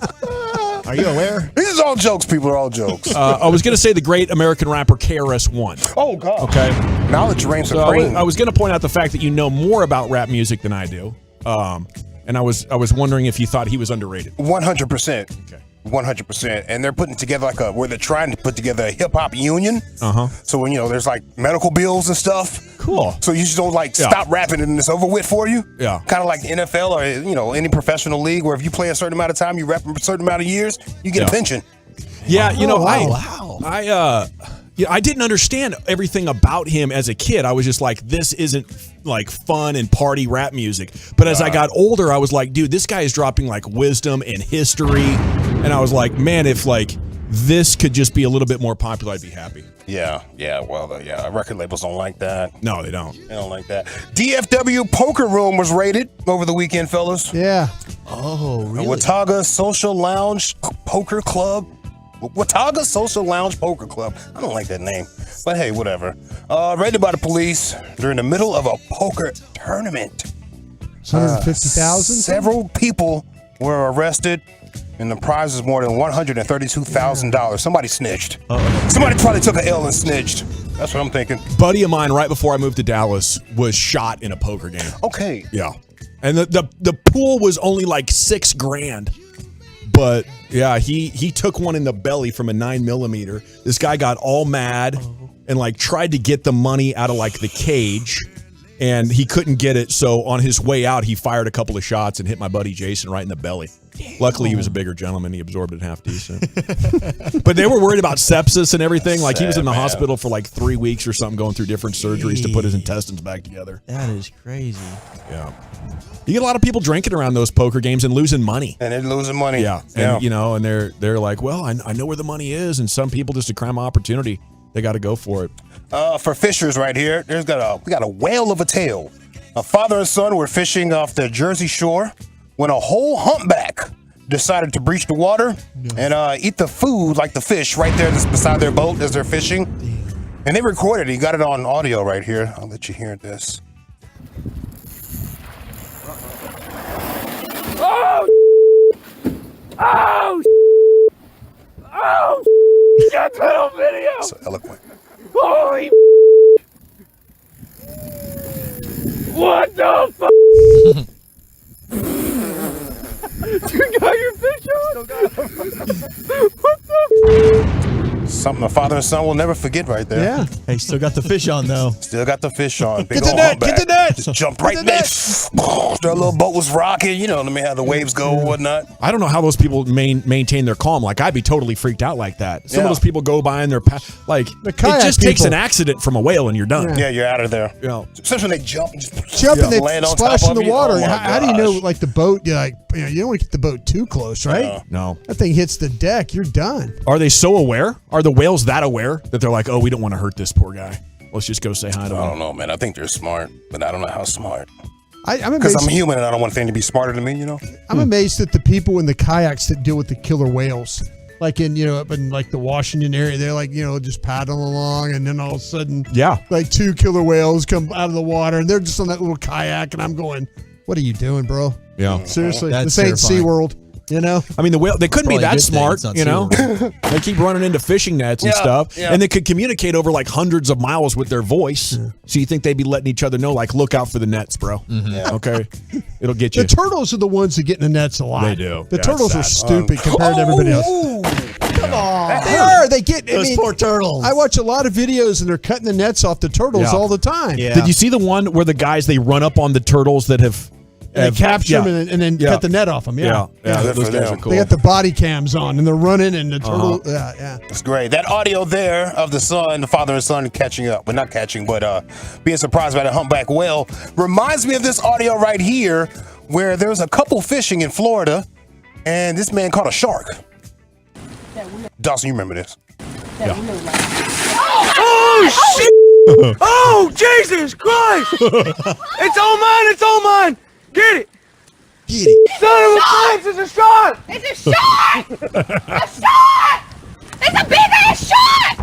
Are you aware? These are all jokes, people. Are all jokes. I was going to say the great American rapper KRS-One. Oh, God. Okay. Knowledge reigns So supreme. I was going to point out the fact that you know more about rap music than I do, and I was wondering if you thought he was underrated. 100%. Okay. 100%. And they're putting together where they're trying to put together a hip hop union. So when there's medical bills and stuff. Cool. So you just don't stop rapping and it's over with for you. Yeah. Kind of like the NFL or any professional league where if you play a certain amount of time, you rap a certain amount of years, you get a pension. Yeah, Wow. I didn't understand everything about him as a kid. I was just like, this isn't fun and party rap music. But as I got older, I was like, dude, this guy is dropping wisdom and history. And I was like, man, if this could just be a little bit more popular, I'd be happy. Yeah. Well, record labels don't like that. No, they don't. They don't like that. DFW Poker Room was raided over the weekend, fellas. Yeah. Oh, really? Watauga Social Lounge Poker Club. Watauga Social Lounge Poker Club. I don't like that name, but hey, whatever. Raided by the police during the middle of a poker tournament. 150,000? Several people were arrested, and the prize is more than $132,000. Somebody snitched. Somebody probably took an L and snitched. That's what I'm thinking. Buddy of mine, right before I moved to Dallas, was shot in a poker game. Okay. Yeah. And the pool was only $6,000. But yeah, he took one in the belly from a 9mm. This guy got all mad and tried to get the money out of the cage, and he couldn't get it. So on his way out, he fired a couple of shots and hit my buddy Jason right in the belly. Luckily, he was a bigger gentleman. He absorbed it half decent. But they were worried about sepsis and everything. He was in the hospital for 3 weeks or something, going through different surgeries to put his intestines back together. That is crazy. Yeah. You get a lot of people drinking around those poker games and losing money. And they're losing money. Yeah. And, and they're like, well, I know where the money is. And some people, just a crime opportunity, they got to go for it. For fishers right here, we got a whale of a tale. A father and son were fishing off the Jersey shore when a whole humpback decided to breach the water and eat the food, the fish, right there that's beside their boat as they're fishing. And they recorded it. He got it on audio right here. I'll let you hear this. Oh! Got that on video! So eloquent. Holy what the fuck? You got your fish on? What the Something a father and son will never forget right there. Yeah. Hey, still got the fish on, though. Still got the fish on. Big Get the old net, humpback. get the net. Just jumped right in there. Their little boat was rocking. You know how the waves go and whatnot. I don't know how those people maintain their calm. I'd be totally freaked out like that. Some Yeah. of those people go by and they're it kayak just takes people. an accident from a whale and you're done. Yeah, you're out of there. Yeah. Especially when they jump and just Jump and they land on splash top in of the you. water. Oh my How do you know, gosh. the boat, you don't want to get the boat too close, right? No. That thing hits the deck, you're done. Are they so aware? Are the whales that aware that they're like, oh, we don't want to hurt this poor guy? Let's just go say hi to him. I don't know, man. I think they're smart, but I don't know how smart. I'm Because I'm amazed. human and I don't want anything to be smarter than me, you know? I'm amazed at the people in the kayaks that deal with the killer whales. Like up in like the Washington area, they're like, just paddling along, and then all of a sudden, like 2 killer whales come out of the water, and they're just on that little kayak, and I'm going, what are you doing, bro? Yeah. Seriously, That's this ain't terrifying. SeaWorld. I mean, the whale, they couldn't be Probably a that good thing smart, it's not you know? SeaWorld. They keep running into fishing nets and Yeah, stuff, yeah. and they could communicate over like hundreds of miles with their voice. So you think they'd be letting each other know, like, look out for the nets, bro. Okay? It'll get you. The turtles are the ones that get in the nets a lot. They do. The Yeah, turtles are it's sad. stupid compared to everybody else. Come on. They are. They get Those poor turtles. I watch a lot of videos, and they're cutting the nets off the turtles Yeah. all the time. Did you see the one where the guys, they run up on the turtles that have... They capture yeah. them and then Yeah. cut the net off them. Yeah. Those guys are cool. They got the body cams on, and they're running, and the turtle. Yeah. It's great. That audio there of the son, the father and son catching up, but not catching, but being surprised by the humpback whale reminds me of this audio right here where there's a couple fishing in Florida and this man caught a shark. Dawson, you remember this? Oh, shit! Oh, Jesus Christ! It's all mine! It's all mine! Get it! Get it! Son of a bitch! It's a shark! It's a shark! A shark! It's a big ass shark!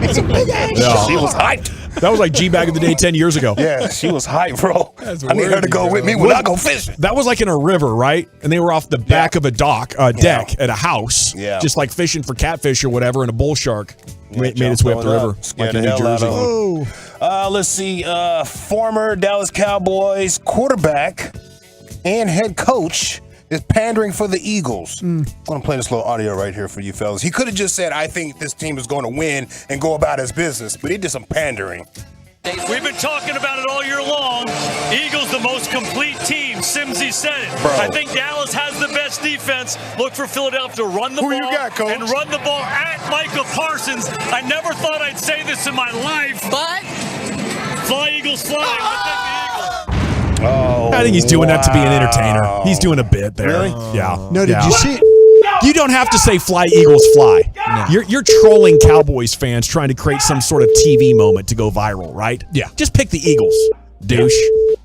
It's a big ass Yeah. She was hyped. That was like G back in the day 10 years ago. Yeah, she was hyped, bro. I need her to go with me when I go fishing. That was like in a river, right? And they were off the back of a deck at a house, just like fishing for catfish or whatever, and a bull shark made its way up the river, like in New Jersey. Let's see. Former Dallas Cowboys quarterback and head coach is pandering for the Eagles. I'm going to play this little audio right here for you fellas. He could have just said, I think this team is going to win and go about his business, but he did some pandering. We've been talking about it all year long. Eagles, the most complete team. Simsy said it. Bro. I think Dallas has the best defense. Look for Philadelphia to run the ball and run the ball at Micah Parsons. I never thought I'd say this in my life. But fly, Eagles, fly. I think he's doing that to be an entertainer. He's doing a bit there. Really? Yeah. No, did you see it? You don't have to say fly, Eagles, fly. You're trolling Cowboys fans trying to create some sort of TV moment to go viral, right? Yeah. Just pick the Eagles, douche.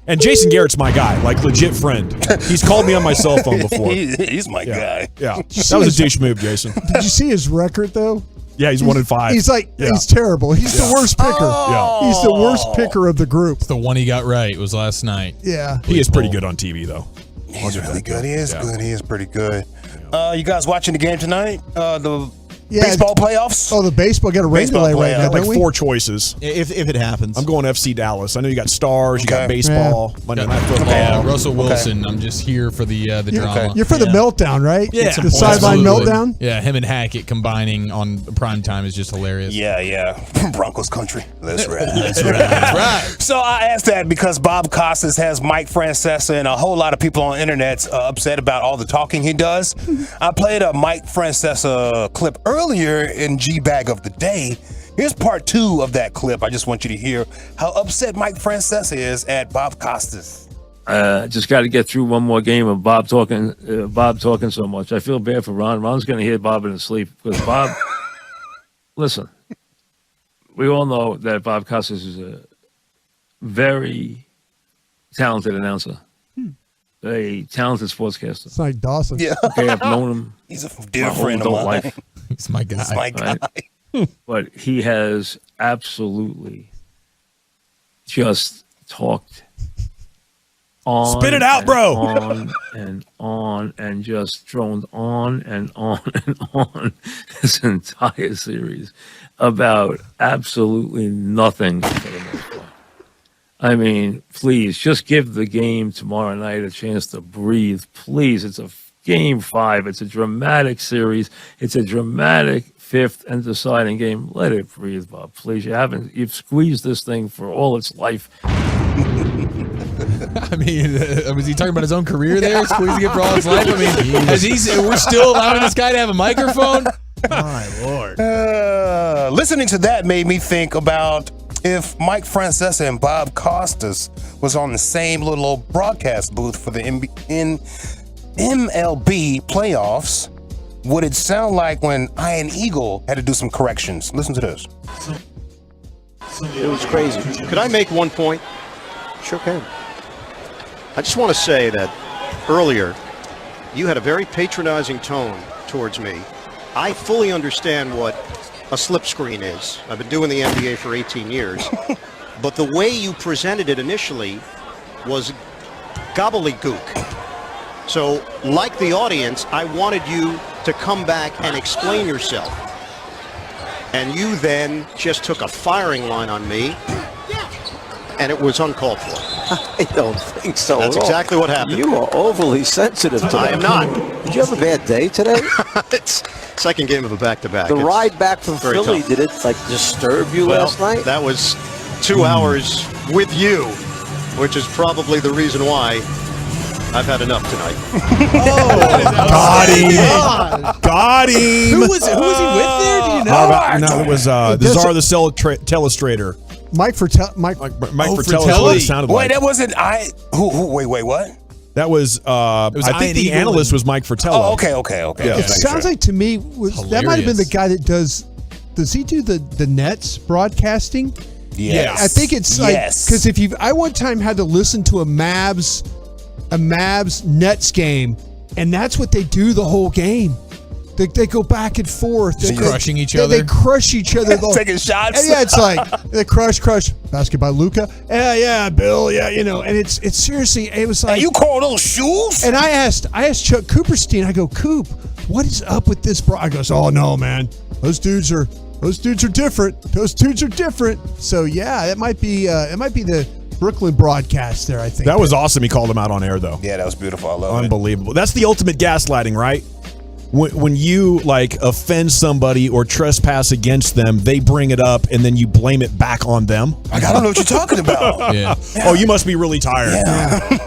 And Jason Garrett's my guy, like legit friend. He's called me on my cell phone before. He's my guy. Yeah. That was a douche move, Jason. Did you see his record though? Yeah, he's 1-5. He's like, he's terrible. He's the worst picker. Yeah. He's the worst picker of the group. The one he got right was last night. Yeah. He is pretty good on TV, though. He's really good. He is good. He is pretty good. You guys watching the game tonight? The baseball playoffs? Oh, the baseball got a rain delay right now, like don't we? 4 choices. If it happens. I'm going FC Dallas. I know you got Stars, you got baseball, Monday Night Football. Yeah, Russell Wilson. I'm just here for the drama. You're for the meltdown, right? Yeah, The sideline absolutely. meltdown? Yeah, him and Hackett combining on prime time is just hilarious. Yeah. Broncos country. That's right. That's right. That's right. So I asked that because Bob Costas has Mike Francesa and a whole lot of people on the internet upset about all the talking he does. I played a Mike Francesa clip earlier in G-Bag of the Day. Here's part 2 of that clip. I just want you to hear how upset Mike Francesa is at Bob Costas. Just got to get through one more game of Bob talking so much. I feel bad for Ron. Ron's going to hear Bob in his sleep because Bob, listen, we all know that Bob Costas is a very talented announcer, a talented sportscaster. It's like Dawson. Yeah. Okay, I've known him. He's a dear my whole friend of adult mine. life. He's my guy. He's my guy. Right? But he has absolutely just talked on. Spit it out, and bro. On and just droned on and on this entire series about absolutely nothing for the most part. I mean, please just give the game tomorrow night a chance to breathe. Please, it's a game 5. It's a dramatic series. It's a dramatic 5th and deciding game. Let it breathe, Bob. Please, you've squeezed this thing for all its life. I mean, was he talking about his own career there, squeezing it for all his life? I mean, we're still allowing this guy to have a microphone? My Lord. Listening to that made me think about if Mike Francesa and Bob Costas was on the same little broadcast booth for the MLB playoffs, would it sound like when Ian Eagle had to do some corrections? Listen to this. It was crazy. Could I make one point? Sure can. I just want to say that earlier you had a very patronizing tone towards me. I fully understand what a slip screen is. I've been doing the NBA for 18 years. But the way you presented it initially was gobbledygook. So, like the audience, I wanted you to come back and explain yourself. And you then just took a firing line on me, and it was uncalled for. I don't think so. That's at all. exactly what happened. You are overly sensitive today. I am not. Did you have a bad day today? It's second game of a back-to-back. The It's ride back from very Philly, tough. did it disturb you last night? That was 2 hours with you, which is probably the reason why I've had enough tonight. Got him. Got him. Who was he with there? Do you know? No, it was the Czar of the Telestrator. Mike Fratello. It sounded like. Wait, that wasn't I. Wait, what? That was. I think the analyst was Mike Fratello. Oh, okay. Yeah. It sounds like to me that might have been the guy that does he do the Nets broadcasting? Yes. I think it's like because I one time had to listen to a Mavs Nets game, and that's what they do the whole game. They go back and forth. They're crushing each other. They crush each other. Taking shots. And yeah, it's like they crush. Basket by Luka. Yeah, Bill. Yeah, and it's seriously. It was like you call those shoes? And I asked Chuck Cooperstein. I go, Coop, what is up with this, bro? I goes, oh no, man, those dudes are different. Those dudes are different. So yeah, it might be the Brooklyn broadcast there. I think That was awesome. He called him out on air though. Yeah, that was beautiful. I love it. Unbelievable. That's the ultimate gaslighting, right? When you offend somebody or trespass against them, they bring it up and then you blame it back on them. I don't know what you're talking about. Yeah. Oh, you must be really tired.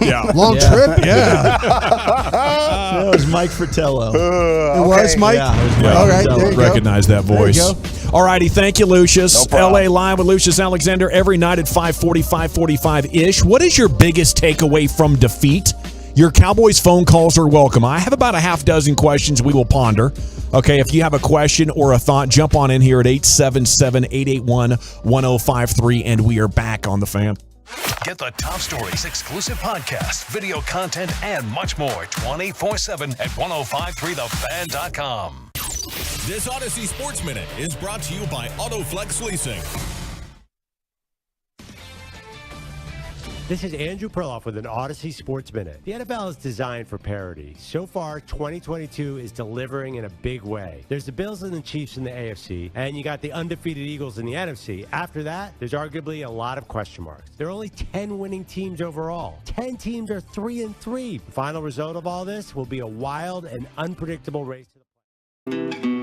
Yeah. Long trip. Yeah. That was Mike Fratello. It was Mike. Yeah, it was Mike All right, Fratello. there you go. Recognize that voice. There you All righty. Thank you, Lucius. No problem. LA Live with Lucius Alexander every night at 5:45-ish. What is your biggest takeaway from defeat? Your Cowboys phone calls are welcome. I have about a half dozen questions we will ponder. Okay, if you have a question or a thought, jump on in here at 877-881-1053, and we are back on the Fan. Get the top stories, exclusive podcasts, video content, and much more 24/7 at 1053thefan.com. This Odyssey Sports Minute is brought to you by AutoFlex Leasing. This is Andrew Perloff with an Odyssey Sports Minute. The NFL is designed for parity. So far, 2022 is delivering in a big way. There's the Bills and the Chiefs in the AFC, and you got the undefeated Eagles in the NFC. After that, there's arguably a lot of question marks. There are only 10 winning teams overall. 10 teams are 3-3. The final result of all this will be a wild and unpredictable race to the playoffs.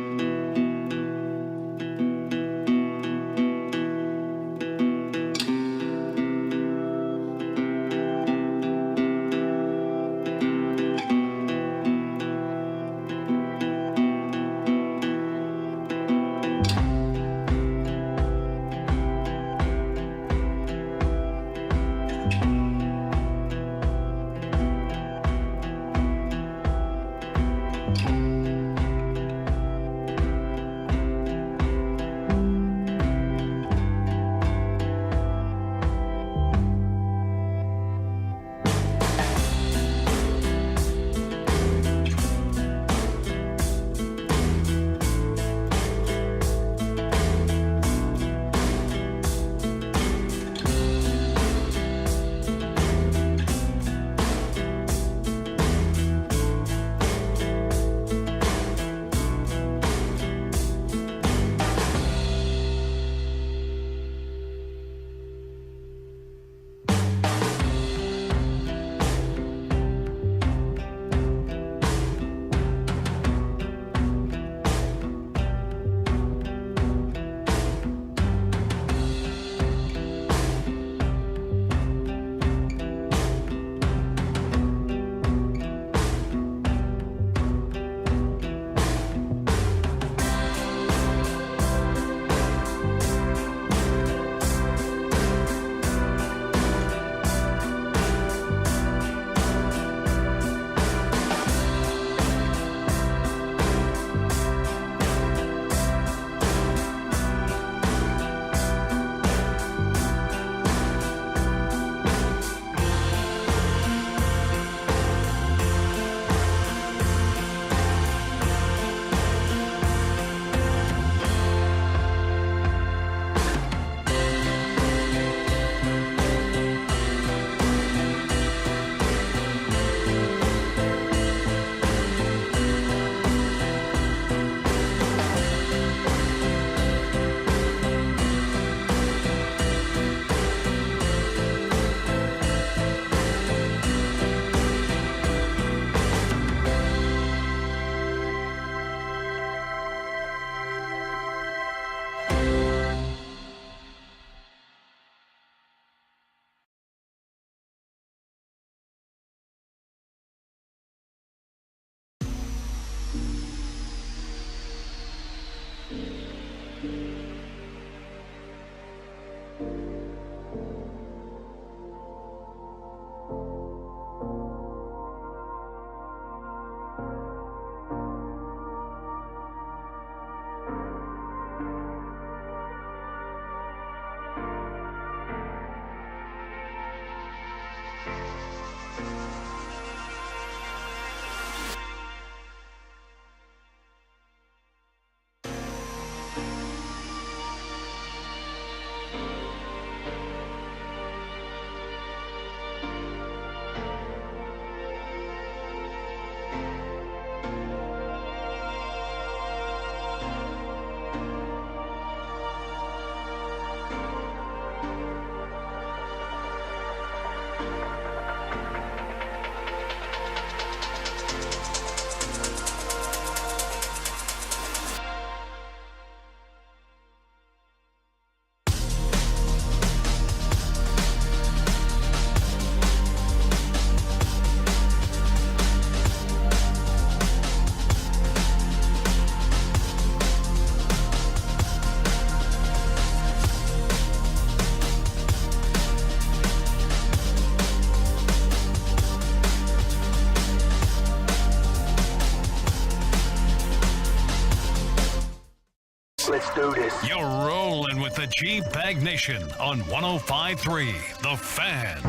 Let's do this. You're rolling with the G-Bag Nation on 105.3 The Fan.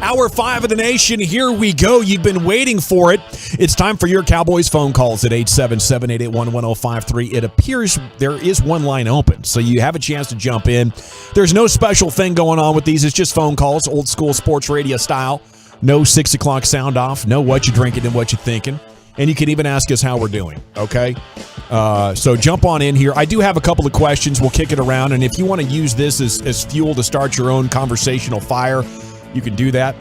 Hour 5 of the nation, here we go. You've been waiting for it. It's time for your Cowboys phone calls at 877-881-1053. It appears there is one line open, so you have a chance to jump in. There's no special thing going on with these. It's just phone calls, old school sports radio style. No 6 o'clock sound off. No what you drinking and what you thinking. And you can even ask us how we're doing, okay? So jump on in here. I do have a couple of questions. We'll kick it around. And if you want to use this as fuel to start your own conversational fire, you can do that.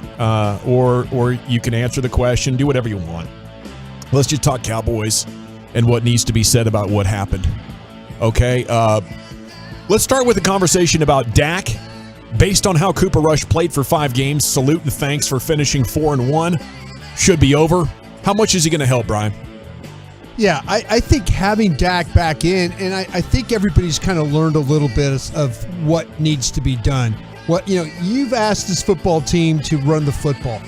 Or you can answer the question. Do whatever you want. Let's just talk Cowboys and what needs to be said about what happened. Okay? Let's start with a conversation about Dak. Based on how Cooper Rush played for 5 games, salute and thanks for finishing 4-1. Should be over. How much is he going to help, Brian? Yeah, I think having Dak back in, and I think everybody's kind of learned a little bit of what needs to be done. You've asked this football team to run the football.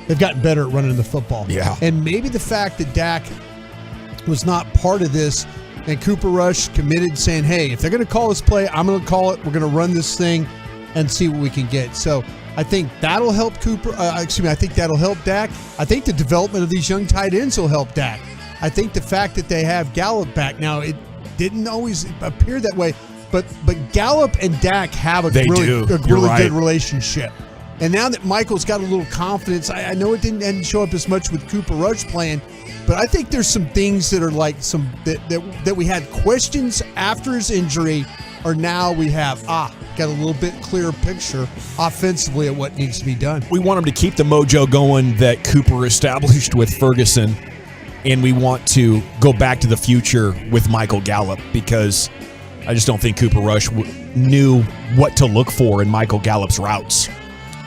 They've gotten better at running the football. Yeah. And maybe the fact that Dak was not part of this and Cooper Rush committed saying, hey, if they're going to call this play, I'm going to call it. We're going to run this thing and see what we can get. So I think that'll help I think that'll help Dak. I think the development of these young tight ends will help Dak. I think the fact that they have Gallup back now, it didn't always appear that way, but Gallup and Dak have a really good relationship. And now that Michael's got a little confidence, I know it didn't show up as much with Cooper Rush playing, but I think there's some things that are like that we had questions after his injury, or now we have got a little bit clearer picture offensively of what needs to be done. We want him to keep the mojo going that Cooper established with Ferguson, and we want to go back to the future with Michael Gallup, because I just don't think Cooper Rush knew what to look for in Michael Gallup's routes,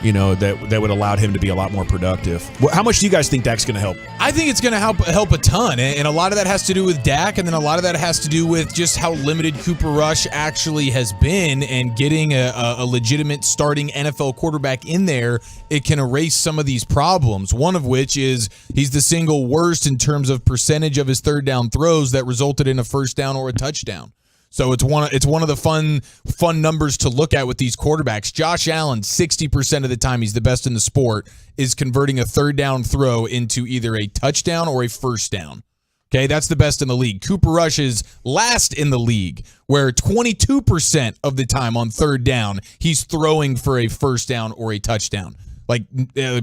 that would allow him to be a lot more productive. How much do you guys think Dak's going to help? I think it's going to help a ton, and a lot of that has to do with Dak, and then a lot of that has to do with just how limited Cooper Rush actually has been, and getting a legitimate starting NFL quarterback in there, it can erase some of these problems, one of which is he's the single worst in terms of percentage of his third down throws that resulted in a first down or a touchdown. So it's one of the fun numbers to look at with these quarterbacks. Josh Allen, 60% of the time, he's the best in the sport, is converting a third down throw into either a touchdown or a first down. Okay, that's the best in the league. Cooper Rush is last in the league, where 22% of the time on third down, he's throwing for a first down or a touchdown. Like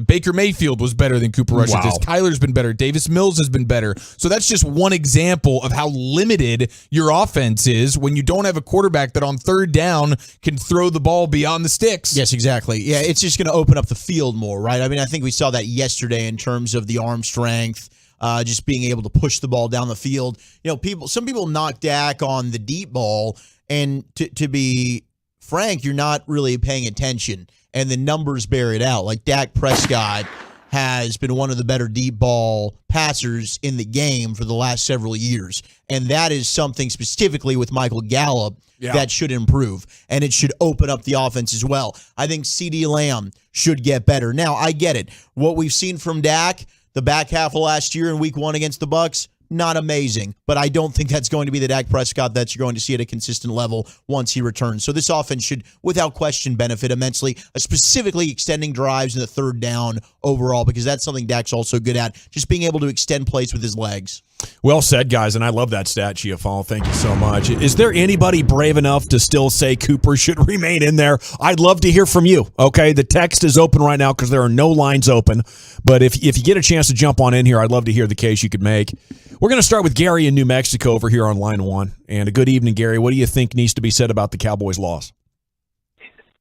Baker Mayfield was better than Cooper Rush at this. Kyler's been better. Davis Mills has been better. So that's just one example of how limited your offense is when you don't have a quarterback that on third down can throw the ball beyond the sticks. Yes, exactly. Yeah, it's just going to open up the field more, right? I mean, I think we saw that yesterday in terms of the arm strength, just being able to push the ball down the field. Some people knock Dak on the deep ball, and to be frank, you're not really paying attention. And the numbers bear it out. Like Dak Prescott has been one of the better deep ball passers in the game for the last several years. And that is something specifically with Michael Gallup that should improve. And it should open up the offense as well. I think CeeDee Lamb should get better. Now, I get it. What we've seen from Dak, the back half of last year in week 1 against the Bucs, not amazing, but I don't think that's going to be the Dak Prescott that you're going to see at a consistent level once he returns. So this offense should, without question, benefit immensely, specifically extending drives in the third down overall, because that's something Dak's also good at, just being able to extend plays with his legs. Well said, guys, and I love that stat, Chiafal. Thank you so much. Is there anybody brave enough to still say Cooper should remain in there? I'd love to hear from you, okay? The text is open right now because there are no lines open, but if you get a chance to jump on in here, I'd love to hear the case you could make. We're going to start with Gary in New Mexico over here on line 1. And a good evening, Gary. What do you think needs to be said about the Cowboys' loss?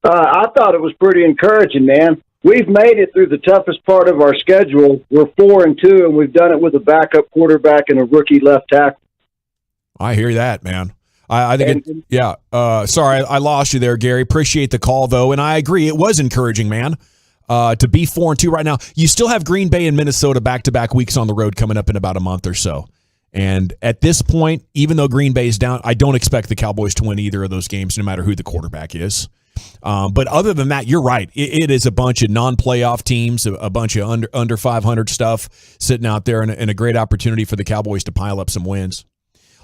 I thought it was pretty encouraging, man. We've made it through the toughest part of our schedule. We're 4-2, and we've done it with a backup quarterback and a rookie left tackle. I hear that, man. I think sorry, I lost you there, Gary. Appreciate the call, though, and I agree. It was encouraging, man. To be 4-2 right now. You still have Green Bay and Minnesota back-to-back weeks on the road coming up in about a month or so. And at this point, even though Green Bay is down, I don't expect the Cowboys to win either of those games, no matter who the quarterback is. But other than that, you're right. It is a bunch of non-playoff teams, a bunch of under 500 stuff sitting out there, and a great opportunity for the Cowboys to pile up some wins.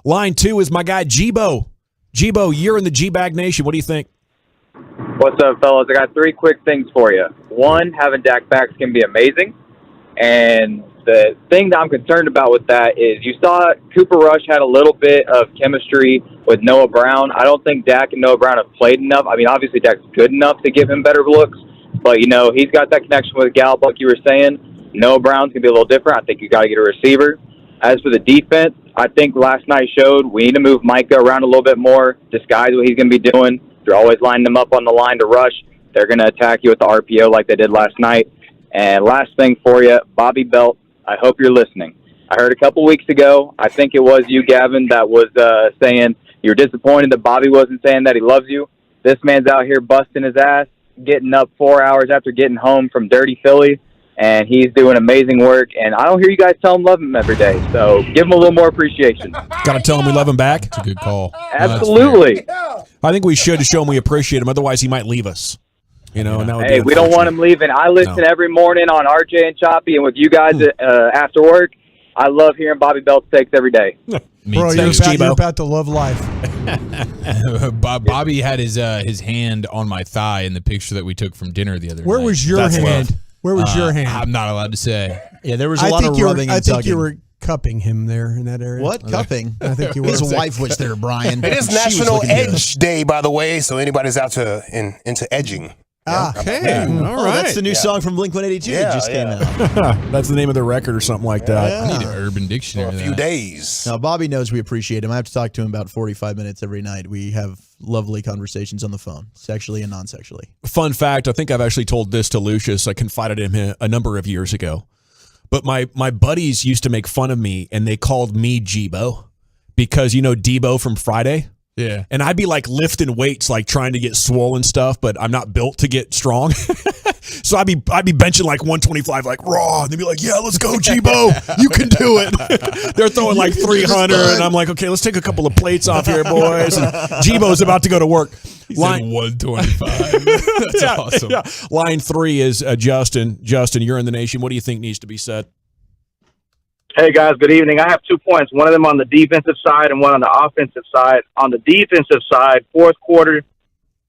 Line 2 is my guy, Gbo. Gbo, you're in the G-Bag Nation. What do you think? What's up, fellas? I got 3 quick things for you. 1, having Dak back can be amazing. And the thing that I'm concerned about with that is you saw Cooper Rush had a little bit of chemistry with Noah Brown. I don't think Dak and Noah Brown have played enough. I mean, obviously Dak's good enough to give him better looks. But, he's got that connection with Gallup, like you were saying. Noah Brown's going to be a little different. I think you got to get a receiver. As for the defense, I think last night showed we need to move Micah around a little bit more, disguise what he's going to be doing. You're always lining them up on the line to rush. They're going to attack you with the RPO like they did last night. And last thing for you, Bobby Belt, I hope you're listening. I heard a couple weeks ago, I think it was you, Gavin, that was saying you're disappointed that Bobby wasn't saying that he loves you. This man's out here busting his ass, getting up 4 hours after getting home from dirty Philly, and he's doing amazing work. And I don't hear you guys tell him love him every day, so give him a little more appreciation. Got to tell him we love him back? That's a good call. Absolutely. I think we should show him we appreciate him. Otherwise, he might leave us. Hey, we don't want him leaving. I listen every morning on RJ and Choppy, and with you guys after work. I love hearing Bobby Belt's takes every day. Bro, you're about to love life. Bobby had his hand on my thigh in the picture that we took from dinner the other night. Where was your hand? Where was your hand? I'm not allowed to say. Yeah, there was a lot of rubbing and I think tugging. you were cupping him there in that area. What? Cupping? I think you were. His wife was there, Brian. It is National Edge Day, by the way, so anybody's out into edging. Okay. All right. That's the new song from Blink-182 that just came out. That's the name of the record or something like that. I need an Urban Dictionary. For a few days. Now, Bobby knows we appreciate him. I have to talk to him about 45 minutes every night. We have lovely conversations on the phone, sexually and non-sexually. Fun fact, I think I've actually told this to Lucius. I confided in him a number of years ago. But my buddies used to make fun of me, and they called me Gbo because, Debo from Friday? Yeah. And I'd be like lifting weights, like trying to get swollen stuff, but I'm not built to get strong. So I'd be benching like 125, like raw. And they'd be like, yeah, let's go, Gbo. You can do it. They're throwing like 300. And I'm like, okay, let's take a couple of plates off here, boys. And Gbo's about to go to work. He said 125. That's awesome. Yeah. Line 3 is Justin. Justin, you're in the nation. What do you think needs to be said? Hey, guys, good evening. I have 2 points, one of them on the defensive side and one on the offensive side. On the defensive side, fourth quarter,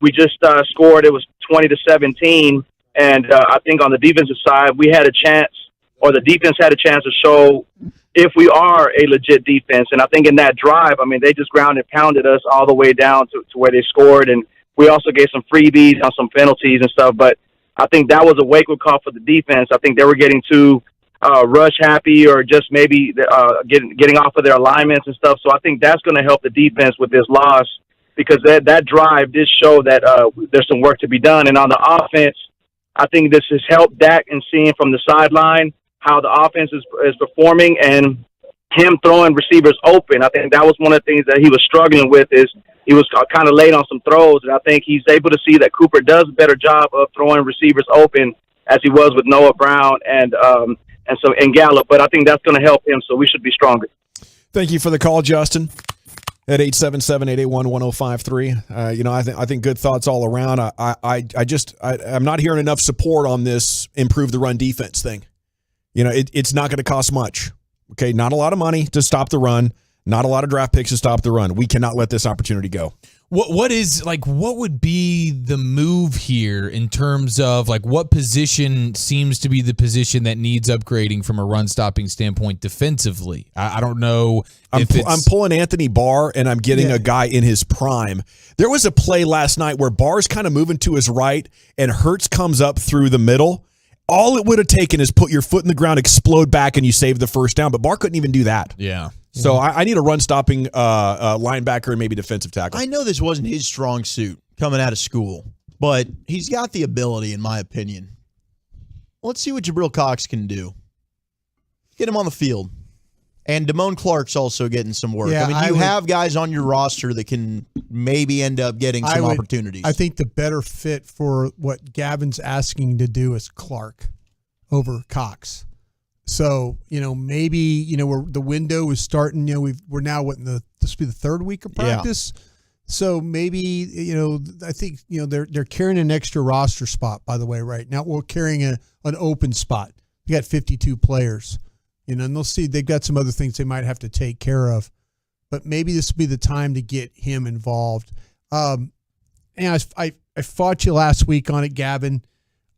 we just scored. It was 20-17, and I think on the defensive side, we had a chance, or the defense had a chance to show if we are a legit defense. And I think in that drive, they just ground and pounded us all the way down to where they scored, and we also gave some freebies on some penalties and stuff. But I think that was a wake-up call for the defense. I think they were getting too rush happy or just maybe getting off of their alignments and stuff. So I think that's going to help the defense with this loss because that drive did show that there's some work to be done. And on the offense, I think this has helped Dak in seeing from the sideline how the offense is performing and him throwing receivers open. I think that was one of the things that he was struggling with is he was kind of late on some throws. And I think he's able to see that Cooper does a better job of throwing receivers open as he was with Noah Brown and Gallup. But I think that's going to help him, so we should be stronger. Thank you for the call, Justin. At 877-881-1053. I think good thoughts all around. I'm not hearing enough support on this improve the run defense thing. It's not going to cost much. Okay, not a lot of money to stop the run. Not a lot of draft picks to stop the run. We cannot let this opportunity go. What would be the move here in terms of what position seems to be the position that needs upgrading from a run stopping standpoint defensively? I don't know. I'm pulling Anthony Barr and I'm getting a guy in his prime. There was a play last night where Barr's kind of moving to his right and Hurts comes up through the middle. All it would have taken is put your foot in the ground, explode back, and you save the first down. But Barr couldn't even do that. Yeah. So I need a run-stopping linebacker and maybe defensive tackle. I know this wasn't his strong suit coming out of school, but he's got the ability, in my opinion. Let's see what Jabril Cox can do. Get him on the field. And Damone Clark's also getting some work. Yeah, you have guys on your roster that can maybe end up getting some opportunities. I think the better fit for what Gavin's asking to do is Clark over Cox. So, maybe, the window is starting, we're now this will be the third week of practice. Yeah. So maybe, I think, they're carrying an extra roster spot, by the way, right now. We're carrying an open spot. We got 52 players, and they'll see they've got some other things they might have to take care of, but maybe this will be the time to get him involved. And I fought you last week on it, Gavin.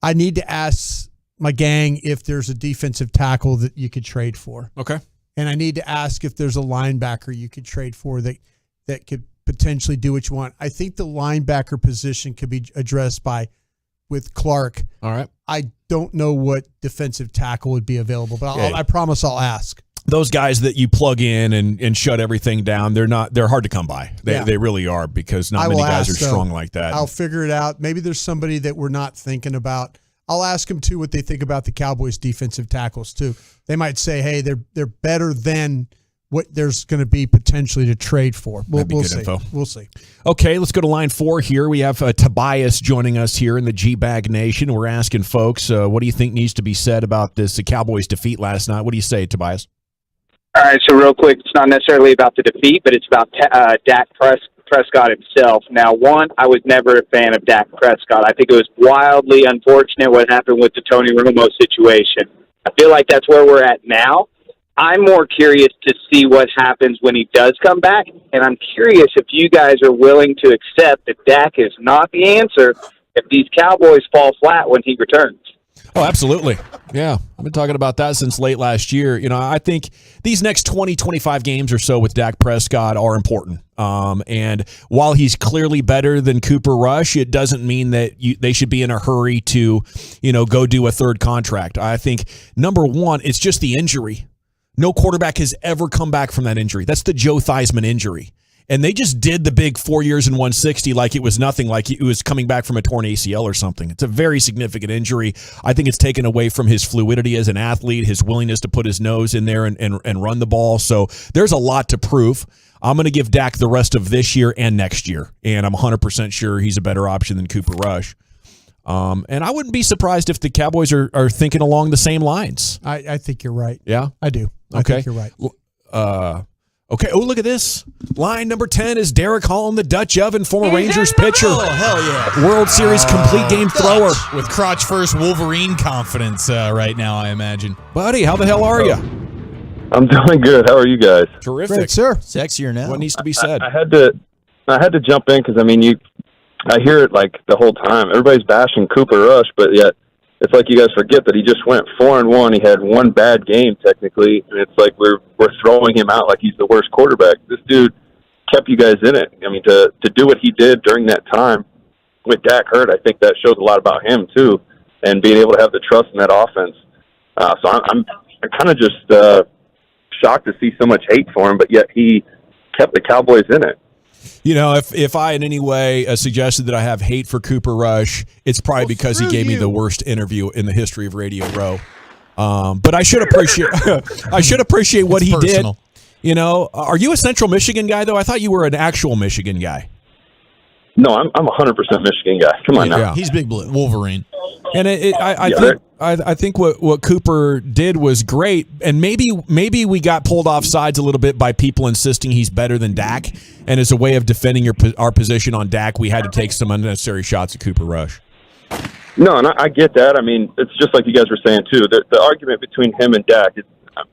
I need to ask my gang if there's a defensive tackle that you could trade for. Okay. And I need to ask if there's a linebacker you could trade for that could potentially do what you want. I think the linebacker position could be addressed with Clark. All right. I don't know what defensive tackle would be available, but I promise I'll ask. Those guys that you plug in and shut everything down, they're hard to come by. They really are, because not many guys are strong like that. I'll figure it out. Maybe there's somebody that we're not thinking about. I'll ask them too what they think about the Cowboys defensive tackles too. They might say, hey, they're better than what there's going to be potentially to trade for. We'll see. Info. We'll see. Okay, let's go to line 4 here. We have Tobias joining us here in the G-Bag Nation. We're asking folks, what do you think needs to be said about this Cowboys defeat last night? What do you say, Tobias? All right, so real quick, it's not necessarily about the defeat, but it's about Dak Prescott himself. Now, I was never a fan of Dak Prescott. I think it was wildly unfortunate what happened with the Tony Romo situation. I feel like that's where we're at now. I'm more curious to see what happens when he does come back, and I'm curious if you guys are willing to accept that Dak is not the answer if these Cowboys fall flat when he returns. Oh, absolutely. Yeah, I've been talking about that since late last year. I think these next 20, 25 games or so with Dak Prescott are important. And while he's clearly better than Cooper Rush, it doesn't mean that they should be in a hurry to, go do a third contract. I think, number one, it's just the injury. No quarterback has ever come back from that injury. That's the Joe Theismann injury. And they just did the big 4 years and 160 like it was nothing, like it was coming back from a torn ACL or something. It's a very significant injury. I think it's taken away from his fluidity as an athlete, his willingness to put his nose in there and run the ball. So there's a lot to prove. I'm going to give Dak the rest of this year and next year, and I'm 100% sure he's a better option than Cooper Rush. And I wouldn't be surprised if the Cowboys are thinking along the same lines. I think you're right. Yeah? I do. I think you're right. Okay. Oh, look at this. Line number 10 is Derek Holland, the Dutch oven, former Rangers pitcher. Oh, hell yeah. World Series complete game thrower. With crotch first Wolverine confidence right now, I imagine. Buddy, how the hell are you? I'm doing good. How are you guys? Terrific. Great, sir. Sexier now. What needs to be said? I had to jump in because, I hear it like the whole time. Everybody's bashing Cooper Rush, but yet it's like you guys forget that he just went 4-1. He had one bad game technically, and it's like we're throwing him out like he's the worst quarterback. This dude kept you guys in it. To do what he did during that time with Dak hurt, I think that shows a lot about him too, and being able to have the trust in that offense. So I'm kind of just shocked to see so much hate for him, but yet he kept the Cowboys in it. If I in any way suggested that I have hate for Cooper Rush, it's probably because he gave me the worst interview in the history of Radio Row. But I should appreciate what he personal. did. Are you a Central Michigan guy though? I thought you were an actual Michigan guy. No, I'm 100% Michigan guy. Come on now. He's Big Blue. Wolverine. And I think what Cooper did was great, and maybe we got pulled off sides a little bit by people insisting he's better than Dak, and as a way of defending our position on Dak, we had to take some unnecessary shots at Cooper Rush. No, and I get that. I mean, it's just like you guys were saying too. The argument between him and Dak is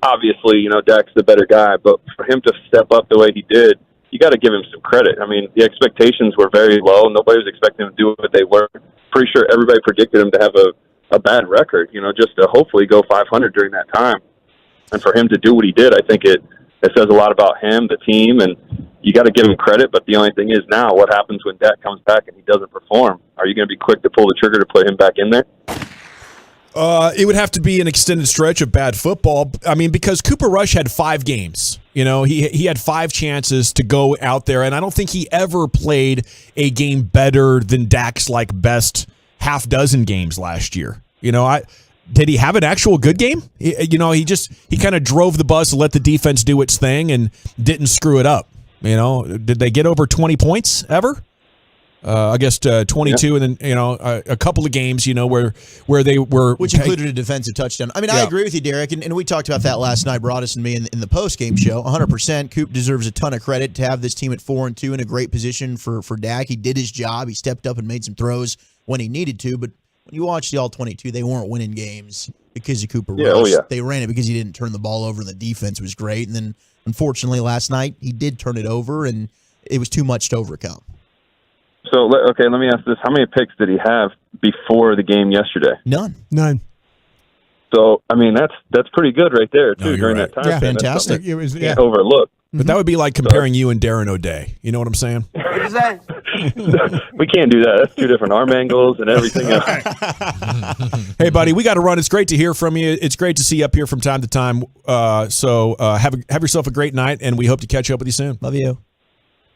obviously, Dak's the better guy, but for him to step up the way he did, you got to give him some credit. I mean, the expectations were very low. Nobody was expecting him to do what they were. Pretty sure everybody predicted him to have a bad record, just to hopefully go 500 during that time. And for him to do what he did, I think it says a lot about him, the team, and you got to give him credit. But the only thing is now, what happens when Dak comes back and he doesn't perform? Are you going to be quick to pull the trigger to put him back in there? It would have to be an extended stretch of bad football. I mean, because Cooper Rush had 5 games. He had 5 chances to go out there, and I don't think he ever played a game better than Dak's best half dozen games last year. Did he have an actual good game? He kind of drove the bus and let the defense do its thing and didn't screw it up. Did they get over 20 points ever? I guess 22, and then a couple of games, where they were, which included a defensive touchdown. I mean, I agree with you, Derek, and we talked about that last night, Broadus and me, in the post game show. 100%. Coop deserves a ton of credit to have this team at 4-2 in a great position for Dak. He did his job. He stepped up and made some throws when he needed to. But when you watch the All-22, they weren't winning games because of Cooper Rush. They ran it because he didn't turn the ball over, and the defense was great. And then, unfortunately, last night he did turn it over, and it was too much to overcome. So, okay, let me ask this. How many picks did he have before the game yesterday? None. So, I mean, that's pretty good right there, too, during that time. Yeah, fantastic. It was overlooked. But that would be like comparing you and Darren O'Day. You know what I'm saying? What is that? We can't do that. That's 2 different arm angles and everything else. Hey, buddy, we got to run. It's great to hear from you. It's great to see you up here from time to time. So have yourself a great night, and we hope to catch up with you soon. Love you.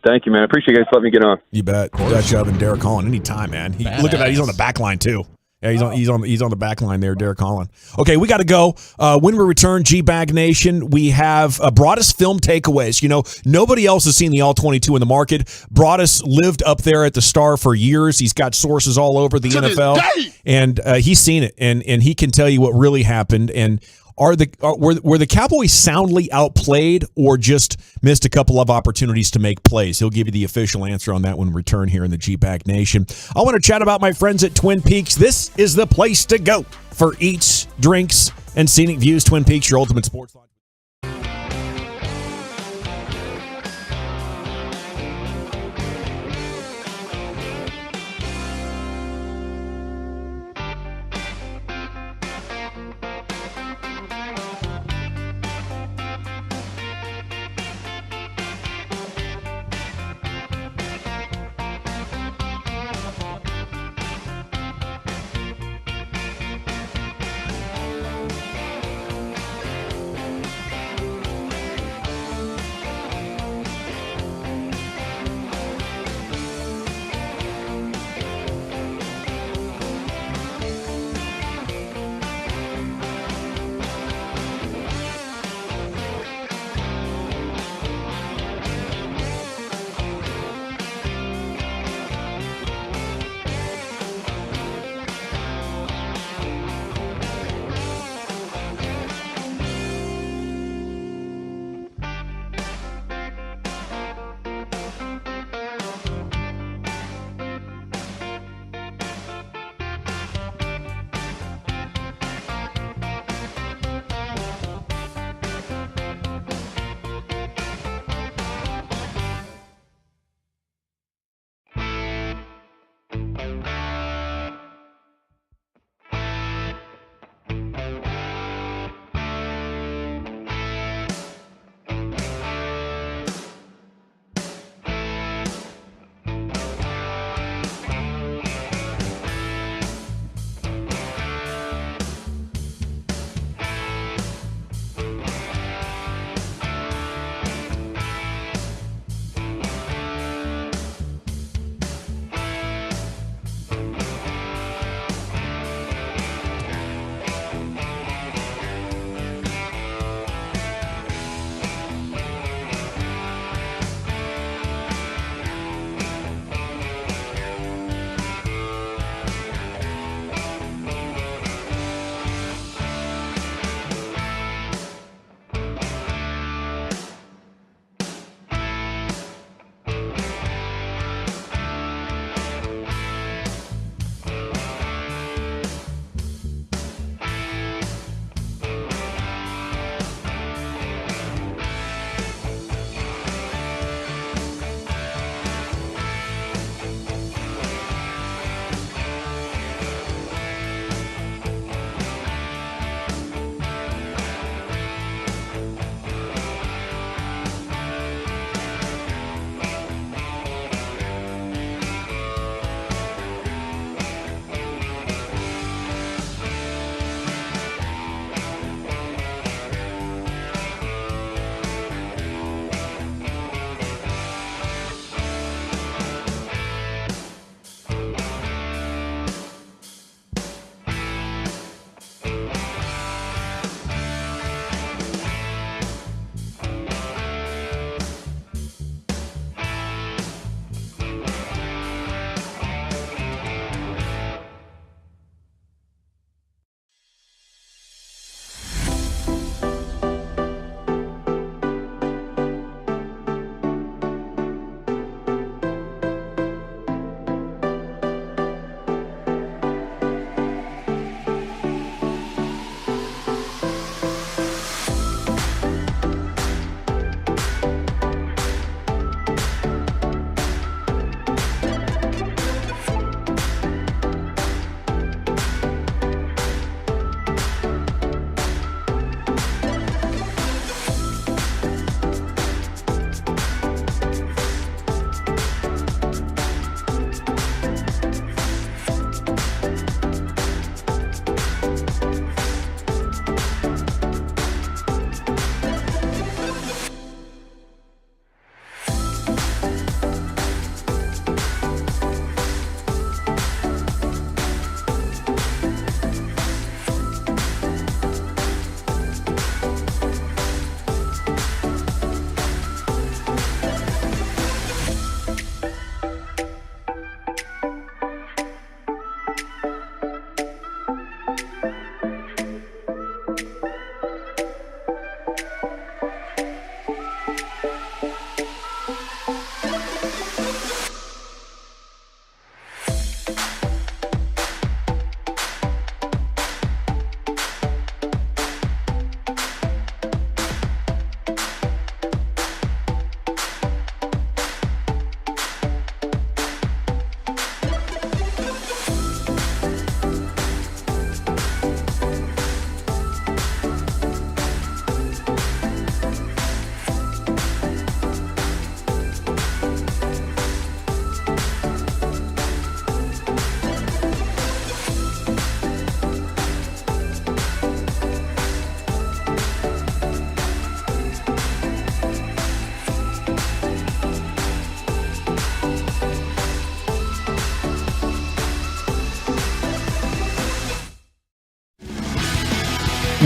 Thank you, man. I appreciate you guys letting me get on. You bet. Dutch Up and Derek Holland anytime, man. Look at that. He's on the back line, too. Yeah, he's on the back line there, Derek Holland. Okay, we got to go. When we return, G-Bag Nation, we have Broadus film takeaways. Nobody else has seen the All-22 in the market. Broadus lived up there at the Star for years. He's got sources all over the NFL, and he's seen it, and he can tell you what really happened. And were the Cowboys soundly outplayed or just missed a couple of opportunities to make plays? He'll give you the official answer on that when we return here in the G-Bag Nation. I want to chat about my friends at Twin Peaks. This is the place to go for eats, drinks, and scenic views. Twin Peaks, your ultimate sports line.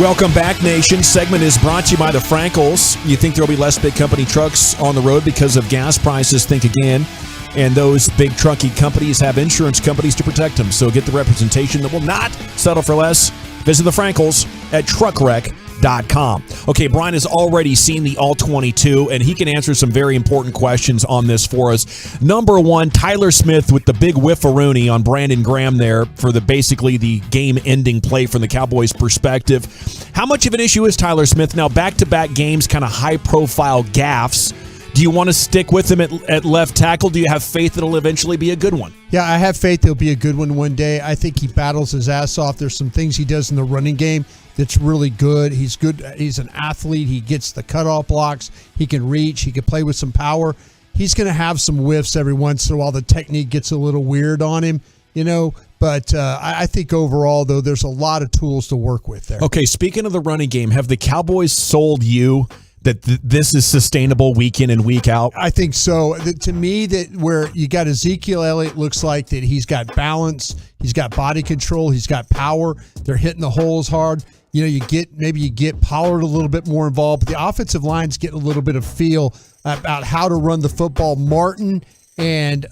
Welcome back, Nation. Segment is brought to you by the Frankels. You think there will be less big company trucks on the road because of gas prices? Think again. And those big trucking companies have insurance companies to protect them. So get the representation that will not settle for less. Visit the Frankels at truckwreck.com. Okay, Brian has already seen the All-22, and he can answer some very important questions on this for us. Number one, Tyler Smith with the big whiff-a-rooney on Brandon Graham there for basically the game-ending play from the Cowboys' perspective. How much of an issue is Tyler Smith? Now, back-to-back games, kind of high-profile gaffes. Do you want to stick with him at left tackle? Do you have faith it'll eventually be a good one? Yeah, I have faith it'll be a good one day. I think he battles his ass off. There's some things he does in the running game that's really good. He's good. He's an athlete. He gets the cutoff blocks. He can reach. He can play with some power. He's going to have some whiffs every once in a while. The technique gets a little weird on him, But I think overall, though, there's a lot of tools to work with there. Okay, speaking of the running game, have the Cowboys sold you that this is sustainable week in and week out? I think so. To me, that where you got Ezekiel Elliott looks like that he's got balance, he's got body control, he's got power. They're hitting the holes hard. You get Pollard a little bit more involved, but the offensive line's getting a little bit of feel about how to run the football. Martin and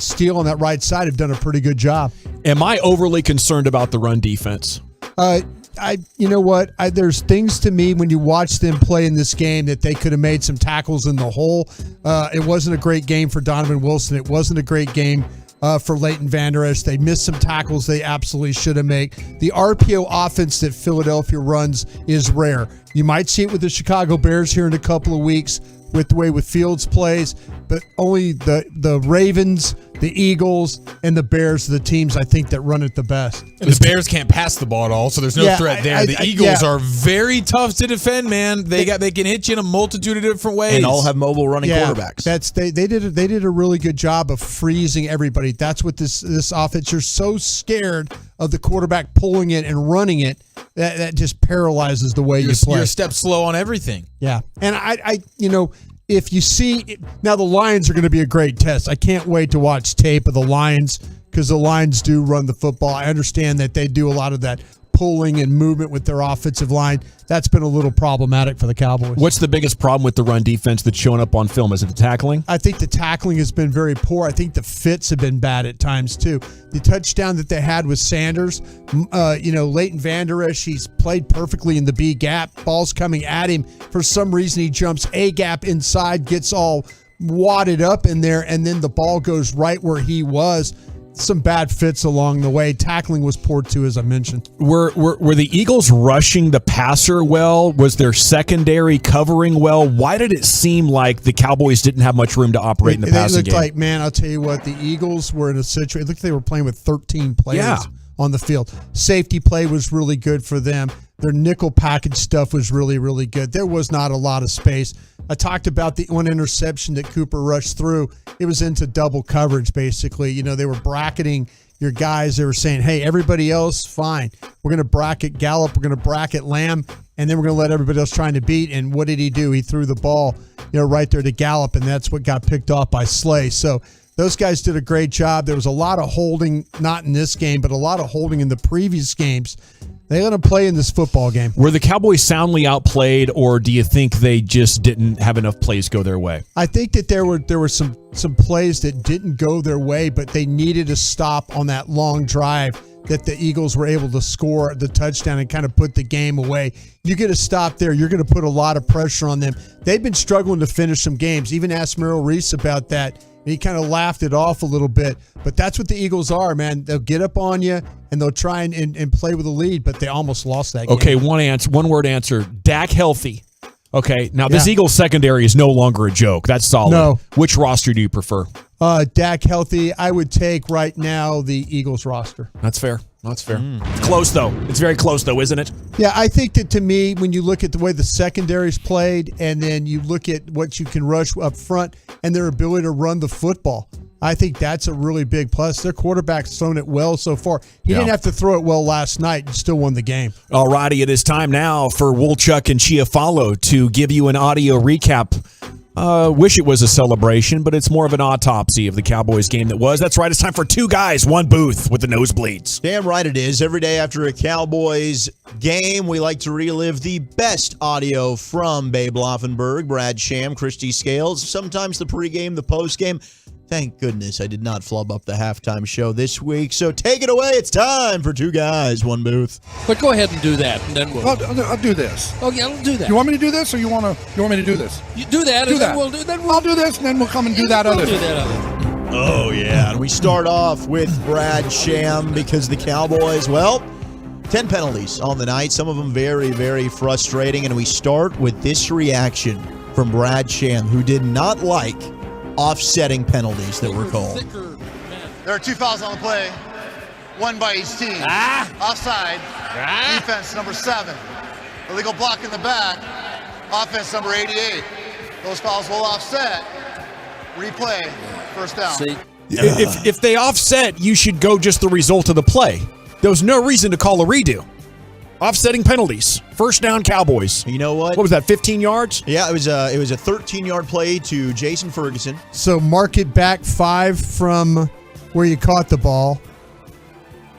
Steele on that right side have done a pretty good job. Am I overly concerned about the run defense? You know what? There's things to me when you watch them play in this game that they could have made some tackles in the hole. It wasn't a great game for Donovan Wilson. It wasn't a great game for Leighton Vander Esch. They missed some tackles they absolutely should have made. The RPO offense that Philadelphia runs is rare. You might see it with the Chicago Bears here in a couple of weeks with the way Fields plays, but only the Ravens, the Eagles, and the Bears are the teams I think that run it the best. And the Bears can't pass the ball at all, so there's no threat there. The Eagles are very tough to defend, man. They can hit you in a multitude of different ways, and all have mobile running quarterbacks. They did a really good job of freezing everybody. That's what this offense. You're so scared of the quarterback pulling it and running it that just paralyzes the way you play. You're a step slow on everything. Yeah, and if you see now, the Lions are going to be a great test. I can't wait to watch tape of the Lions because the Lions do run the football. I understand that they do a lot of that pulling and movement with their offensive line. That's been a little problematic for the Cowboys. What's the biggest problem with the run defense that's showing up on film? Is it the tackling? I think the tackling has been very poor. I think the fits have been bad at times too. The touchdown that they had with Sanders, Leighton Vander Esch, he's played perfectly in the B gap. Ball's coming at him. For some reason, he jumps A gap inside, gets all wadded up in there, and then the ball goes right where he was. Some bad fits along the way. Tackling was poor too, as I mentioned. Were the Eagles rushing the passer well? Was their secondary covering well? Why did it seem like the Cowboys didn't have much room to operate in the passing game? It looked like, man, I'll tell you what, the Eagles were in a situation. It looked like they were playing with 13 players on the field. Safety play was really good for them. Their nickel package stuff was really, really good. There was not a lot of space. I talked about the one interception that Cooper Rush threw. It was into double coverage, basically. They were bracketing your guys. They were saying, hey, everybody else, fine. We're going to bracket Gallup. We're going to bracket Lamb. and then we're going to let everybody else trying to beat. And what did he do? He threw the ball, right there to Gallup, and that's what got picked off by Slay. So those guys did a great job. There was a lot of holding, not in this game, but a lot of holding in the previous games. They're going to play in this football game. Were the Cowboys soundly outplayed, or do you think they just didn't have enough plays go their way? I think that there were some plays that didn't go their way, but they needed a stop on that long drive that the Eagles were able to score the touchdown and kind of put the game away. You get a stop there, you're going to put a lot of pressure on them. They've been struggling to finish some games. Even asked Merrill Reese about that, and he kind of laughed it off a little bit. But that's what the Eagles are, man. They'll get up on you, and they'll try and play with a lead, but they almost lost that game. Okay, one word answer. Dak healthy. Okay, now this Eagles secondary is no longer a joke. That's solid. No. Which roster do you prefer? Dak healthy. I would take right now the Eagles roster. That's fair. That's fair. It's close, though. It's very close, though, isn't it? Yeah, I think that to me, when you look at the way the secondary's played and then you look at what you can rush up front and their ability to run the football, I think that's a really big plus. Their quarterback's thrown it well so far. He didn't have to throw it well last night and still won the game. All righty, it is time now for Woolchuck and Chiafalo to give you an audio recap. Wish it was a celebration, but it's more of an autopsy of the Cowboys game that was. That's right, it's time for two guys, one booth with the nosebleeds. Damn right it is. Every day after a Cowboys game, we like to relive the best audio from Babe Laufenberg, Brad Sham, Christy Scales, sometimes the pregame, the postgame. Thank goodness I did not flub up the halftime show this week. So take it away. It's time for two guys, one booth. But go ahead and do that, and then we'll. I'll do this. Oh yeah, I'll do that. You want me to do this, or you want me to do this? You do that, and then we'll do. I'll do this, and then we'll come and do that other. Do that other. Oh yeah, and we start off with Brad Sham because the Cowboys, 10 penalties on the night. Some of them very, very frustrating. And we start with this reaction from Brad Sham, who did not like offsetting penalties that were called. There are 2 fouls on the play, one by each team. Offside, defense number 7. Illegal block in the back, offense number 88. Those fouls will offset. Replay, first down. If they offset, you should go just the result of the play. There was no reason to call a redo. Offsetting penalties. First down, Cowboys. You know what? What was that, 15 yards? Yeah, it was a 13-yard play to Jason Ferguson. So mark it back 5 from where you caught the ball.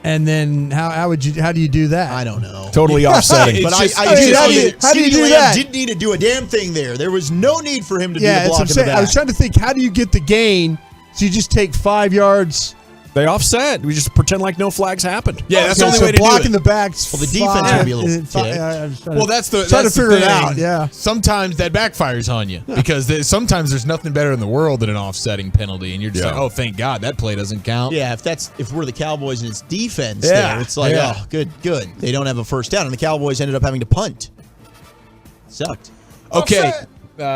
And then how do you do that? I don't know. Totally offsetting. But how do you do that? Didn't need to do a damn thing there. There was no need for him to do the block in the back. I was trying to think, how do you get the gain? So you just take 5 yards. They offset. We just pretend like no flags happened. Yeah, that's the only way to do it. Blocking the backs. Well, the defense would be a little Well, that's the trying to figure thing. it out. Yeah. Sometimes that backfires on you because sometimes there's nothing better in the world than an offsetting penalty, and you're just like, oh, thank God that play doesn't count. Yeah, if we're the Cowboys and it's defense, there, it's like, oh, good. They don't have a first down, and the Cowboys ended up having to punt. Sucked. Okay. We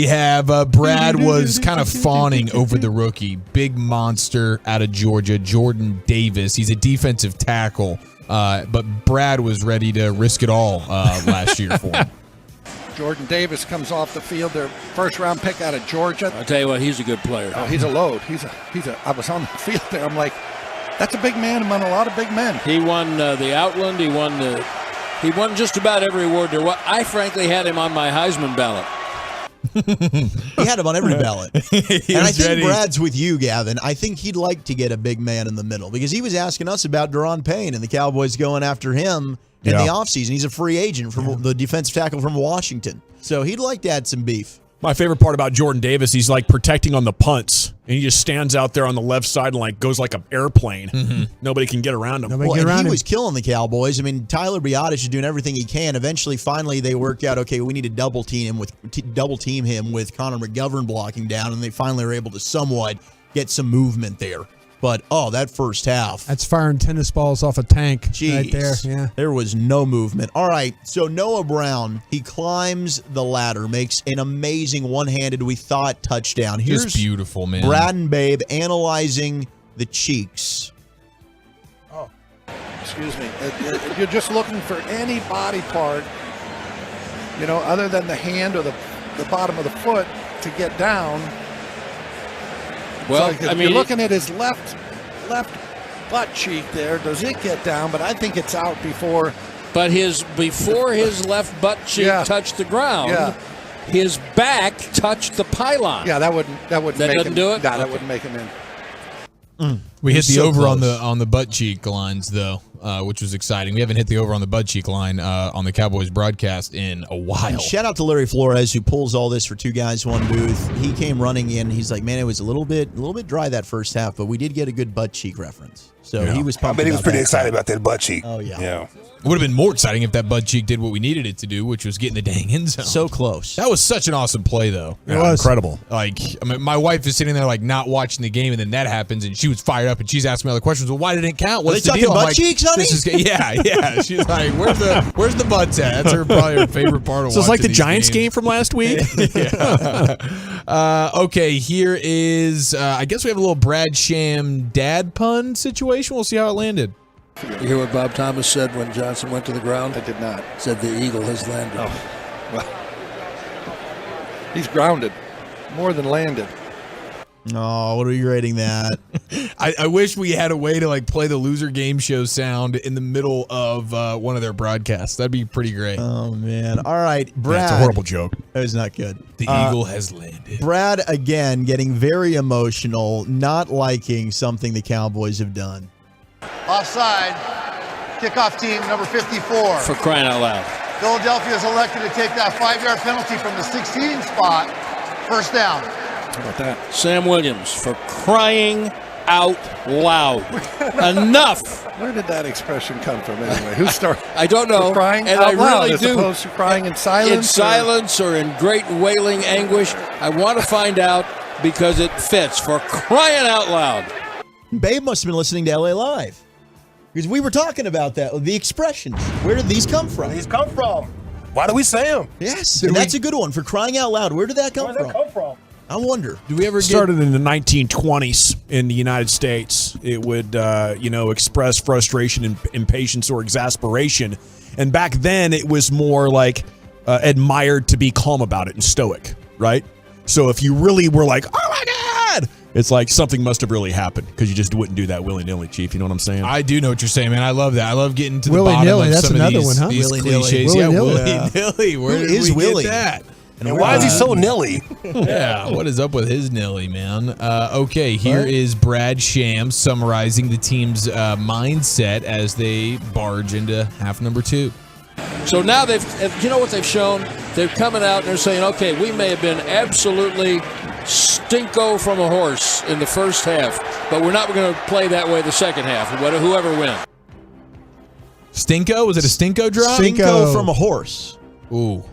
have Brad was kind of fawning over the rookie, big monster out of Georgia, Jordan Davis. He's a defensive tackle, but Brad was ready to risk it all last year for him. Jordan Davis comes off the field, their first-round pick out of Georgia. I'll tell you what, he's a good player. Oh, he's a load. I was on the field there. I'm like, that's a big man among a lot of big men. He won the Outland. He won just about every award there. I frankly had him on my Heisman ballot. He had him on every ballot. And I think Brad's with you, Gavin. I think he'd like to get a big man in the middle because he was asking us about Daron Payne and the Cowboys going after him in the offseason. He's a free agent from the defensive tackle from Washington. So he'd like to add some beef. My favorite part about Jordan Davis, he's like protecting on the punts, and he just stands out there on the left side and like goes like an airplane. Mm-hmm. Nobody can get around him. He was killing the Cowboys. I mean, Tyler Biotish is doing everything he can. Eventually, finally, they worked out, okay, we need to double team him with Connor McGovern blocking down, and they finally were able to somewhat get some movement there. But, that first half. That's firing tennis balls off a tank right there. Yeah. There was no movement. All right, so Noah Brown, he climbs the ladder, makes an amazing one-handed, we thought, touchdown. Here's just beautiful, man. Brad and Babe analyzing the cheeks. Oh, excuse me. You're just looking for any body part, other than the hand or the bottom of the foot to get down. Well, so you're looking at his left butt cheek there. Does it get down? But I think it's out before But before his left butt cheek touched the ground, his back touched the pylon. Yeah, that wouldn't That make doesn't him, do it? No, that wouldn't make him in. We hit the so over close. on the butt cheek lines though, which was exciting. We haven't hit the over on the butt cheek line on the Cowboys broadcast in a while. And shout out to Larry Flores, who pulls all this for Two Guys One Booth. He came running in. He's like, man, it was a little bit dry that first half, but we did get a good butt cheek reference. So he was pumped. I bet he was about pretty that. excited about that butt cheek. Oh yeah. Yeah. It would have been more exciting if that butt cheek did what we needed it to do, which was get in the dang end zone. So close. That was such an awesome play, though. It was incredible. Like, I mean, my wife is sitting there like not watching the game, and then that happens, and she was fired up, and she's asking me other questions. Well, why didn't it count? What's Are they the deal? talking I'm butt like, cheeks, honey? This is, yeah. She's like, where's the butts at? That's probably her favorite part of So it's like watching the these Giants games. game from last week. Okay, here is, I guess we have a little Brad Sham dad pun situation. We'll see how it landed. You hear what Bob Thomas said when Johnson went to the ground? I did not. Said the eagle has landed. Oh, well, he's grounded, more than landed. Oh, what are you rating that? I wish we had a way to like play the loser game show sound in the middle of one of their broadcasts. That'd be pretty great. Oh man! All right, Brad. That's a horrible joke. That was not good. The eagle has landed. Brad again getting very emotional, not liking something the Cowboys have done. Offside. Kickoff team number 54. For crying out loud. Philadelphia is elected to take that 5-yard penalty from the 16 spot. First down. How about that? Sam Williams for crying out loud. Enough. Where did that expression come from anyway? Who started? I don't know. For crying and out I loud, really as do. opposed to crying in silence? In silence or in great wailing anguish. I want to find out because it fits. For crying out loud. Babe must have been listening to LA Live. Because we were talking about that, the expressions. Where did these come from? Why do we say them? Yes, and that's a good one. For crying out loud, where did that come from? I wonder. Do we ever Started in the 1920s in the United States. It would, express frustration, impatience, or exasperation. And back then, it was more like admired to be calm about it and stoic, right? So if you really were like, oh my God, it's like something must have really happened because you just wouldn't do that willy-nilly, Chief. You know what I'm saying? I do know what you're saying, man. I love that. I love getting to the Willy-nilly, bottom of that's some another of these, one, huh? these Willy-nilly. cliches. Willy-nilly. Yeah, willy-nilly. Where Who did is we Willy? get that? And why is he so nilly? Yeah, what is up with his nilly, man? Okay, here is Brad Sham summarizing the team's mindset as they barge into half number 2. So now you know what they've shown? They're coming out and they're saying, okay, we may have been absolutely stinko from a horse in the first half, but we're not going to play that way the second half, whoever wins. Stinko? Was it a stinko drop? Stinko from a horse. Ooh.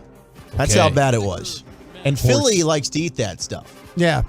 That's Okay. how bad it was. And Horse. Philly likes to eat that stuff. Yeah.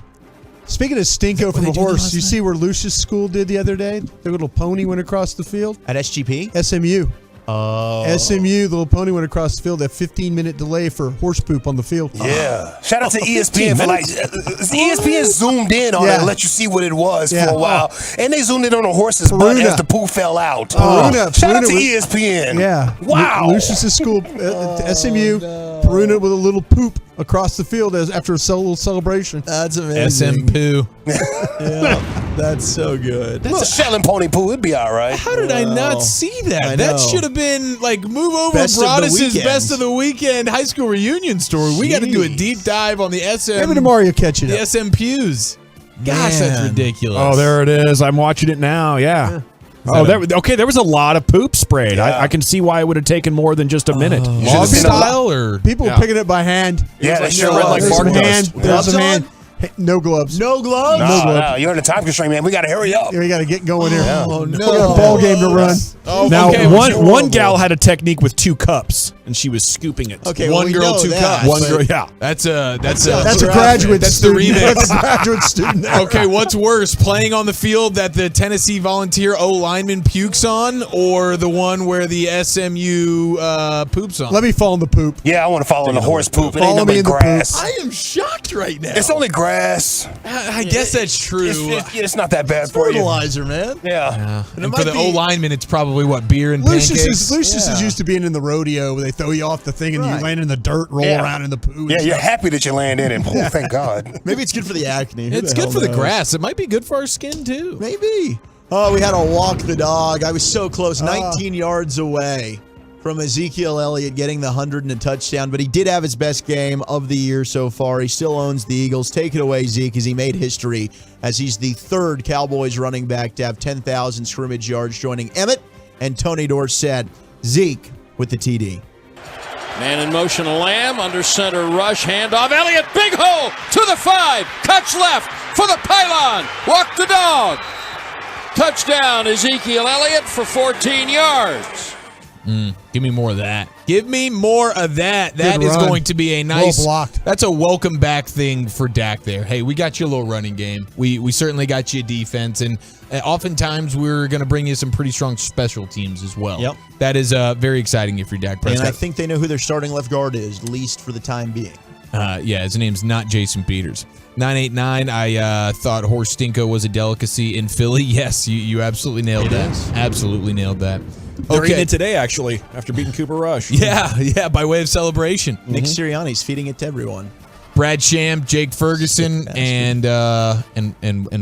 Speaking of stinko from they a did horse, last you night? see where Lucius School did the other day? The little pony went across the field. At SGP? SMU. Oh. SMU, the little pony went across the field. That 15-minute delay for horse poop on the field. Yeah. Shout out to ESPN for like ESPN zoomed in on it and let you see what it was for a while. And they zoomed in on a horse's butt as the poo fell out. Shout out to ESPN. Yeah. Wow. Lucius School, SMU, Peruna with a little poop across the field after a little celebration. That's amazing. SM poo. Yeah, that's so good. Little shelling pony poo, it'd be all right. How did I not see that? I That know. should have been like move over Best of the Broadus's weekend. best of the weekend high school reunion story. We got to do a deep dive on the SM. Maybe tomorrow you'll catch it The up. SM pews. Gosh, that's Man. ridiculous. Oh, there it is. I'm watching it now. Yeah. Oh, there was a lot of poop sprayed. Yeah. I can see why it would have taken more than just a minute. Log style or People were picking it by hand. Yeah, they sure read was. like There's Mark some does. hand. There's Gloves some on? hand. Hey, no gloves. No gloves? No, you're in a time constraint, man. We got to hurry up. Yeah, we got to get going here. Oh, We got a ball game to run. Oh, Now, okay, one gal had a technique with 2 cups, and she was scooping it. Okay, well, one we girl, know 2 that, cups. One but- girl, yeah. That's a graduate That's student. the remix. That's a graduate student. Okay, what's worse, playing on the field that the Tennessee Volunteer O lineman pukes on, or the one where the SMU poops on? Let me fall in the poop. Yeah, I want to follow in the horse poop. It Follow ain't me nothing in the but poop. grass. I am shocked right now. It's only grass. I guess that's true. It's not that bad for you. Fertilizer, man. Yeah. And for the O lineman, it's probably what, beer and pancakes? Lucius is used to being in the rodeo where they throw you off the thing and you land in the dirt, roll around in the poo. Yeah, you're happy that you land in it. Oh, thank God. Maybe it's good for the acne. Who It's the good hell for the knows? grass. It might be good for our skin, too. Maybe. Oh, we had to walk the dog. I was so close, 19 yards away from Ezekiel Elliott getting the 100 and a touchdown, but he did have his best game of the year so far. He still owns the Eagles. Take it away, Zeke, as he made history as he's the third Cowboys running back to have 10,000 scrimmage yards, joining Emmett and Tony Dorsett. Zeke with the TD. Man in motion, Lamb, under center rush, handoff, Elliott, big hole, to the 5, cuts left, for the pylon, walk the dog. Touchdown, Ezekiel Elliott for 14 yards. Give me more of that. Give me more of that. That is going to be a nice, well blocked. That's a welcome back thing for Dak there. Hey, we got you a little running game. We certainly got you a defense, and oftentimes we're going to bring you some pretty strong special teams as well. Yep. That is very exciting if you're Dak Prescott. And I think they know who their starting left guard is, at least for the time being. Yeah, his name's not Jason Peters. 989, I thought Horse Stinko was a delicacy in Philly. Yes, you absolutely nailed that. Absolutely nailed that. They're eating it today, actually, after beating Cooper Rush. Yeah, by way of celebration. Nick Sirianni's feeding it to everyone. Brad Sham, Jake Ferguson, and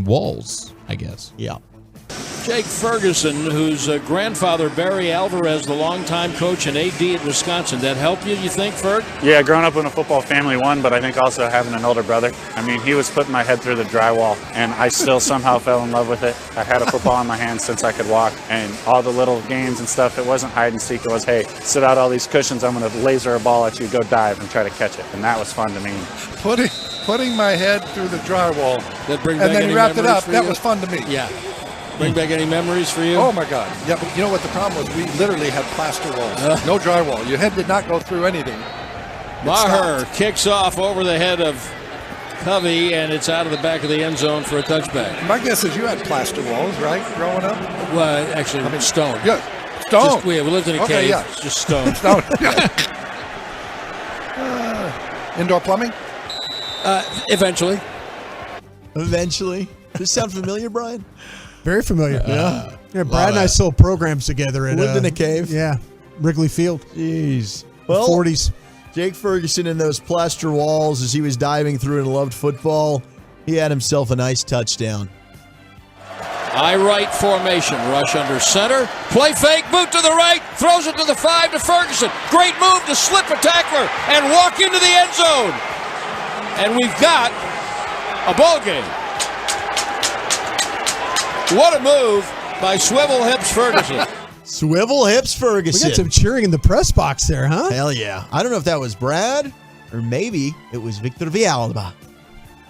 Walls, I guess. Yeah. Jake Ferguson, whose grandfather, Barry Alvarez, the longtime coach and AD at Wisconsin. That help you think, Ferg? Yeah, growing up in a football family, but I think also having an older brother. I mean, he was putting my head through the drywall, and I still somehow fell in love with it. I had a football in my hand since I could walk, and all the little games and stuff, it wasn't hide and seek. It was, hey, sit out all these cushions, I'm going to laser a ball at you, go dive and try to catch it. And that was fun to me. Putting my head through the drywall, and then he wrapped it up. That was fun to me. Yeah. Bring back any memories for you? Oh, my God. Yeah, but you know what the problem was? We literally had plaster walls. No drywall. Your head did not go through anything. Maher kicks off over the head of Covey, and it's out of the back of the end zone for a touchback. My guess is you had plaster walls, right, growing up? Well, actually, stone. Yeah, stone. We lived in a cave. Yeah. Just stone. Stone. Indoor plumbing? Eventually. Eventually. Does this sound familiar, Brian? Very familiar. Yeah, Brad and I sold programs together. Lived in a cave. Yeah, Wrigley Field. Jeez. Well, 40s. Jake Ferguson in those plaster walls as he was diving through and loved football. He had himself a nice touchdown. I right formation. Rush under center. Play fake. Boot to the right. Throws it to the 5 to Ferguson. Great move to slip a tackler and walk into the end zone. And we've got a ball game. What a move by Swivel Hips Ferguson. Swivel Hips Ferguson. We got some cheering in the press box there, huh? Hell yeah. I don't know if that was Brad or maybe it was Victor Villalba.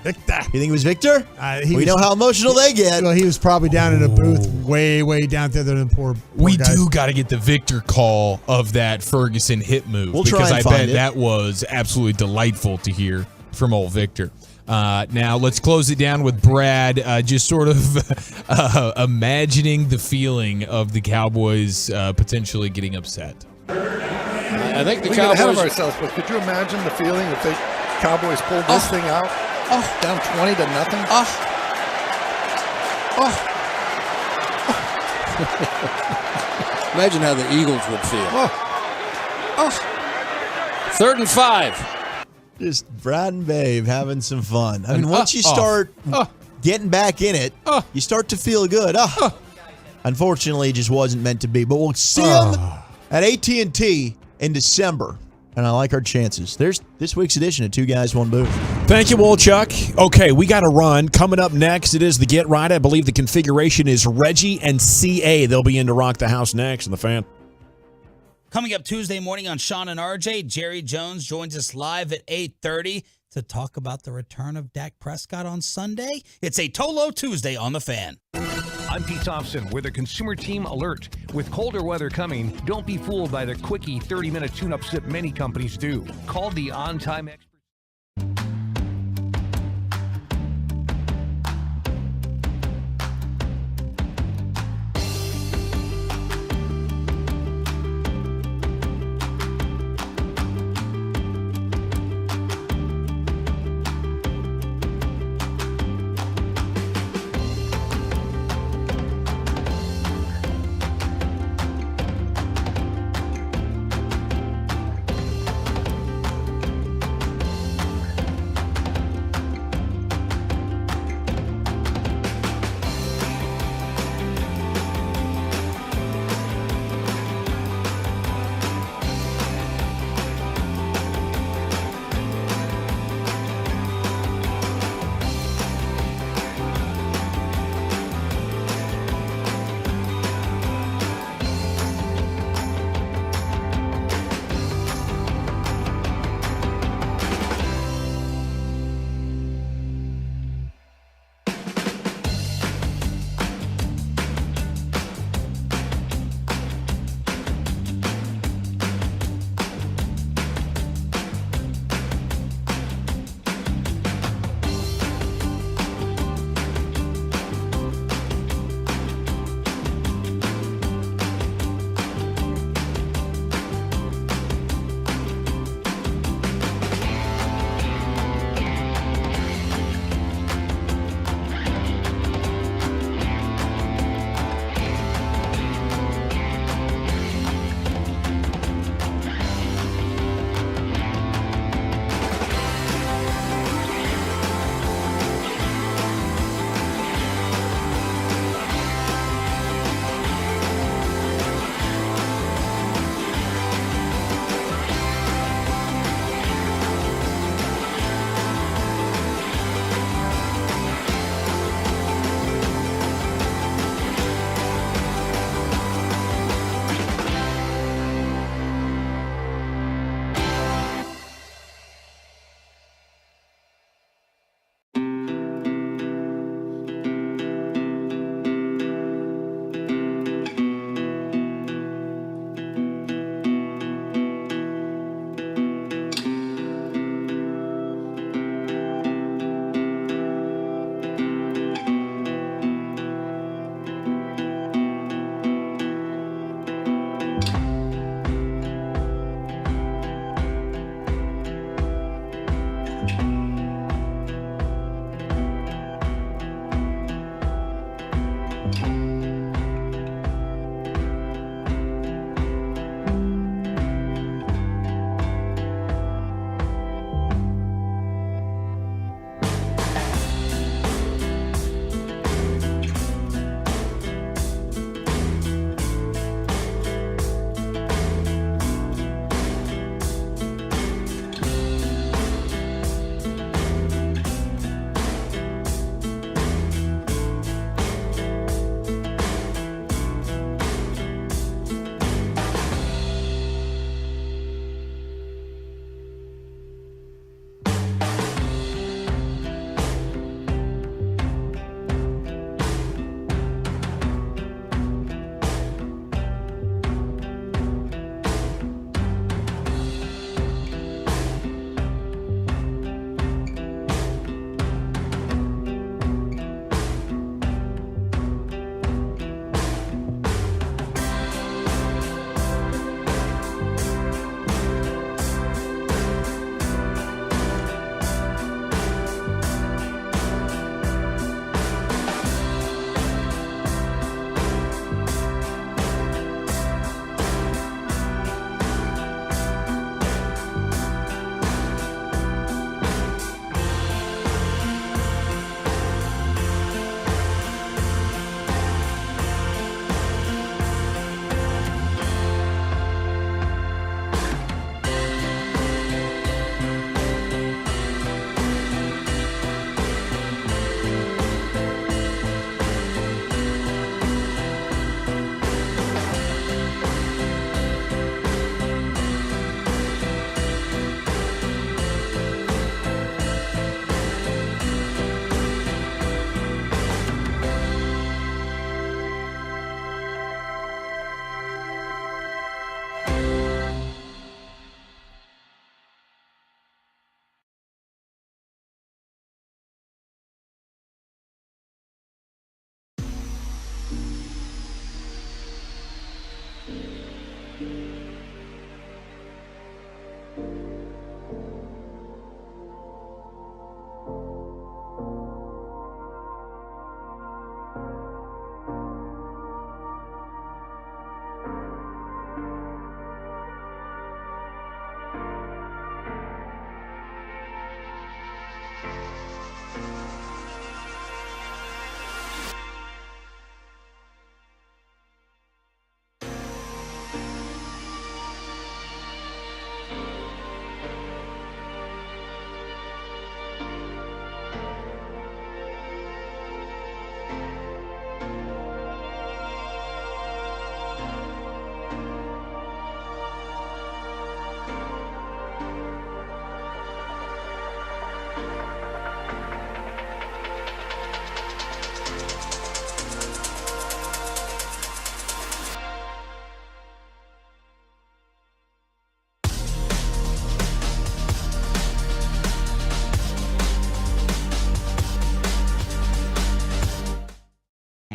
Victor. You think it was Victor? We know how emotional they get. Well, he was probably down in a booth way, way down there than the poor We guys. do got to get the Victor call of that Ferguson hit move. We'll try because and I find bet it. that was absolutely delightful to hear from old Victor. Now let's close it down with Brad, just sort of imagining the feeling of the Cowboys potentially getting upset. I think the we got ahead of Cowboys. ourselves, but could you imagine the feeling if the Cowboys pulled this thing out? Down 20 to nothing? Imagine how the Eagles would feel. 3rd and 5. Just Brad and Babe having some fun. I mean, once you start getting back in it, you start to feel good. Unfortunately, it just wasn't meant to be. But we'll see them at AT&T in December. And I like our chances. There's this week's edition of Two Guys, One Booth. Thank you, Wolchuk. Okay, we got to run. Coming up next, it is the Get Right. I believe the configuration is Reggie and CA. They'll be in to rock the house next in the Fan. Coming up Tuesday morning on Sean and RJ, Jerry Jones joins us live at 8:30 to talk about the return of Dak Prescott on Sunday. It's a Tolo Tuesday on the Fan. I'm Pete Thompson with a consumer team alert. With colder weather coming, don't be fooled by the quickie 30-minute tune-ups that many companies do. Call the on-time expert.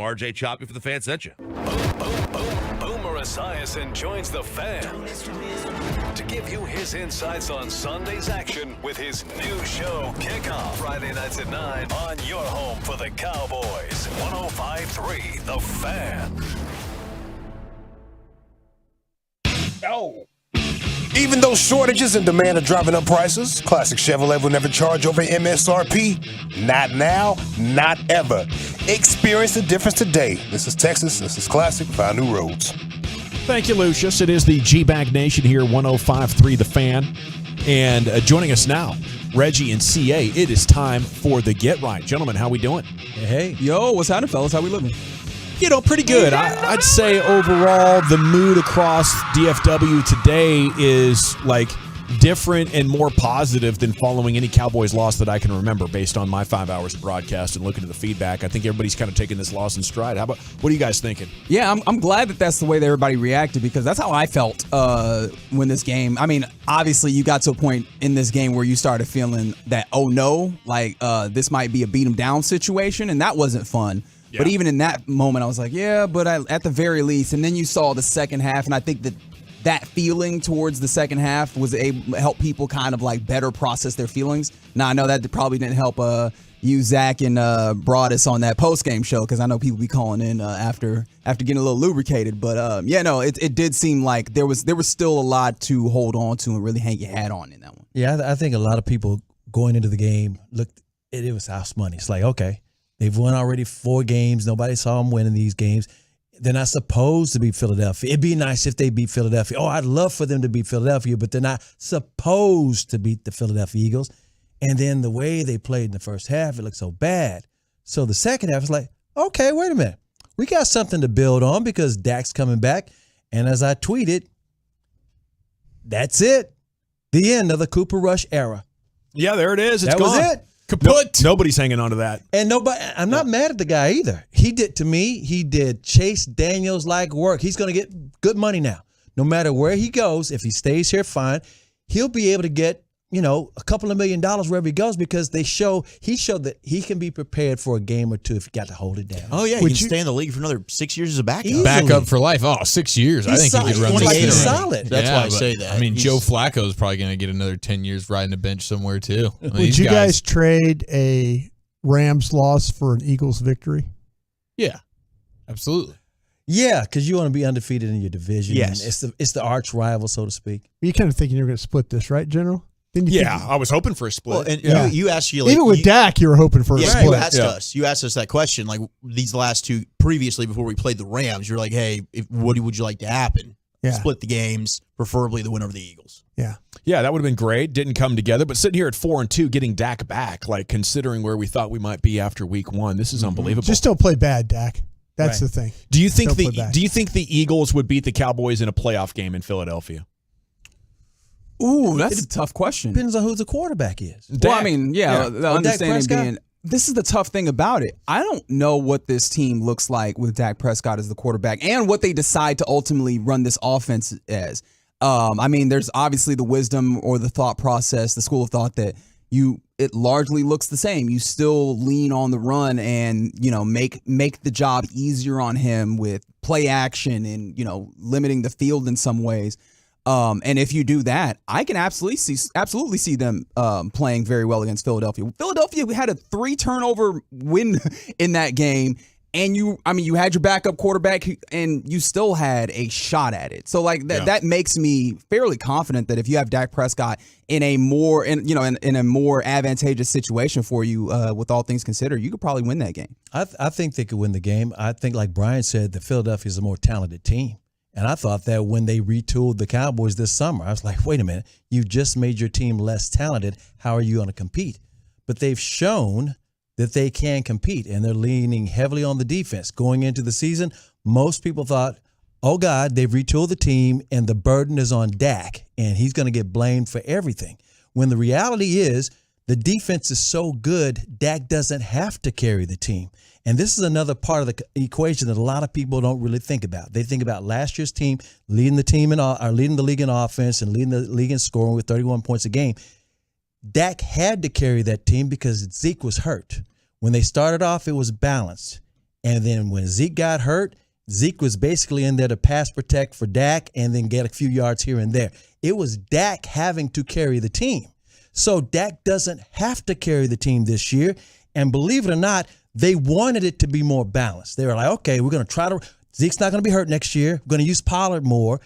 RJ Choppy for the Fan sent you. Boomer Esiason joins the Fan to give you his insights on Sunday's action with his new show, Kickoff, Friday nights at 9 on your home for the Cowboys. 105.3 The Fan. No. Even though shortages and demand are driving up prices, Classic Chevrolet will never charge over MSRP. Not now, not ever. Experience the difference today. This is Texas. This is Classic. Find new roads. Thank you, Lucius. It is the G-Bag Nation here, 105.3 The Fan. And joining us now, Reggie and CA. It is time for the Get Right. Gentlemen, how we doing? Hey. Yo, what's happening, fellas? How we living? You know, pretty good. I'd say overall the mood across DFW today is like different and more positive than following any Cowboys loss that I can remember based on my 5 hours of broadcast and looking at the feedback. I think everybody's kind of taking this loss in stride. What are you guys thinking? Yeah, I'm glad that that's the way that everybody reacted, because that's how I felt when this game. I mean, obviously you got to a point in this game where you started feeling that, oh no, like this might be a beat 'em down situation, and that wasn't fun. Yeah. But even in that moment, I was like, yeah, but at the very least. And then you saw the second half, and I think that feeling towards the second half was able to help people kind of like better process their feelings. Now, I know that probably didn't help you, Zach, and Broadus on that post-game show, because I know people be calling in after getting a little lubricated. But, it did seem like there was still a lot to hold on to and really hang your hat on in that one. Yeah, I think a lot of people going into the game looked – it was house money. It's like, okay. They've won already 4 games. Nobody saw them winning these games. They're not supposed to beat Philadelphia. It'd be nice if they beat Philadelphia. Oh, I'd love for them to beat Philadelphia, but they're not supposed to beat the Philadelphia Eagles. And then the way they played in the first half, it looked so bad. So the second half is like, okay, wait a minute. We got something to build on because Dak's coming back. And as I tweeted, that's it. The end of the Cooper Rush era. Yeah, there it is. It's that gone. was it. Kaput. Nobody's hanging on to that. And I'm not mad at the guy either. He did Chase Daniels-like work. He's going to get good money now. No matter where he goes, if he stays here, fine. He'll be able to get, a couple of $1 million wherever he goes, because he showed that he can be prepared for a game or two if he got to hold it down. Oh, yeah. He can stay in the league for another 6 years as a backup. Easily. Backup for life. Oh, 6 years. I think he could run this thing. He's solid. That's why I say that. I mean, Joe Flacco is probably going to get another 10 years riding the bench somewhere, too. I mean, Would you guys trade a Rams loss for an Eagles victory? Yeah, absolutely. Yeah, because you want to be undefeated in your division. Yes. It's the arch rival, so to speak. You kind of thinking you're going to split this, right, General? I was hoping for a split. Well, and you asked you, like, even with Dak, you were hoping for a split. You asked us that question, like these last two previously before we played the Rams. You're like, hey, what would you like to happen? Yeah. Split the games, preferably the winner of the Eagles. Yeah. Yeah, that would have been great. Didn't come together. But sitting here at 4-2, getting Dak back, like considering where we thought we might be after week 1, this is unbelievable. Just don't play bad, Dak. That's the thing. Do you think the Eagles would beat the Cowboys in a playoff game in Philadelphia? Ooh, that's a tough question. Depends on who the quarterback is. Well, I mean, the understanding being, this is the tough thing about it. I don't know what this team looks like with Dak Prescott as the quarterback and what they decide to ultimately run this offense as. I mean, there's obviously the wisdom or the thought process, the school of thought that it largely looks the same. You still lean on the run and, make the job easier on him with play action and, limiting the field in some ways. And if you do that, I can absolutely see them playing very well against Philadelphia. Philadelphia had a 3-turnover win in that game, and you had your backup quarterback, and you still had a shot at it. So that makes me fairly confident that if you have Dak Prescott in a more in a more advantageous situation for you, with all things considered, you could probably win that game. I think they could win the game. I think, like Brian said, that Philadelphia is a more talented team. And I thought that when they retooled the Cowboys this summer, I was like, wait a minute, you just made your team less talented. How are you going to compete? But they've shown that they can compete, and they're leaning heavily on the defense. Going into the season, most people thought, oh, God, they've retooled the team, and the burden is on Dak, and he's going to get blamed for everything. When the reality is the defense is so good, Dak doesn't have to carry the team. And this is another part of the equation that a lot of people don't really think about. They think about last year's team leading the league in offense and leading the league in scoring with 31 points a game. Dak had to carry that team because Zeke was hurt. When they started off, it was balanced. And then when Zeke got hurt, Zeke was basically in there to pass protect for Dak and then get a few yards here and there. It was Dak having to carry the team. So Dak doesn't have to carry the team this year. And believe it or not, they wanted it to be more balanced. They were like, okay, we're going to try to – Zeke's not going to be hurt next year. We're going to use Pollard more.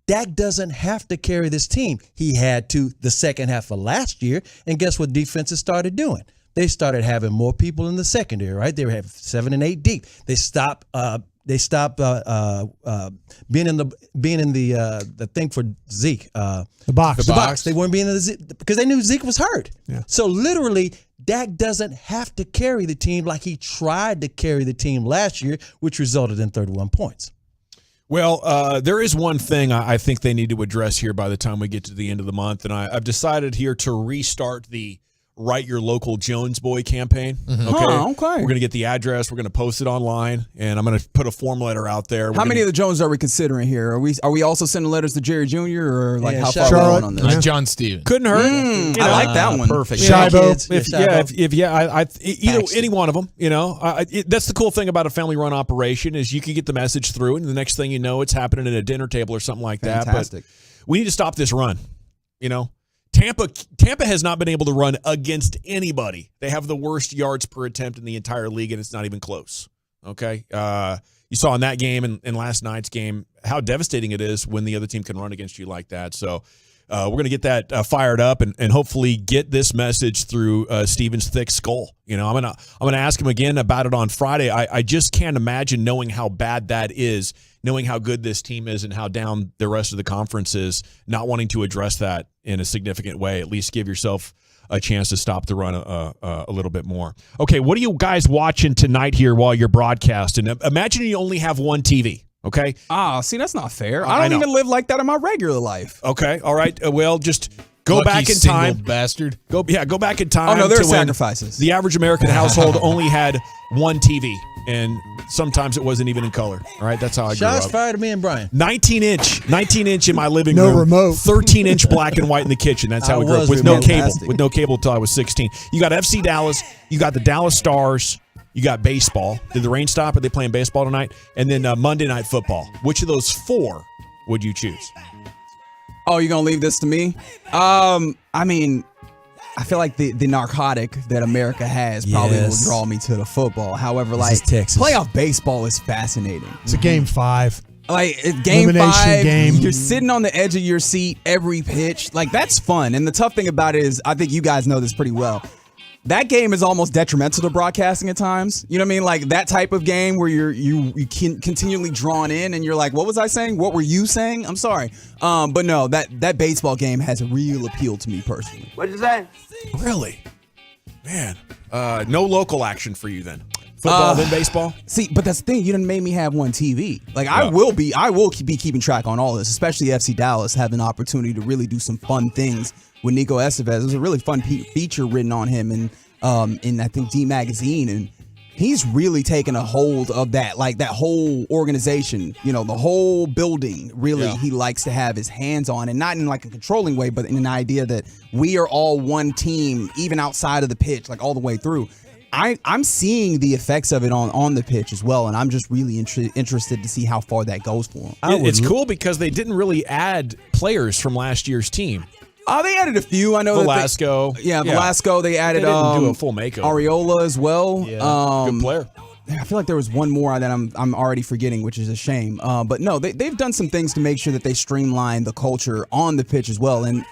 Dak doesn't have to carry this team. He had to the second half of last year. And guess what defenses started doing? They started having more people in the secondary, right? They were having 7 and 8 deep. They stopped being in the thing for Zeke. The box. They weren't being in the Zeke because they knew Zeke was hurt. Yeah. So literally, Dak doesn't have to carry the team like he tried to carry the team last year, which resulted in 31 points. Well, there is one thing I think they need to address here by the time we get to the end of the month, and I've decided here to restart the Write Your Local Jones Boy campaign. Okay. We're going to get the address. We're going to post it online, and I'm going to put a form letter out there. How many of the Jones are we considering here? Are we also sending letters to Jerry Jr. or like how far are we going on this? John Stevens. Couldn't hurt. I like that one. Perfect. Shibo. Any one of them. That's the cool thing about a family-run operation is you can get the message through, and the next thing you know, it's happening at a dinner table or something like Fantastic. that. But we need to stop this run. Tampa has not been able to run against anybody. They have the worst yards per attempt in the entire league, and it's not even close. Okay? You saw in that game and last night's game how devastating it is when the other team can run against you like that. So we're going to get that fired up and hopefully get this message through Steven's thick skull. I'm gonna ask him again about it on Friday. I just can't imagine knowing how bad that is, knowing how good this team is and how down the rest of the conference is, not wanting to address that in a significant way. At least give yourself a chance to stop the run a little bit more. Okay, what are you guys watching tonight here while you're broadcasting? Imagine you only have one TV. Okay. See, that's not fair. I don't even live like that in my regular life. Okay. All right. Well, just go Lucky back in time. Bastard. Go back in time. Oh no, there are to when sacrifices. The average American household only had one TV, and sometimes it wasn't even in color. All right. That's how I grew up. Shots fired at me and Brian. 19 inch in my living No room. remote. 13-inch black and white in the kitchen. That's how we grew up with no cable. With no cable until I was 16. You got FC Dallas. You got the Dallas Stars. You got baseball. Did the rain stop? Are they playing baseball tonight? And then Monday Night Football. Which of those four would you choose? Oh, you're going to leave this to me? I mean, I feel like the narcotic that America has probably will draw me to the football. However, playoff baseball is fascinating. It's a game 5. Like game Elimination 5, game. You're sitting on the edge of your seat every pitch. Like that's fun. And the tough thing about it is, I think you guys know this pretty well. That game is almost detrimental to broadcasting at times. You know what I mean? Like that type of game where you can continually drawn in and you're like, what was I saying? What were you saying? I'm sorry. But no, that baseball game has a real appeal to me personally. What'd you say? Really? Man. No local action for you then. Football, then baseball? See, but that's the thing. You done made me have one TV. Like I will be keeping track on all this, especially FC Dallas having an opportunity to really do some fun things with Nico Estevez. There's a really fun feature written on him in I think D Magazine, and he's really taken a hold of that, like that whole organization, the whole building. Really, he likes to have his hands on, and not in like a controlling way, but in an idea that we are all one team, even outside of the pitch, like all the way through. I'm seeing the effects of it on the pitch as well, and I'm just really interested to see how far that goes for him. It's cool because they didn't really add players from last year's team. They added a few. I know Velasco. Velasco. They added they didn't do a full makeover. Areola as well. Good player. I feel like there was one more that I'm already forgetting, which is a shame. But no, they've done some things to make sure that they streamline the culture on the pitch as well, and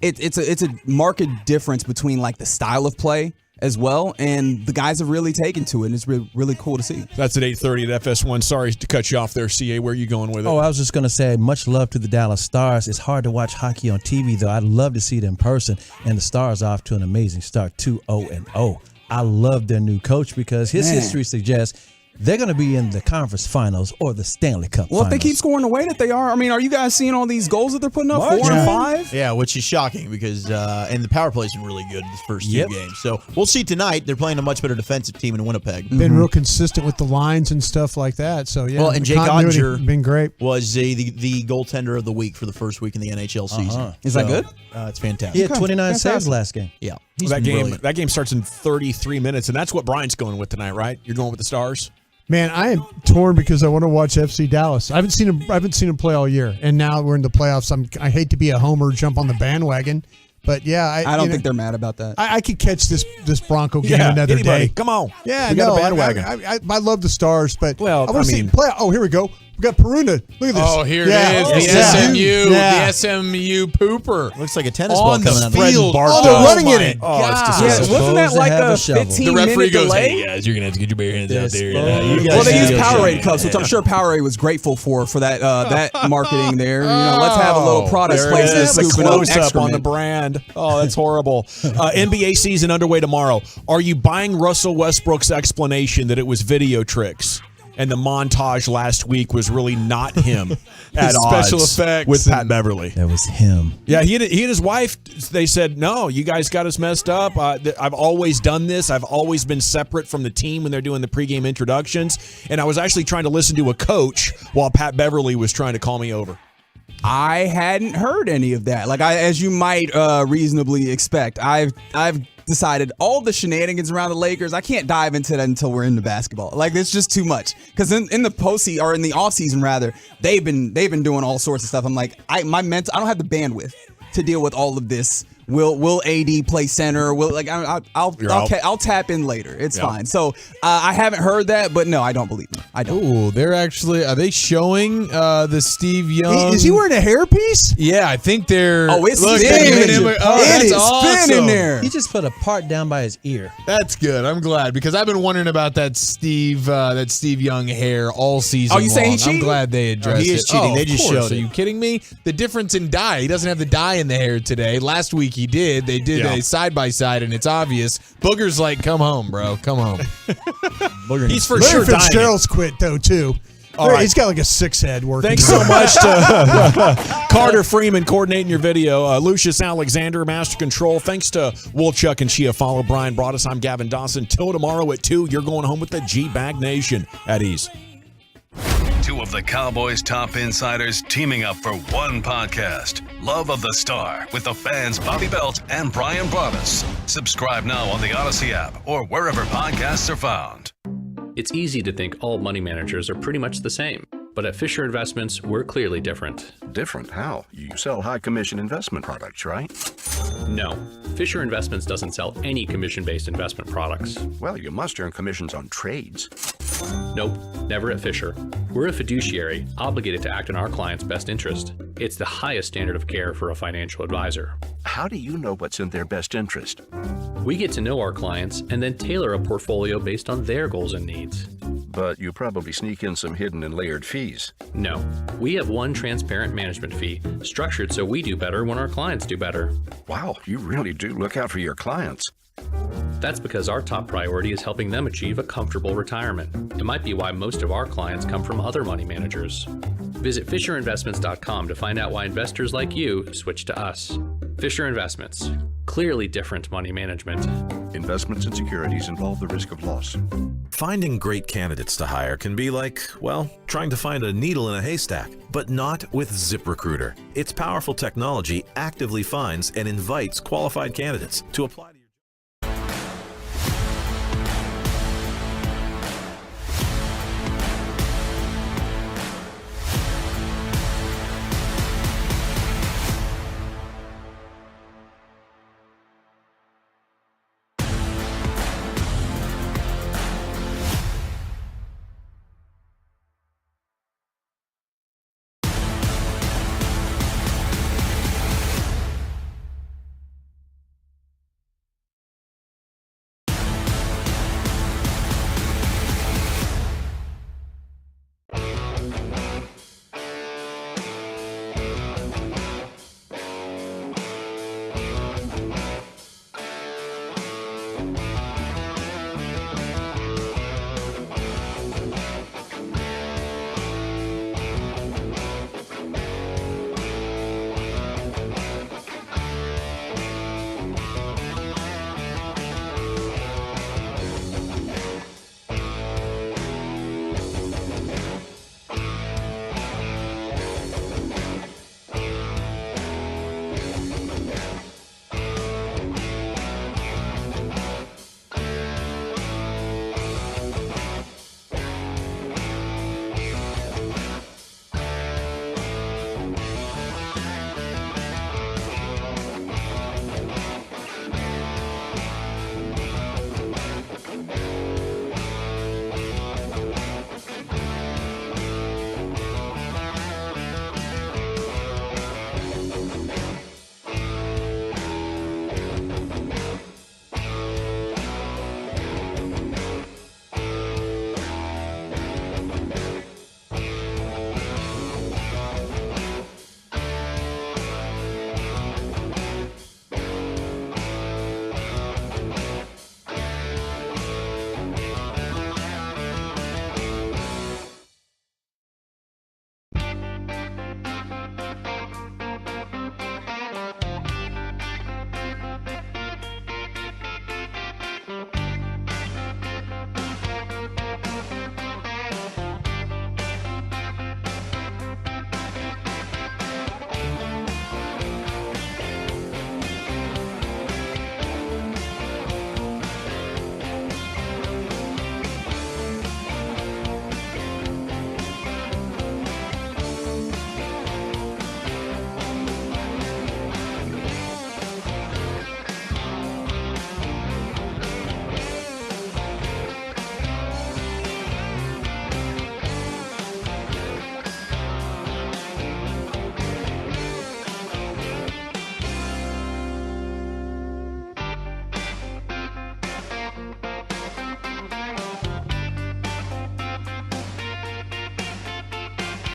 it's a marked difference between like the style of play as well, and the guys have really taken to it, and it's really cool to see. That's at 8:30 at FS1. Sorry to cut you off there, CA. Where are you going with it? Oh, I was just going to say much love to the Dallas Stars. It's hard to watch hockey on TV, though. I'd love to see it in person, and the Stars are off to an amazing start, 2-0-0. I love their new coach because his history suggests they're going to be in the conference finals or the Stanley Cup finals. Well, if they keep scoring the way that they are, I mean, are you guys seeing all these goals that they're putting up? 4 and 5? Yeah, which is shocking because and the power play's been really good this first 2 games. So we'll see tonight. They're playing a much better defensive team in Winnipeg. Been real consistent with the lines and stuff like that. So yeah. Well, and Jake Ottinger been great. Was the goaltender of the week for the first week in the NHL season. Is that good? It's fantastic. He had 29 saves last game. Yeah. That game starts in 33 minutes, and that's what Brian's going with tonight, right? You're going with the Stars? Man, I am torn because I want to watch FC Dallas. I haven't seen him play all year, and now we're in the playoffs. I hate to be a homer, jump on the bandwagon, but yeah, I don't think they're mad about that. I could catch this Bronco game another anybody. day. Come on, yeah, we got a bandwagon. I love the Stars, but well, I want to see play. Oh, here we go. We got Peruna. Look at this. Oh, here it is. The SMU pooper. Looks like a tennis ball on coming out the of field. Oh, they're running in it. Oh, it's Yeah, wasn't that like a 15-minute The referee goes, delay? "Hey guys, you're gonna have to get your bare hands out there." Well, they use Powerade cups, which I'm sure Powerade was grateful for that that marketing there. Let's have a little product There it placement is, the scooping up close-up excrement on the brand. Oh, that's horrible. NBA season underway tomorrow. Are you buying Russell Westbrook's explanation that it was video tricks? And the montage last week was really not him at special odds effects with Pat Beverly. That was him. Yeah, he and his wife, they said, no, you guys got us messed up. I've always done this. I've always been separate from the team when they're doing the pregame introductions. And I was actually trying to listen to a coach while Pat Beverly was trying to call me over. I hadn't heard any of that. As you might reasonably expect, I've decided all the shenanigans around the Lakers, I can't dive into that until we're into basketball. It's just too much. Because in the postseason, or in the offseason rather, they've been doing all sorts of stuff. I'm like, I don't have the bandwidth to deal with all of this. Will AD play center? I'll tap in later. It's fine. So I haven't heard that, but no, I don't believe them. I don't. Ooh, are they showing the Steve Young? Is he wearing a hairpiece? Yeah, I think they're. Oh, it's spinning. It is awesome. spinning there. He just put a part down by his ear. That's good. I'm glad because I've been wondering about that Steve Young hair all season. Oh, you saying he cheated? I'm glad they addressed it. He is cheating. They just showed it. Are you kidding me? The difference in dye. He doesn't have the dye in the hair today. Last week he did. They did a side by side, and it's obvious. Booger's like, come home, bro. Come home. He's for Larry sure dying. Fitzgerald's quit though too. All right. He's got like a 6 head working. Thanks so much to Carter Freeman coordinating your video. Lucius Alexander, Master Control. Thanks to Woolchuck and Chia. Follow Brian Broaddus. I'm Gavin Dawson. Till tomorrow at 2, you're going home with the G-Bag Nation at ease. Two of the Cowboys' top insiders teaming up for one podcast. Love of the Star with the fans Bobby Belt and Brian Broaddus. Subscribe now on the Odyssey app or wherever podcasts are found. It's easy to think all money managers are pretty much the same. But at Fisher Investments, we're clearly different. Different? How? You sell high-commission investment products, right? No. Fisher Investments doesn't sell any commission-based investment products. Well, you must earn commissions on trades. Nope, never at Fisher. We're a fiduciary, obligated to act in our client's best interest. It's the highest standard of care for a financial advisor. How do you know what's in their best interest? We get to know our clients and then tailor a portfolio based on their goals and needs. But you probably sneak in some hidden and layered fees. No, we have one transparent management fee, structured so we do better when our clients do better. Wow, you really do look out for your clients. That's because our top priority is helping them achieve a comfortable retirement. It might be why most of our clients come from other money managers. Visit FisherInvestments.com to find out why investors like you switch to us. Fisher Investments. Clearly different money management. Investments and securities involve the risk of loss. Finding great candidates to hire can be like, well, trying to find a needle in a haystack, but not with ZipRecruiter. Its powerful technology actively finds and invites qualified candidates to apply to